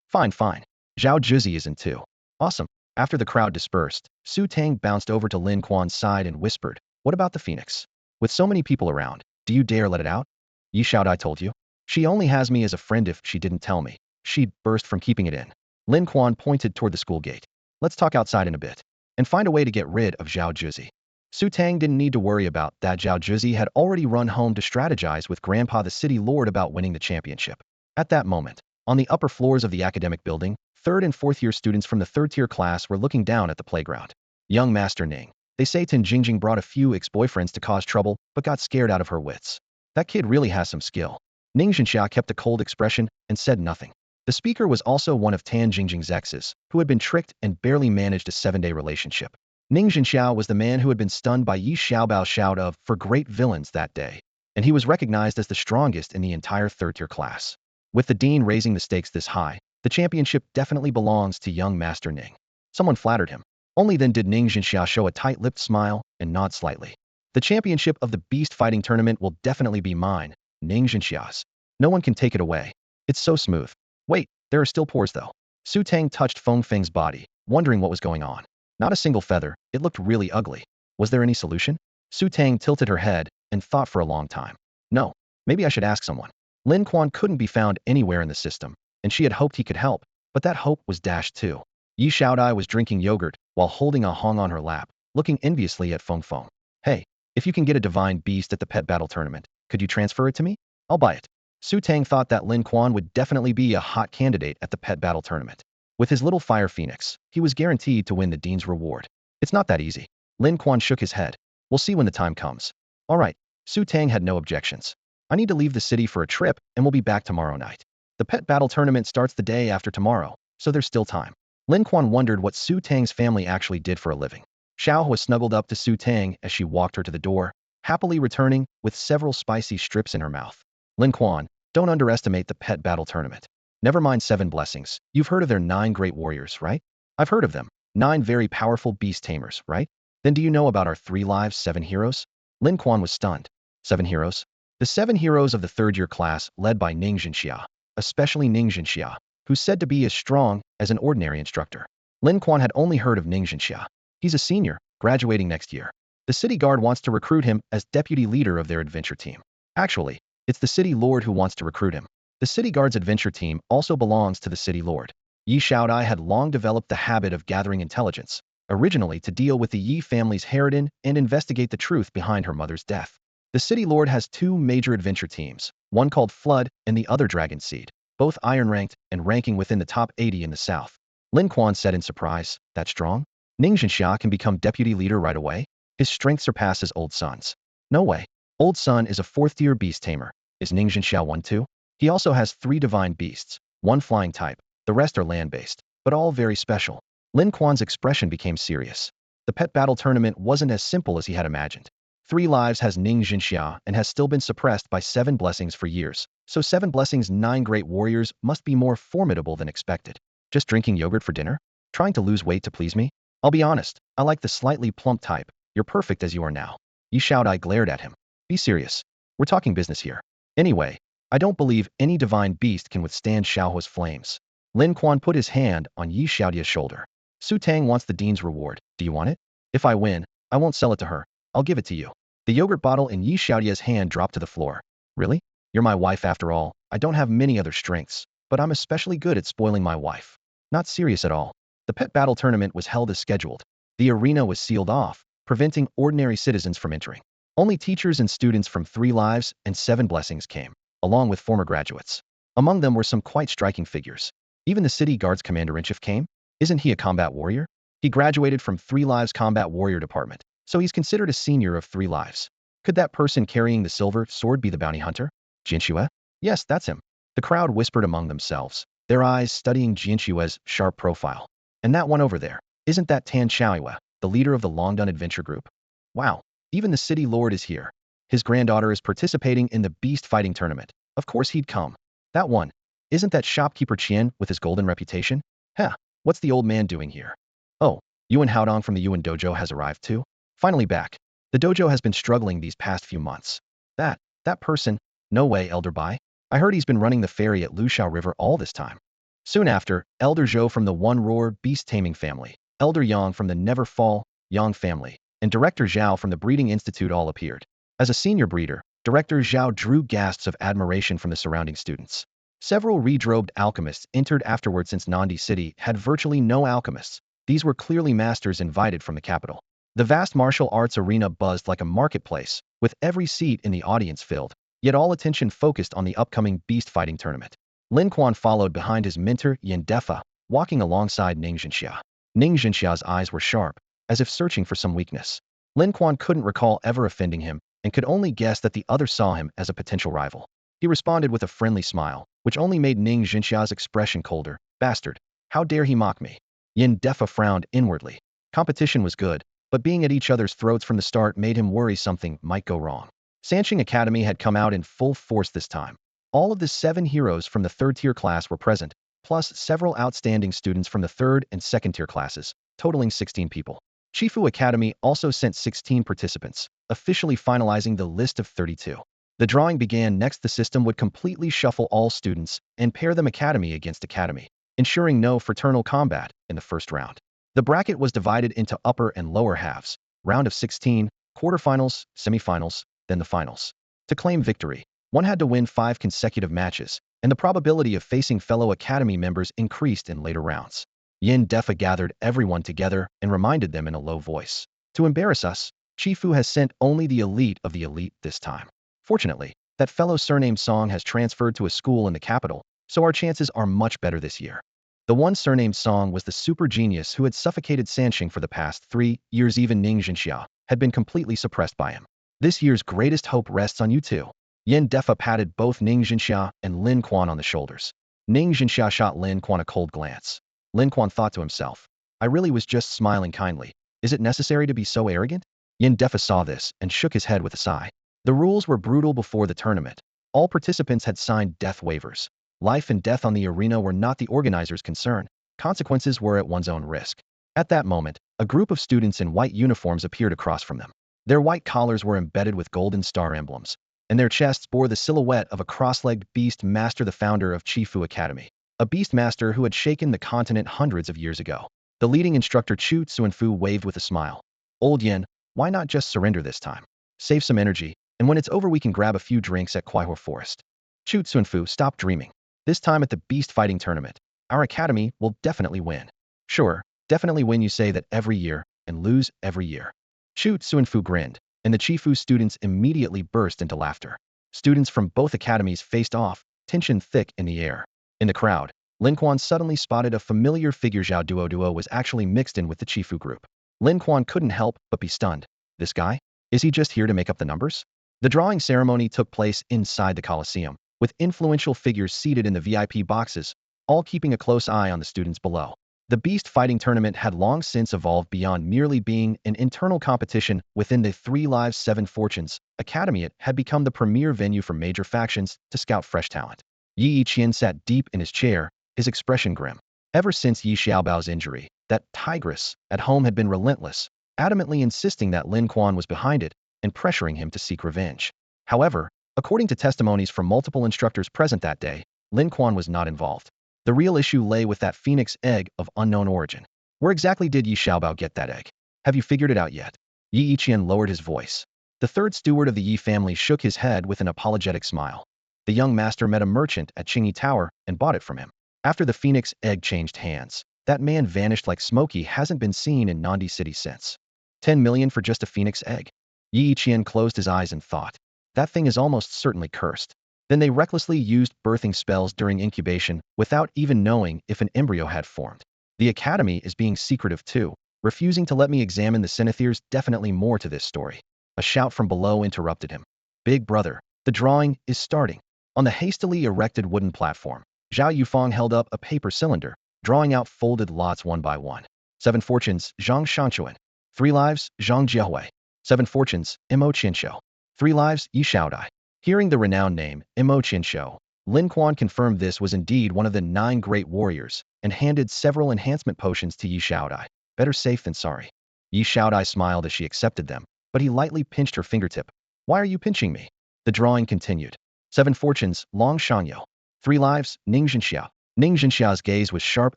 Fine, fine. Zhao Juzi is in too. Awesome. After the crowd dispersed, Su Tang bounced over to Lin Quan's side and whispered, what about the phoenix? With so many people around, do you dare let it out? Yi Xiaodai told you. She only has me as a friend. If she didn't tell me, she'd burst from keeping it in. Lin Quan pointed toward the school gate. Let's talk outside in a bit. And find a way to get rid of Zhao Juzi. Su Tang didn't need to worry about that. Zhao Juzi had already run home to strategize with Grandpa the city lord about winning the championship. At that moment, on the upper floors of the academic building, 3rd and 4th year students from the 3rd tier class were looking down at the playground. Young Master Ning. They say Tin Jingjing brought a few ex-boyfriends to cause trouble, but got scared out of her wits. That kid really has some skill. Ning Zhenxia kept a cold expression and said nothing. The speaker was also one of Tan Jingjing's exes, who had been tricked and barely managed a 7-day relationship. Ning Zhenxia was the man who had been stunned by Yi Xiaobao shout of for great villains that day, and he was recognized as the strongest in the entire 3rd tier class. With the dean raising the stakes this high, the championship definitely belongs to young Master Ning. Someone flattered him. Only then did Ning Zhenxia show a tight-lipped smile and nod slightly. The championship of the beast fighting tournament will definitely be mine, Ning Zhenxia's. No one can take it away. It's so smooth. Wait, there are still pores though. Su Tang touched Feng Feng's body, wondering what was going on. Not a single feather, it looked really ugly. Was there any solution? Su Tang tilted her head and thought for a long time. No, maybe I should ask someone. Lin Quan couldn't be found anywhere in the system, and she had hoped he could help, but that hope was dashed too. Yi Xiaodai was drinking yogurt while holding a hong on her lap, looking enviously at Feng Feng. Hey, if you can get a divine beast at the pet battle tournament, could you transfer it to me? I'll buy it. Su Tang thought that Lin Quan would definitely be a hot candidate at the pet battle tournament. With his little fire phoenix, he was guaranteed to win the dean's reward. It's not that easy. Lin Quan shook his head. We'll see when the time comes. All right. Su Tang had no objections. I need to leave the city for a trip, and we'll be back tomorrow night. The pet battle tournament starts the day after tomorrow, so there's still time. Lin Quan wondered what Su Tang's family actually did for a living. Xiao was snuggled up to Su Tang as she walked her to the door, happily returning with several spicy strips in her mouth. Lin Quan, don't underestimate the pet battle tournament. Never mind 7 blessings. You've heard of their 9 great warriors, right? I've heard of them. 9 very powerful beast tamers, right? Then do you know about our 3 lives, 7 heroes? Lin Quan was stunned. 7 heroes? The 7 heroes of the third-year class led by Ning Jinxia, especially Ning Jinxia, who's said to be as strong as an ordinary instructor. Lin Quan had only heard of Ning Jinxia. He's a senior, graduating next year. The city guard wants to recruit him as deputy leader of their adventure team. Actually, it's the city lord who wants to recruit him. The city guard's adventure team also belongs to the city lord. Yi Xiaodai had long developed the habit of gathering intelligence, originally to deal with the Yi family's harridan and investigate the truth behind her mother's death. The city lord has two major adventure teams, one called Flood and the other Dragon Seed, both iron-ranked and ranking within the top 80 in the south. Lin Quan said in surprise, "That strong? Ning Jinxia can become deputy leader right away? His strength surpasses Old Sun's." "No way. Old Sun is a 4th-tier beast tamer. Is Ning Jinxia one too?" "He also has 3 divine beasts, 1 flying type, the rest are land-based, but all very special." Lin Quan's expression became serious. The pet battle tournament wasn't as simple as he had imagined. 3 lives has Ning Jinxia and has still been suppressed by 7 blessings for years, so 7 blessings 9 great warriors must be more formidable than expected. Just drinking yogurt for dinner? Trying to lose weight to please me? I'll be honest, I like the slightly plump type. You're perfect as you are now. Yi Xiaodai glared at him. Be serious. We're talking business here. Anyway, I don't believe any divine beast can withstand Xiaohua's flames. Lin Quan put his hand on Yi Xiaodia's shoulder. Su Tang wants the dean's reward. Do you want it? If I win, I won't sell it to her. I'll give it to you. The yogurt bottle in Yi Xiaodia's hand dropped to the floor. Really? You're my wife after all. I don't have many other strengths, but I'm especially good at spoiling my wife. Not serious at all. The pet battle tournament was held as scheduled. The arena was sealed off, preventing ordinary citizens from entering. Only teachers and students from 3 lives and 7 blessings came, along with former graduates. Among them were some quite striking figures. Even the city guard's commander-in-chief came. Isn't he a combat warrior? He graduated from 3 lives combat warrior department, so he's considered a senior of 3 lives. Could that person carrying the silver sword be the bounty hunter? Jianxue? Yes, that's him. The crowd whispered among themselves, their eyes studying Jianxue's sharp profile. And that one over there, isn't that Tan Xiaoyue, the leader of the Longdun Adventure Group? Wow, even the city lord is here. His granddaughter is participating in the beast fighting tournament. Of course he'd come. That one, isn't that shopkeeper Qian with his golden reputation? Huh, what's the old man doing here? Oh, Yuan Haodong from the Yuan Dojo has arrived too? Finally back. The dojo has been struggling these past few months. That person? No way, Elder Bai. I heard he's been running the ferry at Lushao River all this time. Soon after, Elder Zhou from the One Roar beast taming family, Elder Yang from the Never Fall Yang family, and Director Zhao from the Breeding Institute all appeared. As a senior breeder, Director Zhao drew gasps of admiration from the surrounding students. Several redrobed alchemists entered afterward since Nandi City had virtually no alchemists. These were clearly masters invited from the capital. The vast martial arts arena buzzed like a marketplace, with every seat in the audience filled, yet all attention focused on the upcoming beast fighting tournament. Lin Quan followed behind his mentor Yin Defa, walking alongside Ning Jinxia. Ning Jinxia's eyes were sharp, as if searching for some weakness. Lin Quan couldn't recall ever offending him, and could only guess that the other saw him as a potential rival. He responded with a friendly smile, which only made Ning Jinxia's expression colder. Bastard, how dare he mock me? Yin Defa frowned inwardly. Competition was good, but being at each other's throats from the start made him worry something might go wrong. Sanqing Academy had come out in full force this time. All of the 7 heroes from the 3rd-tier class were present, plus several outstanding students from the 3rd and 2nd-tier classes, totaling 16 people. Shifu Academy also sent 16 participants, officially finalizing the list of 32. The drawing began next. The system would completely shuffle all students and pair them academy against academy, ensuring no fraternal combat in the first round. The bracket was divided into upper and lower halves, round of 16, quarterfinals, semifinals, then the finals. To claim victory, one had to win 5 consecutive matches, and the probability of facing fellow academy members increased in later rounds. Yin Defa gathered everyone together and reminded them in a low voice. To embarrass us, Chifu has sent only the elite of the elite this time. Fortunately, that fellow surnamed Song has transferred to a school in the capital, so our chances are much better this year. The one surnamed Song was the super genius who had suffocated Sanqing for the past 3 years. Even Ning Jinxia had been completely suppressed by him. This year's greatest hope rests on you two. Yin Defa patted both Ning Jinxia and Lin Quan on the shoulders. Ning Jinxia shot Lin Quan a cold glance. Lin Quan thought to himself, I really was just smiling kindly. Is it necessary to be so arrogant? Yin Defa saw this and shook his head with a sigh. The rules were brutal before the tournament. All participants had signed death waivers. Life and death on the arena were not the organizers' concern. Consequences were at one's own risk. At that moment, a group of students in white uniforms appeared across from them. Their white collars were embedded with golden star emblems. and their chests bore the silhouette of a cross-legged beast master, the founder of Chifu Academy, a beast master who had shaken the continent hundreds of years ago. The leading instructor Chu Tsuanfu waved with a smile. Old Yin, why not just surrender this time? Save some energy, and when it's over we can grab a few drinks at Kuaihua Forest. Chu Tsuanfu, stop dreaming. This time at the beast fighting tournament, our academy will definitely win. Sure, definitely win, you say that every year, and lose every year. Chu Tsuanfu grinned, and the Chifu students immediately burst into laughter. Students from both academies faced off, tension thick in the air. In the crowd, Lin Quan suddenly spotted a familiar figure. Zhao Duo was actually mixed in with the Chifu group. Lin Quan couldn't help but be stunned. This guy? Is he just here to make up the numbers? The drawing ceremony took place inside the Colosseum, with influential figures seated in the VIP boxes, all keeping a close eye on the students below. The beast fighting tournament had long since evolved beyond merely being an internal competition within the 3 Lives 7 Fortunes Academy. It had become the premier venue for major factions to scout fresh talent. Yi Qian sat deep in his chair, his expression grim. Ever since Yi Xiaobao's injury, that tigress at home had been relentless, adamantly insisting that Lin Quan was behind it and pressuring him to seek revenge. However, according to testimonies from multiple instructors present that day, Lin Quan was not involved. The real issue lay with that phoenix egg of unknown origin. Where exactly did Yi Xiaobao get that egg? Have you figured it out yet? Yi Qian lowered his voice. The third steward of the Yi family shook his head with an apologetic smile. The young master met a merchant at Qingyi Tower and bought it from him. After the phoenix egg changed hands, that man vanished like smoke. He hasn't been seen in Nandi City since. 10 million for just a phoenix egg? Yi Qian closed his eyes and thought. That thing is almost certainly cursed. Then they recklessly used birthing spells during incubation without even knowing if an embryo had formed. The academy is being secretive too, refusing to let me examine the Sinethers. Definitely more to this story. A shout from below interrupted him. Big brother, the drawing is starting. On the hastily erected wooden platform, Zhao Yufang held up a paper cylinder, drawing out folded lots one by one. 7 Fortunes, Zhang Shanchuan. 3 Lives, Zhang Jiehui. 7 Fortunes, Mo Qianshou. 3 Lives, Yi Xiaodai. Hearing the renowned name, Mo Qianshou, Lin Quan confirmed this was indeed one of the 9 great warriors, and handed several enhancement potions to Yi Xiaodai. Better safe than sorry. Yi Xiaodai smiled as she accepted them, but he lightly pinched her fingertip. Why are you pinching me? The drawing continued. 7 Fortunes, Long Shangyo. 3 Lives, Ning Zhenxia. Ning Zhenxia's gaze was sharp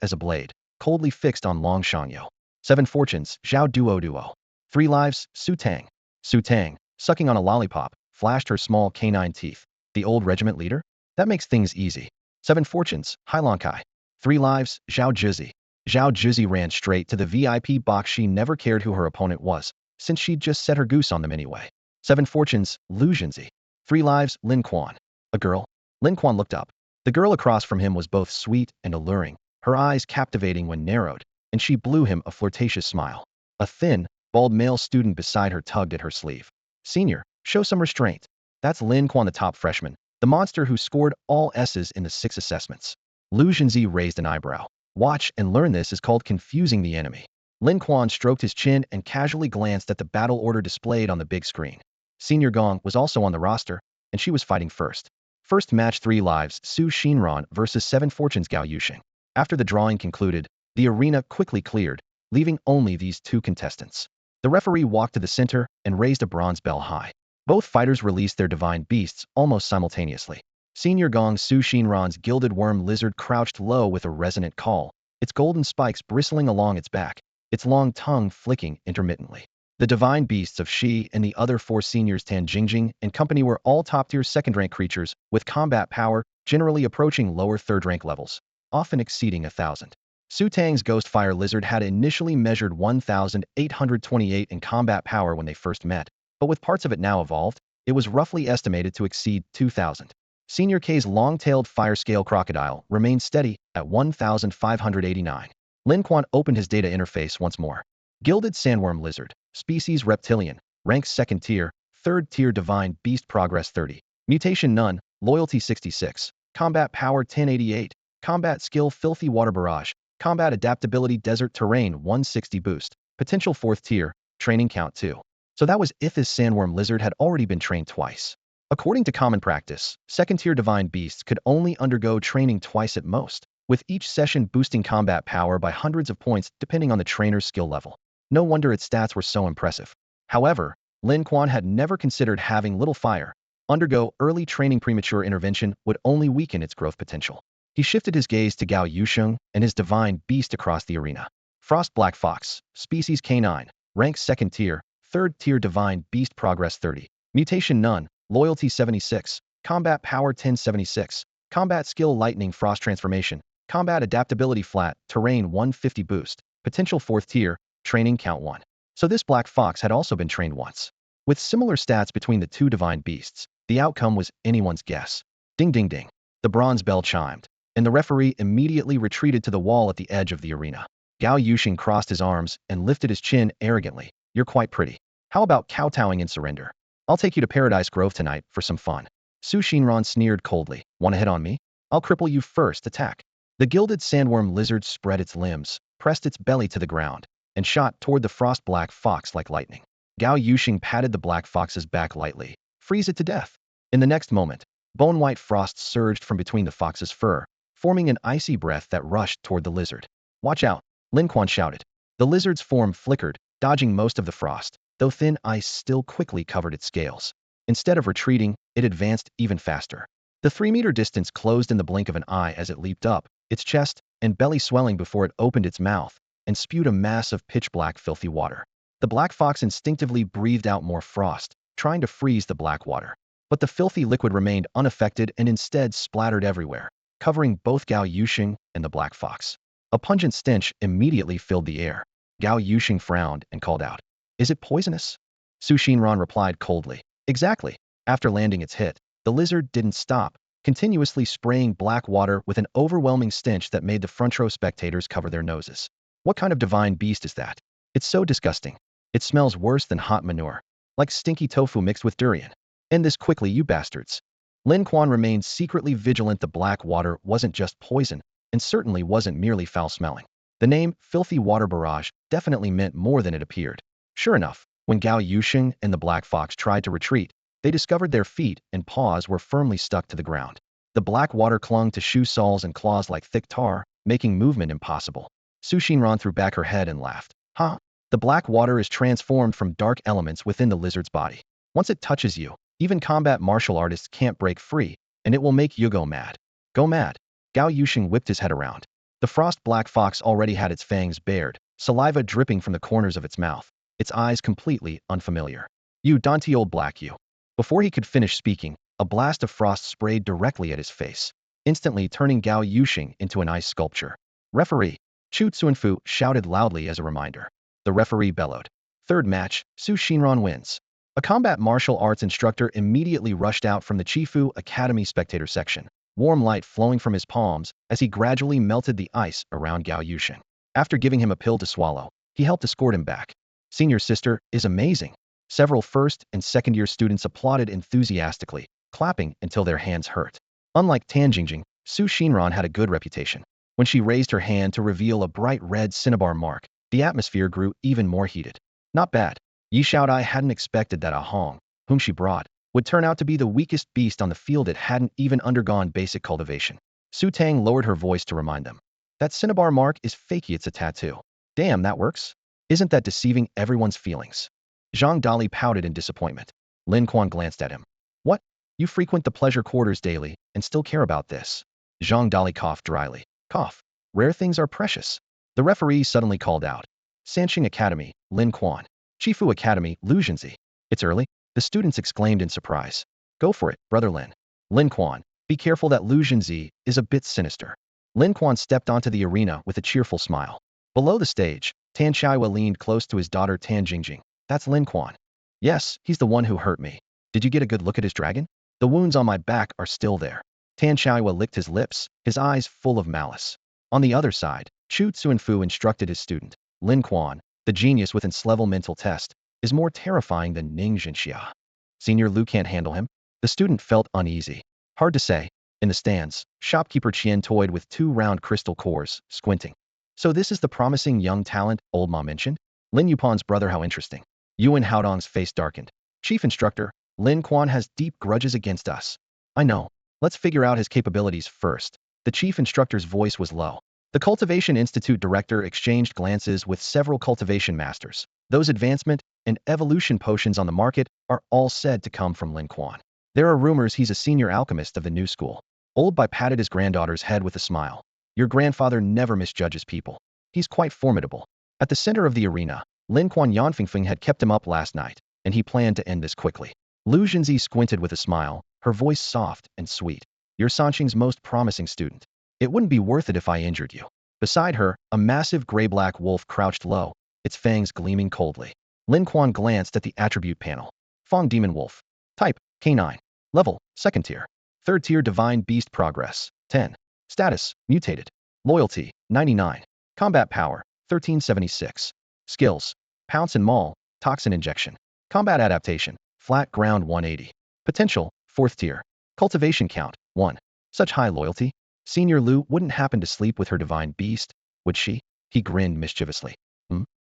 as a blade, coldly fixed on Long Shangyo. 7 Fortunes, Zhao Duo. 3 Lives, Su Tang. Su Tang, sucking on a lollipop, flashed her small canine teeth. The old regiment leader? That makes things easy. 7 Fortunes, Hailongkai. 3 Lives, Zhao Juzi. Zhao Juzi ran straight to the VIP box. She never cared who her opponent was, since she'd just set her goose on them anyway. 7 Fortunes, Lu Jinzi. 3 Lives, Lin Quan. A girl? Lin Quan looked up. The girl across from him was both sweet and alluring, her eyes captivating when narrowed, and she blew him a flirtatious smile. A thin, bald male student beside her tugged at her sleeve. Senior, show some restraint. That's Lin Quan, the top freshman, the monster who scored all S's in the 6 assessments. Lu Jinzi raised an eyebrow. Watch and learn, this is called confusing the enemy. Lin Quan stroked his chin and casually glanced at the battle order displayed on the big screen. Senior Gong was also on the roster, and she was fighting first. First match, 3 Lives, Su Xinran versus 7 Fortunes, Gao Yuxing. After the drawing concluded, the arena quickly cleared, leaving only these 2 contestants. The referee walked to the center and raised a bronze bell high. Both fighters released their divine beasts almost simultaneously. Senior Gong Su Xinran's gilded worm lizard crouched low with a resonant call, its golden spikes bristling along its back, its long tongue flicking intermittently. The divine beasts of Shi and the other 4 seniors, Tan Jingjing and company, were all top-tier second-rank creatures with combat power generally approaching lower third-rank levels, often exceeding 1,000. Su Tang's ghost fire lizard had initially measured 1,828 in combat power when they first met, but with parts of it now evolved, it was roughly estimated to exceed 2,000. Senior K's long-tailed fire-scale crocodile remained steady at 1,589. Lin Quan opened his data interface once more. Gilded sandworm lizard, species reptilian, rank 2nd tier, 3rd tier divine beast, progress 30, mutation none, loyalty 66, combat power 1088, combat skill filthy water barrage, combat adaptability desert terrain 160 boost, potential 4th tier, training count 2. So that was if this sandworm lizard had already been trained twice. According to common practice, 2nd tier divine beasts could only undergo training twice at most, with each session boosting combat power by hundreds of points depending on the trainer's skill level. No wonder its stats were so impressive. However, Lin Quan had never considered having little fire, undergo early training. Premature intervention would only weaken its growth potential. He shifted his gaze to Gao Yusheng and his divine beast across the arena. Frost Black Fox, species K9, rank 2nd tier, 3rd tier divine beast, progress 30. Mutation none, loyalty 76, combat power 1076, combat skill lightning frost transformation, combat adaptability flat, terrain 150 boost, potential 4th tier, training count 1. So this Black Fox had also been trained once. With similar stats between the two divine beasts, the outcome was anyone's guess. Ding ding ding. The bronze bell chimed, and the referee immediately retreated to the wall at the edge of the arena. Gao Yusheng crossed his arms and lifted his chin arrogantly. You're quite pretty. How about kowtowing and surrender? I'll take you to Paradise Grove tonight for some fun. Su Shinran sneered coldly. Want to hit on me? I'll cripple you first. Attack. The gilded sandworm lizard spread its limbs, pressed its belly to the ground, and shot toward the frost black fox like lightning. Gao Yusheng patted the black fox's back lightly. Freeze it to death. In the next moment, bone-white frost surged from between the fox's fur, forming an icy breath that rushed toward the lizard. Watch out, Lin Quan shouted. The lizard's form flickered, dodging most of the frost, though thin ice still quickly covered its scales. Instead of retreating, it advanced even faster. The 3-meter distance closed in the blink of an eye as it leaped up, its chest and belly swelling before it opened its mouth and spewed a mass of pitch-black filthy water. The black fox instinctively breathed out more frost, trying to freeze the black water. But the filthy liquid remained unaffected and instead splattered everywhere, covering both Gao Yusheng and the black fox. A pungent stench immediately filled the air. Gao Yusheng frowned and called out, "Is it poisonous?" Su Shinran replied coldly, "Exactly." After landing its hit, the lizard didn't stop, continuously spraying black water with an overwhelming stench that made the front row spectators cover their noses. What kind of divine beast is that? It's so disgusting. It smells worse than hot manure, like stinky tofu mixed with durian. End this quickly, you bastards. Lin Quan remained secretly vigilant. The black water wasn't just poison, and certainly wasn't merely foul-smelling. The name, Filthy Water Barrage, definitely meant more than it appeared. Sure enough, when Gao Yusheng and the black fox tried to retreat, they discovered their feet and paws were firmly stuck to the ground. The black water clung to shoe soles and claws like thick tar, making movement impossible. Su Shinran threw back her head and laughed. Huh? The black water is transformed from dark elements within the lizard's body. Once it touches you, even combat martial artists can't break free, and it will make you go mad. Go mad. Gao Yusheng whipped his head around. The frost black fox already had its fangs bared, saliva dripping from the corners of its mouth, its eyes completely unfamiliar. You daunty old black you. Before he could finish speaking, a blast of frost sprayed directly at his face, instantly turning Gao Yusheng into an ice sculpture. Referee, Chu Tsuanfu shouted loudly as a reminder. The referee bellowed. Third match, Su Shinran wins. A combat martial arts instructor immediately rushed out from the Chifu Academy spectator section, warm light flowing from his palms as he gradually melted the ice around Gao Yusheng. After giving him a pill to swallow, he helped escort him back. Senior sister is amazing. Several first and second-year students applauded enthusiastically, clapping until their hands hurt. Unlike Tan Jingjing, Su Shinran had a good reputation. When she raised her hand to reveal a bright red cinnabar mark, the atmosphere grew even more heated. Not bad. Yi Xiaodai hadn't expected that Ahong, whom she brought, would turn out to be the weakest beast on the field. It hadn't even undergone basic cultivation. Su Tang lowered her voice to remind them. That cinnabar mark is fakey, it's a tattoo. Damn, that works? Isn't that deceiving everyone's feelings? Zhang Dali pouted in disappointment. Lin Quan glanced at him. What? You frequent the pleasure quarters daily and still care about this? Zhang Dali coughed dryly. Cough. Rare things are precious. The referee suddenly called out. Sanxing Academy, Lin Quan. Chifu Academy, Lu Zhenzi. It's early? The students exclaimed in surprise. Go for it, brother Lin. Lin Quan, be careful, that Lu Zhenzi is a bit sinister. Lin Quan stepped onto the arena with a cheerful smile. Below the stage, Tan Chaiwa leaned close to his daughter Tan Jingjing. That's Lin Quan. Yes, he's the one who hurt me. Did you get a good look at his dragon? The wounds on my back are still there. Tan Chaiwa licked his lips, his eyes full of malice. On the other side, Chu Tsuanfu instructed his student. Lin Quan, the genius with its level mental test, is more terrifying than Ning Zhenxia. Senior Lu can't handle him? The student felt uneasy. Hard to say. In the stands, shopkeeper Qian toyed with 2 round crystal cores, squinting. So this is the promising young talent old Ma mentioned? Lin Yupon's brother, how interesting. Yuan Haodong's face darkened. Chief instructor, Lin Quan has deep grudges against us. I know. Let's figure out his capabilities first. The chief instructor's voice was low. The Cultivation Institute director exchanged glances with several cultivation masters. Those advancement and evolution potions on the market are all said to come from Lin Quan. There are rumors he's a senior alchemist of the new school. Old Bai patted his granddaughter's head with a smile. Your grandfather never misjudges people. He's quite formidable. At the center of the arena, Lin Quan Yanfingfing had kept him up last night, and he planned to end this quickly. Lu Jinzi squinted with a smile, her voice soft and sweet. You're Sanqing's most promising student. It wouldn't be worth it if I injured you. Beside her, a massive gray-black wolf crouched low, its fangs gleaming coldly. Lin Quan glanced at the attribute panel. Fong Demon Wolf. Type, K9. Level, 2nd tier. 3rd tier Divine Beast Progress, 10. Status, Mutated. Loyalty, 99. Combat Power, 1376. Skills, Pounce and Maul, Toxin Injection. Combat Adaptation, Flat Ground 180. Potential, 4th tier. Cultivation Count, 1. Such high loyalty? Senior Lu wouldn't happen to sleep with her divine beast, would she? He grinned mischievously.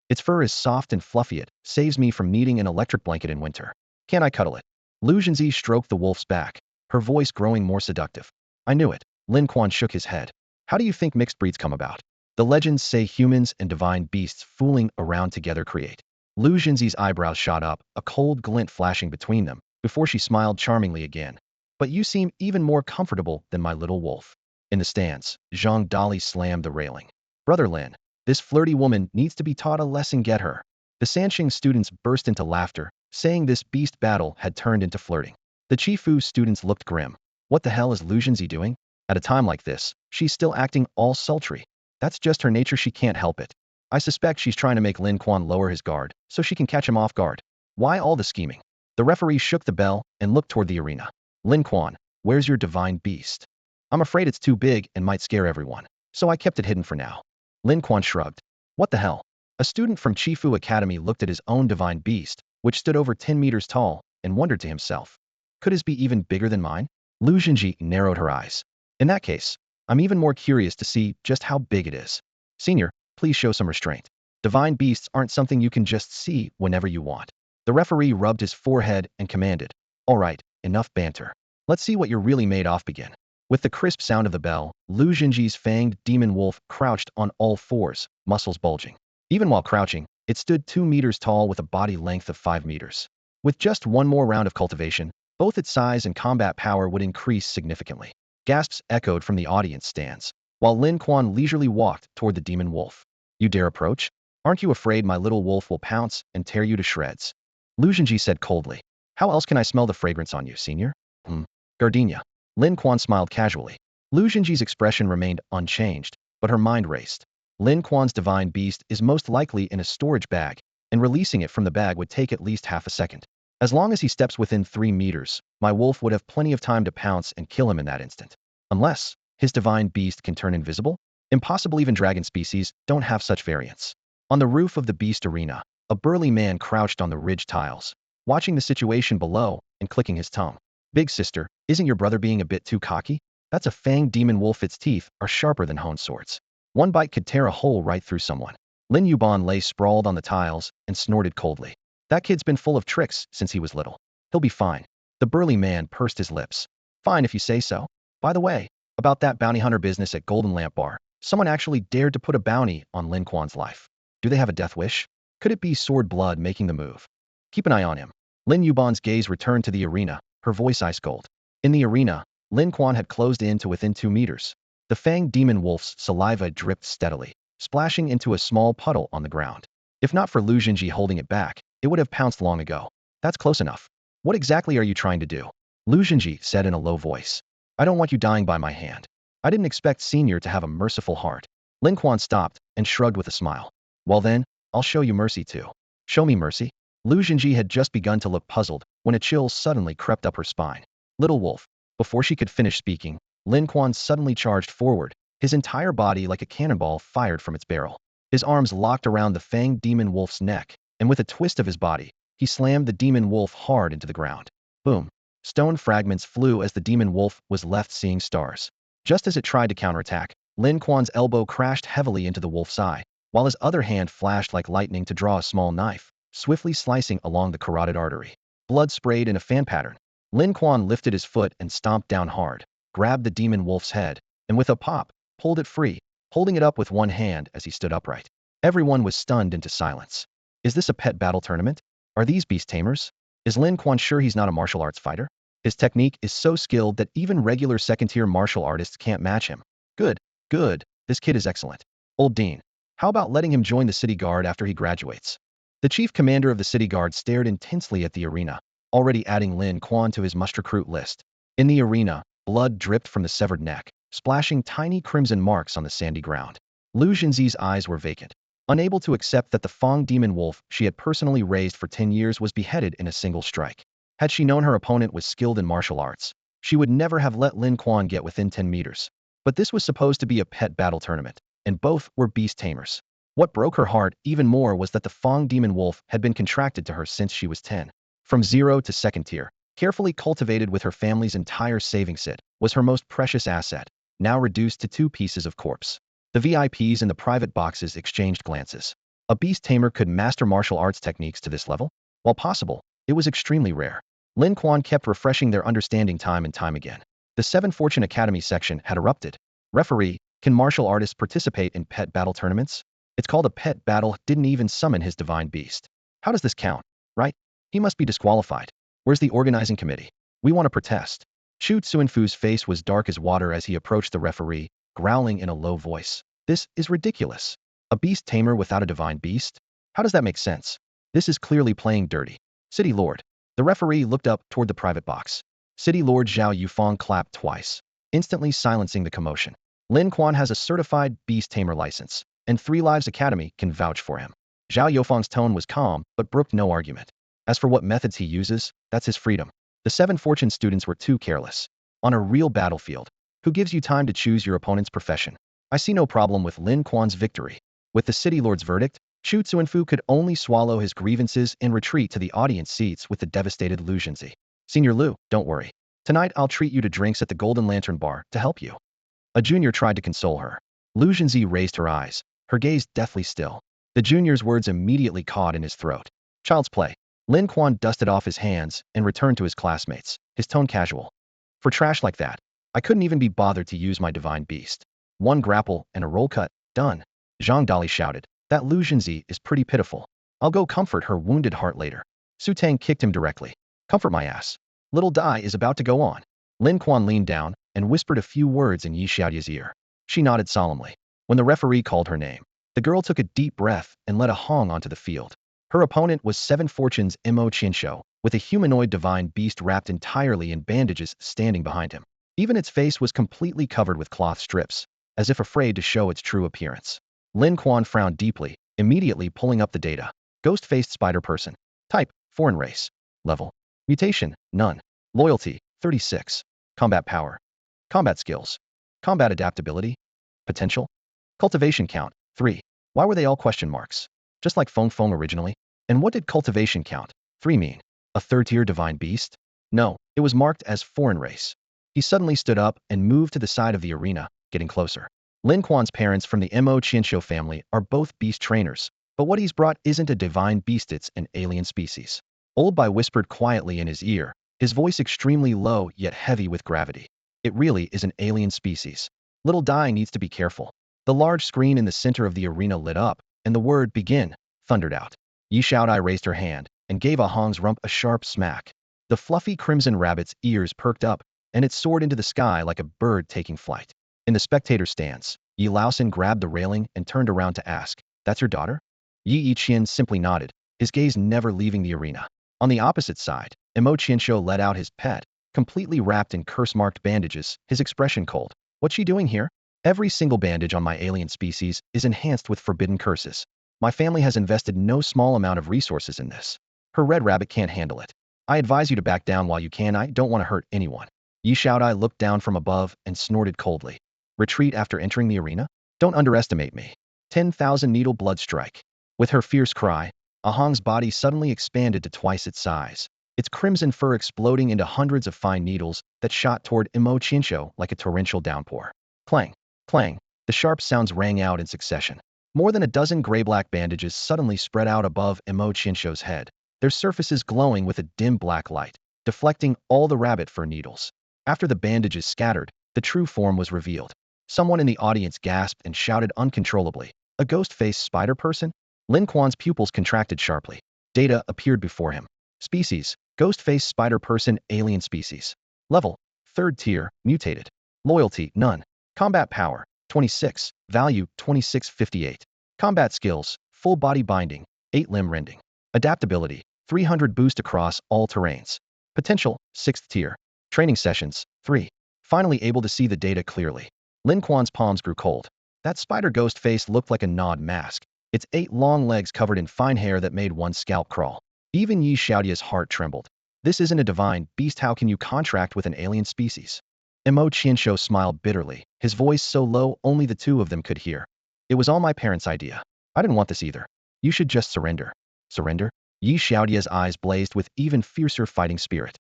Its fur is soft and fluffy. It saves me from needing an electric blanket in winter. Can I cuddle it? Lu Jinzi stroked the wolf's back, her voice growing more seductive. I knew it. Lin Quan shook his head. How do you think mixed breeds come about? The legends say humans and divine beasts fooling around together create. Lu Jinzi's eyebrows shot up, a cold glint flashing between them, before she smiled charmingly again. But you seem even more comfortable than my little wolf. In the stands, Zhang Dali slammed the railing. Brother Lin, this flirty woman needs to be taught a lesson. Get her. The Sanqing students burst into laughter, saying this beast battle had turned into flirting. The Chifu students looked grim. What the hell is Lu Jinzi doing? At a time like this, she's still acting all sultry. That's just her nature, she can't help it. I suspect she's trying to make Lin Quan lower his guard, so she can catch him off guard. Why all the scheming? The referee shook the bell and looked toward the arena. Lin Quan, where's your divine beast? I'm afraid it's too big and might scare everyone, so I kept it hidden for now. Lin Quan shrugged. What the hell? A student from Chifu Academy looked at his own divine beast, which stood over 10 meters tall, and wondered to himself. Could his be even bigger than mine? Lu Jinji narrowed her eyes. In that case, I'm even more curious to see just how big it is. Senior, please show some restraint. Divine beasts aren't something you can just see whenever you want. The referee rubbed his forehead and commanded. All right, enough banter. Let's see what you're really made of. Begin. With the crisp sound of the bell, Lu Jinji's fanged demon wolf crouched on all fours, muscles bulging. Even while crouching, it stood 2 meters tall with a body length of 5 meters. With just one more round of cultivation, both its size and combat power would increase significantly. Gasps echoed from the audience stands, while Lin Quan leisurely walked toward the demon wolf. You dare approach? Aren't you afraid my little wolf will pounce and tear you to shreds? Lu Jinji said coldly. How else can I smell the fragrance on you, senior? Gardenia. Lin Quan smiled casually. Lu Jinji's expression remained unchanged, but her mind raced. Lin Quan's divine beast is most likely in a storage bag, and releasing it from the bag would take at least half a second. As long as he steps within 3 meters, my wolf would have plenty of time to pounce and kill him in that instant. Unless his divine beast can turn invisible? Impossible. Even dragon species don't have such variants. On the roof of the beast arena, a burly man crouched on the ridge tiles, watching the situation below and clicking his tongue. Big sister, isn't your brother being a bit too cocky? That's a fanged demon wolf. Its teeth are sharper than honed swords. One bite could tear a hole right through someone. Lin Yuban lay sprawled on the tiles and snorted coldly. That kid's been full of tricks since he was little. He'll be fine. The burly man pursed his lips. Fine if you say so. By the way, about that bounty hunter business at Golden Lamp Bar, someone actually dared to put a bounty on Lin Quan's life. Do they have a death wish? Could it be Sword Blood making the move? Keep an eye on him. Lin Yuban's gaze returned to the arena, her voice ice cold. In the arena, Lin Quan had closed in to within 2 meters. The fanged demon wolf's saliva dripped steadily, splashing into a small puddle on the ground. If not for Lu Jinji holding it back, it would have pounced long ago. That's close enough. What exactly are you trying to do? Lu Jinji said in a low voice. I don't want you dying by my hand. I didn't expect Senior to have a merciful heart. Lin Quan stopped and shrugged with a smile. Well then, I'll show you mercy too. Show me mercy? Lu Jinji had just begun to look puzzled when a chill suddenly crept up her spine. Little wolf. Before she could finish speaking, Lin Quan suddenly charged forward, his entire body like a cannonball fired from its barrel. His arms locked around the fanged demon wolf's neck, and with a twist of his body, he slammed the demon wolf hard into the ground. Boom. Stone fragments flew as the demon wolf was left seeing stars. Just as it tried to counterattack, Lin Quan's elbow crashed heavily into the wolf's eye, while his other hand flashed like lightning to draw a small knife, swiftly slicing along the carotid artery. Blood sprayed in a fan pattern. Lin Quan lifted his foot and stomped down hard, grabbed the demon wolf's head, and with a pop, pulled it free, holding it up with one hand as he stood upright. Everyone was stunned into silence. Is this a pet battle tournament? Are these beast tamers? Is Lin Quan sure he's not a martial arts fighter? His technique is so skilled that even regular second-tier martial artists can't match him. Good, good, this kid is excellent. Old Dean, how about letting him join the city guard after he graduates? The chief commander of the city guard stared intensely at the arena, already adding Lin Quan to his must-recruit list. In the arena, blood dripped from the severed neck, splashing tiny crimson marks on the sandy ground. Lu Jinzi's eyes were vacant, unable to accept that the Fang demon wolf she had personally raised for 10 years was beheaded in a single strike. Had she known her opponent was skilled in martial arts, she would never have let Lin Quan get within 10 meters. But this was supposed to be a pet battle tournament, and both were beast tamers. What broke her heart even more was that the Fang demon wolf had been contracted to her since she was 10. From 0 to second tier, carefully cultivated with her family's entire savings set, was her most precious asset, now reduced to 2 pieces of corpse. The VIPs in the private boxes exchanged glances. A beast tamer could master martial arts techniques to this level? While possible, it was extremely rare. Lin Quan kept refreshing their understanding time and time again. The 7 Fortune Academy section had erupted. Referee, can martial artists participate in pet battle tournaments? It's called a pet battle, didn't even summon his divine beast. How does this count, right? He must be disqualified. Where's the organizing committee? We want to protest. Chu Tsuinfu's face was dark as water as he approached the referee, growling in a low voice. This is ridiculous. A beast tamer without a divine beast? How does that make sense? This is clearly playing dirty. City Lord. The referee looked up toward the private box. City Lord Zhao Yufang clapped twice, instantly silencing the commotion. Lin Quan has a certified beast tamer license, and 3 Lives Academy can vouch for him. Zhao Yufang's tone was calm, but brooked no argument. As for what methods he uses, that's his freedom. The 7 Fortune students were too careless. On a real battlefield, who gives you time to choose your opponent's profession? I see no problem with Lin Quan's victory. With the City Lord's verdict, Chu Tsuinfu could only swallow his grievances and retreat to the audience seats with the devastated Lu Jinzi. Senior Lu, don't worry. Tonight I'll treat you to drinks at the Golden Lantern Bar to help you. A junior tried to console her. Lu Jinzi raised her eyes, her gaze deathly still. The junior's words immediately caught in his throat. Child's play. Lin Quan dusted off his hands and returned to his classmates, his tone casual. For trash like that, I couldn't even be bothered to use my divine beast. 1 grapple and a roll cut, done. Zhang Dali shouted. That Lu Jinzi is pretty pitiful. I'll go comfort her wounded heart later. Su Tang kicked him directly. Comfort my ass. Little Dai is about to go on. Lin Quan leaned down and whispered a few words in Yi Xiaoya's ear. She nodded solemnly. When the referee called her name, the girl took a deep breath and led a Hong onto the field. Her opponent was 7 Fortunes Mo Qianshou, with a humanoid divine beast wrapped entirely in bandages standing behind him. Even its face was completely covered with cloth strips, as if afraid to show its true appearance. Lin Quan frowned deeply, immediately pulling up the data. Ghost-faced spider person. Type, foreign race. Level. Mutation, none. Loyalty, 36. Combat power. Combat skills. Combat adaptability. Potential. Cultivation count, 3. Why were they all question marks? Just like Feng Feng originally? And what did cultivation count, 3 mean? A 3rd-tier divine beast? No, it was marked as foreign race. He suddenly stood up and moved to the side of the arena, getting closer. Lin Quan's parents from the Mo Qianshou family are both beast trainers, but what he's brought isn't a divine beast, it's an alien species. Old Bai whispered quietly in his ear, his voice extremely low yet heavy with gravity. It really is an alien species. Little Dai needs to be careful. The large screen in the center of the arena lit up, and the word begin thundered out. Yi Xiaodai raised her hand and gave a Hong's rump a sharp smack. The fluffy crimson rabbit's ears perked up, and it soared into the sky like a bird taking flight. In the spectator stands, Yi Laosin grabbed the railing and turned around to ask, "That's your daughter?" Yi Yiqian simply nodded, his gaze never leaving the arena. On the opposite side, Mo Qianshou let out his pet, completely wrapped in curse-marked bandages, his expression cold. What's she doing here? Every single bandage on my alien species is enhanced with forbidden curses. My family has invested no small amount of resources in this. Her red rabbit can't handle it. I advise you to back down while you can. I don't want to hurt anyone. Yi Xiaodai looked down from above and snorted coldly. Retreat after entering the arena? Don't underestimate me. 10,000 needle blood strike. With her fierce cry, Ahang's body suddenly expanded to twice its size, its crimson fur exploding into hundreds of fine needles that shot toward Mo Qianshou like a torrential downpour. Clang, clang, the sharp sounds rang out in succession. More than a dozen gray-black bandages suddenly spread out above Mo Qianshou's head, their surfaces glowing with a dim black light, deflecting all the rabbit fur needles. After the bandages scattered, the true form was revealed. Someone in the audience gasped and shouted uncontrollably, "A ghost-faced spider person?" Lin Quan's pupils contracted sharply. Data appeared before him. Species, Ghost-face spider person alien species. Level, 3rd tier, mutated. Loyalty, none. Combat power, 26. Value, 2658. Combat skills, full body binding, 8 limb rending. Adaptability, 300 boost across all terrains. Potential, 6th tier. Training sessions, 3. Finally able to see the data clearly. Lin Quan's palms grew cold. That spider ghost face looked like a gnawed mask, its 8 long legs covered in fine hair that made one's scalp crawl. Even Yi Xiaodia's heart trembled. This isn't a divine beast, how can you contract with an alien species? Mo Qianshou smiled bitterly, his voice so low only the two of them could hear. It was all my parents' idea. I didn't want this either. You should just surrender. Surrender? Yi Xiaodia's eyes blazed with even fiercer fighting spirit.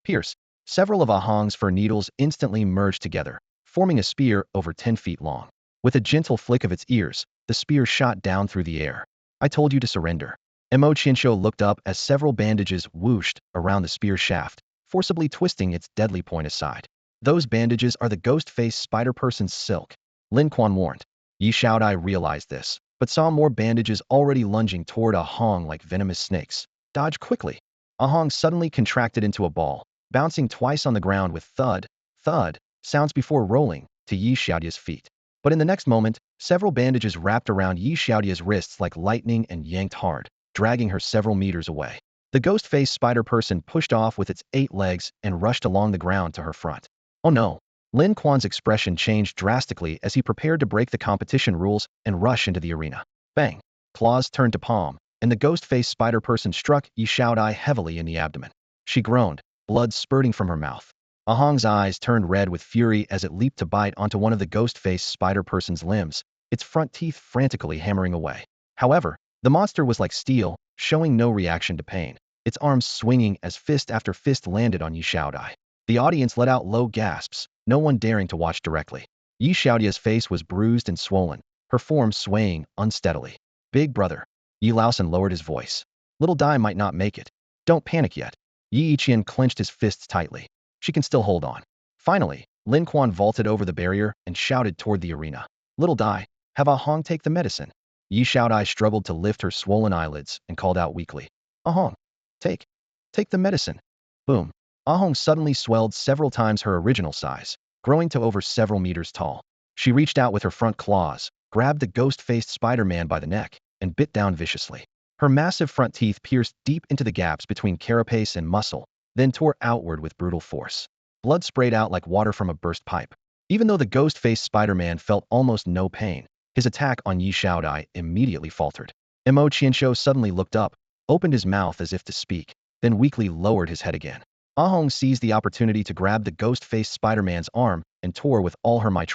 Pierce. Several of Ahong's fur needles instantly merged together, forming a spear over 10 feet long. With a gentle flick of its ears, the spear shot down through the air. I told you to surrender. Mo Qianshou looked up as several bandages whooshed around the spear shaft, forcibly twisting its deadly point aside. Those bandages are the ghost-faced spider person's silk. Lin Quan warned. Yi Xiaodai realized this, but saw more bandages already lunging toward Ahong like venomous snakes. Dodge quickly. Ahong suddenly contracted into a ball, bouncing twice on the ground with thud, thud, sounds before rolling to Yi Xiaodia's feet. But in the next moment, several bandages wrapped around Yi Xiaodia's wrists like lightning and yanked hard, dragging her several meters away. The ghost-faced spider person pushed off with its 8 legs and rushed along the ground to her front. Oh no! Lin Quan's expression changed drastically as he prepared to break the competition rules and rush into the arena. Bang! Claws turned to palm, and the ghost-faced spider person struck Yi Xiaodai heavily in the abdomen. She groaned, blood spurting from her mouth. Ahong's eyes turned red with fury as it leaped to bite onto one of the ghost-faced spider person's limbs, its front teeth frantically hammering away. However, the monster was like steel, showing no reaction to pain, its arms swinging as fist after fist landed on Yi Xiaodai. The audience let out low gasps, no one daring to watch directly. Yi Xiaodia's face was bruised and swollen, her form swaying unsteadily. Big brother. Yi Laosan lowered his voice. Little Dai might not make it. Don't panic yet. Yi Yiqian clenched his fists tightly. She can still hold on. Finally, Lin Quan vaulted over the barrier and shouted toward the arena. Little Dai, have Ahong take the medicine. Yi Xiaodai struggled to lift her swollen eyelids and called out weakly. Ahong, take the medicine. Boom. Ahong suddenly swelled several times her original size, growing to over several meters tall. She reached out with her front claws, grabbed the ghost-faced Spider-Man by the neck, and bit down viciously. Her massive front teeth pierced deep into the gaps between carapace and muscle, then tore outward with brutal force. Blood sprayed out like water from a burst pipe. Even though the ghost-faced Spider-Man felt almost no pain, his attack on Yi Xiaodai immediately faltered. Mo Qianshou suddenly looked up, opened his mouth as if to speak, then weakly lowered his head again. Ahong seized the opportunity to grab the ghost-faced Spider-Man's arm and tore with all her might.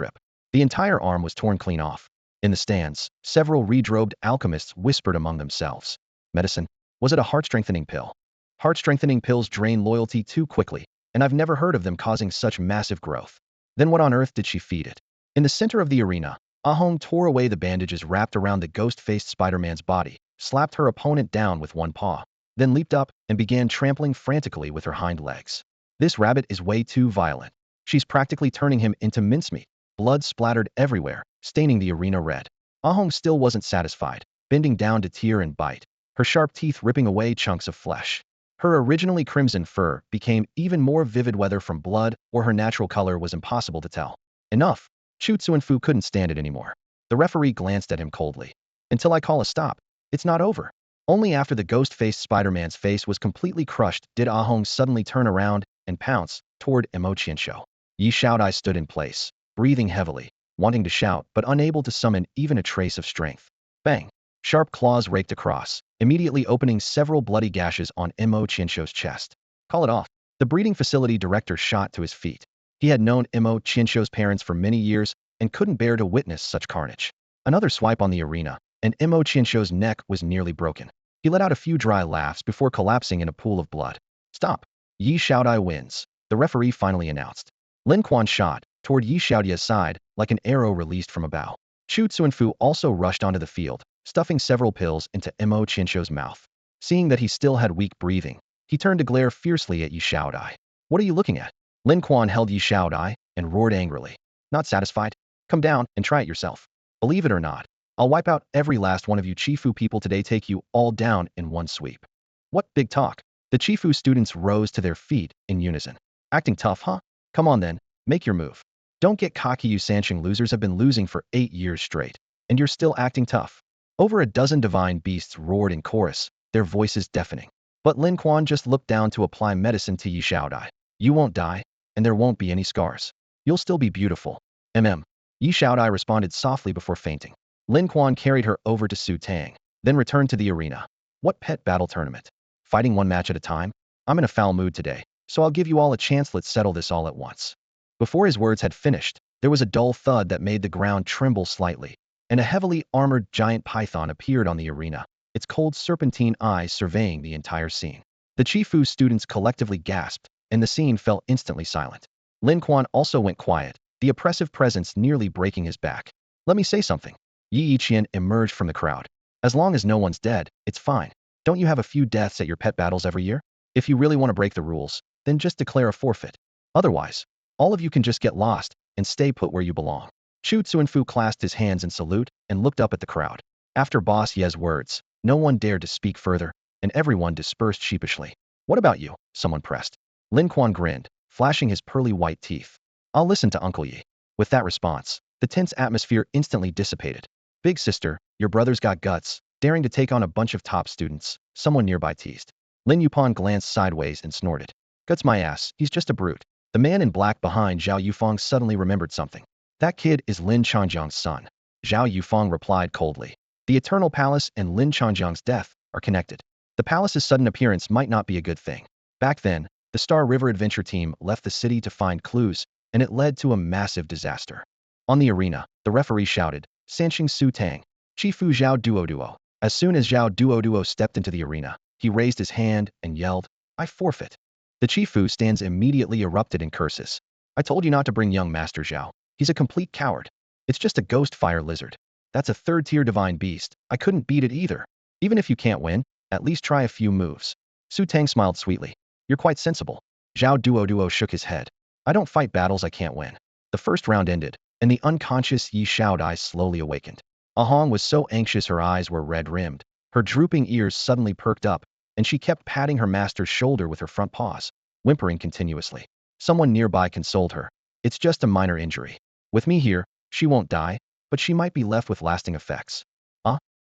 The entire arm was torn clean off. In the stands, several redrobed alchemists whispered among themselves. Medicine? Was it a heart-strengthening pill? Heart-strengthening pills drain loyalty too quickly, and I've never heard of them causing such massive growth. Then what on earth did she feed it? In the center of the arena, Ahong tore away the bandages wrapped around the ghost-faced Spider-Man's body, slapped her opponent down with one paw, then leaped up and began trampling frantically with her hind legs. This rabbit is way too violent. She's practically turning him into mincemeat. Blood splattered everywhere, staining the arena red. Ahong still wasn't satisfied, bending down to tear and bite, her sharp teeth ripping away chunks of flesh. Her originally crimson fur became even more vivid, whether from blood or her natural color was impossible to tell. Enough. Chu Tsuanfu couldn't stand it anymore. The referee glanced at him coldly. Until I call a stop, it's not over. Only after the ghost-faced Spider-Man's face was completely crushed did Ahong suddenly turn around and pounce toward Mo Qianshou. Yi Xiaodai stood in place, breathing heavily, wanting to shout but unable to summon even a trace of strength. Bang! Sharp claws raked across, immediately opening several bloody gashes on Mo Qianshou's chest. Call it off. The breeding facility director shot to his feet. He had known Mo Qianshou's parents for many years and couldn't bear to witness such carnage. Another swipe on the arena, and Mo Qianshou's neck was nearly broken. He let out a few dry laughs before collapsing in a pool of blood. Stop. Yi Xiaodai wins, the referee finally announced. Lin Quan shot toward Yi Xiaodia's side like an arrow released from a bow. Chu Tsuanfu also rushed onto the field, stuffing several pills into Mo Qianshou's mouth. Seeing that he still had weak breathing, he turned to glare fiercely at Yi Xiaodai. What are you looking at? Lin Quan held Yi Xiaodai and roared angrily. Not satisfied? Come down and try it yourself. Believe it or not, I'll wipe out every last one of you Chifu people today, take you all down in one sweep. What big talk? The Chifu students rose to their feet in unison. Acting tough, huh? Come on then, make your move. Don't get cocky, you Sansheng losers have been losing for 8 years straight, and you're still acting tough. Over a dozen divine beasts roared in chorus, their voices deafening. But Lin Quan just looked down to apply medicine to Yi Xiaodai. You won't die, and there won't be any scars. You'll still be beautiful. Yi Xiaodai responded softly before fainting. Lin Quan carried her over to Su Tang, then returned to the arena. What pet battle tournament? Fighting one match at a time? I'm in a foul mood today, so I'll give you all a chance. Let's settle this all at once. Before his words had finished, there was a dull thud that made the ground tremble slightly, and a heavily armored giant python appeared on the arena, its cold serpentine eyes surveying the entire scene. The Chifu students collectively gasped, and the scene fell instantly silent. Lin Quan also went quiet, the oppressive presence nearly breaking his back. Let me say something. Yi Yiqian emerged from the crowd. As long as no one's dead, it's fine. Don't you have a few deaths at your pet battles every year? If you really want to break the rules, then just declare a forfeit. Otherwise, all of you can just get lost and stay put where you belong. Chu Tsuanfu clasped his hands in salute and looked up at the crowd. After Boss Ye's words, no one dared to speak further, and everyone dispersed sheepishly. What about you? Someone pressed. Lin Quan grinned, flashing his pearly white teeth. I'll listen to Uncle Yi. With that response, the tense atmosphere instantly dissipated. Big sister, your brother's got guts, daring to take on a bunch of top students, someone nearby teased. Lin Yupan glanced sideways and snorted. Guts my ass, he's just a brute. The man in black behind Zhao Yufeng suddenly remembered something. That kid is Lin Changjiang's son. Zhao Yufeng replied coldly. The Eternal Palace and Lin Changjiang's death are connected. The palace's sudden appearance might not be a good thing. Back then, the Star River Adventure team left the city to find clues, and it led to a massive disaster. On the arena, the referee shouted, Sansheng Su Tang, Chifu Zhao Duo. As soon as Zhao Duo stepped into the arena, he raised his hand and yelled, I forfeit. The Chifu stands immediately erupted in curses. I told you not to bring young Master Zhao. He's a complete coward. It's just a ghost fire lizard. That's a third-tier divine beast. I couldn't beat it either. Even if you can't win, at least try a few moves. Su Tang smiled sweetly. You're quite sensible. Zhao Duo shook his head. I don't fight battles I can't win. The first round ended, and the unconscious Yi Xiaodai slowly awakened. Ahong was so anxious her eyes were red-rimmed. Her drooping ears suddenly perked up, and she kept patting her master's shoulder with her front paws, whimpering continuously. Someone nearby consoled her. It's just a minor injury. With me here, she won't die, but she might be left with lasting effects.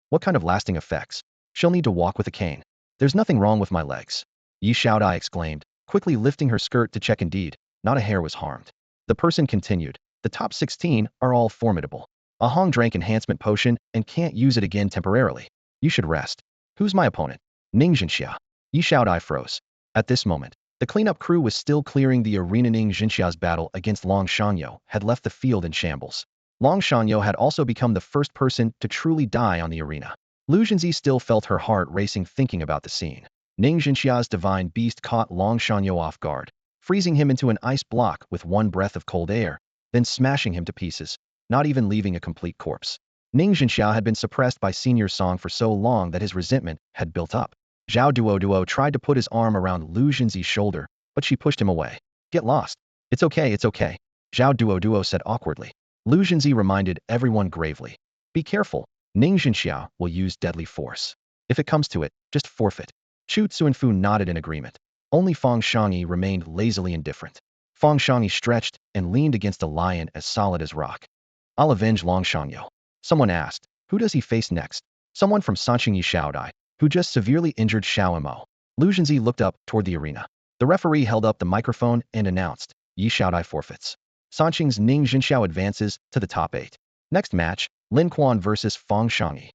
What kind of lasting effects? She'll need to walk with a cane. There's nothing wrong with my legs. Yi Xiaodai exclaimed, quickly lifting her skirt to check. Indeed, not a hair was harmed. The person continued, the top 16 are all formidable. Ahong drank enhancement potion and can't use it again temporarily. You should rest. Who's my opponent? Ning Jinxia. Yi Xiaodai froze. At this moment, the cleanup crew was still clearing the arena. Ning Jinxia's battle against Long Shanyo had left the field in shambles. Long Shanyo had also become the first person to truly die on the arena. Lu Jinzi still felt her heart racing thinking about the scene. Ning Jinxia's divine beast caught Long Shanyo off guard, freezing him into an ice block with one breath of cold air, then smashing him to pieces, not even leaving a complete corpse. Ning Jinxia had been suppressed by Senior Song for so long that his resentment had built up. Zhao Duo tried to put his arm around Lu Jinzi's shoulder, but she pushed him away. Get lost. It's okay. Zhao Duo said awkwardly. Lu Jinzi reminded everyone gravely. Be careful. Ning Jinxia will use deadly force. If it comes to it, just forfeit. Chu Tsuanfu nodded in agreement. Only Feng Shangyi remained lazily indifferent. Feng Shangyi stretched and leaned against a lion as solid as rock. I'll avenge Long Shangyo. Someone asked, who does he face next? Someone from Sansheng Yi Xiaodai, who just severely injured Xiao Mo. Lu Jinzi looked up toward the arena. The referee held up the microphone and announced, Yi Xiaodai forfeits. Sansheng's Ning Jinxiao advances to the top 8. Next match, Lin Quan versus Feng Shangyi.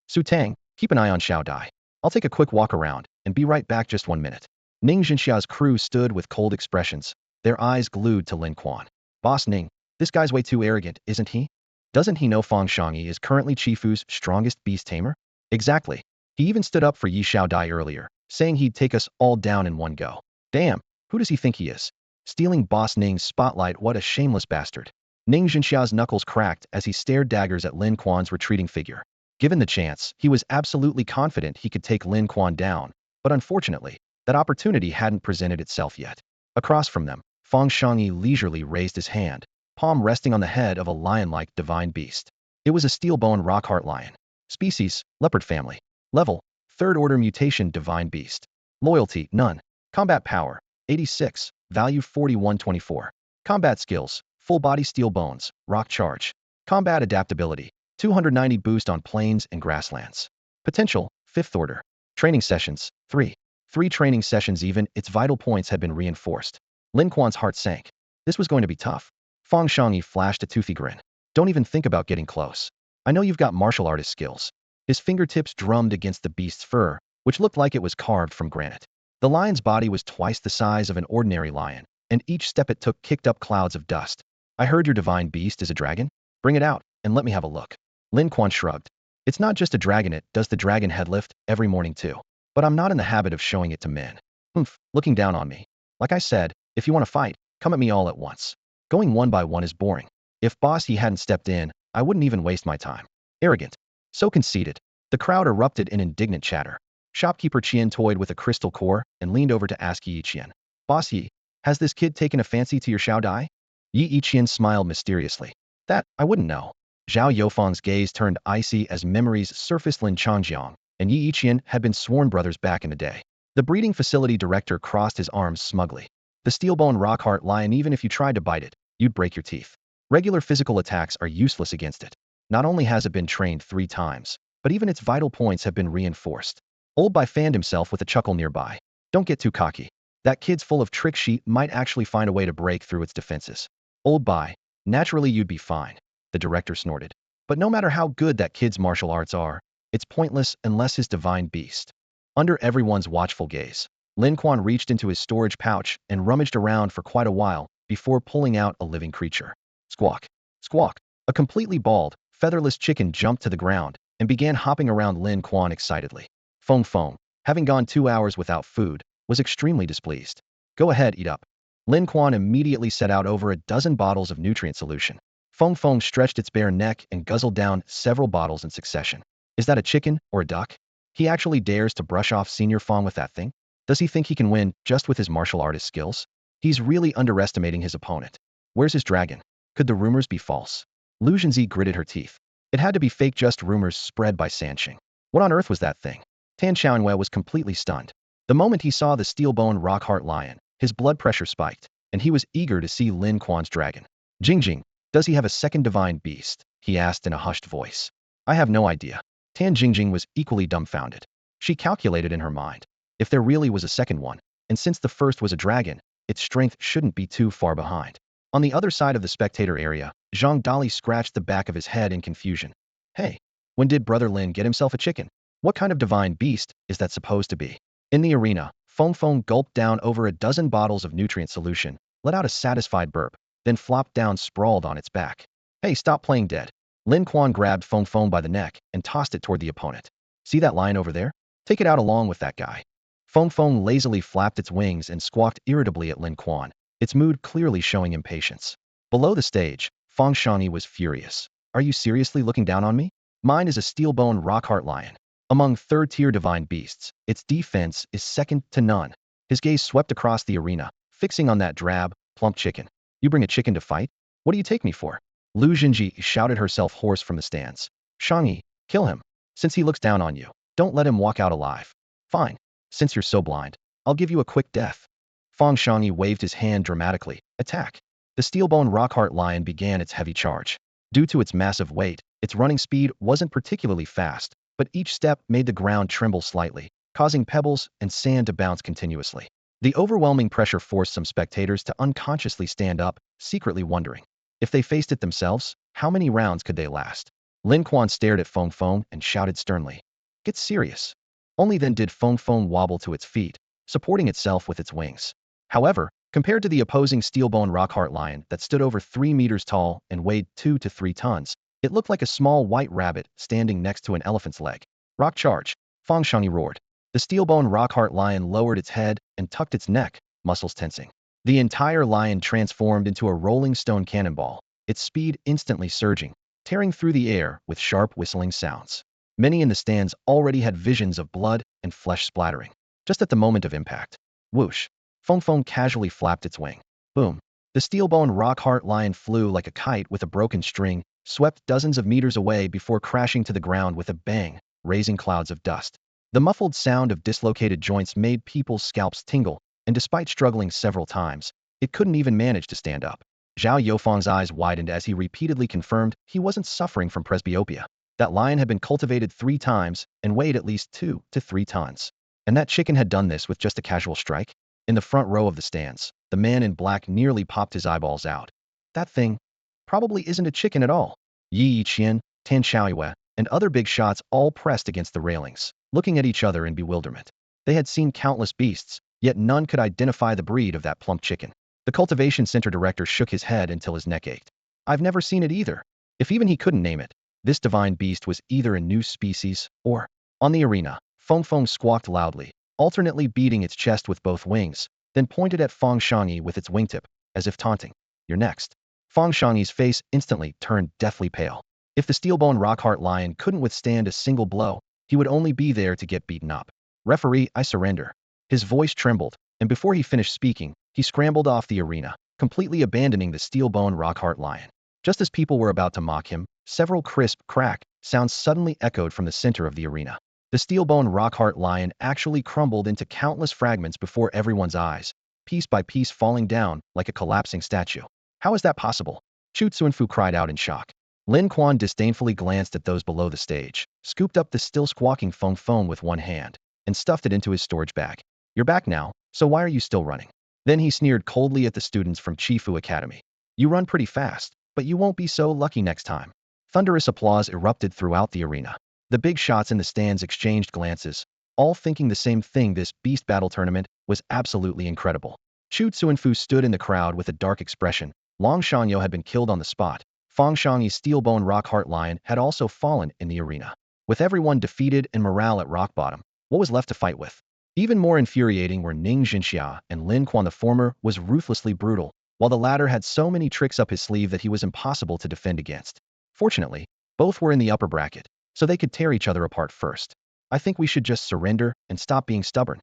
Su Tang, keep an eye on Xiaodai. I'll take a quick walk around and be right back, just 1 minute. Ning Jinxia's crew stood with cold expressions, their eyes glued to Lin Quan. Boss Ning, this guy's way too arrogant, isn't he? Doesn't he know Feng Shangyi is currently Chifu's strongest beast tamer? Exactly. He even stood up for Yi Xiaodai earlier, saying he'd take us all down in one go. Damn, who does he think he is? Stealing Boss Ning's spotlight, what a shameless bastard. Ning Jinxia's knuckles cracked as he stared daggers at Lin Quan's retreating figure. Given the chance, he was absolutely confident he could take Lin Quan down, but unfortunately, that opportunity hadn't presented itself yet. Across from them, Feng Shangyi leisurely raised his hand, palm resting on the head of a lion-like divine beast. It was a steel-bone rockheart lion. Species, leopard family. Level, 3rd order mutation divine beast. Loyalty, none. Combat power, 86. Value 4124. Combat skills, full body steel bones, rock charge. Combat adaptability, 290 boost on plains and grasslands. Potential, 5th order. Training sessions, 3. 3 training sessions even, its vital points had been reinforced. Lin Quan's heart sank. This was going to be tough. Fang Shangyi flashed a toothy grin. Don't even think about getting close. I know you've got martial artist skills. His fingertips drummed against the beast's fur, which looked like it was carved from granite. The lion's body was twice the size of an ordinary lion, and each step it took kicked up clouds of dust. I heard your divine beast is a dragon? Bring it out, and let me have a look. Lin Quan shrugged. It's not just a dragon, it does the dragon head lift every morning too. But I'm not in the habit of showing it to men. Humph, looking down on me. Like I said, if you want to fight, come at me all at once. Going one by one is boring. If Boss He hadn't stepped in, I wouldn't even waste my time. Arrogant. So conceited. The crowd erupted in indignant chatter. Shopkeeper Qian toyed with a crystal core and leaned over to ask Yi Qian. Boss Yi, has this kid taken a fancy to your Xiao Dai? Yi Qian smiled mysteriously. That, I wouldn't know. Zhao Yofang's gaze turned icy as memories surfaced. Lin Changjiang and Yi Qian had been sworn brothers back in the day. The breeding facility director crossed his arms smugly. The steelbone rockheart lion, even if you tried to bite it, you'd break your teeth. Regular physical attacks are useless against it. Not only has it been trained 3 times, but even its vital points have been reinforced. Old Bai fanned himself with a chuckle nearby. Don't get too cocky. That kid's full of trick. She might actually find a way to break through its defenses. Old Bai, naturally you'd be fine, the director snorted. But no matter how good that kid's martial arts are, it's pointless unless his divine beast. Under everyone's watchful gaze, Lin Quan reached into his storage pouch and rummaged around for quite a while before pulling out a living creature. Squawk. Squawk. A completely bald, featherless chicken jumped to the ground and began hopping around Lin Quan excitedly. Feng Feng, having gone 2 hours without food, was extremely displeased. Go ahead, eat up. Lin Quan immediately set out over a dozen bottles of nutrient solution. Feng Feng stretched its bare neck and guzzled down several bottles in succession. Is that a chicken or a duck? He actually dares to brush off Senior Feng with that thing? Does he think he can win just with his martial artist skills? He's really underestimating his opponent. Where's his dragon? Could the rumors be false? Lu Zhenzi gritted her teeth. It had to be fake, just rumors spread by Sanxing. What on earth was that thing? Tan Xiaoyue was completely stunned. The moment he saw the steelbone rockheart lion, his blood pressure spiked, and he was eager to see Lin Quan's dragon. Jingjing, does he have a second divine beast? He asked in a hushed voice. I have no idea. Tan Jingjing was equally dumbfounded. She calculated in her mind. If there really was a second one, and since the first was a dragon, its strength shouldn't be too far behind. On the other side of the spectator area, Zhang Dali scratched the back of his head in confusion. Hey, when did Brother Lin get himself a chicken? What kind of divine beast is that supposed to be? In the arena, Feng Feng gulped down over a dozen bottles of nutrient solution, let out a satisfied burp, then flopped down sprawled on its back. Hey, stop playing dead. Lin Quan grabbed Feng Feng by the neck and tossed it toward the opponent. See that lion over there? Take it out along with that guy. Feng Feng lazily flapped its wings and squawked irritably at Lin Quan, its mood clearly showing impatience. Below the stage, Fang Shangyi was furious. Are you seriously looking down on me? Mine is a steelbone rockheart lion. Among third-tier divine beasts, its defense is second to none. His gaze swept across the arena, fixing on that drab, plump chicken. You bring a chicken to fight? What do you take me for? Lu Zhenji shouted herself hoarse from the stands. Shangyi, kill him. Since he looks down on you, don't let him walk out alive. Fine. Since you're so blind, I'll give you a quick death. Fang Shangyi waved his hand dramatically. Attack. The steelbone rockheart lion began its heavy charge. Due to its massive weight, its running speed wasn't particularly fast, but each step made the ground tremble slightly, causing pebbles and sand to bounce continuously. The overwhelming pressure forced some spectators to unconsciously stand up, secretly wondering. If they faced it themselves, how many rounds could they last? Lin Quan stared at Feng Feng and shouted sternly. Get serious. Only then did Feng Feng wobble to its feet, supporting itself with its wings. However, compared to the opposing steelbone rockheart lion that stood over 3 meters tall and weighed 2 to 3 tons, it looked like a small white rabbit standing next to an elephant's leg. Rock charge, Fang Shangyi roared. The steelbone rockheart lion lowered its head and tucked its neck, muscles tensing. The entire lion transformed into a rolling stone cannonball, its speed instantly surging, tearing through the air with sharp whistling sounds. Many in the stands already had visions of blood and flesh splattering. Just at the moment of impact. Whoosh. Feng Feng casually flapped its wing. Boom. The steelbone rockheart lion flew like a kite with a broken string, swept dozens of meters away before crashing to the ground with a bang, raising clouds of dust. The muffled sound of dislocated joints made people's scalps tingle, and despite struggling several times, it couldn't even manage to stand up. Zhao Yofeng's eyes widened as he repeatedly confirmed he wasn't suffering from presbyopia. That lion had been cultivated 3 times and weighed at least 2 to 3 tons. And that chicken had done this with just a casual strike? In the front row of the stands, the man in black nearly popped his eyeballs out. That thing probably isn't a chicken at all. Yi Yiqian, Tan Xiaoyue, and other big shots all pressed against the railings, looking at each other in bewilderment. They had seen countless beasts, yet none could identify the breed of that plump chicken. The cultivation center director shook his head until his neck ached. I've never seen it either. If even he couldn't name it, this divine beast was either a new species or... On the arena, Feng Feng squawked loudly, alternately beating its chest with both wings, then pointed at Feng Shangyi with its wingtip, as if taunting. You're next. Feng Shangyi's face instantly turned deathly pale. If the steel-bone rockheart lion couldn't withstand a single blow, he would only be there to get beaten up. Referee, I surrender. His voice trembled, and before he finished speaking, he scrambled off the arena, completely abandoning the steel-bone rockheart lion. Just as people were about to mock him, several crisp crack sounds suddenly echoed from the center of the arena. The steel-bone rockheart lion actually crumbled into countless fragments before everyone's eyes, piece by piece falling down like a collapsing statue. How is that possible? Chu Tsuanfu cried out in shock. Lin Quan disdainfully glanced at those below the stage, scooped up the still squawking Feng Feng with one hand, and stuffed it into his storage bag. You're back now, so why are you still running? Then he sneered coldly at the students from Chifu Academy. You run pretty fast, but you won't be so lucky next time. Thunderous applause erupted throughout the arena. The big shots in the stands exchanged glances, all thinking the same thing. This beast battle tournament was absolutely incredible. Chu Tsuanfu stood in the crowd with a dark expression. Long Shangyo had been killed on the spot. Feng Shangyi's steel-bone rockheart lion had also fallen in the arena. With everyone defeated and morale at rock bottom, what was left to fight with? Even more infuriating were Ning Jinxia and Lin Quan. The former was ruthlessly brutal, while the latter had so many tricks up his sleeve that he was impossible to defend against. Fortunately, both were in the upper bracket, so they could tear each other apart first. I think we should just surrender and stop being stubborn,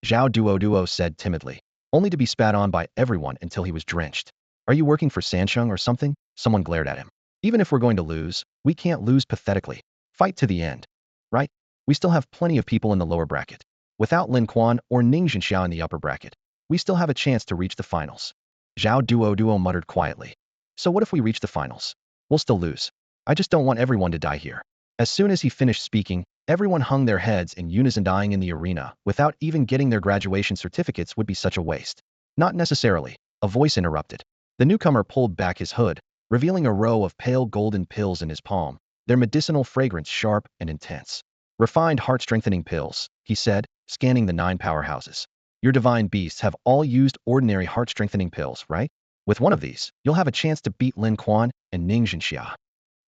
Zhao Duo said timidly, only to be spat on by everyone until he was drenched. Are you working for Sansheng or something? Someone glared at him. Even if we're going to lose, we can't lose pathetically. Fight to the end. Right? We still have plenty of people in the lower bracket. Without Lin Quan or Ning Jinxia in the upper bracket, we still have a chance to reach the finals. Zhao Duo muttered quietly. So what if we reach the finals? We'll still lose. I just don't want everyone to die here. As soon as he finished speaking, everyone hung their heads in unison. Dying in the arena without even getting their graduation certificates would be such a waste. Not necessarily, a voice interrupted. The newcomer pulled back his hood, revealing a row of pale golden pills in his palm, their medicinal fragrance sharp and intense. Refined heart-strengthening pills, he said, scanning the 9 powerhouses. Your divine beasts have all used ordinary heart-strengthening pills, right? With one of these, you'll have a chance to beat Lin Quan and Ning Jinxia.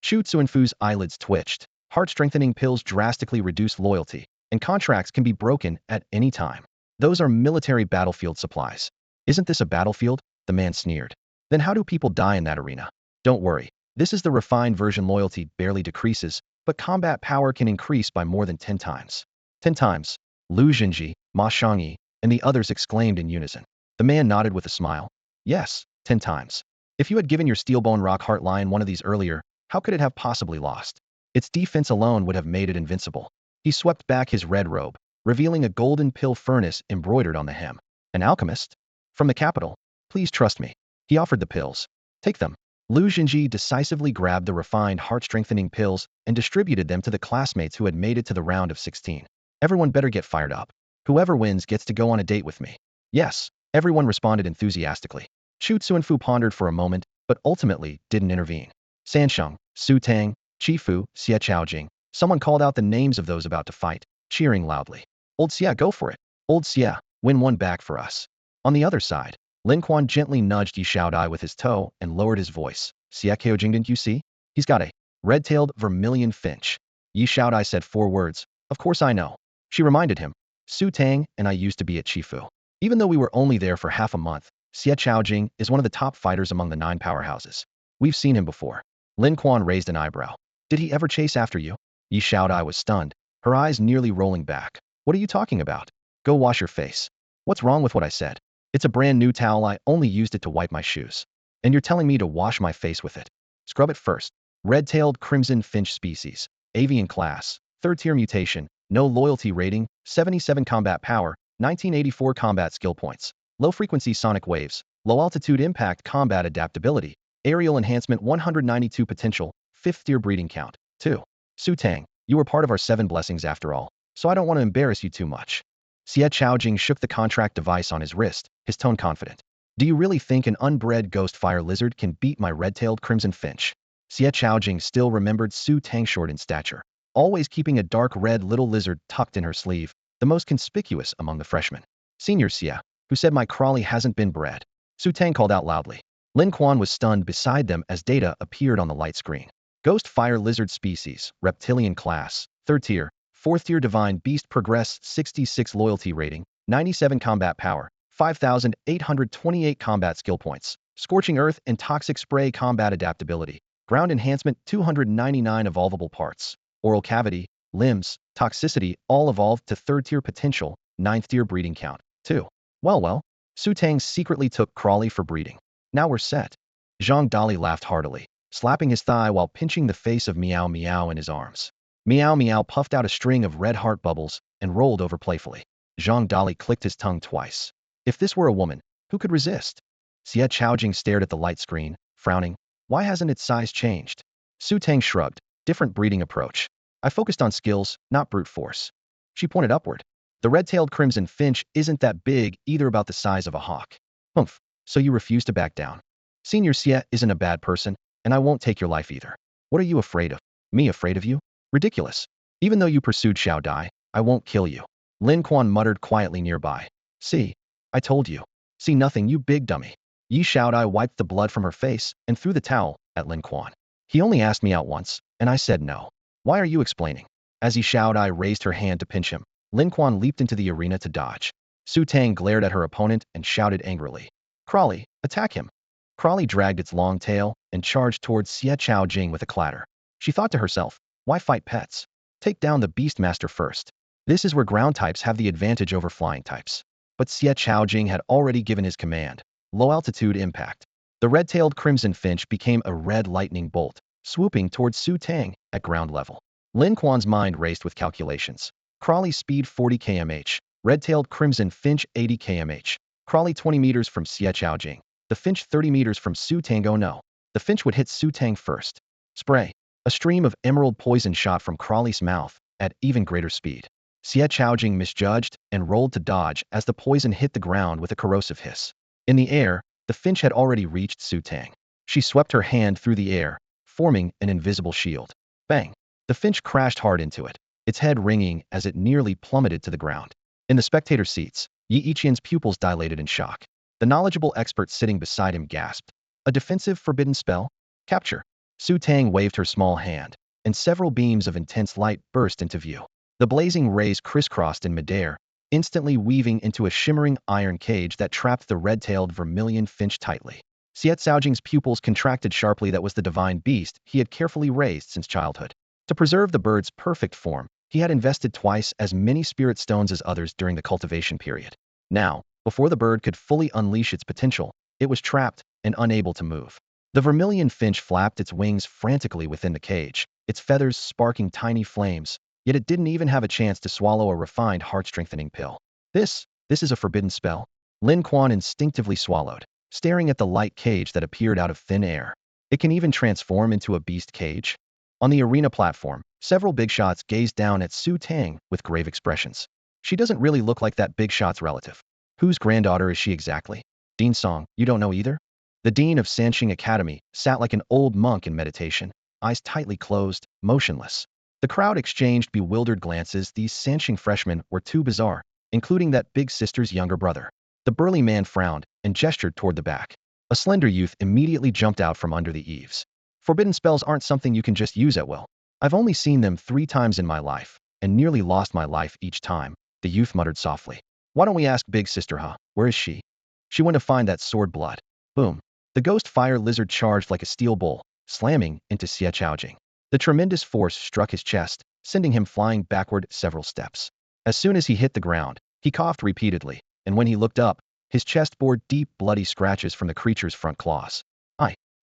Chu Tsuanfu's eyelids twitched. Heart-strengthening pills drastically reduce loyalty, and contracts can be broken at any time. Those are military battlefield supplies. Isn't this a battlefield? The man sneered. Then how do people die in that arena? Don't worry. This is the refined version. Loyalty barely decreases, but combat power can increase by more than 10 times. 10 times. Lu Jinji, Ma Shangyi, and the others exclaimed in unison. The man nodded with a smile. Yes, 10 times. If you had given your steel-bone rockheart lion one of these earlier, how could it have possibly lost? Its defense alone would have made it invincible. He swept back his red robe, revealing a golden pill furnace embroidered on the hem. An alchemist? From the capital? Please trust me. He offered the pills. Take them. Lu Jinji decisively grabbed the refined heart-strengthening pills and distributed them to the classmates who had made it to the round of 16. Everyone better get fired up. Whoever wins gets to go on a date with me. Yes, everyone responded enthusiastically. Chu Tsuanfu pondered for a moment, but ultimately didn't intervene. Sansheng, Su Tang, Chifu, Xie Chaojing. Someone called out the names of those about to fight, cheering loudly. Old Xie, go for it. Old Xie, win one back for us. On the other side, Lin Quan gently nudged Yi Shaodai with his toe and lowered his voice. Xie Chaojing, didn't you see? He's got a red-tailed vermilion finch. Yi Shaodai said 4 words. Of course I know. She reminded him. Su Tang and I used to be at Chifu. Even though we were only there for half a month, Xie Chaojing is one of the top fighters among the 9 powerhouses. We've seen him before. Lin Quan raised an eyebrow. Did he ever chase after you? Yi Shaodai was stunned, her eyes nearly rolling back. What are you talking about? Go wash your face. What's wrong with what I said? It's a brand new towel. I only used it to wipe my shoes. And you're telling me to wash my face with it? Scrub it first. Red-tailed crimson finch species. Avian class. 3rd-tier mutation. No loyalty rating. 77 combat power. 1984 combat skill points. low-frequency sonic waves, low-altitude impact combat adaptability, aerial enhancement 192 potential, 5th tier breeding count. 2. Su Tang, you were part of our 7 blessings after all, so I don't want to embarrass you too much. Xie Chaojing shook the contract device on his wrist, his tone confident. Do you really think an unbred ghost fire lizard can beat my red-tailed crimson finch? Xie Chaojing still remembered Su Tang, short in stature, always keeping a dark red little lizard tucked in her sleeve, the most conspicuous among the freshmen. Senior Xie, who said my Crawley hasn't been bred? Su Tang called out loudly. Lin Quan was stunned beside them as data appeared on the light screen. Ghost fire lizard species, reptilian class, 3rd tier, 4th tier divine beast progress 66 loyalty rating, 97 combat power, 5,828 combat skill points, scorching earth and toxic spray combat adaptability, ground enhancement 299 evolvable parts, oral cavity, limbs, toxicity all evolved to 3rd tier potential, 9th tier breeding count. 2. Well, Su Tang secretly took Crawley for breeding. Now we're set. Zhang Dali laughed heartily, slapping his thigh while pinching the face of Meow Meow in his arms. Meow Meow puffed out a string of red heart bubbles and rolled over playfully. Zhang Dali clicked his tongue twice. If this were a woman, who could resist? Xie Chaojing stared at the light screen, frowning. Why hasn't its size changed? Su Tang shrugged. Different breeding approach. I focused on skills, not brute force. She pointed upward. The red-tailed crimson finch isn't that big, either about the size of a hawk. Humph. So you refuse to back down. Senior Xie isn't a bad person, and I won't take your life either. What are you afraid of? Me afraid of you? Ridiculous. Even though you pursued Xiao Dai, I won't kill you. Lin Quan muttered quietly nearby. See? I told you. See nothing, you big dummy. Yi Xiaodai wiped the blood from her face and threw the towel at Lin Quan. He only asked me out once, and I said no. Why are you explaining? As Yi Xiaodai raised her hand to pinch him, Lin Quan leaped into the arena to dodge. Su Tang glared at her opponent and shouted angrily. Crawley, attack him. Crawley dragged its long tail and charged towards Xie Chaojing with a clatter. She thought to herself, why fight pets? Take down the Beastmaster first. This is where ground types have the advantage over flying types. But Xie Chaojing had already given his command. Low-altitude impact. The red-tailed crimson finch became a red lightning bolt, swooping towards Su Tang at ground level. Lin Quan's mind raced with calculations. Crawley speed 40 km/h, red-tailed crimson finch 80 km/h. Crawley 20 meters from Xie Chaojing. The finch 30 meters from Su Tang. Oh no. The finch would hit Su Tang first. Spray. A stream of emerald poison shot from Crawley's mouth at even greater speed. Xie Chaojing misjudged and rolled to dodge as the poison hit the ground with a corrosive hiss. In the air, the finch had already reached Su Tang. She swept her hand through the air, forming an invisible shield. Bang! The finch crashed hard into it, its head ringing as it nearly plummeted to the ground. In the spectator seats, Yi Iqian's pupils dilated in shock. The knowledgeable expert sitting beside him gasped. A defensive forbidden spell? Capture. Su Tang waved her small hand, and several beams of intense light burst into view. The blazing rays crisscrossed in midair, instantly weaving into a shimmering iron cage that trapped the red-tailed vermilion finch tightly. Xie Chaojing's pupils contracted sharply. That was the divine beast he had carefully raised since childhood. To preserve the bird's perfect form, he had invested twice as many spirit stones as others during the cultivation period. Now, before the bird could fully unleash its potential, it was trapped and unable to move. The vermilion finch flapped its wings frantically within the cage, its feathers sparking tiny flames, yet it didn't even have a chance to swallow a refined heart-strengthening pill. This is a forbidden spell? Lin Quan instinctively swallowed, staring at the light cage that appeared out of thin air. It can even transform into a beast cage? On the arena platform, several big shots gazed down at Su Tang with grave expressions. She doesn't really look like that big shot's relative. Whose granddaughter is she exactly? Dean Song, you don't know either? The dean of Sanxing Academy sat like an old monk in meditation, eyes tightly closed, motionless. The crowd exchanged bewildered glances. These Sanxing freshmen were too bizarre, including that big sister's younger brother. The burly man frowned and gestured toward the back. A slender youth immediately jumped out from under the eaves. Forbidden spells aren't something you can just use at will. I've only seen them 3 times in my life, and nearly lost my life each time, the youth muttered softly. Why don't we ask big sister, huh? Where is she? She went to find that sword blood. Boom. The ghost fire lizard charged like a steel bull, slamming into Xie Chaojing. The tremendous force struck his chest, sending him flying backward several steps. As soon as he hit the ground, he coughed repeatedly, and when he looked up, his chest bore deep, bloody scratches from the creature's front claws.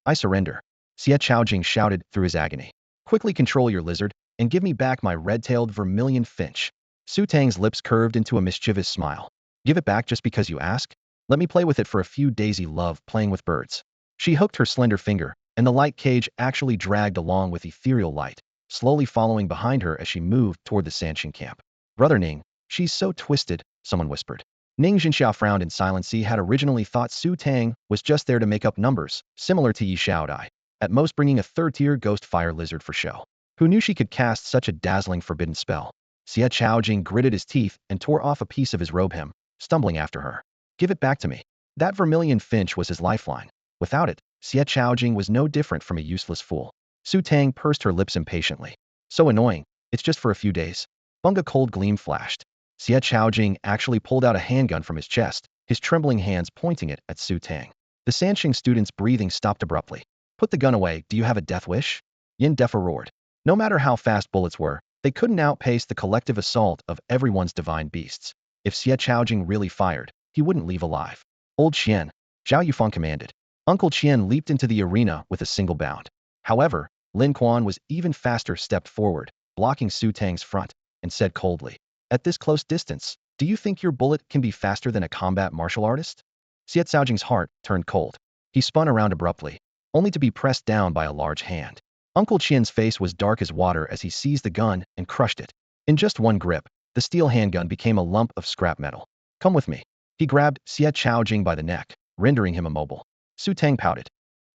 I surrender. Xie Chaojing shouted through his agony. Quickly control your lizard, and give me back my red-tailed vermilion finch. Su Tang's lips curved into a mischievous smile. Give it back just because you ask? Let me play with it for a few days. He loved playing with birds. She hooked her slender finger, and the light cage actually dragged along with ethereal light, slowly following behind her as she moved toward the Sanqing camp. Brother Ning, she's so twisted, someone whispered. Ning Jinxia frowned in silence. He had originally thought Su Tang was just there to make up numbers, similar to Yi Xiaodai, at most bringing a third-tier ghost fire lizard for show. Who knew she could cast such a dazzling forbidden spell? Xie Chaojing gritted his teeth and tore off a piece of his robe hem, stumbling after her. Give it back to me. That vermilion finch was his lifeline. Without it, Xie Chaojing was no different from a useless fool. Su Tang pursed her lips impatiently. So annoying. It's just for a few days. Bunga cold gleam flashed. Xie Chaojing actually pulled out a handgun from his chest, his trembling hands pointing it at Su Tang. The Sanqing student's breathing stopped abruptly. Put the gun away. Do you have a death wish? Yin Defa roared. No matter how fast bullets were, they couldn't outpace the collective assault of everyone's divine beasts. If Xie Chaojing really fired, he wouldn't leave alive. Old Qian, Zhao Yufeng commanded. Uncle Qian leaped into the arena with a single bound. However, Lin Quan was even faster, stepped forward, blocking Su Tang's front, and said coldly, at this close distance, do you think your bullet can be faster than a combat martial artist? Xie Chaojing's heart turned cold. He spun around abruptly, only to be pressed down by a large hand. Uncle Qian's face was dark as water as he seized the gun and crushed it. In just one grip, the steel handgun became a lump of scrap metal. Come with me. He grabbed Xie Chaojing by the neck, rendering him immobile. Su Tang pouted.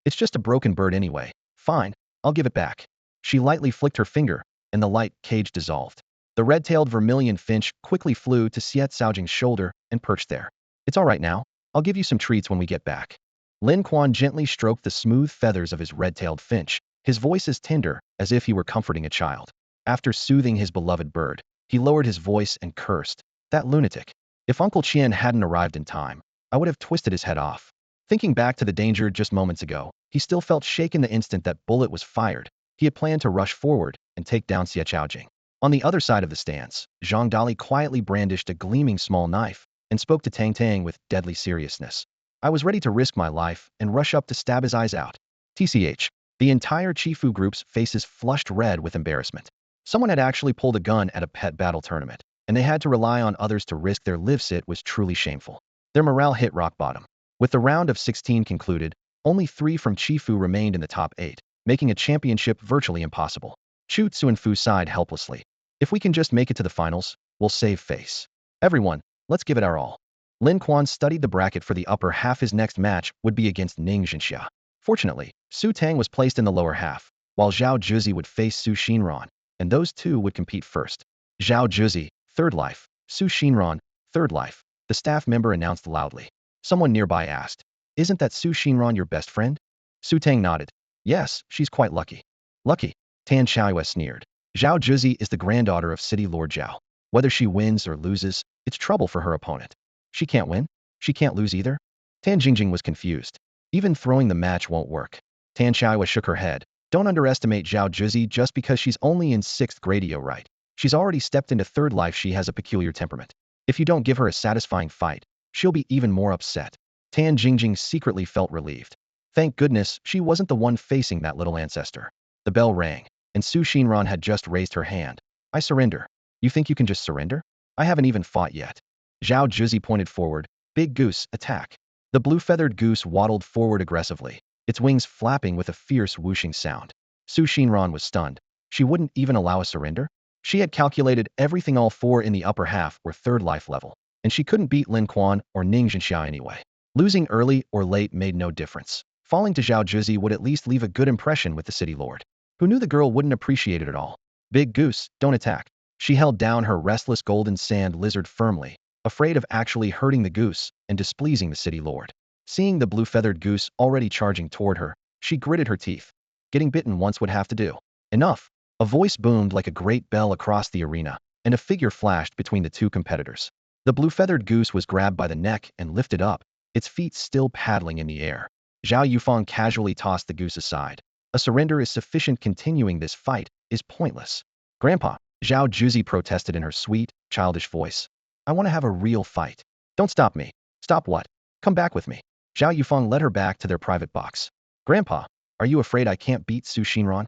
It's just a broken bird anyway. Fine, I'll give it back. She lightly flicked her finger, and the light cage dissolved. The red-tailed vermilion finch quickly flew to Xie Chaojing's shoulder and perched there. It's all right now. I'll give you some treats when we get back. Lin Quan gently stroked the smooth feathers of his red-tailed finch, his voice as tender as if he were comforting a child. After soothing his beloved bird, he lowered his voice and cursed. That lunatic. If Uncle Qian hadn't arrived in time, I would have twisted his head off. Thinking back to the danger just moments ago, he still felt shaken the instant that bullet was fired. He had planned to rush forward and take down Xie Chaojing. On the other side of the stands, Zhang Dali quietly brandished a gleaming small knife and spoke to Tang Tang with deadly seriousness. I was ready to risk my life and rush up to stab his eyes out. TCH. The entire Chifu group's faces flushed red with embarrassment. Someone had actually pulled a gun at a pet battle tournament, and they had to rely on others to risk their lives. It was truly shameful. Their morale hit rock bottom. With the round of 16 concluded, only 3 from Chifu remained in the top 8, making a championship virtually impossible. Chu Tzu and Fu sighed helplessly. If we can just make it to the finals, we'll save face. Everyone, let's give it our all. Lin Quan studied the bracket for the upper half. His next match would be against Ning Jinxia. Fortunately, Su Tang was placed in the lower half, while Zhao Juzi would face Su Xinran, and those two would compete first. Zhao Juzi, third life. Su Xinran, third life. The staff member announced loudly. Someone nearby asked, isn't that Su Xinran your best friend? Su Tang nodded. Yes, she's quite lucky. Lucky? Tan Xiaoyue sneered. Zhao Juzi is the granddaughter of City Lord Zhao. Whether she wins or loses, it's trouble for her opponent. She can't win? She can't lose either? Tan Jingjing was confused. Even throwing the match won't work. Tan Xiaoyue shook her head. Don't underestimate Zhao Juzi just because she's only in 6th grade, right? She's already stepped into 3rd life. She has a peculiar temperament. If you don't give her a satisfying fight, she'll be even more upset. Tan Jingjing secretly felt relieved. Thank goodness she wasn't the one facing that little ancestor. The bell rang, and Su Xinran had just raised her hand. I surrender. You think you can just surrender? I haven't even fought yet. Zhao Juzi pointed forward. Big goose, attack. The blue-feathered goose waddled forward aggressively, its wings flapping with a fierce whooshing sound. Su Xinran was stunned. She wouldn't even allow a surrender? She had calculated everything. All 4 in the upper half were 3rd life level, and she couldn't beat Lin Quan or Ning Jinxia anyway. Losing early or late made no difference. Falling to Zhao Juzi would at least leave a good impression with the city lord, who knew the girl wouldn't appreciate it at all. Big goose, don't attack. She held down her restless golden sand lizard firmly, afraid of actually hurting the goose and displeasing the city lord. Seeing the blue-feathered goose already charging toward her, she gritted her teeth. Getting bitten once would have to do. Enough! A voice boomed like a great bell across the arena, and a figure flashed between the 2 competitors. The blue-feathered goose was grabbed by the neck and lifted up, its feet still paddling in the air. Zhao Yufeng casually tossed the goose aside. A surrender is sufficient. Continuing this fight is pointless. Grandpa, Zhao Juzi protested in her sweet, childish voice. I want to have a real fight. Don't stop me. Stop what? Come back with me. Zhao Yufeng led her back to their private box. Grandpa, are you afraid I can't beat Su Xinran?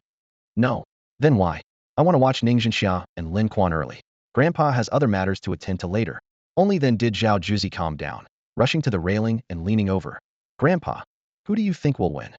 No. Then why? I want to watch Ning Jinxia and Lin Quan early. Grandpa has other matters to attend to later. Only then did Zhao Juzi calm down. rushing to the railing and leaning over. Grandpa, who do you think will win?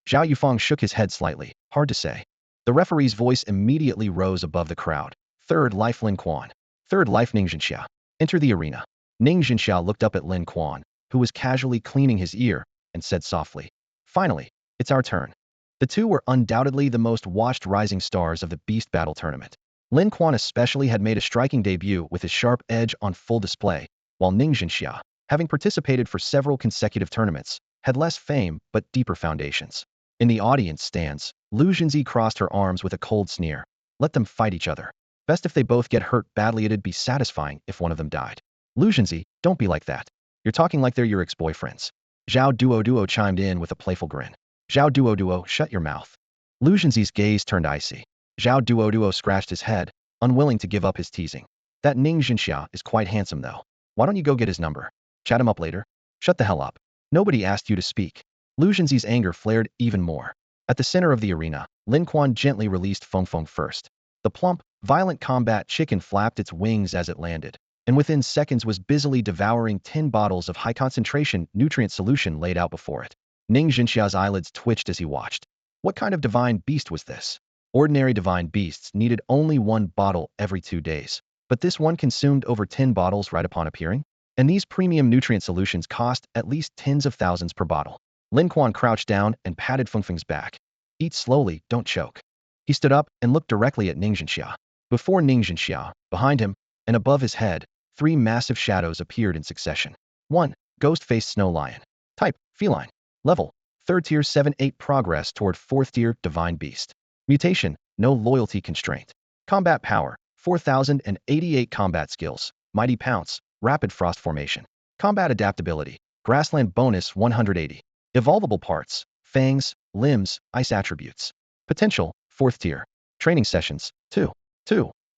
Zhao Yufeng shook his head slightly. Hard to say. The referee's voice immediately rose above the crowd. Third life Lin Quan. Third life Ning Zhenxia. Enter the arena. Ning Zhenxia looked up at Lin Quan, who was casually cleaning his ear, and said softly, "Finally, it's our turn." The two were undoubtedly the most watched rising stars of the Beast Battle tournament. Lin Quan especially had made a striking debut with his sharp edge on full display, while Ning Zhenxia, having participated for several consecutive tournaments, had less fame but deeper foundations. In the audience stands, Lu Xunzi crossed her arms with a cold sneer. Let them fight each other. Best if they both get hurt badly. It'd be satisfying if one of them died. Lu Xunzi, don't be like that. You're talking like they're your ex-boyfriends. Zhao Duo chimed in with a playful grin. Zhao Duo, shut your mouth. Lu Xunzi's gaze turned icy. Zhao Duo scratched his head, unwilling to give up his teasing. That Ning Zhenxia is quite handsome though. Why don't you go get his number? Chat him up later? Shut the hell up. Nobody asked you to speak. Lu Xunzi's anger flared even more. At the center of the arena, Lin Quan gently released Feng Feng first. The plump, violent combat chicken flapped its wings as it landed, and within seconds was busily devouring 10 bottles of high-concentration nutrient solution laid out before it. Ning Zhenxia's eyelids twitched as he watched. What kind of divine beast was this? Ordinary divine beasts needed only 1 bottle every 2 days, but this one consumed over 10 bottles right upon appearing? And these premium nutrient solutions cost at least tens of thousands per bottle. Lin Quan crouched down and patted Feng Feng's back. Eat slowly, don't choke. He stood up and looked directly at Ning Zhenxia. Before Ning Zhenxia, behind him, and above his head, 3 massive shadows appeared in succession. 1. Ghost-faced snow lion. Type, feline. Level, 3rd tier 7-8 progress toward 4th tier divine beast. Mutation, no loyalty constraint. Combat power, 4088 combat skills. Mighty pounce, rapid frost formation. Combat adaptability, grassland bonus 180. Evolvable parts, fangs, limbs, ice attributes. Potential, 4th tier. Training sessions, 2.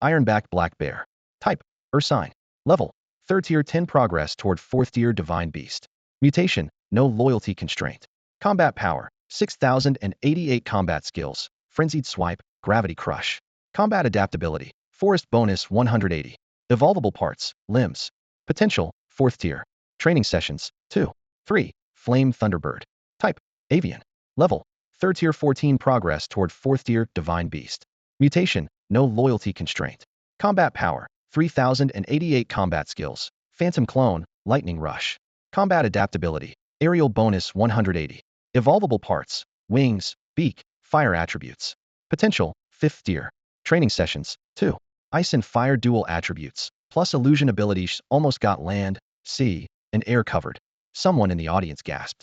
Ironback black bear. Type, Ursine. Level, 3rd tier 10 progress toward 4th tier divine beast. Mutation, no loyalty constraint. Combat power, 6088 combat skills. Frenzied swipe, gravity crush. Combat adaptability, forest bonus 180. Evolvable parts, limbs. Potential, 4th tier. Training sessions, 2. Flame Thunderbird. Type, Avian. Level, 3rd tier 14 progress toward 4th tier divine beast. Mutation, no loyalty constraint. Combat power, 3088 combat skills. Phantom clone, lightning rush. Combat adaptability, aerial bonus 180. Evolvable parts, wings, beak, fire attributes. Potential, 5th tier. Training sessions, 2. Ice and fire dual attributes, plus illusion abilities. Almost got land, sea, and air covered. Someone in the audience gasped.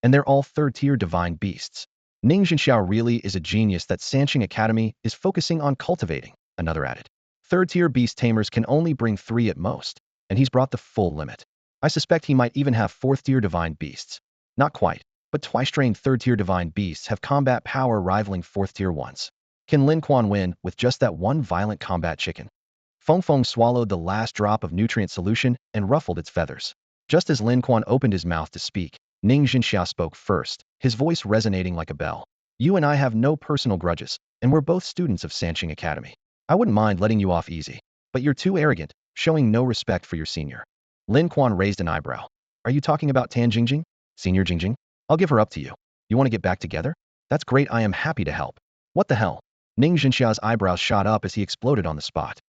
And they're all 3rd tier divine beasts. Ning Zhenxia really is a genius that Sanqing Academy is focusing on cultivating, another added. 3rd tier beast tamers can only bring 3 at most, and he's brought the full limit. I suspect he might even have 4th tier divine beasts. Not quite, but twice-trained 3rd tier divine beasts have combat power rivaling 4th tier ones. Can Lin Quan win with just that one violent combat chicken? Feng Feng swallowed the last drop of nutrient solution and ruffled its feathers. Just as Lin Quan opened his mouth to speak, Ning Zhenxia spoke first, his voice resonating like a bell. You and I have no personal grudges, and we're both students of Sanqing Academy. I wouldn't mind letting you off easy, but you're too arrogant, showing no respect for your senior. Lin Quan raised an eyebrow. Are you talking about Tan Jingjing? Senior Jingjing? I'll give her up to you. You want to get back together? That's great, I am happy to help. What the hell? Ning Zhenxia's eyebrows shot up as he exploded on the spot.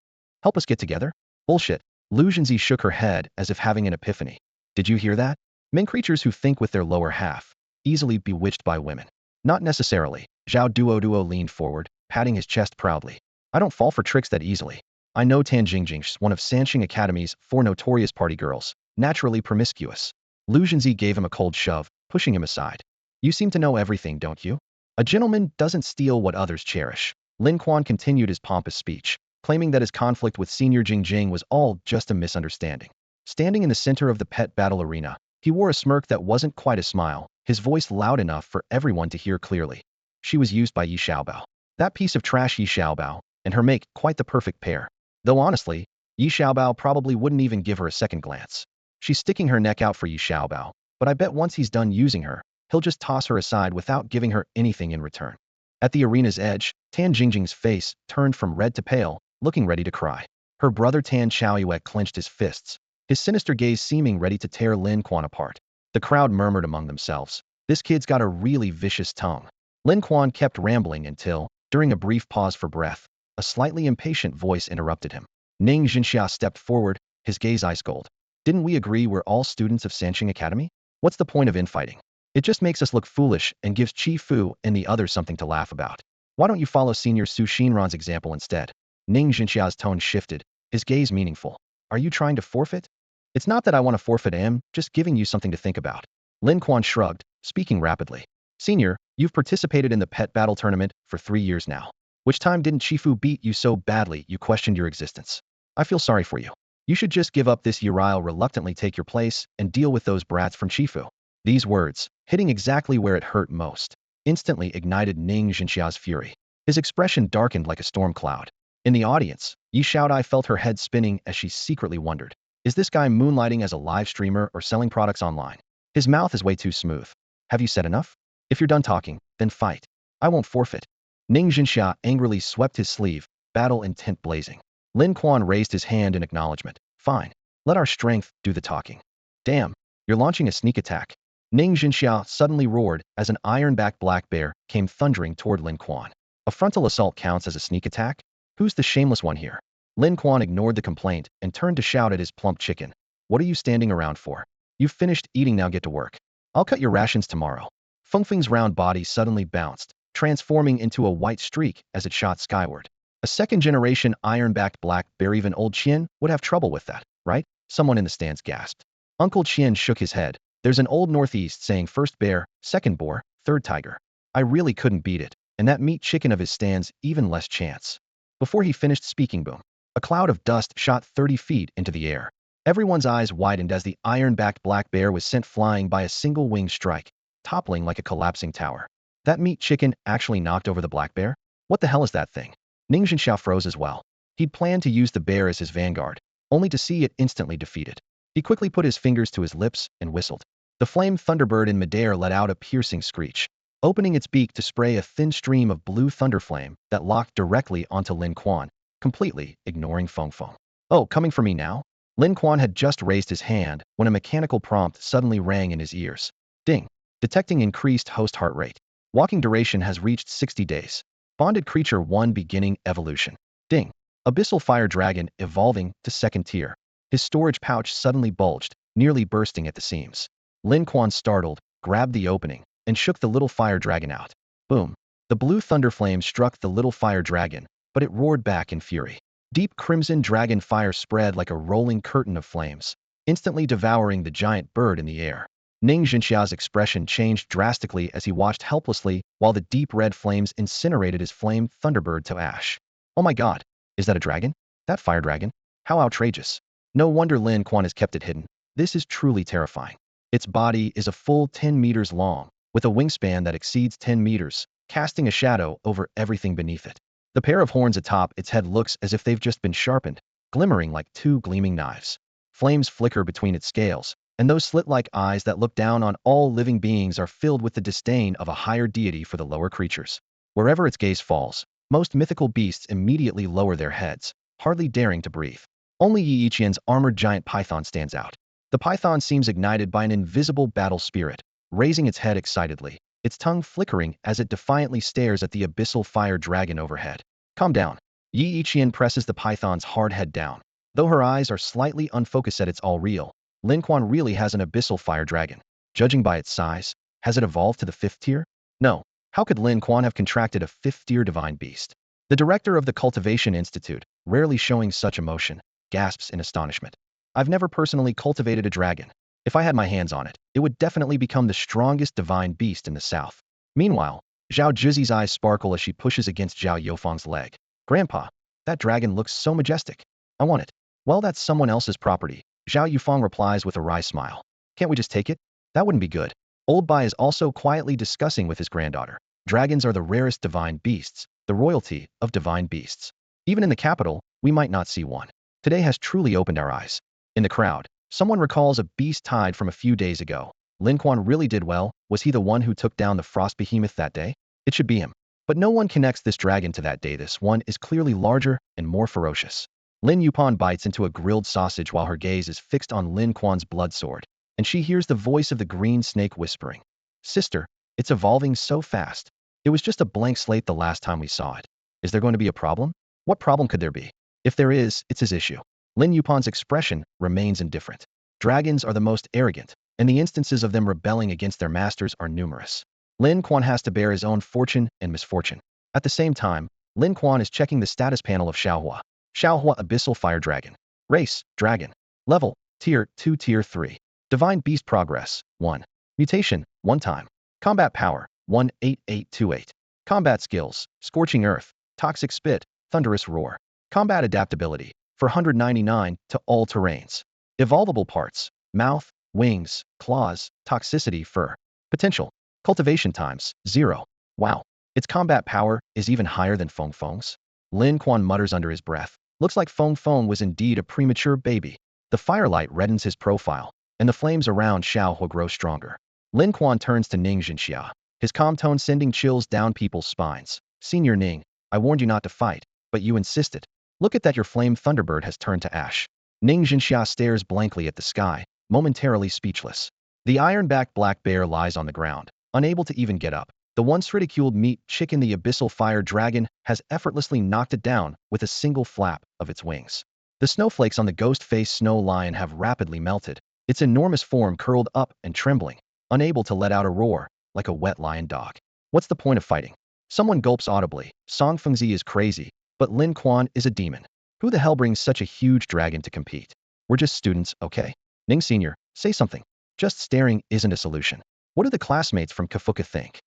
Help us get together? Bullshit. Lu Xunzi shook her head as if having an epiphany. Did you hear that? Men creatures who think with their lower half, easily bewitched by women. Not necessarily. Zhao Duo leaned forward, patting his chest proudly. I don't fall for tricks that easily. I know Tan Jingjing, one of Sanqing Academy's 4 notorious party girls, naturally promiscuous. Lu Xunzi gave him a cold shove, pushing him aside. You seem to know everything, don't you? A gentleman doesn't steal what others cherish. Lin Quan continued his pompous speech, claiming that his conflict with Senior Jingjing was all just a misunderstanding. Standing in the center of the pet battle arena, he wore a smirk that wasn't quite a smile, his voice loud enough for everyone to hear clearly. She was used by Yi Xiaobao. That piece of trash Yi Xiaobao, and her make quite the perfect pair. Though honestly, Yi Xiaobao probably wouldn't even give her a second glance. She's sticking her neck out for Yi Xiaobao, but I bet once he's done using her, he'll just toss her aside without giving her anything in return. At the arena's edge, Tan Jingjing's face turned from red to pale, looking ready to cry. Her brother Tan Xiaoyue clenched his fists. his sinister gaze seeming ready to tear Lin Quan apart. The crowd murmured among themselves. This kid's got a really vicious tongue. Lin Quan kept rambling until, during a brief pause for breath, a slightly impatient voice interrupted him. Ning Jinxia stepped forward, his gaze ice cold. Didn't we agree we're all students of Sanqing Academy? What's the point of infighting? It just makes us look foolish and gives Chi Fu and the others something to laugh about. Why don't you follow Senior Su Xinran's example instead? Ning Jinxia's tone shifted, his gaze meaningful. Are you trying to forfeit? It's not that I want to forfeit, I am just giving you something to think about. Lin Quan shrugged, speaking rapidly. Senior, you've participated in the pet battle tournament for 3 years now. Which time didn't Shifu beat you so badly you questioned your existence? I feel sorry for you. You should just give up this year. I'll reluctantly take your place and deal with those brats from Shifu. These words, hitting exactly where it hurt most, instantly ignited Ning Jinxia's fury. His expression darkened like a storm cloud. In the audience, Yi Xiaodai felt her head spinning as she secretly wondered, is this guy moonlighting as a live streamer or selling products online? His mouth is way too smooth. Have you said enough? If you're done talking, then fight. I won't forfeit. Ning Jinxia angrily swept his sleeve, battle intent blazing. Lin Quan raised his hand in acknowledgement. Fine. Let our strength do the talking. Damn, you're launching a sneak attack. Ning Jinxia suddenly roared as an iron-backed black bear came thundering toward Lin Quan. A frontal assault counts as a sneak attack? Who's the shameless one here? Lin Quan ignored the complaint and turned to shout at his plump chicken. What are you standing around for? You've finished eating, now get to work. I'll cut your rations tomorrow. Fengfeng's round body suddenly bounced, transforming into a white streak as it shot skyward. A second-generation iron-backed black bear, even old Qian would have trouble with that, right? Someone in the stands gasped. Uncle Qian shook his head. There's an old Northeast saying, first bear, second boar, third tiger. I really couldn't beat it, and that meat chicken of his stands even less chance. Before he finished speaking, boom. A cloud of dust shot 30 feet into the air. Everyone's eyes widened as the iron-backed black bear was sent flying by a single wing strike, toppling like a collapsing tower. That meat chicken actually knocked over the black bear? What the hell is that thing? Ning Jinxia froze as well. He'd planned to use the bear as his vanguard, only to see it instantly defeated. He quickly put his fingers to his lips and whistled. The flame thunderbird in midair let out a piercing screech, opening its beak to spray a thin stream of blue thunderflame that locked directly onto Lin Quan, completely ignoring Fengfeng. Oh, coming for me now? Lin Quan had just raised his hand when a mechanical prompt suddenly rang in his ears. Ding. Detecting increased host heart rate. Walking duration has reached 60 days. Bonded creature 1 beginning evolution. Ding. Abyssal fire dragon evolving to 2nd tier. His storage pouch suddenly bulged, nearly bursting at the seams. Lin Quan, startled, grabbed the opening and shook the little fire dragon out. Boom. The blue thunder flame struck the little fire dragon, but it roared back in fury. Deep crimson dragon fire spread like a rolling curtain of flames, instantly devouring the giant bird in the air. Ning Jinxia's expression changed drastically as he watched helplessly while the deep red flames incinerated his flame thunderbird to ash. Oh my god, is that a dragon? That fire dragon? How outrageous. No wonder Lin Quan has kept it hidden. This is truly terrifying. Its body is a full 10 meters long, with a wingspan that exceeds 10 meters, casting a shadow over everything beneath it. The pair of horns atop its head looks as if they've just been sharpened, glimmering like 2 gleaming knives. Flames flicker between its scales, and those slit-like eyes that look down on all living beings are filled with the disdain of a higher deity for the lower creatures. Wherever its gaze falls, most mythical beasts immediately lower their heads, hardly daring to breathe. Only Yi Qian's armored giant python stands out. The python seems ignited by an invisible battle spirit, raising its head excitedly, its tongue flickering as it defiantly stares at the abyssal fire dragon overhead. Calm down. Yi Qian presses the python's hard head down. Though her eyes are slightly unfocused at it's all real, Lin Quan really has an abyssal fire dragon. Judging by its size, has it evolved to the 5th tier? No. How could Lin Quan have contracted a 5th tier divine beast? The director of the Cultivation Institute, rarely showing such emotion, gasps in astonishment. I've never personally cultivated a dragon. If I had my hands on it, it would definitely become the strongest divine beast in the south. Meanwhile, Zhao Zhizi's eyes sparkle as she pushes against Zhao Yofeng's leg. Grandpa, that dragon looks so majestic. I want it. Well, that's someone else's property. Zhao Yufeng replies with a wry smile. Can't we just take it? That wouldn't be good. Old Bai is also quietly discussing with his granddaughter. Dragons are the rarest divine beasts, the royalty of divine beasts. Even in the capital, we might not see one. Today has truly opened our eyes. In the crowd, someone recalls a beast tied from a few days ago. Lin Quan really did well. Was he the one who took down the frost behemoth that day? It should be him. But no one connects this dragon to that day. This one is clearly larger and more ferocious. Lin Yupan bites into a grilled sausage while her gaze is fixed on Lin Quan's blood sword, and she hears the voice of the green snake whispering, "Sister, it's evolving so fast. It was just a blank slate the last time we saw it. Is there going to be a problem? What problem could there be? If there is, it's his issue." Lin Yupan's expression remains indifferent. Dragons are the most arrogant, and the instances of them rebelling against their masters are numerous. Lin Quan has to bear his own fortune and misfortune. At the same time, Lin Quan is checking the status panel of Xiaohua. Xiaohua Abyssal Fire Dragon. Race, Dragon. Level, Tier 2 Tier 3. Divine Beast Progress, 1. Mutation, 1 time. Combat Power, 18828. Combat Skills, Scorching Earth, Toxic Spit, Thunderous Roar. Combat Adaptability, 499 to all terrains. Evolvable parts, Mouth, Wings, Claws, Toxicity, Fur. Potential, Cultivation Times, 0. Wow. Its combat power is even higher than Feng Feng's. Lin Quan mutters under his breath. Looks like Feng Feng was indeed a premature baby. The firelight reddens his profile, and the flames around Xiaohua grow stronger. Lin Quan turns to Ning Jinxia, his calm tone sending chills down people's spines. "Senior Ning, I warned you not to fight, but you insisted. Look at that, your flame Thunderbird has turned to ash." Ning Jinxia stares blankly at the sky, momentarily speechless. The iron-backed black bear lies on the ground, unable to even get up. The once ridiculed meat chicken, the abyssal fire dragon, has effortlessly knocked it down with a single flap of its wings. The snowflakes on the ghost-faced snow lion have rapidly melted, its enormous form curled up and trembling, unable to let out a roar, like a wet lion dog. What's the point of fighting? Someone gulps audibly. Song Fengzi is crazy, but Lin Quan is a demon. Who the hell brings such a huge dragon to compete? We're just students, okay? Ning Senior, say something. Just staring isn't a solution. What do the classmates from Kafuka think?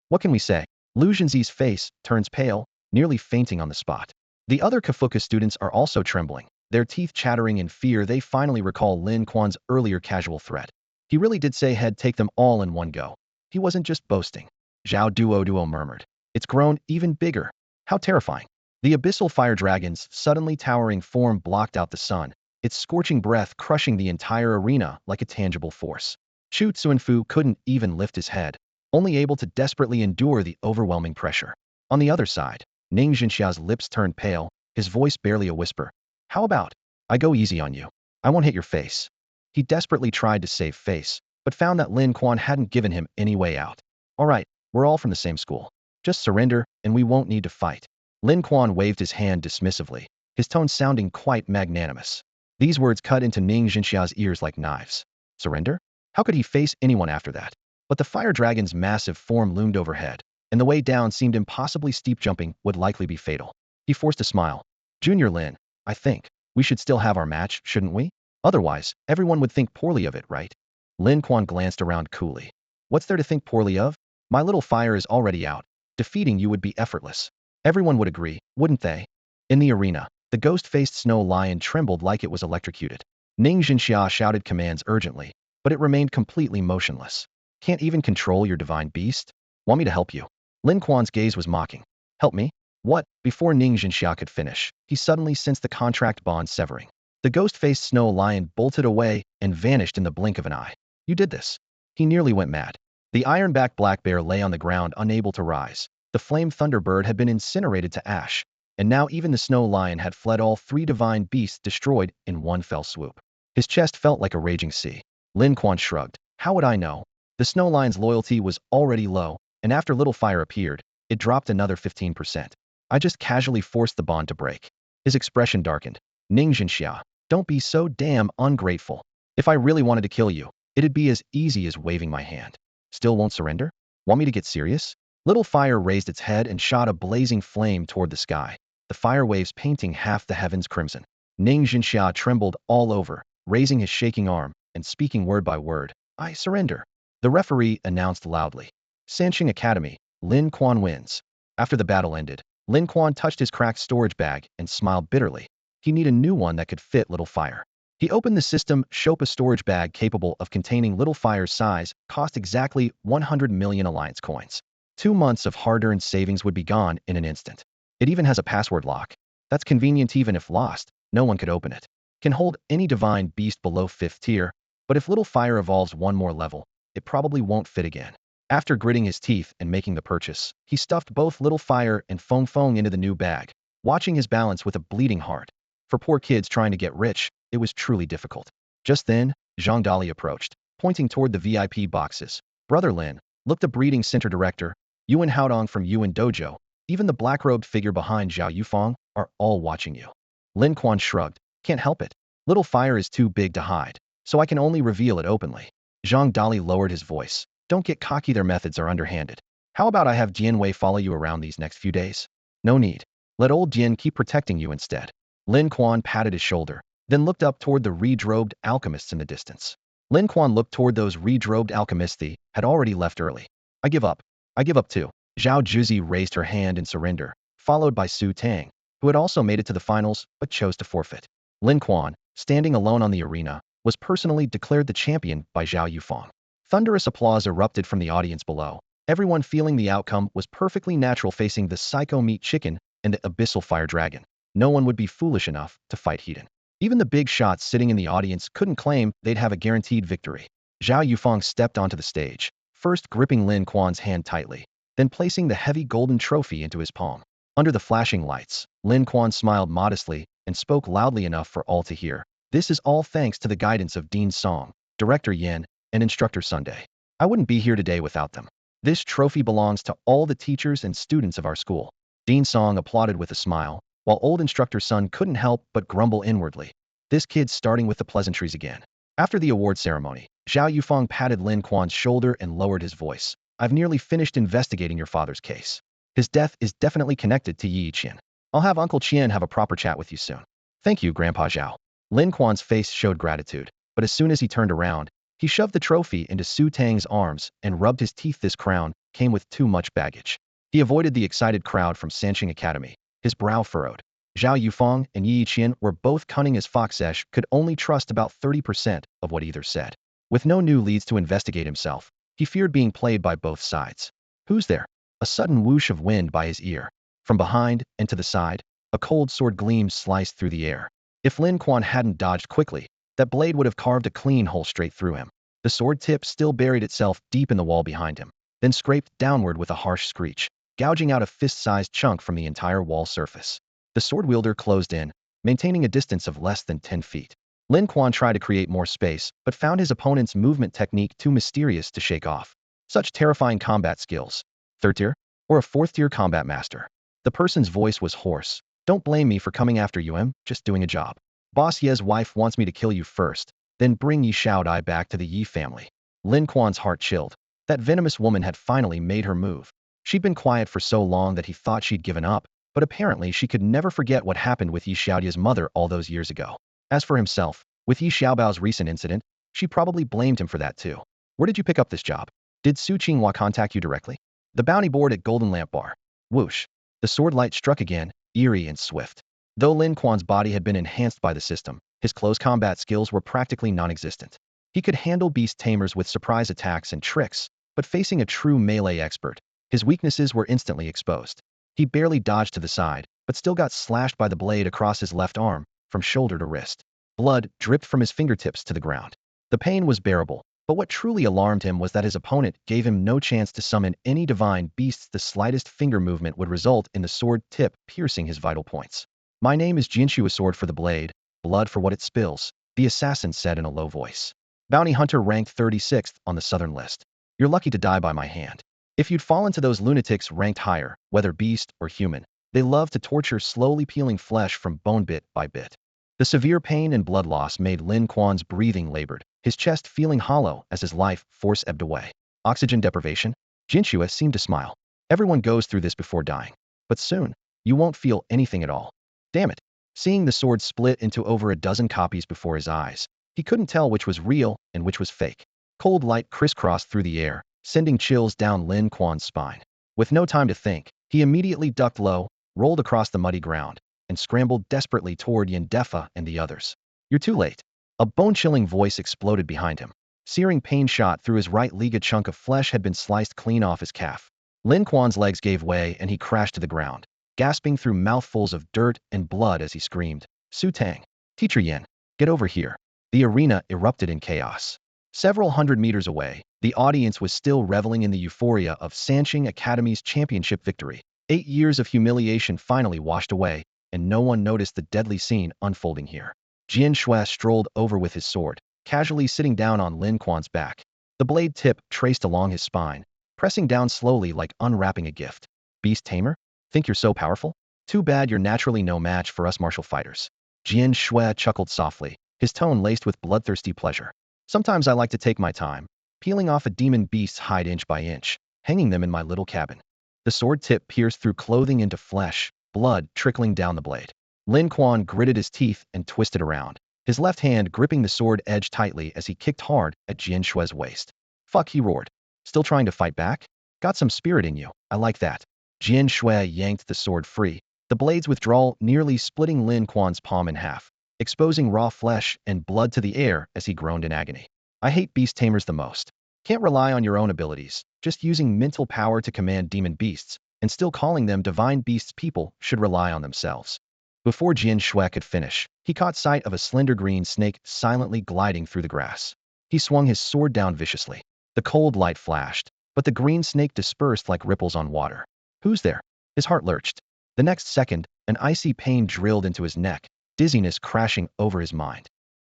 What can we say? Lu Zhenzi's face turns pale, nearly fainting on the spot. The other Kafuka students are also trembling, their teeth chattering in fear. They finally recall Lin Quan's earlier casual threat. He really did say he'd take them all in one go. He wasn't just boasting. Zhao Duo murmured. It's grown even bigger. How terrifying. The abyssal fire dragon's suddenly towering form blocked out the sun, its scorching breath crushing the entire arena like a tangible force. Chu Tsuanfu couldn't even lift his head, only able to desperately endure the overwhelming pressure. On the other side, Ning Jinxia's lips turned pale, his voice barely a whisper. "How about I go easy on you? I won't hit your face." He desperately tried to save face, but found that Lin Quan hadn't given him any way out. "All right, we're all from the same school. Just surrender, and we won't need to fight." Lin Quan waved his hand dismissively, his tone sounding quite magnanimous. These words cut into Ning Jinxia's ears like knives. Surrender? How could he face anyone after that? But the fire dragon's massive form loomed overhead, and the way down seemed impossibly steep. Jumping would likely be fatal. He forced a smile. "Junior Lin, I think we should still have our match, shouldn't we? Otherwise, everyone would think poorly of it, right?" Lin Quan glanced around coolly. "What's there to think poorly of? My little fire is already out. Defeating you would be effortless. Everyone would agree, wouldn't they?" In the arena, the ghost-faced snow lion trembled like it was electrocuted. Ning Jinxia shouted commands urgently, but it remained completely motionless. "Can't even control your divine beast? Want me to help you?" Lin Quan's gaze was mocking. "Help me? What?" Before Ning Jinxia could finish, he suddenly sensed the contract bond severing. The ghost-faced snow lion bolted away and vanished in the blink of an eye. "You did this." He nearly went mad. The iron-backed black bear lay on the ground, unable to rise. The flame thunderbird had been incinerated to ash, and now even the snow lion had fled, all three divine beasts destroyed in one fell swoop. His chest felt like a raging sea. Lin Quan shrugged. "How would I know?" The snow lion's loyalty was already low, and after Little Fire appeared, it dropped another 15%. "I just casually forced the bond to break." His expression darkened. "Ning Jinxia, don't be so damn ungrateful. If I really wanted to kill you, it'd be as easy as waving my hand. Still won't surrender? Want me to get serious?" Little Fire raised its head and shot a blazing flame toward the sky, the fire waves painting half the heavens crimson. Ning Jinxia trembled all over, raising his shaking arm and speaking word by word. "I surrender." The referee announced loudly. "Sanxing Academy, Lin Quan wins." After the battle ended, Lin Quan touched his cracked storage bag and smiled bitterly. He needed a new one that could fit Little Fire. He opened the system. Shop, a storage bag capable of containing Little Fire's size, cost exactly 100 million alliance coins. 2 months of hard-earned savings would be gone in an instant. It even has a password lock. That's convenient. Even if lost, no one could open it. Can hold any divine beast below 5th tier, but if Little Fire evolves one more level, it probably won't fit again. After gritting his teeth and making the purchase, he stuffed both Little Fire and Feng Feng into the new bag, watching his balance with a bleeding heart. For poor kids trying to get rich, it was truly difficult. Just then, Zhang Dali approached, pointing toward the VIP boxes. Brother Lin, look, the breeding center director, Yuan Haodong from Yuan Dojo, even the black-robed figure behind Zhao Yufang are all watching you. Lin Quan shrugged. Can't help it. Little fire is too big to hide, so I can only reveal it openly. Zhang Dali lowered his voice. Don't get cocky, their methods are underhanded. How about I have Jian Wei follow you around these next few days? No need. Let old Jian keep protecting you instead. Lin Quan patted his shoulder, then looked up toward the red-robed alchemists in the distance. Lin Quan looked toward those red-robed alchemists. They had already left early. I give up. I give up too. Zhao Juzi raised her hand in surrender, followed by Su Tang, who had also made it to the finals but chose to forfeit. Lin Quan, standing alone on the arena, was personally declared the champion by Zhao Yufang. Thunderous applause erupted from the audience below, everyone feeling the outcome was perfectly natural. Facing the psycho meat chicken and the abyssal fire dragon, no one would be foolish enough to fight Heaton. Even the big shots sitting in the audience couldn't claim they'd have a guaranteed victory. Zhao Yufang stepped onto the stage, first gripping Lin Quan's hand tightly, then placing the heavy golden trophy into his palm. Under the flashing lights, Lin Quan smiled modestly and spoke loudly enough for all to hear. This is all thanks to the guidance of Dean Song, Director Yin, and Instructor Sunday. I wouldn't be here today without them. This trophy belongs to all the teachers and students of our school. Dean Song applauded with a smile, while old Instructor Sun couldn't help but grumble inwardly. This kid's starting with the pleasantries again. After the award ceremony, Zhao Yufang patted Lin Quan's shoulder and lowered his voice. I've nearly finished investigating your father's case. His death is definitely connected to Yi Qian. I'll have Uncle Qian have a proper chat with you soon. Thank you, Grandpa Zhao. Lin Quan's face showed gratitude, but as soon as he turned around, he shoved the trophy into Su Tang's arms and rubbed his teeth. This crown came with too much baggage. He avoided the excited crowd from Sanqing Academy, his brow furrowed. Zhao Yufang and Yi Qian were both cunning as Foxesh could only trust about 30% of what either said. With no new leads to investigate himself, he feared being played by both sides. Who's there? A sudden whoosh of wind by his ear. From behind and to the side, a cold sword gleam sliced through the air. If Lin Quan hadn't dodged quickly, that blade would have carved a clean hole straight through him. The sword tip still buried itself deep in the wall behind him, then scraped downward with a harsh screech, gouging out a fist-sized chunk from the entire wall surface. The sword wielder closed in, maintaining a distance of less than 10 feet. Lin Quan tried to create more space, but found his opponent's movement technique too mysterious to shake off. Such terrifying combat skills. Third tier? Or a fourth-tier combat master? The person's voice was hoarse. Don't blame me for coming after you, I'm just doing a job. Boss Ye's wife wants me to kill you first, then bring Yi Xiaodai back to the Yi family. Lin Quan's heart chilled. That venomous woman had finally made her move. She'd been quiet for so long that he thought she'd given up, but apparently she could never forget what happened with Yi Xiaodia's mother all those years ago. As for himself, with Yi Xiaobao's recent incident, she probably blamed him for that too. Where did you pick up this job? Did Su Qinghua contact you directly? The bounty board at Golden Lamp Bar. Whoosh. The sword light struck again, eerie and swift. Though Lin Quan's body had been enhanced by the system, his close combat skills were practically non-existent. He could handle beast tamers with surprise attacks and tricks, but facing a true melee expert, his weaknesses were instantly exposed. He barely dodged to the side, but still got slashed by the blade across his left arm, from shoulder to wrist. Blood dripped from his fingertips to the ground. The pain was bearable, but what truly alarmed him was that his opponent gave him no chance to summon any divine beasts. The slightest finger movement would result in the sword tip piercing his vital points. My name is Jinshu, a sword for the blade, blood for what it spills, the assassin said in a low voice. Bounty hunter ranked 36th on the southern list. You're lucky to die by my hand. If you'd fall into those lunatics ranked higher, whether beast or human, they love to torture, slowly peeling flesh from bone bit by bit. The severe pain and blood loss made Lin Quan's breathing labored, his chest feeling hollow as his life force ebbed away. Oxygen deprivation? Jinshua seemed to smile. Everyone goes through this before dying. But soon, you won't feel anything at all. Damn it. Seeing the sword split into over a dozen copies before his eyes, he couldn't tell which was real and which was fake. Cold light crisscrossed through the air, sending chills down Lin Quan's spine. With no time to think, he immediately ducked low, rolled across the muddy ground, and scrambled desperately toward Yin Defa and the others. You're too late. A bone-chilling voice exploded behind him. Searing pain shot through his right leg. A chunk of flesh had been sliced clean off his calf. Lin Quan's legs gave way and he crashed to the ground, gasping through mouthfuls of dirt and blood as he screamed, Su Tang, Teacher Yin, get over here. The arena erupted in chaos. Several hundred meters away, the audience was still reveling in the euphoria of Sanqing Academy's championship victory. 8 years of humiliation finally washed away, and no one noticed the deadly scene unfolding here. Jian Shui strolled over with his sword, casually sitting down on Lin Quan's back. The blade tip traced along his spine, pressing down slowly like unwrapping a gift. Beast tamer? Think you're so powerful? Too bad you're naturally no match for us martial fighters. Jian Shui chuckled softly, his tone laced with bloodthirsty pleasure. Sometimes I like to take my time, peeling off a demon beast's hide inch by inch, hanging them in my little cabin. The sword tip pierced through clothing into flesh, blood trickling down the blade. Lin Quan gritted his teeth and twisted around, his left hand gripping the sword edge tightly as he kicked hard at Jian Shui's waist. Fuck, he roared. Still trying to fight back? Got some spirit in you, I like that. Jian Shui yanked the sword free, the blade's withdrawal nearly splitting Lin Quan's palm in half, exposing raw flesh and blood to the air as he groaned in agony. I hate beast tamers the most. Can't rely on your own abilities, just using mental power to command demon beasts, and still calling them divine beasts. People should rely on themselves. Before Jian Shui could finish, he caught sight of a slender green snake silently gliding through the grass. He swung his sword down viciously. The cold light flashed, but the green snake dispersed like ripples on water. Who's there? His heart lurched. The next second, an icy pain drilled into his neck, dizziness crashing over his mind.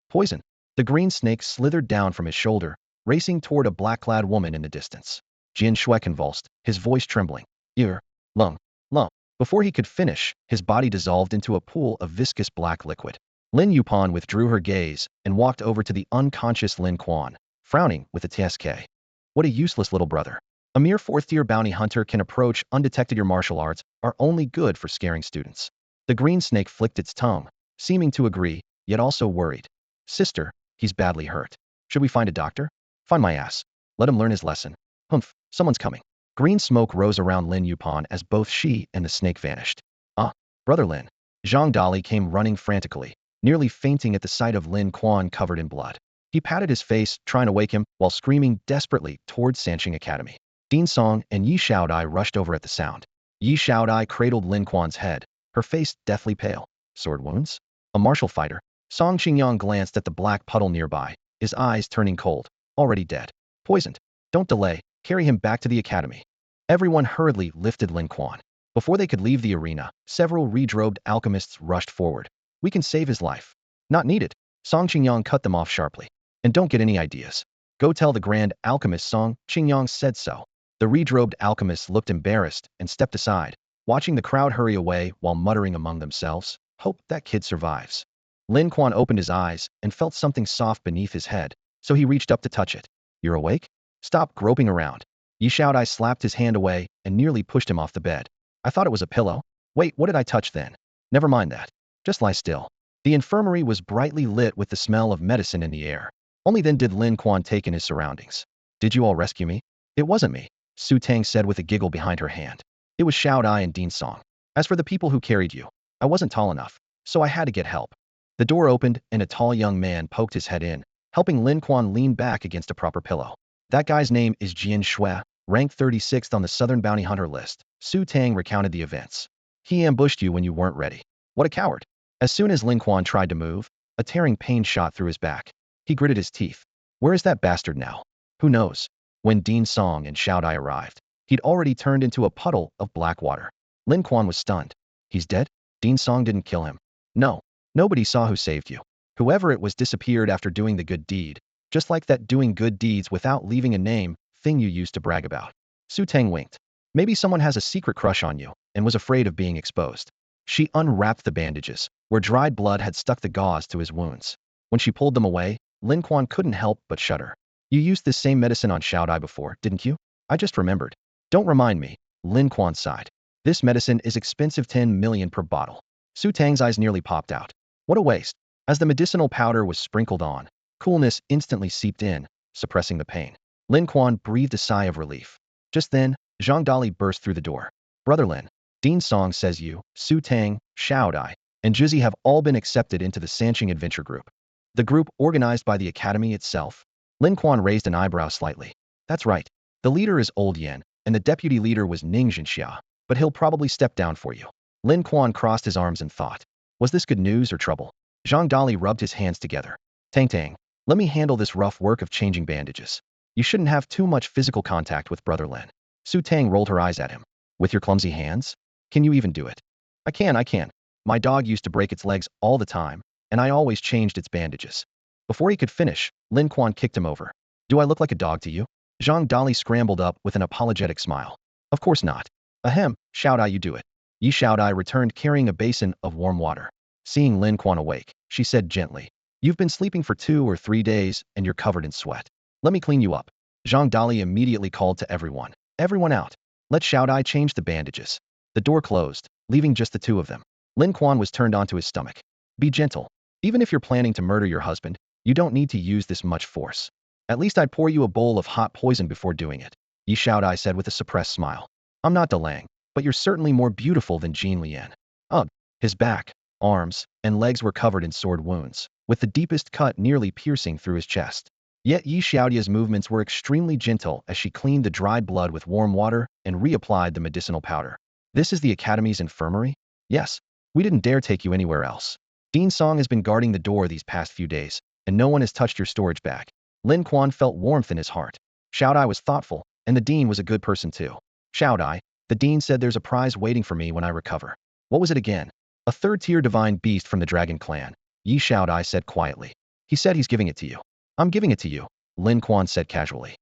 Poison. The green snake slithered down from his shoulder, racing toward a black-clad woman in the distance. Jian Shui convulsed, his voice trembling. Ear. Lung. Lung. Before he could finish, his body dissolved into a pool of viscous black liquid. Lin Yupan withdrew her gaze and walked over to the unconscious Lin Quan, frowning with a TSK. What a useless little brother. A mere fourth-tier bounty hunter can approach undetected. Your martial arts are only good for scaring students. The green snake flicked its tongue, seeming to agree, yet also worried. Sister, he's badly hurt. Should we find a doctor? Find my ass. Let him learn his lesson. Humph, someone's coming. Green smoke rose around Lin Yupan as both she and the snake vanished. Ah, brother Lin. Zhang Dali came running frantically, nearly fainting at the sight of Lin Quan covered in blood. He patted his face, trying to wake him, while screaming desperately towards Sanqing Academy. Dean Song and Yi Shaodai rushed over at the sound. Yi Shaodai cradled Lin Quan's head, her face deathly pale. Sword wounds? A martial fighter? Song Qingyang glanced at the black puddle nearby, his eyes turning cold. Already dead. Poisoned. Don't delay, carry him back to the academy. Everyone hurriedly lifted Lin Quan. Before they could leave the arena, several redrobed alchemists rushed forward. We can save his life. Not needed. Song Qingyang cut them off sharply. And don't get any ideas. Go tell the grand alchemist Song Qingyang said so. The redrobed alchemists looked embarrassed and stepped aside, watching the crowd hurry away while muttering among themselves, hope that kid survives. Lin Quan opened his eyes and felt something soft beneath his head, so he reached up to touch it. You're awake? Stop groping around. Yi Shaodai slapped his hand away and nearly pushed him off the bed. I thought it was a pillow. Wait, what did I touch then? Never mind that. Just lie still. The infirmary was brightly lit with the smell of medicine in the air. Only then did Lin Quan take in his surroundings. Did you all rescue me? It wasn't me, Su Tang said with a giggle behind her hand. It was Shaodai and Dean Song. As for the people who carried you, I wasn't tall enough, so I had to get help. The door opened and a tall young man poked his head in, helping Lin Quan lean back against a proper pillow. That guy's name is Jian Shui, ranked 36th on the Southern Bounty Hunter list. Su Tang recounted the events. He ambushed you when you weren't ready. What a coward. As soon as Lin Quan tried to move, a tearing pain shot through his back. He gritted his teeth. Where is that bastard now? Who knows? When Dean Song and Shaodai arrived, he'd already turned into a puddle of black water. Lin Quan was stunned. He's dead? Dean Song didn't kill him. No. Nobody saw who saved you. Whoever it was disappeared after doing the good deed, just like that doing good deeds without leaving a name thing you used to brag about. Su Tang winked. Maybe someone has a secret crush on you and was afraid of being exposed. She unwrapped the bandages, where dried blood had stuck the gauze to his wounds. When she pulled them away, Lin Quan couldn't help but shudder. You used this same medicine on Shaodai before, didn't you? I just remembered. Don't remind me, Lin Quan sighed. This medicine is expensive, 10 million per bottle. Su Tang's eyes nearly popped out. What a waste. As the medicinal powder was sprinkled on, coolness instantly seeped in, suppressing the pain. Lin Quan breathed a sigh of relief. Just then, Zhang Dali burst through the door. Brother Lin, Dean Song says you, Su Tang, Shaodai, and Jizzy have all been accepted into the Sanqing Adventure Group. The group organized by the academy itself. Lin Quan raised an eyebrow slightly. That's right. The leader is Old Yan, and the deputy leader was Ning Jinxia, but he'll probably step down for you. Lin Quan crossed his arms and thought. Was this good news or trouble? Zhang Dali rubbed his hands together. Tang Tang, let me handle this rough work of changing bandages. You shouldn't have too much physical contact with Brother Lin. Su Tang rolled her eyes at him. With your clumsy hands? Can you even do it? I can. My dog used to break its legs all the time, and I always changed its bandages. Before he could finish, Lin Quan kicked him over. Do I look like a dog to you? Zhang Dali scrambled up with an apologetic smile. Of course not. Ahem, Xiaodai, you do it. Yi Xiaodai returned carrying a basin of warm water. Seeing Lin Quan awake, she said gently, you've been sleeping for 2 or 3 days and you're covered in sweat. Let me clean you up. Zhang Dali immediately called to everyone. Everyone out. Let Xiaodai change the bandages. The door closed, leaving just the two of them. Lin Quan was turned onto his stomach. Be gentle. Even if you're planning to murder your husband, you don't need to use this much force. At least I'd pour you a bowl of hot poison before doing it, Yi Xiaodai said with a suppressed smile. I'm not delaying, but you're certainly more beautiful than Jean Lian. Ugh. His back, arms, and legs were covered in sword wounds, with the deepest cut nearly piercing through his chest. Yet Yi Xiaodia's movements were extremely gentle as she cleaned the dried blood with warm water and reapplied the medicinal powder. This is the Academy's infirmary? Yes. We didn't dare take you anywhere else. Dean Song has been guarding the door these past few days, and no one has touched your storage bag. Lin Quan felt warmth in his heart. Xiaodai was thoughtful, and the Dean was a good person too. Xiaodai, the Dean said there's a prize waiting for me when I recover. What was it again? A third-tier divine beast from the Dragon Clan, Yi Xiaodai said quietly. He said he's giving it to you. I'm giving it to you, Lin Quan said casually.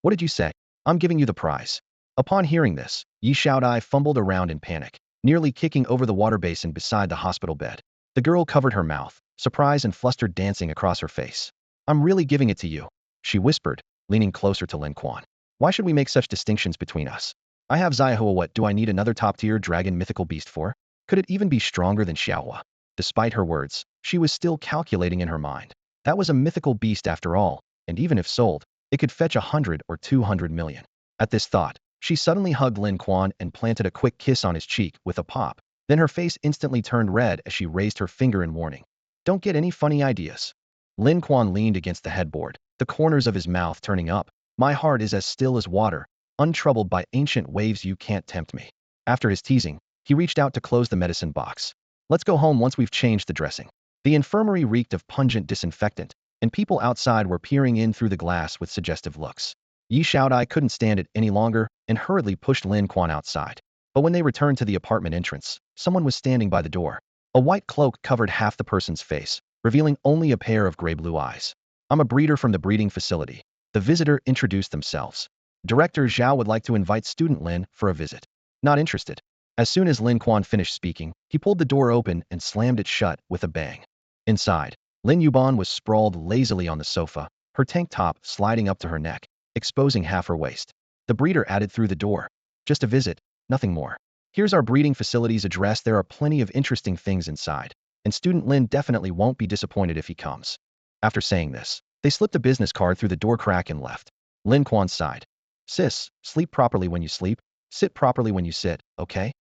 What did you say? I'm giving you the prize. Upon hearing this, Yi Xiaodai fumbled around in panic, nearly kicking over the water basin beside the hospital bed. The girl covered her mouth, surprise and fluster dancing across her face. I'm really giving it to you, she whispered, leaning closer to Lin Quan. Why should we make such distinctions between us? I have Xiahua. What do I need another top-tier dragon mythical beast for? Could it even be stronger than Xiahua? Despite her words, she was still calculating in her mind. That was a mythical beast after all, and even if sold, it could fetch 100 or 200 million. At this thought, she suddenly hugged Lin Quan and planted a quick kiss on his cheek with a pop. Then her face instantly turned red as she raised her finger in warning. Don't get any funny ideas. Lin Quan leaned against the headboard, the corners of his mouth turning up. My heart is as still as water, untroubled by ancient waves. You can't tempt me. After his teasing, he reached out to close the medicine box. Let's go home once we've changed the dressing. The infirmary reeked of pungent disinfectant, and people outside were peering in through the glass with suggestive looks. Yi Xiaodai couldn't stand it any longer and hurriedly pushed Lin Quan outside. But when they returned to the apartment entrance, someone was standing by the door. A white cloak covered half the person's face, revealing only a pair of gray-blue eyes. I'm a breeder from the breeding facility. The visitor introduced themselves. Director Zhao would like to invite student Lin for a visit. Not interested. As soon as Lin Quan finished speaking, he pulled the door open and slammed it shut with a bang. Inside, Lin Yuban was sprawled lazily on the sofa, her tank top sliding up to her neck, exposing half her waist. The breeder added through the door. Just a visit, nothing more. Here's our breeding facility's address. There are plenty of interesting things inside, and student Lin definitely won't be disappointed if he comes. After saying this, they slipped a business card through the door crack and left. Lin Quan sighed. Sis, sleep properly when you sleep, sit properly when you sit, okay?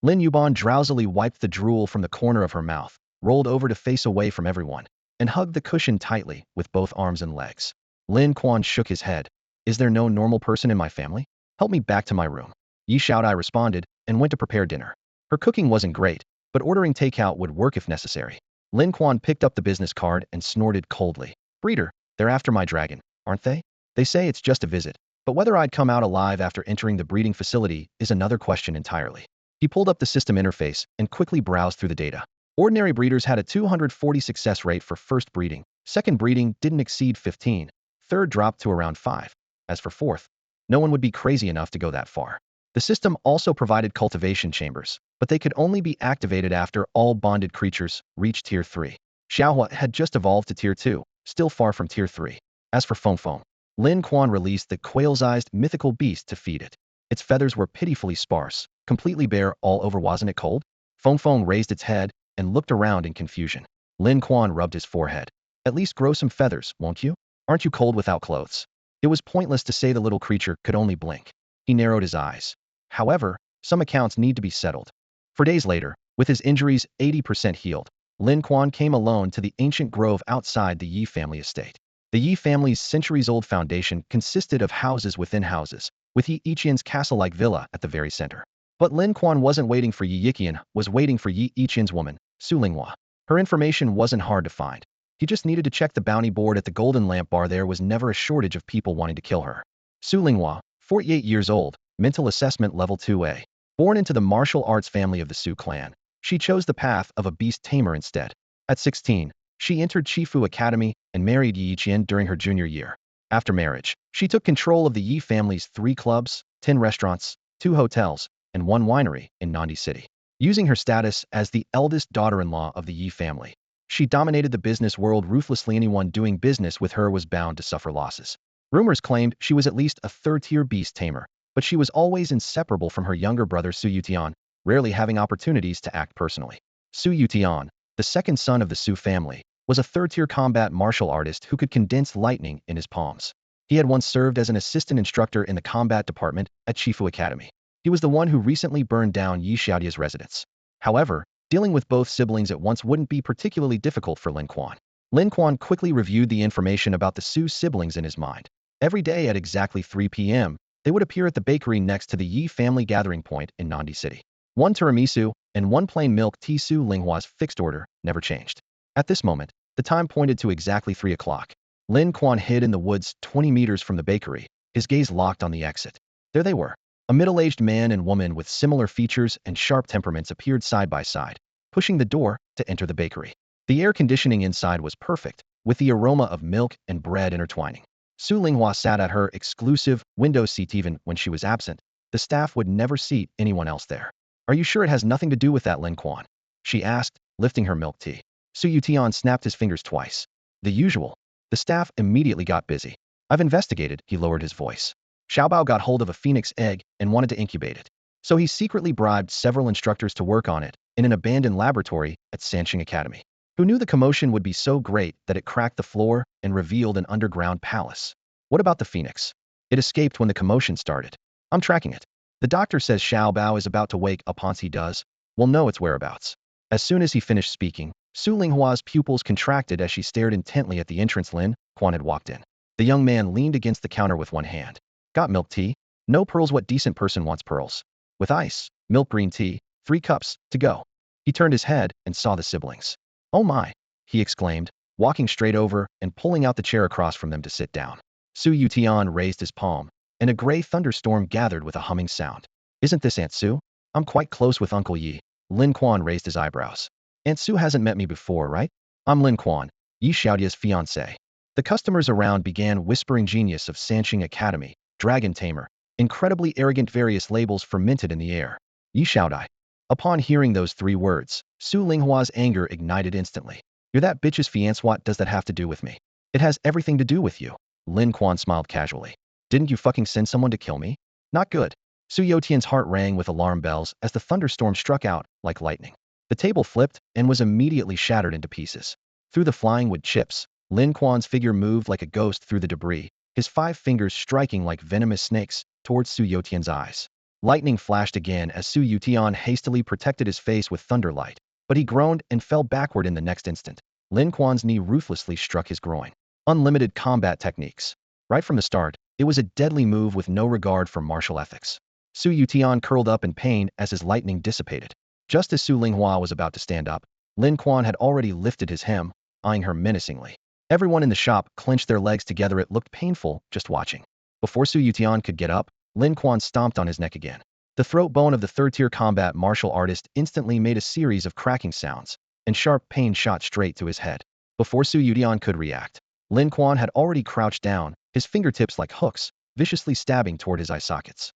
Lin Yuban drowsily wiped the drool from the corner of her mouth, rolled over to face away from everyone, and hugged the cushion tightly with both arms and legs. Lin Quan shook his head. Is there no normal person in my family? Help me back to my room. Yi Xiaodai responded and went to prepare dinner. Her cooking wasn't great, but ordering takeout would work if necessary. Lin Quan picked up the business card and snorted coldly. Breeder, they're after my dragon, aren't they? They say it's just a visit, but whether I'd come out alive after entering the breeding facility is another question entirely. He pulled up the system interface and quickly browsed through the data. Ordinary breeders had a 240 success rate for first breeding. Second breeding didn't exceed 15. Third dropped to around 5. As for fourth, no one would be crazy enough to go that far. The system also provided cultivation chambers, but they could only be activated after all bonded creatures reached Tier 3. Xiahua had just evolved to Tier 2, still far from Tier 3. As for Feng Feng, Lin Quan released the quail-sized mythical beast to feed it. Its feathers were pitifully sparse, completely bare all over. Wasn't it cold? Feng Feng raised its head and looked around in confusion. Lin Quan rubbed his forehead. At least grow some feathers, won't you? Aren't you cold without clothes? It was pointless to say the little creature could only blink. He narrowed his eyes. However, some accounts need to be settled. For days later, with his injuries 80% healed, Lin Quan came alone to the ancient grove outside the Yi family estate. The Yi family's centuries-old foundation consisted of houses within houses, with Yi Iqian's castle-like villa at the very center. But Lin Quan wasn't waiting for Yi Iqian, was waiting for Yi Iqian's woman, Su Linghua. Her information wasn't hard to find. He just needed to check the bounty board at the Golden Lamp Bar. There was never a shortage of people wanting to kill her. Su Linghua, 48 years old, mental assessment level 2A. Born into the martial arts family of the Su clan, She chose the path of a beast tamer instead. At 16, she entered Chifu Academy and married Yi Qian during her junior year. After marriage, she took control of the Yi family's 3 clubs, 10 restaurants, 2 hotels, and 1 winery in Nandi City. Using her status as the eldest daughter-in-law of the Yi family, she dominated the business world ruthlessly. Anyone doing business with her was bound to suffer losses. Rumors claimed she was at least a third-tier beast tamer, but she was always inseparable from her younger brother Su Yutian, rarely having opportunities to act personally. Su Yutian, the second son of the Su family, was a third-tier combat martial artist who could condense lightning in his palms. He had once served as an assistant instructor in the combat department at Chifu Academy. He was the one who recently burned down Yi Xiaodia's residence. However, dealing with both siblings at once wouldn't be particularly difficult for Lin Quan. Lin Quan quickly reviewed the information about the Su siblings in his mind. Every day at exactly 3 p.m., they would appear at the bakery next to the Yi family gathering point in Nandi City. 1 tiramisu and 1 plain milk tea. Su Linghua's fixed order never changed. At this moment, the time pointed to exactly 3 o'clock. Lin Quan hid in the woods 20 meters from the bakery, his gaze locked on the exit. There they were. A middle-aged man and woman with similar features and sharp temperaments appeared side by side, pushing the door to enter the bakery. The air conditioning inside was perfect, with the aroma of milk and bread intertwining. Su Linghua sat at her exclusive window seat. Even when she was absent, the staff would never seat anyone else there. Are you sure it has nothing to do with that, Lin Quan? She asked, lifting her milk tea. Su Yutian snapped his fingers twice. The usual. The staff immediately got busy. I've investigated, he lowered his voice. Xiaobao got hold of a phoenix egg and wanted to incubate it. So he secretly bribed several instructors to work on it in an abandoned laboratory at Sanqing Academy. Who knew the commotion would be so great that it cracked the floor and revealed an underground palace? What about the phoenix? It escaped when the commotion started. I'm tracking it. The doctor says Xiaobao is about to wake up. Once he does, we'll know its whereabouts. As soon as he finished speaking, Su Linghua's pupils contracted as she stared intently at the entrance. Lin Quan had walked in. The young man leaned against the counter with one hand. Got milk tea? No pearls. What decent person wants pearls? With ice, milk, green tea, 3 cups, to go. He turned his head and saw the siblings. Oh my, he exclaimed, walking straight over and pulling out the chair across from them to sit down. Su Yutian raised his palm, and a gray thunderstorm gathered with a humming sound. Isn't this Aunt Su? I'm quite close with Uncle Yi. Lin Quan raised his eyebrows. Aunt Su hasn't met me before, right? I'm Lin Quan, Yi Xiaodia's fiancé. The customers around began whispering. Genius of Sanqing Academy, dragon tamer, incredibly arrogant. Various labels fermented in the air. Yi Xiaodai. Upon hearing those 3 words, Su Linghua's anger ignited instantly. You're that bitch's fiancé. What does that have to do with me? It has everything to do with you. Lin Quan smiled casually. Didn't you fucking send someone to kill me? Not good. Su Yotian's heart rang with alarm bells as the thunderstorm struck out like lightning. The table flipped and was immediately shattered into pieces. Through the flying wood chips, Lin Quan's figure moved like a ghost through the debris, his 5 fingers striking like venomous snakes towards Su Yotian's eyes. Lightning flashed again as Su Yutian hastily protected his face with thunderlight, but he groaned and fell backward in the next instant. Lin Quan's knee ruthlessly struck his groin. Unlimited combat techniques. Right from the start, it was a deadly move with no regard for martial ethics. Su Yutian curled up in pain as his lightning dissipated. Just as Su Linghua was about to stand up, Lin Quan had already lifted his hem, eyeing her menacingly. Everyone in the shop clenched their legs together. It looked painful just watching. Before Su Yutian could get up, Lin Quan stomped on his neck again. The throat bone of the third-tier combat martial artist instantly made a series of cracking sounds, and sharp pain shot straight to his head. Before Su Yutian could react, Lin Quan had already crouched down, his fingertips like hooks, viciously stabbing toward his eye sockets.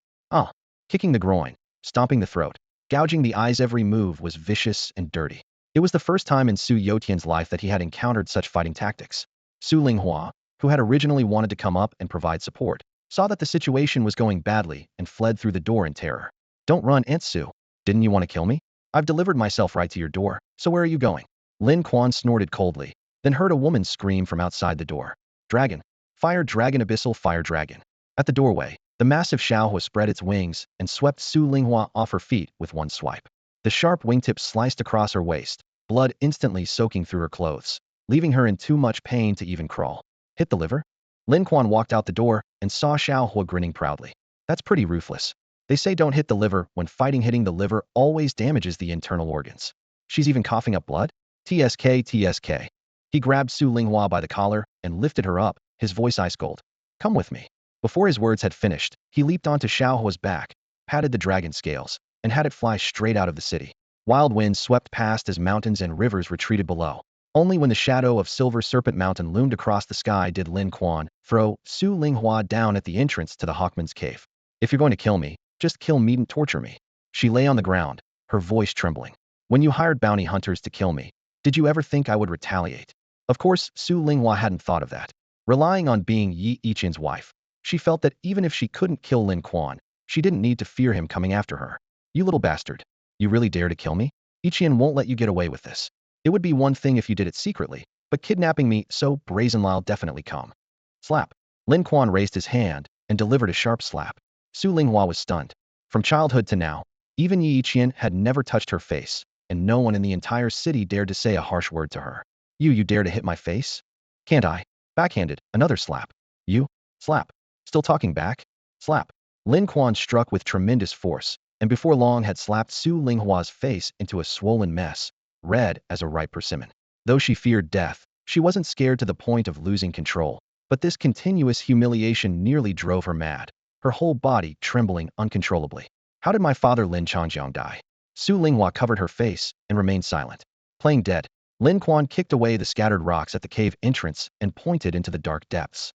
Kicking the groin, stomping the throat, gouging the eyes. Every move was vicious and dirty. It was the first time in Su Yotian's life that he had encountered such fighting tactics. Su Linghua, who had originally wanted to come up and provide support, saw that the situation was going badly and fled through the door in terror. Don't run, Aunt Su. Didn't you want to kill me? I've delivered myself right to your door, so where are you going? Lin Quan snorted coldly, then heard a woman scream from outside the door. Dragon. Fire dragon, abyssal fire dragon. At the doorway, the massive Xiaohua spread its wings and swept Su Linghua off her feet with one swipe. The sharp wingtips sliced across her waist, blood instantly soaking through her clothes, leaving her in too much pain to even crawl. Hit the liver? Lin Quan walked out the door and saw Xiaohua grinning proudly. That's pretty ruthless. They say don't hit the liver when fighting. Hitting the liver always damages the internal organs. She's even coughing up blood? TSK, TSK. He grabbed Su Linghua by the collar and lifted her up, his voice ice cold. Come with me. Before his words had finished, he leaped onto Xiaohua's back, patted the dragon scales, and had it fly straight out of the city. Wild winds swept past as mountains and rivers retreated below. Only when the shadow of Silver Serpent Mountain loomed across the sky did Lin Quan throw Su Linghua down at the entrance to the Hawkman's cave. If you're going to kill me, just kill me and torture me. She lay on the ground, her voice trembling. When you hired bounty hunters to kill me, did you ever think I would retaliate? Of course, Su Linghua hadn't thought of that. Relying on being Yi Yiqian's wife, she felt that even if she couldn't kill Lin Quan, she didn't need to fear him coming after her. You little bastard. You really dare to kill me? Yiqian won't let you get away with this. It would be one thing if you did it secretly, but kidnapping me so brazenly will definitely come. Slap. Lin Quan raised his hand and delivered a sharp slap. Su Linghua was stunned. From childhood to now, even Yi Yiqian had never touched her face, and no one in the entire city dared to say a harsh word to her. You dare to hit my face? Can't I? Backhanded, another slap. You? Slap. Still talking back? Slap. Lin Quan struck with tremendous force, and before long had slapped Su Linghua's face into a swollen mess, red as a ripe persimmon. Though she feared death, she wasn't scared to the point of losing control, but this continuous humiliation nearly drove her mad, her whole body trembling uncontrollably. How did my father Lin Changjiang die? Su Linghua covered her face and remained silent. Playing dead, Lin Quan kicked away the scattered rocks at the cave entrance and pointed into the dark depths.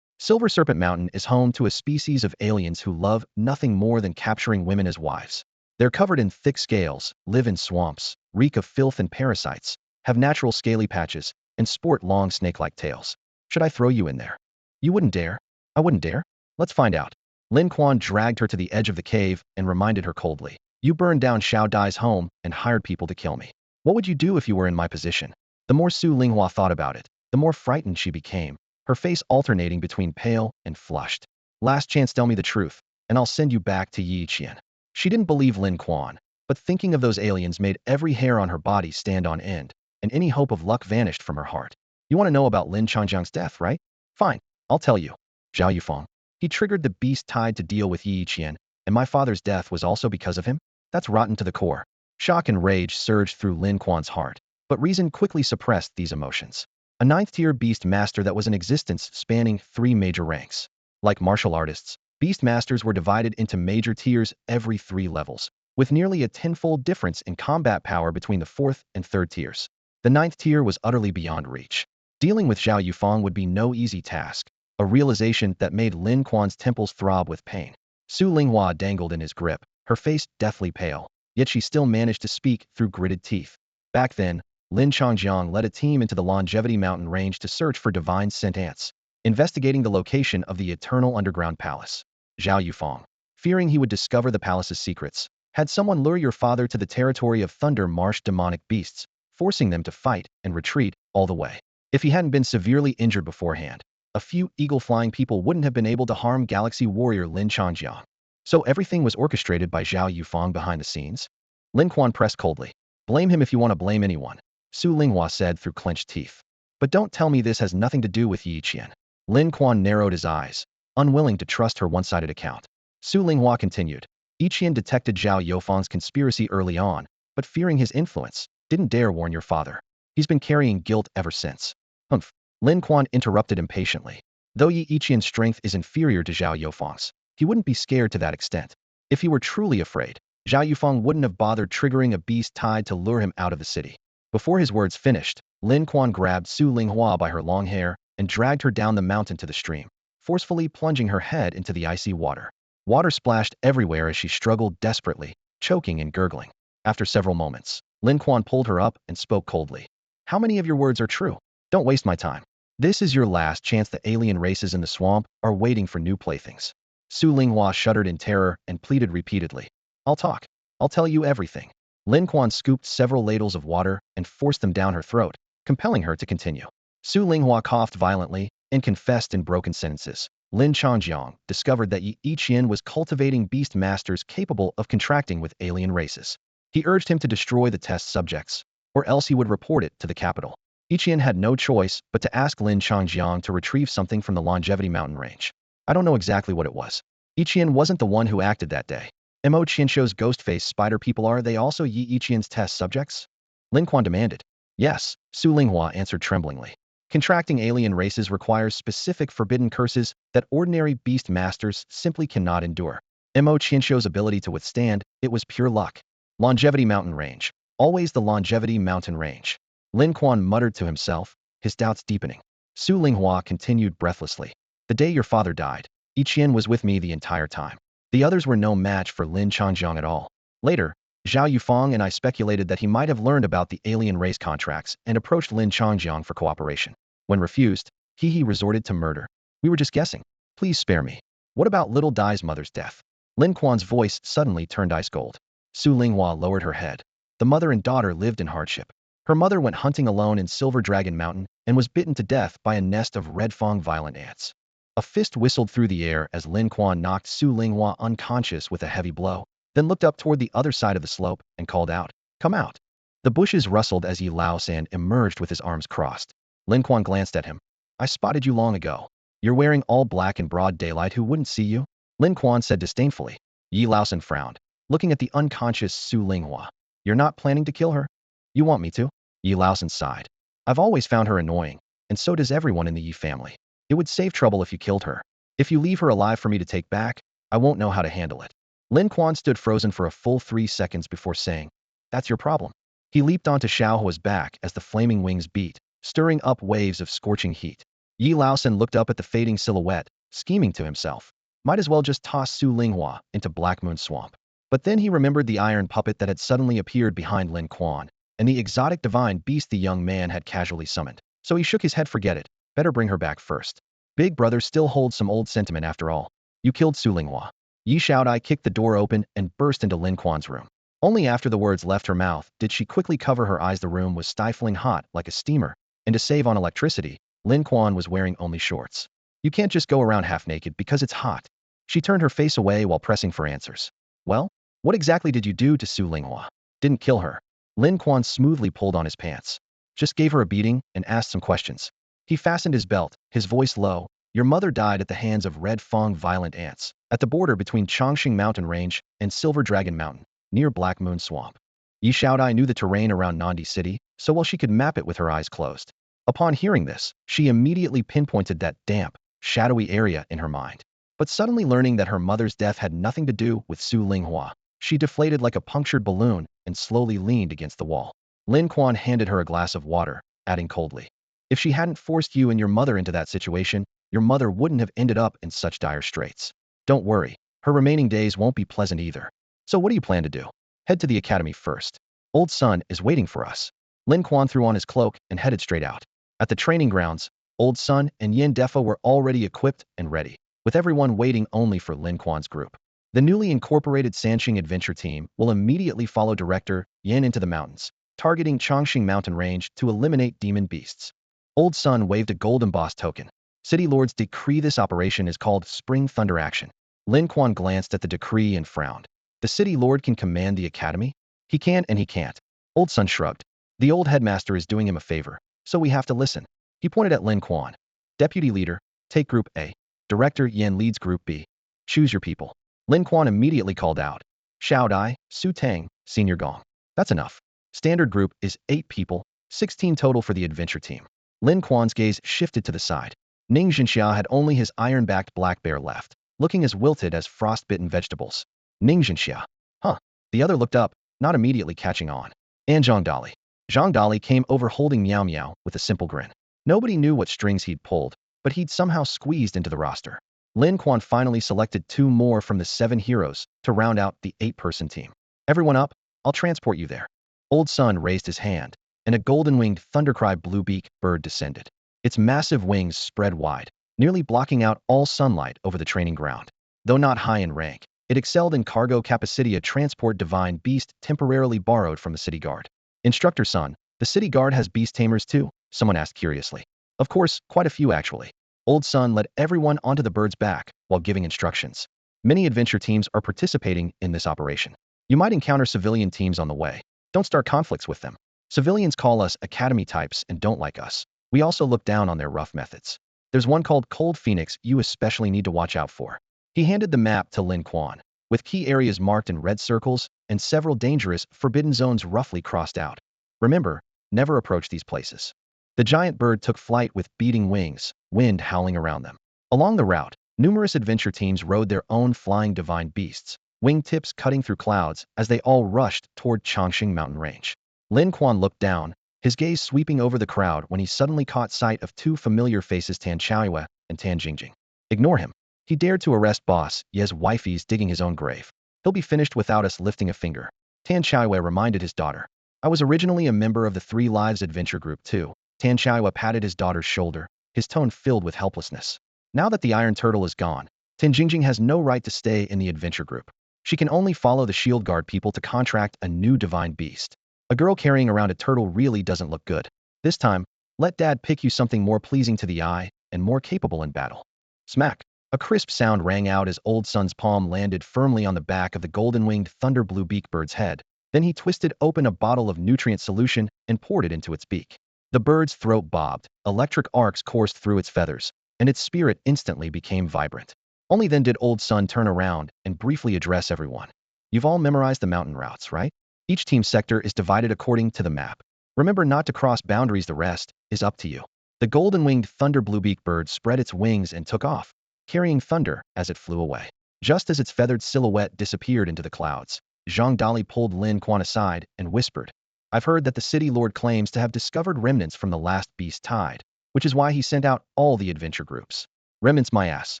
Silver Serpent Mountain is home to a species of aliens who love nothing more than capturing women as wives. They're covered in thick scales, live in swamps, reek of filth and parasites, have natural scaly patches, and sport long snake-like tails. Should I throw you in there? You wouldn't dare. I wouldn't dare. Let's find out. Lin Quan dragged her to the edge of the cave and reminded her coldly. You burned down Xiao Dai's home and hired people to kill me. What would you do if you were in my position? The more Su Linghua thought about it, the more frightened she became, her face alternating between pale and flushed. Last chance, tell me the truth, and I'll send you back to Yi Qian. She didn't believe Lin Quan, but thinking of those aliens made every hair on her body stand on end, and any hope of luck vanished from her heart. You want to know about Lin Changjiang's death, right? Fine, I'll tell you. Zhao Yufeng. He triggered the beast tied to deal with Yi Qian, and my father's death was also because of him? That's rotten to the core. Shock and rage surged through Lin Quan's heart, but reason quickly suppressed these emotions. A ninth-tier beast master that was in existence spanning 3 major ranks. Like martial artists, beast masters were divided into major tiers every 3 levels, with nearly a tenfold difference in combat power between the 4th and 3rd tiers. The 9th tier was utterly beyond reach. Dealing with Zhao Yufeng would be no easy task, a realization that made Lin Quan's temples throb with pain. Su Linghua dangled in his grip, her face deathly pale, yet she still managed to speak through gritted teeth. Back then, Lin Changjiang led a team into the Longevity Mountain range to search for divine scent ants, investigating the location of the eternal underground palace. Zhao Yufeng, fearing he would discover the palace's secrets, had someone lure your father to the territory of Thunder Marsh demonic beasts, forcing them to fight and retreat all the way. If he hadn't been severely injured beforehand, a few eagle-flying people wouldn't have been able to harm Galaxy Warrior Lin Changjiang. So everything was orchestrated by Zhao Yufeng behind the scenes? Lin Quan pressed coldly. Blame him if you want to blame anyone, Su Linghua said through clenched teeth. But don't tell me this has nothing to do with Yi Qian. Lin Quan narrowed his eyes, unwilling to trust her one-sided account. Su Linghua continued. Yi Qian detected Zhao Yufeng's conspiracy early on, but fearing his influence, didn't dare warn your father. He's been carrying guilt ever since. Humph. Lin Quan interrupted impatiently. Though Yi Qian's strength is inferior to Zhao Yufeng's, he wouldn't be scared to that extent. If he were truly afraid, Zhao Yufeng wouldn't have bothered triggering a beast tied to lure him out of the city. Before his words finished, Lin Quan grabbed Su Linghua by her long hair and dragged her down the mountain to the stream, forcefully plunging her head into the icy water. Water splashed everywhere as she struggled desperately, choking and gurgling. After several moments, Lin Quan pulled her up and spoke coldly. How many of your words are true? Don't waste my time. This is your last chance. The alien races in the swamp are waiting for new playthings. Su Linghua shuddered in terror and pleaded repeatedly. I'll talk. I'll tell you everything. Lin Quan scooped several ladles of water and forced them down her throat, compelling her to continue. Su Linghua coughed violently and confessed in broken sentences. Lin Changjiang discovered that Yi Qian was cultivating beast masters capable of contracting with alien races. He urged him to destroy the test subjects, or else he would report it to the capital. Yi Qian had no choice but to ask Lin Changjiang to retrieve something from the Longevity Mountain range. I don't know exactly what it was. Yi Qian wasn't the one who acted that day. Mo Qianshou's ghost-face spider people, are they also Yi Qian's test subjects? Lin Quan demanded. Yes, Su Linghua answered tremblingly. Contracting alien races requires specific forbidden curses that ordinary beast masters simply cannot endure. Mo Qianshou's ability to withstand it was pure luck. Longevity Mountain range, Always the longevity mountain range. Lin Quan muttered to himself, his doubts deepening. Su Linghua continued breathlessly. The day your father died, Yi Qian was with me the entire time. The others were no match for Lin Changjiang at all. Later, Zhao Yufang and I speculated that he might have learned about the alien race contracts and approached Lin Changjiang for cooperation. When refused, he resorted to murder. We were just guessing. Please spare me. What about little Dai's mother's death? Lin Quan's voice suddenly turned ice cold. Su Linghua lowered her head. The mother and daughter lived in hardship. Her mother went hunting alone in Silver Dragon Mountain and was bitten to death by a nest of red fang violent ants. A fist whistled through the air as Lin Quan knocked Su Linghua unconscious with a heavy blow, then looked up toward the other side of the slope and called out, "Come out." The bushes rustled as Yi Laosan emerged with his arms crossed. Lin Quan glanced at him. "I spotted you long ago. You're wearing all black in broad daylight. Who wouldn't see you?" Lin Quan said disdainfully. Yi Laosan frowned, looking at the unconscious Su Linghua. "You're not planning to kill her? You want me to?" Yi Laosan sighed. "I've always found her annoying, and so does everyone in the Yi family. It would save trouble if you killed her. If you leave her alive for me to take back, I won't know how to handle it." Lin Quan stood frozen for a full 3 seconds before saying, "That's your problem." He leaped onto Xiaohua's back as the flaming wings beat, stirring up waves of scorching heat. Yi Laosan looked up at the fading silhouette, scheming to himself. Might as well just toss Su Linghua into Black Moon Swamp. But then he remembered the iron puppet that had suddenly appeared behind Lin Quan, and the exotic divine beast the young man had casually summoned. So he shook his head. Forget it. Better bring her back first. Big brother still holds some old sentiment after all. You killed Su Linghua. Yi Xiaodai kicked the door open and burst into Lin Quan's room. Only after the words left her mouth did she quickly cover her eyes. The room was stifling hot like a steamer, and to save on electricity, Lin Quan was wearing only shorts. You can't just go around half naked because it's hot. She turned her face away while pressing for answers. Well, what exactly did you do to Su Linghua? Didn't kill her. Lin Quan smoothly pulled on his pants. Just gave her a beating and asked some questions. He fastened his belt, his voice low. Your mother died at the hands of red fang violent ants, at the border between Chongqing Mountain Range and Silver Dragon Mountain, near Black Moon Swamp. Yi Xiaodai knew the terrain around Nandi City, so well she could map it with her eyes closed. Upon hearing this, she immediately pinpointed that damp, shadowy area in her mind. But suddenly learning that her mother's death had nothing to do with Su Linghua, she deflated like a punctured balloon and slowly leaned against the wall. Lin Quan handed her a glass of water, adding coldly, "If she hadn't forced you and your mother into that situation, your mother wouldn't have ended up in such dire straits. Don't worry, her remaining days won't be pleasant either. So what do you plan to do? Head to the academy first. Old Sun is waiting for us." Lin Quan threw on his cloak and headed straight out. At the training grounds, Old Sun and Yin Defa were already equipped and ready, with everyone waiting only for Lin Quan's group. The newly incorporated Sanqing adventure team will immediately follow Director Yin into the mountains, targeting Chongqing Mountain Range to eliminate demon beasts. Old Sun waved a gold embossed token. City Lords decree this operation is called Spring Thunder Action. Lin Quan glanced at the decree and frowned. The City Lord can command the academy? He can and he can't. Old Sun shrugged. The old headmaster is doing him a favor, so we have to listen. He pointed at Lin Quan. Deputy Leader, take Group A. Director Yin leads Group B. Choose your people. Lin Quan immediately called out. Xiao Dai, Su Tang, Senior Gong. That's enough. Standard group is 8 people, 16 total for the adventure team. Lin Quan's gaze shifted to the side. Ning Zhenxia had only his iron-backed black bear left, looking as wilted as frost-bitten vegetables. Ning Zhenxia. Huh. The other looked up, not immediately catching on. And Zhang Dali. Zhang Dali came over holding Miao Miao with a simple grin. Nobody knew what strings he'd pulled, but he'd somehow squeezed into the roster. Lin Quan finally selected 2 more from the 7 heroes to round out the 8-person team. Everyone up, I'll transport you there. Old Sun raised his hand, and a golden-winged thundercry blue-beak bird descended. Its massive wings spread wide, nearly blocking out all sunlight over the training ground. Though not high in rank, it excelled in cargo capacity. A transport divine beast temporarily borrowed from the city guard. Instructor Sun, the city guard has beast tamers too? Someone asked curiously. Of course, quite a few actually. Old Sun led everyone onto the bird's back while giving instructions. Many adventure teams are participating in this operation. You might encounter civilian teams on the way. Don't start conflicts with them. Civilians call us academy types and don't like us. We also look down on their rough methods. There's one called Cold Phoenix you especially need to watch out for. He handed the map to Lin Quan, with key areas marked in red circles and several dangerous, forbidden zones roughly crossed out. Remember, never approach these places. The giant bird took flight with beating wings, wind howling around them. Along the route, numerous adventure teams rode their own flying divine beasts, wingtips cutting through clouds as they all rushed toward Chongqing Mountain Range. Lin Quan looked down, his gaze sweeping over the crowd when he suddenly caught sight of two familiar faces, Tan Chaoyue and Tan Jingjing. Ignore him. He dared to arrest boss Ye's wifey's digging his own grave. He'll be finished without us lifting a finger. Tan Chaoyue reminded his daughter. I was originally a member of the Three Lives Adventure Group too. Tan Chaoyue patted his daughter's shoulder, his tone filled with helplessness. Now that the Iron Turtle is gone, Tan Jingjing has no right to stay in the adventure group. She can only follow the Shield Guard people to contract a new divine beast. A girl carrying around a turtle really doesn't look good. This time, let Dad pick you something more pleasing to the eye and more capable in battle. Smack! A crisp sound rang out as Old Sun's palm landed firmly on the back of the golden-winged thunder blue beak bird's head. Then he twisted open a bottle of nutrient solution and poured it into its beak. The bird's throat bobbed, electric arcs coursed through its feathers, and its spirit instantly became vibrant. Only then did Old Sun turn around and briefly address everyone. You've all memorized the mountain routes, right? Each team sector is divided according to the map. Remember not to cross boundaries, the rest is up to you. The golden-winged thunder bluebeak bird spread its wings and took off, carrying thunder as it flew away. Just as its feathered silhouette disappeared into the clouds, Zhang Dali pulled Lin Quan aside and whispered, I've heard that the city lord claims to have discovered remnants from the last beast tide, which is why he sent out all the adventure groups. Remnants my ass.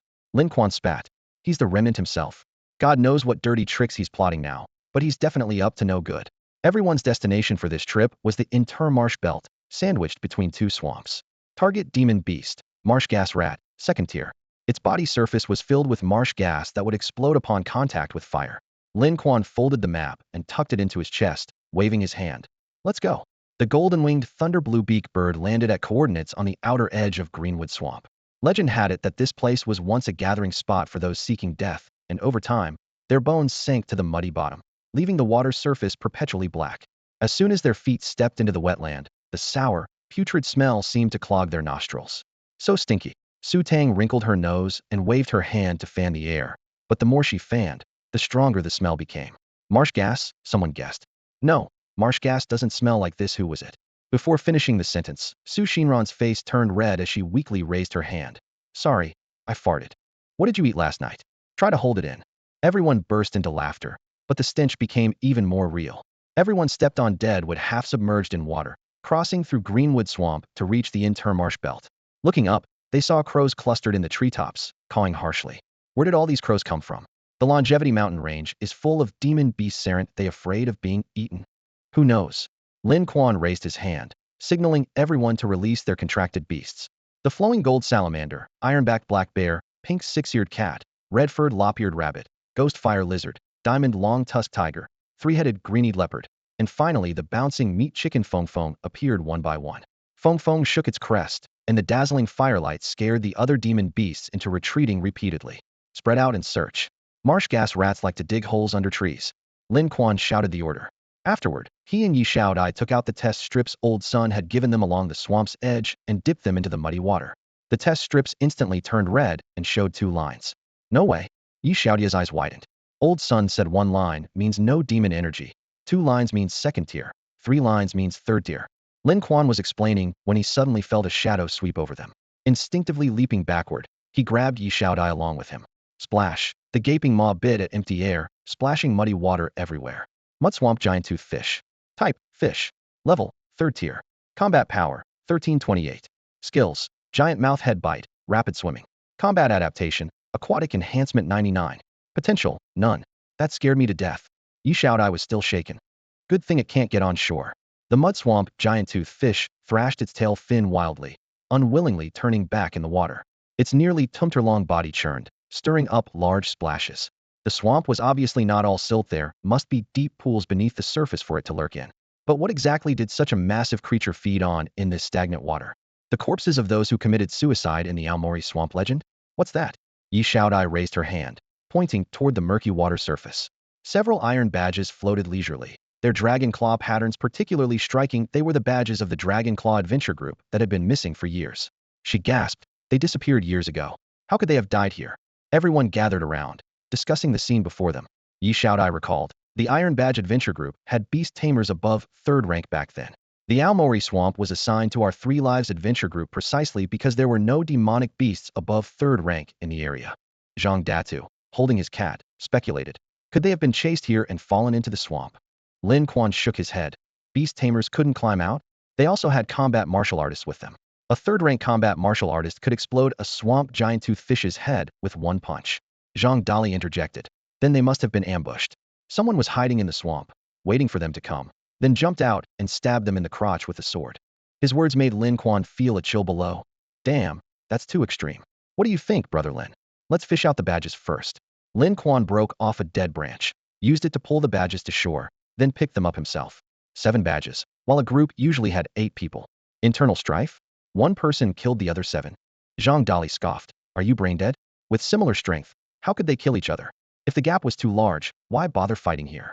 Lin Quan spat. He's the remnant himself. God knows what dirty tricks he's plotting now, but he's definitely up to no good. Everyone's destination for this trip was the Intermarsh Belt, sandwiched between two swamps. Target Demon Beast, Marsh Gas Rat, second tier. Its body surface was filled with marsh gas that would explode upon contact with fire. Lin Quan folded the map and tucked it into his chest, waving his hand. Let's go. The golden-winged thunder blue beak bird landed at coordinates on the outer edge of Greenwood Swamp. Legend had it that this place was once a gathering spot for those seeking death, and over time, their bones sank to the muddy bottom, leaving the water's surface perpetually black. As soon as their feet stepped into the wetland, the sour, putrid smell seemed to clog their nostrils. So stinky. Su Tang wrinkled her nose and waved her hand to fan the air, but the more she fanned, the stronger the smell became. Marsh gas? Someone guessed. No, marsh gas doesn't smell like this. Who was it? Before finishing the sentence, Su Shinran's face turned red as she weakly raised her hand. Sorry, I farted. What did you eat last night? Try to hold it in. Everyone burst into laughter, but the stench became even more real. Everyone stepped on dead wood half submerged in water, crossing through Greenwood Swamp to reach the Intermarsh Belt. Looking up, they saw crows clustered in the treetops, cawing harshly. Where did all these crows come from? The Longevity Mountain Range is full of demon beasts. Aren't they afraid of being eaten? Who knows? Lin Quan raised his hand, signaling everyone to release their contracted beasts. The flowing gold salamander, ironback black bear, pink six-eared cat, red-furred lop-eared rabbit, ghost fire lizard, diamond long-tusked tiger, three-headed greenied leopard, and finally the bouncing meat chicken Fong Fong appeared one by one. Fong Fong shook its crest, and the dazzling firelight scared the other demon beasts into retreating repeatedly. Spread out and search. Marsh gas rats like to dig holes under trees. Lin Quan shouted the order. Afterward, he and Yi Xiaodai took out the test strips Old Sun had given them along the swamp's edge and dipped them into the muddy water. The test strips instantly turned red and showed 2 lines. No way. Yi Xiaodai's eyes widened. Old Sun said 1 line means no demon energy, 2 lines means second tier, 3 lines means third tier. Lin Quan was explaining when he suddenly felt a shadow sweep over them. Instinctively leaping backward, he grabbed Yi Xiaodai along with him. Splash! The gaping maw bit at empty air, splashing muddy water everywhere. Mud Swamp Giant Tooth Fish. Type, Fish. Level, 3rd tier. Combat Power, 1328. Skills, Giant Mouth Head Bite, Rapid Swimming. Combat Adaptation, Aquatic Enhancement 99. Potential, none. That scared me to death. Yi Xiaodai was still shaken. Good thing it can't get on shore. The Mud Swamp Giant Tooth Fish thrashed its tail fin wildly, unwillingly turning back in the water. Its nearly 2-meter-long body churned, stirring up large splashes. The swamp was obviously not all silt. There must be deep pools beneath the surface for it to lurk in. But what exactly did such a massive creature feed on in this stagnant water? The corpses of those who committed suicide in the Aomori swamp legend? What's that? Yi Xiaodai raised her hand, pointing toward the murky water surface. Several iron badges floated leisurely, their dragon claw patterns particularly striking. They were the badges of the Dragon Claw Adventure Group that had been missing for years. She gasped. They disappeared years ago. How could they have died here? Everyone gathered around, discussing the scene before them. Yi Xiaodai recalled. The Iron Badge Adventure Group had beast tamers above 3rd rank back then. The Aomori Swamp was assigned to our Three Lives Adventure Group precisely because there were no demonic beasts above 3rd rank in the area. Zhang Datu, holding his cat, speculated. Could they have been chased here and fallen into the swamp? Lin Quan shook his head. beast tamers couldn't climb out? They also had combat martial artists with them. A third-rank combat martial artist could explode a swamp giant-tooth fish's head with one punch. Zhang Dali interjected. Then they must have been ambushed. Someone was hiding in the swamp, waiting for them to come, then jumped out and stabbed them in the crotch with a sword. His words made Lin Quan feel a chill below. Damn, that's too extreme. What do you think, Brother Lin? Let's fish out the badges first. Lin Quan broke off a dead branch, used it to pull the badges to shore, then picked them up himself. 7 badges, while a group usually had 8 people. Internal strife? One person killed the other 7. Zhang Dali scoffed. Are you brain dead? With similar strength, how could they kill each other? If the gap was too large, why bother fighting here?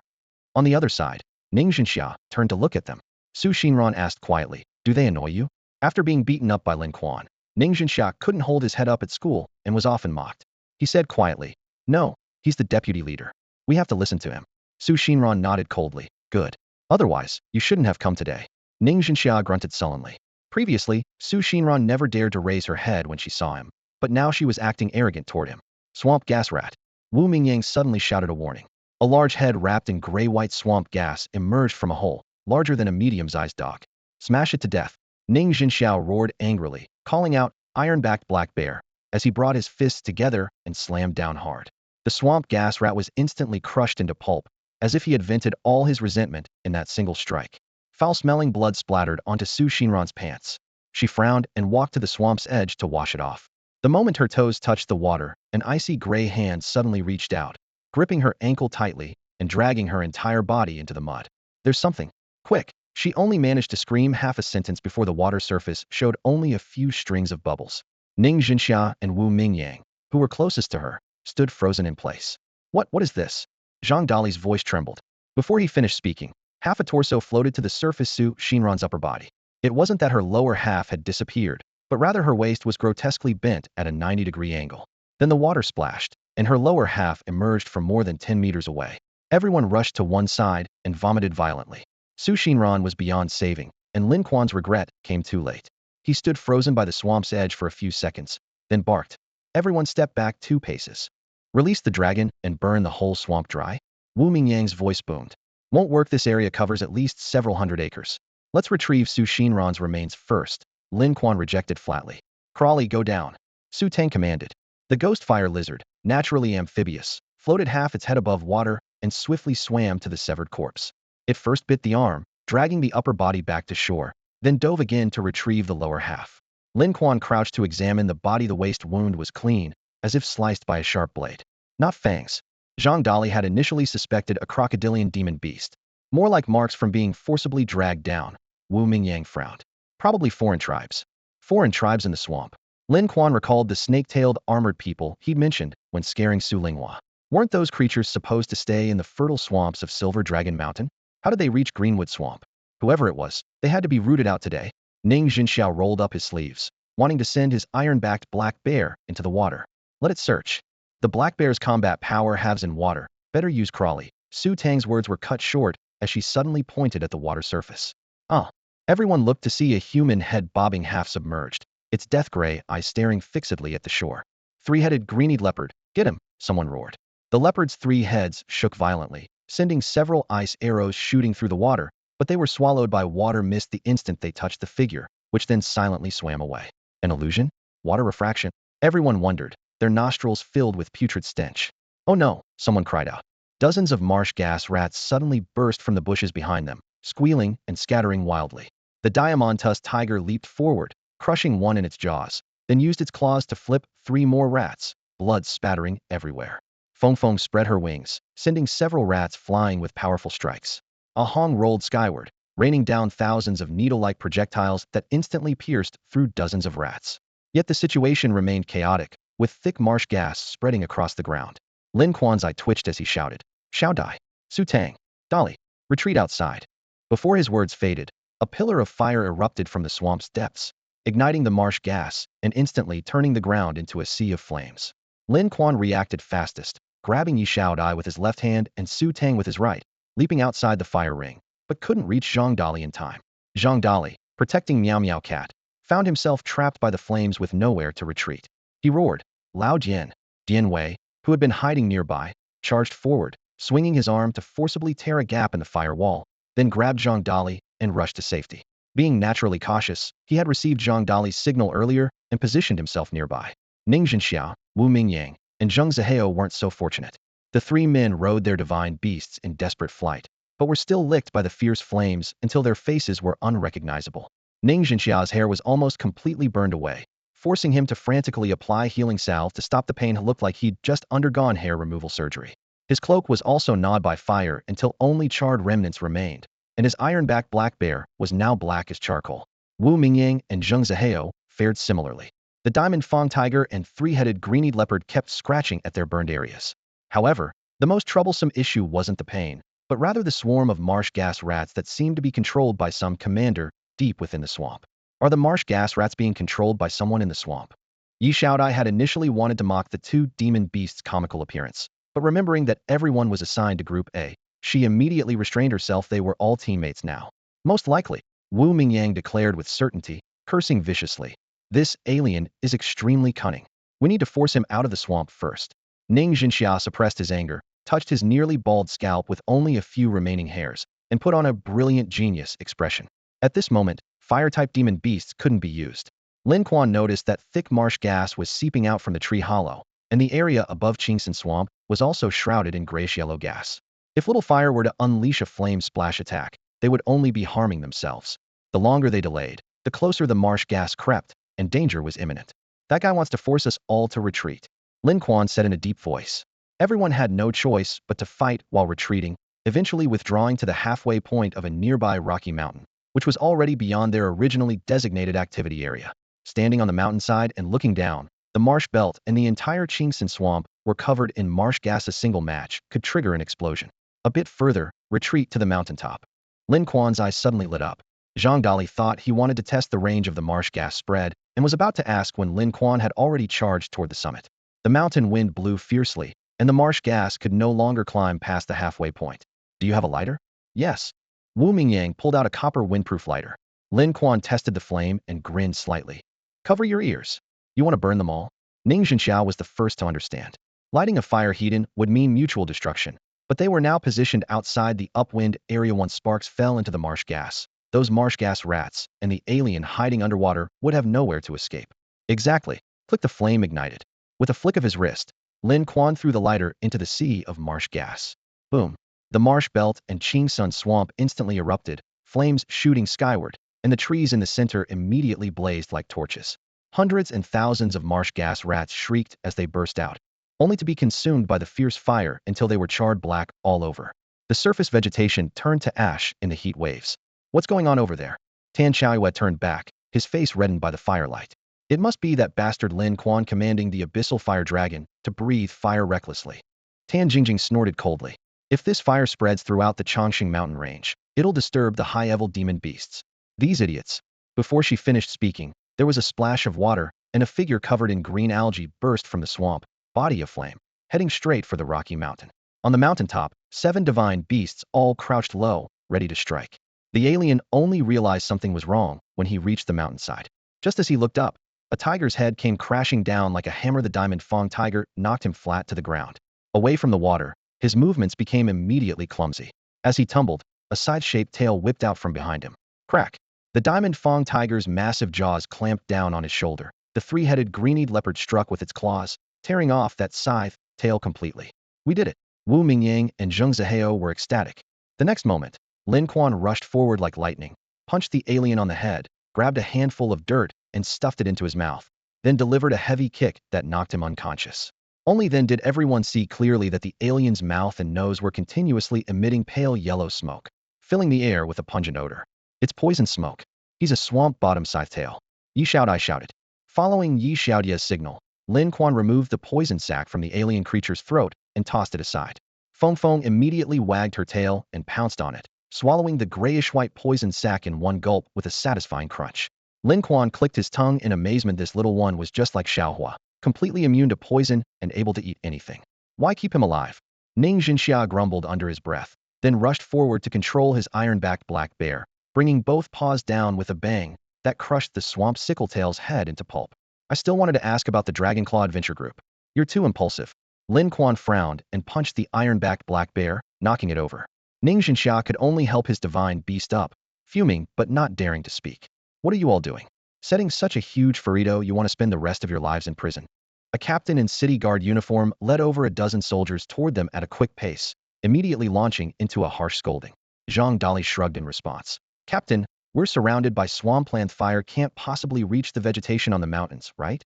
On the other side, Ning Zhenxia turned to look at them. Su Xinran asked quietly, do they annoy you? After being beaten up by Lin Quan, Ning Zhenxia couldn't hold his head up at school and was often mocked. He said quietly, no, he's the deputy leader. We have to listen to him. Su Xinran nodded coldly. Good. Otherwise, you shouldn't have come today. Ning Zhenxia grunted sullenly. Previously, Su Xinran never dared to raise her head when she saw him, but now she was acting arrogant toward him. Swamp gas rat. Wu Mingyang suddenly shouted a warning. A large head wrapped in gray-white swamp gas emerged from a hole, larger than a medium-sized dog. Smash it to death. Ning Zhenxiao roared angrily, calling out, iron-backed black bear, as he brought his fists together and slammed down hard. The swamp gas rat was instantly crushed into pulp, as if he had vented all his resentment in that single strike. Foul-smelling blood splattered onto Su Xinran's pants. She frowned and walked to the swamp's edge to wash it off. The moment her toes touched the water, an icy gray hand suddenly reached out, gripping her ankle tightly and dragging her entire body into the mud. There's something. Quick! She only managed to scream half a sentence before the water surface showed only a few strings of bubbles. Ning Zhenxia and Wu Mingyang, who were closest to her, stood frozen in place. What is this? Zhang Dali's voice trembled. Before he finished speaking, half a torso floated to the surface Su Xinran's upper body. It wasn't that her lower half had disappeared, but rather her waist was grotesquely bent at a 90-degree angle. Then the water splashed, and her lower half emerged from more than 10 meters away. Everyone rushed to one side and vomited violently. Su Xinran was beyond saving, and Lin Quan's regret came too late. He stood frozen by the swamp's edge for a few seconds, then barked. Everyone stepped back 2 paces. Release the dragon and burn the whole swamp dry? Wu Mingyang's voice boomed. Won't work. This area covers at least several hundred acres. Let's retrieve Su Xinran's remains first. Lin Quan rejected flatly. Crawley, go down. Su Tang commanded. The ghost fire lizard, naturally amphibious, floated half its head above water and swiftly swam to the severed corpse. It first bit the arm, dragging the upper body back to shore, then dove again to retrieve the lower half. Lin Quan crouched to examine the body. The waist wound was clean, as if sliced by a sharp blade. Not fangs. Zhang Dali had initially suspected a crocodilian demon beast. More like marks from being forcibly dragged down. Wu Mingyang frowned. Probably foreign tribes. Foreign tribes in the swamp. Lin Quan recalled the snake-tailed armored people he'd mentioned when scaring Su Linghua. Weren't those creatures supposed to stay in the fertile swamps of Silver Dragon Mountain? How did they reach Greenwood Swamp? Whoever it was, they had to be rooted out today. Ning Zhenxiao rolled up his sleeves, wanting to send his iron-backed black bear into the water. Let it search. The black bear's combat power halves in water. Better use Crawley. Su Tang's words were cut short as she suddenly pointed at the water surface. Ah! Everyone looked to see a human head bobbing half-submerged, its death gray eyes staring fixedly at the shore. 3-headed greenied leopard. Get him! Someone roared. The leopard's 3 heads shook violently, sending several ice arrows shooting through the water, but they were swallowed by water mist the instant they touched the figure, which then silently swam away. An illusion? Water refraction? Everyone wondered, their nostrils filled with putrid stench. Oh no! Someone cried out. Dozens of marsh gas rats suddenly burst from the bushes behind them, squealing and scattering wildly. The diamond-tusked tiger leaped forward, crushing one in its jaws, then used its claws to flip 3 more rats, blood spattering everywhere. Feng Feng spread her wings, sending several rats flying with powerful strikes. A hong rolled skyward, raining down thousands of needle-like projectiles that instantly pierced through dozens of rats. Yet the situation remained chaotic, with thick marsh gas spreading across the ground. Lin Quan's eye twitched as he shouted, Xiao Dai, Su Tang, Dali, retreat outside. Before his words faded, a pillar of fire erupted from the swamp's depths, igniting the marsh gas and instantly turning the ground into a sea of flames. Lin Quan reacted fastest, grabbing Yi Xiaodai with his left hand and Su Tang with his right, leaping outside the fire ring, but couldn't reach Zhang Dali in time. Zhang Dali, protecting Meow Meow Cat, found himself trapped by the flames with nowhere to retreat. He roared. Lao Jian, Dian Wei, who had been hiding nearby, charged forward, swinging his arm to forcibly tear a gap in the fire wall, then grabbed Zhang Dali and rushed to safety. Being naturally cautious, he had received Zhang Dali's signal earlier and positioned himself nearby. Ning Zhenxiao, Wu Mingyang, and Zheng Zihao weren't so fortunate. The three men rode their divine beasts in desperate flight, but were still licked by the fierce flames until their faces were unrecognizable. Ning Zhenxiao's hair was almost completely burned away, forcing him to frantically apply healing salve to stop the pain. It looked like he'd just undergone hair removal surgery. His cloak was also gnawed by fire until only charred remnants remained, and his iron-backed black bear was now black as charcoal. Wu Mingyang and Zheng Zihao fared similarly. The diamond fang tiger and three-headed greeny leopard kept scratching at their burned areas. However, the most troublesome issue wasn't the pain, but rather the swarm of marsh gas rats that seemed to be controlled by some commander deep within the swamp. Are the marsh gas rats being controlled by someone in the swamp? Yi Xiaodai had initially wanted to mock the two demon beasts' comical appearance, but remembering that everyone was assigned to Group A, she immediately restrained herself. They were all teammates now. Most likely, Wu Mingyang declared with certainty, cursing viciously. This alien is extremely cunning. We need to force him out of the swamp first. Ning Zhenxia suppressed his anger, touched his nearly bald scalp with only a few remaining hairs, and put on a brilliant genius expression. At this moment, fire-type demon beasts couldn't be used. Lin Quan noticed that thick marsh gas was seeping out from the tree hollow, and the area above Qingxin Swamp was also shrouded in grayish-yellow gas. If little fire were to unleash a flame splash attack, they would only be harming themselves. The longer they delayed, the closer the marsh gas crept, and danger was imminent. That guy wants to force us all to retreat, Lin Quan said in a deep voice. Everyone had no choice but to fight while retreating, eventually withdrawing to the halfway point of a nearby rocky mountain, which was already beyond their originally designated activity area. Standing on the mountainside and looking down, the marsh belt and the entire Qingxin Swamp were covered in marsh gas. A single match could trigger an explosion. A bit further, retreat to the mountaintop. Lin Quan's eyes suddenly lit up. Zhang Dali thought he wanted to test the range of the marsh gas spread and was about to ask when Lin Quan had already charged toward the summit. The mountain wind blew fiercely, and the marsh gas could no longer climb past the halfway point. Do you have a lighter? Yes. Wu Mingyang pulled out a copper windproof lighter. Lin Quan tested the flame and grinned slightly. Cover your ears. You want to burn them all? Ning Zhenxiao was the first to understand. Lighting a fire heat-in would mean mutual destruction, but they were now positioned outside the upwind area. Once sparks fell into the marsh gas, those marsh gas rats and the alien hiding underwater would have nowhere to escape. Exactly. Click. The flame ignited. With a flick of his wrist, Lin Quan threw the lighter into the sea of marsh gas. Boom. The marsh belt and Qingxin Swamp instantly erupted, flames shooting skyward, and the trees in the center immediately blazed like torches. Hundreds and thousands of marsh gas rats shrieked as they burst out, only to be consumed by the fierce fire until they were charred black all over. The surface vegetation turned to ash in the heat waves. What's going on over there? Tan Xiaoyue turned back, his face reddened by the firelight. It must be that bastard Lin Quan commanding the abyssal fire dragon to breathe fire recklessly. Tan Jingjing snorted coldly. If this fire spreads throughout the Chongqing mountain range, it'll disturb the high-level demon beasts. These idiots. Before she finished speaking, there was a splash of water, and a figure covered in green algae burst from the swamp, body aflame, heading straight for the rocky mountain. On the mountaintop, 7 divine beasts all crouched low, ready to strike. The alien only realized something was wrong when he reached the mountainside. Just as he looked up, a tiger's head came crashing down like a hammer. The diamond fang tiger knocked him flat to the ground. Away from the water, his movements became immediately clumsy. As he tumbled, a side-shaped tail whipped out from behind him. Crack! The diamond fang tiger's massive jaws clamped down on his shoulder. The three-headed green-eyed leopard struck with its claws, tearing off that scythe tail completely. We did it! Wu Mingyang and Zheng Zihao were ecstatic. The next moment, Lin Quan rushed forward like lightning, punched the alien on the head, grabbed a handful of dirt, and stuffed it into his mouth, then delivered a heavy kick that knocked him unconscious. Only then did everyone see clearly that the alien's mouth and nose were continuously emitting pale yellow smoke, filling the air with a pungent odor. It's poison smoke. He's a swamp-bottom scythe-tail. Yi Xiaodai shouted. Following Yi Xiaodia's signal, Lin Quan removed the poison sac from the alien creature's throat and tossed it aside. Feng Feng immediately wagged her tail and pounced on it, swallowing the grayish-white poison sac in one gulp with a satisfying crunch. Lin Quan clicked his tongue in amazement. This little one was just like Xiaohua, completely immune to poison and able to eat anything. Why keep him alive? Ning Zhenxia grumbled under his breath, then rushed forward to control his iron-backed black bear, bringing both paws down with a bang that crushed the swamp sickletail's head into pulp. I still wanted to ask about the Dragonclaw Adventure Group. You're too impulsive. Lin Quan frowned and punched the iron-backed black bear, knocking it over. Ning Zhenxia could only help his divine beast up, fuming but not daring to speak. What are you all doing? Setting such a huge burrito you want to spend the rest of your lives in prison? A captain in city guard uniform led over a dozen soldiers toward them at a quick pace, immediately launching into a harsh scolding. Zhang Dali shrugged in response. Captain, we're surrounded by swampland. Fire can't possibly reach the vegetation on the mountains, right?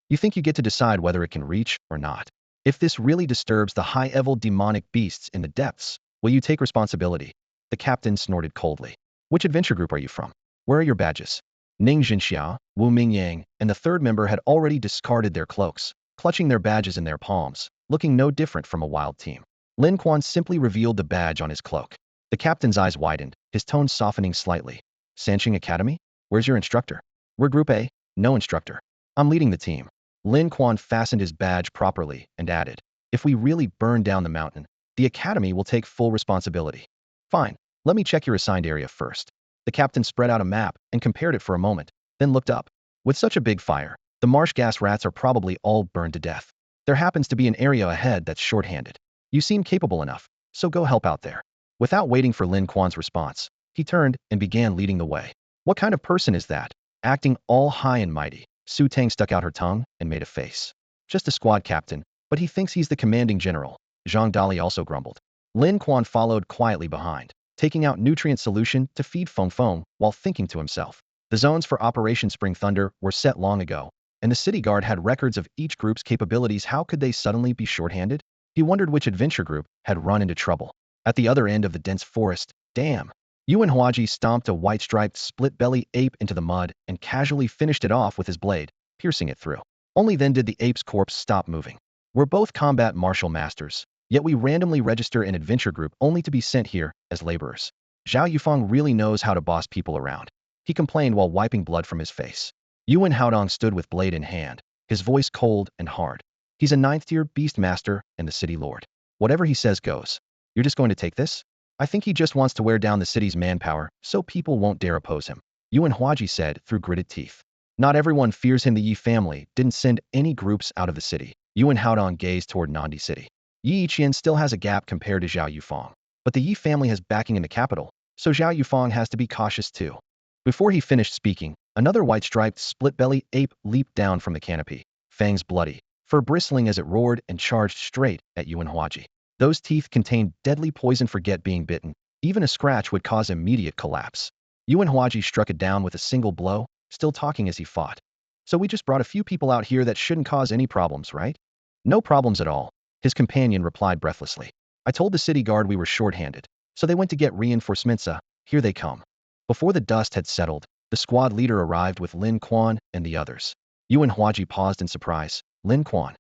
You think you get to decide whether it can reach or not. If this really disturbs the high-level demonic beasts in the depths, will you take responsibility? The captain snorted coldly. Which adventure group are you from? Where are your badges? Ning Jinxia, Wu Mingyang, and the third member had already discarded their cloaks, clutching their badges in their palms, looking no different from a wild team. Lin Quan simply revealed the badge on his cloak. The captain's eyes widened, his tone softening slightly. Sanqing Academy? Where's your instructor? We're Group A, no instructor. I'm leading the team. Lin Quan fastened his badge properly and added, if we really burn down the mountain, the academy will take full responsibility. Fine, let me check your assigned area first. The captain spread out a map and compared it for a moment, then looked up. With such a big fire, the marsh gas rats are probably all burned to death. There happens to be an area ahead that's short-handed. You seem capable enough, so go help out there. Without waiting for Lin Quan's response, he turned and began leading the way. What kind of person is that? Acting all high and mighty, Su Tang stuck out her tongue and made a face. Just a squad captain, but he thinks he's the commanding general. Zhang Dali also grumbled. Lin Quan followed quietly behind, taking out nutrient solution to feed Feng Feng while thinking to himself. The zones for Operation Spring Thunder were set long ago, and the city guard had records of each group's capabilities. How could they suddenly be shorthanded? He wondered which adventure group had run into trouble. At the other end of the dense forest, damn! Yuan Huaji stomped a white-striped split-belly ape into the mud and casually finished it off with his blade, piercing it through. Only then did the ape's corpse stop moving. We're both combat martial masters, yet we randomly register an adventure group only to be sent here as laborers. Zhao Yufeng really knows how to boss people around. He complained while wiping blood from his face. Yuan Haodong stood with blade in hand, his voice cold and hard. He's a 9th-tier beast master and the city lord. Whatever he says goes. You're just going to take this? I think he just wants to wear down the city's manpower so people won't dare oppose him. Yuan Huaji said through gritted teeth. Not everyone fears him. The Yi family didn't send any groups out of the city. Yuan Haodong gazed toward Nandi City. Yi Yiqian still has a gap compared to Zhao Yufeng. But the Yi family has backing in the capital, so Zhao Yufeng has to be cautious too. Before he finished speaking, another white-striped split-belly ape leaped down from the canopy, fangs bloody, fur bristling as it roared and charged straight at Yuan Huaji. Those teeth contained deadly poison. Forget being bitten. Even a scratch would cause immediate collapse. Yuan Huaji struck it down with a single blow, still talking as he fought. So we just brought a few people out here that shouldn't cause any problems, right? No problems at all, his companion replied breathlessly. I told the city guard we were short-handed, so they went to get reinforcements. Here they come. Before the dust had settled, the squad leader arrived with Lin Quan and the others. Yuan Huaji paused in surprise. Lin Quan.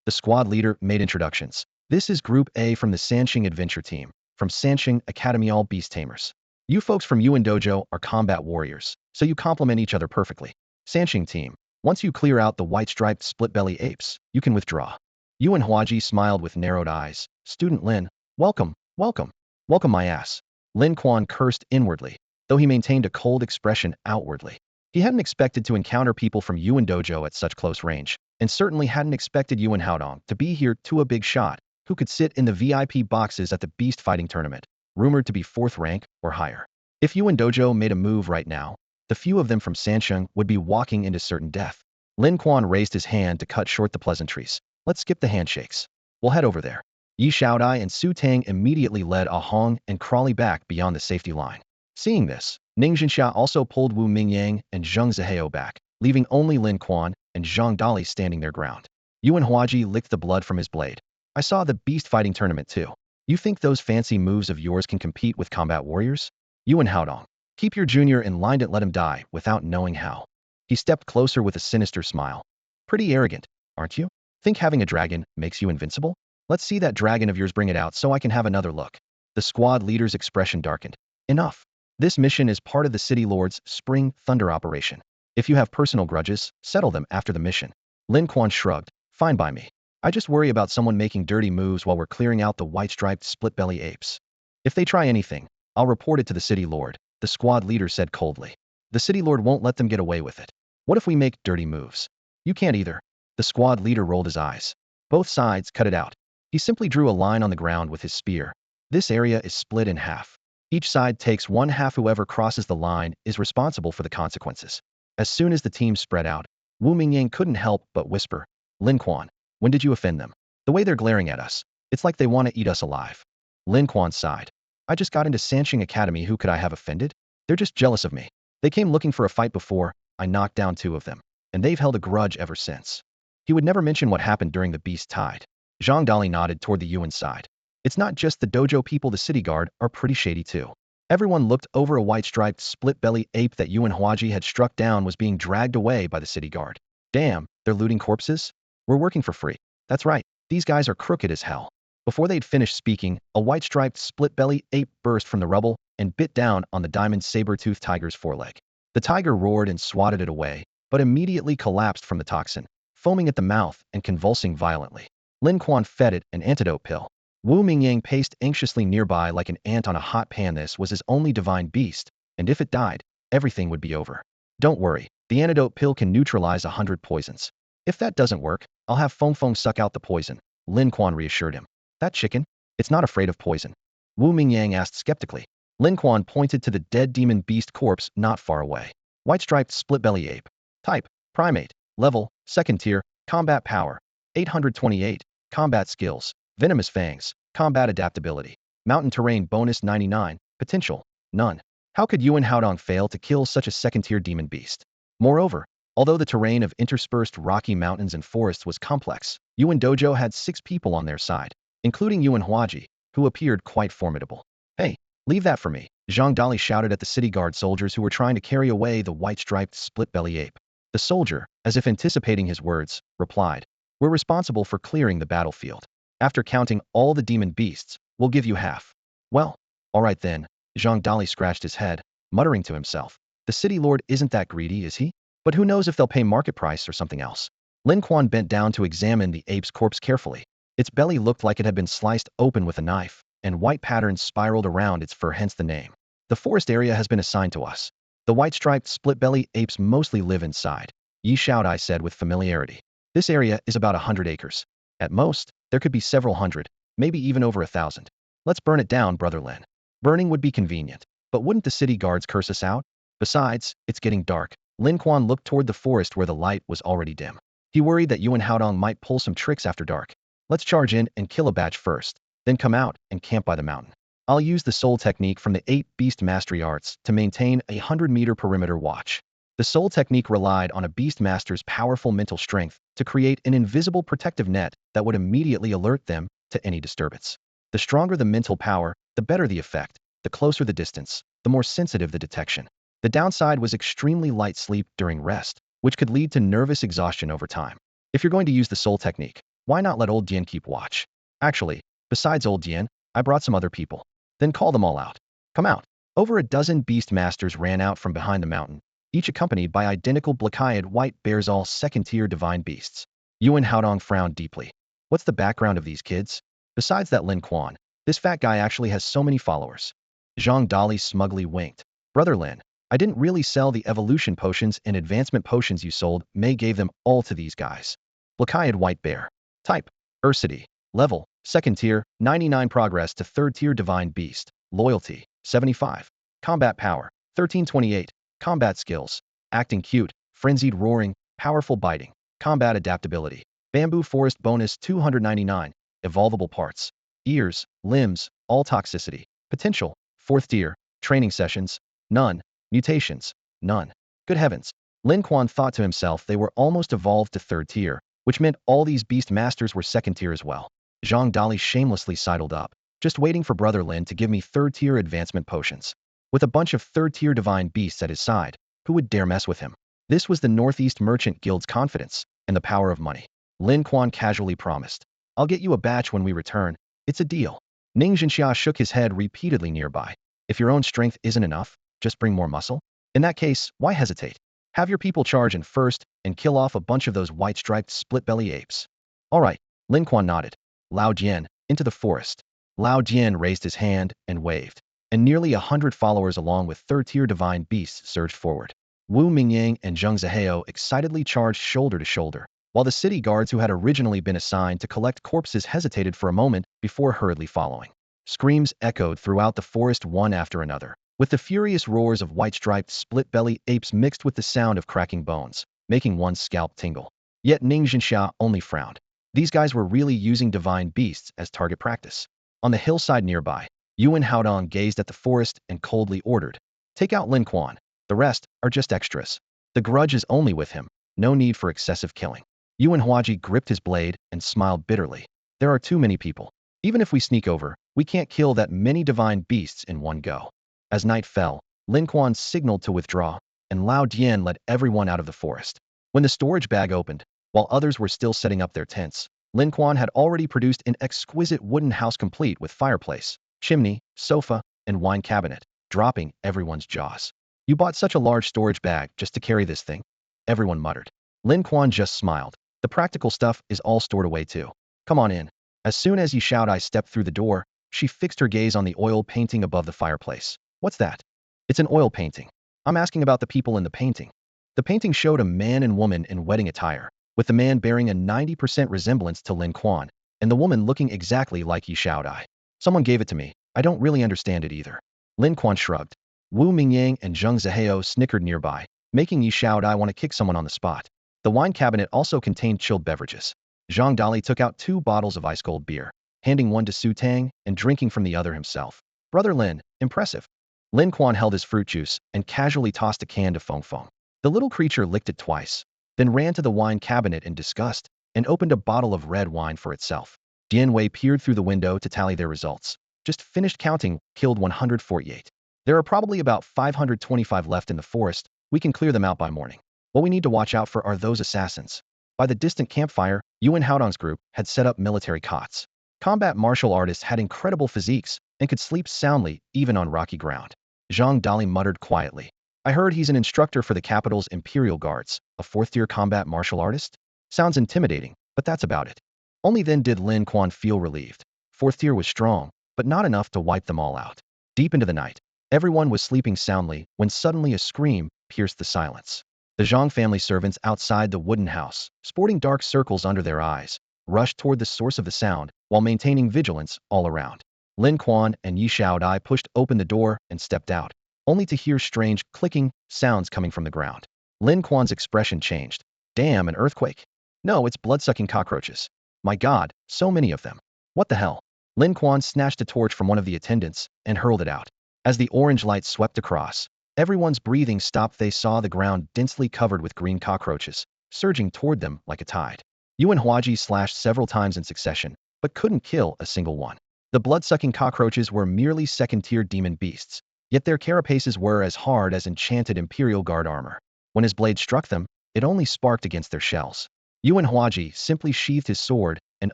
The squad leader made introductions. This is Group A from the Sanqing Adventure Team, from Sanqing Academy, all beast tamers. You folks from Yuan Dojo are combat warriors, so you complement each other perfectly. Sanqing Team, once you clear out the white-striped split-belly apes, you can withdraw. Yuan Huaji smiled with narrowed eyes. Student Lin, welcome, welcome, welcome my ass. Lin Quan cursed inwardly, though he maintained a cold expression outwardly. He hadn't expected to encounter people from Yuan Dojo at such close range, and certainly hadn't expected Yuan Haodong to be here to a big shot, who could sit in the VIP boxes at the beast fighting tournament, rumored to be 4th rank or higher. If Yuan Dojo made a move right now, the few of them from Sanqing would be walking into certain death. Lin Quan raised his hand to cut short the pleasantries. Let's skip the handshakes. We'll head over there. Yi Xiaodai and Su Tang immediately led Ah Hong and Crawley back beyond the safety line. Seeing this, Ning Jinxia also pulled Wu Mingyang and Zheng Zihao back, leaving only Lin Quan and Zhang Dali standing their ground. Yuan Huaji licked the blood from his blade. I saw the beast fighting tournament too. You think those fancy moves of yours can compete with combat warriors? Yuan Haodong. Keep your junior in line, don't let him die without knowing how. He stepped closer with a sinister smile. Pretty arrogant, aren't you? Think having a dragon makes you invincible? Let's see that dragon of yours, bring it out so I can have another look. The squad leader's expression darkened. Enough. This mission is part of the City Lord's Spring Thunder operation. If you have personal grudges, settle them after the mission. Lin Quan shrugged. Fine by me. I just worry about someone making dirty moves while we're clearing out the white-striped split-belly apes. If they try anything, I'll report it to the City Lord, the squad leader said coldly. The City Lord won't let them get away with it. What if we make dirty moves? You can't either. The squad leader rolled his eyes. Both sides cut it out. He simply drew a line on the ground with his spear. This area is split in half. Each side takes one half. Whoever crosses the line is responsible for the consequences. As soon as the teams spread out, Wu Mingyang couldn't help but whisper, Lin Quan, when did you offend them? The way they're glaring at us, it's like they want to eat us alive. Lin Quan sighed. I just got into Sanxing Academy. Who could I have offended? They're just jealous of me. They came looking for a fight before, I knocked down 2 of them, and they've held a grudge ever since. He would never mention what happened during the beast tide. Zhang Dali nodded toward the Yuan side. It's not just the dojo people. The city guard are pretty shady too. Everyone looked over. A white-striped split-belly ape that Yuan Huaji had struck down was being dragged away by the city guard. Damn, they're looting corpses? We're working for free. That's right, these guys are crooked as hell. Before they'd finished speaking, a white-striped split-belly ape burst from the rubble and bit down on the diamond saber-toothed tiger's foreleg. The tiger roared and swatted it away, but immediately collapsed from the toxin, foaming at the mouth and convulsing violently. Lin Quan fed it an antidote pill. Wu Mingyang paced anxiously nearby like an ant on a hot pan. This was his only divine beast, and if it died, everything would be over. Don't worry, the antidote pill can neutralize 100 poisons. If that doesn't work, I'll have Feng Feng suck out the poison, Lin Quan reassured him. That chicken? It's not afraid of poison. Wu Mingyang asked skeptically. Lin Quan pointed to the dead demon beast corpse not far away. White-striped split-belly ape. Type, primate. Level, 2nd tier. Combat power, 828. Combat skills, venomous fangs. Combat adaptability. Mountain terrain bonus 99. Potential, none. How could Yuan Haodong fail to kill such a 2nd-tier demon beast? Moreover, although the terrain of interspersed rocky mountains and forests was complex, Yuan Dojo had 6 people on their side, including Yuan Huaji, who appeared quite formidable. Hey, leave that for me, Zhang Dali shouted at the city guard soldiers who were trying to carry away the white-striped split-belly ape. The soldier, as if anticipating his words, replied, We're responsible for clearing the battlefield. After counting all the demon beasts, we'll give you half. Well, all right then, Zhang Dali scratched his head, muttering to himself. The city lord isn't that greedy, is he? But who knows if they'll pay market price or something else. Lin Quan bent down to examine the ape's corpse carefully. Its belly looked like it had been sliced open with a knife, and white patterns spiraled around its fur, hence the name. The forest area has been assigned to us. The white-striped split-belly apes mostly live inside, Yi Shaodai said with familiarity. This area is about 100 acres. At most, there could be several hundred, maybe even over 1,000. Let's burn it down, Brother Lin. Burning would be convenient, but wouldn't the city guards curse us out? Besides, it's getting dark. Lin Quan looked toward the forest where the light was already dim. He worried that Yuan Haodong might pull some tricks after dark. Let's charge in and kill a batch first, then come out and camp by the mountain. I'll use the soul technique from the 8 beast mastery arts to maintain a 100-meter perimeter watch. The soul technique relied on a beast master's powerful mental strength to create an invisible protective net that would immediately alert them to any disturbance. The stronger the mental power, the better the effect. The closer the distance, the more sensitive the detection. The downside was extremely light sleep during rest, which could lead to nervous exhaustion over time. If you're going to use the soul technique, why not let old Dian keep watch? Actually, besides old Dian, I brought some other people. Then call them all out. Come out. Over a dozen beast masters ran out from behind the mountain, each accompanied by identical black-eyed white bears, all 2nd-tier divine beasts. Yuan Haodong frowned deeply. What's the background of these kids? Besides that Lin Quan, this fat guy actually has so many followers. Zhang Dali smugly winked. Brother Lin, I didn't really sell the evolution potions and advancement potions you sold. May gave them all to these guys. Black-eyed white bear. Type, Ursity. Level, 2nd tier, 99. Progress to 3rd tier divine beast. Loyalty, 75. Combat power, 1328. Combat skills, acting cute, frenzied roaring, powerful biting. Combat adaptability, bamboo forest bonus 299. Evolvable parts, ears, limbs, all toxicity. Potential, 4th tier. Training sessions, none. Mutations, none. Good heavens. Lin Quan thought to himself they were almost evolved to 3rd tier, which meant all these beast masters were 2nd tier as well. Zhang Dali shamelessly sidled up, just waiting for Brother Lin to give me 3rd tier advancement potions. With a bunch of 3rd tier divine beasts at his side, who would dare mess with him? This was the Northeast Merchant Guild's confidence and the power of money. Lin Quan casually promised. I'll get you a batch when we return. It's a deal. Ning Zhenxia shook his head repeatedly nearby. If your own strength isn't enough, just bring more muscle. In that case, why hesitate? Have your people charge in first and kill off a bunch of those white-striped split-belly apes. All right, Lin Quan nodded. Lao Jian, into the forest. Lao Jian raised his hand and waved, and nearly 100 followers along with 3rd-tier divine beasts surged forward. Wu Mingyang and Zheng Zihao excitedly charged shoulder to shoulder, while the city guards who had originally been assigned to collect corpses hesitated for a moment before hurriedly following. Screams echoed throughout the forest one after another, with the furious roars of white-striped split-belly apes mixed with the sound of cracking bones, making one's scalp tingle. Yet Ning Jinsha only frowned. These guys were really using divine beasts as target practice. On the hillside nearby, Yuan Haodong gazed at the forest and coldly ordered, "Take out Lin Quan. The rest are just extras. The grudge is only with him. No need for excessive killing." Yuan Huaji gripped his blade and smiled bitterly. "There are too many people. Even if we sneak over, we can't kill that many divine beasts in one go." As night fell, Lin Quan signaled to withdraw, and Lao Dian led everyone out of the forest. When the storage bag opened, while others were still setting up their tents, Lin Quan had already produced an exquisite wooden house complete with fireplace, chimney, sofa, and wine cabinet, dropping everyone's jaws. "You bought such a large storage bag just to carry this thing?" everyone muttered. Lin Quan just smiled. "The practical stuff is all stored away too. Come on in." As soon as Yi Shaodai stepped through the door, she fixed her gaze on the oil painting above the fireplace. "What's that?" "It's an oil painting. I'm asking about the people in the painting." The painting showed a man and woman in wedding attire, with the man bearing a 90% resemblance to Lin Quan, and the woman looking exactly like Yi Shaodai. "Someone gave it to me. I don't really understand it either." Lin Quan shrugged. Wu Mingyang and Zheng Zihao snickered nearby, making Yi Shaodai want to kick someone on the spot. The wine cabinet also contained chilled beverages. Zhang Dali took out 2 bottles of ice-cold beer, handing one to Su Tang and drinking from the other himself. "Brother Lin, impressive." Lin Quan held his fruit juice and casually tossed a can to Feng Feng. The little creature licked it twice, then ran to the wine cabinet in disgust and opened a bottle of red wine for itself. Dian Wei peered through the window to tally their results. "Just finished counting, killed 148. There are probably about 525 left in the forest. We can clear them out by morning. What we need to watch out for are those assassins." By the distant campfire, Yuan Haodong's group had set up military cots. Combat martial artists had incredible physiques and could sleep soundly even on rocky ground. Zhang Dali muttered quietly, "I heard he's an instructor for the capital's Imperial Guards, a 4th-tier combat martial artist? Sounds intimidating, but that's about it." Only then did Lin Quan feel relieved. 4th tier was strong, but not enough to wipe them all out. Deep into the night, everyone was sleeping soundly when suddenly a scream pierced the silence. The Zhang family servants outside the wooden house, sporting dark circles under their eyes, rushed toward the source of the sound while maintaining vigilance all around. Lin Quan and Yi Shaodai pushed open the door and stepped out, only to hear strange clicking sounds coming from the ground. Lin Quan's expression changed. "Damn, an earthquake? No, it's blood-sucking cockroaches. My god, so many of them. What the hell?" Lin Quan snatched a torch from one of the attendants and hurled it out. As the orange light swept across, everyone's breathing stopped. They saw the ground densely covered with green cockroaches, surging toward them like a tide. Yuan Huaji slashed several times in succession, but couldn't kill a single one. The blood-sucking cockroaches were merely 2nd-tier demon beasts, yet their carapaces were as hard as enchanted Imperial Guard armor. When his blade struck them, it only sparked against their shells. Yuan Huaji simply sheathed his sword and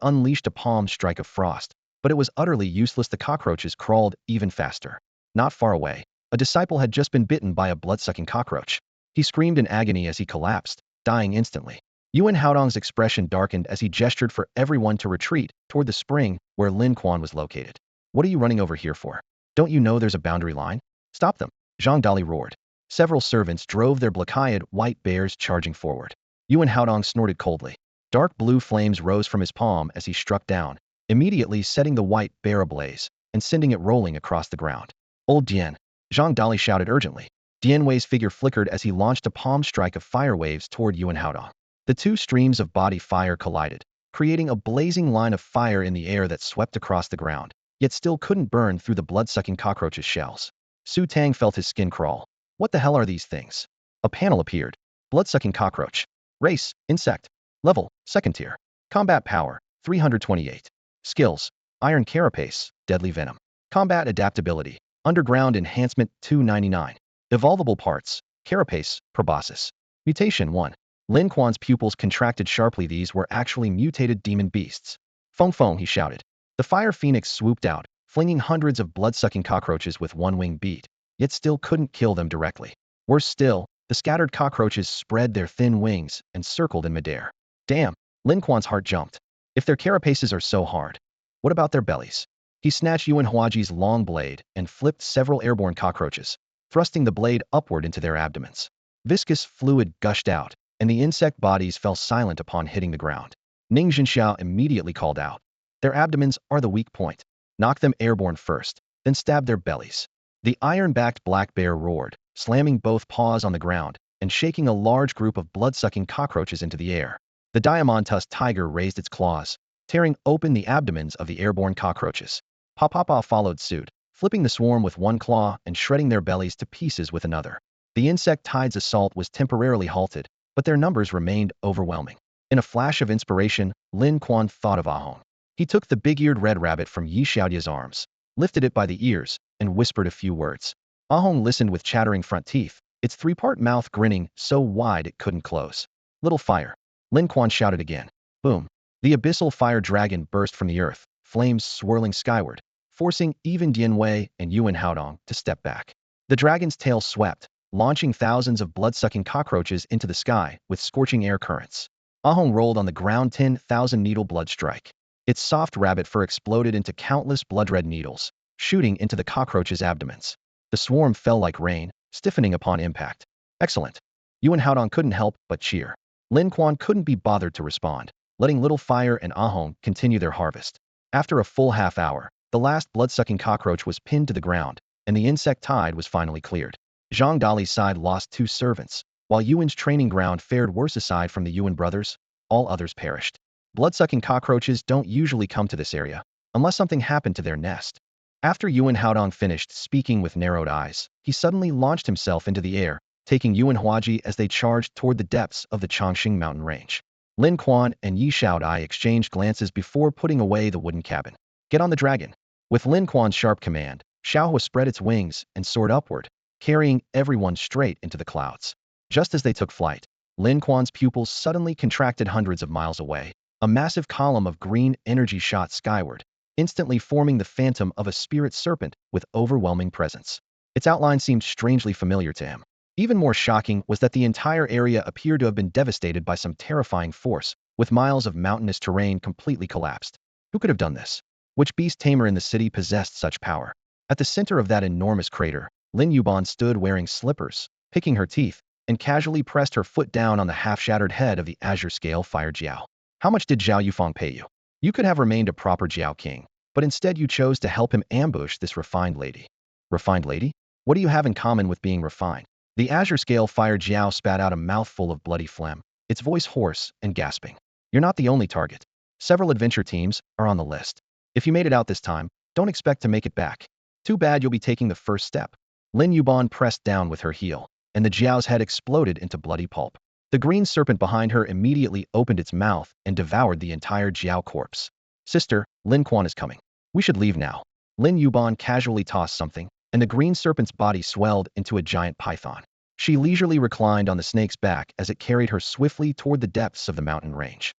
unleashed a palm strike of frost, but it was utterly useless. The cockroaches crawled even faster. Not far away, a disciple had just been bitten by a blood-sucking cockroach. He screamed in agony as he collapsed, dying instantly. Yuan Haodong's expression darkened as he gestured for everyone to retreat toward the spring where Lin Quan was located. "What are you running over here for? Don't you know there's a boundary line? Stop them!" Zhang Dali roared. Several servants drove their black-eyed white bears charging forward. Yuan Haodong snorted coldly. Dark blue flames rose from his palm as he struck down, immediately setting the white bear ablaze and sending it rolling across the ground. "Old Dian!" Zhang Dali shouted urgently. Dian Wei's figure flickered as he launched a palm strike of fire waves toward Yuan Haodong. The 2 streams of body fire collided, creating a blazing line of fire in the air that swept across the ground, yet still couldn't burn through the blood-sucking cockroach's shells. Su Tang felt his skin crawl. What the hell are these things? A panel appeared. Blood-sucking cockroach. Race, insect. Level, 2nd tier. Combat power, 328. Skills, iron carapace, deadly venom. Combat adaptability, underground enhancement, 299. Evolvable parts, carapace, proboscis. Mutation 1. Lin Quan's pupils contracted sharply. These were actually mutated demon beasts. "Feng Feng," he shouted. The fire phoenix swooped out, flinging hundreds of blood-sucking cockroaches with one wing beat, yet still couldn't kill them directly. Worse still, the scattered cockroaches spread their thin wings and circled in midair. Damn, Lin Quan's heart jumped. If their carapaces are so hard, what about their bellies? He snatched Yuan Huaji's long blade and flipped several airborne cockroaches, thrusting the blade upward into their abdomens. Viscous fluid gushed out, and the insect bodies fell silent upon hitting the ground. Ning Jinsha immediately called out, "Their abdomens are the weak point." Knock them airborne first, then stab their bellies. The iron-backed black bear roared, slamming both paws on the ground and shaking a large group of blood-sucking cockroaches into the air. The diamond-tusked tiger raised its claws, tearing open the abdomens of the airborne cockroaches. Papapa followed suit, flipping the swarm with one claw and shredding their bellies to pieces with another. The insect tide's assault was temporarily halted, but their numbers remained overwhelming. In a flash of inspiration, Lin Quan thought of Ahong. He took the big-eared red rabbit from Yi Xiaodia's arms, lifted it by the ears, and whispered a few words. Ahong listened with chattering front teeth, its three-part mouth grinning so wide it couldn't close. Little fire. Lin Quan shouted again. Boom. The abyssal fire dragon burst from the earth, flames swirling skyward, forcing even Dianwei and Yuan Haodong to step back. The dragon's tail swept, launching thousands of blood-sucking cockroaches into the sky with scorching air currents. Ahong rolled on the ground 10,000 needle blood strike. Its soft rabbit fur exploded into countless blood-red needles, shooting into the cockroaches' abdomens. The swarm fell like rain, stiffening upon impact. Excellent. Yuan Haodong couldn't help but cheer. Lin Quan couldn't be bothered to respond, letting Little Fire and Ahong continue their harvest. After a full half hour, the last blood-sucking cockroach was pinned to the ground, and the insect tide was finally cleared. Zhang Dali's side lost 2 servants, while Yuan's training ground fared worse. Aside from the Yuan brothers, all others perished. Blood-sucking cockroaches don't usually come to this area, unless something happened to their nest. After Yuan Haodong finished speaking with narrowed eyes, he suddenly launched himself into the air, taking Yuan Huaji as they charged toward the depths of the Chongqing mountain range. Lin Quan and Yi Xiaodai exchanged glances before putting away the wooden cabin. Get on the dragon. With Lin Quan's sharp command, Xiaohua spread its wings and soared upward, carrying everyone straight into the clouds. Just as they took flight, Lin Quan's pupils suddenly contracted hundreds of miles away. A massive column of green energy shot skyward, instantly forming the phantom of a spirit serpent with overwhelming presence. Its outline seemed strangely familiar to him. Even more shocking was that the entire area appeared to have been devastated by some terrifying force, with miles of mountainous terrain completely collapsed. Who could have done this? Which beast tamer in the city possessed such power? At the center of that enormous crater, Lin Yuban stood wearing slippers, picking her teeth, and casually pressed her foot down on the half-shattered head of the azure scale fire Jiao. How much did Zhao Yufang pay you? You could have remained a proper Jiao king, but instead you chose to help him ambush this refined lady. Refined lady? What do you have in common with being refined? The azure scale fire Jiao spat out a mouthful of bloody phlegm, its voice hoarse and gasping. You're not the only target. Several adventure teams are on the list. If you made it out this time, don't expect to make it back. Too bad you'll be taking the first step. Lin Yuban pressed down with her heel, and the Jiao's head exploded into bloody pulp. The green serpent behind her immediately opened its mouth and devoured the entire Jiao corpse. Sister, Lin Quan is coming. We should leave now. Lin Yuban casually tossed something, and the green serpent's body swelled into a giant python. She leisurely reclined on the snake's back as it carried her swiftly toward the depths of the mountain range.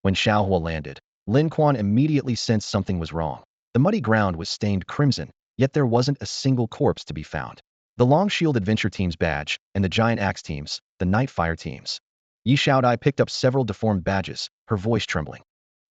When Xiaohua landed, Lin Quan immediately sensed something was wrong. The muddy ground was stained crimson, yet there wasn't a single corpse to be found. The Long Shield Adventure Team's badge, and the Giant Axe Team's, the Night Fire Team's. Yi Xiaodai picked up several deformed badges, her voice trembling.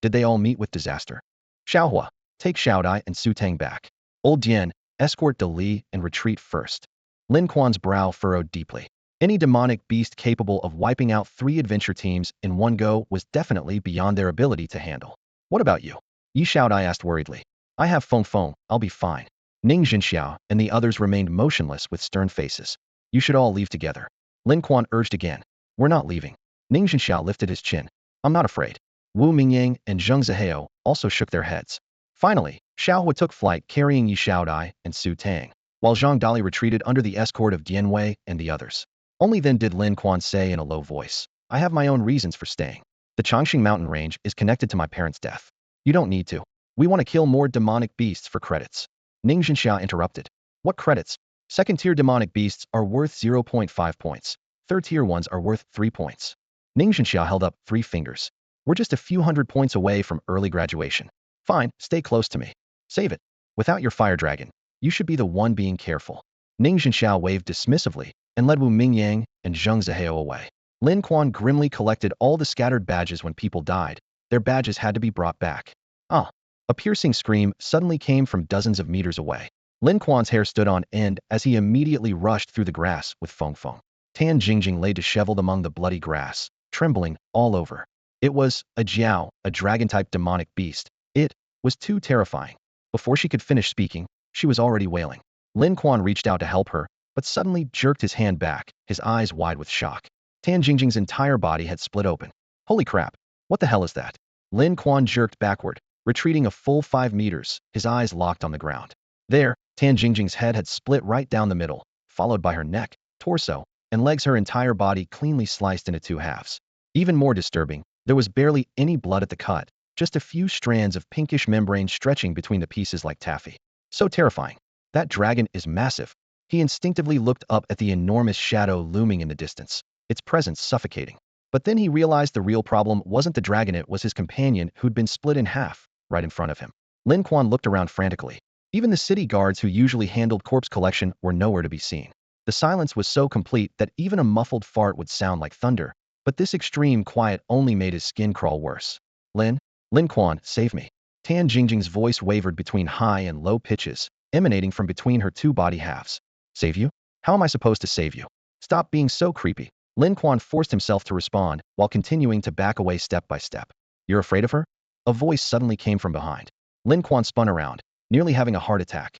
Did they all meet with disaster? Xiaohua, take Xiaodai and Su Tang back. Old Dian, escort De Li and retreat first. Lin Quan's brow furrowed deeply. Any demonic beast capable of wiping out 3 adventure teams in one go was definitely beyond their ability to handle. What about you? Yi Xiaodai asked worriedly. I have Feng Feng, I'll be fine. Ning Jinxiao and the others remained motionless with stern faces. You should all leave together. Lin Quan urged again. We're not leaving. Ning Jinxiao lifted his chin. I'm not afraid. Wu Mingyang and Zheng Zihao also shook their heads. Finally, Xiaohua took flight carrying Yi Xiaodai and Su Tang, while Zhang Dali retreated under the escort of Dianwei and the others. Only then did Lin Quan say in a low voice, I have my own reasons for staying. The Chongqing mountain range is connected to my parents' death. You don't need to. We want to kill more demonic beasts for credits. Ning Jinxiao interrupted. What credits? Second-tier demonic beasts are worth 0.5 points. Third-tier ones are worth 3 points. Ning Jinxiao held up 3 fingers. We're just a few hundred points away from early graduation. Fine, stay close to me. Save it. Without your fire dragon, you should be the one being careful. Ning Jinxiao waved dismissively and led Wu Mingyang and Zheng Zihao away. Lin Quan grimly collected all the scattered badges when people died. Their badges had to be brought back. Ah! A piercing scream suddenly came from dozens of meters away. Lin Quan's hair stood on end as he immediately rushed through the grass with Feng Feng. Tan Jingjing lay disheveled among the bloody grass, trembling all over. It was a Jiao, a dragon-type demonic beast. It was too terrifying. Before she could finish speaking, she was already wailing. Lin Quan reached out to help her, but suddenly jerked his hand back, his eyes wide with shock. Tan Jingjing's entire body had split open. Holy crap! What the hell is that? Lin Quan jerked backward, retreating a full 5 meters, his eyes locked on the ground. There, Tan Jingjing's head had split right down the middle, followed by her neck, torso, and legs, her entire body cleanly sliced into 2 halves. Even more disturbing, there was barely any blood at the cut, just a few strands of pinkish membrane stretching between the pieces like taffy. So terrifying. That dragon is massive. He instinctively looked up at the enormous shadow looming in the distance, its presence suffocating. But then he realized the real problem wasn't the dragon, it was his companion who'd been split in half, right in front of him. Lin Quan looked around frantically. Even the city guards who usually handled corpse collection were nowhere to be seen. The silence was so complete that even a muffled fart would sound like thunder, but this extreme quiet only made his skin crawl worse. Lin Quan, save me. Tan Jingjing's voice wavered between high and low pitches, emanating from between her 2 body halves. Save you? How am I supposed to save you? Stop being so creepy. Lin Quan forced himself to respond, while continuing to back away step by step. You're afraid of her? A voice suddenly came from behind. Lin Quan spun around, nearly having a heart attack.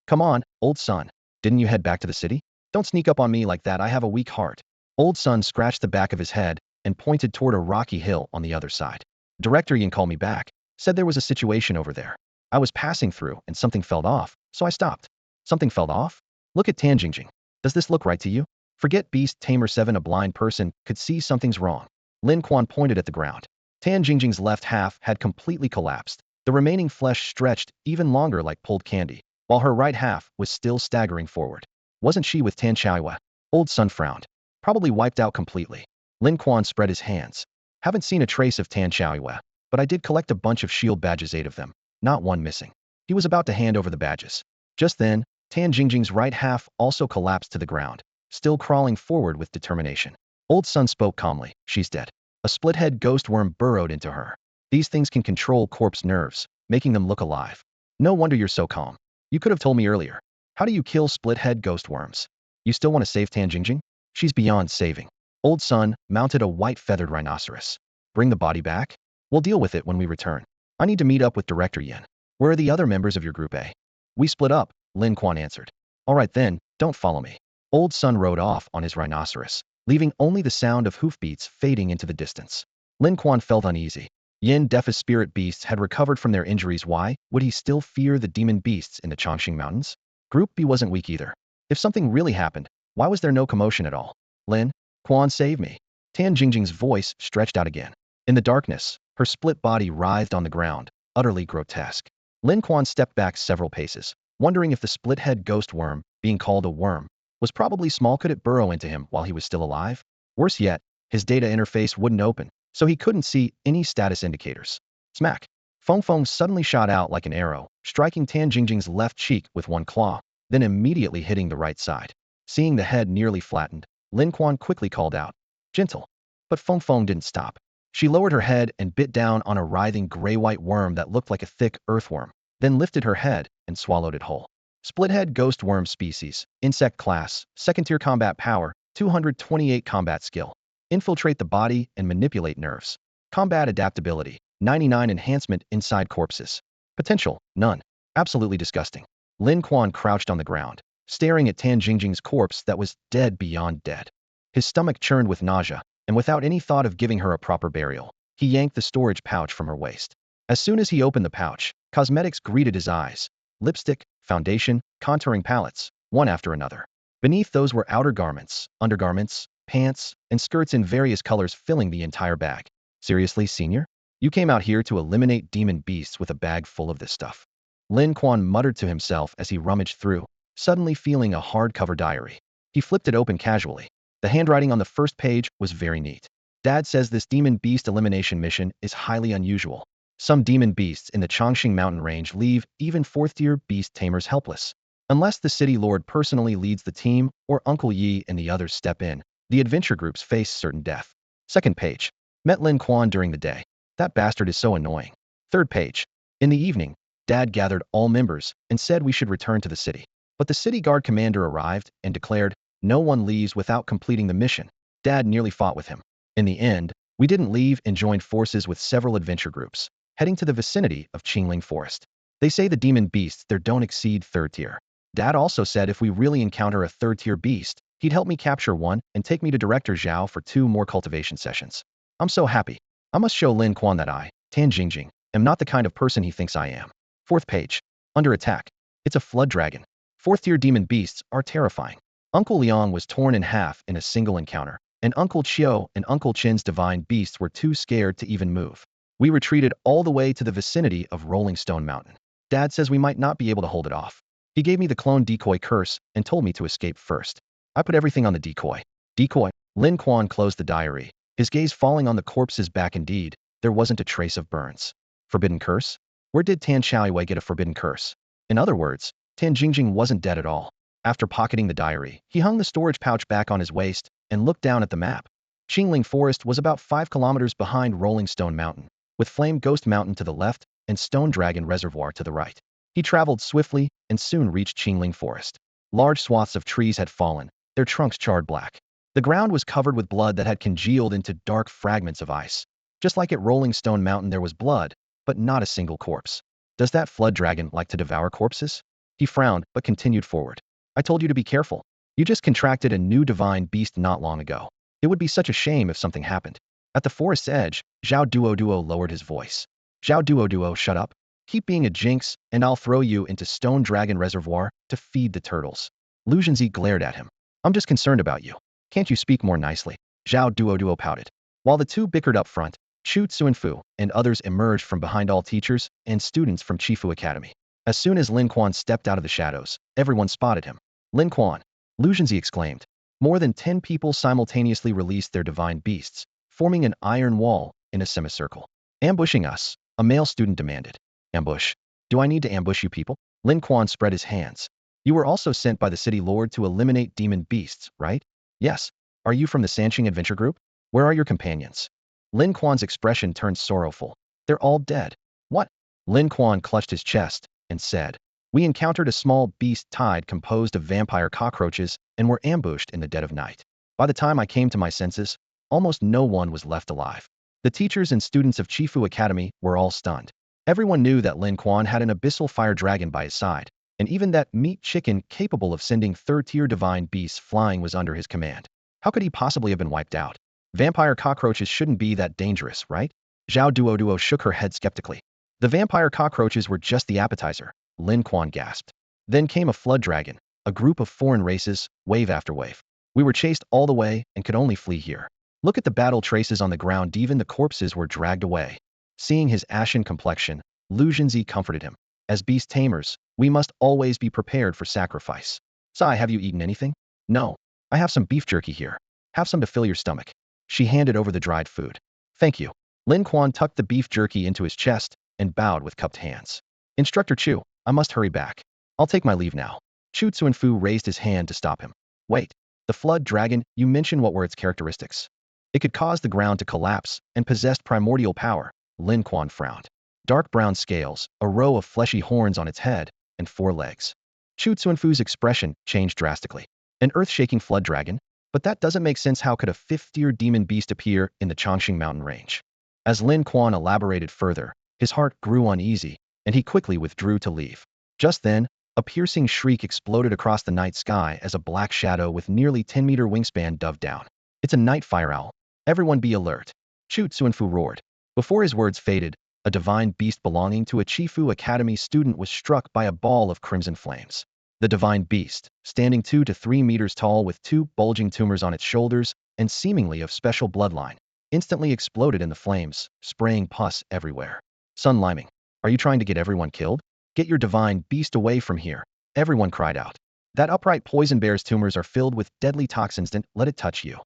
Come on, old son. Didn't you head back to the city? Don't sneak up on me like that, I have a weak heart. Old son scratched the back of his head and pointed toward a rocky hill on the other side. Director Yin called me back, said there was a situation over there. I was passing through and something fell off, so I stopped. Something fell off? Look at Tan Jingjing. Does this look right to you? Forget Beast Tamer 7, a blind person could see something's wrong. Lin Quan pointed at the ground. Tan Jingjing's left half had completely collapsed. The remaining flesh stretched even longer like pulled candy, while her right half was still staggering forward. Wasn't she with Tan Qiaoyue? Old son frowned. Probably wiped out completely. Lin Quan spread his hands. Haven't seen a trace of Tan Qiaoyue, but I did collect a bunch of shield badges, 8 of them. Not one missing. He was about to hand over the badges. Just then, Tan Jingjing's right half also collapsed to the ground, still crawling forward with determination. Old son spoke calmly. She's dead. A split-head ghost worm burrowed into her. These things can control corpse nerves, making them look alive. No wonder you're so calm. You could have told me earlier. How do you kill split-head ghost worms? You still want to save Tan Jingjing? She's beyond saving. Old son mounted a white feathered rhinoceros. Bring the body back? We'll deal with it when we return. I need to meet up with Director Yin. Where are the other members of your group A? We split up, Lin Quan answered. All right then, don't follow me. Old son rode off on his rhinoceros, leaving only the sound of hoofbeats fading into the distance. Lin Quan felt uneasy. Yin Defa's spirit beasts had recovered from their injuries. Why would he still fear the demon beasts in the Chongqing Mountains? Group B wasn't weak either. If something really happened, why was there no commotion at all? Lin Quan, save me. Tan Jingjing's voice stretched out again. In the darkness, her split body writhed on the ground, utterly grotesque. Lin Quan stepped back several paces, wondering if the split-head ghost worm, being called a worm, was probably small. Could it burrow into him while he was still alive? Worse yet, his data interface wouldn't open, so he couldn't see any status indicators. Smack! Feng Feng suddenly shot out like an arrow, striking Tan Jingjing's left cheek with one claw, then immediately hitting the right side. Seeing the head nearly flattened, Lin Quan quickly called out, "Gentle." But Feng Feng didn't stop. She lowered her head and bit down on a writhing gray-white worm that looked like a thick earthworm, then lifted her head and swallowed it whole. Splithead ghost worm species, insect class, 2nd tier combat power, 228 combat skill. Infiltrate the body and manipulate nerves. Combat adaptability, 99 enhancement inside corpses. Potential, none. Absolutely disgusting. Lin Quan crouched on the ground, staring at Tan Jingjing's corpse that was dead beyond dead. His stomach churned with nausea, and without any thought of giving her a proper burial, he yanked the storage pouch from her waist. As soon as he opened the pouch, cosmetics greeted his eyes. Lipstick, foundation, contouring palettes, one after another. Beneath those were outer garments, undergarments, pants, and skirts in various colors filling the entire bag. Seriously, senior? You came out here to eliminate demon beasts with a bag full of this stuff. Lin Quan muttered to himself as he rummaged through, suddenly feeling a hardcover diary. He flipped it open casually. The handwriting on the first page was very neat. Dad says this demon beast elimination mission is highly unusual. Some demon beasts in the Chongqing mountain range leave even 4th tier beast tamers helpless. Unless the city lord personally leads the team or Uncle Yi and the others step in, the adventure groups face certain death. Second page. Met Lin Quan during the day. That bastard is so annoying. Third page. In the evening, Dad gathered all members and said we should return to the city. But the city guard commander arrived and declared, no one leaves without completing the mission. Dad nearly fought with him. In the end, we didn't leave and joined forces with several adventure groups, heading to the vicinity of Qingling Forest. They say the demon beasts there don't exceed 3rd tier. Dad also said if we really encounter a 3rd tier beast, he'd help me capture one and take me to Director Zhao for 2 more cultivation sessions. I'm so happy. I must show Lin Quan that I, Tan Jingjing, am not the kind of person he thinks I am. 4th page. Under attack. It's a flood dragon. 4th tier demon beasts are terrifying. Uncle Liang was torn in half in a single encounter, and Uncle Chiu and Uncle Chin's divine beasts were too scared to even move. We retreated all the way to the vicinity of Rolling Stone Mountain. Dad says we might not be able to hold it off. He gave me the clone decoy curse and told me to escape first. I put everything on the decoy. Decoy. Lin Quan closed the diary, his gaze falling on the corpse's back. Indeed, there wasn't a trace of burns. Forbidden curse? Where did Tan Xiaowei get a forbidden curse? In other words, Tan Jingjing wasn't dead at all. After pocketing the diary, he hung the storage pouch back on his waist and looked down at the map. Qingling Forest was about 5 kilometers behind Rolling Stone Mountain, with Flame Ghost Mountain to the left and Stone Dragon Reservoir to the right. He traveled swiftly and soon reached Qingling Forest. Large swaths of trees had fallen, their trunks charred black. The ground was covered with blood that had congealed into dark fragments of ice. Just like at Rolling Stone Mountain there was blood, but not a single corpse. Does that flood dragon like to devour corpses? He frowned, but continued forward. I told you to be careful. You just contracted a new divine beast not long ago. It would be such a shame if something happened. At the forest's edge, Zhao Duo lowered his voice. Zhao Duo, shut up. Keep being a jinx, and I'll throw you into Stone Dragon Reservoir to feed the turtles. Lu Zhenzi glared at him. I'm just concerned about you. Can't you speak more nicely? Zhao Duo pouted. While the two bickered up front, Chu Tsuanfu and others emerged from behind, all teachers and students from Chifu Academy. As soon as Lin Quan stepped out of the shadows, everyone spotted him. Lin Quan! Lu Zhenzi exclaimed. More than 10 people simultaneously released their divine beasts, forming an iron wall in a semicircle. Ambushing us, a male student demanded. Ambush? Do I need to ambush you people? Lin Quan spread his hands. You were also sent by the city lord to eliminate demon beasts, right? Yes. Are you from the Sanqing Adventure Group? Where are your companions? Lin Quan's expression turned sorrowful. They're all dead. What? Lin Quan clutched his chest and said, we encountered a small beast tide composed of vampire cockroaches and were ambushed in the dead of night. By the time I came to my senses, almost no one was left alive. The teachers and students of Chifu Academy were all stunned. Everyone knew that Lin Quan had an abyssal fire dragon by his side, and even that meat chicken capable of sending 3rd-tier divine beasts flying was under his command. How could he possibly have been wiped out? Vampire cockroaches shouldn't be that dangerous, right? Zhao Duo shook her head skeptically. The vampire cockroaches were just the appetizer, Lin Quan gasped. Then came a flood dragon, a group of foreign races, wave after wave. We were chased all the way and could only flee here. Look at the battle traces on the ground, even the corpses were dragged away. Seeing his ashen complexion, Lu Zhenzi comforted him. As beast tamers, we must always be prepared for sacrifice. Sai, have you eaten anything? No. I have some beef jerky here. Have some to fill your stomach. She handed over the dried food. Thank you. Lin Quan tucked the beef jerky into his chest and bowed with cupped hands. Instructor Chu, I must hurry back. I'll take my leave now. Chu Tsuanfu raised his hand to stop him. Wait. The flood dragon, you mentioned, what were its characteristics? It could cause the ground to collapse and possessed primordial power. Lin Quan frowned. Dark brown scales, a row of fleshy horns on its head, and 4 legs. Chu Tsuanfu's expression changed drastically. An earth-shaking flood dragon? But that doesn't make sense. How could a 5th-tier demon beast appear in the Chongqing mountain range? As Lin Quan elaborated further, his heart grew uneasy, and he quickly withdrew to leave. Just then, a piercing shriek exploded across the night sky as a black shadow with nearly 10-meter wingspan dove down. It's a night fire owl. Everyone be alert. Chu Tsuanfu roared. Before his words faded, a divine beast belonging to a Chifu Academy student was struck by a ball of crimson flames. The divine beast, standing 2 to 3 meters tall with 2 bulging tumors on its shoulders and seemingly of special bloodline, instantly exploded in the flames, spraying pus everywhere. Sun Liming, are you trying to get everyone killed? Get your divine beast away from here, everyone cried out. That upright poison bear's tumors are filled with deadly toxins, don't let it touch you.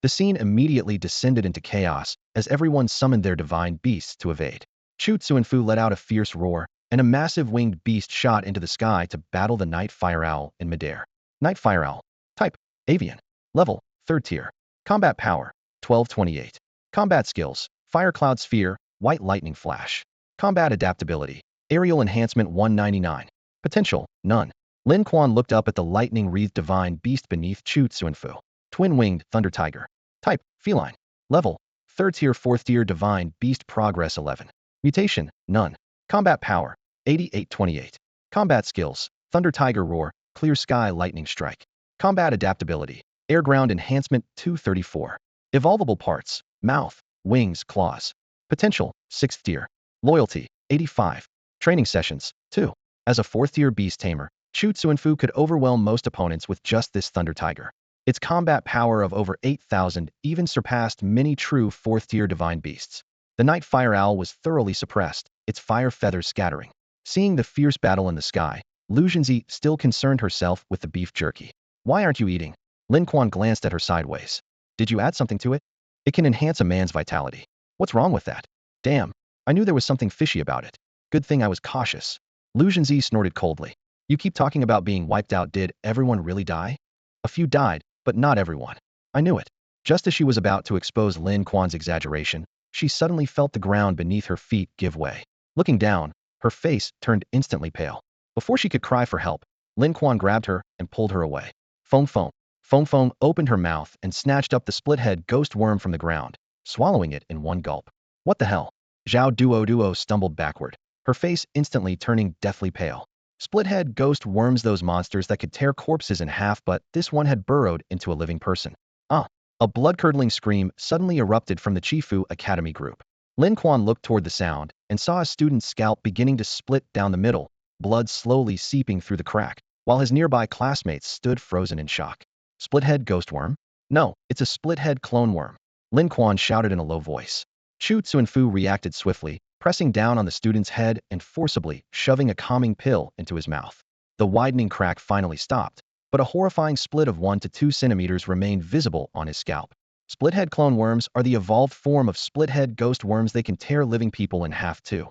The scene immediately descended into chaos as everyone summoned their divine beasts to evade. Chu Tsuanfu let out a fierce roar, and a massive winged beast shot into the sky to battle the night fire owl in midair. Night fire owl. Type: Avian. Level: 3rd tier. Combat power: 1228. Combat skills: Fire Cloud Sphere, White Lightning Flash. Combat adaptability: Aerial Enhancement 199. Potential: none. Lin Quan looked up at the lightning-wreathed divine beast beneath Chu Tsuanfu. Twin-winged Thunder Tiger. Type: Feline. Level: 3rd tier. 4th tier divine beast. Progress 11. Mutation: none. Combat power: 8828. Combat skills. Thunder Tiger Roar, Clear Sky Lightning Strike. Combat adaptability. Air Ground Enhancement 234. Evolvable parts. Mouth, wings, claws. Potential, 6th tier. Loyalty, 85. Training sessions, 2. As a 4th tier beast tamer, Chu Tsuanfu could overwhelm most opponents with just this Thunder Tiger. Its combat power of over 8,000 even surpassed many true 4th tier divine beasts. The Night Fire Owl was thoroughly suppressed, its fire feathers scattering. Seeing the fierce battle in the sky, Lu Zhenzi still concerned herself with the beef jerky. Why aren't you eating? Lin Quan glanced at her sideways. Did you add something to it? It can enhance a man's vitality. What's wrong with that? Damn, I knew there was something fishy about it. Good thing I was cautious. Lu Zhenzi snorted coldly. You keep talking about being wiped out. Did everyone really die? A few died, but not everyone. I knew it. Just as she was about to expose Lin Quan's exaggeration, she suddenly felt the ground beneath her feet give way. Looking down, her face turned instantly pale. Before she could cry for help, Lin Quan grabbed her and pulled her away. Foam Foam. Foam Foam opened her mouth and snatched up the split-head ghost worm from the ground, swallowing it in one gulp. What the hell? Zhao Duo stumbled backward, her face instantly turning deathly pale. Split-head ghost worms, those monsters that could tear corpses in half, but this one had burrowed into a living person. Ah! A blood-curdling scream suddenly erupted from the Chifu Academy group. Lin Quan looked toward the sound and saw a student's scalp beginning to split down the middle, blood slowly seeping through the crack, while his nearby classmates stood frozen in shock. Split-head ghost worm? No, it's a split-head clone worm. Lin Quan shouted in a low voice. Chu Tsuanfu reacted swiftly, pressing down on the student's head and forcibly shoving a calming pill into his mouth. The widening crack finally stopped, but a horrifying split of 1 to 2 centimeters remained visible on his scalp. Split-head clone worms are the evolved form of split-head ghost worms. They can tear living people in half too.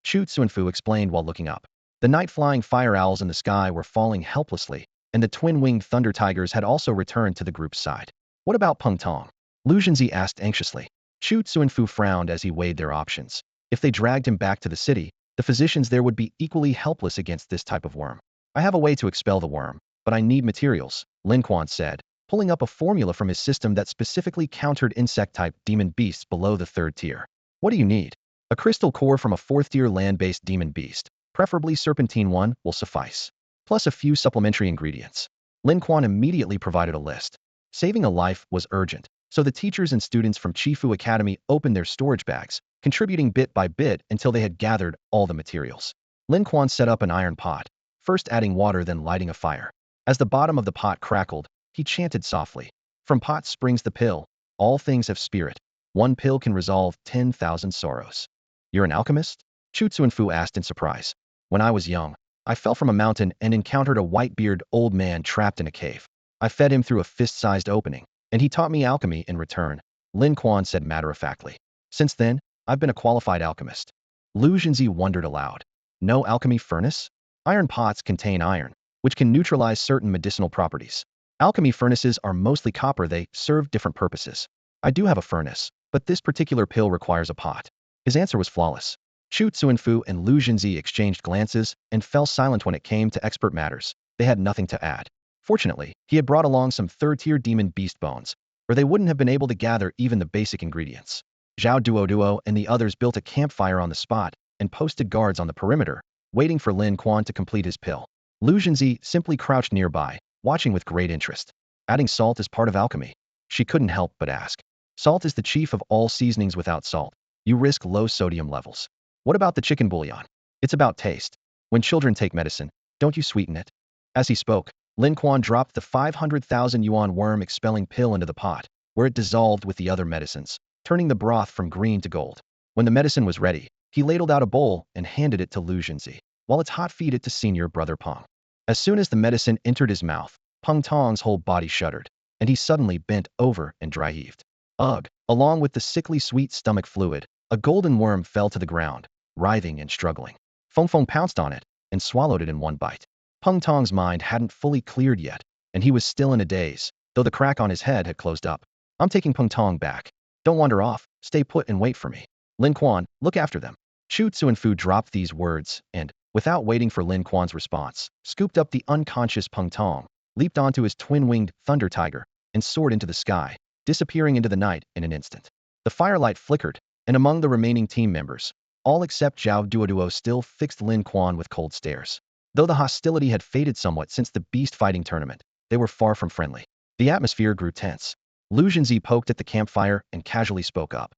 Chu Tsuanfu explained while looking up. The night-flying fire owls in the sky were falling helplessly, and the twin-winged thunder tigers had also returned to the group's side. What about Peng Tong? Lu Zhenzi asked anxiously. Chu Tsuanfu frowned as he weighed their options. If they dragged him back to the city, the physicians there would be equally helpless against this type of worm. I have a way to expel the worm, but I need materials, Lin Quan said, pulling up a formula from his system that specifically countered insect-type demon beasts below the 3rd tier. What do you need? A crystal core from a 4th tier land-based demon beast, preferably Serpentine one, will suffice. Plus a few supplementary ingredients. Lin Quan immediately provided a list. Saving a life was urgent, so the teachers and students from Chifu Academy opened their storage bags, contributing bit by bit until they had gathered all the materials. Lin Quan set up an iron pot, first adding water then lighting a fire. As the bottom of the pot crackled, he chanted softly. From pot springs the pill. All things have spirit. One pill can resolve 10,000 sorrows. You're an alchemist? Chu Tsuanfu asked in surprise. When I was young, I fell from a mountain and encountered a white-bearded old man trapped in a cave. I fed him through a fist-sized opening, and he taught me alchemy in return, Lin Quan said matter-of-factly. Since then, I've been a qualified alchemist. Lu Zhenzi wondered aloud. No alchemy furnace? Iron pots contain iron, which can neutralize certain medicinal properties. Alchemy furnaces are mostly copper. They serve different purposes. I do have a furnace, but this particular pill requires a pot. His answer was flawless. Chu Tsuanfu and Lu Zhenzi exchanged glances and fell silent when it came to expert matters. They had nothing to add. Fortunately, he had brought along some 3rd-tier demon beast bones, or they wouldn't have been able to gather even the basic ingredients. Zhao Duo and the others built a campfire on the spot and posted guards on the perimeter, waiting for Lin Quan to complete his pill. Lu Zhenzi simply crouched nearby, watching with great interest. Adding salt is part of alchemy. She couldn't help but ask. Salt is the chief of all seasonings. Without salt, you risk low sodium levels. What about the chicken bouillon? It's about taste. When children take medicine, don't you sweeten it? As he spoke, Lin Quan dropped the 500,000 yuan worm-expelling pill into the pot, where it dissolved with the other medicines, turning the broth from green to gold. When the medicine was ready, he ladled out a bowl and handed it to Lu Zhenzi, while it's hot feed it to senior brother Peng. As soon as the medicine entered his mouth, Peng Tong's whole body shuddered, and he suddenly bent over and dry-heaved. Ugh! Along with the sickly sweet stomach fluid, a golden worm fell to the ground, writhing and struggling. Feng Feng pounced on it and swallowed it in one bite. Peng Tong's mind hadn't fully cleared yet, and he was still in a daze, though the crack on his head had closed up. I'm taking Peng Tong back. Don't wander off, stay put and wait for me. Lin Quan, look after them. Chu Tsuanfu dropped these words and, without waiting for Lin Quan's response, scooped up the unconscious Peng Tong, leaped onto his twin-winged thunder tiger, and soared into the sky, disappearing into the night in an instant. The firelight flickered, and among the remaining team members, All except Zhao Duoduo still fixed Lin Quan with cold stares. Though the hostility had faded somewhat since the beast fighting tournament, they were far from friendly. The atmosphere grew tense. Lu Zhenzi poked at the campfire and casually spoke up.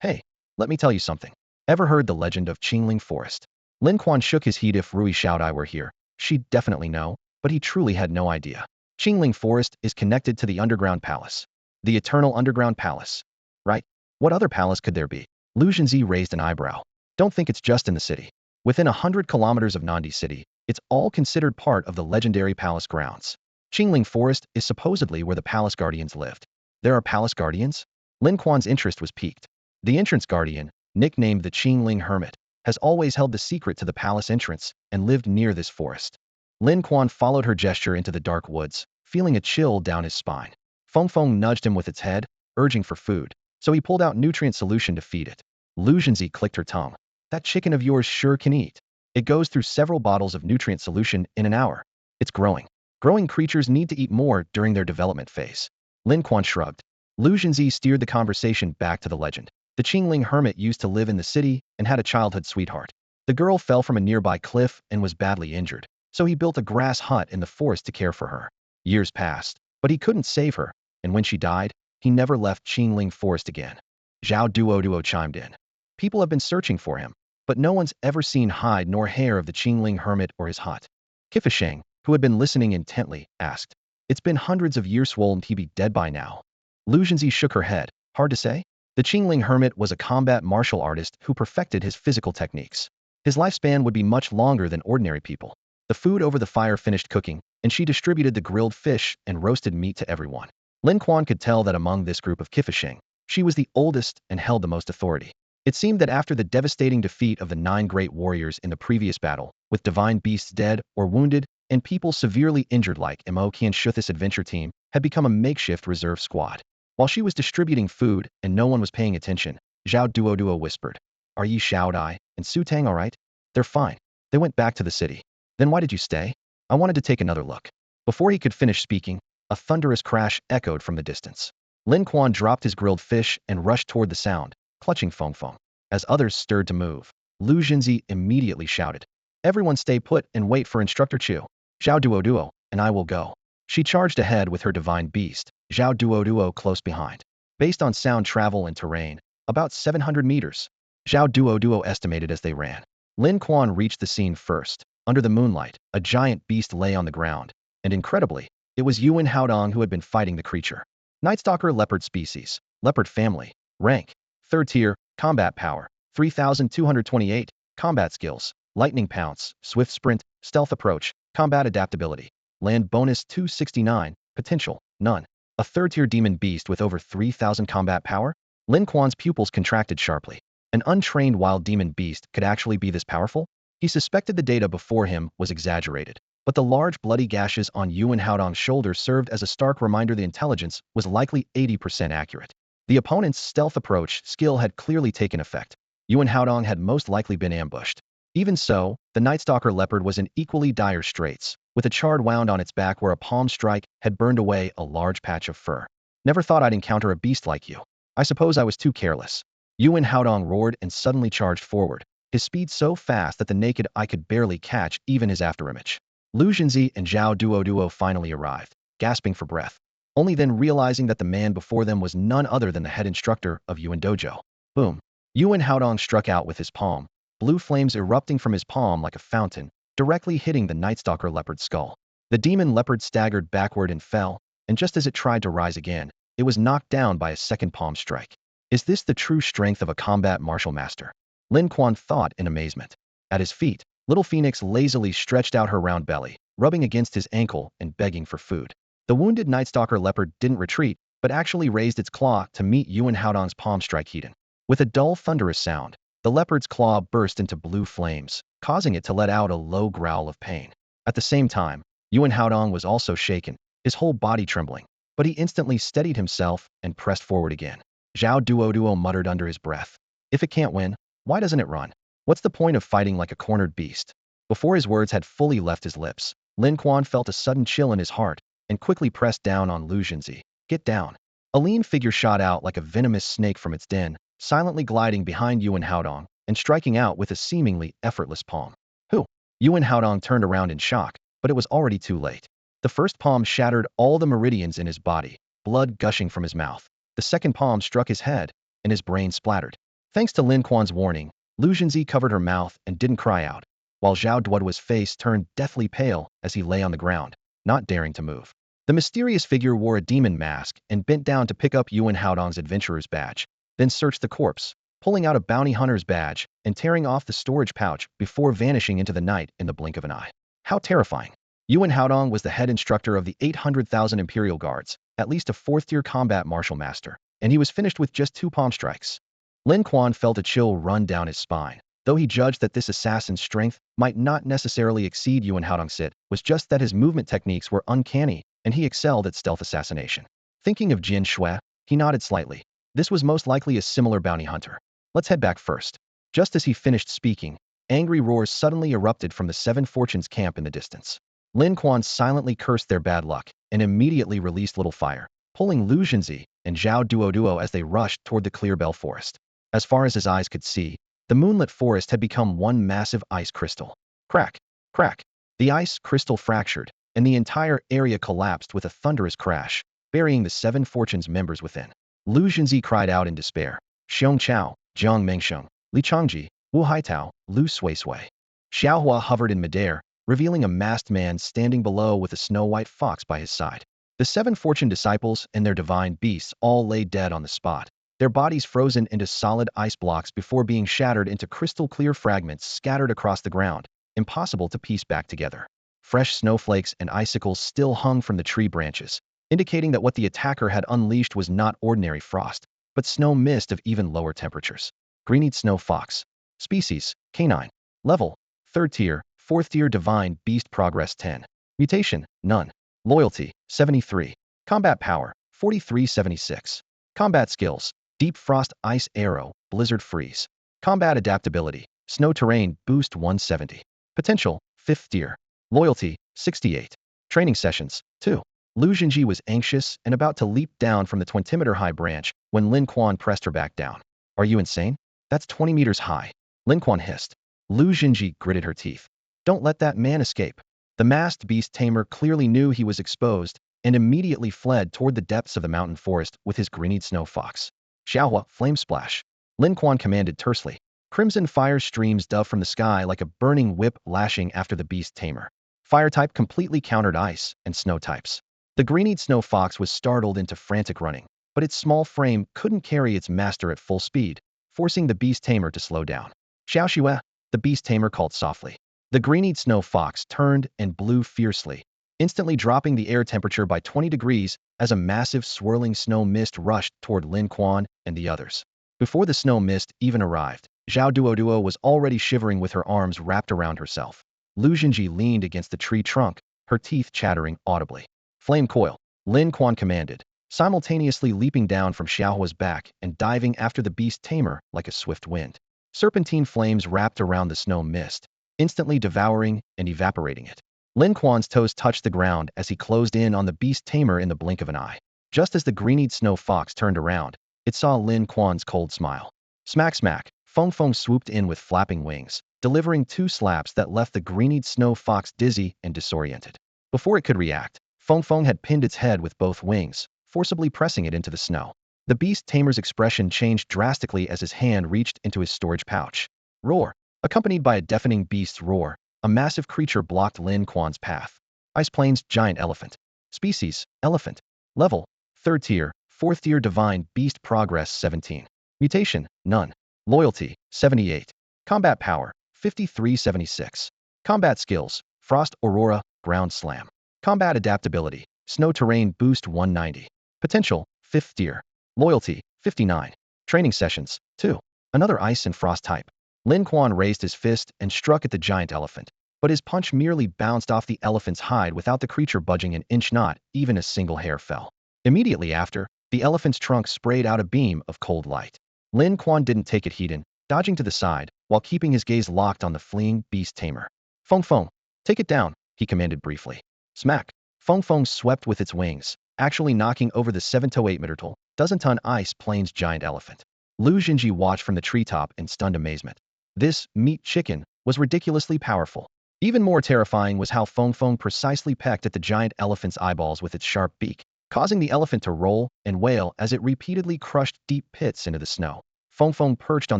Hey, let me tell you something. Ever heard the legend of Qingling Forest? Lin Quan shook his head. If Rui Xiaodai were here, she'd definitely know, but he truly had no idea. Qingling Forest is connected to the underground palace. The eternal underground palace. Right? What other palace could there be? Lu Zhenzi raised an eyebrow. Don't think it's just in the city. Within 100 kilometers of Nandi City, it's all considered part of the legendary palace grounds. Qingling Forest is supposedly where the palace guardians lived. There are palace guardians? Lin Quan's interest was piqued. The entrance guardian, nicknamed the Qingling Hermit, has always held the secret to the palace entrance and lived near this forest. Lin Quan followed her gesture into the dark woods, feeling a chill down his spine. Feng Feng nudged him with its head, urging for food, so he pulled out nutrient solution to feed it. Lu Zhenzi clicked her tongue. That chicken of yours sure can eat. It goes through several bottles of nutrient solution in an hour. It's growing. Growing creatures need to eat more during their development phase. Lin Quan shrugged. Lu Zhenzi steered the conversation back to the legend. The Qingling Hermit used to live in the city and had a childhood sweetheart. The girl fell from a nearby cliff and was badly injured, so he built a grass hut in the forest to care for her. Years passed, but he couldn't save her, and when she died, he never left Qingling Forest again. Zhao Duoduo chimed in. People have been searching for him, but no one's ever seen hide nor hair of the Qingling Hermit or his hut. Kifasheng, who had been listening intently, asked. It's been hundreds of years. Won't he be dead by now? Lu Zhenzi shook her head. Hard to say. The Qingling Hermit was a combat martial artist who perfected his physical techniques. His lifespan would be much longer than ordinary people. The food over the fire finished cooking, and she distributed the grilled fish and roasted meat to everyone. Lin Quan could tell that among this group of Kifasheng, she was the oldest and held the most authority. It seemed that after the devastating defeat of the 9 great warriors in the previous battle, with divine beasts dead or wounded, and people severely injured like Mo Qianshu, this adventure team had become a makeshift reserve squad. While she was distributing food and no one was paying attention, Zhao Duoduo whispered, Are Yi Xiaodai and Su Tang all right? They're fine. They went back to the city. Then why did you stay? I wanted to take another look. Before he could finish speaking, a thunderous crash echoed from the distance. Lin Quan dropped his grilled fish and rushed toward the sound, clutching Feng Feng. As others stirred to move, Lu Zhenzi immediately shouted, Everyone stay put and wait for Instructor Chu. Zhao Duoduo, and I will go. She charged ahead with her divine beast, Zhao Duoduo close behind. Based on sound travel and terrain, about 700 meters. Zhao Duoduo estimated as they ran. Lin Quan reached the scene first. Under the moonlight, a giant beast lay on the ground, and incredibly, it was Yuan Haodong who had been fighting the creature. Nightstalker leopard species, leopard family, rank, 3rd tier, combat power, 3,228, combat skills, lightning pounce, swift sprint, stealth approach, combat adaptability, land bonus 269, potential, none. A 3rd tier demon beast with over 3,000 combat power? Lin Quan's pupils contracted sharply. An untrained wild demon beast could actually be this powerful? He suspected the data before him was exaggerated, but the large bloody gashes on Yuan Haodong's shoulders served as a stark reminder the intelligence was likely 80% accurate. The opponent's stealth approach skill had clearly taken effect. Yuan Haodong had most likely been ambushed. Even so, the Nightstalker leopard was in equally dire straits, with a charred wound on its back where a palm strike had burned away a large patch of fur. Never thought I'd encounter a beast like you. I suppose I was too careless. Yuan Haodong roared and suddenly charged forward, his speed so fast that the naked eye could barely catch even his afterimage. Lu Zhenzi and Zhao Duoduo finally arrived, gasping for breath, only then realizing that the man before them was none other than the head instructor of Yuan Dojo. Boom. Yuan Haodong struck out with his palm, blue flames erupting from his palm like a fountain, directly hitting the Nightstalker leopard's skull. The demon leopard staggered backward and fell, and just as it tried to rise again, it was knocked down by a second palm strike. Is this the true strength of a combat martial master? Lin Quan thought in amazement. At his feet, Little Phoenix lazily stretched out her round belly, rubbing against his ankle and begging for food. The wounded Nightstalker leopard didn't retreat, but actually raised its claw to meet Yuan Haodong's palm strike heaten. With a dull thunderous sound, the leopard's claw burst into blue flames, causing it to let out a low growl of pain. At the same time, Yuan Haodong was also shaken, his whole body trembling, but he instantly steadied himself and pressed forward again. Zhao Duoduo muttered under his breath. If it can't win, why doesn't it run? What's the point of fighting like a cornered beast? Before his words had fully left his lips, Lin Quan felt a sudden chill in his heart and quickly pressed down on Lu Zhenzi. Get down. A lean figure shot out like a venomous snake from its den, silently gliding behind Yuan Haodong, and striking out with a seemingly effortless palm. Who? Yuan Haodong turned around in shock, but it was already too late. The first palm shattered all the meridians in his body, blood gushing from his mouth. The second palm struck his head, and his brain splattered. Thanks to Lin Quan's warning, Lu Zhenzi covered her mouth and didn't cry out, while Zhao Duoduo's face turned deathly pale as he lay on the ground, not daring to move. The mysterious figure wore a demon mask and bent down to pick up Yuan Haodong's adventurer's badge, then searched the corpse, pulling out a bounty hunter's badge and tearing off the storage pouch before vanishing into the night in the blink of an eye. How terrifying! Yuan Haodong was the head instructor of the 800,000 Imperial Guards, at least a fourth-tier combat martial master, and he was finished with just 2 palm strikes. Lin Quan felt a chill run down his spine, though he judged that this assassin's strength might not necessarily exceed Yuan Haodong's. It was just that his movement techniques were uncanny, and he excelled at stealth assassination. Thinking of Jin Shui, he nodded slightly. This was most likely a similar bounty hunter. Let's head back first. Just as he finished speaking, angry roars suddenly erupted from the Seven Fortunes camp in the distance. Lin Quan silently cursed their bad luck and immediately released little fire, pulling Lu Zhenzi and Zhao Duoduo as they rushed toward the Clearbell forest. As far as his eyes could see, the moonlit forest had become one massive ice crystal. Crack! Crack! The ice crystal fractured, and the entire area collapsed with a thunderous crash, burying the Seven Fortunes members within. Lu Zhenzi cried out in despair. Xiong Chao, Jiang Mengsheng, Li Changji, Wu Haitao, Lu Suisui. Xiaohua hovered in midair, revealing a masked man standing below with a snow-white fox by his side. The 7 Fortune disciples and their divine beasts all lay dead on the spot, their bodies frozen into solid ice blocks before being shattered into crystal-clear fragments scattered across the ground, impossible to piece back together. Fresh snowflakes and icicles still hung from the tree branches, indicating that what the attacker had unleashed was not ordinary frost, but snow mist of even lower temperatures. Green-eyed snow fox. Species, canine. Level, 3rd tier, 4th tier divine beast progress 10. Mutation, none. Loyalty, 73. Combat power, 4376. Combat skills, deep frost ice arrow, blizzard freeze. Combat adaptability, snow terrain boost 170. Potential, 5th tier. Loyalty, 68. Training sessions, 2. Lu Zhenji was anxious and about to leap down from the 20-meter high branch when Lin Quan pressed her back down. Are you insane? That's 20 meters high. Lin Quan hissed. Lu Zhenji gritted her teeth. Don't let that man escape. The masked beast tamer clearly knew he was exposed and immediately fled toward the depths of the mountain forest with his green-eyed snow fox. Xiaohua, flame splash. Lin Quan commanded tersely. Crimson fire streams dove from the sky like a burning whip lashing after the beast tamer. Fire type completely countered ice and snow types. The green-eyed snow fox was startled into frantic running, but its small frame couldn't carry its master at full speed, forcing the beast tamer to slow down. Xiao Xue, the beast tamer called softly. The green-eyed snow fox turned and blew fiercely, instantly dropping the air temperature by 20 degrees as a massive swirling snow mist rushed toward Lin Quan and the others. Before the snow mist even arrived, Zhao Duoduo was already shivering with her arms wrapped around herself. Lu Zhenji leaned against the tree trunk, her teeth chattering audibly. Flame coil, Lin Quan commanded, simultaneously leaping down from Xiaohua's back and diving after the beast tamer like a swift wind. Serpentine flames wrapped around the snow mist, instantly devouring and evaporating it. Lin Quan's toes touched the ground as he closed in on the beast tamer in the blink of an eye. Just as the green-eyed snow fox turned around, it saw Lin Quan's cold smile. Smack smack, Feng Feng swooped in with flapping wings, delivering 2 slaps that left the green-eyed snow fox dizzy and disoriented. Before it could react, Feng Feng had pinned its head with both wings, forcibly pressing it into the snow. The beast tamer's expression changed drastically as his hand reached into his storage pouch. Roar! Accompanied by a deafening beast's roar, a massive creature blocked Lin Quan's path. Ice Plains giant elephant. Species, elephant. Level, 3rd tier, 4th tier divine beast progress 17. Mutation, none. Loyalty, 78. Combat power, 5376. Combat skills, frost aurora, ground slam. Combat adaptability, snow terrain boost 190. Potential, 5th tier. Loyalty, 59. Training sessions, 2. Another ice and frost type. Lin Quan raised his fist and struck at the giant elephant, but his punch merely bounced off the elephant's hide without the creature budging an inch, not even a single hair fell. Immediately after, the elephant's trunk sprayed out a beam of cold light. Lin Quan didn't take it heed, dodging to the side while keeping his gaze locked on the fleeing beast tamer. Feng Feng, take it down, he commanded briefly. Smack! Feng Feng swept with its wings, actually knocking over the 7 to 8 meter tall, dozen-ton ice plains giant elephant. Lu Zhenji watched from the treetop in stunned amazement. This meat chicken was ridiculously powerful. Even more terrifying was how Feng Feng precisely pecked at the giant elephant's eyeballs with its sharp beak, causing the elephant to roll and wail as it repeatedly crushed deep pits into the snow. Feng Feng perched on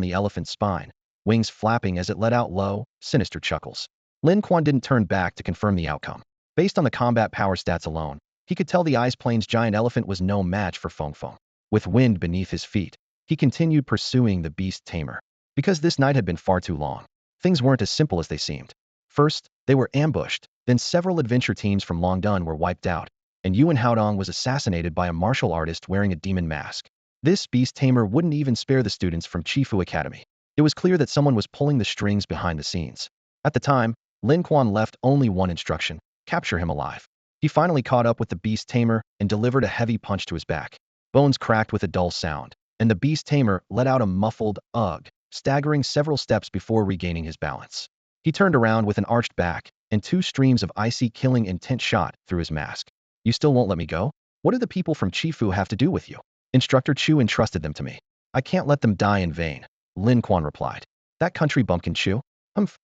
the elephant's spine, wings flapping as it let out low, sinister chuckles. Lin Quan didn't turn back to confirm the outcome. Based on the combat power stats alone, he could tell the Ice Plains giant elephant was no match for Feng Feng. With wind beneath his feet, he continued pursuing the beast tamer. Because this night had been far too long, things weren't as simple as they seemed. First, they were ambushed, then several adventure teams from Longdun were wiped out, and Yuan Haodong was assassinated by a martial artist wearing a demon mask. This beast tamer wouldn't even spare the students from Chifu Academy. It was clear that someone was pulling the strings behind the scenes. At the time, Lin Quan left only one instruction: capture him alive. He finally caught up with the beast tamer and delivered a heavy punch to his back. Bones cracked with a dull sound, and the beast tamer let out a muffled ugh, staggering several steps before regaining his balance. He turned around with an arched back, and two streams of icy killing intent shot through his mask. You still won't let me go? What do the people from Chifu have to do with you? Instructor Chu entrusted them to me. I can't let them die in vain, Lin Quan replied. That country bumpkin Chu?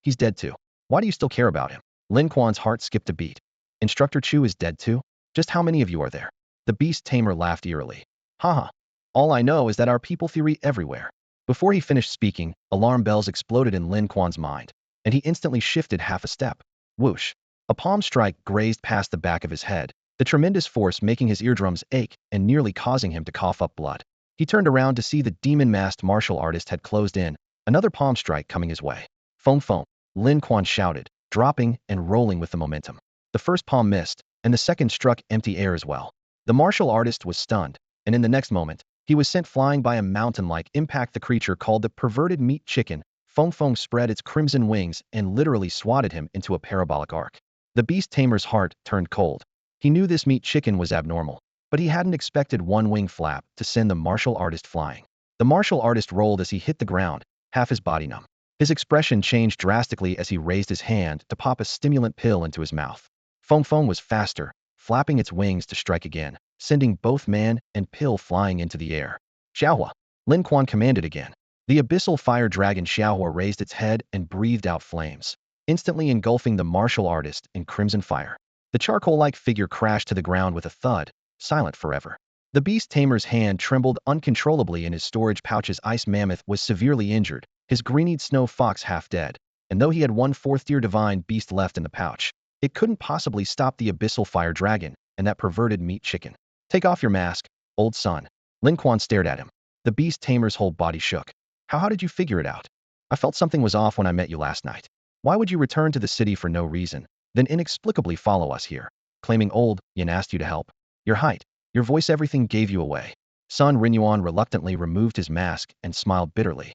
He's dead too. Why do you still care about him? Lin Quan's heart skipped a beat. Instructor Chu is dead too? Just how many of you are there? The beast tamer laughed eerily. Haha. All I know is that our people theory everywhere. Before he finished speaking, alarm bells exploded in Lin Quan's mind, and he instantly shifted half a step. Whoosh. A palm strike grazed past the back of his head, the tremendous force making his eardrums ache and nearly causing him to cough up blood. He turned around to see the demon-masked martial artist had closed in, another palm strike coming his way. Foam foam, Lin Quan shouted, dropping and rolling with the momentum. The first palm missed, and the second struck empty air as well. The martial artist was stunned, and in the next moment, he was sent flying by a mountain-like impact. The creature called the perverted meat chicken, Feng Feng, spread its crimson wings and literally swatted him into a parabolic arc. The beast tamer's heart turned cold. He knew this meat chicken was abnormal, but he hadn't expected one wing flap to send the martial artist flying. The martial artist rolled as he hit the ground, half his body numb. His expression changed drastically as he raised his hand to pop a stimulant pill into his mouth. Feng Feng was faster, flapping its wings to strike again, sending both man and pill flying into the air. Xiaohua, Lin Quan commanded again. The abyssal fire dragon Xiaohua raised its head and breathed out flames, instantly engulfing the martial artist in crimson fire. The charcoal-like figure crashed to the ground with a thud, silent forever. The beast tamer's hand trembled uncontrollably in his storage pouch's ice mammoth was severely injured, his green-eyed snow fox half dead, and though he had one fourth-tier divine beast left in the pouch, it couldn't possibly stop the abyssal fire dragon and that perverted meat chicken. Take off your mask, old son. Lin Quan stared at him. The beast tamer's whole body shook. How did you figure it out? I felt something was off when I met you last night. Why would you return to the city for no reason, then inexplicably follow us here, claiming old Yin asked you to help? Your height, your voice, everything gave you away. Sun Rinyuan reluctantly removed his mask and smiled bitterly.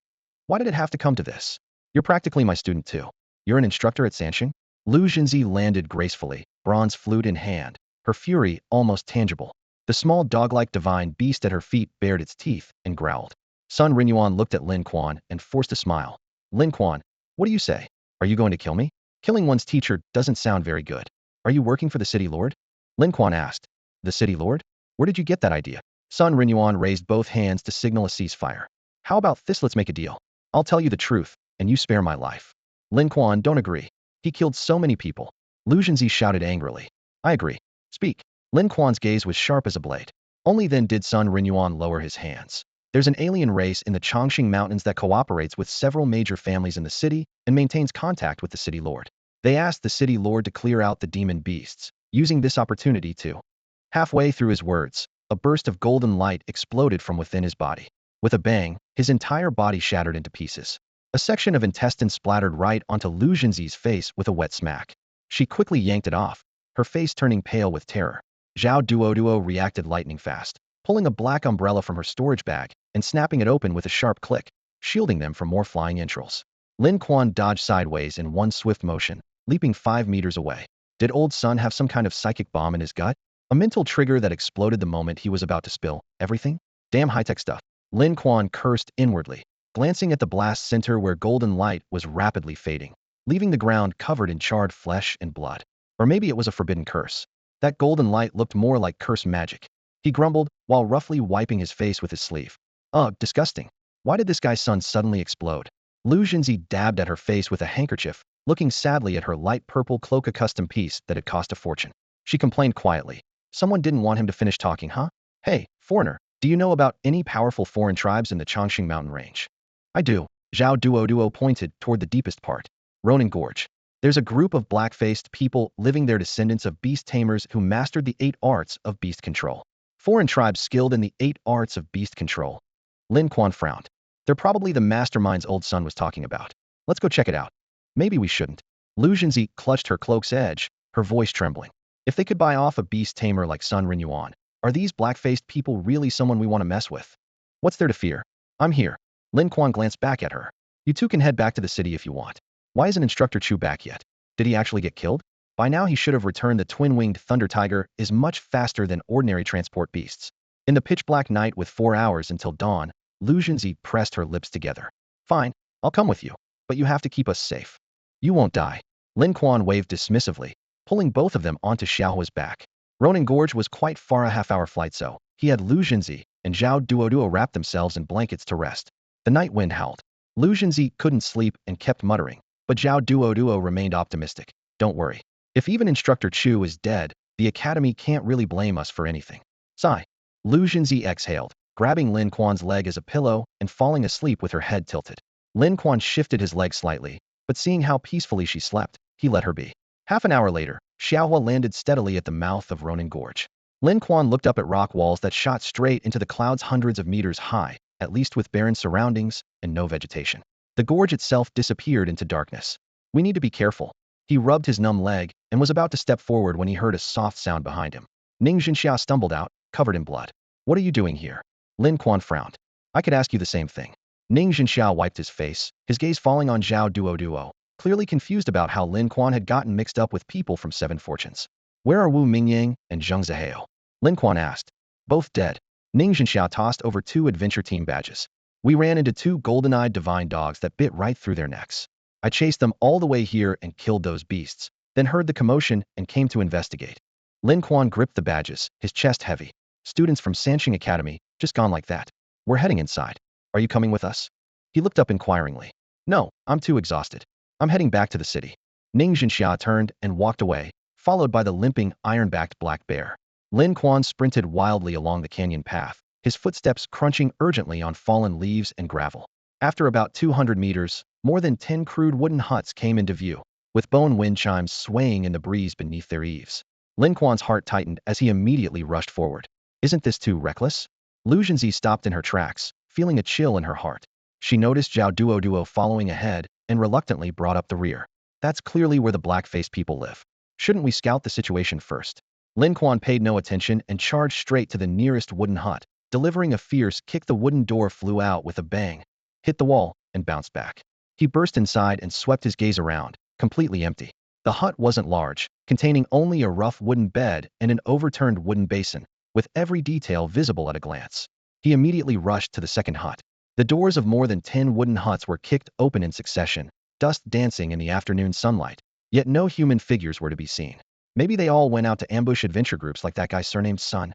Why did it have to come to this? You're practically my student too. You're an instructor at Sanxing? Lu Jinzi landed gracefully, bronze flute in hand, her fury almost tangible. The small dog-like divine beast at her feet bared its teeth and growled. Sun Rinyuan looked at Lin Quan and forced a smile. Lin Quan, what do you say? Are you going to kill me? Killing one's teacher doesn't sound very good. Are you working for the city lord? Lin Quan asked. The city lord? Where did you get that idea? Sun Rinyuan raised both hands to signal a ceasefire. How about this? Let's make a deal. I'll tell you the truth, and you spare my life. Lin Quan, don't agree. He killed so many people. Lu Jinzi shouted angrily. I agree. Speak. Lin Quan's gaze was sharp as a blade. Only then did Sun Rinyuan lower his hands. There's an alien race in the Chongqing Mountains that cooperates with several major families in the city and maintains contact with the city lord. They asked the city lord to clear out the demon beasts, using this opportunity to. Halfway through his words, a burst of golden light exploded from within his body. With a bang, his entire body shattered into pieces. A section of intestine splattered right onto Lu Jinzi's face with a wet smack. She quickly yanked it off, her face turning pale with terror. Zhao Duo reacted lightning fast, pulling a black umbrella from her storage bag and snapping it open with a sharp click, shielding them from more flying entrails. Lin Quan dodged sideways in one swift motion, leaping 5 meters away. Did old Sun have some kind of psychic bomb in his gut? A mental trigger that exploded the moment he was about to spill everything? Damn high-tech stuff. Lin Quan cursed inwardly, glancing at the blast center where golden light was rapidly fading, leaving the ground covered in charred flesh and blood. Or maybe it was a forbidden curse. That golden light looked more like curse magic. He grumbled, while roughly wiping his face with his sleeve. Ugh, disgusting. Why did this guy's sun suddenly explode? Lu Jinzi dabbed at her face with a handkerchief, looking sadly at her light purple cloak, a custom piece that had cost a fortune. She complained quietly. Someone didn't want him to finish talking, huh? Hey, foreigner, do you know about any powerful foreign tribes in the Chongqing mountain range? I do. Zhao Duo pointed toward the deepest part. Ronin Gorge. There's a group of black-faced people living there, descendants of beast tamers who mastered the 8 arts of beast control. Foreign tribes skilled in the 8 arts of beast control. Lin Quan frowned. They're probably the mastermind's old son was talking about. Let's go check it out. Maybe we shouldn't. Lu Jinzi clutched her cloak's edge, her voice trembling. If they could buy off a beast tamer like Sun Rinyuan, are these black-faced people really someone we want to mess with? What's there to fear? I'm here. Lin Quan glanced back at her. You two can head back to the city if you want. Why isn't Instructor Chu back yet? Did he actually get killed? By now he should have returned. The twin-winged thunder tiger is much faster than ordinary transport beasts. In the pitch-black night with 4 hours until dawn, Lu Jinzi pressed her lips together. Fine, I'll come with you, but you have to keep us safe. You won't die. Lin Quan waved dismissively, pulling both of them onto Xiaohua's back. Ronin Gorge was quite far, a half-hour flight, so he had Lu Jinzi and Zhao Duo wrap themselves in blankets to rest. The night wind howled. Lu Jinzi couldn't sleep and kept muttering, but Zhao Duo remained optimistic. Don't worry. If even Instructor Chu is dead, the Academy can't really blame us for anything. Sigh. Lu Jinzi exhaled, grabbing Lin Quan's leg as a pillow and falling asleep with her head tilted. Lin Quan shifted his leg slightly, but seeing how peacefully she slept, he let her be. Half an hour later, Xiaohua landed steadily at the mouth of Ronin Gorge. Lin Quan looked up at rock walls that shot straight into the clouds hundreds of meters high, at least with barren surroundings and no vegetation. The gorge itself disappeared into darkness. We need to be careful. He rubbed his numb leg and was about to step forward when he heard a soft sound behind him. Ning Jinxia stumbled out, covered in blood. What are you doing here? Lin Quan frowned. I could ask you the same thing. Ning Jinxia wiped his face, his gaze falling on Zhao Duo, clearly confused about how Lin Quan had gotten mixed up with people from 7 Fortunes. Where are Wu Mingyang and Zheng Zihao? Lin Quan asked. Both dead. Ning Jinxia tossed over 2 adventure team badges. We ran into 2 golden-eyed divine dogs that bit right through their necks. I chased them all the way here and killed those beasts, then heard the commotion and came to investigate. Lin Quan gripped the badges, his chest heavy. Students from Sanxing Academy, just gone like that. We're heading inside. Are you coming with us? He looked up inquiringly. No, I'm too exhausted. I'm heading back to the city. Ning Jinxia turned and walked away, followed by the limping, iron-backed black bear. Lin Quan sprinted wildly along the canyon path, his footsteps crunching urgently on fallen leaves and gravel. After about 200 meters, more than 10 crude wooden huts came into view, with bone wind chimes swaying in the breeze beneath their eaves. Lin Quan's heart tightened as he immediately rushed forward. Isn't this too reckless? Lu Jinzi stopped in her tracks, feeling a chill in her heart. She noticed Zhao Duo following ahead and reluctantly brought up the rear. That's clearly where the black-faced people live. Shouldn't we scout the situation first? Lin Quan paid no attention and charged straight to the nearest wooden hut, delivering a fierce kick. The wooden door flew out with a bang, hit the wall, and bounced back. He burst inside and swept his gaze around, completely empty. The hut wasn't large, containing only a rough wooden bed and an overturned wooden basin, with every detail visible at a glance. He immediately rushed to the second hut. The doors of more than 10 wooden huts were kicked open in succession, dust dancing in the afternoon sunlight, yet no human figures were to be seen. Maybe they all went out to ambush adventure groups like that guy surnamed Sun.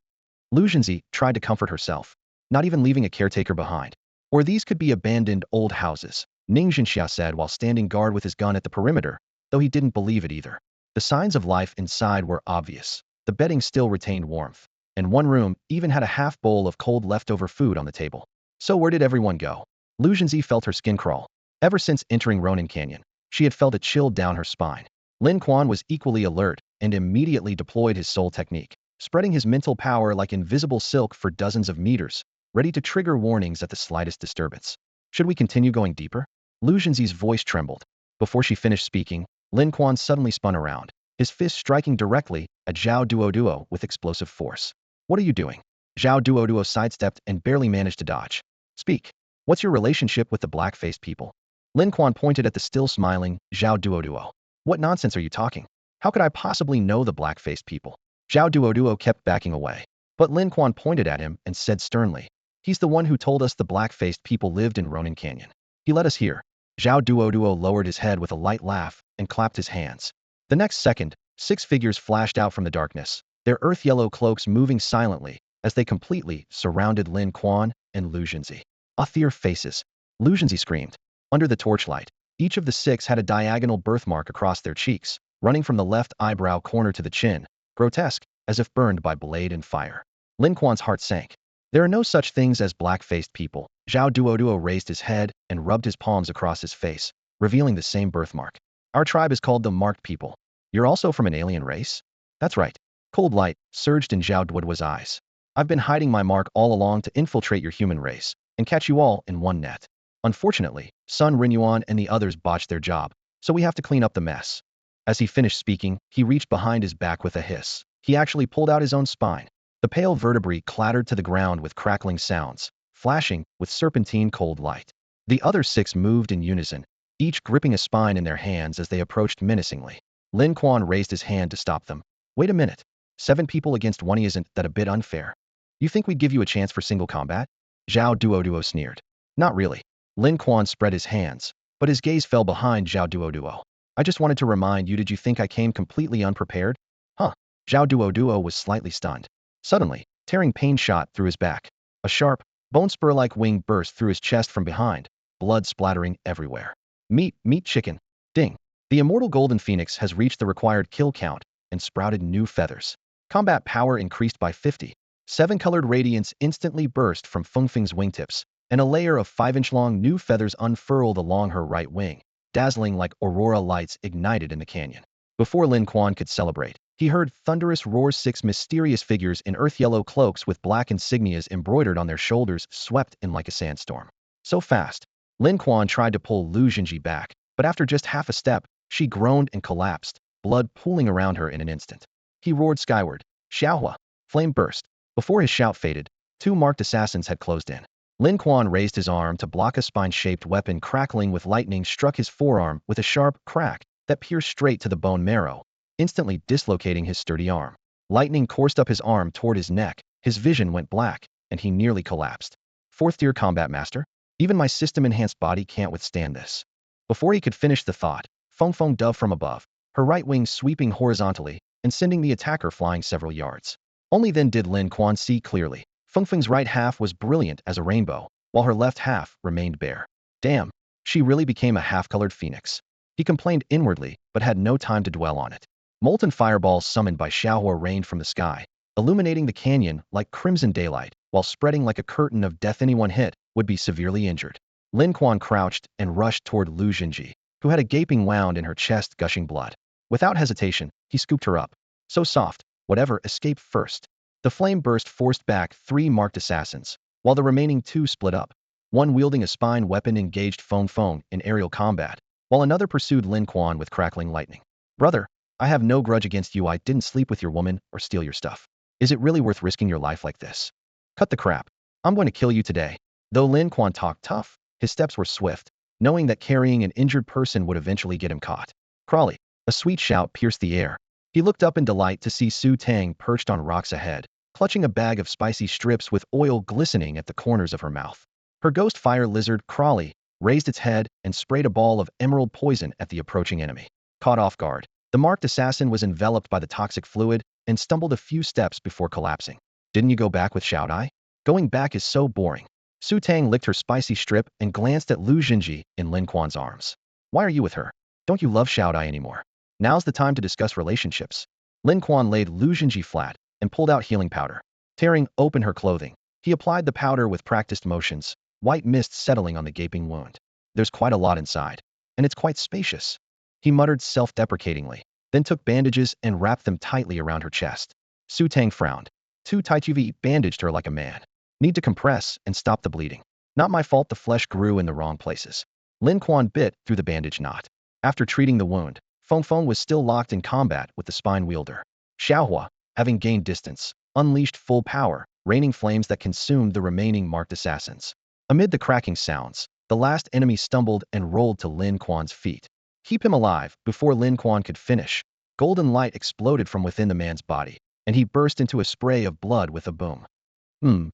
Lu Jinzi tried to comfort herself, not even leaving a caretaker behind. Or these could be abandoned old houses, Ning Jinxia said while standing guard with his gun at the perimeter, though he didn't believe it either. The signs of life inside were obvious. The bedding still retained warmth, and one room even had a half bowl of cold leftover food on the table. So where did everyone go? Lu Jinzi felt her skin crawl. Ever since entering Ronin Canyon, she had felt a chill down her spine. Lin Quan was equally alert and immediately deployed his soul technique, spreading his mental power like invisible silk for dozens of meters, ready to trigger warnings at the slightest disturbance. Should we continue going deeper? Lu Jinzi's voice trembled. Before she finished speaking, Lin Quan suddenly spun around, his fist striking directly at Zhao Duo with explosive force. What are you doing? Zhao Duo sidestepped and barely managed to dodge. Speak. What's your relationship with the black-faced people? Lin Quan pointed at the still smiling Zhao Duo. What nonsense are you talking? How could I possibly know the black-faced people? Zhao Duo kept backing away. But Lin Quan pointed at him and said sternly, he's the one who told us the black-faced people lived in Ronin Canyon. He led us here. Zhao Duo lowered his head with a light laugh and clapped his hands. The next second, 6 figures flashed out from the darkness, their earth-yellow cloaks moving silently as they completely surrounded Lin Quan and Lu Jinzi. Author faces. Lu Jinzi screamed. Under the torchlight, each of the six had a diagonal birthmark across their cheeks, running from the left eyebrow corner to the chin, grotesque, as if burned by blade and fire. Lin Quan's heart sank. There are no such things as black-faced people. Zhao Duoduo raised his head and rubbed his palms across his face, revealing the same birthmark. Our tribe is called the Marked People. You're also from an alien race? That's right. Cold light surged in Zhao Duoduo's eyes. I've been hiding my mark all along to infiltrate your human race and catch you all in one net. Unfortunately, Sun Rinyuan and the others botched their job, so we have to clean up the mess. As he finished speaking, he reached behind his back with a hiss. He actually pulled out his own spine. The pale vertebrae clattered to the ground with crackling sounds, flashing with serpentine cold light. The other six moved in unison, each gripping a spine in their hands as they approached menacingly. Lin Quan raised his hand to stop them. Wait a minute. 7 people against 1, isn't that a bit unfair? You think we'd give you a chance for single combat? Zhao Duoduo sneered. Not really. Lin Quan spread his hands, but his gaze fell behind Zhao Duoduo. I just wanted to remind you, did you think I came completely unprepared? Huh. Zhao Duoduo was slightly stunned. Suddenly, tearing pain shot through his back. A sharp, bone spur-like wing burst through his chest from behind, blood splattering everywhere. Meat chicken. Ding. The immortal golden phoenix has reached the required kill count and sprouted new feathers. Combat power increased by 50. 7-colored radiance instantly burst from Fengfeng's wingtips, and a layer of 5-inch-long new feathers unfurled along her right wing, dazzling like aurora lights ignited in the canyon. Before Lin Quan could celebrate, he heard thunderous roars. 6 mysterious figures in earth-yellow cloaks with black insignias embroidered on their shoulders swept in like a sandstorm. So fast, Lin Quan tried to pull Lu Jinji back, but after just half a step, she groaned and collapsed, blood pooling around her in an instant. He roared skyward. Xiaohua! Flame burst. Before his shout faded, 2 marked assassins had closed in. Lin Quan raised his arm to block a spine-shaped weapon crackling with lightning struck his forearm with a sharp crack that pierced straight to the bone marrow, instantly dislocating his sturdy arm. Lightning coursed up his arm toward his neck, his vision went black, and he nearly collapsed. 4th-tier combat master? Even my system-enhanced body can't withstand this. Before he could finish the thought, Fengfeng dove from above, her right wing sweeping horizontally and sending the attacker flying several yards. Only then did Lin Quan see clearly. Fengfeng's right half was brilliant as a rainbow, while her left half remained bare. Damn, she really became a half-colored phoenix. He complained inwardly, but had no time to dwell on it. Molten fireballs summoned by Xiaohua rained from the sky, illuminating the canyon like crimson daylight, while spreading like a curtain of death. Anyone hit would be severely injured. Lin Quan crouched and rushed toward Lu Jinji, who had a gaping wound in her chest gushing blood. Without hesitation, he scooped her up. So soft, whatever escaped first. The flame burst forced back 3 marked assassins, while the remaining 2 split up. One wielding a spine weapon engaged Fengfeng in aerial combat, while another pursued Lin Quan with crackling lightning. Brother, I have no grudge against you. I didn't sleep with your woman or steal your stuff. Is it really worth risking your life like this? Cut the crap. I'm going to kill you today. Though Lin Quan talked tough, his steps were swift, knowing that carrying an injured person would eventually get him caught. Crawley. A sweet shout pierced the air. He looked up in delight to see Su Tang perched on rocks ahead, clutching a bag of spicy strips with oil glistening at the corners of her mouth. Her ghost fire lizard, Crawley, raised its head and sprayed a ball of emerald poison at the approaching enemy. Caught off guard, the marked assassin was enveloped by the toxic fluid and stumbled a few steps before collapsing. Didn't you go back with Xiaodai? Going back is so boring. Su Tang licked her spicy strip and glanced at Lu Jinji in Lin Quan's arms. Why are you with her? Don't you love Xiaodai anymore? Now's the time to discuss relationships. Lin Quan laid Lu Jinji flat and pulled out healing powder. Tearing open her clothing, he applied the powder with practiced motions, white mist settling on the gaping wound. There's quite a lot inside, and it's quite spacious. He muttered self-deprecatingly, then took bandages and wrapped them tightly around her chest. Su Tang frowned. 2 Taichuvi bandaged her like a man. Need to compress and stop the bleeding. Not my fault the flesh grew in the wrong places. Lin Quan bit through the bandage knot. After treating the wound, Fengfeng was still locked in combat with the spine wielder. Xiaohua, having gained distance, unleashed full power, raining flames that consumed the remaining marked assassins. Amid the cracking sounds, the last enemy stumbled and rolled to Lin Quan's feet. Keep him alive. Before Lin Quan could finish, golden light exploded from within the man's body, and he burst into a spray of blood with a boom.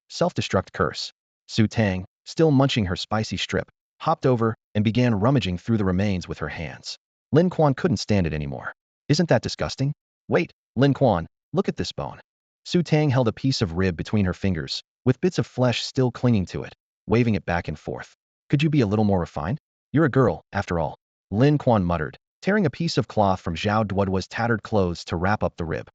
Self-destruct curse. Su Tang, still munching her spicy strip, hopped over and began rummaging through the remains with her hands. Lin Quan couldn't stand it anymore. Isn't that disgusting? Wait, Lin Quan, look at this bone. Su Tang held a piece of rib between her fingers, with bits of flesh still clinging to it, waving it back and forth. Could you be a little more refined? You're a girl, after all, Lin Quan muttered, tearing a piece of cloth from Zhao Duoduo's tattered clothes to wrap up the rib.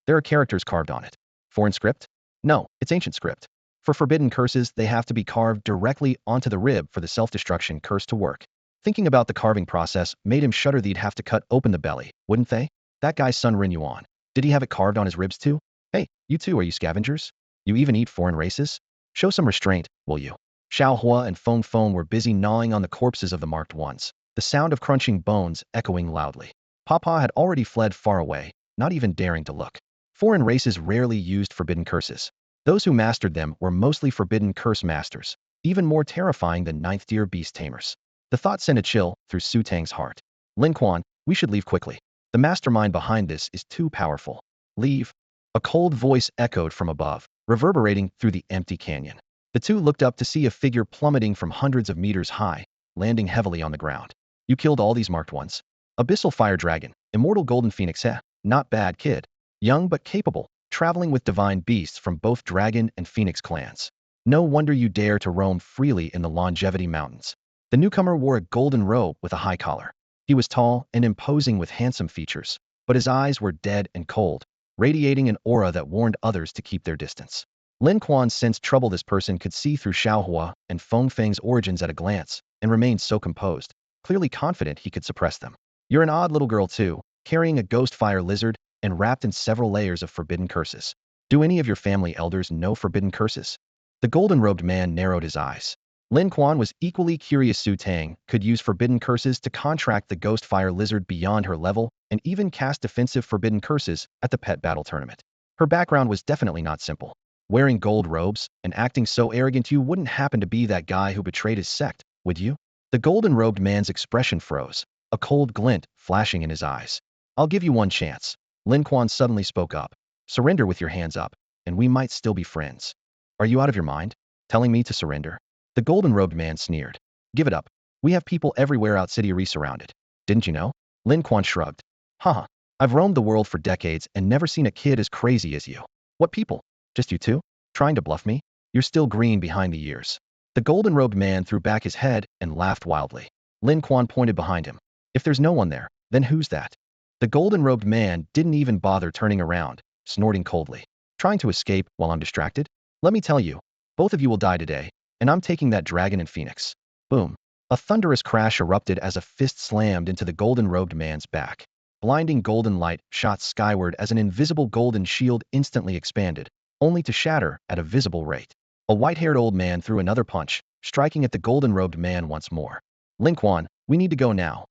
There are characters carved on it. Foreign script? No, it's ancient script. For forbidden curses, they have to be carved directly onto the rib for the self-destruction curse to work. Thinking about the carving process made him shudder. They'd have to cut open the belly, wouldn't they? That guy's son Lin Yuan. Did he have it carved on his ribs too? Hey, you two, are you scavengers? You even eat foreign races? Show some restraint, will you? Xiao Hua and Feng Feng were busy gnawing on the corpses of the marked ones, the sound of crunching bones echoing loudly. Papa had already fled far away, not even daring to look. Foreign races rarely used forbidden curses. Those who mastered them were mostly forbidden curse masters, even more terrifying than ninth-tier beast tamers. The thought sent a chill through Su Tang's heart. Lin Quan, we should leave quickly. The mastermind behind this is too powerful. Leave. A cold voice echoed from above, reverberating through the empty canyon. The two looked up to see a figure plummeting from hundreds of meters high, landing heavily on the ground. You killed all these marked ones? Abyssal fire dragon, immortal golden phoenix, not bad kid. Young but capable, traveling with divine beasts from both dragon and phoenix clans. No wonder you dare to roam freely in the Longevity Mountains. The newcomer wore a golden robe with a high collar. He was tall and imposing with handsome features, but his eyes were dead and cold, radiating an aura that warned others to keep their distance. Lin Quan sensed trouble. This person could see through Xiaohua and Feng Feng's origins at a glance, and remained so composed, clearly confident he could suppress them. You're an odd little girl too, carrying a ghost fire lizard and wrapped in several layers of forbidden curses. Do any of your family elders know forbidden curses? The golden-robed man narrowed his eyes. Lin Quan was equally curious. Su Tang could use forbidden curses to contract the ghost fire lizard beyond her level and even cast defensive forbidden curses at the pet battle tournament. Her background was definitely not simple. Wearing gold robes and acting so arrogant, you wouldn't happen to be that guy who betrayed his sect, would you? The golden-robed man's expression froze, a cold glint flashing in his eyes. I'll give you one chance. Lin Quan suddenly spoke up. Surrender with your hands up, and we might still be friends. Are you out of your mind? Telling me to surrender? The golden-robed man sneered. Give it up. We have people everywhere out City surrounded. Didn't you know? Lin Quan shrugged. Haha. I've roamed the world for decades and never seen a kid as crazy as you. What people? Just you two? Trying to bluff me? You're still green behind the ears. The golden-robed man threw back his head and laughed wildly. Lin Quan pointed behind him. If there's no one there, then who's that? The golden-robed man didn't even bother turning around, snorting coldly. Trying to escape while I'm distracted? Let me tell you, both of you will die today, and I'm taking that dragon and phoenix. Boom. A thunderous crash erupted as a fist slammed into the golden-robed man's back. Blinding golden light shot skyward as an invisible golden shield instantly expanded, only to shatter at a visible rate. A white-haired old man threw another punch, striking at the golden-robed man once more. Lin Quan, we need to go now.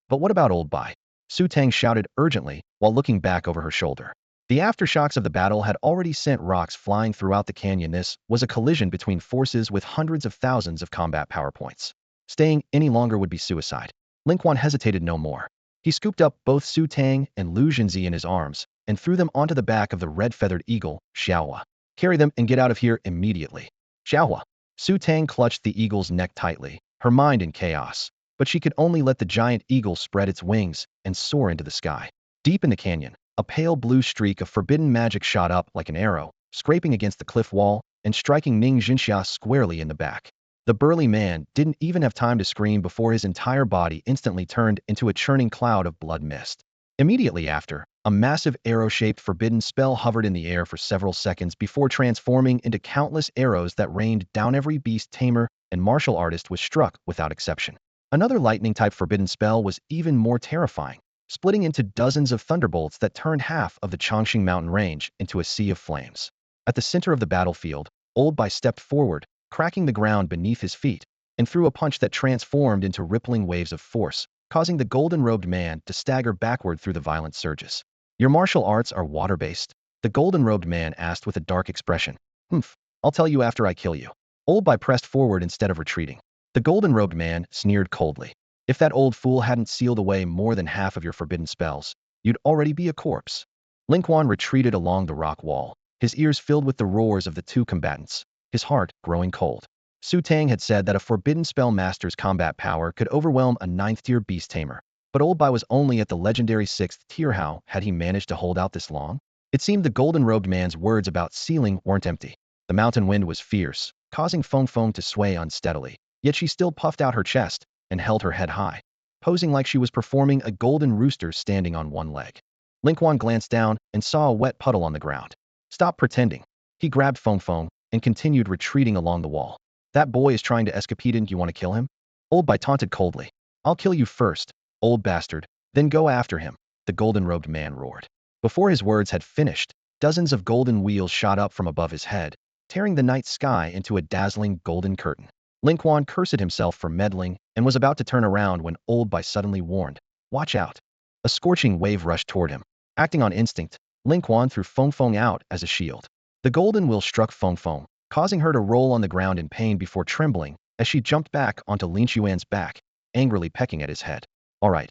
But what about old Bai? Su Tang shouted urgently while looking back over her shoulder. The aftershocks of the battle had already sent rocks flying throughout the canyon. This was a collision between forces with hundreds of thousands of combat power points. Staying any longer would be suicide. Lin Quan hesitated no more. He scooped up both Su Tang and Lu Jinzi in his arms and threw them onto the back of the red-feathered eagle, Xiaohua. Carry them and get out of here immediately. Xiaohua. Su Tang clutched the eagle's neck tightly, her mind in chaos, but she could only let the giant eagle spread its wings and soar into the sky. Deep in the canyon, a pale blue streak of forbidden magic shot up like an arrow, scraping against the cliff wall and striking Ning Jinxia squarely in the back. The burly man didn't even have time to scream before his entire body instantly turned into a churning cloud of blood mist. Immediately after, a massive arrow-shaped forbidden spell hovered in the air for several seconds before transforming into countless arrows that rained down. Every beast tamer and martial artist was struck without exception. Another lightning-type forbidden spell was even more terrifying, splitting into dozens of thunderbolts that turned half of the Chongqing mountain range into a sea of flames. At the center of the battlefield, Old Bai stepped forward, cracking the ground beneath his feet, and threw a punch that transformed into rippling waves of force, causing the golden-robed man to stagger backward through the violent surges. Your martial arts are water-based? The golden-robed man asked with a dark expression. I'll tell you after I kill you. Old Bai pressed forward instead of retreating. The golden-robed man sneered coldly. If that old fool hadn't sealed away more than half of your forbidden spells, you'd already be a corpse. Lin Quan retreated along the rock wall, his ears filled with the roars of the two combatants, his heart growing cold. Su Tang had said that a forbidden spell master's combat power could overwhelm a 9th-tier beast tamer, but Old Bai was only at the legendary 6th tier. How had he managed to hold out this long? It seemed the golden-robed man's words about sealing weren't empty. The mountain wind was fierce, causing Feng Feng to sway unsteadily, yet she still puffed out her chest, and held her head high, posing like she was performing a golden rooster standing on one leg. Lin Quan glanced down and saw a wet puddle on the ground. Stop pretending. He grabbed Feng Feng and continued retreating along the wall. That boy is trying to escapade and you want to kill him? Old Bai taunted coldly. I'll kill you first, old bastard, then go after him, the golden-robed man roared. Before his words had finished, dozens of golden wheels shot up from above his head, tearing the night sky into a dazzling golden curtain. Lin Quan cursed himself for meddling and was about to turn around when Old Bai suddenly warned, watch out. A scorching wave rushed toward him. Acting on instinct, Lin Quan threw Feng Feng out as a shield. The golden wheel struck Feng Feng, causing her to roll on the ground in pain before trembling as she jumped back onto Lin Xuan's back, angrily pecking at his head. All right,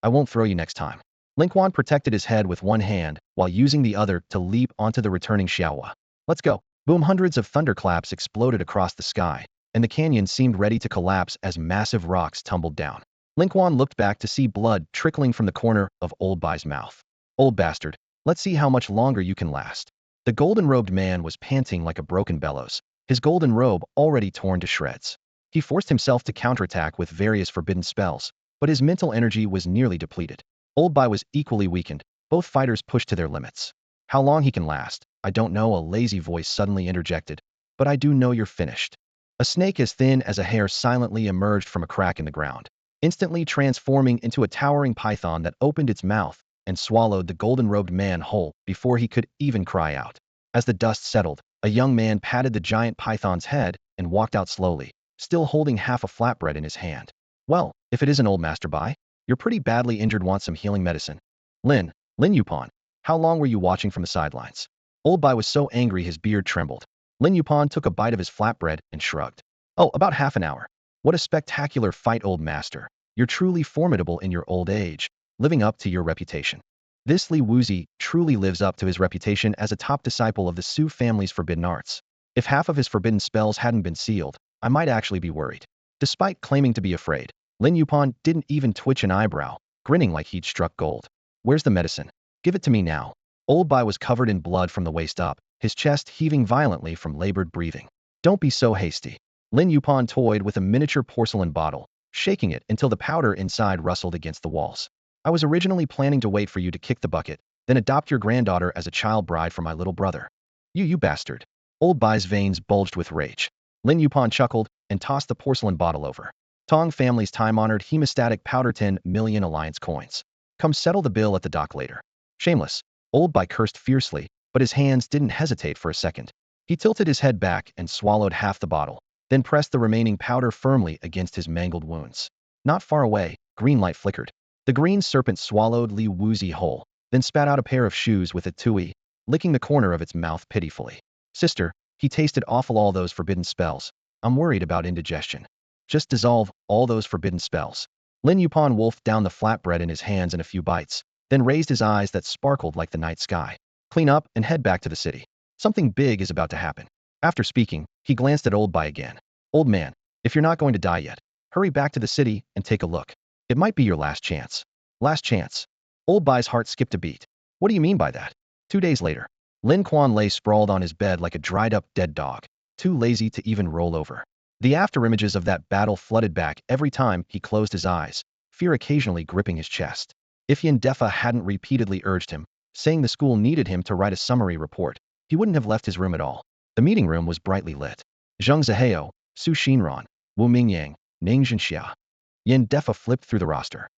I won't throw you next time. Lin Quan protected his head with one hand while using the other to leap onto the returning Xiaohua. Let's go. Boom! Hundreds of thunderclaps exploded across the sky, and the canyon seemed ready to collapse as massive rocks tumbled down. Lin Quan looked back to see blood trickling from the corner of Old Bai's mouth. Old bastard, let's see how much longer you can last. The golden-robed man was panting like a broken bellows, his golden robe already torn to shreds. He forced himself to counterattack with various forbidden spells, but his mental energy was nearly depleted. Old Bai was equally weakened, both fighters pushed to their limits. How long he can last, I don't know, a lazy voice suddenly interjected, but I do know you're finished. A snake as thin as a hair silently emerged from a crack in the ground, instantly transforming into a towering python that opened its mouth and swallowed the golden-robed man whole before he could even cry out. As the dust settled, a young man patted the giant python's head and walked out slowly, still holding half a flatbread in his hand. Well, if it isn't old Master Bai, you're pretty badly injured, want some healing medicine. Lin Yupan, how long were you watching from the sidelines? Old Bai was so angry his beard trembled. Lin Yupan took a bite of his flatbread and shrugged. Oh, about half an hour. What a spectacular fight, old master. You're truly formidable in your old age, living up to your reputation. This Li Wuzi truly lives up to his reputation as a top disciple of the Su family's forbidden arts. If half of his forbidden spells hadn't been sealed, I might actually be worried. Despite claiming to be afraid, Lin Yupan didn't even twitch an eyebrow, grinning like he'd struck gold. Where's the medicine? Give it to me now. Old Bai was covered in blood from the waist up, his chest heaving violently from labored breathing. Don't be so hasty. Lin Yupan toyed with a miniature porcelain bottle, shaking it until the powder inside rustled against the walls. I was originally planning to wait for you to kick the bucket, then adopt your granddaughter as a child bride for my little brother. You bastard. Old Bai's veins bulged with rage. Lin Yupan chuckled and tossed the porcelain bottle over. Tong family's time-honored hemostatic powder 10 million alliance coins. Come settle the bill at the dock later. Shameless. Old Bai cursed fiercely, but his hands didn't hesitate for a second. He tilted his head back and swallowed half the bottle, then pressed the remaining powder firmly against his mangled wounds. Not far away, green light flickered. The green serpent swallowed Li Wuzi whole, then spat out a pair of shoes with a tui, licking the corner of its mouth pitifully. Sister, he tasted awful, all those forbidden spells. I'm worried about indigestion. Just dissolve all those forbidden spells. Lin Yupan wolfed down the flatbread in his hands in a few bites, then raised his eyes that sparkled like the night sky. Clean up and head back to the city. Something big is about to happen. After speaking, he glanced at Old Bai again. Old man, if you're not going to die yet, hurry back to the city and take a look. It might be your last chance. Last chance. Old Bai's heart skipped a beat. What do you mean by that? 2 days later, Lin Quan lay sprawled on his bed like a dried-up dead dog, too lazy to even roll over. The afterimages of that battle flooded back every time he closed his eyes, fear occasionally gripping his chest. If Yin Defa hadn't repeatedly urged him, saying the school needed him to write a summary report, he wouldn't have left his room at all. The meeting room was brightly lit. Zheng Zihao, Su Xinran, Wu Mingyang, Ning Zhenxia. Yin Defa flipped through the roster.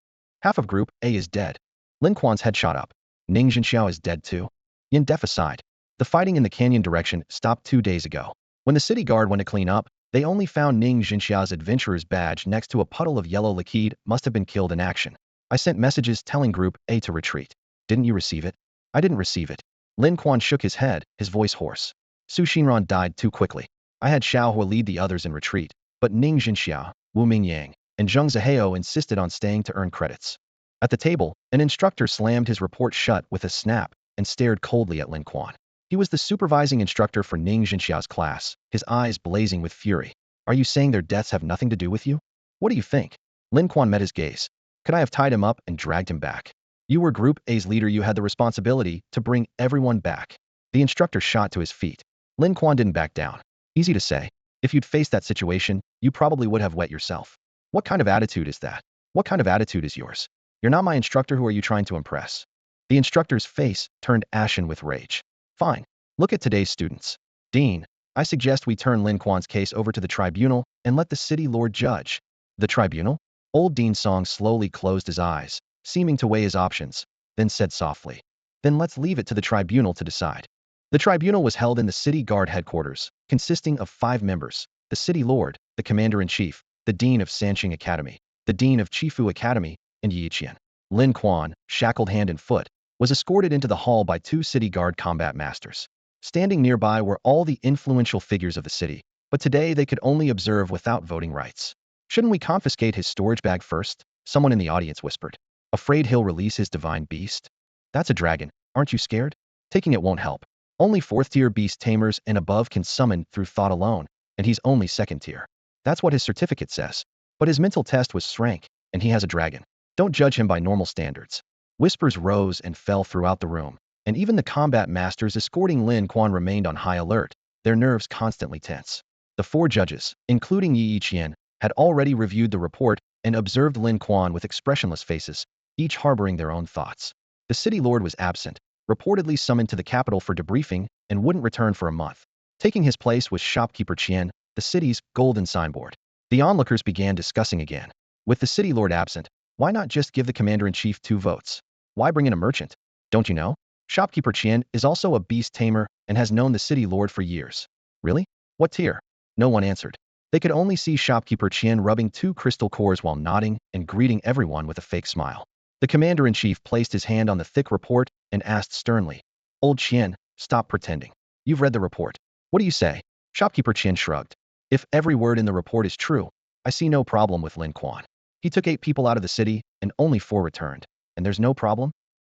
Half of Group A is dead. Lin Quan's head shot up. Ning Zhenxiao is dead too. Yin Defa sighed. The fighting in the canyon direction stopped 2 days ago. When the city guard went to clean up, they only found Ning Zhenxiao's adventurer's badge next to a puddle of yellow liquid. Must have been killed in action. I sent messages telling Group A to retreat. Didn't you receive it? I didn't receive it. Lin Quan shook his head, his voice hoarse. Su Xinran died too quickly. I had Xiaohua lead the others in retreat, but Ning Zhenxiao, Wu Mingyang, and Zheng Zihao insisted on staying to earn credits. At the table, an instructor slammed his report shut with a snap and stared coldly at Lin Quan. He was the supervising instructor for Ning Zhenxiao's class, his eyes blazing with fury. Are you saying their deaths have nothing to do with you? What do you think? Lin Quan met his gaze. Could I have tied him up and dragged him back? You were Group A's leader. You had the responsibility to bring everyone back. The instructor shot to his feet. Lin Quan didn't back down. Easy to say. If you'd faced that situation, you probably would have wet yourself. What kind of attitude is that? What kind of attitude is yours? You're not my instructor. Who are you trying to impress? The instructor's face turned ashen with rage. Fine. Look at today's students. Dean, I suggest we turn Lin Quan's case over to the tribunal and let the city lord judge. The tribunal? Old Dean Song slowly closed his eyes, seeming to weigh his options, then said softly, then let's leave it to the tribunal to decide. The tribunal was held in the city guard headquarters, consisting of 5 members: the city lord, the commander-in-chief, the dean of Sanqing Academy, the dean of Chifu Academy, and Yi Qian. Lin Quan, shackled hand and foot, was escorted into the hall by 2 city guard combat masters. Standing nearby were all the influential figures of the city, but today they could only observe without voting rights. Shouldn't we confiscate his storage bag first? Someone in the audience whispered. Afraid he'll release his divine beast? That's a dragon. Aren't you scared? Taking it won't help. Only 4th-tier beast tamers and above can summon through thought alone, and he's only 2nd tier. That's what his certificate says. But his mental test was rank, and he has a dragon. Don't judge him by normal standards. Whispers rose and fell throughout the room, and even the combat masters escorting Lin Quan remained on high alert, their nerves constantly tense. The 4 judges, including Yi Qian, had already reviewed the report and observed Lin Quan with expressionless faces, each harboring their own thoughts. The city lord was absent, reportedly summoned to the capital for debriefing, and wouldn't return for a month. Taking his place was shopkeeper Qian, the city's golden signboard. The onlookers began discussing again. With the city lord absent, why not just give the commander-in-chief 2 votes? Why bring in a merchant? Don't you know? Shopkeeper Qian is also a beast tamer and has known the city lord for years. Really? What tier? No one answered. They could only see shopkeeper Qian rubbing 2 crystal cores while nodding and greeting everyone with a fake smile. The commander-in-chief placed his hand on the thick report and asked sternly, Old Qian, stop pretending. You've read the report. What do you say? Shopkeeper Qian shrugged. If every word in the report is true, I see no problem with Lin Quan. He took 8 people out of the city, and only 4 returned. And there's no problem?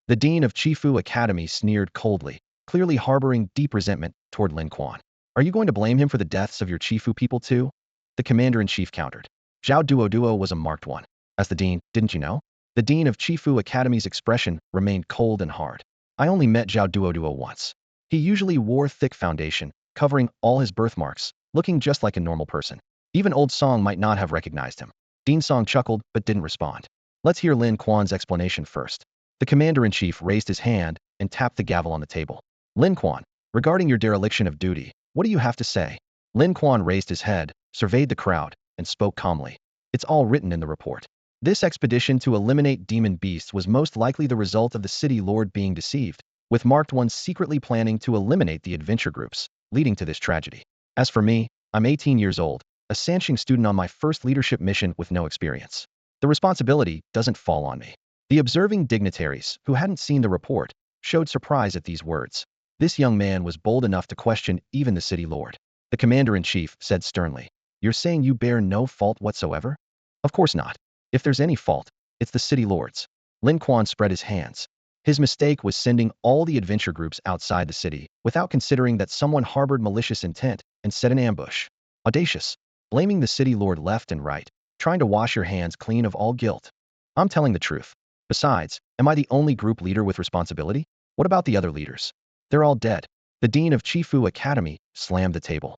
The dean of Chifu Academy sneered coldly, clearly harboring deep resentment toward Lin Quan. Are you going to blame him for the deaths of your Chifu people too? The commander-in-chief countered. Zhao Duoduo was a marked one. As the dean, didn't you know? The dean of Chifu Academy's expression remained cold and hard. I only met Zhao Duoduo once. He usually wore thick foundation, covering all his birthmarks, looking just like a normal person. Even old Song might not have recognized him. Dean Song chuckled but didn't respond. Let's hear Lin Quan's explanation first. The commander-in-chief raised his hand and tapped the gavel on the table. Lin Quan, regarding your dereliction of duty, what do you have to say? Lin Quan raised his head, surveyed the crowd, and spoke calmly. It's all written in the report. This expedition to eliminate demon beasts was most likely the result of the city lord being deceived, with marked ones secretly planning to eliminate the adventure groups, leading to this tragedy. As for me, I'm 18 years old, a Sanqing student on my first leadership mission with no experience. The responsibility doesn't fall on me. The observing dignitaries, who hadn't seen the report, showed surprise at these words. This young man was bold enough to question even the city lord. The commander-in-chief said sternly, You're saying you bear no fault whatsoever? Of course not. If there's any fault, it's the city lord's. Lin Quan spread his hands. His mistake was sending all the adventure groups outside the city, without considering that someone harbored malicious intent and set an ambush. Audacious. Blaming the city lord left and right, trying to wash your hands clean of all guilt. I'm telling the truth. Besides, am I the only group leader with responsibility? What about the other leaders? They're all dead. The dean of Chifu Academy slammed the table.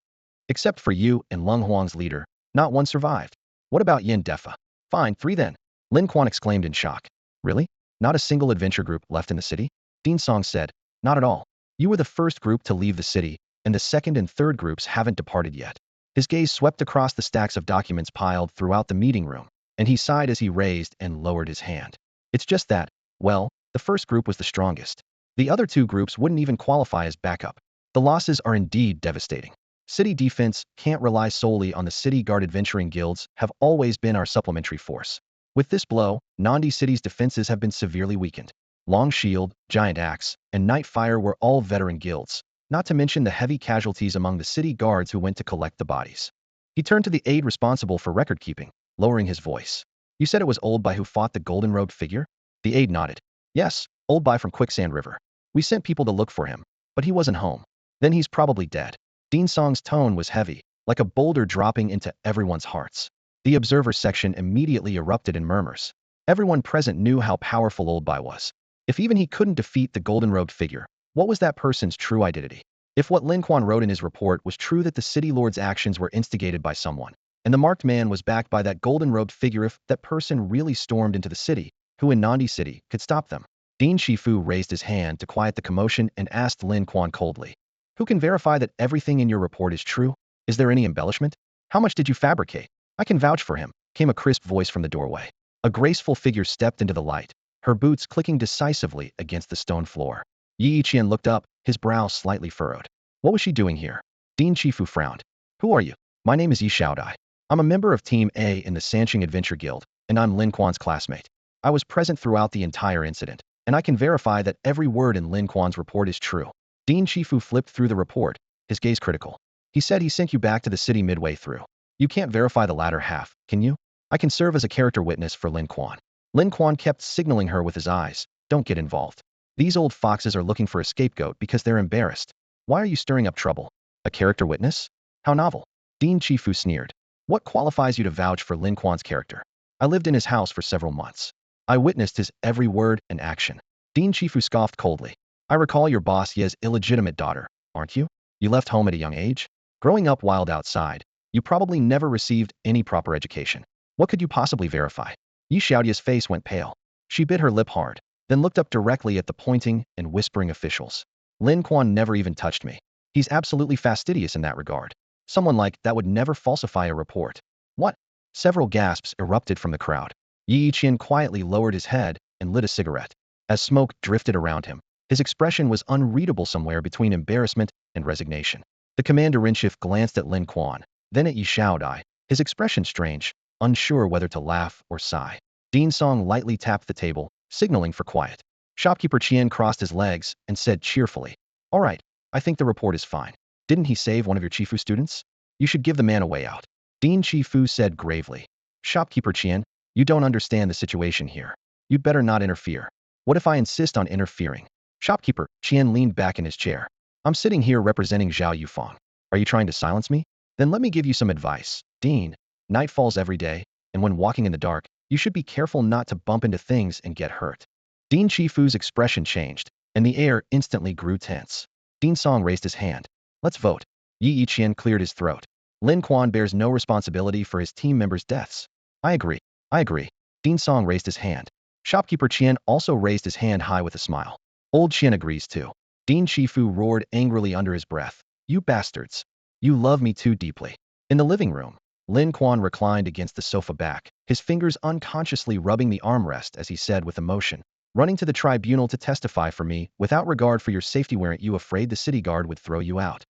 Except for you and Lung Huang's leader, not one survived. What about Yin Defa? Fine, 3 then. Lin Quan exclaimed in shock. Really? Not a single adventure group left in the city? Dean Song said, Not at all. You were the first group to leave the city, and the 2nd and 3rd groups haven't departed yet. His gaze swept across the stacks of documents piled throughout the meeting room, and he sighed as he raised and lowered his hand. It's just that, well, the first group was the strongest. The other 2 groups wouldn't even qualify as backup. The losses are indeed devastating. City defense can't rely solely on the city guard. Adventuring guilds have always been our supplementary force. With this blow, Nandi City's defenses have been severely weakened. Long Shield, Giant Axe, and Night Fire were all veteran guilds, not to mention the heavy casualties among the city guards who went to collect the bodies. He turned to the aide responsible for record keeping, lowering his voice. You said it was Old Bai who fought the golden-robed figure? The aide nodded. Yes, Old Bai from Quicksand River. We sent people to look for him, but he wasn't home. Then he's probably dead. Dean Song's tone was heavy, like a boulder dropping into everyone's hearts. The observer section immediately erupted in murmurs. Everyone present knew how powerful Old Bai was. If even he couldn't defeat the golden-robed figure, what was that person's true identity? If what Lin Quan wrote in his report was true, that the city lord's actions were instigated by someone, and the marked man was backed by that golden-robed figure. If that person really stormed into the city, who in Nandi City could stop them? Dean Shifu raised his hand to quiet the commotion and asked Lin Quan coldly. Who can verify that everything in your report is true? Is there any embellishment? How much did you fabricate? I can vouch for him, came a crisp voice from the doorway. A graceful figure stepped into the light, her boots clicking decisively against the stone floor. Yi Qian looked up, his brow slightly furrowed. What was she doing here? Dean Shifu frowned. Who are you? My name is Yi Xiaodai. I'm a member of Team A in the Sanqing Adventure Guild, and I'm Lin Quan's classmate. I was present throughout the entire incident, and I can verify that every word in Lin Quan's report is true. Dean Shifu flipped through the report, his gaze critical. He said he sent you back to the city midway through. You can't verify the latter half, can you? I can serve as a character witness for Lin Quan. Lin Quan kept signaling her with his eyes. Don't get involved. These old foxes are looking for a scapegoat because they're embarrassed. Why are you stirring up trouble? A character witness? How novel. Dean Shifu sneered. What qualifies you to vouch for Lin Quan's character? I lived in his house for several months. I witnessed his every word and action. Dean Shifu scoffed coldly. I recall your boss Ye's illegitimate daughter, aren't you? You left home at a young age? Growing up wild outside, you probably never received any proper education. What could you possibly verify? Yi Xiaodia's face went pale. She bit her lip hard, then looked up directly at the pointing and whispering officials. Lin Quan never even touched me. He's absolutely fastidious in that regard. Someone like that would never falsify a report. What? Several gasps erupted from the crowd. Yi Qian quietly lowered his head and lit a cigarette. As smoke drifted around him, his expression was unreadable somewhere between embarrassment and resignation. The commander-in-chief glanced at Lin Quan, then at Yi Xiaodai, his expression strange, unsure whether to laugh or sigh. Dean Song lightly tapped the table, signaling for quiet. Shopkeeper Qian crossed his legs and said cheerfully, All right, I think the report is fine. Didn't he save one of your Chifu students? You should give the man a way out. Dean Shifu said gravely. Shopkeeper Qian, you don't understand the situation here. You'd better not interfere. What if I insist on interfering? Shopkeeper Qian leaned back in his chair. I'm sitting here representing Zhao Yufang. Are you trying to silence me? Then let me give you some advice. Dean, night falls every day, and when walking in the dark, you should be careful not to bump into things and get hurt. Dean Shifu's expression changed, and the air instantly grew tense. Dean Song raised his hand. Let's vote. Yi Qian cleared his throat. Lin Quan bears no responsibility for his team members' deaths. I agree. I agree. Dean Song raised his hand. Shopkeeper Qian also raised his hand high with a smile. Old Qian agrees too. Dean Shifu roared angrily under his breath. You bastards. You love me too deeply. In the living room, Lin Quan reclined against the sofa back, his fingers unconsciously rubbing the armrest as he said with emotion. Running to the tribunal to testify for me, without regard for your safety. Weren't you afraid the city guard would throw you out?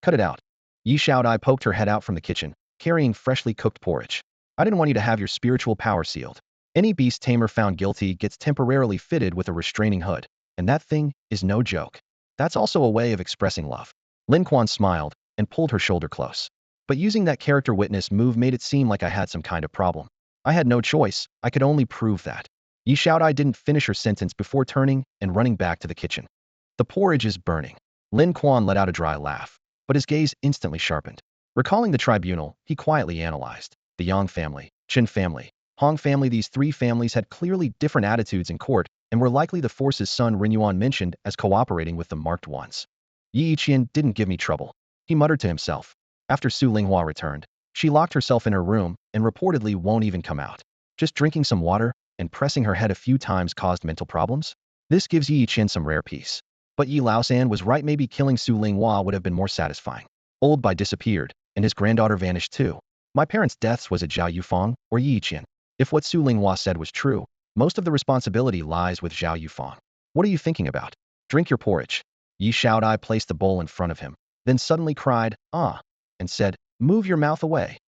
Cut it out. Yi Xiaodai poked her head out from the kitchen, carrying freshly cooked porridge. I didn't want you to have your spiritual power sealed. Any beast tamer found guilty gets temporarily fitted with a restraining hood, and that thing is no joke. That's also a way of expressing love. Lin Quan smiled and pulled her shoulder close. But using that character witness move made it seem like I had some kind of problem. I had no choice, I could only prove that. Yi Xiaodai didn't finish her sentence before turning and running back to the kitchen. The porridge is burning. Lin Quan let out a dry laugh, but his gaze instantly sharpened. Recalling the tribunal, he quietly analyzed. The Yang family, Chen family, Hong family. These three families had clearly different attitudes in court and were likely the force's son Rinyuan mentioned as cooperating with the marked ones. Yi Qian didn't give me trouble, he muttered to himself. After Su Linghua returned, she locked herself in her room and reportedly won't even come out. Just drinking some water and pressing her head a few times caused mental problems? This gives Yi Qian some rare peace. But Yi Laosan was right, maybe killing Su Linghua would have been more satisfying. Old Bai disappeared, and his granddaughter vanished too. My parents' deaths was it Zhao Yufang or Yi Qian? If what Su Linghua said was true, most of the responsibility lies with Zhao Yufang. What are you thinking about? Drink your porridge. Yi Xiaodai placed the bowl in front of him, then suddenly cried, ah, and said, move your mouth away.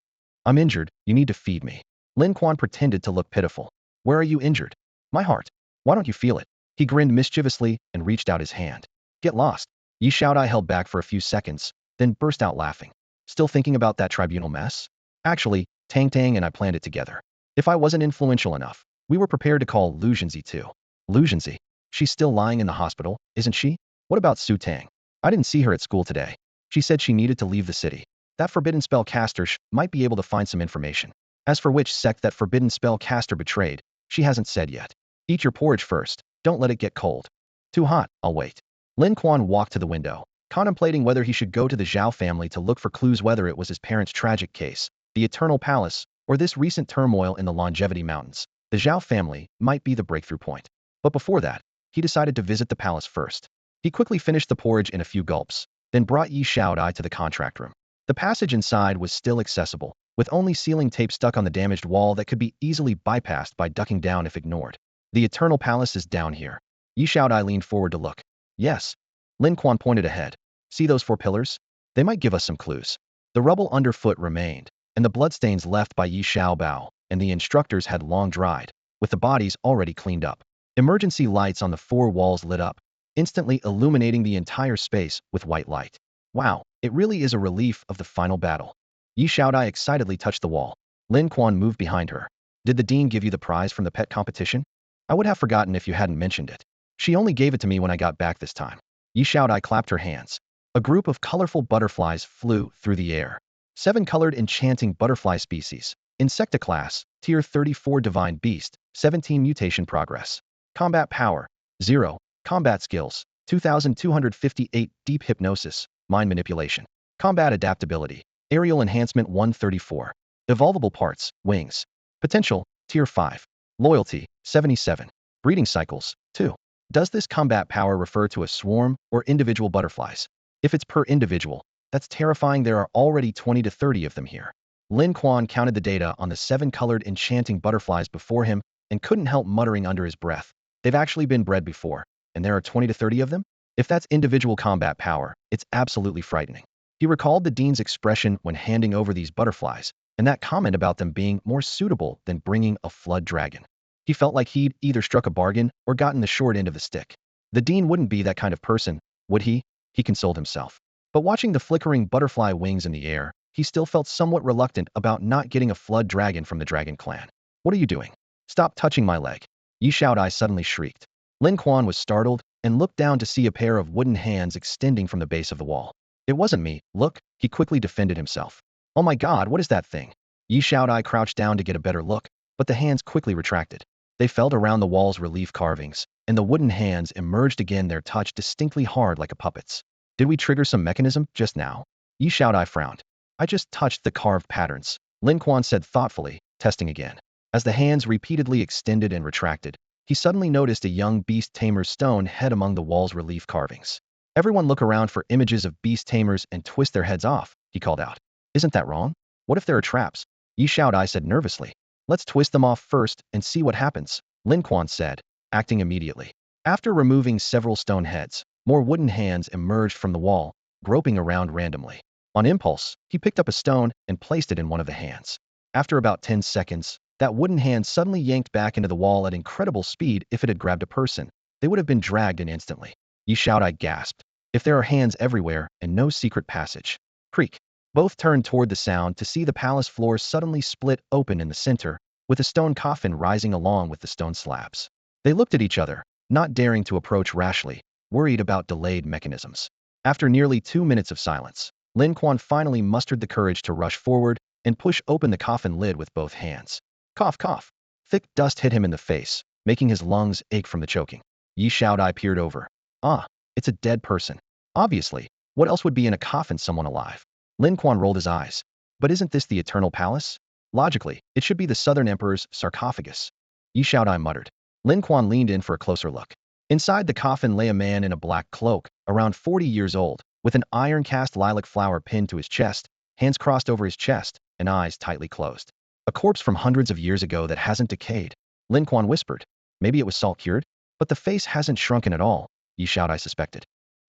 I'm injured, you need to feed me. Lin Quan pretended to look pitiful. Where are you injured? My heart. Why don't you feel it? He grinned mischievously and reached out his hand. Get lost. Yi Xiaodai held back for a few seconds, then burst out laughing. Still thinking about that tribunal mess? Actually, Tang Tang and I planned it together. If I wasn't influential enough, we were prepared to call Lu Zhenzi too. Lu Zhenzi? She's still lying in the hospital, isn't she? What about Su Tang? I didn't see her at school today. She said she needed to leave the city. That forbidden spellcaster might be able to find some information. As for which sect that forbidden spellcaster betrayed, she hasn't said yet. Eat your porridge first, don't let it get cold. Too hot, I'll wait. Lin Quan walked to the window, contemplating whether he should go to the Zhao family to look for clues, whether it was his parents' tragic case, The Eternal Palace, or this recent turmoil in the Longevity Mountains, the Zhao family, might be the breakthrough point. But before that, he decided to visit the palace first. He quickly finished the porridge in a few gulps, then brought Yi Xiaodai to the contract room. The passage inside was still accessible, with only ceiling tape stuck on the damaged wall that could be easily bypassed by ducking down if ignored. The Eternal Palace is down here. Yi Xiaodai leaned forward to look. Yes. Lin Quan pointed ahead. See those 4 pillars? They might give us some clues. The rubble underfoot remained, and the bloodstains left by Yi Xiaobao and the instructors had long dried, with the bodies already cleaned up. Emergency lights on the 4 walls lit up, instantly illuminating the entire space with white light. Wow, it really is a relief of the final battle. Yi Xiaodai excitedly touched the wall. Lin Quan moved behind her. Did the dean give you the prize from the pet competition? I would have forgotten if you hadn't mentioned it. She only gave it to me when I got back this time. Yi Xiaodai clapped her hands. A group of colorful butterflies flew through the air. 7 colored enchanting butterfly species. Insecta class, tier 34 divine beast, 17 mutation progress. Combat power, 0. Combat skills, 2258 deep hypnosis, mind manipulation. Combat adaptability, aerial enhancement 134. Evolvable parts, wings. Potential, tier 5. Loyalty, 77. Breeding cycles, 2. Does this combat power refer to a swarm or individual butterflies? If it's per individual, that's terrifying. There are already 20 to 30 of them here. Lin Quan counted the data on the 7 colored enchanting butterflies before him and couldn't help muttering under his breath. They've actually been bred before, and there are 20 to 30 of them? If that's individual combat power, it's absolutely frightening. He recalled the dean's expression when handing over these butterflies, and that comment about them being more suitable than bringing a flood dragon. He felt like he'd either struck a bargain or gotten the short end of the stick. The dean wouldn't be that kind of person, would he? He consoled himself. But watching the flickering butterfly wings in the air, he still felt somewhat reluctant about not getting a flood dragon from the dragon clan. What are you doing? Stop touching my leg. Yi Xiaodai suddenly shrieked. Lin Quan was startled and looked down to see a pair of wooden hands extending from the base of the wall. It wasn't me, look, he quickly defended himself. Oh my god, what is that thing? Yi Xiaodai crouched down to get a better look, but the hands quickly retracted. They felt around the wall's relief carvings, and the wooden hands emerged again, their touch distinctly hard like a puppet's. Did we trigger some mechanism just now? Yi Xiaodai frowned. I just touched the carved patterns, Lin Quan said thoughtfully, testing again. As the hands repeatedly extended and retracted, he suddenly noticed a young beast tamer's stone head among the wall's relief carvings. Everyone look around for images of beast tamers and twist their heads off, he called out. Isn't that wrong? What if there are traps? Yi Xiaodai said nervously. Let's twist them off first and see what happens, Lin Quan said, acting immediately. After removing several stone heads, more wooden hands emerged from the wall, groping around randomly. On impulse, he picked up a stone and placed it in one of the hands. After about 10 seconds, that wooden hand suddenly yanked back into the wall at incredible speed. If it had grabbed a person, they would have been dragged in instantly. Yi Xiaodai gasped. If there are hands everywhere and no secret passage. Creak. Both turned toward the sound to see the palace floor suddenly split open in the center, with a stone coffin rising along with the stone slabs. They looked at each other, not daring to approach rashly, worried about delayed mechanisms. After nearly 2 minutes of silence, Lin Quan finally mustered the courage to rush forward and push open the coffin lid with both hands. Cough, cough. Thick dust hit him in the face, making his lungs ache from the choking. Yi Xiaodai peered over. Ah, it's a dead person. Obviously, what else would be in a coffin? Someone alive. Lin Quan rolled his eyes. But isn't this the Eternal Palace? Logically, it should be the Southern Emperor's sarcophagus. Yi Xiaodai muttered. Lin Quan leaned in for a closer look. Inside the coffin lay a man in a black cloak, around 40 years old, with an iron-cast lilac flower pinned to his chest, hands crossed over his chest, and eyes tightly closed. A corpse from hundreds of years ago that hasn't decayed, Lin Quan whispered. Maybe it was salt-cured? But the face hasn't shrunken at all, Yi Xiaodai suspected.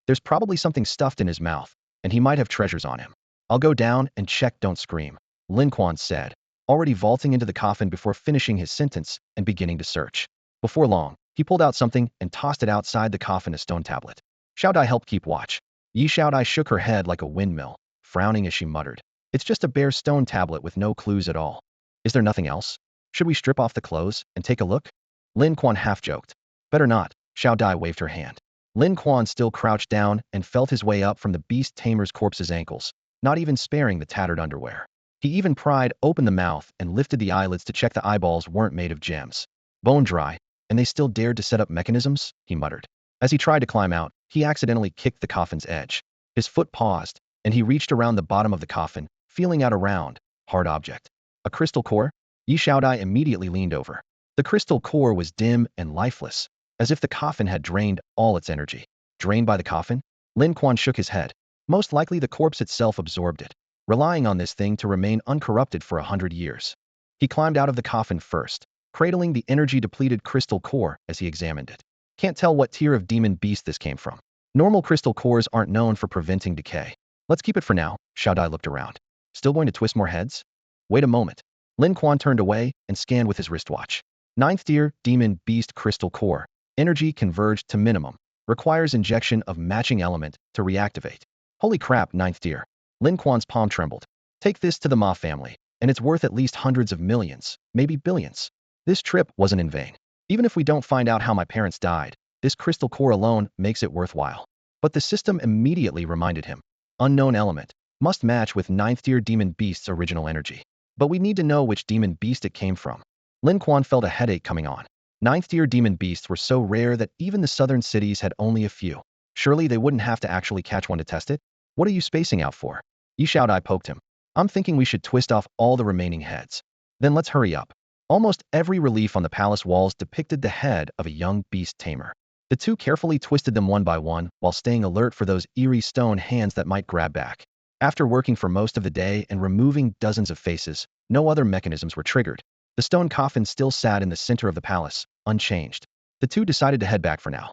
There's probably something stuffed in his mouth, and he might have treasures on him. I'll go down and check. Don't scream, Lin Quan said, already vaulting into the coffin before finishing his sentence and beginning to search. Before long, he pulled out something and tossed it outside the coffin, a stone tablet. Xiaodai helped keep watch. Yi Xiaodai shook her head like a windmill, frowning as she muttered. It's just a bare stone tablet with no clues at all. Is there nothing else? Should we strip off the clothes and take a look? Lin Quan half joked. Better not, Xiaodai waved her hand. Lin Quan still crouched down and felt his way up from the beast tamer's corpse's ankles, not even sparing the tattered underwear. He even pried open the mouth and lifted the eyelids to check the eyeballs weren't made of gems. Bone dry, and they still dared to set up mechanisms, he muttered. As he tried to climb out, he accidentally kicked the coffin's edge. His foot paused, and he reached around the bottom of the coffin, feeling out around, hard object. A crystal core? Yi Xiaodai immediately leaned over. The crystal core was dim and lifeless, as if the coffin had drained all its energy. Drained by the coffin? Lin Quan shook his head. Most likely the corpse itself absorbed it, relying on this thing to remain uncorrupted for 100 years. He climbed out of the coffin first, cradling the energy-depleted crystal core as he examined it. Can't tell what tier of demon beast this came from. Normal crystal cores aren't known for preventing decay. Let's keep it for now. Xiaodai looked around. Still going to twist more heads? Wait a moment. Lin Quan turned away and scanned with his wristwatch. Ninth tier, demon beast crystal core. Energy converged to minimum. Requires injection of matching element to reactivate. Holy crap, ninth tier. Lin Quan's palm trembled. Take this to the Ma family, and it's worth at least hundreds of millions, maybe billions. This trip wasn't in vain. Even if we don't find out how my parents died, this crystal core alone makes it worthwhile. But the system immediately reminded him. Unknown element. Must match with ninth tier demon beast's original energy. But we need to know which demon beast it came from. Lin Quan felt a headache coming on. Ninth tier demon beasts were so rare that even the southern cities had only a few. Surely they wouldn't have to actually catch one to test it? What are you spacing out for? Yi Xiaodai poked him. I'm thinking we should twist off all the remaining heads. Then let's hurry up. Almost every relief on the palace walls depicted the head of a young beast tamer. The two carefully twisted them one by one while staying alert for those eerie stone hands that might grab back. After working for most of the day and removing dozens of faces, no other mechanisms were triggered. The stone coffin still sat in the center of the palace, unchanged. The two decided to head back for now.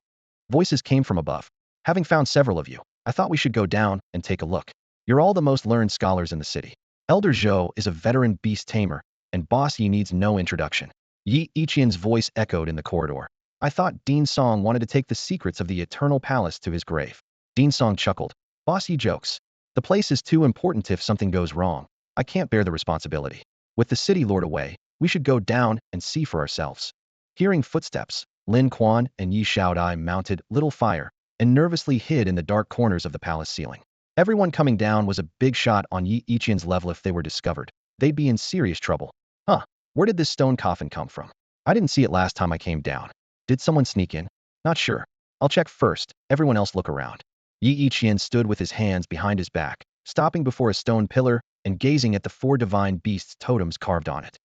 Voices came from above. Having found several of you, I thought we should go down and take a look. You're all the most learned scholars in the city. Elder Zhou is a veteran beast tamer, and Boss Yi needs no introduction. Yi Iqian's voice echoed in the corridor. I thought Dean Song wanted to take the secrets of the Eternal Palace to his grave. Dean Song chuckled. Boss Yi jokes. The place is too important if something goes wrong. I can't bear the responsibility. With the city lord away, we should go down and see for ourselves. Hearing footsteps, Lin Quan and Yi Xiaodai mounted little fire and nervously hid in the dark corners of the palace ceiling. Everyone coming down was a big shot on Yi Iqian's level. If they were discovered, they'd be in serious trouble. Huh, where did this stone coffin come from? I didn't see it last time I came down. Did someone sneak in? Not sure. I'll check first. Everyone else look around. Yi Iqian stood with his hands behind his back, stopping before a stone pillar and gazing at the 4 divine beasts' totems carved on it.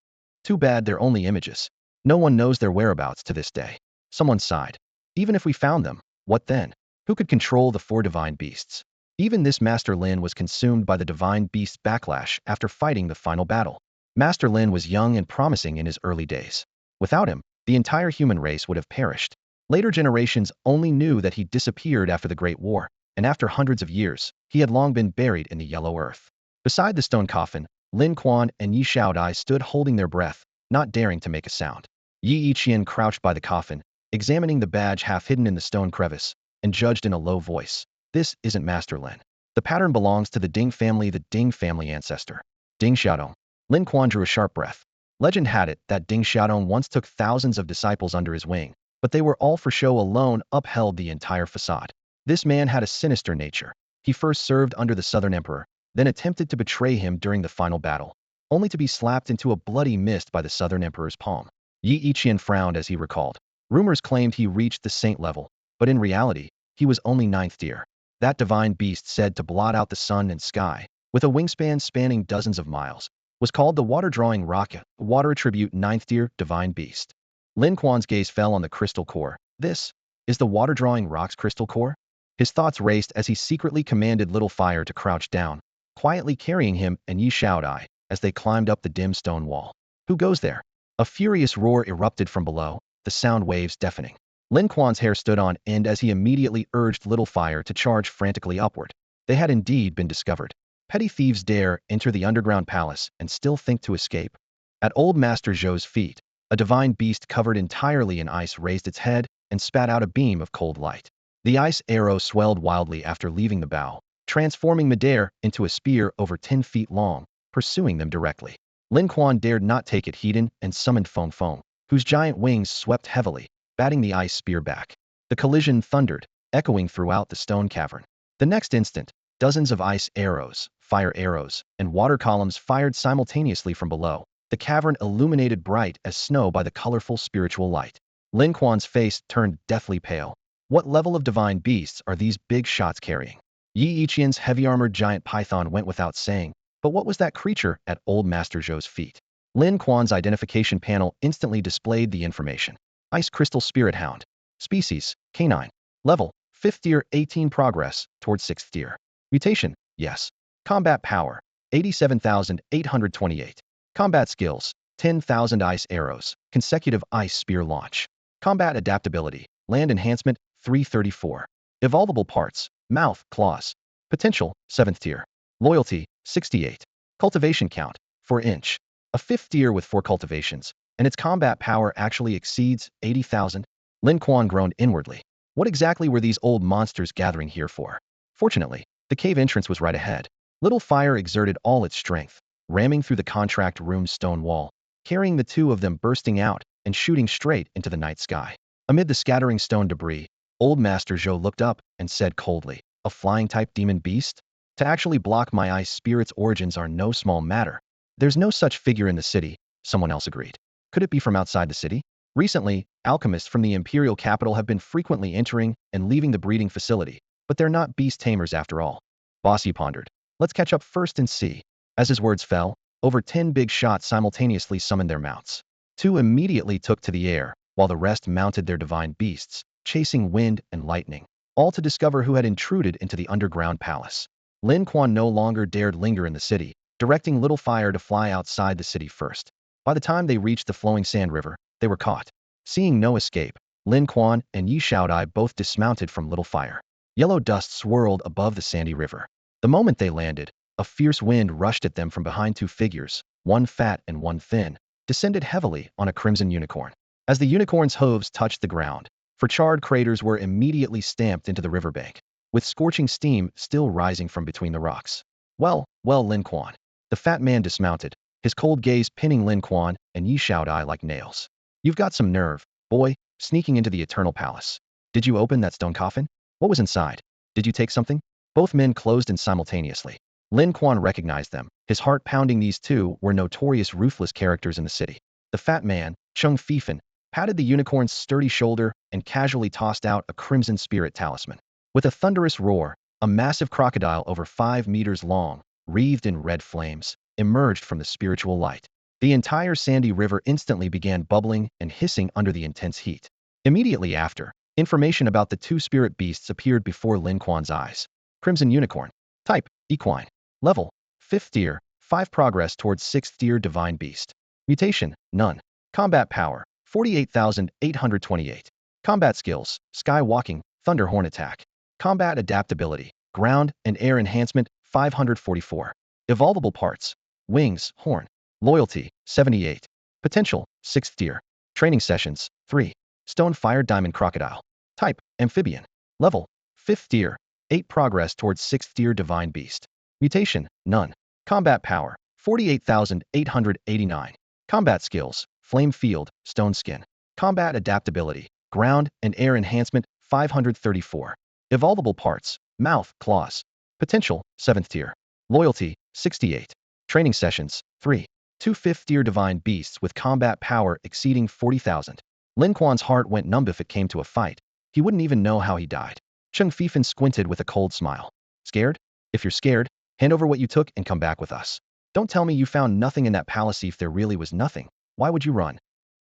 Too bad they're only images. No one knows their whereabouts to this day. Someone sighed. Even if we found them, what then? Who could control the 4 divine beasts? Even this Master Lin was consumed by the divine beast's backlash after fighting the final battle. Master Lin was young and promising in his early days. Without him, the entire human race would have perished. Later generations only knew that he disappeared after the Great War, and after hundreds of years, he had long been buried in the yellow earth. Beside the stone coffin, Lin Quan and Yi Xiaodai stood holding their breath, not daring to make a sound. Yi Iqian crouched by the coffin, examining the badge half hidden in the stone crevice, and judged in a low voice. This isn't Master Lin. The pattern belongs to the Ding family ancestor. Ding Xiaodong. Lin Quan drew a sharp breath. Legend had it that Ding Xiaodong once took thousands of disciples under his wing, but they were all for show alone upheld the entire facade. This man had a sinister nature. He first served under the Southern Emperor, then attempted to betray him during the final battle, only to be slapped into a bloody mist by the Southern Emperor's palm. Yi Iqian frowned as he recalled. Rumors claimed he reached the saint level, but in reality, he was only 9th tier. That divine beast said to blot out the sun and sky, with a wingspan spanning dozens of miles, was called the water-drawing rocket, water attribute 9th tier divine beast. Lin Quan's gaze fell on the crystal core. This is the water-drawing rock's crystal core? His thoughts raced as he secretly commanded Little Fire to crouch down, quietly carrying him and Yi Xiaodai as they climbed up the dim stone wall. Who goes there? A furious roar erupted from below, the sound waves deafening. Lin Quan's hair stood on end as he immediately urged Little Fire to charge frantically upward. They had indeed been discovered. Petty thieves dare enter the underground palace and still think to escape. At old Master Zhou's feet, a divine beast covered entirely in ice raised its head and spat out a beam of cold light. The ice arrow swelled wildly after leaving the bow, transforming midair into a spear over 10 feet long, pursuing them directly. Lin Quan dared not take it heeded and summoned Feng Feng, whose giant wings swept heavily, batting the ice spear back. The collision thundered, echoing throughout the stone cavern. The next instant, dozens of ice arrows, fire arrows, and water columns fired simultaneously from below, the cavern illuminated bright as snow by the colorful spiritual light. Lin Quan's face turned deathly pale. What level of divine beasts are these big shots carrying? Yi Iqian's heavy-armored giant python went without saying, But what was that creature at old Master Zhou's feet? Lin Quan's identification panel instantly displayed the information. Ice Crystal Spirit Hound. Species, Canine. Level, 5th tier, 18 progress, towards 6th tier. Mutation, yes. Combat power, 87,828. Combat skills, 10,000 ice arrows, consecutive ice spear launch. Combat adaptability, land enhancement, 334. Evolvable parts, mouth, claws. Potential, 7th tier. Loyalty, 68. Cultivation count, 4 inch. A 5th tier with 4 cultivations, and its combat power actually exceeds 80,000. Lin Quan groaned inwardly. What exactly were these old monsters gathering here for? Fortunately, the cave entrance was right ahead. Little Fire exerted all its strength, ramming through the contract room's stone wall, carrying the two of them bursting out and shooting straight into the night sky. Amid the scattering stone debris, old Master Zhou looked up and said coldly, "A flying-type demon beast? To actually block my ice spirit's origins are no small matter. There's no such figure in the city," someone else agreed. Could it be from outside the city? Recently, alchemists from the imperial capital have been frequently entering and leaving the breeding facility, but they're not beast tamers after all. Bossy pondered. Let's catch up first and see. As his words fell, over 10 big shots simultaneously summoned their mounts. 2 immediately took to the air, while the rest mounted their divine beasts, chasing wind and lightning, all to discover who had intruded into the underground palace. Lin Quan no longer dared linger in the city, directing Little Fire to fly outside the city first. By the time they reached the flowing sand river, they were caught. Seeing no escape, Lin Quan and Yi Shaodai both dismounted from Little Fire. Yellow dust swirled above the sandy river. The moment they landed, a fierce wind rushed at them from behind 2 figures, one fat and one thin, descended heavily on a crimson unicorn. As the unicorn's hooves touched the ground, charred craters were immediately stamped into the riverbank, with scorching steam still rising from between the rocks. Well, Lin Quan. The fat man dismounted, his cold gaze pinning Lin Quan and Yi Shaodai like nails. You've got some nerve, boy, sneaking into the Eternal Palace. Did you open that stone coffin? What was inside? Did you take something? Both men closed in simultaneously. Lin Quan recognized them, his heart pounding. These two were notorious ruthless characters in the city. The fat man, Chung Fifan, patted the unicorn's sturdy shoulder and casually tossed out a crimson spirit talisman. With a thunderous roar, a massive crocodile over 5 meters long, wreathed in red flames, emerged from the spiritual light. The entire sandy river instantly began bubbling and hissing under the intense heat. Immediately after, information about the 2 spirit beasts appeared before Lin Quan's eyes. Crimson unicorn. Type, equine. Level, 5th tier, 5 progress towards 6th tier divine beast. Mutation, none. Combat power, 48,828. Combat skills, sky walking, thunder horn attack. Combat adaptability, ground and air enhancement, 544. Evolvable parts, wings, horn. Loyalty, 78. Potential, 6th tier. Training sessions, 3. Stone Fire Diamond Crocodile. Type, amphibian. Level, 5th tier, 8 progress towards 6th tier divine beast. Mutation, none. Combat power, 48,889. Combat skills, flame field, stone skin. Combat adaptability, ground and air enhancement, 534. Evolvable parts, mouth, claws. Potential, 7th tier. Loyalty, 68. Training sessions, 3. 2 5th tier divine beasts with combat power exceeding 40,000. Lin Quan's heart went numb. If it came to a fight, he wouldn't even know how he died. Chung Fifan squinted with a cold smile. Scared? If you're scared, hand over what you took and come back with us. Don't tell me you found nothing in that palace. If there really was nothing, why would you run?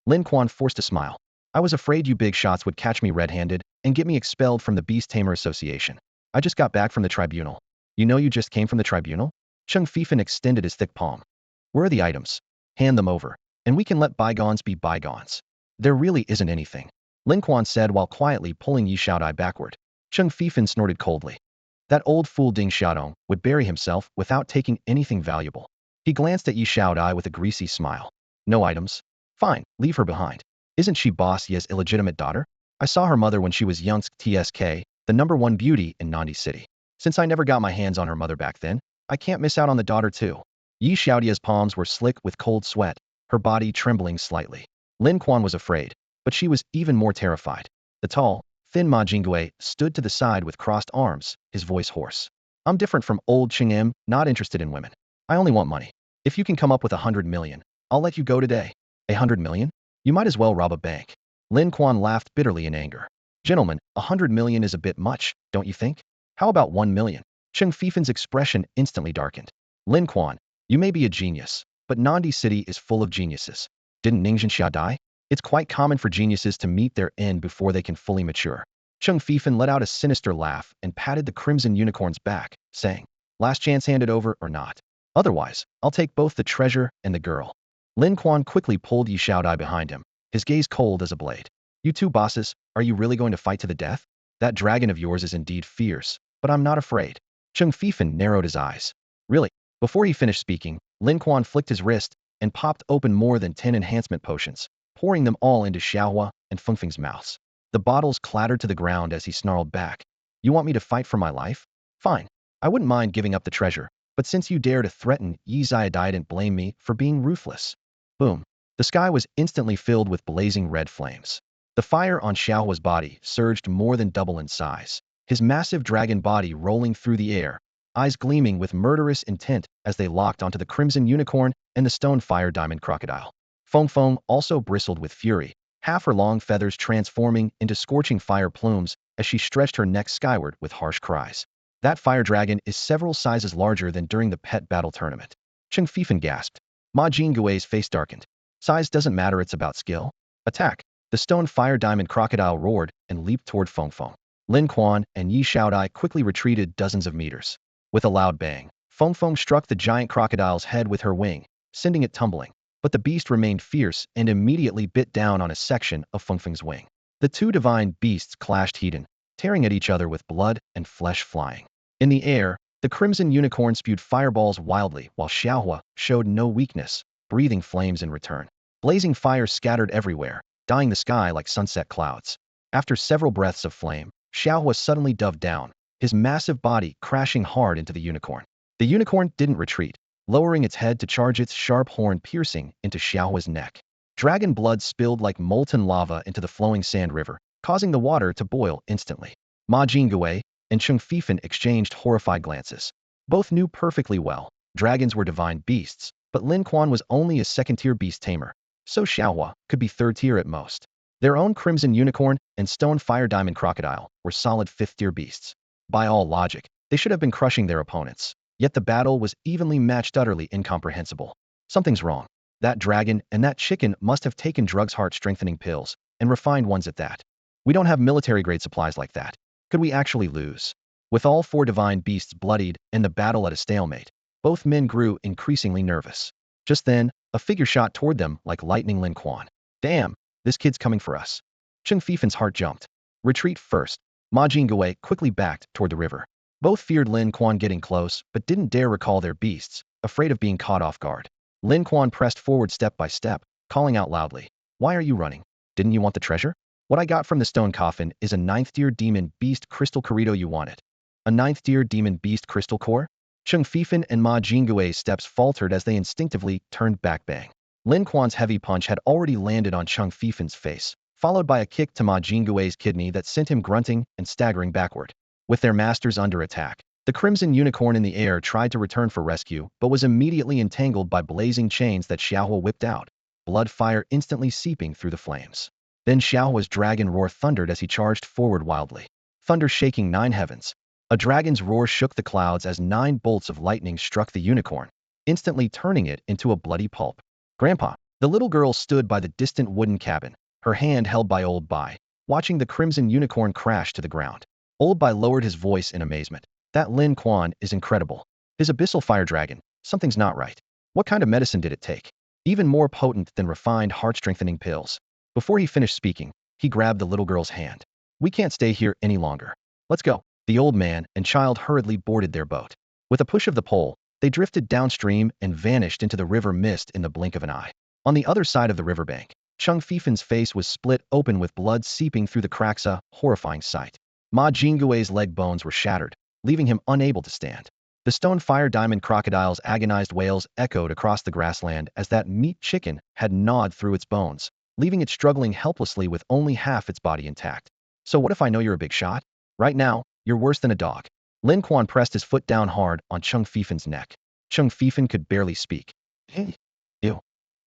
Lin Quan forced a smile. I was afraid you big shots would catch me red-handed and get me expelled from the Beast Tamer Association. I just got back from the tribunal. You know you just came from the tribunal? Chung Fifan extended his thick palm. Where are the items? Hand them over, and we can let bygones be bygones. There really isn't anything, Lin Quan said while quietly pulling Yi Shaodai backward. Chung Fifan snorted coldly. That old fool Ding Xiaodong would bury himself without taking anything valuable. He glanced at Yi Shaodai with a greasy smile. No items? Fine, leave her behind. Isn't she Boss Ye's illegitimate daughter? I saw her mother when she was young. TSK, the #1 beauty in Nandi City. Since I never got my hands on her mother back then, I can't miss out on the daughter too. Yi Xiaodia's palms were slick with cold sweat, her body trembling slightly. Lin Quan was afraid, but she was even more terrified. The tall, thin Ma Jingwei stood to the side with crossed arms, his voice hoarse. I'm different from old Ching Em, not interested in women. I only want money. If you can come up with 100 million, I'll let you go today. 100 million? You might as well rob a bank. Lin Quan laughed bitterly in anger. Gentlemen, 100 million is a bit much, don't you think? How about 1 million? Chung Fifan's expression instantly darkened. Lin Quan, You may be a genius, but Nandi City is full of geniuses. Didn't Ningxia die? It's quite common for geniuses to meet their end before they can fully mature. Cheng Fifan let out a sinister laugh and patted the crimson unicorn's back, saying, last chance handed over or not. Otherwise, I'll take both the treasure and the girl. Lin Quan quickly pulled Yi Xiaodai behind him, his gaze cold as a blade. You two bosses, are you really going to fight to the death? That dragon of yours is indeed fierce, but I'm not afraid. Cheng Fifan narrowed his eyes. Really? Before he finished speaking, Lin Quan flicked his wrist and popped open more than 10 enhancement potions, pouring them all into Xiaohua and Fengfeng's mouths. The bottles clattered to the ground as he snarled back. You want me to fight for my life? Fine. I wouldn't mind giving up the treasure, but since you dare to threaten Yi Xiaodai and blame me for being ruthless. Boom. The sky was instantly filled with blazing red flames. The fire on Xiaohua's body surged more than double in size, his massive dragon body rolling through the air, eyes gleaming with murderous intent as they locked onto the crimson unicorn and the stone fire diamond crocodile. Feng also bristled with fury, half her long feathers transforming into scorching fire plumes as she stretched her neck skyward with harsh cries. That fire dragon is several sizes larger than during the pet battle tournament. Cheng Fifan gasped. Ma Jingui's face darkened. Size doesn't matter, it's about skill. Attack! The stone fire diamond crocodile roared and leaped toward Feng. Lin Quan and Yi Xiaodai quickly retreated dozens of meters. With a loud bang, Feng struck the giant crocodile's head with her wing, sending it tumbling. But the beast remained fierce and immediately bit down on a section of Feng's wing. The two divine beasts clashed heat-in, tearing at each other with blood and flesh flying. In the air, the crimson unicorn spewed fireballs wildly while Xiaohua showed no weakness, breathing flames in return. Blazing fire scattered everywhere, dyeing the sky like sunset clouds. After several breaths of flame, Xiaohua suddenly dove down, his massive body crashing hard into the unicorn. The unicorn didn't retreat, lowering its head to charge its sharp horn piercing into Xiaohua's neck. Dragon blood spilled like molten lava into the flowing sand river, causing the water to boil instantly. Ma Jingui and Cheng Fifan exchanged horrified glances. Both knew perfectly well, dragons were divine beasts, but Lin Quan was only a second-tier beast tamer, so Xiaohua could be third-tier at most. Their own crimson unicorn and stone fire diamond crocodile were solid fifth-tier beasts. By all logic, they should have been crushing their opponents. Yet the battle was evenly matched, utterly incomprehensible. Something's wrong. That dragon and that chicken must have taken drugs, heart-strengthening pills, and refined ones at that. We don't have military-grade supplies like that. Could we actually lose? With all four divine beasts bloodied and the battle at a stalemate, both men grew increasingly nervous. Just then, a figure shot toward them like lightning. Lin Quan. Damn, this kid's coming for us. Cheng Fifan's heart jumped. Retreat first. Ma Jingui quickly backed toward the river. Both feared Lin Quan getting close, but didn't dare recall their beasts, afraid of being caught off guard. Lin Quan pressed forward step by step, calling out loudly. Why are you running? Didn't you want the treasure? What I got from the stone coffin is a 9th-tier demon beast crystal corrido. You want it? A 9th-tier demon beast crystal core? Cheng Fifan and Ma Jingui's steps faltered as they instinctively turned back. Bang. Lin Quan's heavy punch had already landed on Cheng Fifan's face, followed by a kick to Ma Jingui's kidney that sent him grunting and staggering backward. With their masters under attack, the crimson unicorn in the air tried to return for rescue but was immediately entangled by blazing chains that Xiaohua whipped out, blood fire instantly seeping through the flames. Then Xiaohua's dragon roar thundered as he charged forward wildly, thunder shaking 9 heavens. A dragon's roar shook the clouds as 9 bolts of lightning struck the unicorn, instantly turning it into a bloody pulp. Grandpa, the little girl stood by the distant wooden cabin, her hand held by Old Bai, watching the crimson unicorn crash to the ground. Old Bai lowered his voice in amazement. That Lin Quan is incredible. His abyssal fire dragon, something's not right. What kind of medicine did it take? Even more potent than refined heart-strengthening pills. Before he finished speaking, he grabbed the little girl's hand. We can't stay here any longer. Let's go. The old man and child hurriedly boarded their boat. With a push of the pole, they drifted downstream and vanished into the river mist in the blink of an eye. On the other side of the riverbank, Cheng Fifan's face was split open with blood seeping through the cracks, a horrifying sight. Ma Jingui's leg bones were shattered, leaving him unable to stand. The stone fire diamond crocodile's agonized wails echoed across the grassland as that meat chicken had gnawed through its bones, leaving it struggling helplessly with only half its body intact. So what if I know you're a big shot? Right now, you're worse than a dog. Lin Quan pressed his foot down hard on Cheng Fifan's neck. Cheng Fifan could barely speak. Hey, ew.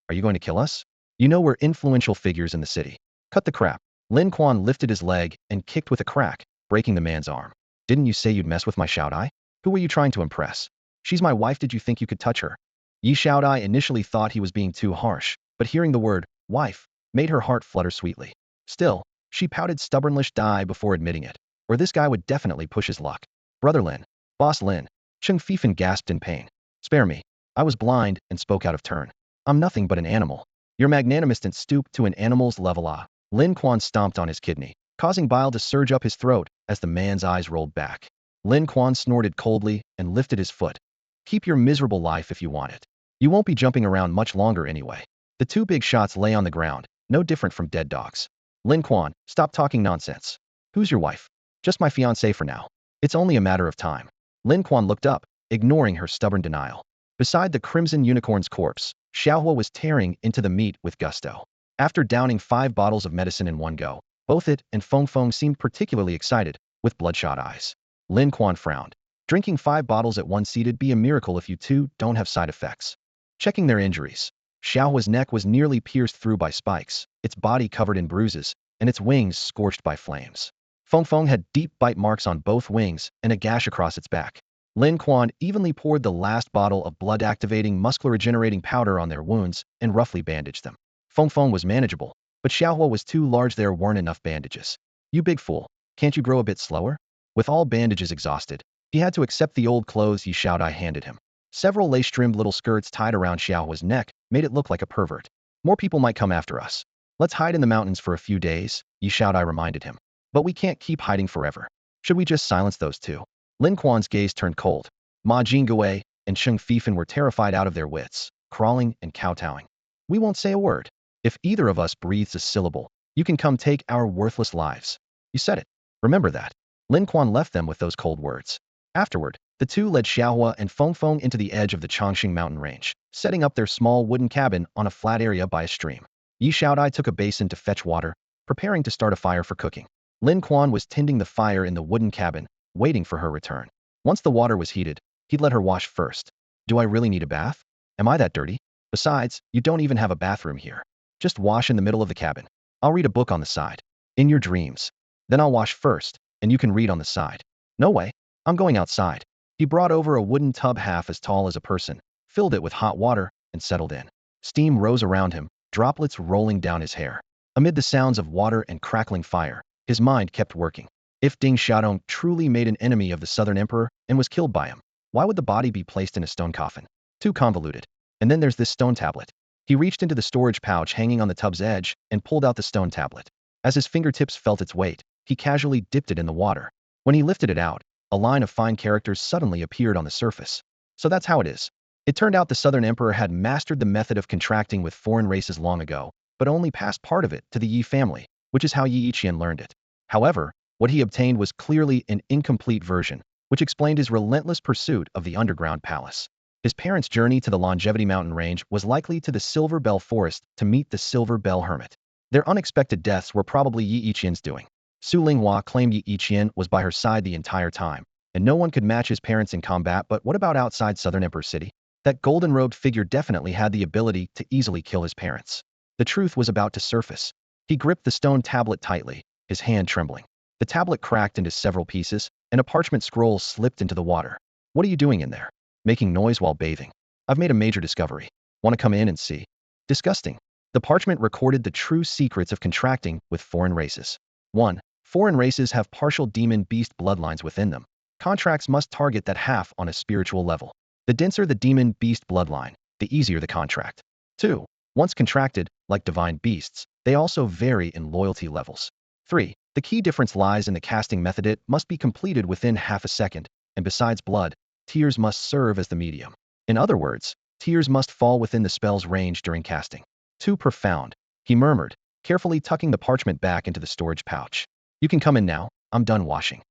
Are you going to kill us? You know we're influential figures in the city. Cut the crap. Lin Quan lifted his leg and kicked with a crack, breaking the man's arm. Didn't you say you'd mess with my Xiaodai? Who were you trying to impress? She's my wife. Did you think you could touch her? Yi Xiaodai initially thought he was being too harsh, but hearing the word, wife, made her heart flutter sweetly. Still, she pouted stubbornlish die before admitting it, or this guy would definitely push his luck. Brother Lin, Boss Lin, Cheng Fifan gasped in pain. Spare me. I was blind and spoke out of turn. I'm nothing but an animal. Your magnanimous stooped to an animal's level. Lin Quan stomped on his kidney, causing bile to surge up his throat as the man's eyes rolled back. Lin Quan snorted coldly and lifted his foot. Keep your miserable life if you want it. You won't be jumping around much longer anyway. The two big shots lay on the ground, no different from dead dogs. Lin Quan, stop talking nonsense. Who's your wife? Just my fiancée for now. It's only a matter of time. Lin Quan looked up, ignoring her stubborn denial. Beside the crimson unicorn's corpse, Xiaohua was tearing into the meat with gusto. After downing 5 bottles of medicine in one go, both it and Feng Feng seemed particularly excited, with bloodshot eyes. Lin Quan frowned. Drinking 5 bottles at once would be a miracle if you two don't have side effects. Checking their injuries. Xiaohua's neck was nearly pierced through by spikes, its body covered in bruises, and its wings scorched by flames. Feng Feng had deep bite marks on both wings and a gash across its back. Lin Quan evenly poured the last bottle of blood-activating muscular-regenerating powder on their wounds and roughly bandaged them. Feng Feng was manageable, but Xiaohua was too large. There weren't enough bandages. You big fool, can't you grow a bit slower? With all bandages exhausted, he had to accept the old clothes Yi Xiaodai handed him. Several lace-trimmed little skirts tied around Xiaohua's neck made it look like a pervert. More people might come after us. Let's hide in the mountains for a few days, Yi Xiaodai reminded him. But we can't keep hiding forever. Should we just silence those two? Lin Quan's gaze turned cold. Ma Jingwei and Cheng Fifan were terrified out of their wits, crawling and kowtowing. We won't say a word. If either of us breathes a syllable, you can come take our worthless lives. You said it. Remember that. Lin Quan left them with those cold words. Afterward, the two led Xiaohua and Feng Feng into the edge of the Chongqing mountain range, setting up their small wooden cabin on a flat area by a stream. Yi Xiaodai took a basin to fetch water, preparing to start a fire for cooking. Lin Quan was tending the fire in the wooden cabin, waiting for her return. Once the water was heated, he'd let her wash first. Do I really need a bath? Am I that dirty? Besides, you don't even have a bathroom here. Just wash in the middle of the cabin. I'll read a book on the side. In your dreams. Then I'll wash first, and you can read on the side. No way. I'm going outside. He brought over a wooden tub half as tall as a person, filled it with hot water, and settled in. Steam rose around him, droplets rolling down his hair. Amid the sounds of water and crackling fire, his mind kept working. If Ding Xiaodong truly made an enemy of the Southern Emperor and was killed by him, why would the body be placed in a stone coffin? Too convoluted. And then there's this stone tablet. He reached into the storage pouch hanging on the tub's edge and pulled out the stone tablet. As his fingertips felt its weight, he casually dipped it in the water. When he lifted it out, a line of fine characters suddenly appeared on the surface. So that's how it is. It turned out the Southern Emperor had mastered the method of contracting with foreign races long ago, but only passed part of it to the Yi family, which is how Yi Yiqian learned it. However, what he obtained was clearly an incomplete version, which explained his relentless pursuit of the underground palace. His parents' journey to the Longevity Mountain Range was likely to the Silver Bell Forest to meet the Silver Bell Hermit. Their unexpected deaths were probably Yi Yiqian's doing. Su Linghua claimed Yi Yiqian was by her side the entire time, and no one could match his parents in combat. But what about outside Southern Emperor City? That golden-robed figure definitely had the ability to easily kill his parents. The truth was about to surface. He gripped the stone tablet tightly, his hand trembling. The tablet cracked into several pieces, and a parchment scroll slipped into the water. What are you doing in there? Making noise while bathing. I've made a major discovery. Want to come in and see? Disgusting. The parchment recorded the true secrets of contracting with foreign races. 1. Foreign races have partial demon beast bloodlines within them. Contracts must target that half on a spiritual level. The denser the demon beast bloodline, the easier the contract. 2. Once contracted, like divine beasts, they also vary in loyalty levels. 3. The key difference lies in the casting method. It must be completed within half a second, and besides blood, tears must serve as the medium. In other words, tears must fall within the spell's range during casting. Too profound, he murmured, carefully tucking the parchment back into the storage pouch. You can come in now, I'm done washing.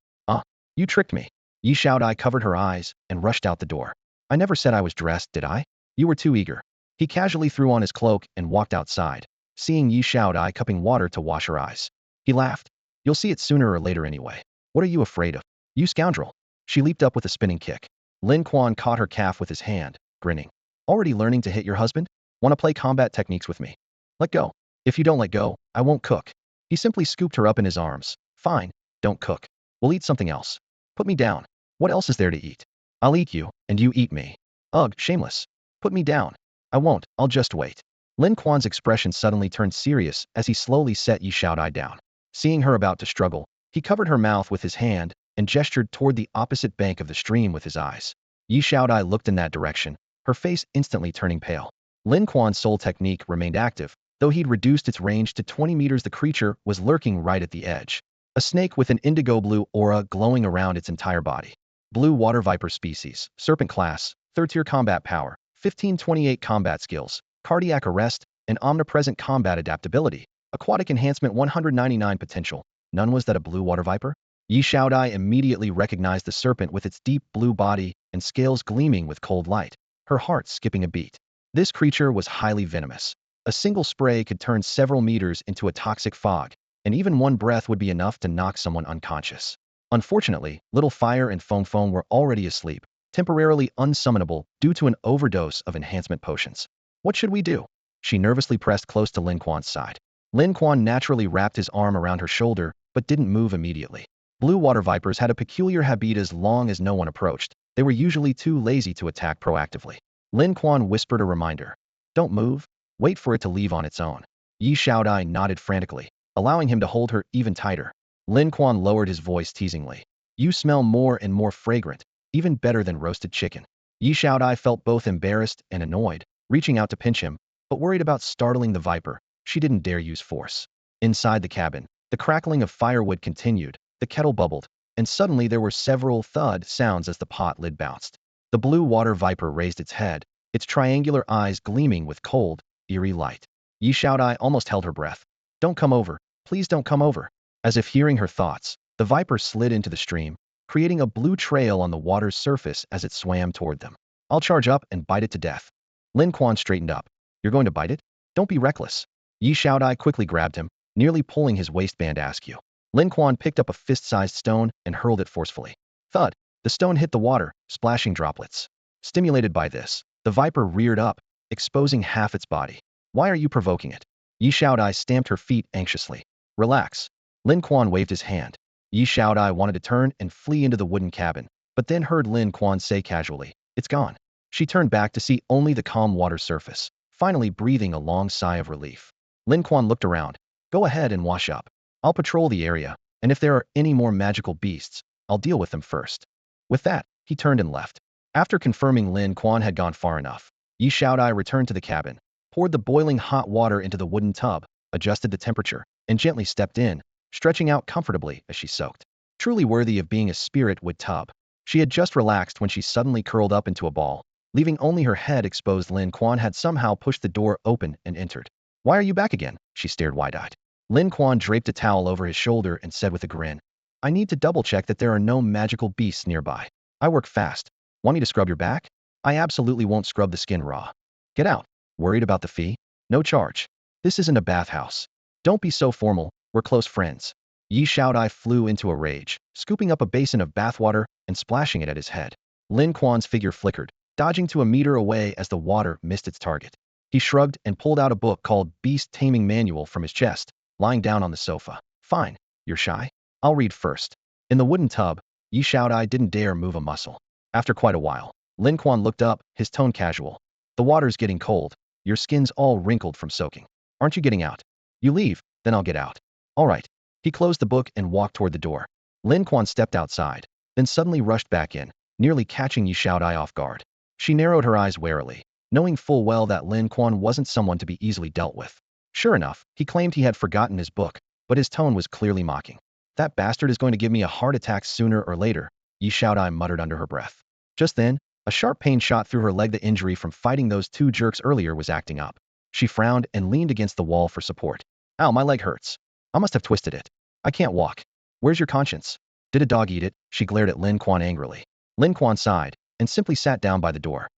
You tricked me. Yi Xiaodai covered her eyes and rushed out the door. I never said I was dressed, did I? You were too eager. He casually threw on his cloak and walked outside, seeing Yi Xiaodai cupping water to wash her eyes. He laughed. You'll see it sooner or later anyway. What are you afraid of? You scoundrel. She leaped up with a spinning kick. Lin Quan caught her calf with his hand, grinning. Already learning to hit your husband? Want to play combat techniques with me? Let go. If you don't let go, I won't cook. He simply scooped her up in his arms. Fine, don't cook. We'll eat something else. Put me down. What else is there to eat? I'll eat you, and you eat me. Ugh, shameless. Put me down. I won't, I'll just wait. Lin Quan's expression suddenly turned serious as he slowly set Yi Xiaodai down. Seeing her about to struggle, he covered her mouth with his hand and gestured toward the opposite bank of the stream with his eyes. Yi Xiaodai looked in that direction, her face instantly turning pale. Lin Quan's soul technique remained active, though he'd reduced its range to 20 meters. The creature was lurking right at the edge. A snake with an indigo-blue aura glowing around its entire body. Blue water viper species, serpent class, 3rd tier combat power, 1528 combat skills, cardiac arrest, and omnipresent combat adaptability, aquatic enhancement 199 potential. None. Was that a blue water viper? Yi Xiaodai immediately recognized the serpent with its deep blue body and scales gleaming with cold light, her heart skipping a beat. This creature was highly venomous. A single spray could turn several meters into a toxic fog, and even one breath would be enough to knock someone unconscious. Unfortunately, Little Fire and Foam were already asleep, temporarily unsummonable due to an overdose of enhancement potions. What should we do? She nervously pressed close to Lin Quan's side. Lin Quan naturally wrapped his arm around her shoulder, but didn't move immediately. Blue water vipers had a peculiar habit: as long as no one approached, they were usually too lazy to attack proactively. Lin Quan whispered a reminder. Don't move. Wait for it to leave on its own. Yi Xiaodai nodded frantically, allowing him to hold her even tighter. Lin Quan lowered his voice teasingly. You smell more and more fragrant, even better than roasted chicken. Yi Xiaodai felt both embarrassed and annoyed, reaching out to pinch him, but worried about startling the viper, she didn't dare use force. Inside the cabin, the crackling of firewood continued, the kettle bubbled, and suddenly there were several thud sounds as the pot lid bounced. The blue water viper raised its head, its triangular eyes gleaming with cold, eerie light. Yi Xiaodai almost held her breath. Don't come over, please don't come over. As if hearing her thoughts, the viper slid into the stream, creating a blue trail on the water's surface as it swam toward them. I'll charge up and bite it to death. Lin Quan straightened up. You're going to bite it? Don't be reckless. Yi Xiaodai quickly grabbed him, nearly pulling his waistband askew. Lin Quan picked up a fist-sized stone and hurled it forcefully. Thud! The stone hit the water, splashing droplets. Stimulated by this, the viper reared up, exposing half its body. Why are you provoking it? Yi Xiaodai stamped her feet anxiously. Relax. Lin Quan waved his hand. Yi Xiaodai wanted to turn and flee into the wooden cabin, but then heard Lin Quan say casually, it's gone. She turned back to see only the calm water surface, finally breathing a long sigh of relief. Lin Quan looked around. Go ahead and wash up. I'll patrol the area, and if there are any more magical beasts, I'll deal with them first. With that, he turned and left. After confirming Lin Quan had gone far enough, Yi Xiaodai returned to the cabin, poured the boiling hot water into the wooden tub, adjusted the temperature, and gently stepped in, stretching out comfortably as she soaked. Truly worthy of being a spirit wood tub. She had just relaxed when she suddenly curled up into a ball, leaving only her head exposed. Lin Quan had somehow pushed the door open and entered. Why are you back again? She stared wide-eyed. Lin Quan draped a towel over his shoulder and said with a grin, I need to double-check that there are no magical beasts nearby. I work fast. Want me to scrub your back? I absolutely won't scrub the skin raw. Get out. Worried about the fee? No charge. This isn't a bathhouse. Don't be so formal, we're close friends. Yi Xiaodai flew into a rage, scooping up a basin of bathwater and splashing it at his head. Lin Quan's figure flickered, dodging to a meter away as the water missed its target. He shrugged and pulled out a book called Beast Taming Manual from his chest, lying down on the sofa. Fine, you're shy? I'll read first. In the wooden tub, Yi Xiaodai didn't dare move a muscle. After quite a while, Lin Quan looked up, his tone casual. The water's getting cold. Your skin's all wrinkled from soaking. Aren't you getting out? You leave, then I'll get out. All right. He closed the book and walked toward the door. Lin Quan stepped outside, then suddenly rushed back in, nearly catching Yi Xiaodai off guard. She narrowed her eyes warily, knowing full well that Lin Quan wasn't someone to be easily dealt with. Sure enough, he claimed he had forgotten his book, but his tone was clearly mocking. That bastard is going to give me a heart attack sooner or later, Yi Xiaodai muttered under her breath. Just then, a sharp pain shot through her leg. The injury from fighting those two jerks earlier was acting up. She frowned and leaned against the wall for support. Ow, my leg hurts. I must have twisted it. I can't walk. Where's your conscience? Did a dog eat it? She glared at Lin Quan angrily. Lin Quan sighed and simply sat down by the door.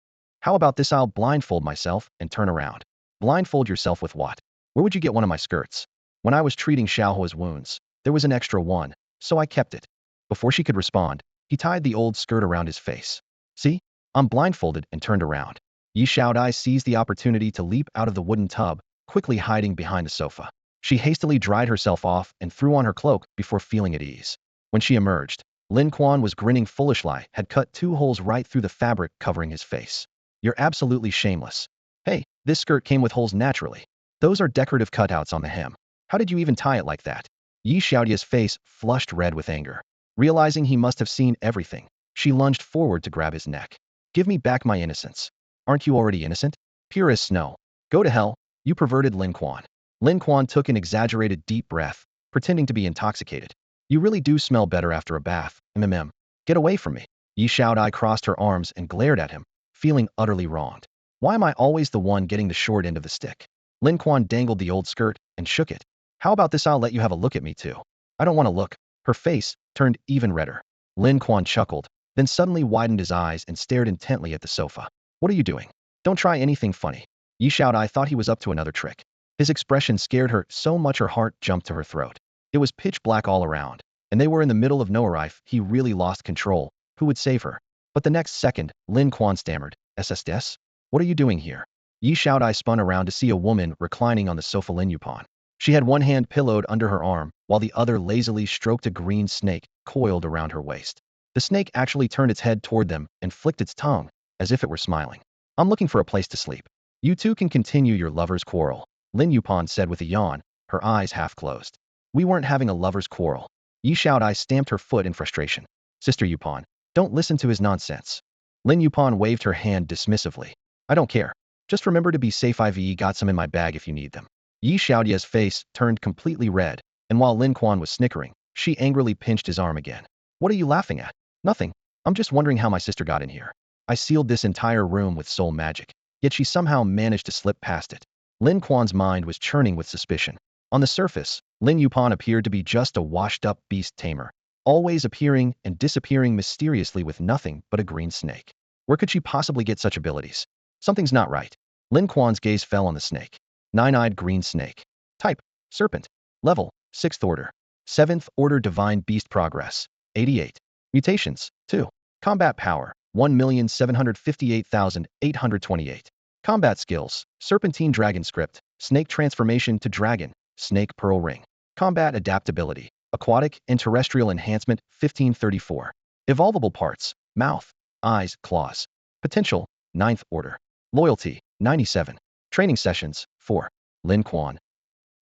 How about this? I'll blindfold myself and turn around. Blindfold yourself with what? Where would you get one of my skirts? When I was treating Xiaohua's wounds, there was an extra one, so I kept it. Before she could respond, he tied the old skirt around his face. See? I'm blindfolded and turned around. Yi Xiaodai seized the opportunity to leap out of the wooden tub, quickly hiding behind the sofa. She hastily dried herself off and threw on her cloak before feeling at ease. When she emerged, Lin Quan was grinning foolishly, had cut 2 holes right through the fabric covering his face. You're absolutely shameless. Hey, this skirt came with holes naturally. Those are decorative cutouts on the hem. How did you even tie it like that? Yi Xiaodia's face flushed red with anger. Realizing he must have seen everything, she lunged forward to grab his neck. Give me back my innocence. Aren't you already innocent? Pure as snow. Go to hell, you perverted Lin Quan. Lin Quan took an exaggerated deep breath, pretending to be intoxicated. You really do smell better after a bath, mm. Get away from me. Yi Xiaodai crossed her arms and glared at him, feeling utterly wronged. Why am I always the one getting the short end of the stick? Lin Quan dangled the old skirt and shook it. How about this? I'll let you have a look at me too. I don't want to look. Her face turned even redder. Lin Quan chuckled, then suddenly widened his eyes and stared intently at the sofa. What are you doing? Don't try anything funny. Yi Xiaodai thought he was up to another trick. His expression scared her so much her heart jumped to her throat. It was pitch black all around, and they were in the middle of nowhere. If he really lost control, who would save her? But the next second, Lin Quan stammered, "SSDS? What are you doing here?" Yi Xiaodai spun around to see a woman reclining on the sofa. Lin Yupan. She had one hand pillowed under her arm, while the other lazily stroked a green snake coiled around her waist. The snake actually turned its head toward them and flicked its tongue, as if it were smiling. I'm looking for a place to sleep. You two can continue your lover's quarrel, Lin Yupan said with a yawn, her eyes half closed. We weren't having a lover's quarrel. Yi Xiaodai stamped her foot in frustration. Sister Yupan, don't listen to his nonsense. Lin Yupan waved her hand dismissively. I don't care. Just remember to be safe. I've got some in my bag if you need them. Yi Xiaodia's face turned completely red, and while Lin Quan was snickering, she angrily pinched his arm again. What are you laughing at? Nothing. I'm just wondering how my sister got in here. I sealed this entire room with soul magic, yet she somehow managed to slip past it. Lin Quan's mind was churning with suspicion. On the surface, Lin Yupan appeared to be just a washed-up beast tamer, always appearing and disappearing mysteriously with nothing but a green snake. Where could she possibly get such abilities? Something's not right. Lin Quan's gaze fell on the snake. Nine-eyed green snake. Type: serpent. Level: 6th order. 7th order divine beast. Progress: 88. Mutations: 2. Combat power: 1,758,828. Combat skills: Serpentine Dragon Script, Snake Transformation to Dragon, Snake Pearl Ring. Combat adaptability: Aquatic and Terrestrial Enhancement 1534. Evolvable parts: Mouth, Eyes, Claws. Potential: 9th order. Loyalty: 97. Training sessions: 4. Lin Quan.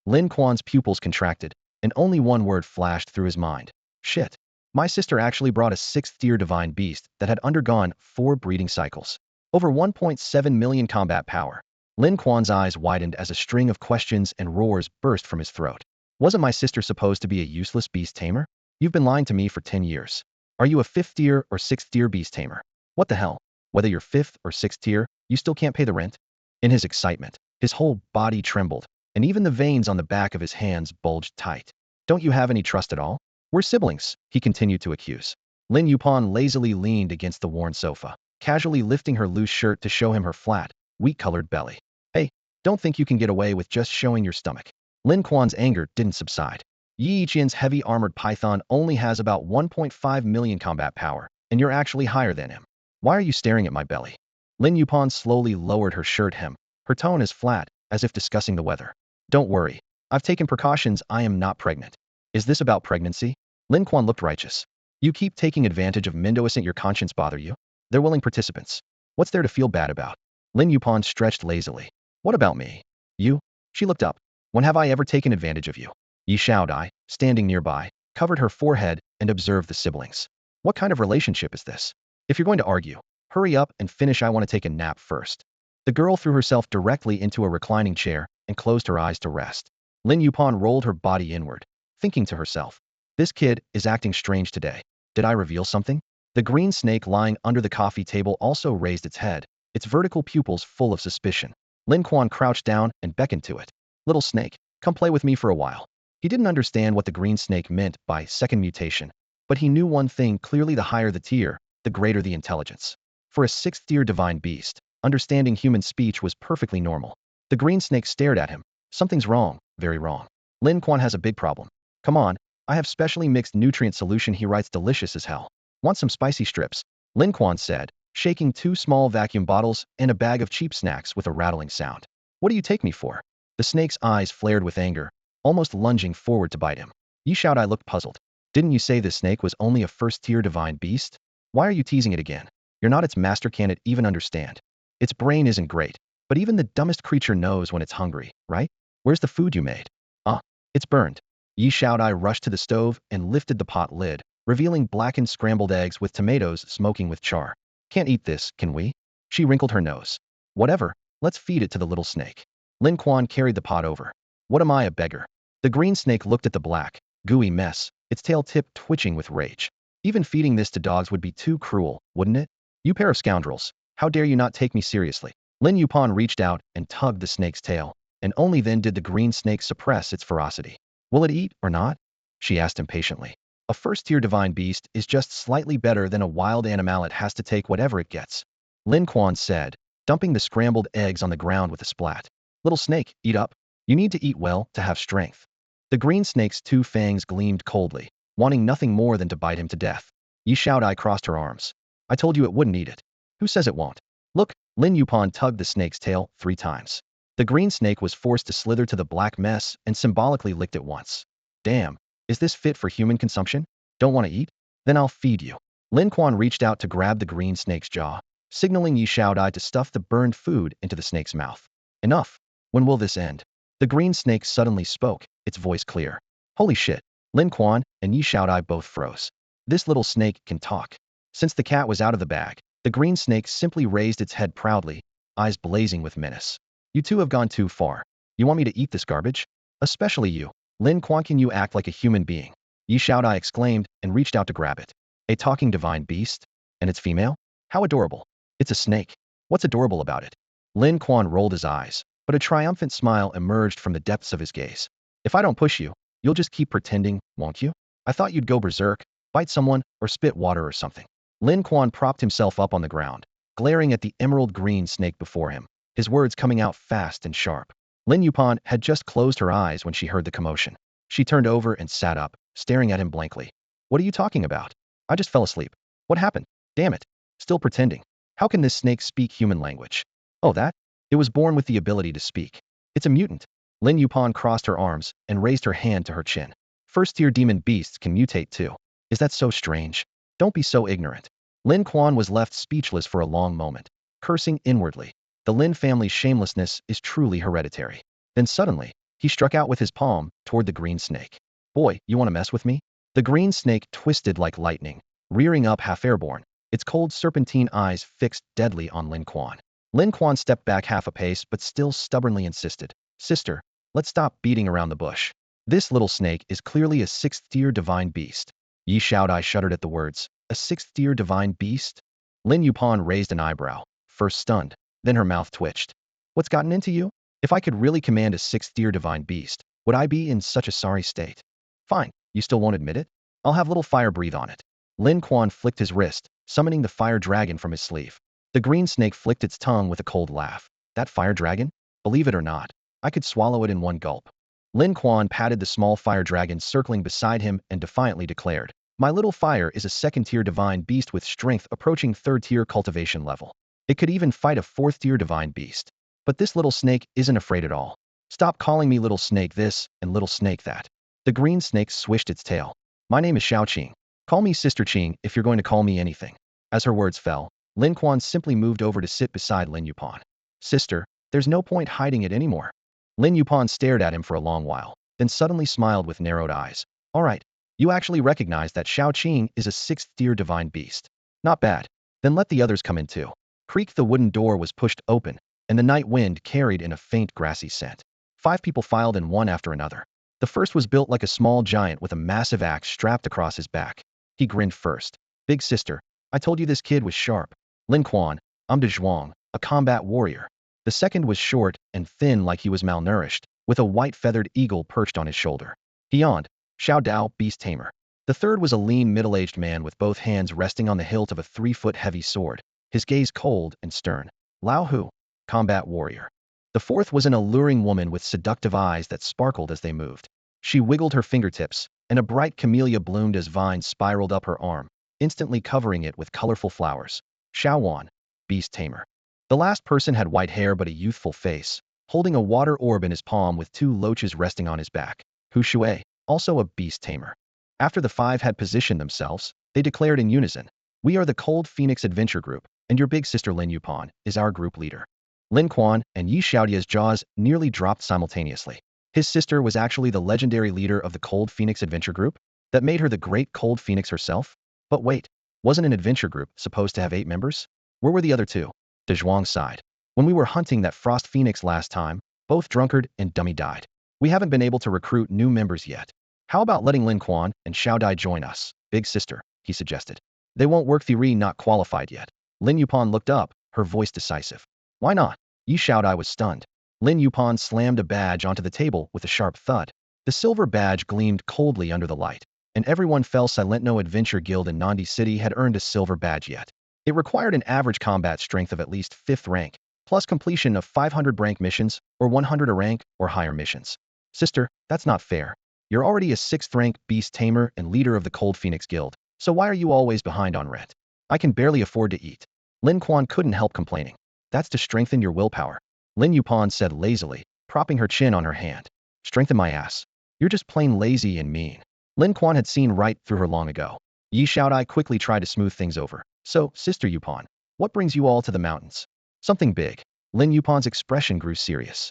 Lin Quan's pupils contracted, and only one word flashed through his mind. Shit. My sister actually brought a 6th-tier divine beast that had undergone 4 breeding cycles. Over 1.7 million combat power. Lin Quan's eyes widened as a string of questions and roars burst from his throat. Wasn't my sister supposed to be a useless beast tamer? You've been lying to me for 10 years. Are you a 5th-tier or 6th-tier beast tamer? What the hell? Whether you're 5th or 6th tier, you still can't pay the rent? In his excitement, his whole body trembled, and even the veins on the back of his hands bulged tight. Don't you have any trust at all? We're siblings, he continued to accuse. Lin Yupan lazily leaned against the worn sofa, casually lifting her loose shirt to show him her flat, wheat-colored belly. Hey, don't think you can get away with just showing your stomach. Lin Quan's anger didn't subside. Yi Qian's heavy armored python only has about 1.5 million combat power, and you're actually higher than him. Why are you staring at my belly? Lin Yupan slowly lowered her shirt hem, her tone as flat, as if discussing the weather. Don't worry. I've taken precautions. I am not pregnant. Is this about pregnancy? Lin Quan looked righteous. You keep taking advantage of men. Doesn't your conscience bother you? They're willing participants. What's there to feel bad about? Lin Yupan stretched lazily. What about me? You? She looked up. When have I ever taken advantage of you? Yi Xiaodai, standing nearby, covered her forehead and observed the siblings. What kind of relationship is this? If you're going to argue, hurry up and finish. I want to take a nap first. The girl threw herself directly into a reclining chair and closed her eyes to rest. Lin Yupan rolled her body inward, thinking to herself, this kid is acting strange today. Did I reveal something? The green snake lying under the coffee table also raised its head, its vertical pupils full of suspicion. Lin Quan crouched down and beckoned to it. Little snake, come play with me for a while. He didn't understand what the green snake meant by second mutation, but he knew one thing clearly: the higher the tier, the greater the intelligence. For a 6th-tier divine beast, understanding human speech was perfectly normal. The green snake stared at him. Something's wrong, very wrong. Lin Quan has a big problem. Come on, I have specially mixed nutrient solution. He writes delicious as hell. Want some spicy strips? Lin Quan said, shaking 2 small vacuum bottles and a bag of cheap snacks with a rattling sound. What do you take me for? The snake's eyes flared with anger, almost lunging forward to bite him. Yi Xiaodai looked puzzled. Didn't you say this snake was only a 1st-tier divine beast? Why are you teasing it again? You're not its master. Can it even understand? Its brain isn't great, but even the dumbest creature knows when it's hungry, right? Where's the food you made? Ah, it's burned. Yi Xiaodai rushed to the stove and lifted the pot lid, revealing blackened scrambled eggs with tomatoes smoking with char. Can't eat this, can we? She wrinkled her nose. Whatever, let's feed it to the little snake. Lin Quan carried the pot over. What am I, a beggar? The green snake looked at the black, gooey mess, its tail tip twitching with rage. Even feeding this to dogs would be too cruel, wouldn't it? You pair of scoundrels, how dare you not take me seriously? Lin Yupan reached out and tugged the snake's tail, and only then did the green snake suppress its ferocity. Will it eat or not? She asked impatiently. A first-tier divine beast is just slightly better than a wild animal. It has to take whatever it gets. Lin Quan said, dumping the scrambled eggs on the ground with a splat. Little snake, eat up. You need to eat well to have strength. The green snake's two fangs gleamed coldly, wanting nothing more than to bite him to death. Yi Xiaodai crossed her arms. I told you it wouldn't eat it. Who says it won't? Look, Lin Yupan tugged the snake's tail 3 times. The green snake was forced to slither to the black mess and symbolically licked it once. Damn, is this fit for human consumption? Don't want to eat? Then I'll feed you. Lin Quan reached out to grab the green snake's jaw, signaling Yi Xiaodai to stuff the burned food into the snake's mouth. Enough. When will this end? The green snake suddenly spoke, its voice clear. Holy shit. Lin Quan and Yi Xiaodai both froze. This little snake can talk. Since the cat was out of the bag, the green snake simply raised its head proudly, eyes blazing with menace. You two have gone too far. You want me to eat this garbage? Especially you. Lin Quan, can you act like a human being? Yi Xiaodai exclaimed and reached out to grab it. A talking divine beast? And it's female? How adorable. It's a snake. What's adorable about it? Lin Quan rolled his eyes, but a triumphant smile emerged from the depths of his gaze. If I don't push you, you'll just keep pretending, won't you? I thought you'd go berserk, bite someone, or spit water or something. Lin Quan propped himself up on the ground, glaring at the emerald green snake before him, his words coming out fast and sharp. Lin Yupan had just closed her eyes when she heard the commotion. She turned over and sat up, staring at him blankly. What are you talking about? I just fell asleep. What happened? Damn it. Still pretending. How can this snake speak human language? Oh, that? It was born with the ability to speak. It's a mutant. Lin Yupan crossed her arms and raised her hand to her chin. First-tier demon beasts can mutate too. Is that so strange? Don't be so ignorant. Lin Quan was left speechless for a long moment, cursing inwardly. The Lin family's shamelessness is truly hereditary. Then suddenly, he struck out with his palm toward the green snake. Boy, you want to mess with me? The green snake twisted like lightning, rearing up half airborne, its cold serpentine eyes fixed deadly on Lin Quan. Lin Quan stepped back half a pace but still stubbornly insisted. Sister, let's stop beating around the bush. This little snake is clearly a 6th-tier divine beast. Yi Xiaodai shuddered at the words. A 6th-tier divine beast? Lin Yupan raised an eyebrow, first stunned, then her mouth twitched. What's gotten into you? If I could really command a 6th-tier divine beast, would I be in such a sorry state? Fine, you still won't admit it? I'll have little fire breathe on it. Lin Quan flicked his wrist, summoning the fire dragon from his sleeve. The green snake flicked its tongue with a cold laugh. That fire dragon? Believe it or not, I could swallow it in one gulp. Lin Quan patted the small fire dragon circling beside him and defiantly declared, my little fire is a 2nd-tier divine beast with strength approaching 3rd-tier cultivation level. It could even fight a 4th-tier divine beast. But this little snake isn't afraid at all. Stop calling me little snake this and little snake that. The green snake swished its tail. My name is Xiao Qing. Call me Sister Qing if you're going to call me anything. As her words fell, Lin Quan simply moved over to sit beside Lin Yupan. Sister, there's no point hiding it anymore. Lin Yupan stared at him for a long while, then suddenly smiled with narrowed eyes. All right. You actually recognize that Xiao Qing is a 6th-tier divine beast. Not bad. Then let the others come in too. Creak, the wooden door was pushed open, and the night wind carried in a faint grassy scent. 5 people filed in one after another. The first was built like a small giant with a massive axe strapped across his back. He grinned first. Big sister, I told you this kid was sharp. Lin Quan, I'm De Zhuang, a combat warrior. The second was short and thin like he was malnourished, with a white feathered eagle perched on his shoulder. He yawned. Xiao Dao, beast tamer. The third was a lean middle-aged man with both hands resting on the hilt of a 3-foot heavy sword, his gaze cold and stern. Lao Hu, combat warrior. The fourth was an alluring woman with seductive eyes that sparkled as they moved. She wiggled her fingertips, and a bright camellia bloomed as vines spiraled up her arm, instantly covering it with colorful flowers. Xiao Wan, beast tamer. The last person had white hair but a youthful face, holding a water orb in his palm with 2 loaches resting on his back. Hu Shui, also a beast tamer. After the 5 had positioned themselves, they declared in unison, we are the Cold Phoenix Adventure Group. and your big sister Lin Yupan is our group leader. Lin Quan and Yi Xiaodia's jaws nearly dropped simultaneously. His sister was actually the legendary leader of the Cold Phoenix Adventure Group that made her the Great Cold Phoenix herself? But wait, wasn't an adventure group supposed to have 8 members? Where were the other 2? De Zhuang sighed. When we were hunting that Frost Phoenix last time, both Drunkard and Dummy died. We haven't been able to recruit new members yet. How about letting Lin Quan and Xiao Dai join us, big sister, he suggested. They won't work theory not qualified yet. Lin Yupan looked up, her voice decisive. Why not? Yi Xiaodai was stunned. Lin Yupan slammed a badge onto the table with a sharp thud. The silver badge gleamed coldly under the light, and everyone fell silent. No adventure guild in Nandi City had earned a silver badge yet. It required an average combat strength of at least 5th rank, plus completion of 500 rank missions, or 100 a rank or higher missions. Sister, that's not fair. You're already a 6th rank beast tamer and leader of the Cold Phoenix Guild, so why are you always behind on rent? I can barely afford to eat. Lin Quan couldn't help complaining. That's to strengthen your willpower, Lin Yupan said lazily, propping her chin on her hand. Strengthen my ass. You're just plain lazy and mean. Lin Quan had seen right through her long ago. Yi Xiaodai quickly tried to smooth things over. So, Sister Yupan, what brings you all to the mountains? Something big. Lin Yupan's expression grew serious.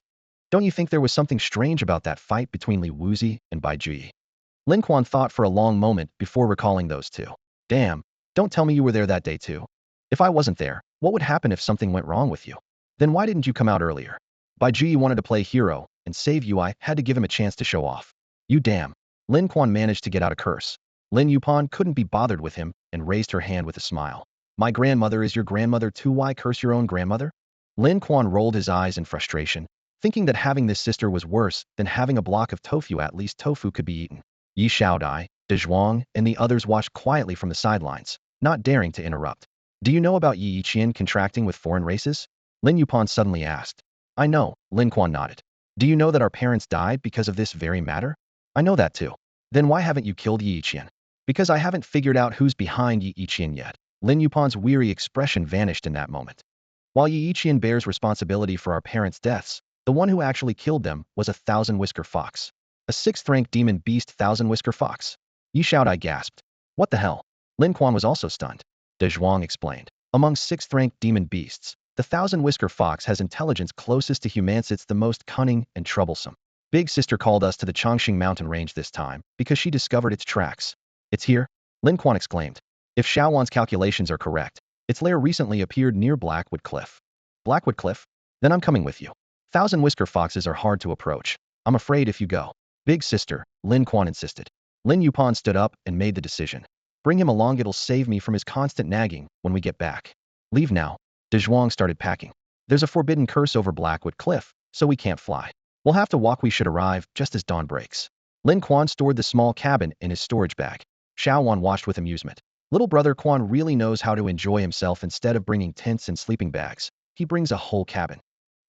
Don't you think there was something strange about that fight between Li Wuzi and Bai Jui? Lin Quan thought for a long moment before recalling those 2. Damn, don't tell me you were there that day too. If I wasn't there, what would happen if something went wrong with you? Then why didn't you come out earlier? Bai Jui wanted to play hero and save you. I had to give him a chance to show off. You damn. Lin Quan managed to get out a curse. Lin Yupan couldn't be bothered with him and raised her hand with a smile. My grandmother is your grandmother too. Why curse your own grandmother? Lin Quan rolled his eyes in frustration, thinking that having this sister was worse than having a block of tofu. At least tofu could be eaten. Yi Xiaodai, De Zhuang, and the others watched quietly from the sidelines, not daring to interrupt. Do you know about Yi Yiqian contracting with foreign races? Lin Yupan suddenly asked. I know, Lin Quan nodded. Do you know that our parents died because of this very matter? I know that too. Then why haven't you killed Yi Yiqian? Because I haven't figured out who's behind Yi Yiqian yet. Lin Yupan's weary expression vanished in that moment. While Yi Yiqian bears responsibility for our parents' deaths, the one who actually killed them was a thousand-whisker fox. A 6th-rank demon beast thousand-whisker fox. Yi Xiaodai gasped. What the hell? Lin Quan was also stunned. De Zhuang explained. Among 6th-rank demon beasts, the thousand-whisker fox has intelligence closest to humans. It's the most cunning and troublesome. Big sister called us to the Chongqing mountain range this time because she discovered its tracks. It's here? Lin Quan exclaimed. If Xiaowan's calculations are correct, its lair recently appeared near Blackwood Cliff. Blackwood Cliff? Then I'm coming with you. Thousand-whisker foxes are hard to approach. I'm afraid if you go. Big sister, Lin Quan insisted. Lin Yupan stood up and made the decision. Bring him along. It'll save me from his constant nagging when we get back. Leave now. De Zhuang started packing. There's a forbidden curse over Blackwood Cliff, so we can't fly. We'll have to walk. We should arrive just as dawn breaks. Lin Quan stored the small cabin in his storage bag. Xiaowan watched with amusement. Little brother Quan really knows how to enjoy himself. Instead of bringing tents and sleeping bags, he brings a whole cabin.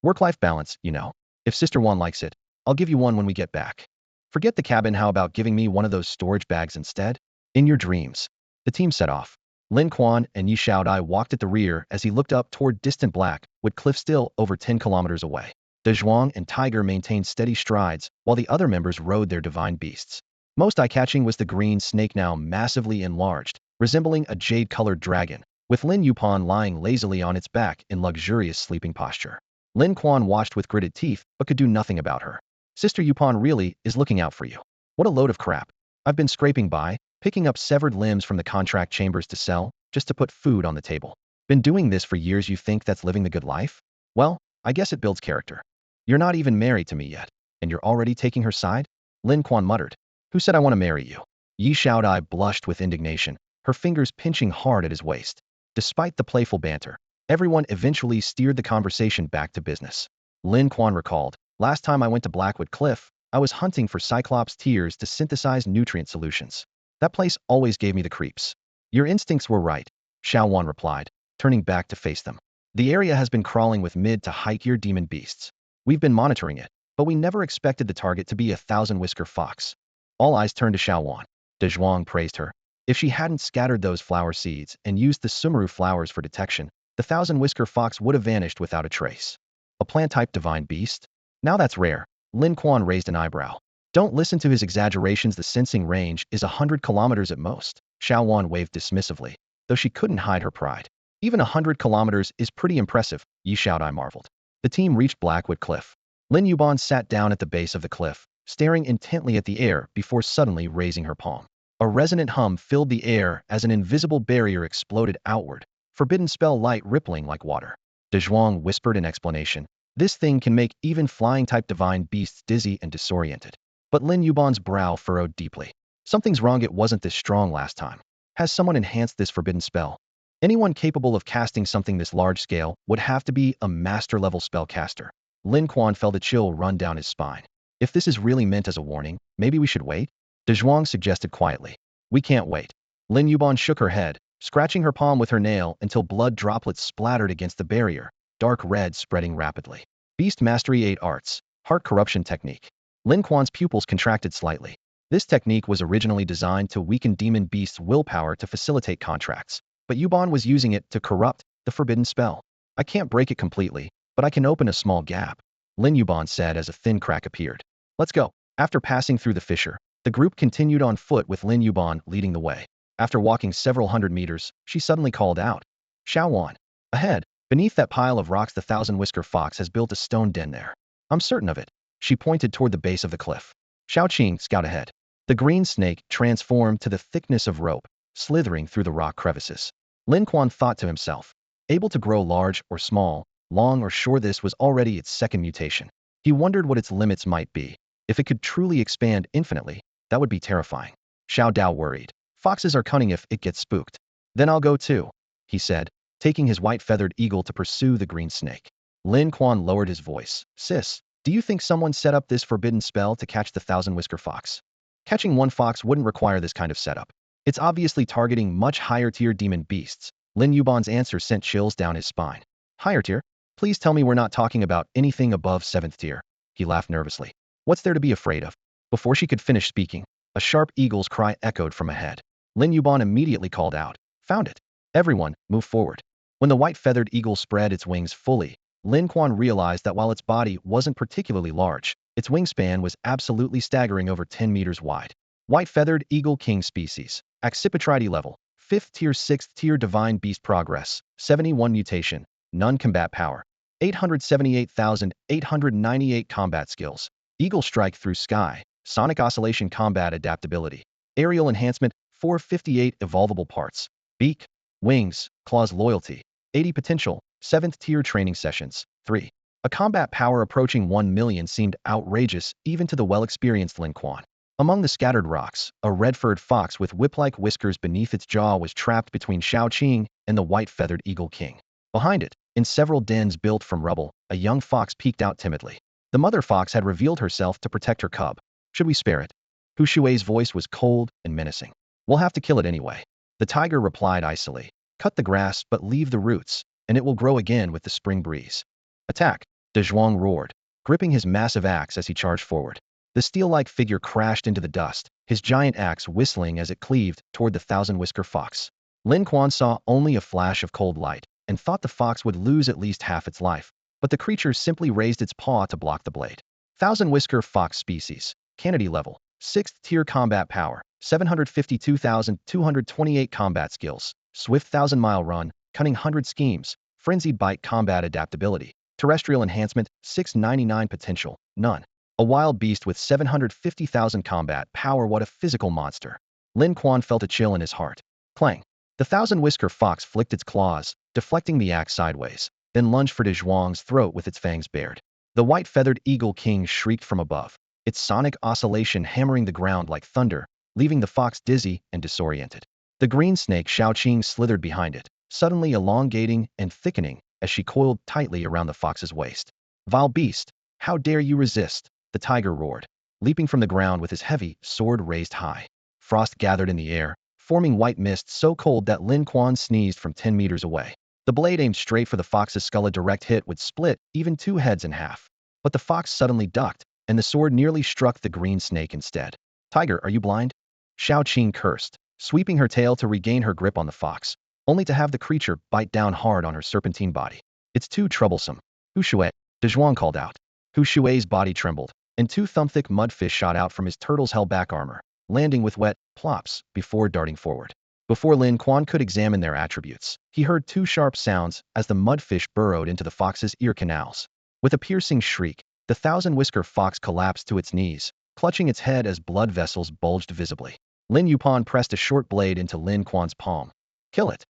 Work-life balance, you know. If Sister Wan likes it, I'll give you one when we get back. Forget the cabin. How about giving me one of those storage bags instead? In your dreams. The team set off. Lin Quan and Yi Xiaodai walked at the rear as he looked up toward distant Blackwood Cliff still over 10 kilometers away. De Zhuang and Tiger maintained steady strides while the other members rode their divine beasts. Most eye-catching was the green snake, now massively enlarged, resembling a jade-colored dragon, with Lin Yupan lying lazily on its back in luxurious sleeping posture. Lin Quan watched with gritted teeth but could do nothing about her. Sister Yupan really is looking out for you. What a load of crap. I've been scraping by, picking up severed limbs from the contract chambers to sell, just to put food on the table. Been doing this for years. You think that's living the good life? Well, I guess it builds character. You're not even married to me yet, and you're already taking her side? Lin Quan muttered. Who said I want to marry you? Yi Xiaodai blushed with indignation, her fingers pinching hard at his waist. Despite the playful banter, everyone eventually steered the conversation back to business. Lin Quan recalled, last time I went to Blackwood Cliff, I was hunting for Cyclops tears to synthesize nutrient solutions. That place always gave me the creeps. Your instincts were right, Xiaowan replied, turning back to face them. The area has been crawling with mid to high-tier demon beasts. We've been monitoring it, but we never expected the target to be a thousand-whisker fox. All eyes turned to Xiaowan. De Zhuang praised her. If she hadn't scattered those flower seeds and used the sumaru flowers for detection, the thousand-whisker fox would have vanished without a trace. A plant-type divine beast? Now that's rare. Lin Quan raised an eyebrow. Don't listen to his exaggerations. The sensing range is 100 kilometers at most. Xiaowan waved dismissively, though she couldn't hide her pride. Even 100 kilometers is pretty impressive, Yi Xiaodai marveled. The team reached Blackwood Cliff. Lin Yuban sat down at the base of the cliff, staring intently at the air before suddenly raising her palm. A resonant hum filled the air as an invisible barrier exploded outward, forbidden spell light rippling like water. De Zhuang whispered in explanation. This thing can make even flying-type divine beasts dizzy and disoriented. But Lin Yuban's brow furrowed deeply. Something's wrong, it wasn't this strong last time. Has someone enhanced this forbidden spell? Anyone capable of casting something this large-scale would have to be a master-level spellcaster. Lin Quan felt a chill run down his spine. If this is really meant as a warning, maybe we should wait? De Zhuang suggested quietly. We can't wait. Lin Yuban shook her head, scratching her palm with her nail until blood droplets splattered against the barrier, dark red spreading rapidly. Beast Mastery 8 Arts, Heart Corruption Technique. Lin Quan's pupils contracted slightly. This technique was originally designed to weaken demon beasts' willpower to facilitate contracts, but Yuban was using it to corrupt the forbidden spell. I can't break it completely, but I can open a small gap, Lin Yuban said as a thin crack appeared. Let's go. After passing through the fissure, the group continued on foot with Lin Yuban leading the way. After walking several hundred meters, she suddenly called out. Xiaowan. Ahead, beneath that pile of rocks, the thousand-whisker fox has built a stone den there. I'm certain of it. She pointed toward the base of the cliff. Xiaoqing, scout ahead. The green snake transformed to the thickness of rope, slithering through the rock crevices. Lin Quan thought to himself. Able to grow large or small, long or short, this was already its second mutation. He wondered what its limits might be. If it could truly expand infinitely, that would be terrifying. Xiao Dao worried. Foxes are cunning if it gets spooked. Then I'll go too, he said, taking his white-feathered eagle to pursue the green snake. Lin Quan lowered his voice. Sis, do you think someone set up this forbidden spell to catch the thousand-whisker fox? Catching one fox wouldn't require this kind of setup. It's obviously targeting much higher-tier demon beasts. Lin Yuban's answer sent chills down his spine. Higher tier? Please tell me we're not talking about anything above 7th tier. He laughed nervously. What's there to be afraid of? Before she could finish speaking, a sharp eagle's cry echoed from ahead. Lin Yuban immediately called out. Found it. Everyone, move forward. When the white-feathered eagle spread its wings fully, Lin Quan realized that while its body wasn't particularly large, its wingspan was absolutely staggering, over 10 meters wide. White-feathered eagle king species. Accipitridae level. 5th tier 6th tier divine beast progress. 71 mutation. None combat power. 878,898 combat skills. Eagle strike through sky. Sonic oscillation combat adaptability. Aerial enhancement. 458 evolvable parts. Beak. Wings. Claws loyalty. 80 potential. 7th tier training sessions. 3. A combat power approaching 1 million seemed outrageous even to the well-experienced Lin Quan. Among the scattered rocks, a red-furred fox with whip-like whiskers beneath its jaw was trapped between Xiaoqing and the white-feathered eagle king. Behind it, in several dens built from rubble, a young fox peeked out timidly. The mother fox had revealed herself to protect her cub. Should we spare it? Hu Shui's voice was cold and menacing. We'll have to kill it anyway. The tiger replied icily. Cut the grass but leave the roots, and it will grow again with the spring breeze. Attack! De Zhuang roared, gripping his massive axe as he charged forward. The steel-like figure crashed into the dust, his giant axe whistling as it cleaved toward the thousand-whisker fox. Lin Quan saw only a flash of cold light and thought the fox would lose at least half its life, but the creature simply raised its paw to block the blade. Thousand-whisker fox species. Canady level. 6th tier combat power. 752,228 combat skills. Swift 1,000-mile run. Cunning 100 schemes. Frenzied bite combat adaptability. Terrestrial enhancement. 699 potential. None. A wild beast with 750,000 combat power. What a physical monster. Lin Quan felt a chill in his heart. Clang. The thousand-whisker fox flicked its claws, deflecting the axe sideways, then lunged for De Zhuang's throat with its fangs bared. The white-feathered eagle king shrieked from above, its sonic oscillation hammering the ground like thunder, leaving the fox dizzy and disoriented. The green snake Xiaoqing slithered behind it, suddenly elongating and thickening as she coiled tightly around the fox's waist. Vile beast! How dare you resist? The tiger roared, leaping from the ground with his heavy sword raised high. Frost gathered in the air, forming white mist so cold that Lin Quan sneezed from 10 meters away. The blade aimed straight for the fox's skull. A direct hit would split even two heads in half. But the fox suddenly ducked, and the sword nearly struck the green snake instead. Tiger, are you blind? Xiaoqing cursed, sweeping her tail to regain her grip on the fox, only to have the creature bite down hard on her serpentine body. It's too troublesome. Hu Shui, De Zhuang called out. Hu Shui's body trembled, and two thumb-thick mudfish shot out from his turtle's held-back armor, landing with wet plops before darting forward. Before Lin Quan could examine their attributes, he heard two sharp sounds as the mudfish burrowed into the fox's ear canals. With a piercing shriek, the thousand-whisker fox collapsed to its knees, clutching its head as blood vessels bulged visibly. Lin Yupan pressed a short blade into Lin Quan's palm. Kill it.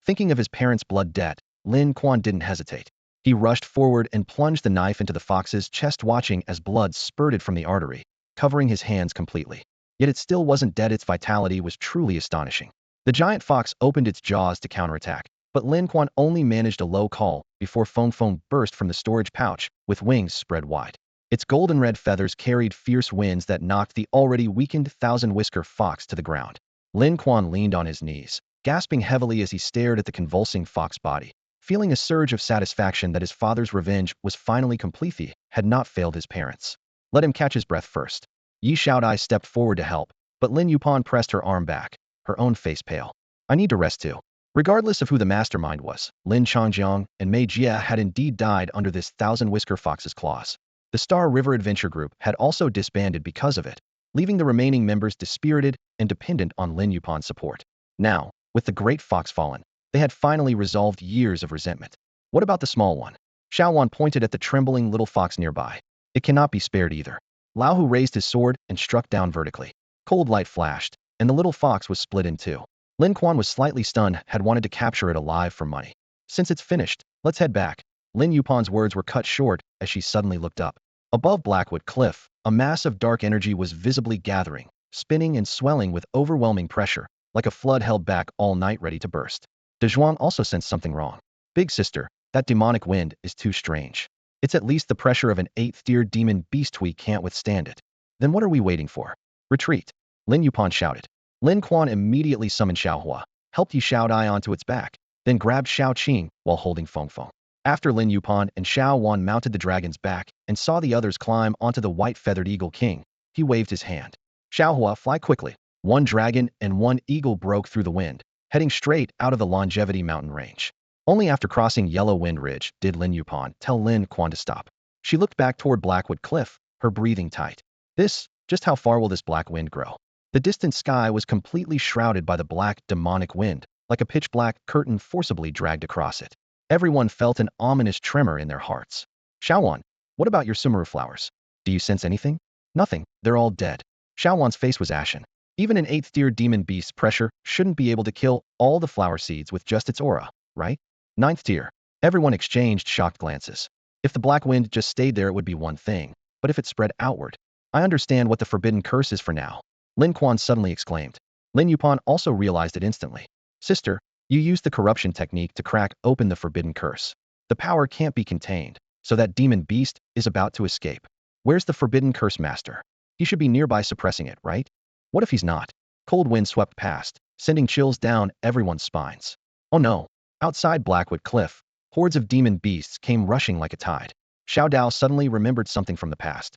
Thinking of his parents' blood debt, Lin Quan didn't hesitate. He rushed forward and plunged the knife into the fox's chest, watching as blood spurted from the artery, covering his hands completely. Yet it still wasn't dead. Its vitality was truly astonishing. The giant fox opened its jaws to counterattack, but Lin Quan only managed a low call before Feng Feng burst from the storage pouch, with wings spread wide. Its golden red feathers carried fierce winds that knocked the already weakened thousand-whisker fox to the ground. Lin Quan leaned on his knees, gasping heavily as he stared at the convulsing fox body, feeling a surge of satisfaction that his father's revenge was finally complete. He had not failed his parents. Let him catch his breath first. Yi Xiaodai stepped forward to help, but Lin Yupan pressed her arm back, her own face pale. I need to rest too. Regardless of who the mastermind was, Lin Changjiang and Mei Jia had indeed died under this thousand-whisker fox's claws. The Star River Adventure Group had also disbanded because of it, leaving the remaining members dispirited and dependent on Lin Yupan's support. Now, with the great fox fallen, they had finally resolved years of resentment. What about the small one? Xiaowan pointed at the trembling little fox nearby. It cannot be spared either. Lao Hu raised his sword and struck down vertically. Cold light flashed, and the little fox was split in two. Lin Quan was slightly stunned, had wanted to capture it alive for money. Since it's finished, let's head back. Lin Yupan's words were cut short as she suddenly looked up. Above Blackwood Cliff, a mass of dark energy was visibly gathering, spinning and swelling with overwhelming pressure, like a flood held back all night ready to burst. De Zhuang also sensed something wrong. Big sister, that demonic wind is too strange. It's at least the pressure of an 8th-tier demon beast. We can't withstand it. Then what are we waiting for? Retreat. Lin Yupan shouted. Lin Quan immediately summoned Xiaohua, helped Yi Xiaodai onto its back, then grabbed Xiao Qing while holding Feng Feng. After Lin Yupan and Xiao Wan mounted the dragon's back and saw the others climb onto the white-feathered eagle king, he waved his hand. Xiaohua, fly quickly. One dragon and one eagle broke through the wind, heading straight out of the Longevity mountain range. Only after crossing Yellow Wind Ridge did Lin Yupan tell Lin Quan to stop. She looked back toward Blackwood Cliff, her breathing tight. Just how far will this black wind grow? The distant sky was completely shrouded by the black, demonic wind, like a pitch-black curtain forcibly dragged across it. Everyone felt an ominous tremor in their hearts. Xiaowan, what about your sumaru flowers? Do you sense anything? Nothing, they're all dead. Xiaowan's face was ashen. Even an 8th-tier demon beast's pressure shouldn't be able to kill all the flower seeds with just its aura, right? 9th tier. Everyone exchanged shocked glances. If the black wind just stayed there it would be one thing, but if it spread outward. I understand what the forbidden curse is for now. Lin Quan suddenly exclaimed. Lin Yupan also realized it instantly. Sister, you used the corruption technique to crack open the forbidden curse. The power can't be contained, so that demon beast is about to escape. Where's the forbidden curse master? He should be nearby suppressing it, right? What if he's not? Cold wind swept past, sending chills down everyone's spines. Oh no. Outside Blackwood Cliff, hordes of demon beasts came rushing like a tide. Xiao Dao suddenly remembered something from the past.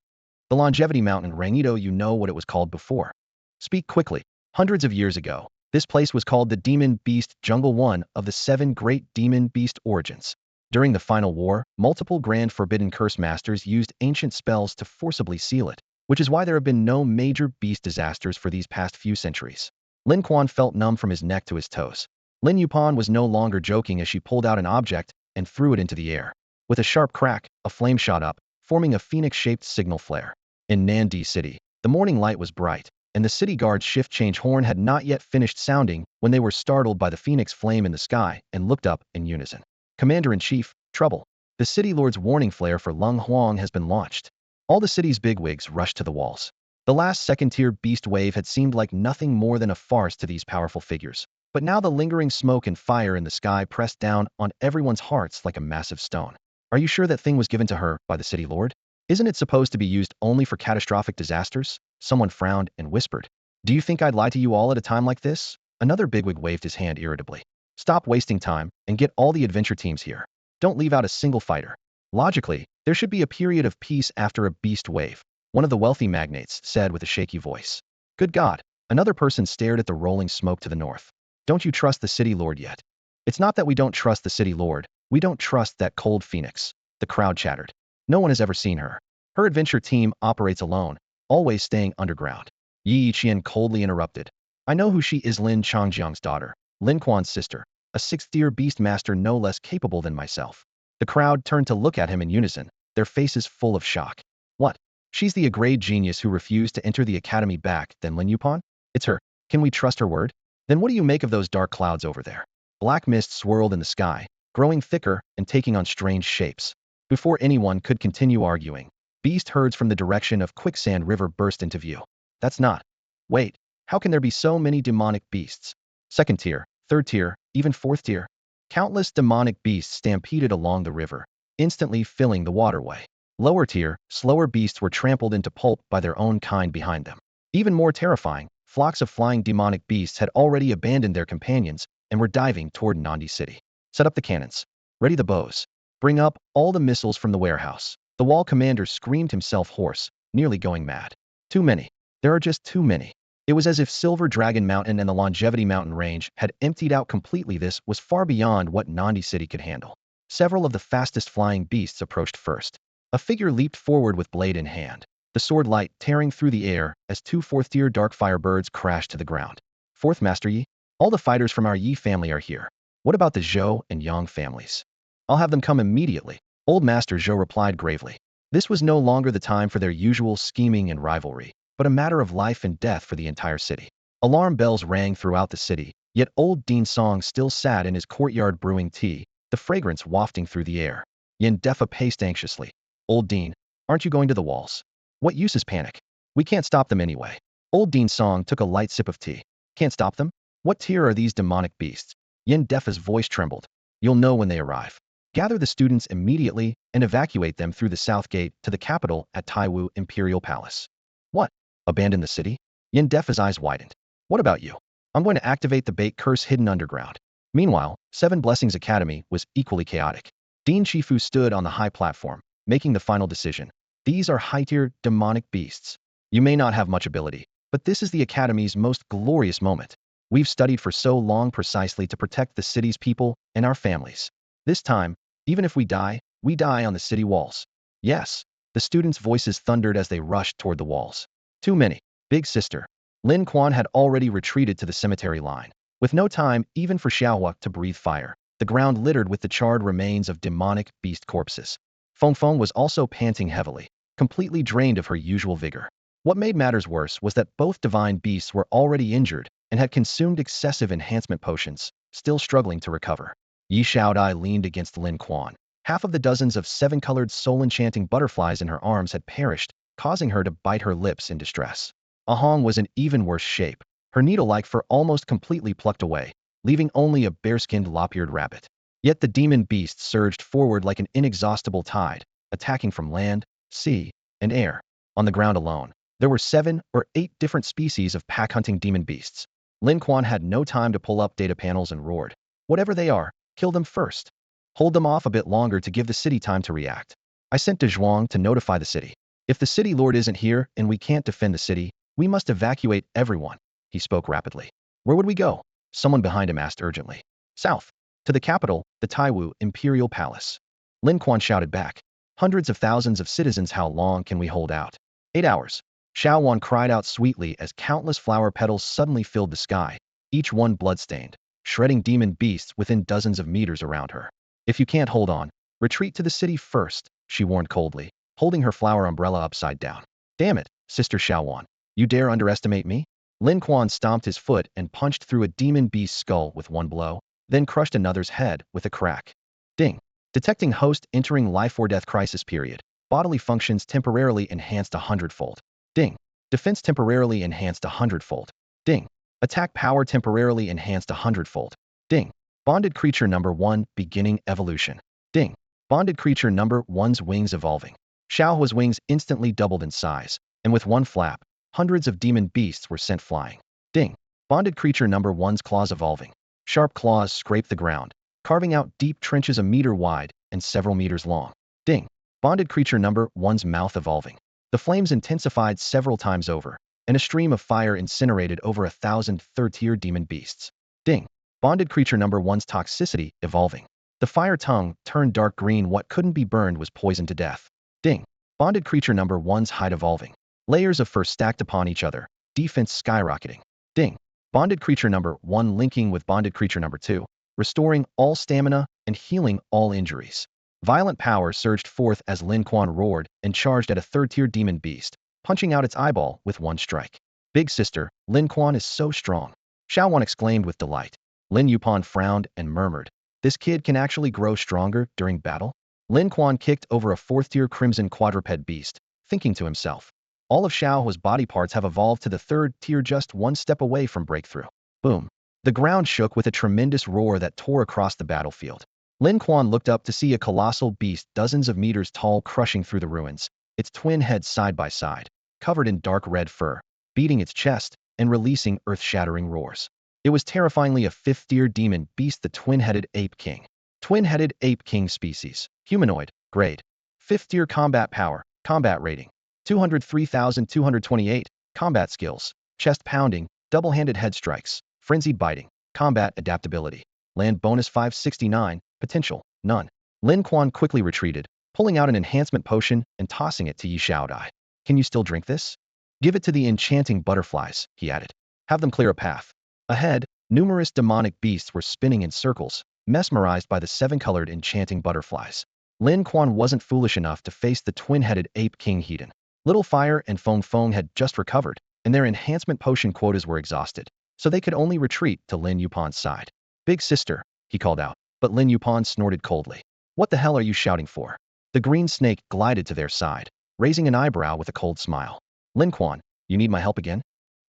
The Longevity Mountain, Rangito, you know what it was called before. Speak quickly. Hundreds of years ago, this place was called the Demon Beast Jungle, one of the 7 great demon beast origins. During the final war, multiple grand forbidden curse masters used ancient spells to forcibly seal it, which is why there have been no major beast disasters for these past few centuries. Lin Quan felt numb from his neck to his toes. Lin Yupan was no longer joking as she pulled out an object and threw it into the air. With a sharp crack, a flame shot up, forming a phoenix-shaped signal flare. In Nandi City, the morning light was bright, and the city guard's shift change horn had not yet finished sounding when they were startled by the phoenix flame in the sky and looked up in unison. Commander-in-Chief, trouble. The city lord's warning flare for Lung Huang has been launched. All the city's bigwigs rushed to the walls. The last 2nd-tier beast wave had seemed like nothing more than a farce to these powerful figures, but now the lingering smoke and fire in the sky pressed down on everyone's hearts like a massive stone. Are you sure that thing was given to her by the city lord? Isn't it supposed to be used only for catastrophic disasters? Someone frowned and whispered. Do you think I'd lie to you all at a time like this? Another bigwig waved his hand irritably. Stop wasting time and get all the adventure teams here. Don't leave out a single fighter. Logically, there should be a period of peace after a beast wave, one of the wealthy magnates said with a shaky voice. Good God, another person stared at the rolling smoke to the north. Don't you trust the city lord yet? It's not that we don't trust the city lord, we don't trust that cold phoenix. The crowd chattered. No one has ever seen her. Her adventure team operates alone, always staying underground. Yi Qian coldly interrupted. I know who she is, Lin Changjiang's daughter, Lin Quan's sister, a sixth-tier beast master no less capable than myself. The crowd turned to look at him in unison, their faces full of shock. What? She's the A-grade genius who refused to enter the academy back then, Lin Yupan? It's her. Can we trust her word? Then what do you make of those dark clouds over there? Black mist swirled in the sky, growing thicker and taking on strange shapes. Before anyone could continue arguing, beast herds from the direction of Quicksand River burst into view. That's not. Wait, how can there be so many demonic beasts? Second tier, third tier, even fourth tier? Countless demonic beasts stampeded along the river, instantly filling the waterway. Lower tier, slower beasts were trampled into pulp by their own kind behind them. Even more terrifying, flocks of flying demonic beasts had already abandoned their companions and were diving toward Nandi City. Set up the cannons. Ready the bows. Bring up all the missiles from the warehouse. The wall commander screamed himself hoarse, nearly going mad. Too many. There are just too many. It was as if Silver Dragon Mountain and the Longevity Mountain Range had emptied out completely. This was far beyond what Nandi City could handle. Several of the fastest flying beasts approached first. A figure leaped forward with blade in hand, the sword light tearing through the air as two fourth-tier dark fire birds crashed to the ground. Fourth Master Yi, all the fighters from our Yi family are here. What about the Zhou and Yang families? I'll have them come immediately, Old Master Zhou replied gravely. This was no longer the time for their usual scheming and rivalry, but a matter of life and death for the entire city. Alarm bells rang throughout the city, yet old Dean Song still sat in his courtyard brewing tea, the fragrance wafting through the air. Yin Defa paced anxiously. Old Dean, aren't you going to the walls? What use is panic? We can't stop them anyway. Old Dean Song took a light sip of tea. Can't stop them? What tier are these demonic beasts? Yin Defa's voice trembled. You'll know when they arrive. Gather the students immediately and evacuate them through the south gate to the capital at Taiwu Imperial Palace. What? Abandon the city? Yin Defa's eyes widened. What about you? I'm going to activate the bait curse hidden underground. Meanwhile, Seven Blessings Academy was equally chaotic. Dean Shifu stood on the high platform, making the final decision. These are high-tier demonic beasts. You may not have much ability, but this is the Academy's most glorious moment. We've studied for so long precisely to protect the city's people and our families. This time, even if we die on the city walls. Yes, the students' voices thundered as they rushed toward the walls. Too many. Big sister. Lin Quan had already retreated to the cemetery line, with no time even for Xiaohua to breathe fire. The ground littered with the charred remains of demonic beast corpses. Feng Feng was also panting heavily, completely drained of her usual vigor. What made matters worse was that both divine beasts were already injured and had consumed excessive enhancement potions, still struggling to recover. Yi Xiaodai leaned against Lin Quan. Half of the dozens of seven-colored soul-enchanting butterflies in her arms had perished, causing her to bite her lips in distress. Ahong was in even worse shape, her needle-like fur almost completely plucked away, leaving only a bare-skinned lop-eared rabbit. Yet the demon beast surged forward like an inexhaustible tide, attacking from land, sea, and air. On the ground alone, there were 7 or 8 different species of pack-hunting demon beasts. Lin Quan had no time to pull up data panels and roared. Whatever they are, kill them first. Hold them off a bit longer to give the city time to react. I sent De Zhuang to notify the city. If the city lord isn't here and we can't defend the city, we must evacuate everyone. He spoke rapidly. Where would we go? Someone behind him asked urgently. South. To the capital, the Taiwu Imperial Palace. Lin Quan shouted back. Hundreds of thousands of citizens, how long can we hold out? 8 hours. Xiao Wan cried out sweetly as countless flower petals suddenly filled the sky, each one blood-stained, shredding demon beasts within dozens of meters around her. If you can't hold on, retreat to the city first, she warned coldly, holding her flower umbrella upside down. Damn it, Sister Xiao Wan. You dare underestimate me? Lin Quan stomped his foot and punched through a demon beast's skull with one blow, then crushed another's head with a crack. Ding. Detecting host entering life or death crisis period. Bodily functions temporarily enhanced 100-fold. Ding. Defense temporarily enhanced 100-fold. Ding. Attack power temporarily enhanced 100-fold. Ding. Bonded creature number 1 beginning evolution. Ding. Bonded creature number 1's wings evolving. Xiaohua's wings instantly doubled in size, and with one flap, hundreds of demon beasts were sent flying. Ding. Bonded creature number 1's claws evolving. Sharp claws scraped the ground, carving out deep trenches a meter wide and several meters long. Ding. Bonded creature number 1's mouth evolving. The flames intensified several times over, and a stream of fire incinerated over 1,000 third-tier demon beasts. Ding. Bonded creature number 1's toxicity evolving. The fire tongue turned dark green. What couldn't be burned was poisoned to death. Ding. Bonded creature number 1's hide evolving. Layers of fur stacked upon each other, defense skyrocketing. Ding. Bonded creature number 1 linking with bonded creature number 2, restoring all stamina and healing all injuries. Violent power surged forth as Lin Quan roared and charged at a third-tier demon beast, punching out its eyeball with one strike. Big sister, Lin Quan is so strong. Xiaowan exclaimed with delight. Lin Yupan frowned and murmured, this kid can actually grow stronger during battle? Lin Quan kicked over a fourth-tier crimson quadruped beast, thinking to himself, all of Xiaohua's body parts have evolved to the third tier just one step away from breakthrough. Boom. The ground shook with a tremendous roar that tore across the battlefield. Lin Quan looked up to see a colossal beast dozens of meters tall crushing through the ruins, its twin heads side by side, covered in dark red fur, beating its chest and releasing earth-shattering roars. It was terrifyingly a fifth-tier demon beast, the twin-headed ape king. Twin-headed ape king species, humanoid, grade. Fifth-tier combat power, combat rating. 203,228, combat skills, chest pounding, double-handed head strikes, frenzied biting, combat adaptability. Land bonus 569, potential, none. Lin Quan quickly retreated, pulling out an enhancement potion and tossing it to Yi Xiaodai. Can you still drink this? Give it to the enchanting butterflies, he added. Have them clear a path. Ahead, numerous demonic beasts were spinning in circles, mesmerized by the seven-colored enchanting butterflies. Lin Quan wasn't foolish enough to face the twin-headed ape king Hedon. Little Fire and Feng Feng had just recovered, and their enhancement potion quotas were exhausted, so they could only retreat to Lin Yupan's side. Big sister, he called out, but Lin Yupan snorted coldly. What the hell are you shouting for? The green snake glided to their side, raising an eyebrow with a cold smile. Lin Quan, you need my help again?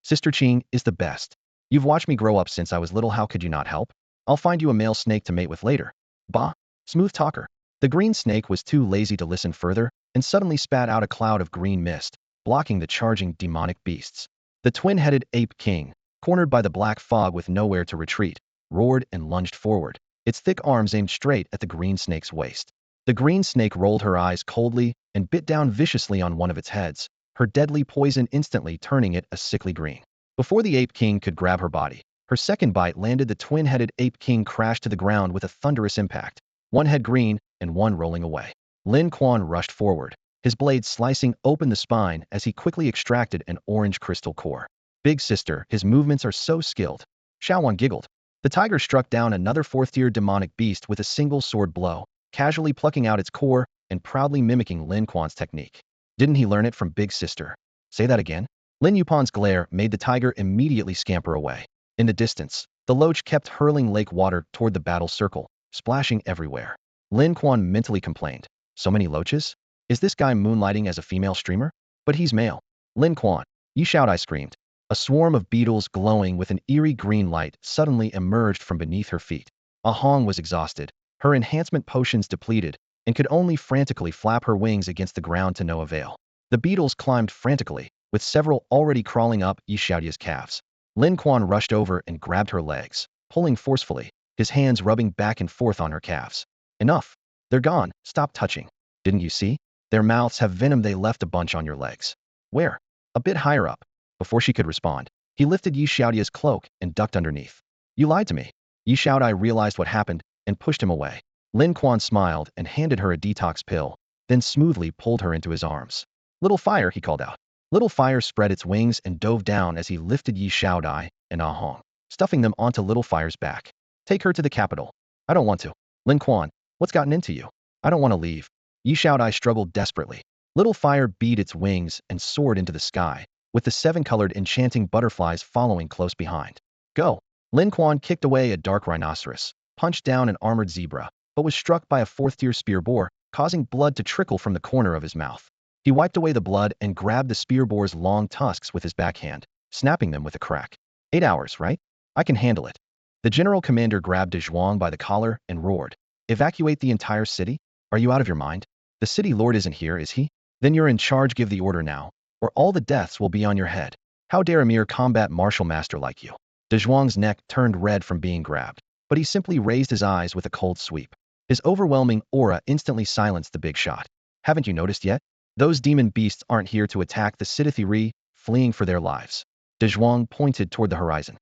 Sister Qing is the best. You've watched me grow up since I was little, how could you not help? I'll find you a male snake to mate with later. Bah, smooth talker. The green snake was too lazy to listen further, and suddenly spat out a cloud of green mist, blocking the charging demonic beasts. The twin-headed ape king, cornered by the black fog with nowhere to retreat, roared and lunged forward, its thick arms aimed straight at the green snake's waist. The green snake rolled her eyes coldly and bit down viciously on one of its heads, her deadly poison instantly turning it a sickly green. Before the ape king could grab her body, her second bite landed. The twin-headed ape king crashed to the ground with a thunderous impact, one head green and one rolling away. Lin Quan rushed forward, his blade slicing open the spine as he quickly extracted an orange crystal core. Big sister, his movements are so skilled. Xiaowan giggled. The tiger struck down another fourth-tier demonic beast with a single sword blow, casually plucking out its core and proudly mimicking Lin Quan's technique. Didn't he learn it from Big Sister? Say that again? Lin Yupan's glare made the tiger immediately scamper away. In the distance, the loach kept hurling lake water toward the battle circle, splashing everywhere. Lin Quan mentally complained. So many loaches? Is this guy moonlighting as a female streamer? But he's male. Lin Quan, Yi Xiaodai screamed. A swarm of beetles glowing with an eerie green light suddenly emerged from beneath her feet. Ahong was exhausted, her enhancement potions depleted, and could only frantically flap her wings against the ground to no avail. The beetles climbed frantically, with several already crawling up Yi Xiaodia's calves. Lin Quan rushed over and grabbed her legs, pulling forcefully, his hands rubbing back and forth on her calves. Enough. They're gone. Stop touching. Didn't you see? Their mouths have venom. They left a bunch on your legs. Where? A bit higher up. Before she could respond, he lifted Yi Xiaodia's cloak and ducked underneath. You lied to me. Yi Xiaodai realized what happened and pushed him away. Lin Quan smiled and handed her a detox pill, then smoothly pulled her into his arms. Little Fire, he called out. Little Fire spread its wings and dove down as he lifted Yi Xiaodai and Ahong, stuffing them onto Little Fire's back. Take her to the capital. I don't want to. Lin Quan, what's gotten into you? I don't want to leave. Yi Xiaodai struggled desperately. Little Fire beat its wings and soared into the sky, with the seven-colored enchanting butterflies following close behind. Go! Lin Quan kicked away a dark rhinoceros, punched down an armored zebra, but was struck by a fourth-tier spear boar, causing blood to trickle from the corner of his mouth. He wiped away the blood and grabbed the spear boar's long tusks with his backhand, snapping them with a crack. 8 hours, right? I can handle it. The general commander grabbed De Zhuang by the collar and roared. Evacuate the entire city? Are you out of your mind? The city lord isn't here, is he? Then you're in charge. Give the order now, or all the deaths will be on your head. How dare a mere combat martial master like you? De Zhuang's neck turned red from being grabbed, but he simply raised his eyes with a cold sweep. His overwhelming aura instantly silenced the big shot. Haven't you noticed yet? Those demon beasts aren't here to attack the City, fleeing for their lives. De Zhuang pointed toward the horizon.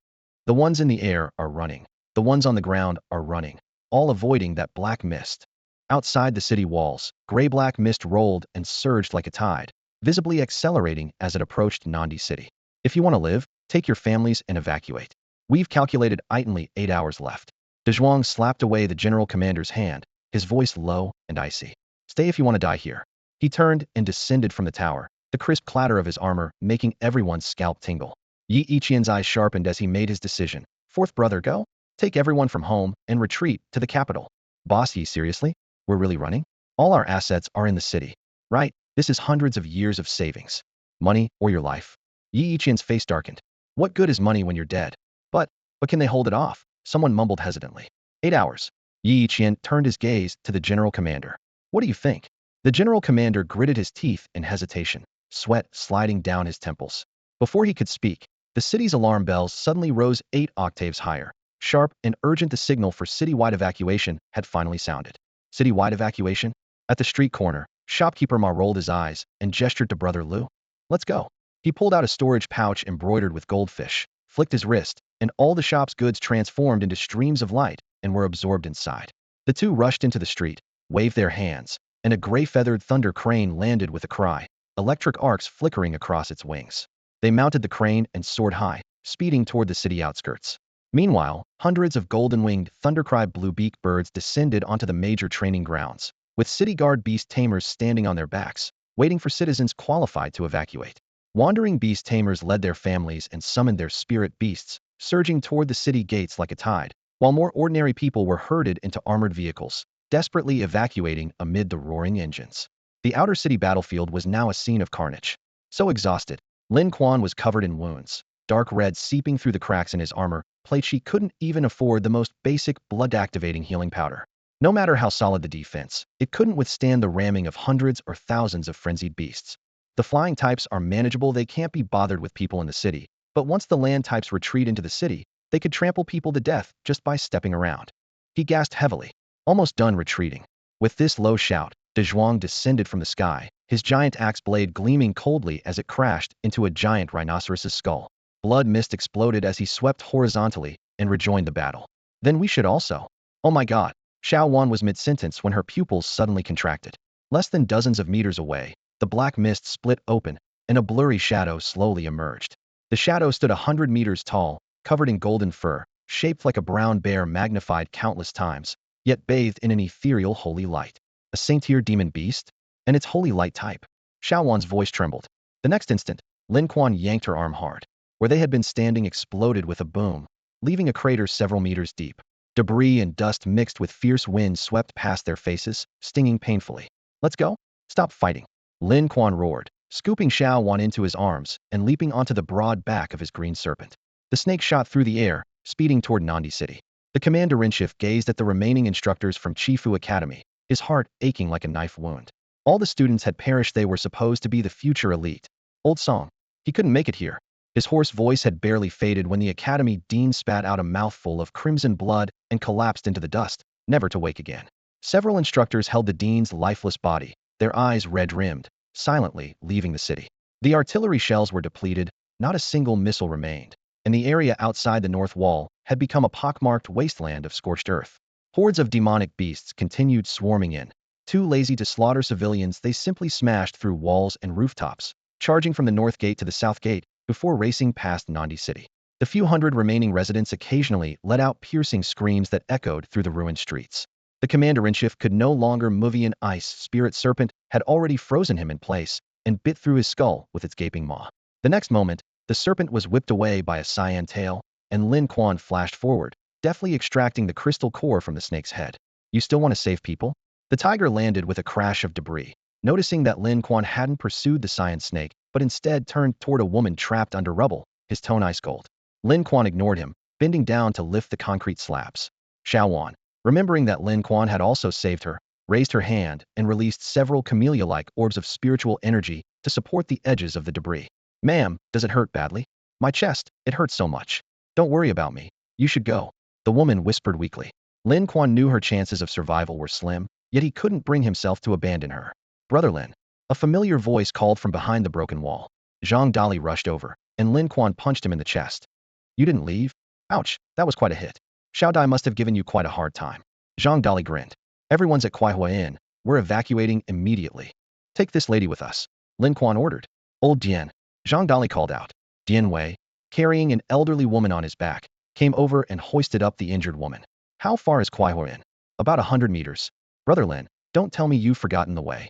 The ones in the air are running. The ones on the ground are running, all avoiding that black mist. Outside the city walls, gray-black mist rolled and surged like a tide, visibly accelerating as it approached Nandi City. If you want to live, take your families and evacuate. We've calculated idly 8 hours left. De Zhuang slapped away the general commander's hand, his voice low and icy. Stay if you want to die here. He turned and descended from the tower, the crisp clatter of his armor making everyone's scalp tingle. Yi Yiqian's eyes sharpened as he made his decision. Fourth brother, go. Take everyone from home and retreat to the capital. Boss Yi, seriously? We're really running? All our assets are in the city. Right, this is hundreds of years of savings. Money or your life. Yi Yiqian's face darkened. What good is money when you're dead? But can they hold it off? Someone mumbled hesitantly. 8 hours. Yi Yiqian turned his gaze to the general commander. What do you think? The general commander gritted his teeth in hesitation, sweat sliding down his temples. Before he could speak, the city's alarm bells suddenly rose 8 octaves higher. Sharp and urgent, the signal for citywide evacuation had finally sounded. Citywide evacuation? At the street corner, shopkeeper Ma rolled his eyes and gestured to Brother Lu. Let's go. He pulled out a storage pouch embroidered with goldfish, flicked his wrist, and all the shop's goods transformed into streams of light and were absorbed inside. The two rushed into the street, waved their hands, and a gray-feathered thunder crane landed with a cry, electric arcs flickering across its wings. They mounted the crane and soared high, speeding toward the city outskirts. Meanwhile, hundreds of golden-winged, thundercry blue-beak birds descended onto the major training grounds, with city guard beast tamers standing on their backs, waiting for citizens qualified to evacuate. Wandering beast tamers led their families and summoned their spirit beasts, surging toward the city gates like a tide, while more ordinary people were herded into armored vehicles, desperately evacuating amid the roaring engines. The outer city battlefield was now a scene of carnage. So exhausted, Lin Quan was covered in wounds, dark red seeping through the cracks in his armor plate. She couldn't even afford the most basic blood-activating healing powder. No matter how solid the defense, it couldn't withstand the ramming of hundreds or thousands of frenzied beasts. The flying types are manageable, they can't be bothered with people in the city, but once the land types retreat into the city, they could trample people to death just by stepping around. He gasped heavily, almost done retreating. With this low shout, De Zhuang descended from the sky, his giant axe blade gleaming coldly as it crashed into a giant rhinoceros's skull. Blood mist exploded as he swept horizontally and rejoined the battle. Then we should also. Oh my god. Xiao Wan was mid-sentence when her pupils suddenly contracted. Less than dozens of meters away, the black mist split open, and a blurry shadow slowly emerged. The shadow stood 100 meters tall, covered in golden fur, shaped like a brown bear magnified countless times, yet bathed in an ethereal holy light. A saint-tier demon beast? And its holy light type. Xiao Wan's voice trembled. The next instant, Lin Quan yanked her arm hard. Where they had been standing exploded with a boom, leaving a crater several meters deep. Debris and dust mixed with fierce wind swept past their faces, stinging painfully. Let's go? Stop fighting. Lin Quan roared, scooping Xiao Wan into his arms and leaping onto the broad back of his green serpent. The snake shot through the air, speeding toward Nandi City. The commander-in-chief gazed at the remaining instructors from Chifu Academy, his heart aching like a knife wound. All the students had perished. They were supposed to be the future elite. Old song. He couldn't make it here. His hoarse voice had barely faded when the academy dean spat out a mouthful of crimson blood and collapsed into the dust, never to wake again. Several instructors held the dean's lifeless body, their eyes red-rimmed, silently leaving the city. The artillery shells were depleted, not a single missile remained, and the area outside the north wall had become a pockmarked wasteland of scorched earth. Hordes of demonic beasts continued swarming in. Too lazy to slaughter civilians, they simply smashed through walls and rooftops, charging from the north gate to the south gate, before racing past Nandi City. The few hundred remaining residents occasionally let out piercing screams that echoed through the ruined streets. The commander-in-chief could no longer move. An ice spirit serpent had already frozen him in place and bit through his skull with its gaping maw. The next moment, the serpent was whipped away by a cyan tail, and Lin Quan flashed forward, deftly extracting the crystal core from the snake's head. You still want to save people? The tiger landed with a crash of debris. Noticing that Lin Quan hadn't pursued the cyan snake, but instead turned toward a woman trapped under rubble, his tone ice cold. Lin Quan ignored him, bending down to lift the concrete slabs. Xiao Wan, remembering that Lin Quan had also saved her, raised her hand and released several camellia-like orbs of spiritual energy to support the edges of the debris. Ma'am, does it hurt badly? My chest, it hurts so much. Don't worry about me. You should go. The woman whispered weakly. Lin Quan knew her chances of survival were slim, yet he couldn't bring himself to abandon her. Brother Lin. A familiar voice called from behind the broken wall. Zhang Dali rushed over, and Lin Quan punched him in the chest. You didn't leave? Ouch, that was quite a hit. Xiao Dai must have given you quite a hard time. Zhang Dali grinned. Everyone's at Kuaihua Inn. We're evacuating immediately. Take this lady with us. Lin Quan ordered. Old Dian. Zhang Dali called out. Dian Wei, carrying an elderly woman on his back, came over and hoisted up the injured woman. How far is Kuai in? About 100 meters. Brother Lin, don't tell me you've forgotten the way.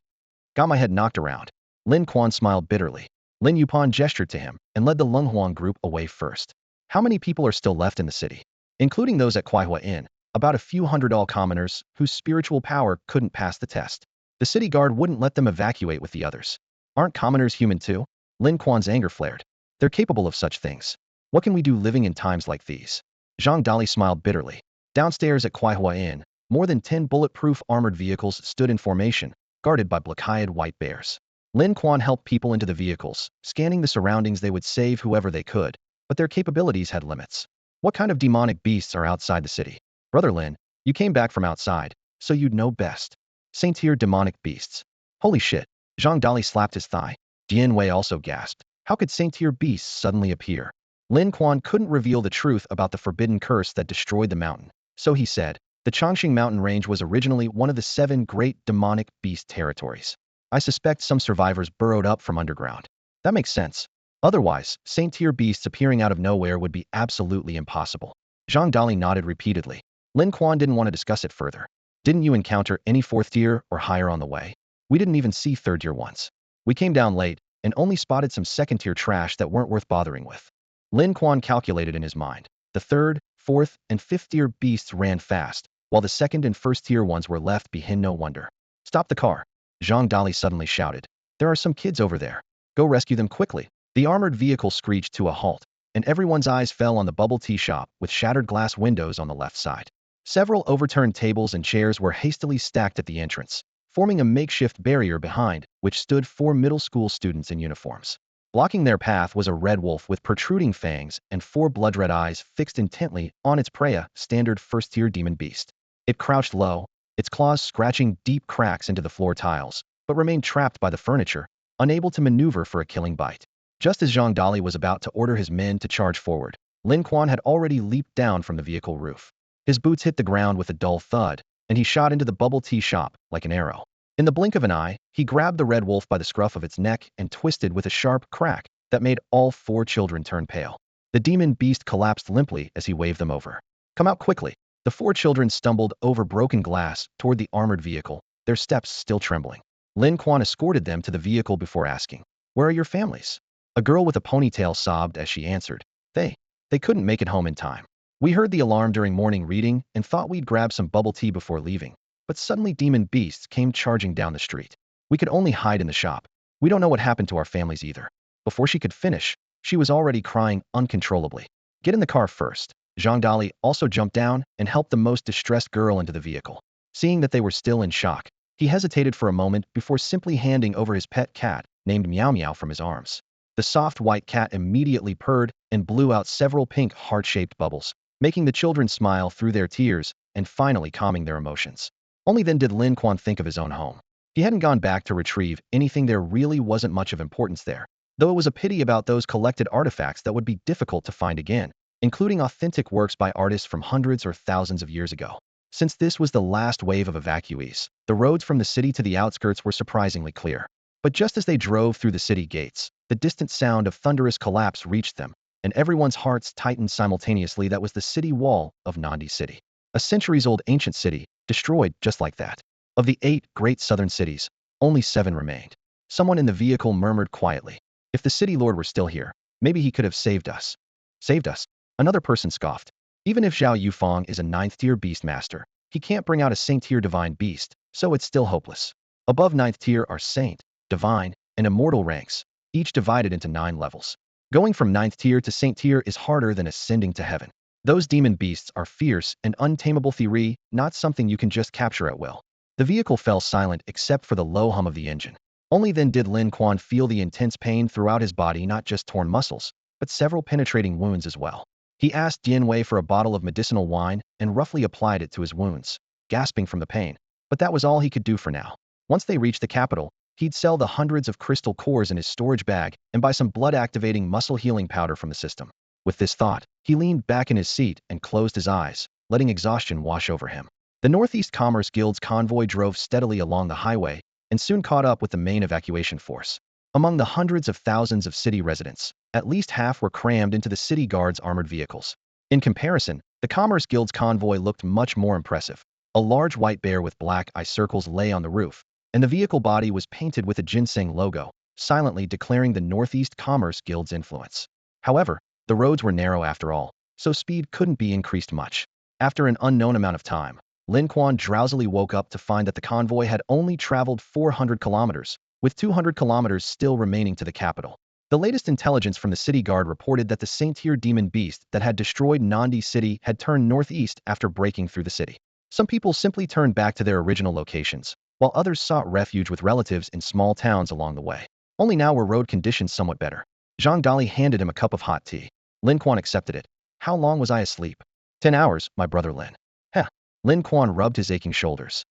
Got my head knocked around. Lin Quan smiled bitterly. Lin Yupan gestured to him and led the Lunghuang group away first. How many people are still left in the city? Including those at Kuai Inn, about a few hundred all commoners whose spiritual power couldn't pass the test. The city guard wouldn't let them evacuate with the others. Aren't commoners human too? Lin Quan's anger flared. They're capable of such things. What can we do living in times like these? Zhang Dali smiled bitterly. Downstairs at Kuai Inn, more than 10 bulletproof armored vehicles stood in formation, guarded by black-eyed white bears. Lin Quan helped people into the vehicles, scanning the surroundings. They would save whoever they could, but their capabilities had limits. What kind of demonic beasts are outside the city? Brother Lin, you came back from outside, so you'd know best. Saint-tier demonic beasts. Holy shit. Zhang Dali slapped his thigh. Dian Wei also gasped. How could saint-tier beasts suddenly appear? Lin Quan couldn't reveal the truth about the forbidden curse that destroyed the mountain, so he said, the Chongqing mountain range was originally one of the 7 great demonic beast territories. I suspect some survivors burrowed up from underground. That makes sense. Otherwise, saint-tier beasts appearing out of nowhere would be absolutely impossible. Zhang Dali nodded repeatedly. Lin Quan didn't want to discuss it further. Didn't you encounter any 4th tier or higher on the way? We didn't even see 3rd tier ones. We came down late and only spotted some 2nd tier trash that weren't worth bothering with. Lin Quan calculated in his mind. The 3rd, 4th, and 5th tier beasts ran fast, while the 2nd and 1st tier ones were left behind. No wonder. Stop the car. Zhang Dali suddenly shouted. There are some kids over there. Go rescue them quickly. The armored vehicle screeched to a halt, and everyone's eyes fell on the bubble tea shop with shattered glass windows on the left side. Several overturned tables and chairs were hastily stacked at the entrance, forming a makeshift barrier behind which stood 4 middle school students in uniforms. Blocking their path was a red wolf with protruding fangs and 4 blood-red eyes fixed intently on its prey, standard 1st-tier demon beast. It crouched low, its claws scratching deep cracks into the floor tiles, but remained trapped by the furniture, unable to maneuver for a killing bite. Just as Zhang Dali was about to order his men to charge forward, Lin Quan had already leaped down from the vehicle roof. His boots hit the ground with a dull thud, and he shot into the bubble tea shop like an arrow. In the blink of an eye, he grabbed the red wolf by the scruff of its neck and twisted with a sharp crack that made all 4 children turn pale. The demon beast collapsed limply as he waved them over. Come out quickly. The 4 children stumbled over broken glass toward the armored vehicle, their steps still trembling. Lin Quan escorted them to the vehicle before asking, "Where are your families?" A girl with a ponytail sobbed as she answered, They couldn't make it home in time. We heard the alarm during morning reading and thought we'd grab some bubble tea before leaving, but suddenly demon beasts came charging down the street. We could only hide in the shop. We don't know what happened to our families either." Before she could finish, she was already crying uncontrollably. "Get in the car first." Zhang Dali also jumped down and helped the most distressed girl into the vehicle. Seeing that they were still in shock, he hesitated for a moment before simply handing over his pet cat, named Meow Meow, from his arms. The soft white cat immediately purred and blew out several pink heart-shaped bubbles, making the children smile through their tears and finally calming their emotions. Only then did Lin Quan think of his own home. He hadn't gone back to retrieve anything. There really wasn't much of importance there, though it was a pity about those collected artifacts that would be difficult to find again, including authentic works by artists from hundreds or thousands of years ago. Since this was the last wave of evacuees, the roads from the city to the outskirts were surprisingly clear. But just as they drove through the city gates, the distant sound of thunderous collapse reached them, and everyone's hearts tightened simultaneously. That was the city wall of Nandi City. A centuries-old ancient city, destroyed just like that. Of the 8 great southern cities, only 7 remained. Someone in the vehicle murmured quietly, "If the city lord were still here, maybe he could have saved us." "Saved us?" Another person scoffed. "Even if Zhao Yufang is a 9th-tier beast master, he can't bring out a saint-tier divine beast, so it's still hopeless." Above 9th tier are saint, divine, and immortal ranks, each divided into 9 levels. Going from 9th tier to saint tier is harder than ascending to heaven. Those demon beasts are fierce and untamable theory, not something you can just capture at will. The vehicle fell silent except for the low hum of the engine. Only then did Lin Quan feel the intense pain throughout his body, not just torn muscles, but several penetrating wounds as well. He asked Dian Wei for a bottle of medicinal wine and roughly applied it to his wounds, gasping from the pain. But that was all he could do for now. Once they reached the capital, he'd sell the hundreds of crystal cores in his storage bag and buy some blood-activating muscle healing powder from the system. With this thought, he leaned back in his seat and closed his eyes, letting exhaustion wash over him. The Northeast Commerce Guild's convoy drove steadily along the highway and soon caught up with the main evacuation force. Among the hundreds of thousands of city residents, at least half were crammed into the city guards' armored vehicles. In comparison, the Commerce Guild's convoy looked much more impressive. A large white bear with black eye circles lay on the roof, and the vehicle body was painted with a ginseng logo, silently declaring the Northeast Commerce Guild's influence. However, the roads were narrow after all, so speed couldn't be increased much. After an unknown amount of time, Lin Quan drowsily woke up to find that the convoy had only traveled 400 kilometers, with 200 kilometers still remaining to the capital. The latest intelligence from the city guard reported that the Saint-Tier demon beast that had destroyed Nandi City had turned northeast after breaking through the city. Some people simply turned back to their original locations, while others sought refuge with relatives in small towns along the way. Only now were road conditions somewhat better. Zhang Dali handed him a cup of hot tea. Lin Quan accepted it. How long was I asleep? 10 hours, my brother Lin. Heh. Lin Quan rubbed his aching shoulders.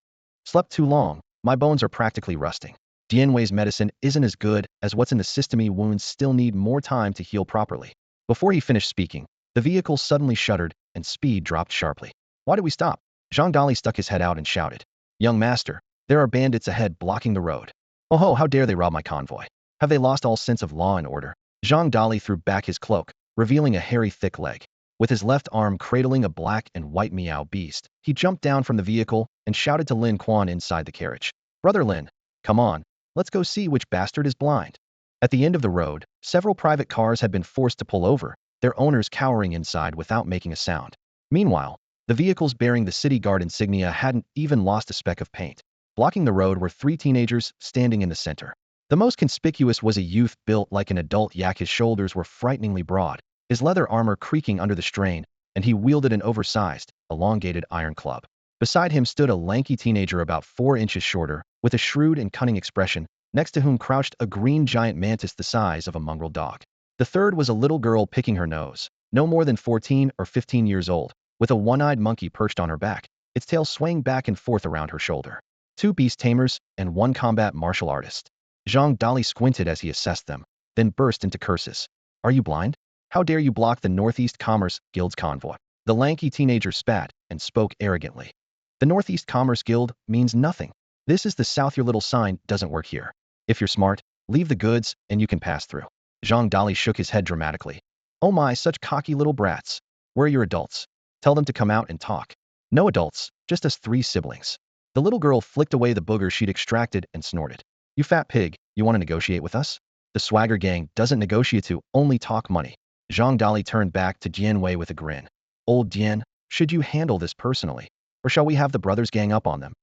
Slept too long. My bones are practically rusting. Dianwei's medicine isn't as good as what's in the system. Wounds still need more time to heal properly. Before he finished speaking, the vehicle suddenly shuddered and speed dropped sharply. Why did we stop? Zhang Dali stuck his head out and shouted. Young master, there are bandits ahead blocking the road. Oh ho, how dare they rob my convoy? Have they lost all sense of law and order? Zhang Dali threw back his cloak, revealing a hairy thick leg. With his left arm cradling a black and white meow beast, he jumped down from the vehicle and shouted to Lin Quan inside the carriage. Brother Lin, come on, let's go see which bastard is blind. At the end of the road, several private cars had been forced to pull over, their owners cowering inside without making a sound. Meanwhile, the vehicles bearing the city guard insignia hadn't even lost a speck of paint. Blocking the road were 3 teenagers standing in the center. The most conspicuous was a youth built like an adult yak. His shoulders were frighteningly broad, his leather armor creaking under the strain, and he wielded an oversized, elongated iron club. Beside him stood a lanky teenager about 4 inches shorter, with a shrewd and cunning expression, next to whom crouched a green giant mantis the size of a mongrel dog. The third was a little girl picking her nose, no more than 14 or 15 years old, with a one-eyed monkey perched on her back, its tail swaying back and forth around her shoulder. 2 beast tamers and 1 combat martial artist. Zhang Dali squinted as he assessed them, then burst into curses. Are you blind? How dare you block the Northeast Commerce Guild's convoy? The lanky teenager spat and spoke arrogantly. The Northeast Commerce Guild means nothing. This is the South. Your little sign doesn't work here. If you're smart, leave the goods and you can pass through. Zhang Dali shook his head dramatically. Oh my, such cocky little brats. Where are your adults? Tell them to come out and talk. No adults, just us 3 siblings. The little girl flicked away the booger she'd extracted and snorted. You fat pig, you want to negotiate with us? The swagger gang doesn't negotiate to only talk money. Zhang Dali turned back to Dianwei with a grin. Old Dian, should you handle this personally? Or shall we have the brothers gang up on them?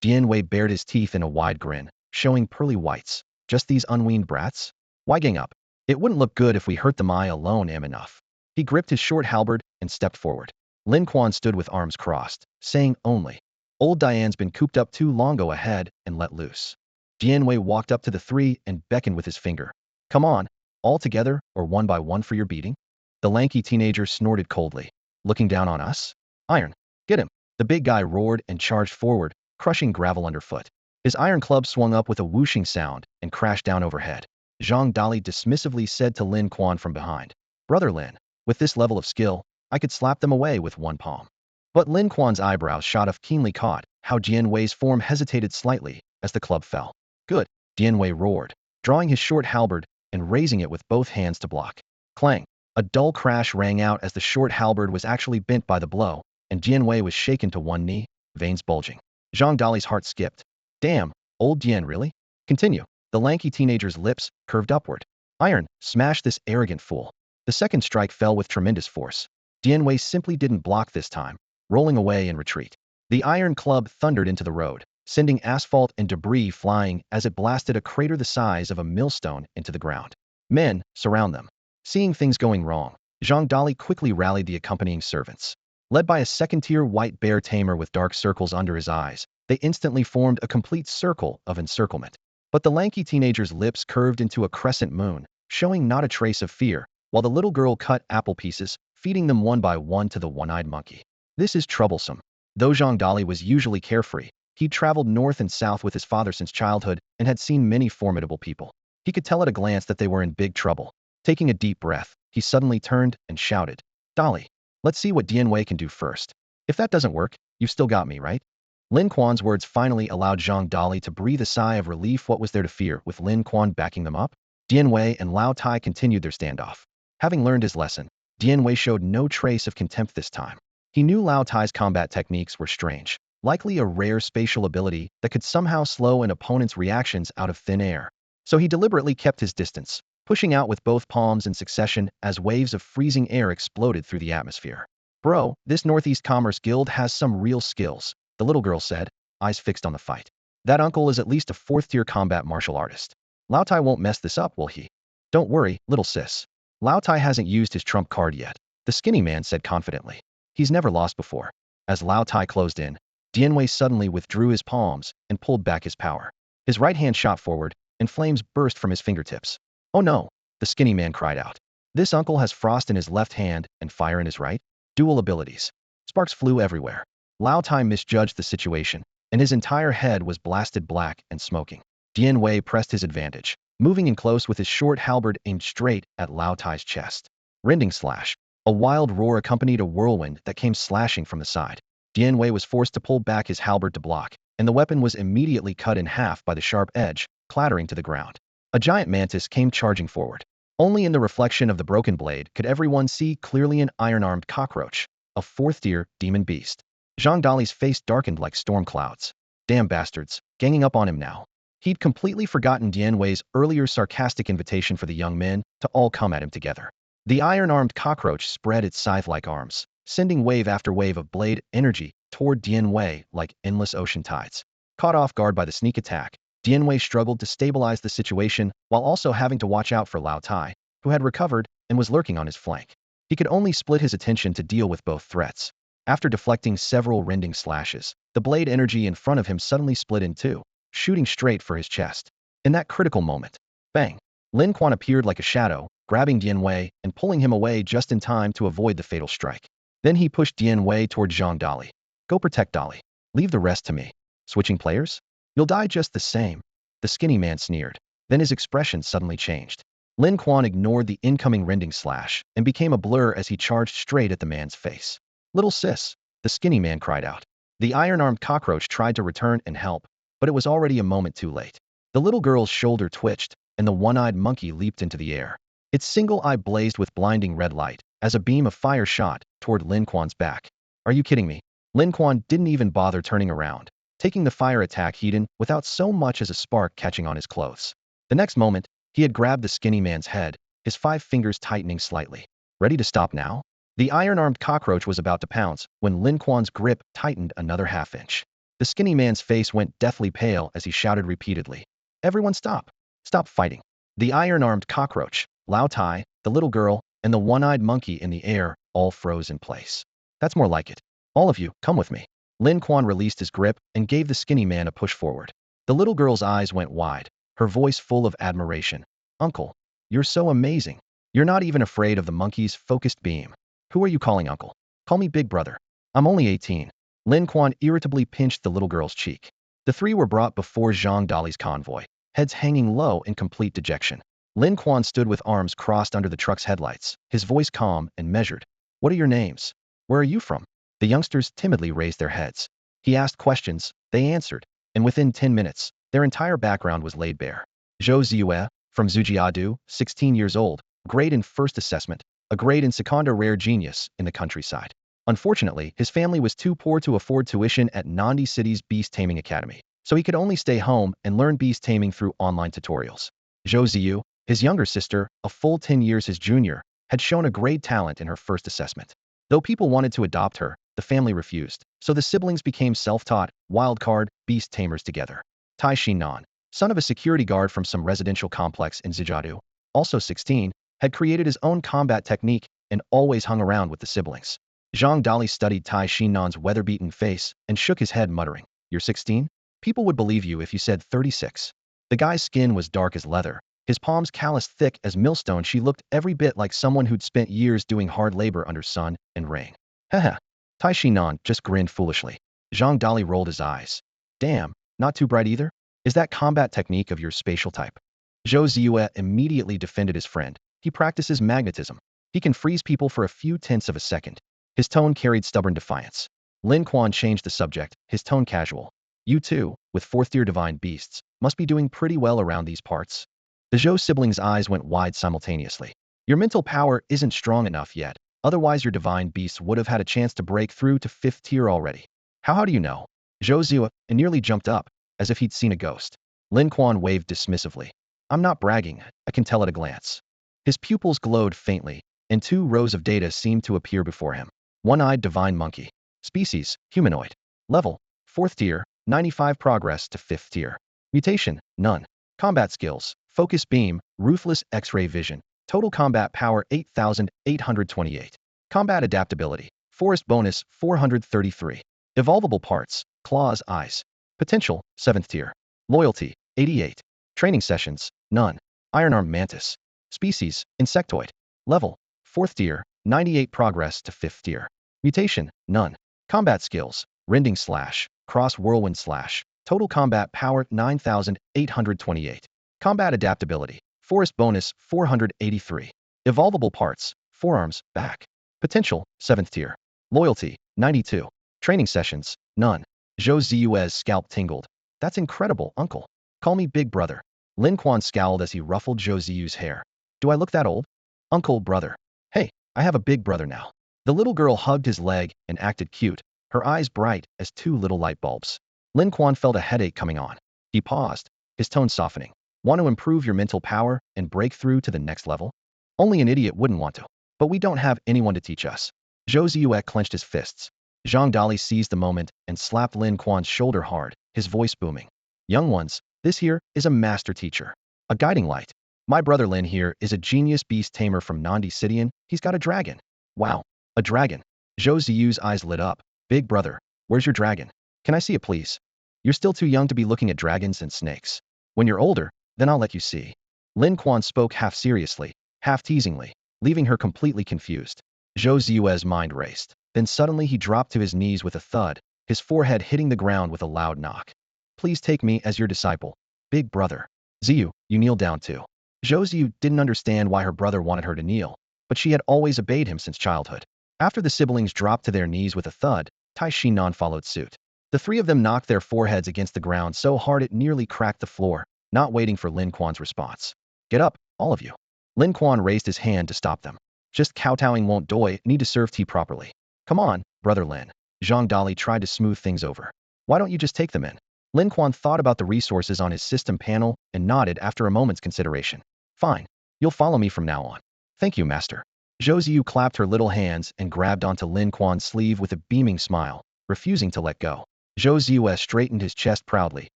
Dianwei bared his teeth in a wide grin, showing pearly whites. Just these unweaned brats? Why gang up? It wouldn't look good if we hurt them. I alone am enough. He gripped his short halberd and stepped forward. Lin Quan stood with arms crossed, saying only. Old Diane's been cooped up too long. Go ahead and let loose. Dianwei walked up to the 3 and beckoned with his finger. Come on, all together or one by one for your beating? The lanky teenager snorted coldly. Looking down on us? Iron, get him. The big guy roared and charged forward, crushing gravel underfoot. His iron club swung up with a whooshing sound and crashed down overhead. Zhang Dali dismissively said to Lin Quan from behind. Brother Lin, with this level of skill, I could slap them away with one palm. But Lin Quan's eyebrows shot off keenly caught how Dianwei's form hesitated slightly as the club fell. Good, Dianwei roared, drawing his short halberd and raising it with both hands to block. Clang! A dull crash rang out as the short halberd was actually bent by the blow, and Dianwei was shaken to one knee, veins bulging. Zhang Dali's heart skipped. Damn, old Dian really? Continue. The lanky teenager's lips curved upward. Iron, smash this arrogant fool. The second strike fell with tremendous force. Dianwei simply didn't block this time, rolling away in retreat. The iron club thundered into the road, sending asphalt and debris flying as it blasted a crater the size of a millstone into the ground. Men, surround them. Seeing things going wrong, Zhang Dali quickly rallied the accompanying servants. Led by a second-tier white bear tamer with dark circles under his eyes, they instantly formed a complete circle of encirclement. But the lanky teenager's lips curved into a crescent moon, showing not a trace of fear, while the little girl cut apple pieces, feeding them one by one to the one-eyed monkey. This is troublesome. Though Zhang Dali was usually carefree, he'd traveled north and south with his father since childhood and had seen many formidable people. He could tell at a glance that they were in big trouble. Taking a deep breath, he suddenly turned and shouted, Dali, let's see what Dianwei can do first. If that doesn't work, you've still got me, right? Lin Quan's words finally allowed Zhang Dali to breathe a sigh of relief. What was there to fear with Lin Quan backing them up? Dianwei and Lao Tai continued their standoff. Having learned his lesson, Wei showed no trace of contempt this time. He knew Lao Tai's combat techniques were strange, likely a rare spatial ability that could somehow slow an opponent's reactions out of thin air. So he deliberately kept his distance, pushing out with both palms in succession as waves of freezing air exploded through the atmosphere. Bro, this Northeast Commerce Guild has some real skills, the little girl said, eyes fixed on the fight. That uncle is at least a fourth-tier combat martial artist. Lao Tai won't mess this up, will he? Don't worry, little sis. Lao Tai hasn't used his trump card yet, the skinny man said confidently. He's never lost before. As Lao Tai closed in, Wei suddenly withdrew his palms and pulled back his power. His right hand shot forward, and flames burst from his fingertips. Oh no, the skinny man cried out. This uncle has frost in his left hand and fire in his right? Dual abilities. Sparks flew everywhere. Lao Tai misjudged the situation, and his entire head was blasted black and smoking. Wei pressed his advantage, moving in close with his short halberd aimed straight at Lao Tai's chest. Rending slash. A wild roar accompanied a whirlwind that came slashing from the side. Wei was forced to pull back his halberd to block, and the weapon was immediately cut in half by the sharp edge, clattering to the ground. A giant mantis came charging forward. Only in the reflection of the broken blade could everyone see clearly an iron-armed cockroach, a fourth-tier demon beast. Zhang Dali's face darkened like storm clouds. Damn bastards, ganging up on him now. He'd completely forgotten Wei's earlier sarcastic invitation for the young men to all come at him together. The iron-armed cockroach spread its scythe-like arms, sending wave after wave of blade energy toward Wei like endless ocean tides. Caught off guard by the sneak attack, Wei struggled to stabilize the situation while also having to watch out for Lao Tai, who had recovered and was lurking on his flank. He could only split his attention to deal with both threats. After deflecting several rending slashes, the blade energy in front of him suddenly split in two, shooting straight for his chest. In that critical moment, bang! Lin Quan appeared like a shadow, grabbing Wei and pulling him away just in time to avoid the fatal strike. Then he pushed Wei toward Zhang Dali. Go protect Dali. Leave the rest to me. Switching players? You'll die just the same. The skinny man sneered. Then his expression suddenly changed. Lin Quan ignored the incoming rending slash and became a blur as he charged straight at the man's face. Little sis, the skinny man cried out. The iron-armed cockroach tried to return and help, but it was already a moment too late. The little girl's shoulder twitched, and the one-eyed monkey leaped into the air. Its single eye blazed with blinding red light as a beam of fire shot toward Lin Quan's back. Are you kidding me? Lin Quan didn't even bother turning around, taking the fire attack head-on without so much as a spark catching on his clothes. The next moment, he had grabbed the skinny man's head, his 5 fingers tightening slightly. Ready to stop now? The iron-armed cockroach was about to pounce when Lin Quan's grip tightened another half-inch. The skinny man's face went deathly pale as he shouted repeatedly. Everyone stop! Stop fighting! The iron-armed cockroach, Lao Tai, the little girl, and the one-eyed monkey in the air all froze in place. That's more like it. All of you, come with me. Lin Quan released his grip and gave the skinny man a push forward. The little girl's eyes went wide, her voice full of admiration. Uncle, you're so amazing. You're not even afraid of the monkey's focused beam. Who are you calling uncle? Call me big brother. I'm only 18. Lin Quan irritably pinched the little girl's cheek. The three were brought before Zhang Dali's convoy, heads hanging low in complete dejection. Lin Quan stood with arms crossed under the truck's headlights, his voice calm and measured. What are your names? Where are you from? The youngsters timidly raised their heads. He asked questions, they answered, and within 10 minutes, their entire background was laid bare. Zhou Ziyue, from Zujiadu, 16 years old, grade in first assessment, a grade in Secunda rare genius in the countryside. Unfortunately, his family was too poor to afford tuition at Nandi City's Beast Taming Academy, so he could only stay home and learn beast taming through online tutorials. Zhou Ziyu, his younger sister, a full 10 years his junior, had shown a great talent in her first assessment. Though people wanted to adopt her, the family refused, so the siblings became self-taught, wildcard, beast tamers together. Tai Shinan, son of a security guard from some residential complex in Zijadu, also 16, had created his own combat technique and always hung around with the siblings. Zhang Dali studied Tai Shinan's weather-beaten face and shook his head muttering, "You're 16? People would believe you if you said 36. The guy's skin was dark as leather, his palms calloused thick as millstone. She looked every bit like someone who'd spent years doing hard labor under sun and rain. Haha. Tai Shinan just grinned foolishly. Zhang Dali rolled his eyes. Damn, not too bright either? Is that combat technique of your spatial type? Zhou Ziyue immediately defended his friend. He practices magnetism. He can freeze people for a few tenths of a second. His tone carried stubborn defiance. Lin Quan changed the subject, his tone casual. You too, with fourth-tier divine beasts, must be doing pretty well around these parts. The Zhou siblings' eyes went wide simultaneously. Your mental power isn't strong enough yet, Otherwise your divine beasts would have had a chance to break through to 5th tier already. How do you know? Zhou Ziyue nearly jumped up, as if he'd seen a ghost. Lin Quan waved dismissively. I'm not bragging, I can tell at a glance. His pupils glowed faintly, and 2 rows of data seemed to appear before him. One-eyed divine monkey. Species, humanoid. Level, 4th tier, 95 progress to 5th tier. Mutation, none. Combat skills, focus beam, ruthless X-ray vision. Total combat power 8,828. Combat adaptability, forest bonus 433. Evolvable parts, claws, eyes. Potential, 7th tier. Loyalty, 88. Training sessions, none. Ironarm mantis. Species, insectoid. Level, 4th tier, 98 progress to 5th tier. Mutation, none. Combat skills, rending slash, cross whirlwind slash. Total combat power 9,828. Combat adaptability, forest bonus 483. Evolvable parts, forearms, back. Potential, 7th tier. Loyalty, 92. Training sessions, none. Zhou Ziyue's scalp tingled. That's incredible, uncle. Call me big brother. Lin Quan scowled as he ruffled Zhou Ziyue's hair. Do I look that old? Uncle, brother. Hey, I have a big brother now. The little girl hugged his leg and acted cute, her eyes bright as 2 little light bulbs. Lin Quan felt a headache coming on. He paused, his tone softening. Want to improve your mental power and break through to the next level? Only an idiot wouldn't want to. But we don't have anyone to teach us. Zhou Ziyue clenched his fists. Zhang Dali seized the moment and slapped Lin Quan's shoulder hard, his voice booming. Young ones, this here is a master teacher. A guiding light. My brother Lin here is a genius beast tamer from Nandi Sidian. He's got a dragon. Wow, a dragon. Zhou Ziyue's eyes lit up. Big brother, where's your dragon? Can I see it please? You're still too young to be looking at dragons and snakes. When you're older, then I'll let you see. Lin Quan spoke half seriously, half teasingly, leaving her completely confused. Zhou Ziyue's mind raced. Then suddenly he dropped to his knees with a thud, his forehead hitting the ground with a loud knock. Please take me as your disciple. Big brother. Ziyue, you kneel down too. Zhou Ziyue didn't understand why her brother wanted her to kneel, but she had always obeyed him since childhood. After the siblings dropped to their knees with a thud, Tai Shinan followed suit. The 3 of them knocked their foreheads against the ground so hard it nearly cracked the floor, not waiting for Lin Quan's response. Get up, all of you. Lin Quan raised his hand to stop them. Just kowtowing won't do it, need to serve tea properly. Come on, brother Lin. Zhang Dali tried to smooth things over. Why don't you just take them in? Lin Quan thought about the resources on his system panel and nodded after a moment's consideration. Fine. You'll follow me from now on. Thank you, master. Zhou Ziyue clapped her little hands and grabbed onto Lin Quan's sleeve with a beaming smile, refusing to let go. Zhou Ziyue straightened his chest proudly,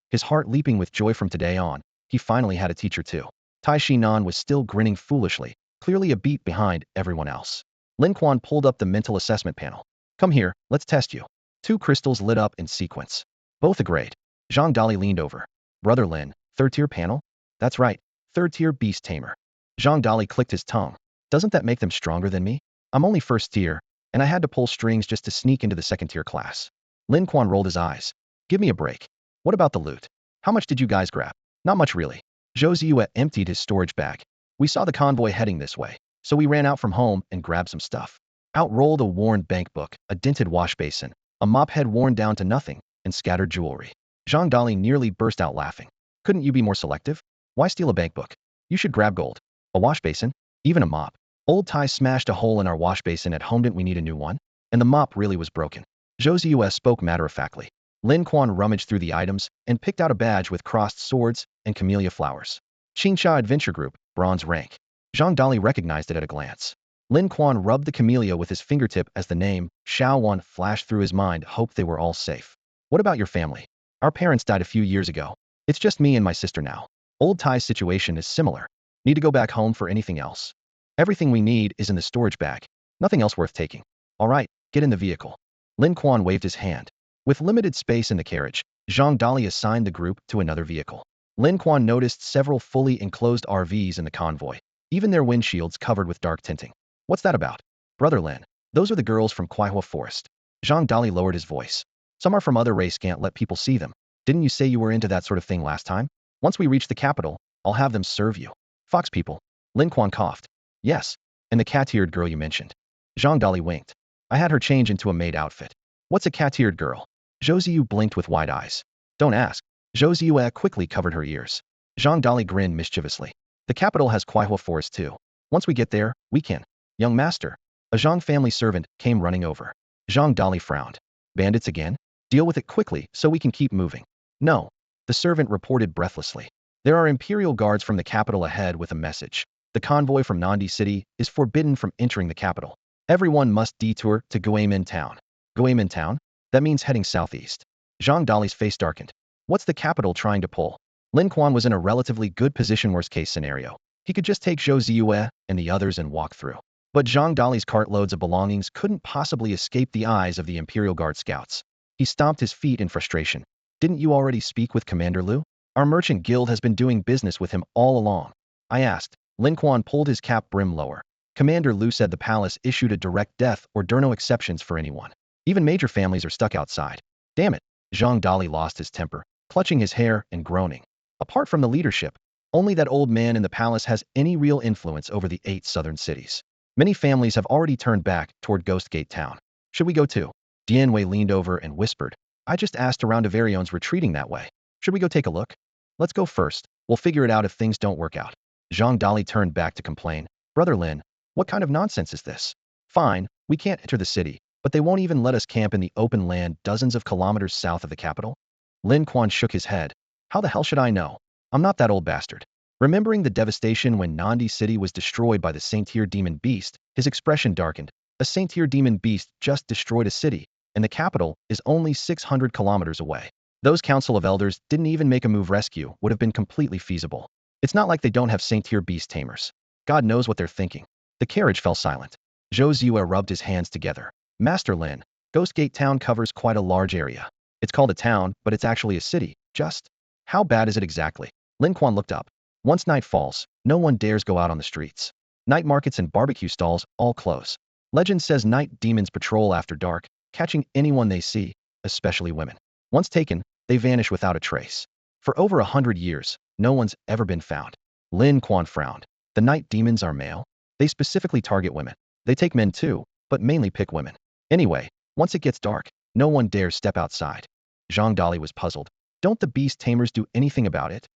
his heart leaping with joy from today on. He finally had a teacher too. Tai Shinan was still grinning foolishly, clearly a beat behind everyone else. Lin Quan pulled up the mental assessment panel. Come here, let's test you. 2 crystals lit up in sequence. Both a grade. Zhang Dali leaned over. Brother Lin, 3rd tier panel? That's right, 3rd tier beast tamer. Zhang Dali clicked his tongue. Doesn't that make them stronger than me? I'm only 1st tier, and I had to pull strings just to sneak into the 2nd tier class. Lin Quan rolled his eyes. Give me a break. What about the loot? How much did you guys grab? Not much really. Zhou Ziyue emptied his storage bag. We saw the convoy heading this way, so we ran out from home and grabbed some stuff. Out rolled a worn bank book, a dented wash basin, a mop head worn down to nothing, and scattered jewelry. Zhang Dali nearly burst out laughing. Couldn't you be more selective? Why steal a bank book? You should grab gold. A wash basin? Even a mop. Old Tai smashed a hole in our wash basin at home. Didn't we need a new one? And the mop really was broken. Zhou Ziyue spoke matter-of-factly. Lin Quan rummaged through the items and picked out a badge with crossed swords and camellia flowers. Qingxia Adventure Group, bronze rank. Zhang Dali recognized it at a glance. Lin Quan rubbed the camellia with his fingertip as the name, Xiao Wan, flashed through his mind. Hoped they were all safe. What about your family? Our parents died a few years ago. It's just me and my sister now. Old Tai's situation is similar. Need to go back home for anything else? Everything we need is in the storage bag. Nothing else worth taking. All right, get in the vehicle. Lin Quan waved his hand. With limited space in the carriage, Zhang Dali assigned the group to another vehicle. Lin Quan noticed several fully enclosed RVs in the convoy, even their windshields covered with dark tinting. What's that about? Brother Lin, those are the girls from Kuaihua Forest. Zhang Dali lowered his voice. Some are from other race, can't let people see them. Didn't you say you were into that sort of thing last time? Once we reach the capital, I'll have them serve you. Fox people. Lin Quan coughed. Yes, and the cat-eared girl you mentioned. Zhang Dali winked. I had her change into a maid outfit. What's a cat-eared girl? Zhou Ziyue blinked with wide eyes. Don't ask. Zhou Ziyue quickly covered her ears. Zhang Dali grinned mischievously. The capital has Kuaihua Forest too. Once we get there, we can. Young master, A Zhang family servant came running over. Zhang Dali frowned. Bandits again? Deal with it quickly so we can keep moving. No. The servant reported breathlessly. There are Imperial guards from the capital ahead with a message. The convoy from Nandi City is forbidden from entering the capital. Everyone must detour to Guamin Town. Guamin Town? That means heading southeast. Zhang Dali's face darkened. What's the capital trying to pull? Lin Quan was in a relatively good position worst-case scenario. He could just take Zhou Ziyue and the others and walk through. But Zhang Dali's cartloads of belongings couldn't possibly escape the eyes of the Imperial Guard scouts. He stomped his feet in frustration. Didn't you already speak with Commander Liu? Our merchant guild has been doing business with him all along. I asked. Lin Quan pulled his cap brim lower. Commander Liu said the palace issued a direct death order, no exceptions for anyone. Even major families are stuck outside. Damn it. Zhang Dali lost his temper, clutching his hair and groaning. Apart from the leadership, only that old man in the palace has any real influence over the 8 southern cities. Many families have already turned back toward Ghost Gate Town. Should we go too? Dianwei leaned over and whispered. I just asked around if Arion's retreating that way. Should we go take a look? Let's go first. We'll figure it out if things don't work out. Zhang Dali turned back to complain. Brother Lin, what kind of nonsense is this? Fine, we can't enter the city, but they won't even let us camp in the open land dozens of kilometers south of the capital? Lin Quan shook his head. How the hell should I know? I'm not that old bastard. Remembering the devastation when Nandi City was destroyed by the Saint-Tier demon beast, his expression darkened. A Saint-Tier demon beast just destroyed a city, and the capital is only 600 kilometers away. Those Council of Elders didn't even make a move. Rescue would have been completely feasible. It's not like they don't have Saint-Tier beast tamers. God knows what they're thinking. The carriage fell silent. Zhou Ziyue rubbed his hands together. Master Lin, Ghost Gate Town covers quite a large area. It's called a town, but it's actually a city. Just how bad is it exactly? Lin Quan looked up. Once night falls, no one dares go out on the streets. Night markets and barbecue stalls all close. Legend says night demons patrol after dark, catching anyone they see, especially women. Once taken, they vanish without a trace. For over 100 years, no one's ever been found. Lin Quan frowned. The night demons are male? They specifically target women. They take men too, but mainly pick women. Anyway, once it gets dark, no one dares step outside. Zhang Dali was puzzled. Don't the beast tamers do anything about it?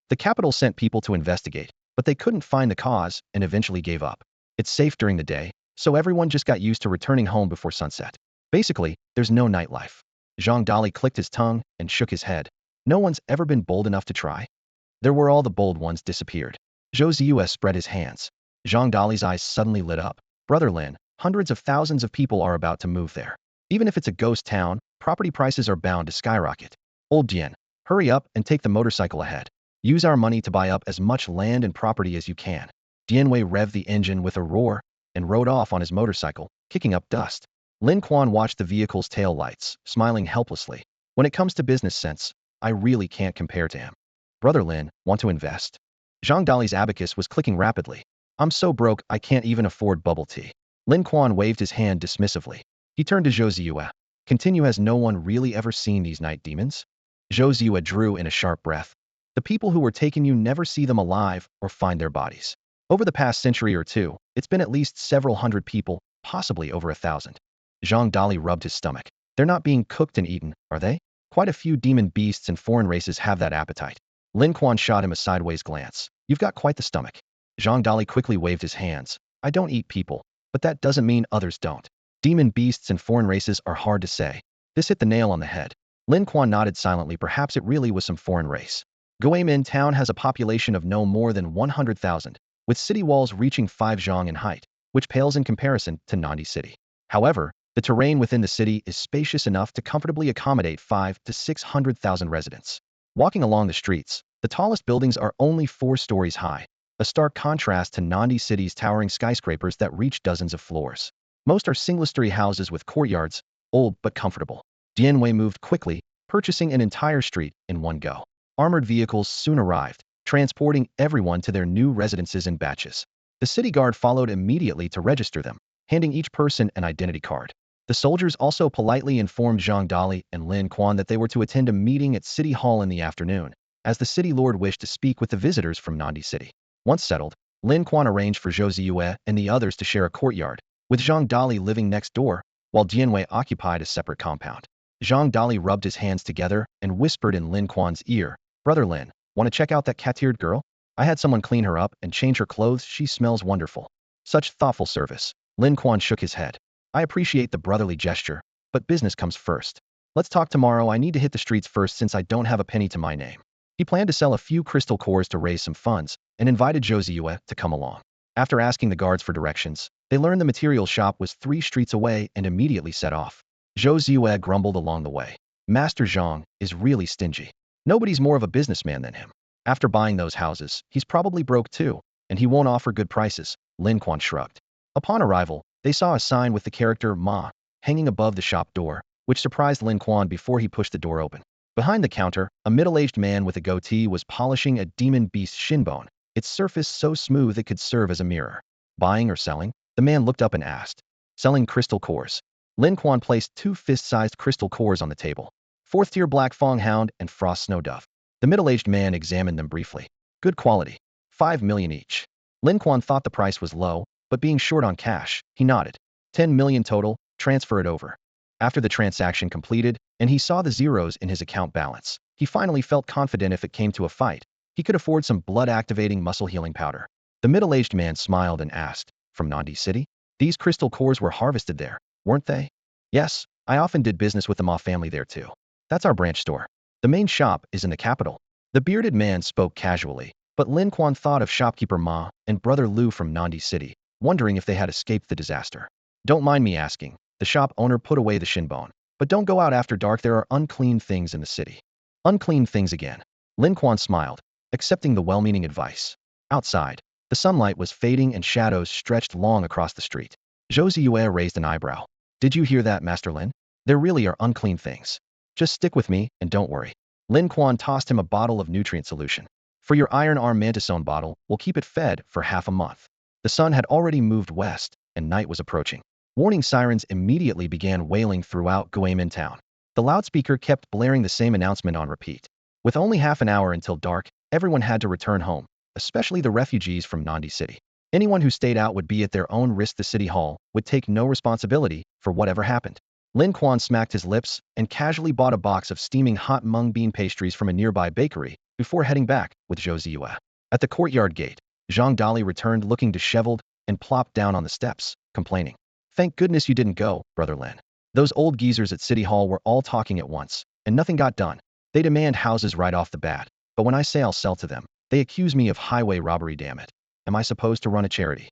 The capital sent people to investigate, but they couldn't find the cause and eventually gave up. It's safe during the day, so everyone just got used to returning home before sunset. Basically, there's no nightlife. Zhang Dali clicked his tongue and shook his head. No one's ever been bold enough to try? There were all the bold ones disappeared. Zhou Ziyue spread his hands. Zhang Dali's eyes suddenly lit up. Brother Lin, hundreds of thousands of people are about to move there. Even if it's a ghost town, property prices are bound to skyrocket. Old Dian, hurry up and take the motorcycle ahead. Use our money to buy up as much land and property as you can. Dianwei revved the engine with a roar and rode off on his motorcycle, kicking up dust. Lin Quan watched the vehicle's tail lights, smiling helplessly. When it comes to business sense, I really can't compare to him. Brother Lin, want to invest? Zhang Dali's abacus was clicking rapidly. I'm so broke I can't even afford bubble tea. Lin Quan waved his hand dismissively. He turned to Zhou Ziyue. Continue. Has no one really ever seen these night demons? Zhou Ziyue drew in a sharp breath. The people who were taken, you never see them alive or find their bodies. Over the past century or two, it's been at least several hundred people, possibly over 1,000. Zhang Dali rubbed his stomach. They're not being cooked and eaten, are they? Quite a few demon beasts and foreign races have that appetite. Lin Quan shot him a sideways glance. You've got quite the stomach. Zhang Dali quickly waved his hands. I don't eat people, but that doesn't mean others don't. Demon beasts and foreign races are hard to say. This hit the nail on the head. Lin Quan nodded silently. Perhaps it really was some foreign race. Guamin Town has a population of no more than 100,000, with city walls reaching 5 zhang in height, which pales in comparison to Nandi City. However, the terrain within the city is spacious enough to comfortably accommodate 5 to 600,000 residents. Walking along the streets, the tallest buildings are only 4 stories high, a stark contrast to Nandi City's towering skyscrapers that reach dozens of floors. Most are single-story houses with courtyards, old but comfortable. Dianwei moved quickly, purchasing an entire street in one go. Armored vehicles soon arrived, transporting everyone to their new residences in batches. The city guard followed immediately to register them, handing each person an identity card. The soldiers also politely informed Zhang Dali and Lin Quan that they were to attend a meeting at City Hall in the afternoon, as the city lord wished to speak with the visitors from Nandi City. Once settled, Lin Quan arranged for Zhou Ziyue and the others to share a courtyard, with Zhang Dali living next door, while Dianwei occupied a separate compound. Zhang Dali rubbed his hands together and whispered in Lin Quan's ear, Brother Lin, want to check out that cat-eared girl? I had someone clean her up and change her clothes. She smells wonderful. Such thoughtful service. Lin Quan shook his head. I appreciate the brotherly gesture, but business comes first. Let's talk tomorrow. I need to hit the streets first since I don't have a penny to my name. He planned to sell a few crystal cores to raise some funds and invited Zhou Ziyue to come along. After asking the guards for directions, they learned the material shop was 3 streets away and immediately set off. Zhou Ziyue grumbled along the way. Master Zhang is really stingy. Nobody's more of a businessman than him. After buying those houses, he's probably broke too, and he won't offer good prices. Lin Quan shrugged. Upon arrival, they saw a sign with the character Ma hanging above the shop door, which surprised Lin Quan before he pushed the door open. Behind the counter, a middle-aged man with a goatee was polishing a demon beast's shinbone, its surface so smooth it could serve as a mirror. Buying or selling? The man looked up and asked. Selling crystal cores. Lin Quan placed 2 fist-sized crystal cores on the table. 4th-tier black fong hound and frost snow dove. The middle-aged man examined them briefly. Good quality. 5 million each. Lin Quan thought the price was low, but being short on cash, he nodded. 10 million total, transfer it over. After the transaction completed, and he saw the zeros in his account balance, he finally felt confident if it came to a fight, he could afford some blood-activating muscle-healing powder. The middle-aged man smiled and asked, from Nandi City? These crystal cores were harvested there, weren't they? Yes, I often did business with the Ma family there too. That's our branch store. The main shop is in the capital. The bearded man spoke casually, but Lin Quan thought of shopkeeper Ma and brother Lu from Nandi City, wondering if they had escaped the disaster. Don't mind me asking. The shop owner put away the shinbone. But don't go out after dark, there are unclean things in the city. Unclean things again. Lin Quan smiled, accepting the well-meaning advice. Outside, the sunlight was fading and shadows stretched long across the street. Zhou Ziyue raised an eyebrow. Did you hear that, Master Lin? There really are unclean things. Just stick with me, and don't worry. Lin Quan tossed him a bottle of nutrient solution. For your iron arm mantisone bottle, we'll keep it fed for half a month. The sun had already moved west, and night was approaching. Warning sirens immediately began wailing throughout Guamin town. The loudspeaker kept blaring the same announcement on repeat. With only half an hour until dark, everyone had to return home, especially the refugees from Nandi City. Anyone who stayed out would be at their own risk. The city hall would take no responsibility for whatever happened. Lin Quan smacked his lips and casually bought a box of steaming hot mung bean pastries from a nearby bakery before heading back with Zhou Ziyue. At the courtyard gate, Zhang Dali returned looking disheveled and plopped down on the steps, complaining. Thank goodness you didn't go, Brother Lin. Those old geezers at City Hall were all talking at once, and nothing got done. They demand houses right off the bat, but when I say I'll sell to them, they accuse me of highway robbery. Damn it. Am I supposed to run a charity?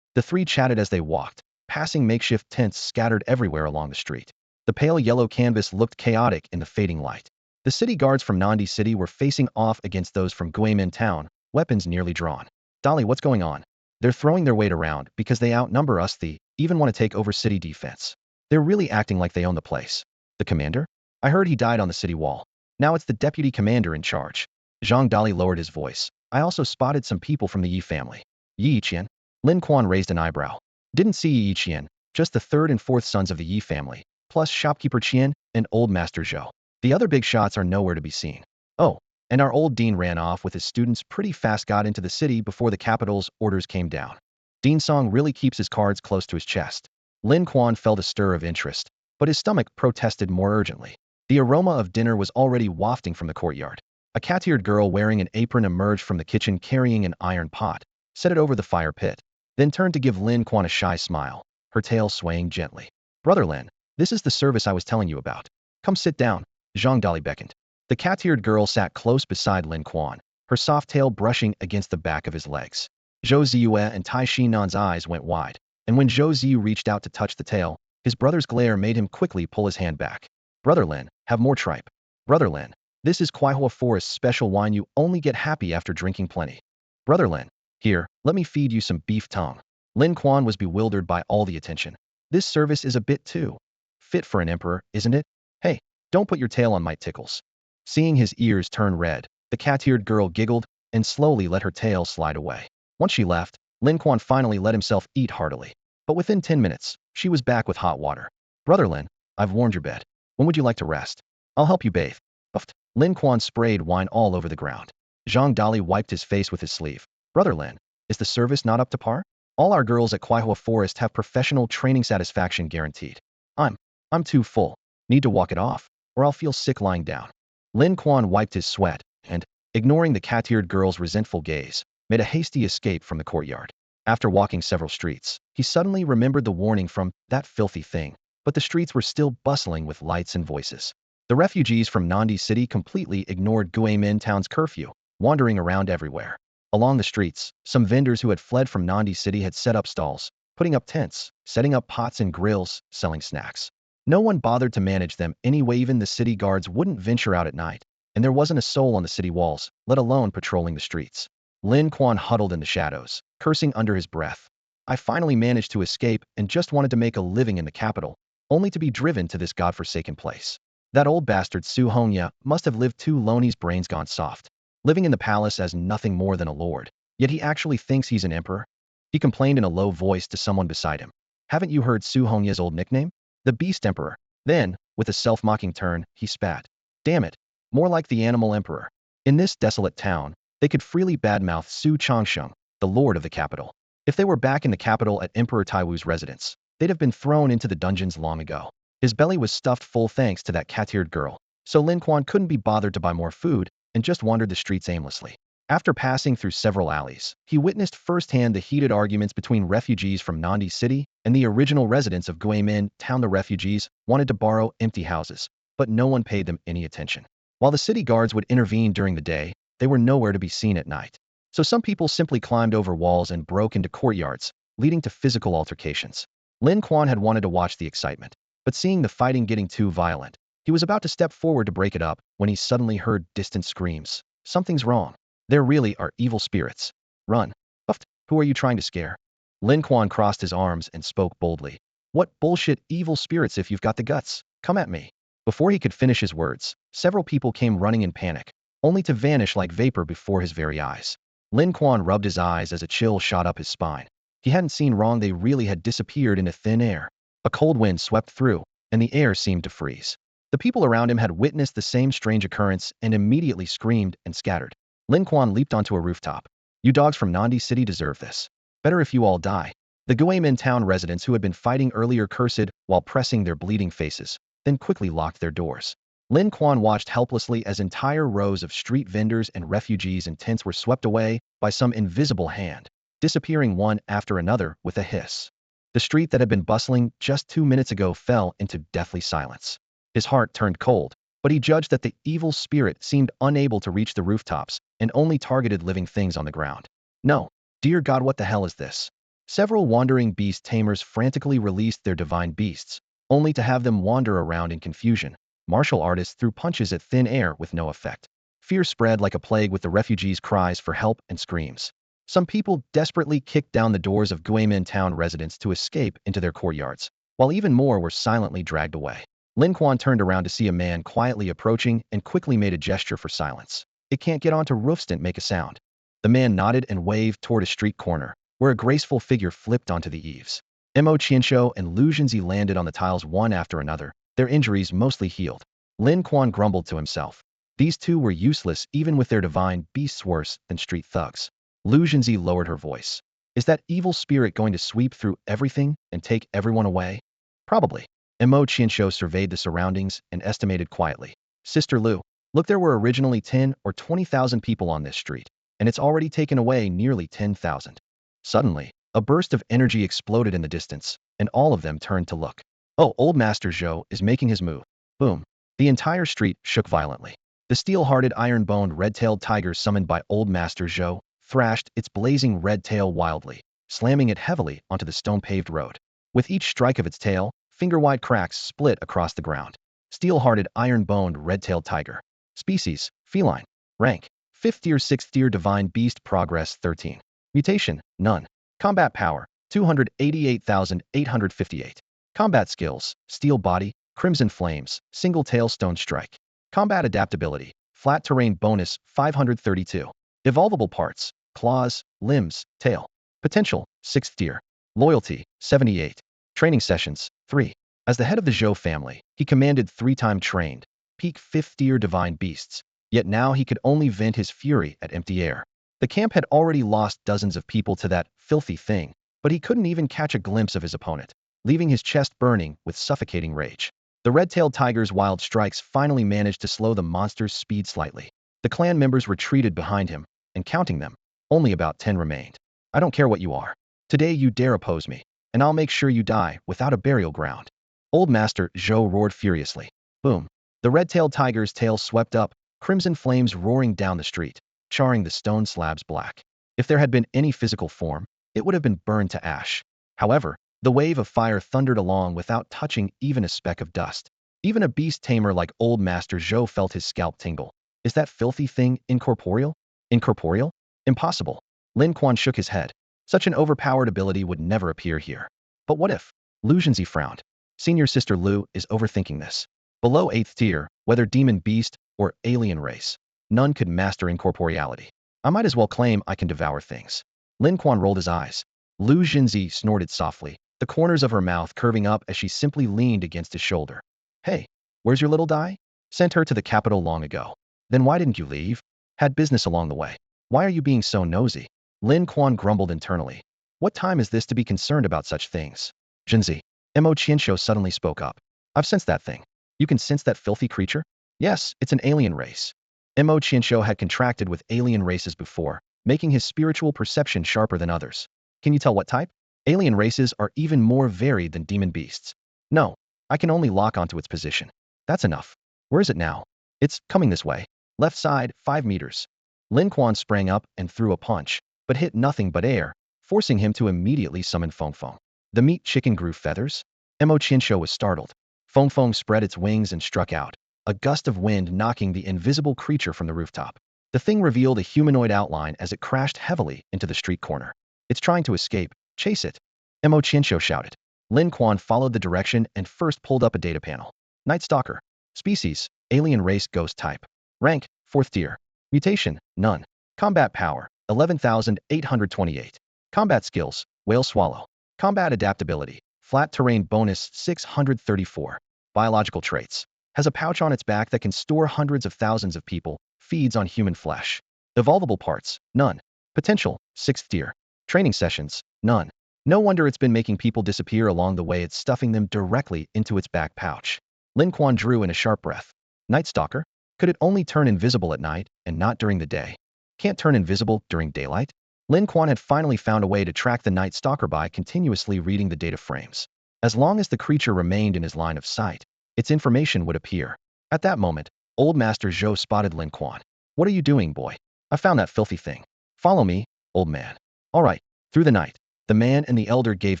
The 3 chatted as they walked, passing makeshift tents scattered everywhere along the street. The pale yellow canvas looked chaotic in the fading light. The city guards from Nandi City were facing off against those from Guamin town, weapons nearly drawn. Dali, what's going on? They're throwing their weight around because they outnumber us. They even want to take over city defense. They're really acting like they own the place. The commander? I heard he died on the city wall. Now it's the deputy commander in charge. Zhang Dali lowered his voice. I also spotted some people from the Yi family. Yi Qian? Lin Quan raised an eyebrow. Didn't see Yi Qian, just the 3rd and 4th sons of the Yi family, plus shopkeeper Qian and old master Zhou. The other big shots are nowhere to be seen. Oh, and our old dean ran off with his students pretty fast, got into the city before the capital's orders came down. Dean Song really keeps his cards close to his chest. Lin Quan felt a stir of interest, but his stomach protested more urgently. The aroma of dinner was already wafting from the courtyard. A cat-eared girl wearing an apron emerged from the kitchen carrying an iron pot, set it over the fire pit, then turned to give Lin Quan a shy smile, her tail swaying gently. Brother Lin, this is the service I was telling you about. Come sit down. Zhang Dali beckoned. The cat-eared girl sat close beside Lin Quan, her soft tail brushing against the back of his legs. Zhou Ziyue and Tai Shinan's eyes went wide, and when Zhou Ziyu reached out to touch the tail, his brother's glare made him quickly pull his hand back. Brother Lin, have more tripe. Brother Lin, this is Kuaihua Forest's special wine. You only get happy after drinking plenty. Brother Lin, here, let me feed you some beef tongue. Lin Quan was bewildered by all the attention. This service is a bit too fit for an emperor, isn't it? Hey, don't put your tail on my tickles. Seeing his ears turn red, the cat-eared girl giggled and slowly let her tail slide away. Once she left, Lin Quan finally let himself eat heartily. But within 10 minutes, she was back with hot water. Brother Lin, I've warmed your bed. When would you like to rest? I'll help you bathe. Puffed. Lin Quan sprayed wine all over the ground. Zhang Dali wiped his face with his sleeve. Brother Lin, is the service not up to par? All our girls at Kuaihua Forest have professional training, satisfaction guaranteed. I'm too full. Need to walk it off, or I'll feel sick lying down. Lin Quan wiped his sweat and, ignoring the cat-eared girl's resentful gaze, made a hasty escape from the courtyard. After walking several streets, he suddenly remembered the warning from that filthy thing, but the streets were still bustling with lights and voices. The refugees from Nandi City completely ignored Guamin Town's curfew, wandering around everywhere. Along the streets, some vendors who had fled from Nandi City had set up stalls, putting up tents, setting up pots and grills, selling snacks. No one bothered to manage them anyway. Even the city guards wouldn't venture out at night, and there wasn't a soul on the city walls, let alone patrolling the streets. Lin Quan huddled in the shadows, cursing under his breath. I finally managed to escape and just wanted to make a living in the capital, only to be driven to this godforsaken place. That old bastard Su Hongya must have lived too long. His brain's gone soft, living in the palace as nothing more than a lord, yet he actually thinks he's an emperor. He complained in a low voice to someone beside him. Haven't you heard Su Hongya's old nickname? The Beast Emperor. Then, with a self-mocking turn, he spat. Damn it, more like the Animal Emperor. In this desolate town, they could freely badmouth Su Changsheng, the lord of the capital. If they were back in the capital at Emperor Taiwu's residence, they'd have been thrown into the dungeons long ago. His belly was stuffed full thanks to that cat-eared girl, so Lin Quan couldn't be bothered to buy more food and just wandered the streets aimlessly. After passing through several alleys, he witnessed firsthand the heated arguments between refugees from Nandi City and the original residents of Guamin Town. The refugees wanted to borrow empty houses, but no one paid them any attention. While the city guards would intervene during the day, they were nowhere to be seen at night. So some people simply climbed over walls and broke into courtyards, leading to physical altercations. Lin Quan had wanted to watch the excitement, but seeing the fighting getting too violent, he was about to step forward to break it up when he suddenly heard distant screams. Something's wrong. There really are evil spirits. Run. Puffed. Who are you trying to scare? Lin Quan crossed his arms and spoke boldly. What bullshit evil spirits? If you've got the guts, come at me. Before he could finish his words, several people came running in panic, only to vanish like vapor before his very eyes. Lin Quan rubbed his eyes as a chill shot up his spine. He hadn't seen wrong. They really had disappeared into thin air. A cold wind swept through, and the air seemed to freeze. The people around him had witnessed the same strange occurrence and immediately screamed and scattered. Lin Quan leaped onto a rooftop. You dogs from Nandi City deserve this. Better if you all die. The Guamin Town residents who had been fighting earlier cursed while pressing their bleeding faces, then quickly locked their doors. Lin Quan watched helplessly as entire rows of street vendors and refugees in tents were swept away by some invisible hand, disappearing one after another with a hiss. The street that had been bustling just 2 minutes ago fell into deathly silence. His heart turned cold, but he judged that the evil spirit seemed unable to reach the rooftops and only targeted living things on the ground. No, dear God, what the hell is this? Several wandering beast tamers frantically released their divine beasts, only to have them wander around in confusion. Martial artists threw punches at thin air with no effect. Fear spread like a plague with the refugees' cries for help and screams. Some people desperately kicked down the doors of Guamin Town residents to escape into their courtyards, while even more were silently dragged away. Lin Quan turned around to see a man quietly approaching and quickly made a gesture for silence. It can't get onto roofs, didn't make a sound. The man nodded and waved toward a street corner, where a graceful figure flipped onto the eaves. Mo Qianshou and Lu Zhenzi landed on the tiles one after another, their injuries mostly healed. Lin Quan grumbled to himself. These two were useless even with their divine beasts, worse than street thugs. Lu Zhenzi lowered her voice. Is that evil spirit going to sweep through everything and take everyone away? Probably. Mo Qianshou surveyed the surroundings and estimated quietly. Sister Lu, look, there were originally 10 or 20,000 people on this street, and it's already taken away nearly 10,000. Suddenly, a burst of energy exploded in the distance, and all of them turned to look. Oh, old Master Zhou is making his move. Boom. The entire street shook violently. The steel-hearted, iron-boned, red-tailed tiger summoned by old Master Zhou thrashed its blazing red tail wildly, slamming it heavily onto the stone-paved road. With each strike of its tail, finger-wide cracks split across the ground. Steel-hearted, iron-boned, red-tailed tiger. Species, feline. Rank, 5th tier, 6th tier, divine beast, progress 13. Mutation, none. Combat power, 288,858. Combat skills, steel body, crimson flames, single tail, stone strike. Combat adaptability, flat terrain bonus 532. Evolvable parts, claws, limbs, tail. Potential, 6th tier. Loyalty, 78. Training sessions, 3. As the head of the Zhou family, he commanded 3-time trained, peak 5th tier divine beasts, yet now he could only vent his fury at empty air. The camp had already lost dozens of people to that filthy thing, but he couldn't even catch a glimpse of his opponent, leaving his chest burning with suffocating rage. The red-tailed tiger's wild strikes finally managed to slow the monster's speed slightly. The clan members retreated behind him, and counting them, only about 10 remained. I don't care what you are. Today you dare oppose me, and I'll make sure you die without a burial ground. Old Master Zhou roared furiously. Boom. The red-tailed tiger's tail swept up, crimson flames roaring down the street, charring the stone slabs black. If there had been any physical form, it would have been burned to ash. However, the wave of fire thundered along without touching even a speck of dust. Even a beast tamer like Old Master Zhou felt his scalp tingle. Is that filthy thing incorporeal? Incorporeal? Impossible. Lin Quan shook his head. Such an overpowered ability would never appear here. But what if? Lu Zhenzi frowned. Senior Sister Lu is overthinking this. Below 8th tier, whether demon beast or alien race, none could master incorporeality. I might as well claim I can devour things. Lin Quan rolled his eyes. Lu Zhenzi snorted softly, the corners of her mouth curving up as she simply leaned against his shoulder. Hey, where's your little Dai? Sent her to the capital long ago. Then why didn't you leave? Had business along the way. Why are you being so nosy? Lin Quan grumbled internally. What time is this to be concerned about such things? Zhenzi. Mo Qianshou suddenly spoke up. I've sensed that thing. You can sense that filthy creature? Yes, it's an alien race. Mo Qianshou had contracted with alien races before, making his spiritual perception sharper than others. Can you tell what type? Alien races are even more varied than demon beasts. No, I can only lock onto its position. That's enough. Where is it now? It's coming this way. Left side, 5 meters. Lin Quan sprang up and threw a punch, but hit nothing but air, forcing him to immediately summon Feng Feng. The meat chicken grew feathers? Mo Qianshou was startled. Feng Feng spread its wings and struck out, a gust of wind knocking the invisible creature from the rooftop. The thing revealed a humanoid outline as it crashed heavily into the street corner. It's trying to escape. Chase it. Mo Qianshou shouted. Lin Quan followed the direction and first pulled up a data panel. Night Stalker. Species, alien race ghost type. Rank, 4th tier. Mutation, none. Combat power, 11,828. Combat skills, whale swallow. Combat adaptability, flat terrain bonus 634. Biological traits. Has a pouch on its back that can store hundreds of thousands of people, feeds on human flesh. Evolvable parts, none. Potential, 6th tier. Training sessions, none. No wonder it's been making people disappear along the way, it's stuffing them directly into its back pouch. Lin Quan drew in a sharp breath. Night Stalker? Could it only turn invisible at night and not during the day? Can't turn invisible during daylight? Lin Quan had finally found a way to track the Night Stalker by continuously reading the data frames. As long as the creature remained in his line of sight, its information would appear. At that moment, Old Master Zhou spotted Lin Quan. What are you doing, boy? I found that filthy thing. Follow me, old man. All right. Through the night, the man and the elder gave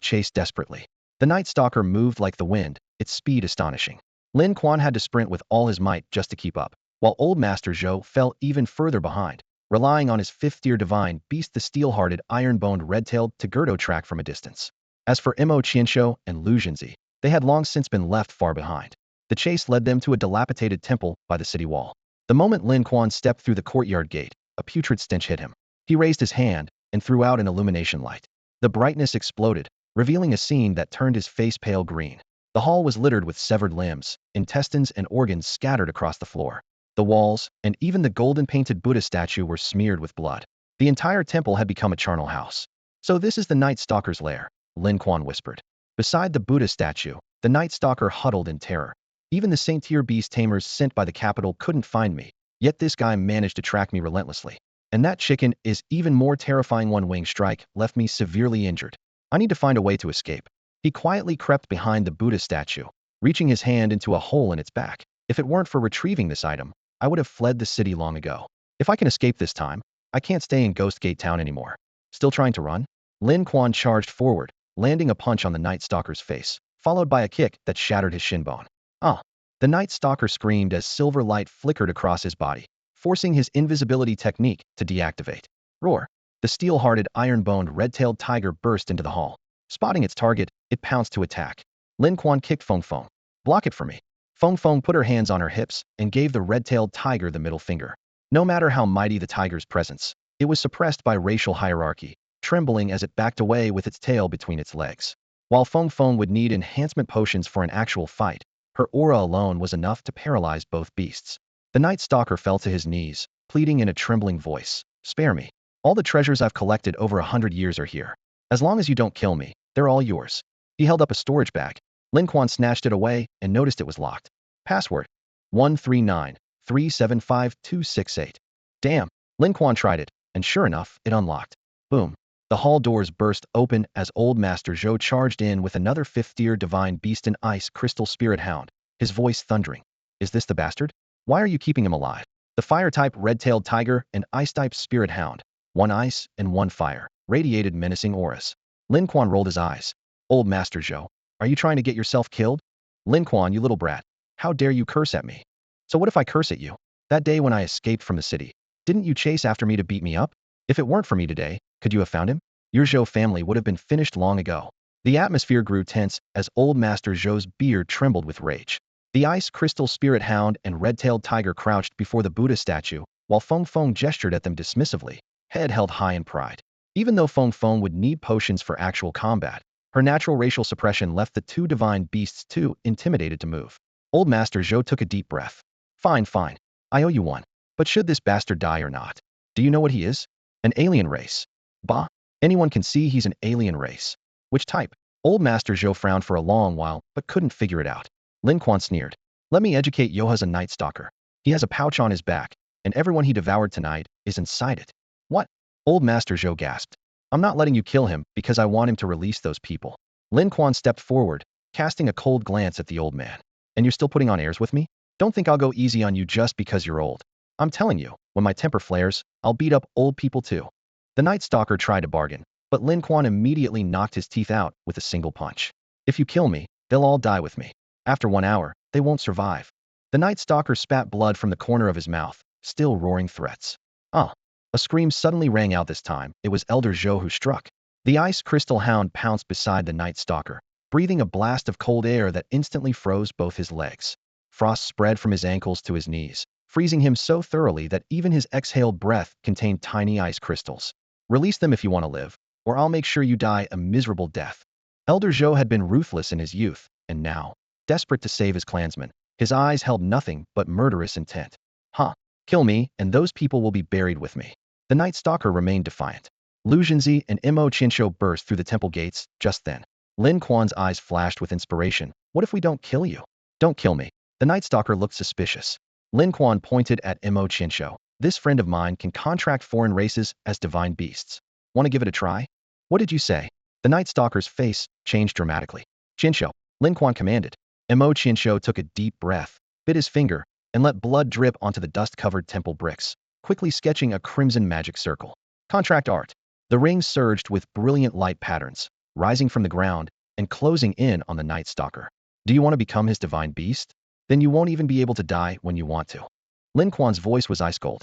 chase desperately. The Night Stalker moved like the wind, its speed astonishing. Lin Quan had to sprint with all his might just to keep up, while Old Master Zhou fell even further behind, relying on his 5th-tier divine beast, the steel-hearted, iron-boned, red-tailed Togurto track from a distance. As for Mo Qianshou and Lu Zhenzi, they had long since been left far behind. The chase led them to a dilapidated temple by the city wall. The moment Lin Quan stepped through the courtyard gate, a putrid stench hit him. He raised his hand and threw out an illumination light. The brightness exploded, revealing a scene that turned his face pale green. The hall was littered with severed limbs, intestines and organs scattered across the floor. The walls, and even the golden-painted Buddha statue were smeared with blood. The entire temple had become a charnel house. So this is the Night Stalker's lair, Lin Quan whispered. Beside the Buddha statue, the Night Stalker huddled in terror. Even the Saint-tier beast tamers sent by the capital couldn't find me, yet this guy managed to track me relentlessly. And that chicken is even more terrifying. One wing strike left me severely injured. I need to find a way to escape. He quietly crept behind the Buddha statue, reaching his hand into a hole in its back. If it weren't for retrieving this item, I would have fled the city long ago. If I can escape this time, I can't stay in Ghost Gate Town anymore. Still trying to run? Lin Quan charged forward, landing a punch on the Night Stalker's face, followed by a kick that shattered his shin bone. Ah! The Night Stalker screamed as silver light flickered across his body, forcing his invisibility technique to deactivate. Roar! The steel-hearted, iron-boned, red-tailed tiger burst into the hall. Spotting its target, it pounced to attack. Lin Quan kicked Feng Feng. Block it for me. Feng Feng put her hands on her hips and gave the red-tailed tiger the middle finger. No matter how mighty the tiger's presence, it was suppressed by racial hierarchy, trembling as it backed away with its tail between its legs. While Feng Feng would need enhancement potions for an actual fight, her aura alone was enough to paralyze both beasts. The Night Stalker fell to his knees, pleading in a trembling voice, "Spare me. All the treasures I've collected over 100 years are here. As long as you don't kill me, they're all yours." He held up a storage bag. Lin Quan snatched it away and noticed it was locked. Password: 139375268. Damn. Lin Quan tried it, and sure enough, it unlocked. Boom. The hall doors burst open as old Master Zhou charged in with another fifth-tier divine beast, an ice crystal spirit hound, his voice thundering. Is this the bastard? Why are you keeping him alive? The fire-type red-tailed tiger and ice-type spirit hound, one ice and one fire, radiated menacing auras. Lin Quan rolled his eyes. Old Master Zhou, are you trying to get yourself killed? Lin Quan, you little brat. How dare you curse at me? So what if I curse at you? That day when I escaped from the city, didn't you chase after me to beat me up? If it weren't for me today, could you have found him? Your Zhou family would have been finished long ago. The atmosphere grew tense as old Master Zhou's beard trembled with rage. The ice crystal spirit hound and red-tailed tiger crouched before the Buddha statue, while Feng Feng gestured at them dismissively, head held high in pride. Even though Feng Feng would need potions for actual combat, her natural racial suppression left the two divine beasts too intimidated to move. Old Master Zhou took a deep breath. Fine, fine. I owe you one. But should this bastard die or not? Do you know what he is? An alien race. Bah. Anyone can see he's an alien race. Which type? Old Master Zhou frowned for a long while, but couldn't figure it out. Lin Quan sneered. Let me educate Yoha's a night stalker. He has a pouch on his back, and everyone he devoured tonight is inside it. What? Old Master Zhou gasped. I'm not letting you kill him because I want him to release those people. Lin Quan stepped forward, casting a cold glance at the old man. And you're still putting on airs with me? Don't think I'll go easy on you just because you're old. I'm telling you, when my temper flares, I'll beat up old people too. The Night Stalker tried to bargain, but Lin Quan immediately knocked his teeth out with a single punch. If you kill me, they'll all die with me. After 1 hour, they won't survive. The Night Stalker spat blood from the corner of his mouth, still roaring threats. Ah! A scream suddenly rang out this time. It was Elder Zhou who struck. The ice crystal hound pounced beside the Night Stalker, breathing a blast of cold air that instantly froze both his legs. Frost spread from his ankles to his knees, freezing him so thoroughly that even his exhaled breath contained tiny ice crystals. Release them if you want to live, or I'll make sure you die a miserable death. Elder Zhou had been ruthless in his youth, and now, desperate to save his clansmen, his eyes held nothing but murderous intent. Huh. Kill me, and those people will be buried with me. The Night Stalker remained defiant. Lu Zhenzi and Mo Qinshu burst through the temple gates just then. Lin Quan's eyes flashed with inspiration. What if we don't kill you? Don't kill me. The Night Stalker looked suspicious. Lin Quan pointed at Mo Qinshu. This friend of mine can contract foreign races as divine beasts. Want to give it a try? What did you say? The Night Stalker's face changed dramatically. Qinshu, Lin Quan commanded. Mo Qinshu took a deep breath, bit his finger, and let blood drip onto the dust-covered temple bricks, quickly sketching a crimson magic circle. Contract art. The ring surged with brilliant light patterns, rising from the ground and closing in on the Night Stalker. Do you want to become his divine beast? Then you won't even be able to die when you want to. Lin Quan's voice was ice cold.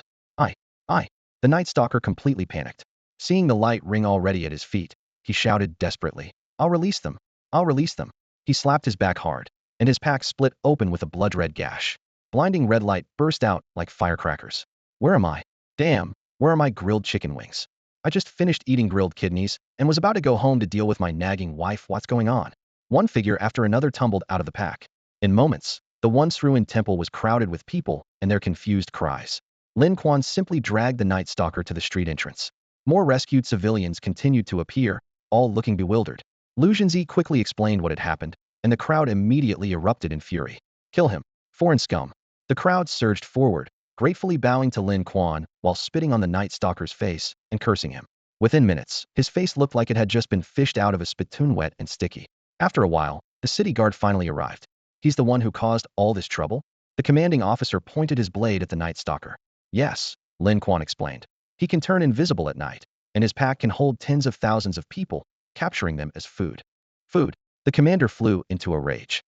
I. The Night Stalker completely panicked. Seeing the light ring already at his feet, he shouted desperately, I'll release them. I'll release them. He slapped his back hard, and his pack split open with a blood-red gash. Blinding red light burst out like firecrackers. Where am I? Damn, where are my grilled chicken wings? I just finished eating grilled kidneys and was about to go home to deal with my nagging wife. What's going on? One figure after another tumbled out of the pack. In moments, the once ruined temple was crowded with people and their confused cries. Lin Quan simply dragged the Night Stalker to the street entrance. More rescued civilians continued to appear, all looking bewildered. Lu Zhenzi quickly explained what had happened, and the crowd immediately erupted in fury. Kill him. Foreign scum. The crowd surged forward, gratefully bowing to Lin Quan while spitting on the Night Stalker's face and cursing him. Within minutes, his face looked like it had just been fished out of a spittoon, wet and sticky. After a while, the city guard finally arrived. He's the one who caused all this trouble? The commanding officer pointed his blade at the Night Stalker. Yes, Lin Quan explained. He can turn invisible at night, and his pack can hold tens of thousands of people, capturing them as food. Food. The commander flew into a rage.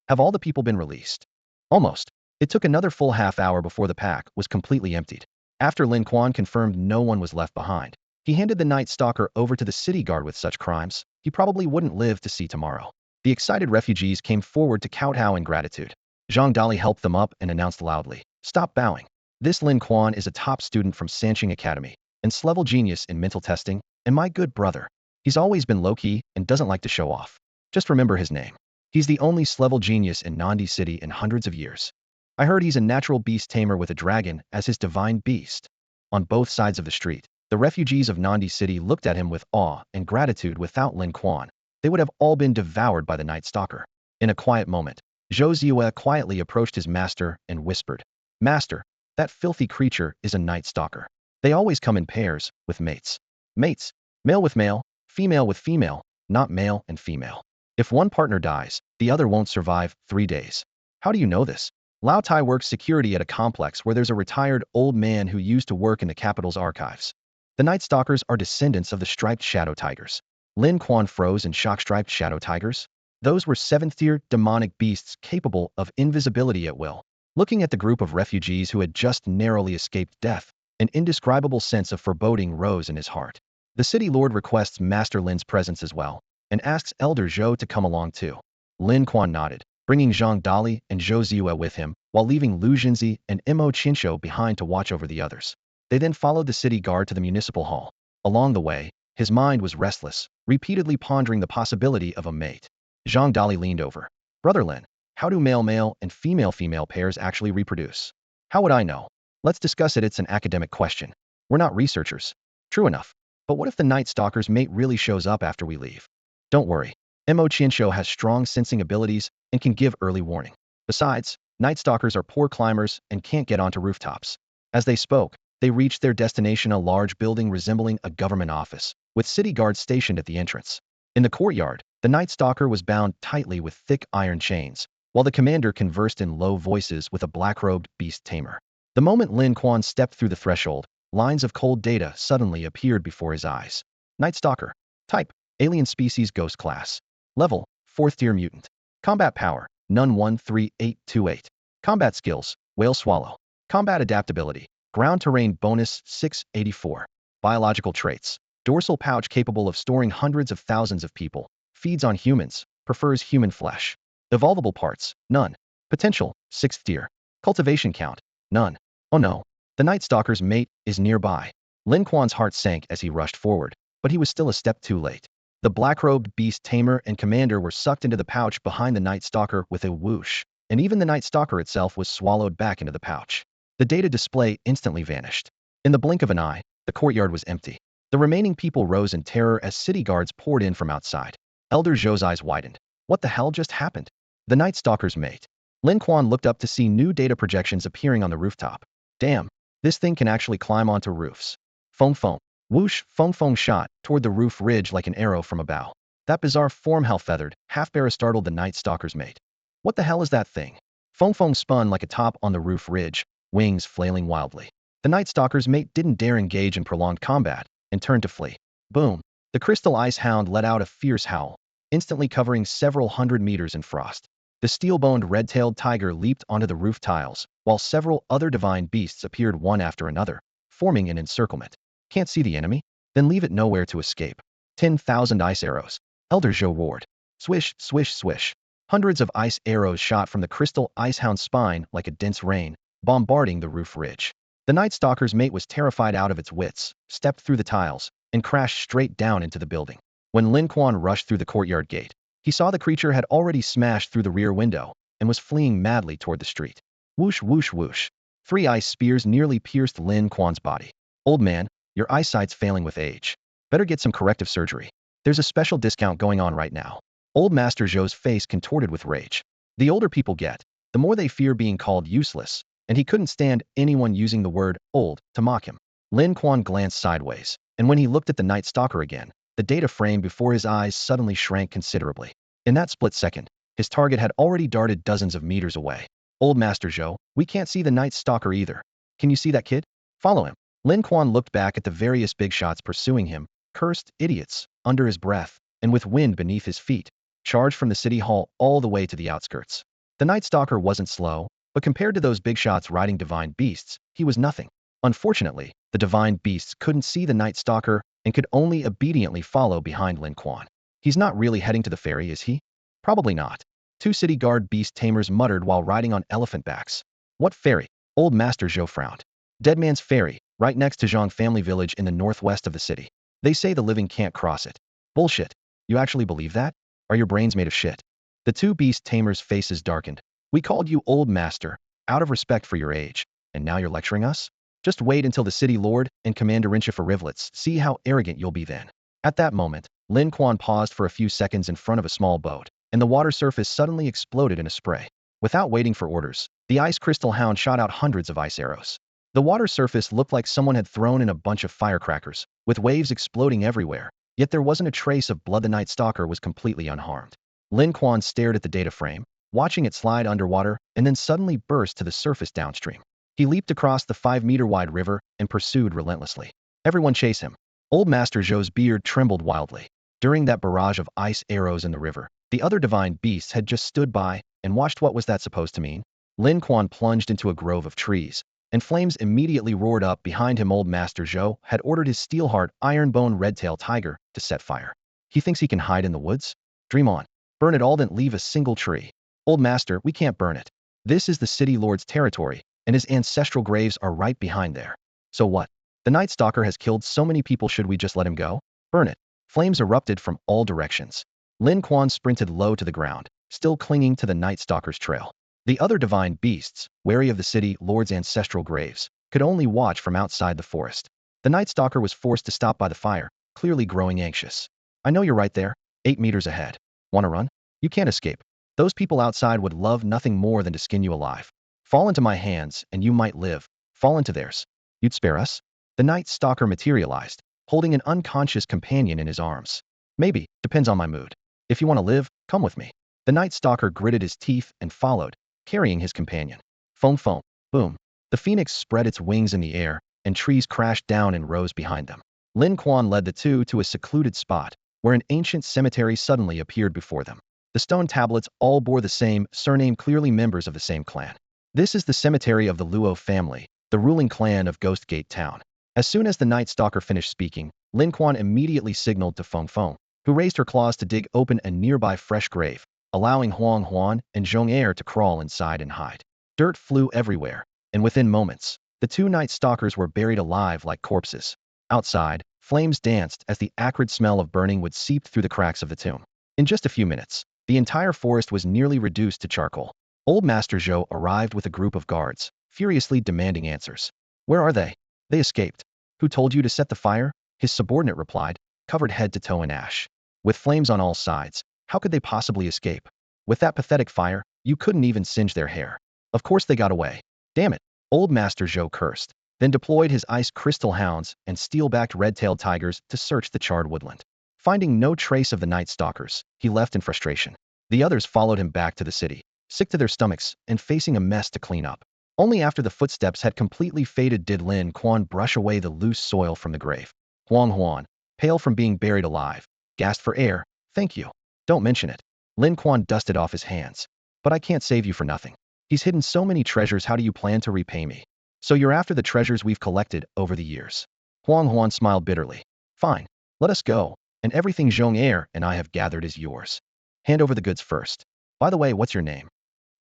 Have all the people been released? Almost. It took another full half-hour before the pack was completely emptied. After Lin Quan confirmed no one was left behind, he handed the Night Stalker over to the city guard. With such crimes, he probably wouldn't live to see tomorrow. The excited refugees came forward to kowtow in gratitude. Zhang Dali helped them up and announced loudly, Stop bowing. This Lin Quan is a top student from Sanqing Academy, and level genius in mental testing, and my good brother. He's always been low-key and doesn't like to show off. Just remember his name. He's the only level genius in Nandi City in hundreds of years. I heard he's a natural beast tamer with a dragon as his divine beast. On both sides of the street, the refugees of Nandi City looked at him with awe and gratitude. Without Lin Quan, they would have all been devoured by the Night Stalker. In a quiet moment, Zhou Ziyue quietly approached his master and whispered, Master, that filthy creature is a Night Stalker. They always come in pairs, with mates. Mates? Male with male, female with female, not male and female. If one partner dies, the other won't survive 3 days. How do you know this? Lao Tai works security at a complex where there's a retired old man who used to work in the capital's archives. The Night Stalkers are descendants of the striped shadow tigers. Lin Quan froze in shock. Striped shadow tigers? Those were 7th-tier demonic beasts capable of invisibility at will. Looking at the group of refugees who had just narrowly escaped death, an indescribable sense of foreboding rose in his heart. The city lord requests Master Lin's presence as well, and asks Elder Zhou to come along too. Lin Quan nodded, bringing Zhang Dali and Zhou Ziyue with him, while leaving Lu Jinzi and Mo Qinshu behind to watch over the others. They then followed the city guard to the municipal hall. Along the way, his mind was restless, repeatedly pondering the possibility of a mate. Zhang Dali leaned over. Brother Lin, how do male-male and female-female pairs actually reproduce? How would I know? Let's discuss it. It's an academic question. We're not researchers. True enough. But what if the Night Stalker's mate really shows up after we leave? Don't worry. Mo Qinshu has strong sensing abilities and can give early warning. Besides, Night Stalkers are poor climbers and can't get onto rooftops. As they spoke, they reached their destination, a large building resembling a government office, with city guards stationed at the entrance. In the courtyard, the Night Stalker was bound tightly with thick iron chains, while the commander conversed in low voices with a black-robed beast tamer. The moment Lin Quan stepped through the threshold, lines of cold data suddenly appeared before his eyes. Night Stalker. Type: Alien species, ghost class. Level: 4th tier mutant. Combat power: None 13828. Combat skills: Whale Swallow. Combat adaptability: Ground terrain bonus 684. Biological traits: Dorsal pouch capable of storing hundreds of thousands of people. Feeds on humans. Prefers human flesh. Evolvable parts: None. Potential: 6th tier. Cultivation count: None. Oh no. The Night Stalker's mate is nearby. Lin Quan's heart sank as he rushed forward, but he was still a step too late. The black-robed beast tamer and commander were sucked into the pouch behind the Night Stalker with a whoosh, and even the Night Stalker itself was swallowed back into the pouch. The data display instantly vanished. In the blink of an eye, the courtyard was empty. The remaining people rose in terror as city guards poured in from outside. Elder Zhou's eyes widened. What the hell just happened? The Night Stalker's mate. Lin Quan looked up to see new data projections appearing on the rooftop. Damn. This thing can actually climb onto roofs. Foam foam. Whoosh, foam foam shot toward the roof ridge like an arrow from a bow. That bizarre form, half-feathered, half-bear, startled the Night Stalker's mate. What the hell is that thing? Foam foam spun like a top on the roof ridge, wings flailing wildly. The Night Stalker's mate didn't dare engage in prolonged combat and turned to flee. Boom. The crystal ice hound let out a fierce howl, instantly covering several hundred meters in frost. The steel-boned red-tailed tiger leaped onto the roof tiles, while several other divine beasts appeared one after another, forming an encirclement. Can't see the enemy? Then leave it nowhere to escape. 10,000 ice arrows. Elder Zhou roared. Swish, swish, swish. Hundreds of ice arrows shot from the crystal icehound's spine like a dense rain, bombarding the roof ridge. The Night Stalker's mate was terrified out of its wits, stepped through the tiles, and crashed straight down into the building. When Lin Quan rushed through the courtyard gate, he saw the creature had already smashed through the rear window and was fleeing madly toward the street. Whoosh, whoosh, whoosh. 3 ice spears nearly pierced Lin Quan's body. Old man, your eyesight's failing with age. Better get some corrective surgery. There's a special discount going on right now. Old Master Zhou's face contorted with rage. The older people get, the more they fear being called useless, and he couldn't stand anyone using the word old to mock him. Lin Quan glanced sideways, and when he looked at the Night Stalker again, the data frame before his eyes suddenly shrank considerably. In that split second, his target had already darted dozens of meters away. Old Master Zhou, we can't see the Night Stalker either. Can you see that kid? Follow him. Lin Quan looked back at the various big shots pursuing him, cursed idiots, under his breath, and with wind beneath his feet, charged from the city hall all the way to the outskirts. The Night Stalker wasn't slow, but compared to those big shots riding divine beasts, he was nothing. Unfortunately, the divine beasts couldn't see the Night Stalker and could only obediently follow behind Lin Quan. He's not really heading to the ferry, is he? Probably not. 2 city guard beast tamers muttered while riding on elephant backs. What ferry? Old Master Zhou frowned. Dead Man's Ferry, right next to Zhang family village in the northwest of the city. They say the living can't cross it. Bullshit. You actually believe that? Are your brains made of shit? The 2 beast tamers' faces darkened. We called you Old Master, out of respect for your age, and now you're lecturing us? Just wait until the city lord and commander-in-chief for rivlets see how arrogant you'll be then. At that moment, Lin Quan paused for a few seconds in front of a small boat, and the water surface suddenly exploded in a spray. Without waiting for orders, the ice crystal hound shot out hundreds of ice arrows. The water surface looked like someone had thrown in a bunch of firecrackers, with waves exploding everywhere, yet there wasn't a trace of blood. The Night Stalker was completely unharmed. Lin Quan stared at the data frame, watching it slide underwater, and then suddenly burst to the surface downstream. He leaped across the 5-meter-wide river and pursued relentlessly. Everyone chase him. Old Master Zhou's beard trembled wildly. During that barrage of ice arrows in the river, the other divine beasts had just stood by and watched. What was that supposed to mean? Lin Quan plunged into a grove of trees, and flames immediately roared up behind him. Old Master Zhou had ordered his Steelheart Ironbone Redtail Tiger to set fire. He thinks he can hide in the woods? Dream on. Burn it all, then leave a single tree. Old Master, we can't burn it. This is the City Lord's territory, and his ancestral graves are right behind there. So what? The Night Stalker has killed so many people. Should we just let him go? Burn it. Flames erupted from all directions. Lin Quan sprinted low to the ground, still clinging to the Night Stalker's trail. The other divine beasts, wary of the City Lord's ancestral graves, could only watch from outside the forest. The Night Stalker was forced to stop by the fire, clearly growing anxious. I know you're right there, 8 meters ahead. Wanna run? You can't escape. Those people outside would love nothing more than to skin you alive. Fall into my hands, and you might live. Fall into theirs. You'd spare us? The Night Stalker materialized, holding an unconscious companion in his arms. Maybe, depends on my mood. If you want to live, come with me. The Night Stalker gritted his teeth and followed, carrying his companion. Foam, foam, boom. The phoenix spread its wings in the air, and trees crashed down in rows behind them. Lin Quan led the two to a secluded spot, where an ancient cemetery suddenly appeared before them. The stone tablets all bore the same surname, clearly members of the same clan. This is the cemetery of the Luo family, the ruling clan of Ghost Gate Town. As soon as the Night Stalker finished speaking, Lin Quan immediately signaled to Feng Feng, who raised her claws to dig open a nearby fresh grave, allowing Huang Huan and Zhong Er to crawl inside and hide. Dirt flew everywhere, and within moments, the two Night Stalkers were buried alive like corpses. Outside, flames danced as the acrid smell of burning wood seeped through the cracks of the tomb. In just a few minutes, the entire forest was nearly reduced to charcoal. Old Master Zhou arrived with a group of guards, furiously demanding answers. Where are they? They escaped. Who told you to set the fire? His subordinate replied, covered head to toe in ash. With flames on all sides, how could they possibly escape? With that pathetic fire, you couldn't even singe their hair. Of course they got away. Damn it. Old Master Zhou cursed, then deployed his ice crystal hounds and steel-backed red-tailed tigers to search the charred woodland. Finding no trace of the Night Stalkers, he left in frustration. The others followed him back to the city, sick to their stomachs and facing a mess to clean up. Only after the footsteps had completely faded did Lin Quan brush away the loose soil from the grave. Huang Huan, pale from being buried alive, gasped for air. Thank you. Don't mention it. Lin Quan dusted off his hands. But I can't save you for nothing. He's hidden so many treasures. How do you plan to repay me? So you're after the treasures we've collected over the years. Huang Huan smiled bitterly. Fine. Let us go, and everything Zhong Er and I have gathered is yours. Hand over the goods first. By the way, what's your name?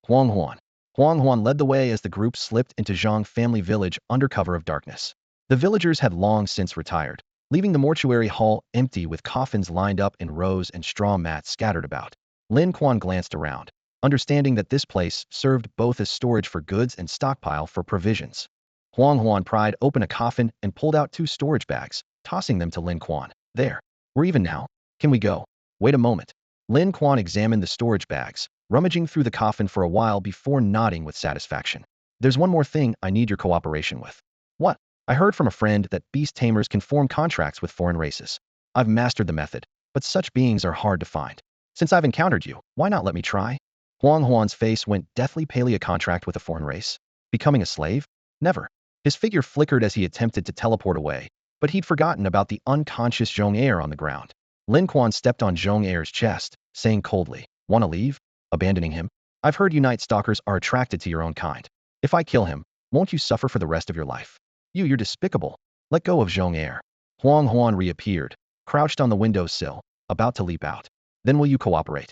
Huang Huan. Huang Huan led the way as the group slipped into Zhang family village under cover of darkness. The villagers had long since retired, leaving the mortuary hall empty with coffins lined up in rows and straw mats scattered about. Lin Quan glanced around, understanding that this place served both as storage for goods and stockpile for provisions. Huang Huan pried open a coffin and pulled out 2 storage bags, tossing them to Lin Quan. There. We're even now. Can we go? Wait a moment. Lin Quan examined the storage bags, rummaging through the coffin for a while before nodding with satisfaction. There's one more thing I need your cooperation with. What? I heard from a friend that beast tamers can form contracts with foreign races. I've mastered the method, but such beings are hard to find. Since I've encountered you, why not let me try? Huang Huan's face went deathly pale. A contract with a foreign race? Becoming a slave? Never. His figure flickered as he attempted to teleport away, but he'd forgotten about the unconscious Zhong Er on the ground. Lin Quan stepped on Zhong Er's chest, saying coldly, "Wanna leave? Abandoning him? I've heard you Night Stalkers are attracted to your own kind. If I kill him, won't you suffer for the rest of your life? You're despicable. Let go of Zhong Er." Huang Huan reappeared, crouched on the windowsill, about to leap out. Then will you cooperate?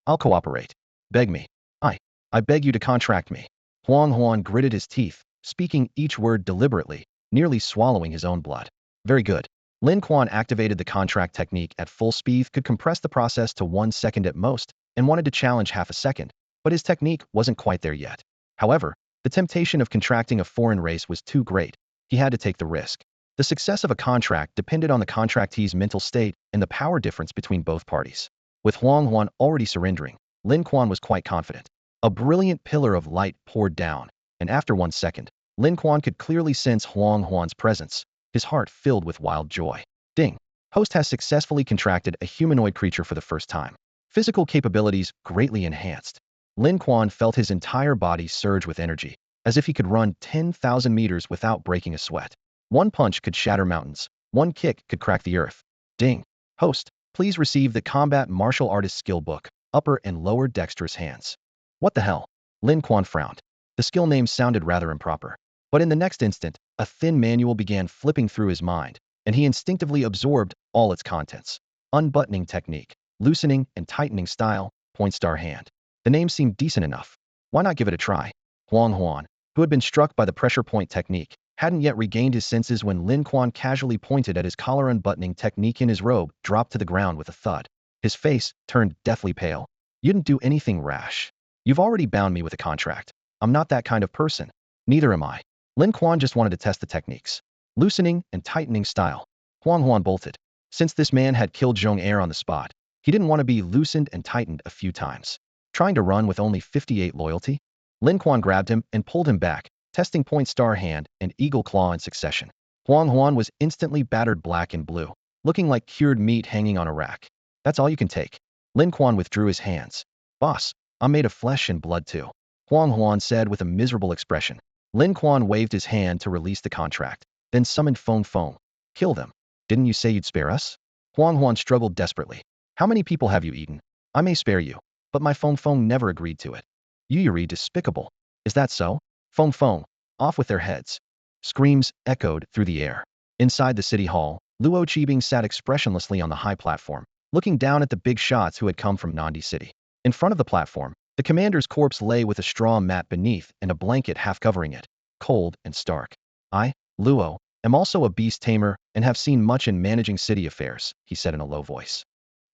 I'll cooperate. Beg me. I beg you to contract me. Huang Huan gritted his teeth, speaking each word deliberately, nearly swallowing his own blood. Very good. Lin Quan activated the contract technique at full speed, could compress the process to 1 second at most, and wanted to challenge half a second, but his technique wasn't quite there yet. However, the temptation of contracting a foreign race was too great. He had to take the risk. The success of a contract depended on the contractee's mental state and the power difference between both parties. With Huang Huan already surrendering, Lin Quan was quite confident. A brilliant pillar of light poured down, and after 1 second, Lin Quan could clearly sense Huang Huan's presence, his heart filled with wild joy. Ding! Host has successfully contracted a humanoid creature for the first time. Physical capabilities greatly enhanced. Lin Quan felt his entire body surge with energy, as if he could run 10,000 meters without breaking a sweat. One punch could shatter mountains. One kick could crack the earth. Ding! Host, please receive the Combat Martial Artist Skill Book, upper and lower dexterous hands. What the hell? Lin Quan frowned. The skill name sounded rather improper. But in the next instant, a thin manual began flipping through his mind, and he instinctively absorbed all its contents. Unbuttoning technique, loosening and tightening style, point star hand. The name seemed decent enough. Why not give it a try? Huang Huan, who had been struck by the pressure point technique, hadn't yet regained his senses when Lin Quan casually pointed at his collar unbuttoning technique in his robe, dropped to the ground with a thud. His face turned deathly pale. You didn't do anything rash. You've already bound me with a contract. I'm not that kind of person. Neither am I. Lin Quan just wanted to test the techniques. Loosening and tightening style. Huang Huan bolted. Since this man had killed Zhong Air on the spot, he didn't want to be loosened and tightened a few times. Trying to run with only 58 loyalty? Lin Quan grabbed him and pulled him back, testing point star hand and eagle claw in succession. Huang Huan was instantly battered black and blue, looking like cured meat hanging on a rack. That's all you can take. Lin Quan withdrew his hands. Boss, I'm made of flesh and blood too. Huang Huan said with a miserable expression. Lin Quan waved his hand to release the contract, then summoned Feng Feng. Kill them. Didn't you say you'd spare us? Huang Huan struggled desperately. How many people have you eaten? I may spare you, but my Feng Feng never agreed to it. Yuri despicable. Is that so? Feng Feng, off with their heads. Screams echoed through the air. Inside the city hall, Luo Qibing sat expressionlessly on the high platform, looking down at the big shots who had come from Nandi City. In front of the platform, the commander's corpse lay with a straw mat beneath and a blanket half covering it, cold and stark. I, Luo, am also a beast tamer and have seen much in managing city affairs, he said in a low voice.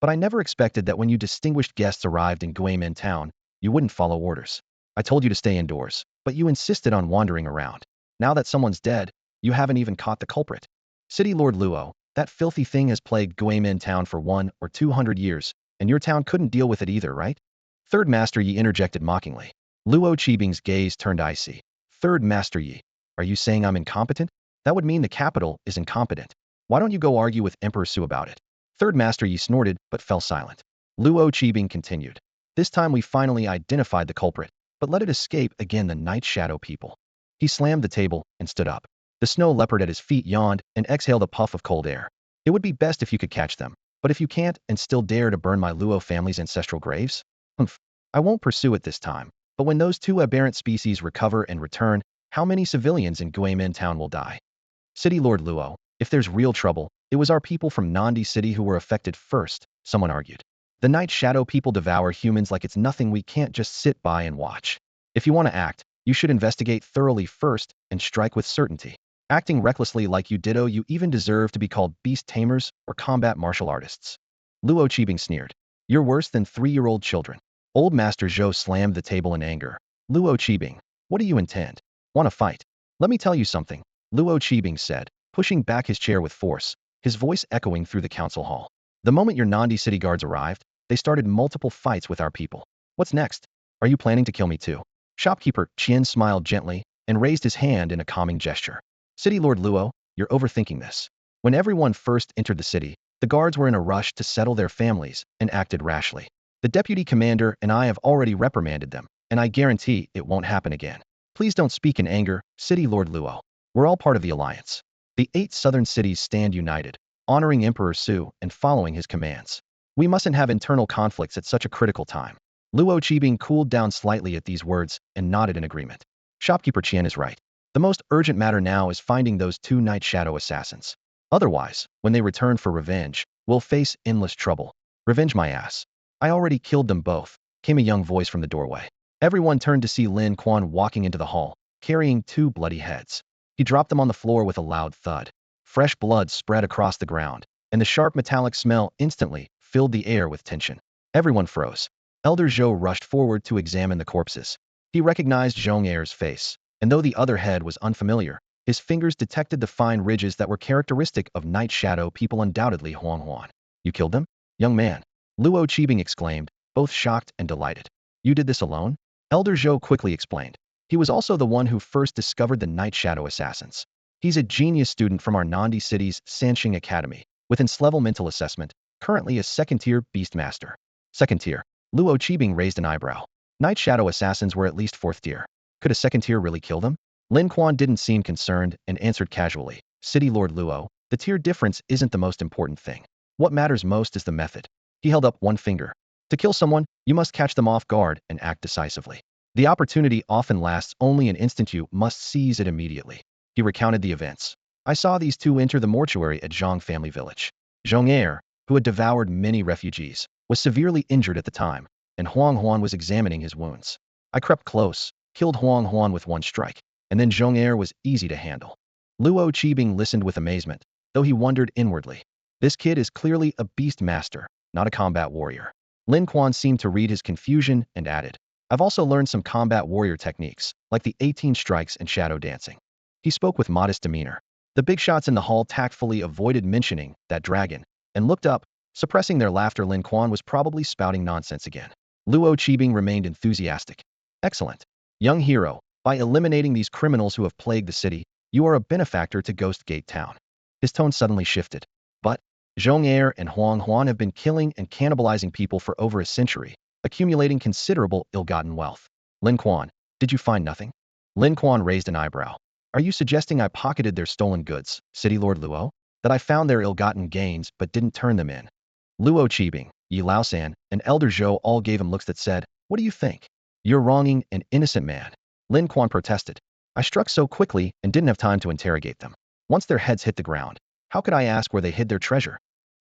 But I never expected that when you distinguished guests arrived in Guimen town, you wouldn't follow orders. I told you to stay indoors, but you insisted on wandering around. Now that someone's dead, you haven't even caught the culprit. City Lord Luo, that filthy thing has plagued Guimen town for 100 or 200 years, and your town couldn't deal with it either, right? Third Master Yi interjected mockingly. Luo Qibing's gaze turned icy. Third Master Yi, are you saying I'm incompetent? That would mean the capital is incompetent. Why don't you go argue with Emperor Su about it? Third Master Yi snorted but fell silent. Luo Qibing continued. This time we finally identified the culprit, but let it escape again the Night Shadow people. He slammed the table and stood up. The snow leopard at his feet yawned and exhaled a puff of cold air. It would be best if you could catch them, but if you can't and still dare to burn my Luo family's ancestral graves? I won't pursue it this time, but when those two aberrant species recover and return, how many civilians in Guimen town will die? City Lord Luo, if there's real trouble, it was our people from Nandi City who were affected first, someone argued. The Night Shadow people devour humans like it's nothing we can't just sit by and watch. If you want to act, you should investigate thoroughly first and strike with certainty. Acting recklessly like you ditto, you even deserve to be called beast tamers or combat martial artists. Luo Qibing sneered. You're worse than 3-year-old children. Old Master Zhou slammed the table in anger. Luo Qibing, what do you intend? Want to fight? Let me tell you something, Luo Qibing said, pushing back his chair with force, his voice echoing through the council hall. The moment your Nandi City guards arrived, they started multiple fights with our people. What's next? Are you planning to kill me too? Shopkeeper Qian smiled gently and raised his hand in a calming gesture. City Lord Luo, you're overthinking this. When everyone first entered the city, the guards were in a rush to settle their families and acted rashly. The deputy commander and I have already reprimanded them, and I guarantee it won't happen again. Please don't speak in anger, City Lord Luo. We're all part of the alliance. The 8 southern cities stand united, honoring Emperor Su and following his commands. We mustn't have internal conflicts at such a critical time. Luo Qibing cooled down slightly at these words and nodded in agreement. Shopkeeper Qian is right. The most urgent matter now is finding those 2 Night Shadow assassins. Otherwise, when they return for revenge, we'll face endless trouble. Revenge my ass. I already killed them both, came a young voice from the doorway. Everyone turned to see Lin Quan walking into the hall, carrying 2 bloody heads. He dropped them on the floor with a loud thud. Fresh blood spread across the ground, and the sharp metallic smell instantly filled the air with tension. Everyone froze. Elder Zhou rushed forward to examine the corpses. He recognized Zhong Air's face, and though the other head was unfamiliar, his fingers detected the fine ridges that were characteristic of Night Shadow people, undoubtedly Huang Huan. You killed them? Young man, Luo Qibing exclaimed, both shocked and delighted. You did this alone? Elder Zhou quickly explained. He was also the one who first discovered the Night Shadow Assassins. He's a genius student from our Nandi city's Sanxing Academy, with level mental assessment, currently a second-tier Beastmaster. Second tier. Luo Qibing raised an eyebrow. Night Shadow Assassins were at least fourth tier. Could a second tier really kill them? Lin Quan didn't seem concerned and answered casually. City Lord Luo, the tier difference isn't the most important thing. What matters most is the method. He held up one finger. To kill someone, you must catch them off guard and act decisively. The opportunity often lasts only an instant. You must seize it immediately. He recounted the events. I saw these two enter the mortuary at Zhang family village. Zhang Er, who had devoured many refugees, was severely injured at the time, and Huang Huan was examining his wounds. I crept close, killed Huang Huan with one strike, and then Zhang Er was easy to handle. Luo Qibing listened with amazement, though he wondered inwardly. This kid is clearly a beast master, not a combat warrior. Lin Quan seemed to read his confusion and added, I've also learned some combat warrior techniques, like the 18 strikes and shadow dancing. He spoke with modest demeanor. The big shots in the hall tactfully avoided mentioning that dragon, and looked up, suppressing their laughter. Lin Quan was probably spouting nonsense again. Luo Qibing remained enthusiastic. Excellent. Young hero, by eliminating these criminals who have plagued the city, you are a benefactor to Ghost Gate Town. His tone suddenly shifted. But Zhong Er and Huang Huan have been killing and cannibalizing people for over a century, accumulating considerable ill-gotten wealth. Lin Quan, did you find nothing? Lin Quan raised an eyebrow. Are you suggesting I pocketed their stolen goods, City Lord Luo? That I found their ill-gotten gains but didn't turn them in? Luo Qibing, Yi Laosan, and Elder Zhou all gave him looks that said, what do you think? You're wronging an innocent man. Lin Quan protested. I struck so quickly and didn't have time to interrogate them. Once their heads hit the ground, how could I ask where they hid their treasure?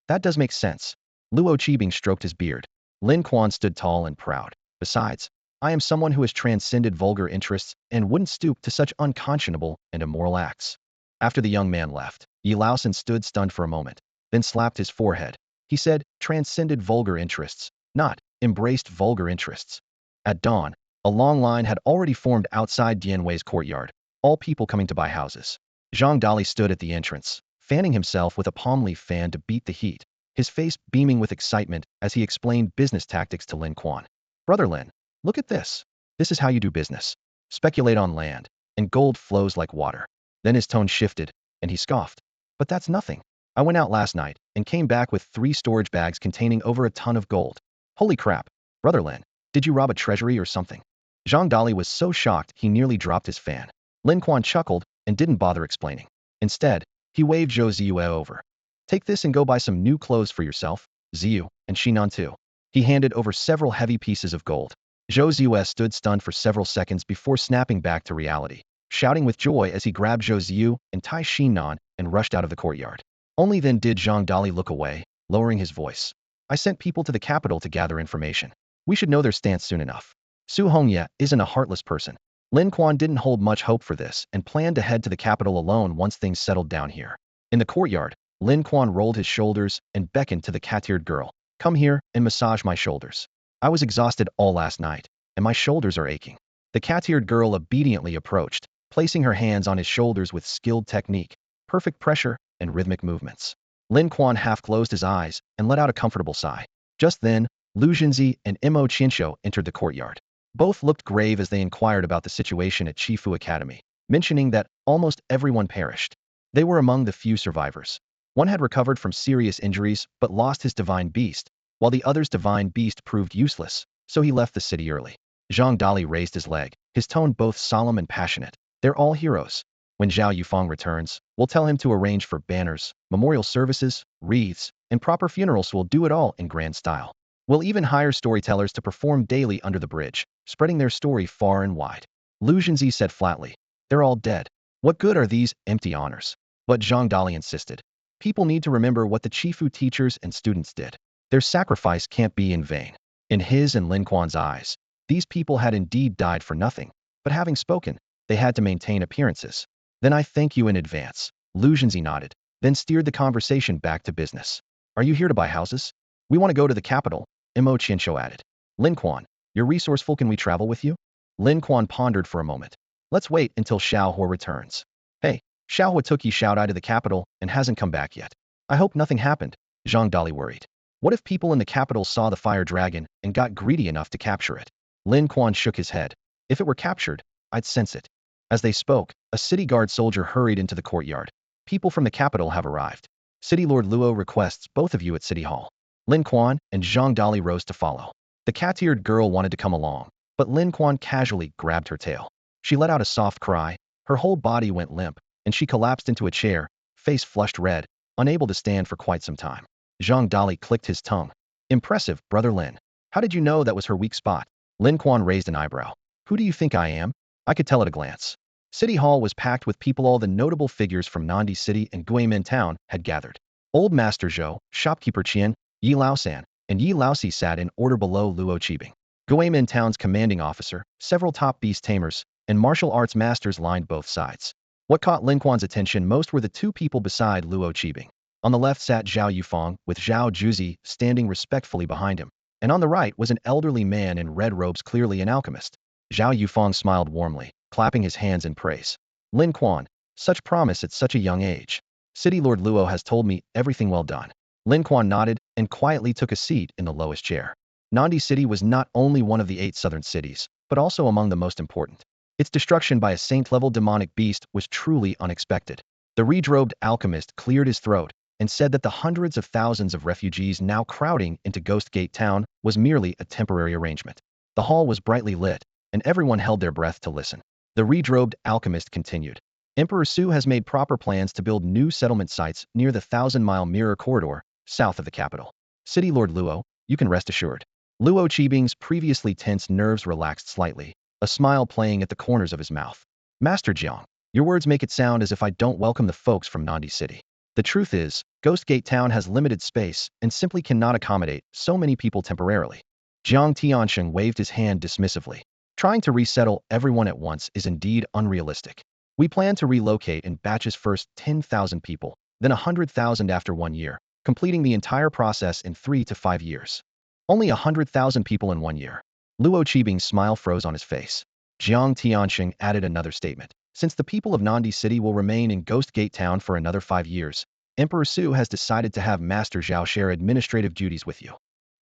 That does make sense. Luo Qibing stroked his beard. Lin Quan stood tall and proud. Besides, I am someone who has transcended vulgar interests and wouldn't stoop to such unconscionable and immoral acts. After the young man left, Yi Laosan stood stunned for a moment, then slapped his forehead. He said, transcended vulgar interests, not embraced vulgar interests. At dawn, a long line had already formed outside Dianwei's courtyard, all people coming to buy houses. Zhang Dali stood at the entrance, fanning himself with a palm leaf fan to beat the heat, his face beaming with excitement as he explained business tactics to Lin Quan. Brother Lin, look at this. This is how you do business. Speculate on land, and gold flows like water. Then his tone shifted, and he scoffed. But that's nothing. I went out last night and came back with 3 storage bags containing over a ton of gold. Holy crap. Brother Lin, did you rob a treasury or something? Zhang Dali was so shocked he nearly dropped his fan. Lin Quan chuckled and didn't bother explaining. Instead, he waved Zhou Ziyu over. Take this and go buy some new clothes for yourself, Ziyu, and Shinan too. He handed over several heavy pieces of gold. Zhou Ziyu stood stunned for several seconds before snapping back to reality, shouting with joy as he grabbed Zhou Ziyu and Tai Shinan and rushed out of the courtyard. Only then did Zhang Dali look away, lowering his voice. I sent people to the capital to gather information. We should know their stance soon enough. Su Hongye isn't a heartless person. Lin Quan didn't hold much hope for this and planned to head to the capital alone once things settled down here. In the courtyard, Lin Quan rolled his shoulders and beckoned to the cat-eared girl. Come here and massage my shoulders. I was exhausted all last night, and my shoulders are aching. The cat-eared girl obediently approached, placing her hands on his shoulders with skilled technique, perfect pressure, and rhythmic movements. Lin Quan half closed his eyes and let out a comfortable sigh. Just then, Lu Jinzi and Mo Qinshu entered the courtyard. Both looked grave as they inquired about the situation at Chifu Academy, mentioning that almost everyone perished. They were among the few survivors. One had recovered from serious injuries but lost his divine beast, while the other's divine beast proved useless, so he left the city early. Zhang Dali raised his leg, his tone both solemn and passionate. They're all heroes. When Zhao Yufeng returns, we'll tell him to arrange for banners, memorial services, wreaths, and proper funerals. We'll do it all in grand style. We'll even hire storytellers to perform daily under the bridge, spreading their story far and wide. Lu Jinzi said flatly, they're all dead. What good are these empty honors? But Zhang Dali insisted. People need to remember what the Chifu teachers and students did. Their sacrifice can't be in vain. In his and Lin Quan's eyes, these people had indeed died for nothing, but having spoken, they had to maintain appearances. Then I thank you in advance. Lu Jinzi nodded, then steered the conversation back to business. Are you here to buy houses? We want to go to the capital, Mo Qinshu added. Lin Quan, you're resourceful. Can we travel with you? Lin Quan pondered for a moment. Let's wait until Xiao Hua returns. Hey, Xiao Hua took Yi Xiaodai to the capital and hasn't come back yet. I hope nothing happened, Zhang Dali worried. What if people in the capital saw the fire dragon and got greedy enough to capture it? Lin Quan shook his head. If it were captured, I'd sense it. As they spoke, a city guard soldier hurried into the courtyard. People from the capital have arrived. City Lord Luo requests both of you at City Hall. Lin Quan and Zhang Dali rose to follow. The cat-eared girl wanted to come along, but Lin Quan casually grabbed her tail. She let out a soft cry, her whole body went limp, and she collapsed into a chair, face flushed red, unable to stand for quite some time. Zhang Dali clicked his tongue. Impressive, Brother Lin. How did you know that was her weak spot? Lin Quan raised an eyebrow. Who do you think I am? I could tell at a glance. City Hall was packed with people. All the notable figures from Nandi City and Guimin Town had gathered. Old Master Zhou, Shopkeeper Qian, Yi Laosan, and Yi Laosi sat in order below Luo Qibing. Guimin Town's commanding officer, several top beast tamers, and martial arts masters lined both sides. What caught Lin Quan's attention most were the two people beside Luo Qibing. On the left sat Zhao Yufang, with Zhao Juzi standing respectfully behind him, and on the right was an elderly man in red robes, clearly an alchemist. Zhao Yufang smiled warmly, clapping his hands in praise. Lin Quan, such promise at such a young age. City Lord Luo has told me everything. Well done. Lin Quan nodded and quietly took a seat in the lowest chair. Nandi City was not only one of the 8 southern cities, but also among the most important. Its destruction by a saint-level demonic beast was truly unexpected. The red-robed alchemist cleared his throat and said that the hundreds of thousands of refugees now crowding into Ghost Gate Town was merely a temporary arrangement. The hall was brightly lit, and everyone held their breath to listen. The red-robed alchemist continued. Emperor Su has made proper plans to build new settlement sites near the 1,000-mile mirror corridor, south of the capital. City Lord Luo, you can rest assured. Luo Qibing's previously tense nerves relaxed slightly, a smile playing at the corners of his mouth. Master Jiang, your words make it sound as if I don't welcome the folks from Nandi City. The truth is, Ghost Gate Town has limited space and simply cannot accommodate so many people temporarily. Jiang Tiansheng waved his hand dismissively. Trying to resettle everyone at once is indeed unrealistic. We plan to relocate in batches, first 10,000 people, then 100,000 after 1 year, completing the entire process in 3 to 5 years. Only 100,000 people in 1 year. Luo Qibing's smile froze on his face. Jiang Tiansheng added another statement. Since the people of Nandi City will remain in Ghost Gate Town for another 5 years, Emperor Su has decided to have Master Zhao share administrative duties with you.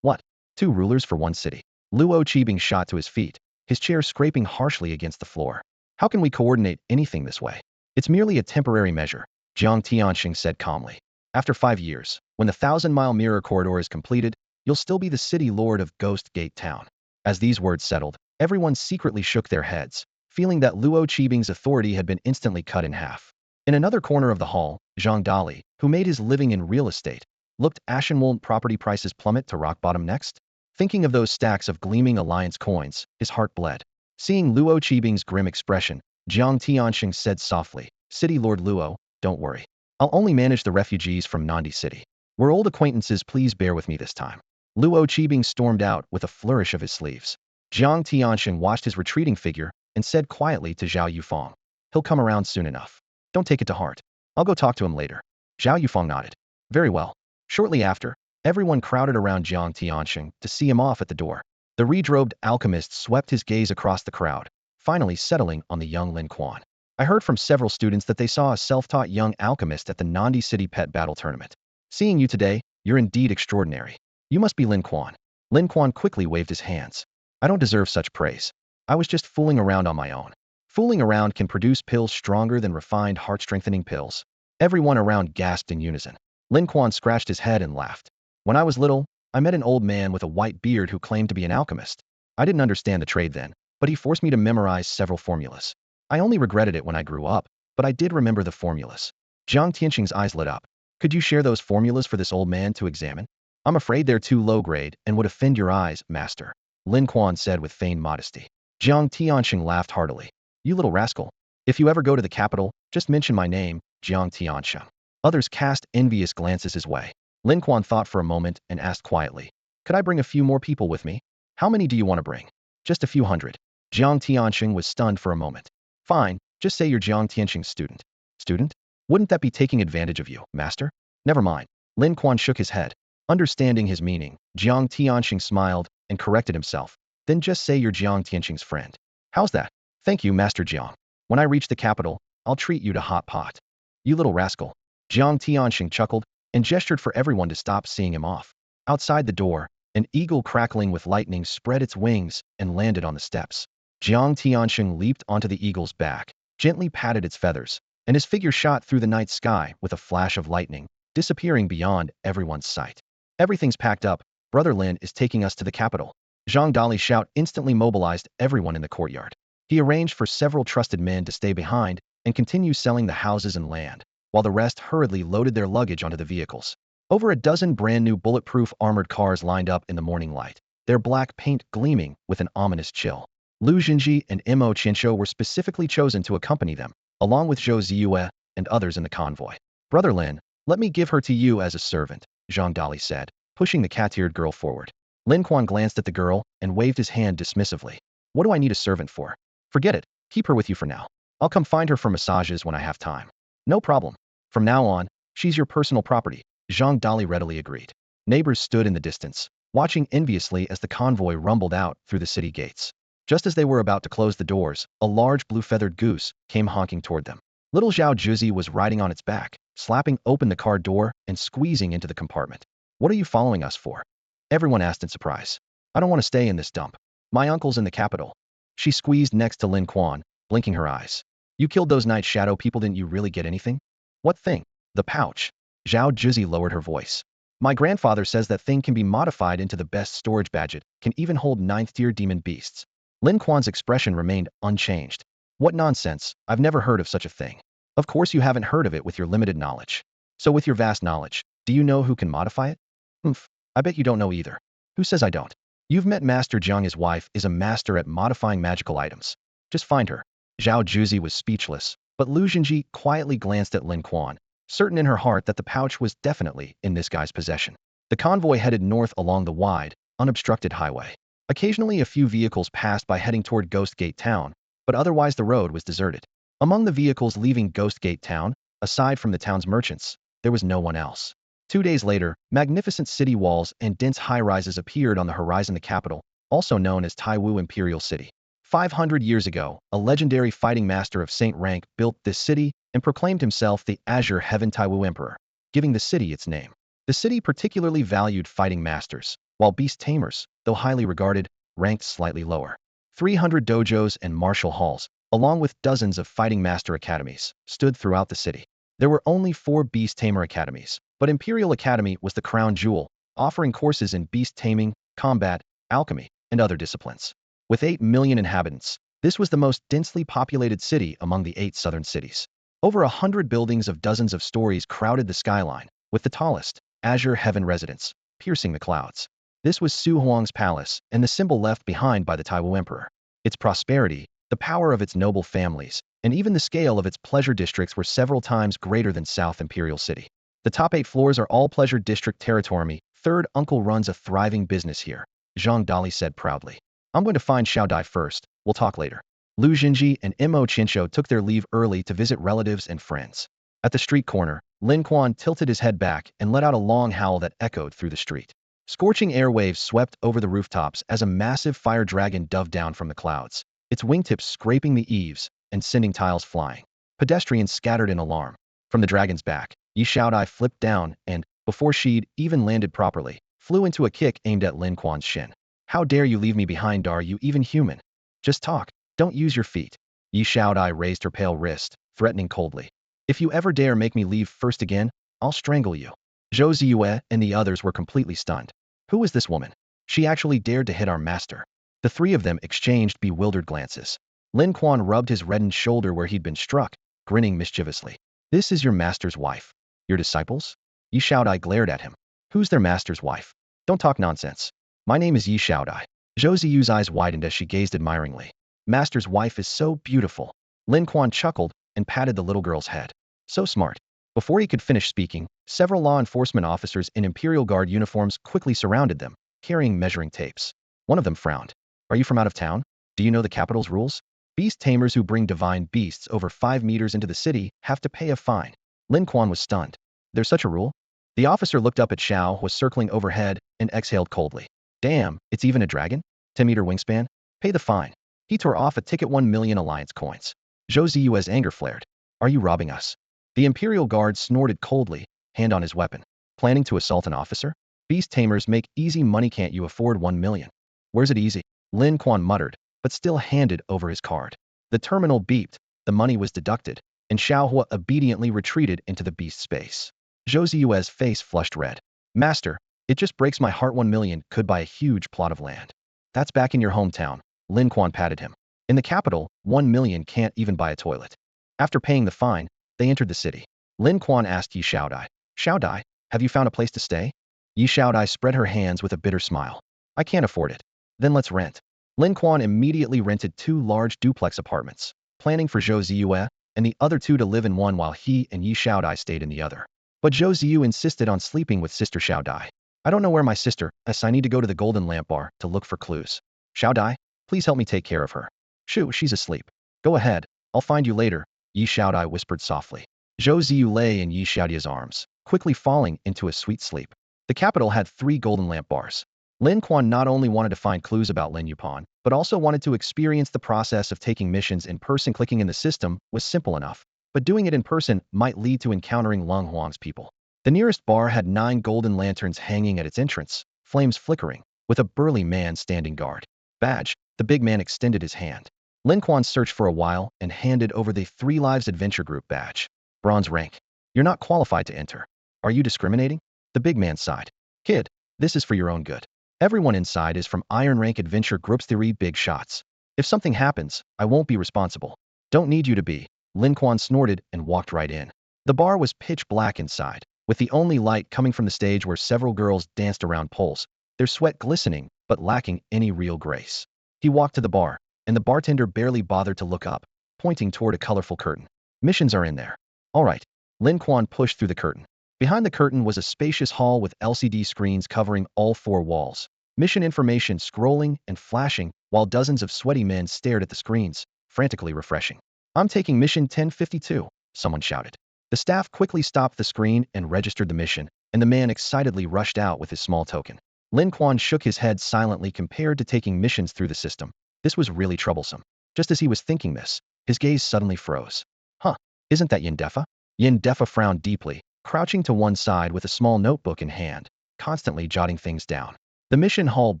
What? 2 rulers for 1 city? Luo Qibing shot to his feet, his chair scraping harshly against the floor. How can we coordinate anything this way? It's merely a temporary measure, Jiang Tiansheng said calmly. After 5 years, when the 1,000-mile mirror corridor is completed, you'll still be the city lord of Ghost Gate Town. As these words settled, everyone secretly shook their heads, feeling that Luo Qibing's authority had been instantly cut in half. In another corner of the hall, Zhang Dali, who made his living in real estate, looked ashen. Property prices plummet to rock bottom next? Thinking of those stacks of gleaming alliance coins, his heart bled. Seeing Luo Qibing's grim expression, Jiang Tiansheng said softly, City Lord Luo, don't worry. I'll only manage the refugees from Nandi City. We're old acquaintances, please bear with me this time. Luo Qibing stormed out with a flourish of his sleeves. Jiang Tiansheng watched his retreating figure and said quietly to Zhao Yufang, he'll come around soon enough. Don't take it to heart. I'll go talk to him later. Zhao Yufang nodded. Very well. Shortly after, everyone crowded around Jiang Tiansheng to see him off at the door. The red-robed alchemist swept his gaze across the crowd, finally settling on the young Lin Quan. I heard from several students that they saw a self-taught young alchemist at the Nandi City Pet Battle Tournament. Seeing you today, you're indeed extraordinary. You must be Lin Quan. Lin Quan quickly waved his hands. I don't deserve such praise. I was just fooling around on my own. Fooling around can produce pills stronger than refined heart-strengthening pills. Everyone around gasped in unison. Lin Quan scratched his head and laughed. When I was little, I met an old man with a white beard who claimed to be an alchemist. I didn't understand the trade then, but he forced me to memorize several formulas. I only regretted it when I grew up, but I did remember the formulas. Jiang Tiansheng's eyes lit up. Could you share those formulas for this old man to examine? I'm afraid they're too low grade and would offend your eyes, master, Lin Quan said with feigned modesty. Jiang Tiansheng laughed heartily. You little rascal. If you ever go to the capital, just mention my name, Jiang Tiansheng. Others cast envious glances his way. Lin Quan thought for a moment and asked quietly, could I bring a few more people with me? How many do you want to bring? Just a few hundred. Jiang Tiansheng was stunned for a moment. Fine, just say you're Jiang Tiansheng's student. Student? Wouldn't that be taking advantage of you, master? Never mind. Lin Quan shook his head. Understanding his meaning, Jiang Tiansheng smiled and corrected himself. Then just say you're Jiang Tiansheng's friend. How's that? Thank you, Master Jiang. When I reach the capital, I'll treat you to hot pot. You little rascal. Jiang Tiansheng chuckled and gestured for everyone to stop seeing him off. Outside the door, an eagle crackling with lightning spread its wings and landed on the steps. Jiang Tianxing leaped onto the eagle's back, gently patted its feathers, and his figure shot through the night sky with a flash of lightning, disappearing beyond everyone's sight. Everything's packed up. Brother Lin is taking us to the capital. Zhang Dali's shout instantly mobilized everyone in the courtyard. He arranged for several trusted men to stay behind and continue selling the houses and land, while the rest hurriedly loaded their luggage onto the vehicles. Over a dozen brand-new bulletproof armored cars lined up in the morning light, their black paint gleaming with an ominous chill. Lu Jinji and Mo Qinsho were specifically chosen to accompany them, along with Zhou Ziyue and others in the convoy. Brother Lin, let me give her to you as a servant, Zhang Dali said, pushing the cat-eared girl forward. Lin Quan glanced at the girl and waved his hand dismissively. What do I need a servant for? Forget it, keep her with you for now. I'll come find her for massages when I have time. No problem. From now on, she's your personal property, Zhang Dali readily agreed. Neighbors stood in the distance, watching enviously as the convoy rumbled out through the city gates. Just as they were about to close the doors, a large blue-feathered goose came honking toward them. Little Zhao Juzi was riding on its back, slapping open the car door and squeezing into the compartment. What are you following us for? Everyone asked in surprise. I don't want to stay in this dump. My uncle's in the capital. She squeezed next to Lin Quan, blinking her eyes. You killed those night shadow people, didn't you really get anything? What thing? The pouch. Zhao Juzi lowered her voice. My grandfather says that thing can be modified into the best storage badge, can even hold 9th-tier demon beasts. Lin Quan's expression remained unchanged. What nonsense, I've never heard of such a thing. Of course you haven't heard of it with your limited knowledge. So with your vast knowledge, do you know who can modify it? I bet you don't know either. Who says I don't? You've met Master Jiang, his wife is a master at modifying magical items. Just find her. Zhao Juzi was speechless, but Lu Jinji quietly glanced at Lin Quan, certain in her heart that the pouch was definitely in this guy's possession. The convoy headed north along the wide, unobstructed highway. Occasionally a few vehicles passed by heading toward Ghost Gate Town, but otherwise the road was deserted. Among the vehicles leaving Ghost Gate Town, aside from the town's merchants, there was no one else. 2 days later, magnificent city walls and dense high-rises appeared on the horizon. The capital, also known as Taiwu Imperial City. 500 years ago, a legendary fighting master of saint rank built this city and proclaimed himself the Azure Heaven Taiwu Emperor, giving the city its name. The city particularly valued fighting masters, while beast tamers, though highly regarded, ranked slightly lower. 300 dojos and martial halls, along with dozens of fighting master academies, stood throughout the city. There were only 4 beast tamer academies, but Imperial Academy was the crown jewel, offering courses in beast taming, combat, alchemy, and other disciplines. With 8 million inhabitants, this was the most densely populated city among the 8 southern cities. Over 100 buildings of dozens of stories crowded the skyline, with the tallest, Azure Heaven residence, piercing the clouds. This was Su Huang's palace and the symbol left behind by the Taiwu Emperor. Its prosperity, the power of its noble families, and even the scale of its pleasure districts were several times greater than South Imperial City. The top 8 floors are all pleasure district territory. Third uncle runs a thriving business here, Zhang Dali said proudly. I'm going to find Xiao Dai first, we'll talk later. Lu Jinji and Mo Qinsho took their leave early to visit relatives and friends. At the street corner, Lin Quan tilted his head back and let out a long howl that echoed through the street. Scorching airwaves swept over the rooftops as a massive fire dragon dove down from the clouds, its wingtips scraping the eaves and sending tiles flying. Pedestrians scattered in alarm. From the dragon's back, Yi Xiaodai flipped down and, before she'd even landed properly, flew into a kick aimed at Lin Quan's shin. How dare you leave me behind? Are you even human? Just talk. Don't use your feet. Yi Xiaodai raised her pale wrist, threatening coldly. If you ever dare make me leave first again, I'll strangle you. Zhou Ziyue and the others were completely stunned. Who is this woman? She actually dared to hit our master. The 3 of them exchanged bewildered glances. Lin Quan rubbed his reddened shoulder where he'd been struck, grinning mischievously. This is your master's wife. Your disciples? Yi Xiaodai glared at him. Who's their master's wife? Don't talk nonsense. My name is Yi Xiaodai. Zhou Ziyue's eyes widened as she gazed admiringly. Master's wife is so beautiful. Lin Quan chuckled and patted the little girl's head. So smart. Before he could finish speaking, several law enforcement officers in Imperial Guard uniforms quickly surrounded them, carrying measuring tapes. One of them frowned. Are you from out of town? Do you know the capital's rules? Beast tamers who bring divine beasts over 5 meters into the city have to pay a fine. Lin Quan was stunned. There's such a rule? The officer looked up at Xiao, who was circling overhead, and exhaled coldly. Damn, it's even a dragon? 10-meter wingspan? Pay the fine. He tore off a ticket. 1 million alliance coins. Zhou Ziyue's anger flared. Are you robbing us? The Imperial Guard snorted coldly, hand on his weapon. Planning to assault an officer? Beast tamers make easy money. Can't you afford 1 million? Where's it easy? Lin Quan muttered, but still handed over his card. The terminal beeped, the money was deducted, and Xiaohua obediently retreated into the beast space. Zhou Ziyue's face flushed red. Master, it just breaks my heart 1 million could buy a huge plot of land. That's back in your hometown. Lin Quan patted him. In the capital, 1 million can't even buy a toilet. After paying the fine, they entered the city. Lin Quan asked Yi Xiaodai, Xiaodai, have you found a place to stay? Yi Xiaodai spread her hands with a bitter smile. I can't afford it. Then let's rent. Lin Quan immediately rented 2 large duplex apartments, planning for Zhou Ziyue and the other 2 to live in one while he and Yi Xiaodai stayed in the other. But Zhou Ziyu insisted on sleeping with Sister Xiaodai. I don't know where my sister is. I need to go to the Golden Lamp Bar to look for clues. Xiaodai, please help me take care of her. Shoo, she's asleep. Go ahead. I'll find you later, Yi Xiaodai whispered softly. Zhou Ziyu lay in Yi Xiaodai's arms, quickly falling into a sweet sleep. The capital had 3 golden lamp bars. Lin Quan not only wanted to find clues about Lin Yupan, but also wanted to experience the process of taking missions in person. Clicking in the system was simple enough, but doing it in person might lead to encountering Lung Huang's people. The nearest bar had 9 golden lanterns hanging at its entrance, flames flickering, with a burly man standing guard. Badge, the big man extended his hand. Lin Quan searched for a while and handed over the 3 Lives Adventure Group badge. Bronze rank. You're not qualified to enter. Are you discriminating? The big man sighed. Kid, this is for your own good. Everyone inside is from Iron Rank Adventure Group's 3 big shots. If something happens, I won't be responsible. Don't need you to be. Lin Quan snorted and walked right in. The bar was pitch black inside, with the only light coming from the stage where several girls danced around poles, their sweat glistening but lacking any real grace. He walked to the bar, and the bartender barely bothered to look up, pointing toward a colorful curtain. Missions are in there. All right. Lin Quan pushed through the curtain. Behind the curtain was a spacious hall with LCD screens covering all 4 walls. Mission information scrolling and flashing while dozens of sweaty men stared at the screens, frantically refreshing. I'm taking mission 1052, someone shouted. The staff quickly stopped the screen and registered the mission, and the man excitedly rushed out with his small token. Lin Quan shook his head silently compared to taking missions through the system. This was really troublesome. Just as he was thinking this, his gaze suddenly froze. Huh, isn't that Yin Defa? Yin Defa frowned deeply, crouching to one side with a small notebook in hand, constantly jotting things down. The mission hall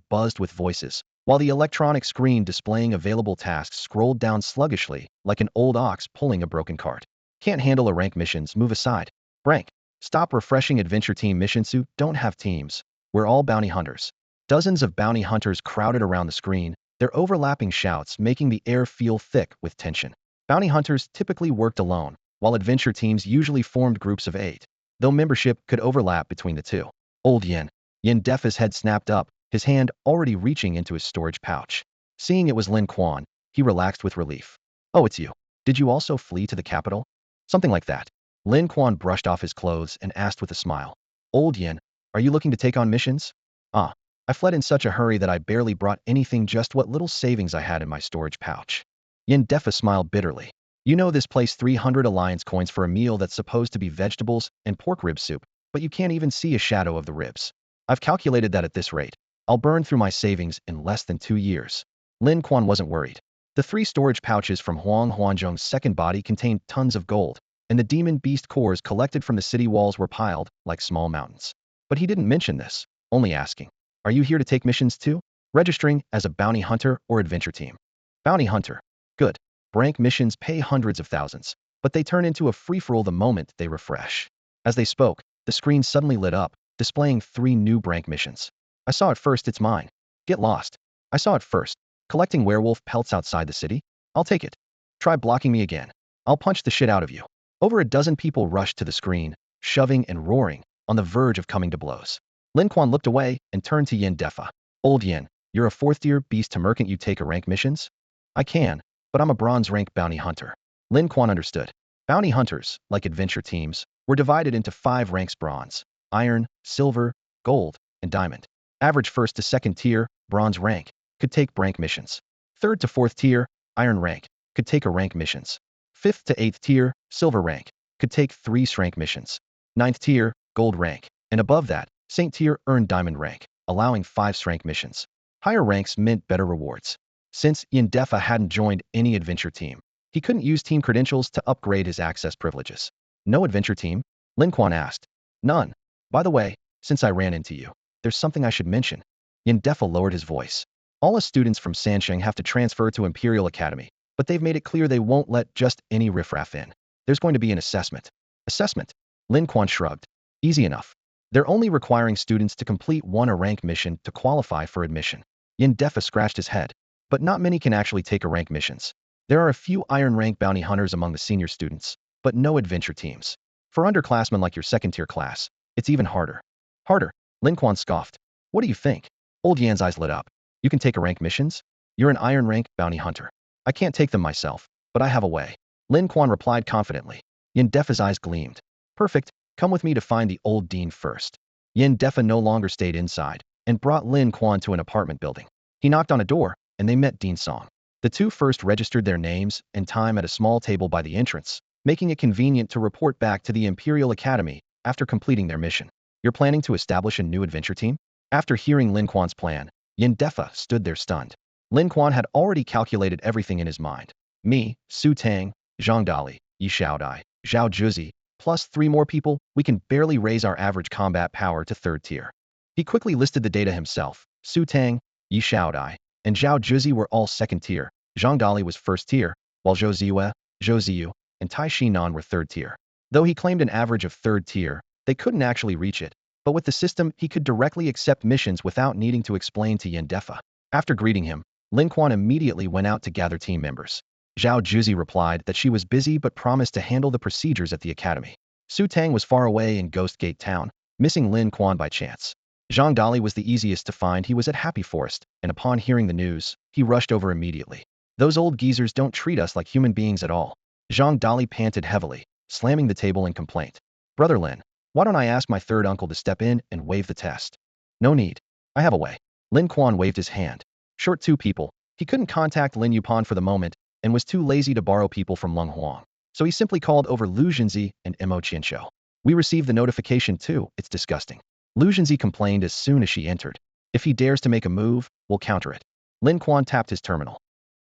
buzzed with voices, while the electronic screen displaying available tasks scrolled down sluggishly, like an old ox pulling a broken cart. Can't handle a rank missions, move aside. Rank, stop refreshing adventure team mission suit, don't have teams. We're all bounty hunters. Dozens of bounty hunters crowded around the screen, their overlapping shouts making the air feel thick with tension. Bounty hunters typically worked alone, while adventure teams usually formed groups of 8, though membership could overlap between the 2. Old Yin. Yin Defa's head snapped up, his hand already reaching into his storage pouch. Seeing it was Lin Quan, he relaxed with relief. Oh, it's you. Did you also flee to the capital? Something like that. Lin Quan brushed off his clothes and asked with a smile. Old Yin, are you looking to take on missions? Ah, I fled in such a hurry that I barely brought anything, just what little savings I had in my storage pouch. Yin Defa smiled bitterly. You know this place 300 alliance coins for a meal that's supposed to be vegetables and pork rib soup, but you can't even see a shadow of the ribs. I've calculated that at this rate, I'll burn through my savings in less than 2 years. Lin Quan wasn't worried. The 3 storage pouches from Huang Huanzhong's second body contained tons of gold, and the demon beast cores collected from the city walls were piled like small mountains. But he didn't mention this, only asking, are you here to take missions too? Registering as a bounty hunter or adventure team? Bounty hunter. Good. Rank missions pay hundreds of thousands, but they turn into a free-for-all the moment they refresh. As they spoke, the screen suddenly lit up, displaying 3 new rank missions. I saw it first, it's mine. Get lost. I saw it first. Collecting werewolf pelts outside the city? I'll take it. Try blocking me again. I'll punch the shit out of you. Over a dozen people rushed to the screen, shoving and roaring, on the verge of coming to blows. Lin Quan looked away and turned to Yin Defa. Old Yin, you're a 4th-tier beast to merchant, you take a rank missions? I can, but I'm a bronze rank bounty hunter. Lin Quan understood. Bounty hunters, like adventure teams, were divided into 5 ranks: bronze, iron, silver, gold, and diamond. Average 1st to 2nd tier, bronze rank, could take rank missions. 3rd to 4th tier, iron rank, could take a rank missions. 5th to 8th tier, silver rank, could take 3 rank missions. 9th tier, gold rank, and above that, saint tier earned diamond rank, allowing 5 rank missions. Higher ranks meant better rewards. Since Yin Defa hadn't joined any adventure team, he couldn't use team credentials to upgrade his access privileges. No adventure team? Lin Quan asked. None. By the way, since I ran into you, there's something I should mention. Yin Defa lowered his voice. All us students from Sansheng have to transfer to Imperial Academy, but they've made it clear they won't let just any riffraff in. There's going to be an assessment. Assessment? Lin Quan shrugged. Easy enough. They're only requiring students to complete one A rank mission to qualify for admission. Yin Defa scratched his head. But not many can actually take A rank missions. There are a few Iron rank bounty hunters among the senior students, but no adventure teams. For underclassmen like your second-tier class, it's even harder. Harder? Lin Quan scoffed. What do you think? Old Yan's eyes lit up. You can take A rank missions? You're an Iron rank bounty hunter. I can't take them myself, but I have a way. Lin Quan replied confidently. Yin Defa's eyes gleamed. Perfect. Come with me to find the old dean first. Yin Defa no longer stayed inside and brought Lin Quan to an apartment building. He knocked on a door, and they met Dean Song. The two first registered their names and time at a small table by the entrance, making it convenient to report back to the Imperial Academy after completing their mission. You're planning to establish a new adventure team? After hearing Lin Quan's plan, Yin Defa stood there stunned. Lin Quan had already calculated everything in his mind. Me, Su Tang, Zhang Dali, Yi Xiaodai, Zhao Juzi, plus 3 more people, we can barely raise our average combat power to 3rd tier. He quickly listed the data himself. Su Tang, Yi Xiaodai, and Zhao Juzi were all 2nd tier. Zhang Dali was 1st tier, while Zhou Ziwe, Zhou Ziyu, and Tai Shinan were 3rd tier. Though he claimed an average of 3rd tier, they couldn't actually reach it. But with the system, he could directly accept missions without needing to explain to Yin Defa. After greeting him, Lin Quan immediately went out to gather team members. Zhao Juzi replied that she was busy but promised to handle the procedures at the academy. Su Tang was far away in Ghost Gate Town, missing Lin Quan by chance. Zhang Dali was the easiest to find. He was at Happy Forest, and upon hearing the news, he rushed over immediately. Those old geezers don't treat us like human beings at all. Zhang Dali panted heavily, slamming the table in complaint. Brother Lin, why don't I ask my 3rd uncle to step in and waive the test? No need. I have a way. Lin Quan waved his hand. Short 2 people. He couldn't contact Lin Yupan for the moment, and was too lazy to borrow people from Leng Huang. So he simply called over Lu Zhenzi and Mo Qianqiu. We received the notification too. It's disgusting. Lu Zhenzi complained as soon as she entered. If he dares to make a move, we'll counter it. Lin Quan tapped his terminal.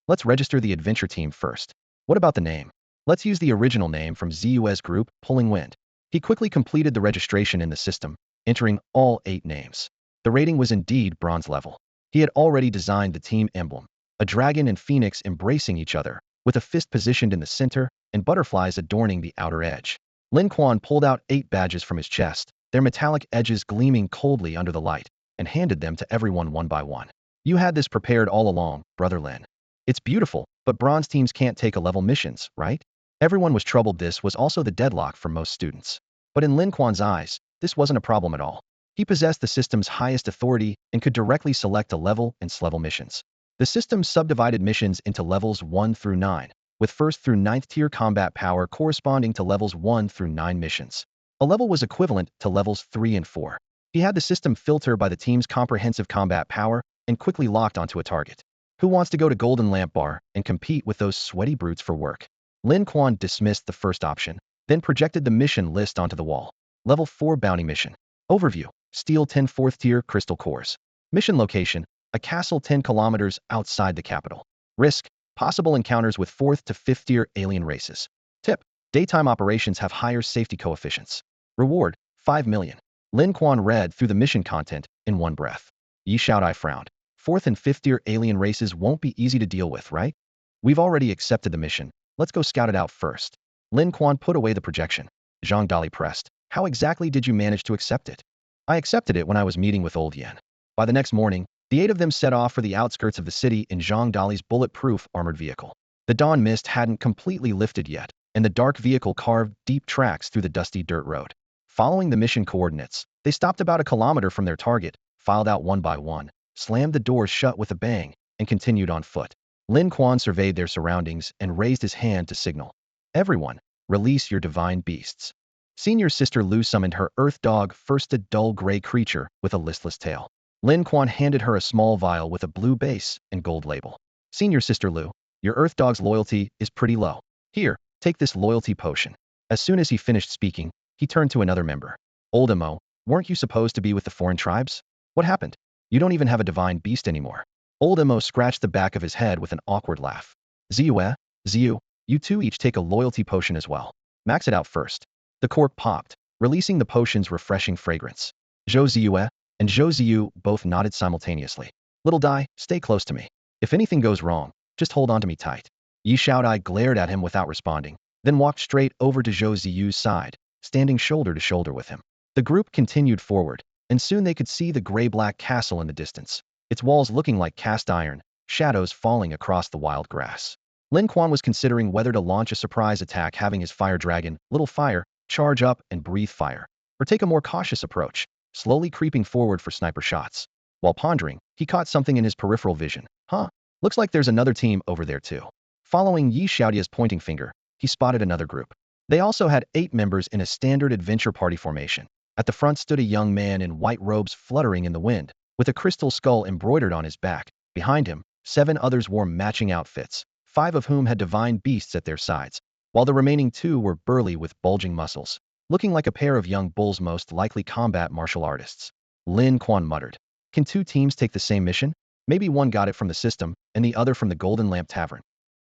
Let's register the adventure team first. What about the name? Let's use the original name from Zu's group, Pulling Wind. He quickly completed the registration in the system, entering all 8 names. The rating was indeed bronze level. He had already designed the team emblem, a dragon and phoenix embracing each other, with a fist positioned in the center and butterflies adorning the outer edge. Lin Quan pulled out 8 badges from his chest, their metallic edges gleaming coldly under the light, and handed them to everyone one by one. You had this prepared all along, Brother Lin. It's beautiful, but bronze teams can't take A-level missions, right? Everyone was troubled. This was also the deadlock for most students. But in Lin Quan's eyes, this wasn't a problem at all. He possessed the system's highest authority and could directly select A-level and S-level missions. The system subdivided missions into levels 1 through 9, with 1st through 9th tier combat power corresponding to levels 1 through 9 missions. A level was equivalent to levels 3 and 4. He had the system filter by the team's comprehensive combat power and quickly locked onto a target. Who wants to go to Golden Lamp Bar and compete with those sweaty brutes for work? Lin Quan dismissed the first option, then projected the mission list onto the wall. Level 4 Bounty Mission. Overview. Steel 10 4th tier crystal cores. Mission location. A castle 10 kilometers outside the capital. Risk. Possible encounters with 4th to 5th tier alien races. Tip. Daytime operations have higher safety coefficients. Reward. 5 million. Lin Quan read through the mission content in one breath. Yi Xiaodai frowned. 4th and 5th tier alien races won't be easy to deal with, right? We've already accepted the mission. Let's go scout it out first. Lin Quan put away the projection. Zhang Dali pressed. How exactly did you manage to accept it? I accepted it when I was meeting with Old Yan. By the next morning, the 8 of them set off for the outskirts of the city in Zhang Dali's bulletproof armored vehicle. The dawn mist hadn't completely lifted yet, and the dark vehicle carved deep tracks through the dusty dirt road. Following the mission coordinates, they stopped about a kilometer from their target, filed out one by one, slammed the doors shut with a bang, and continued on foot. Lin Quan surveyed their surroundings and raised his hand to signal. Everyone, release your divine beasts. Senior Sister Lu summoned her earth dog first, a dull gray creature with a listless tail. Lin Quan handed her a small vial with a blue base and gold label. Senior Sister Lu, your earth dog's loyalty is pretty low. Here, take this loyalty potion. As soon as he finished speaking, he turned to another member. Old Mo, weren't you supposed to be with the foreign tribes? What happened? You don't even have a divine beast anymore. Old Mo scratched the back of his head with an awkward laugh. Ziyu, Ziyu, you two each take a loyalty potion as well. Max it out first. The cork popped, releasing the potion's refreshing fragrance. Zhou Ziyu and Zhou Ziyu both nodded simultaneously. Little Dai, stay close to me. If anything goes wrong, just hold on to me tight. Yi Xiaodai glared at him without responding, then walked straight over to Zhou Ziyu's side, standing shoulder to shoulder with him. The group continued forward, and soon they could see the gray-black castle in the distance, its walls looking like cast iron, shadows falling across the wild grass. Lin Quan was considering whether to launch a surprise attack having his fire dragon, Little Fire, charge up and breathe fire, or take a more cautious approach, slowly creeping forward for sniper shots. While pondering, he caught something in his peripheral vision. Huh, looks like there's another team over there too. Following Yi Xiaodia's pointing finger, he spotted another group. They also had 8 members in a standard adventure party formation. At the front stood a young man in white robes fluttering in the wind, with a crystal skull embroidered on his back. Behind him, 7 others wore matching outfits, 5 of whom had divine beasts at their sides, while the remaining 2 were burly with bulging muscles, looking like a pair of young bulls, most likely combat martial artists. Lin Quan muttered, "Can 2 teams take the same mission? Maybe one got it from the system, and the other from the Golden Lamp Tavern."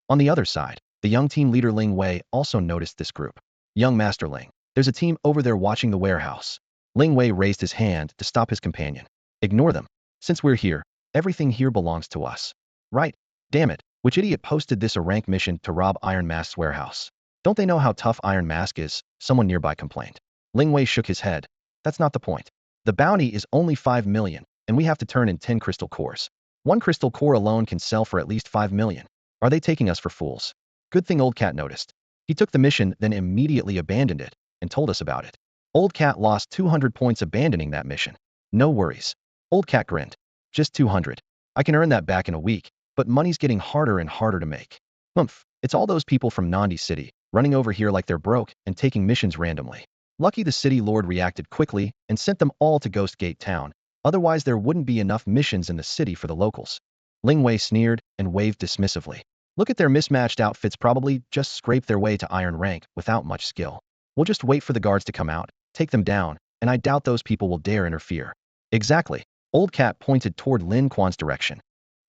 On the other side, the young team leader Ling Wei also noticed this group. "Young Master Ling, there's a team over there watching the warehouse." Ling Wei raised his hand to stop his companion. "Ignore them. Since we're here, everything here belongs to us." "Right. Damn it, which idiot posted this a rank mission to rob Iron Mask's warehouse? Don't they know how tough Iron Mask is?" someone nearby complained. Ling Wei shook his head. "That's not the point. The bounty is only 5 million, and we have to turn in 10 crystal cores. One crystal core alone can sell for at least 5 million. Are they taking us for fools?" Good thing Old Cat noticed. He took the mission, then immediately abandoned it, and told us about it. Old Cat lost 200 points abandoning that mission. "No worries." Old Cat grinned. "Just 200. I can earn that back in a week, but money's getting harder and harder to make." "Humph, it's all those people from Nandi City, running over here like they're broke and taking missions randomly. Lucky the city lord reacted quickly and sent them all to Ghost Gate Town, otherwise there wouldn't be enough missions in the city for the locals." Ling Wei sneered and waved dismissively. "Look at their mismatched outfits, probably just scraped their way to iron rank without much skill. We'll just wait for the guards to come out, take them down, and I doubt those people will dare interfere." "Exactly." Old Cat pointed toward Lin Quan's direction.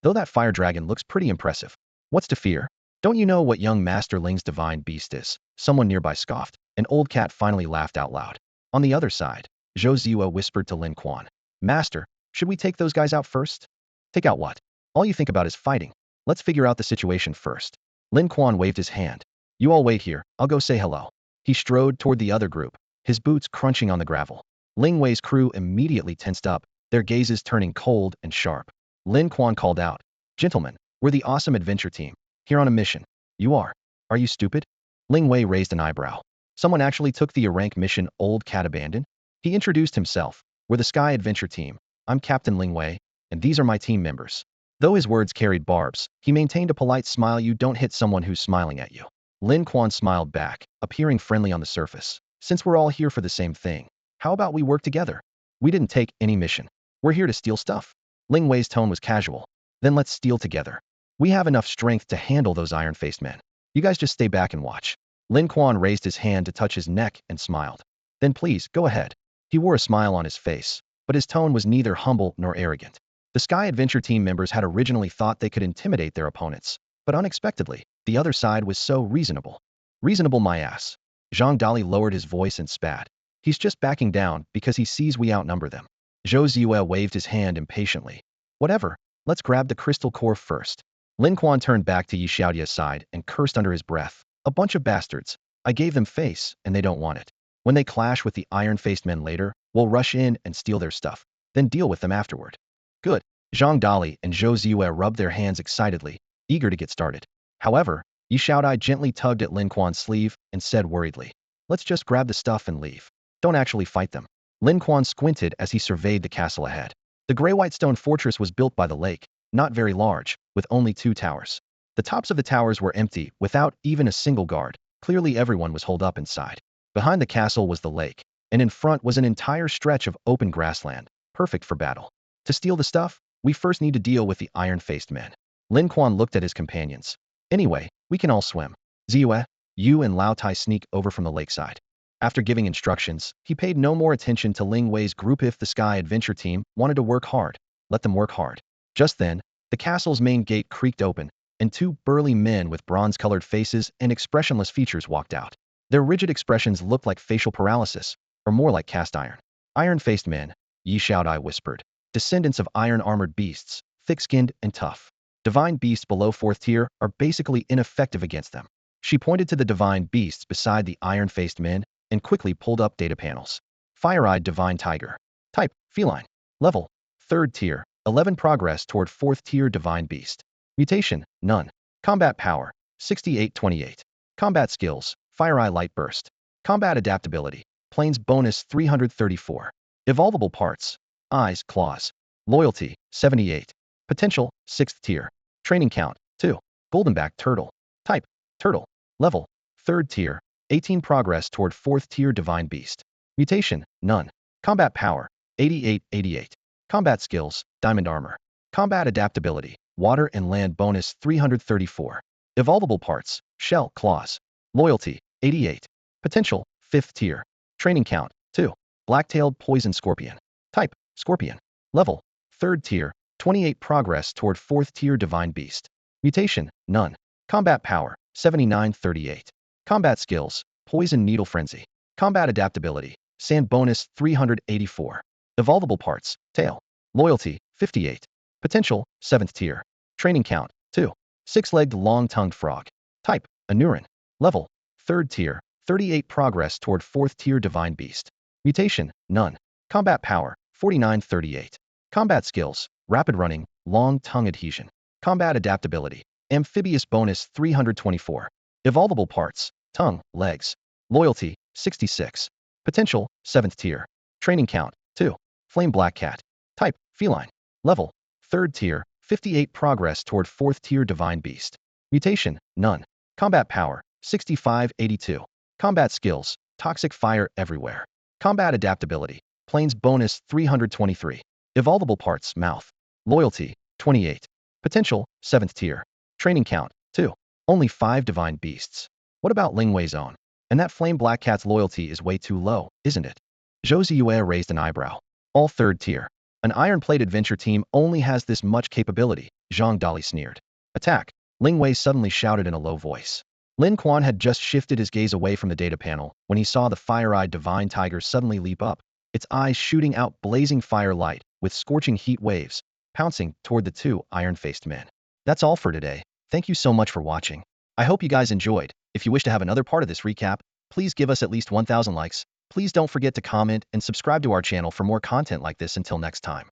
"Though that fire dragon looks pretty impressive. What's to fear? Don't you know what young Master Ling's divine beast is?" someone nearby scoffed, and Old Cat finally laughed out loud. On the other side, Zhou Ziyue whispered to Lin Quan, "Master, should we take those guys out first?" "Take out what? All you think about is fighting. Let's figure out the situation first." Lin Quan waved his hand. "You all wait here, I'll go say hello." He strode toward the other group, his boots crunching on the gravel. Ling Wei's crew immediately tensed up, their gazes turning cold and sharp. Lin Quan called out, "Gentlemen, we're the awesome adventure team, here on a mission." "You are? Are you stupid?" Ling Wei raised an eyebrow. "Someone actually took the rank mission Old Cat abandoned?" He introduced himself. "We're the Sky Adventure Team. I'm Captain Ling Wei, and these are my team members." Though his words carried barbs, he maintained a polite smile. "You don't hit someone who's smiling at you." Lin Quan smiled back, appearing friendly on the surface. "Since we're all here for the same thing, how about we work together? We didn't take any mission. We're here to steal stuff." Ling Wei's tone was casual. "Then let's steal together. We have enough strength to handle those iron-faced men. You guys just stay back and watch." Lin Quan raised his hand to touch his neck and smiled. "Then please, go ahead." He wore a smile on his face, but his tone was neither humble nor arrogant. The Sky Adventure team members had originally thought they could intimidate their opponents, but unexpectedly, the other side was so reasonable. "Reasonable my ass." Zhang Dali lowered his voice and spat. "He's just backing down because he sees we outnumber them." Zhou Ziyue waved his hand impatiently. "Whatever, let's grab the crystal core first." Lin Quan turned back to Yi Xiaodia's side and cursed under his breath. "A bunch of bastards. I gave them face, and they don't want it. When they clash with the iron-faced men later, we'll rush in and steal their stuff, then deal with them afterward." "Good." Zhang Dali and Zhou Ziyue rubbed their hands excitedly, eager to get started. However, Yi Xiaodai gently tugged at Lin Quan's sleeve and said worriedly, "Let's just grab the stuff and leave. Don't actually fight them." Lin Quan squinted as he surveyed the castle ahead. The gray-white stone fortress was built by the lake, not very large, with only 2 towers. The tops of the towers were empty, without even a single guard. Clearly everyone was holed up inside. Behind the castle was the lake, and in front was an entire stretch of open grassland, perfect for battle. To steal the stuff, we first need to deal with the iron-faced men. Lin Quan looked at his companions. "Anyway, we can all swim. Ziyue, you and Lao Tai sneak over from the lakeside." After giving instructions, he paid no more attention to Ling Wei's group. If the Sky Adventure team wanted to work hard, let them work hard. Just then, the castle's main gate creaked open, and 2 burly men with bronze-colored faces and expressionless features walked out. Their rigid expressions looked like facial paralysis, or more like cast iron. "Iron-faced men," Yi Xiaodai whispered. "Descendants of iron-armored beasts, thick-skinned and tough. Divine beasts below 4th tier are basically ineffective against them. She pointed to the divine beasts beside the iron-faced men and quickly pulled up data panels. Fire-eyed divine tiger. Type, feline. Level, 3rd tier, 11 progress toward 4th tier divine beast. Mutation, none. Combat power, 6828. Combat skills, fire-eye light burst. Combat adaptability, planes bonus 334. Evolvable parts, eyes, claws. Loyalty, 78. Potential, 6th tier. Training count, 2. Goldenback turtle. Type, turtle. Level, 3rd tier, 18 progress toward 4th tier divine beast. Mutation, none. Combat power, 8888. Combat skills, diamond armor. Combat adaptability, water and land bonus 334. Evolvable parts, shell, claws. Loyalty, 88. Potential, 5th tier. Training count, 2. Black-tailed poison scorpion. Type, scorpion. Level, 3rd tier, 28 progress toward 4th tier divine beast. Mutation, none. Combat power, 7938. Combat skills, poison needle frenzy. Combat adaptability, sand bonus 384. Evolvable parts, tail. Loyalty, 58. Potential, 7th tier. Training count, 2. Six-legged long-tongued frog. Type, Anuran. Level, 3rd tier, 38 progress toward 4th tier divine beast. Mutation, none. Combat power, 4938. Combat skills, rapid running, long tongue adhesion. Combat adaptability, amphibious bonus 324. Evolvable parts, tongue, legs. Loyalty, 66. Potential, 7th tier. Training count, 2. Flame black cat. Type, feline. Level, 3rd tier, 58 progress toward 4th tier divine beast. Mutation, none. Combat power, 6582. Combat skills, toxic fire everywhere. Combat adaptability, planes bonus 323. Evolvable parts, mouth. Loyalty, 28. Potential, 7th tier. Training count, 2. Only 5 divine beasts. What about Lingwei's own? And that flame black cat's loyalty is way too low, isn't it? Zhou Ziyue raised an eyebrow. All 3rd tier. An iron-plate adventure team only has this much capability, Zhang Dali sneered. Attack, Lingwei suddenly shouted in a low voice. Lin Quan had just shifted his gaze away from the data panel when he saw the fire-eyed divine tiger suddenly leap up, its eyes shooting out blazing fire light with scorching heat waves, pouncing toward the 2 iron-faced men. That's all for today. Thank you so much for watching. I hope you guys enjoyed. If you wish to have another part of this recap, please give us at least 1,000 likes. Please don't forget to comment and subscribe to our channel for more content like this. Until next time.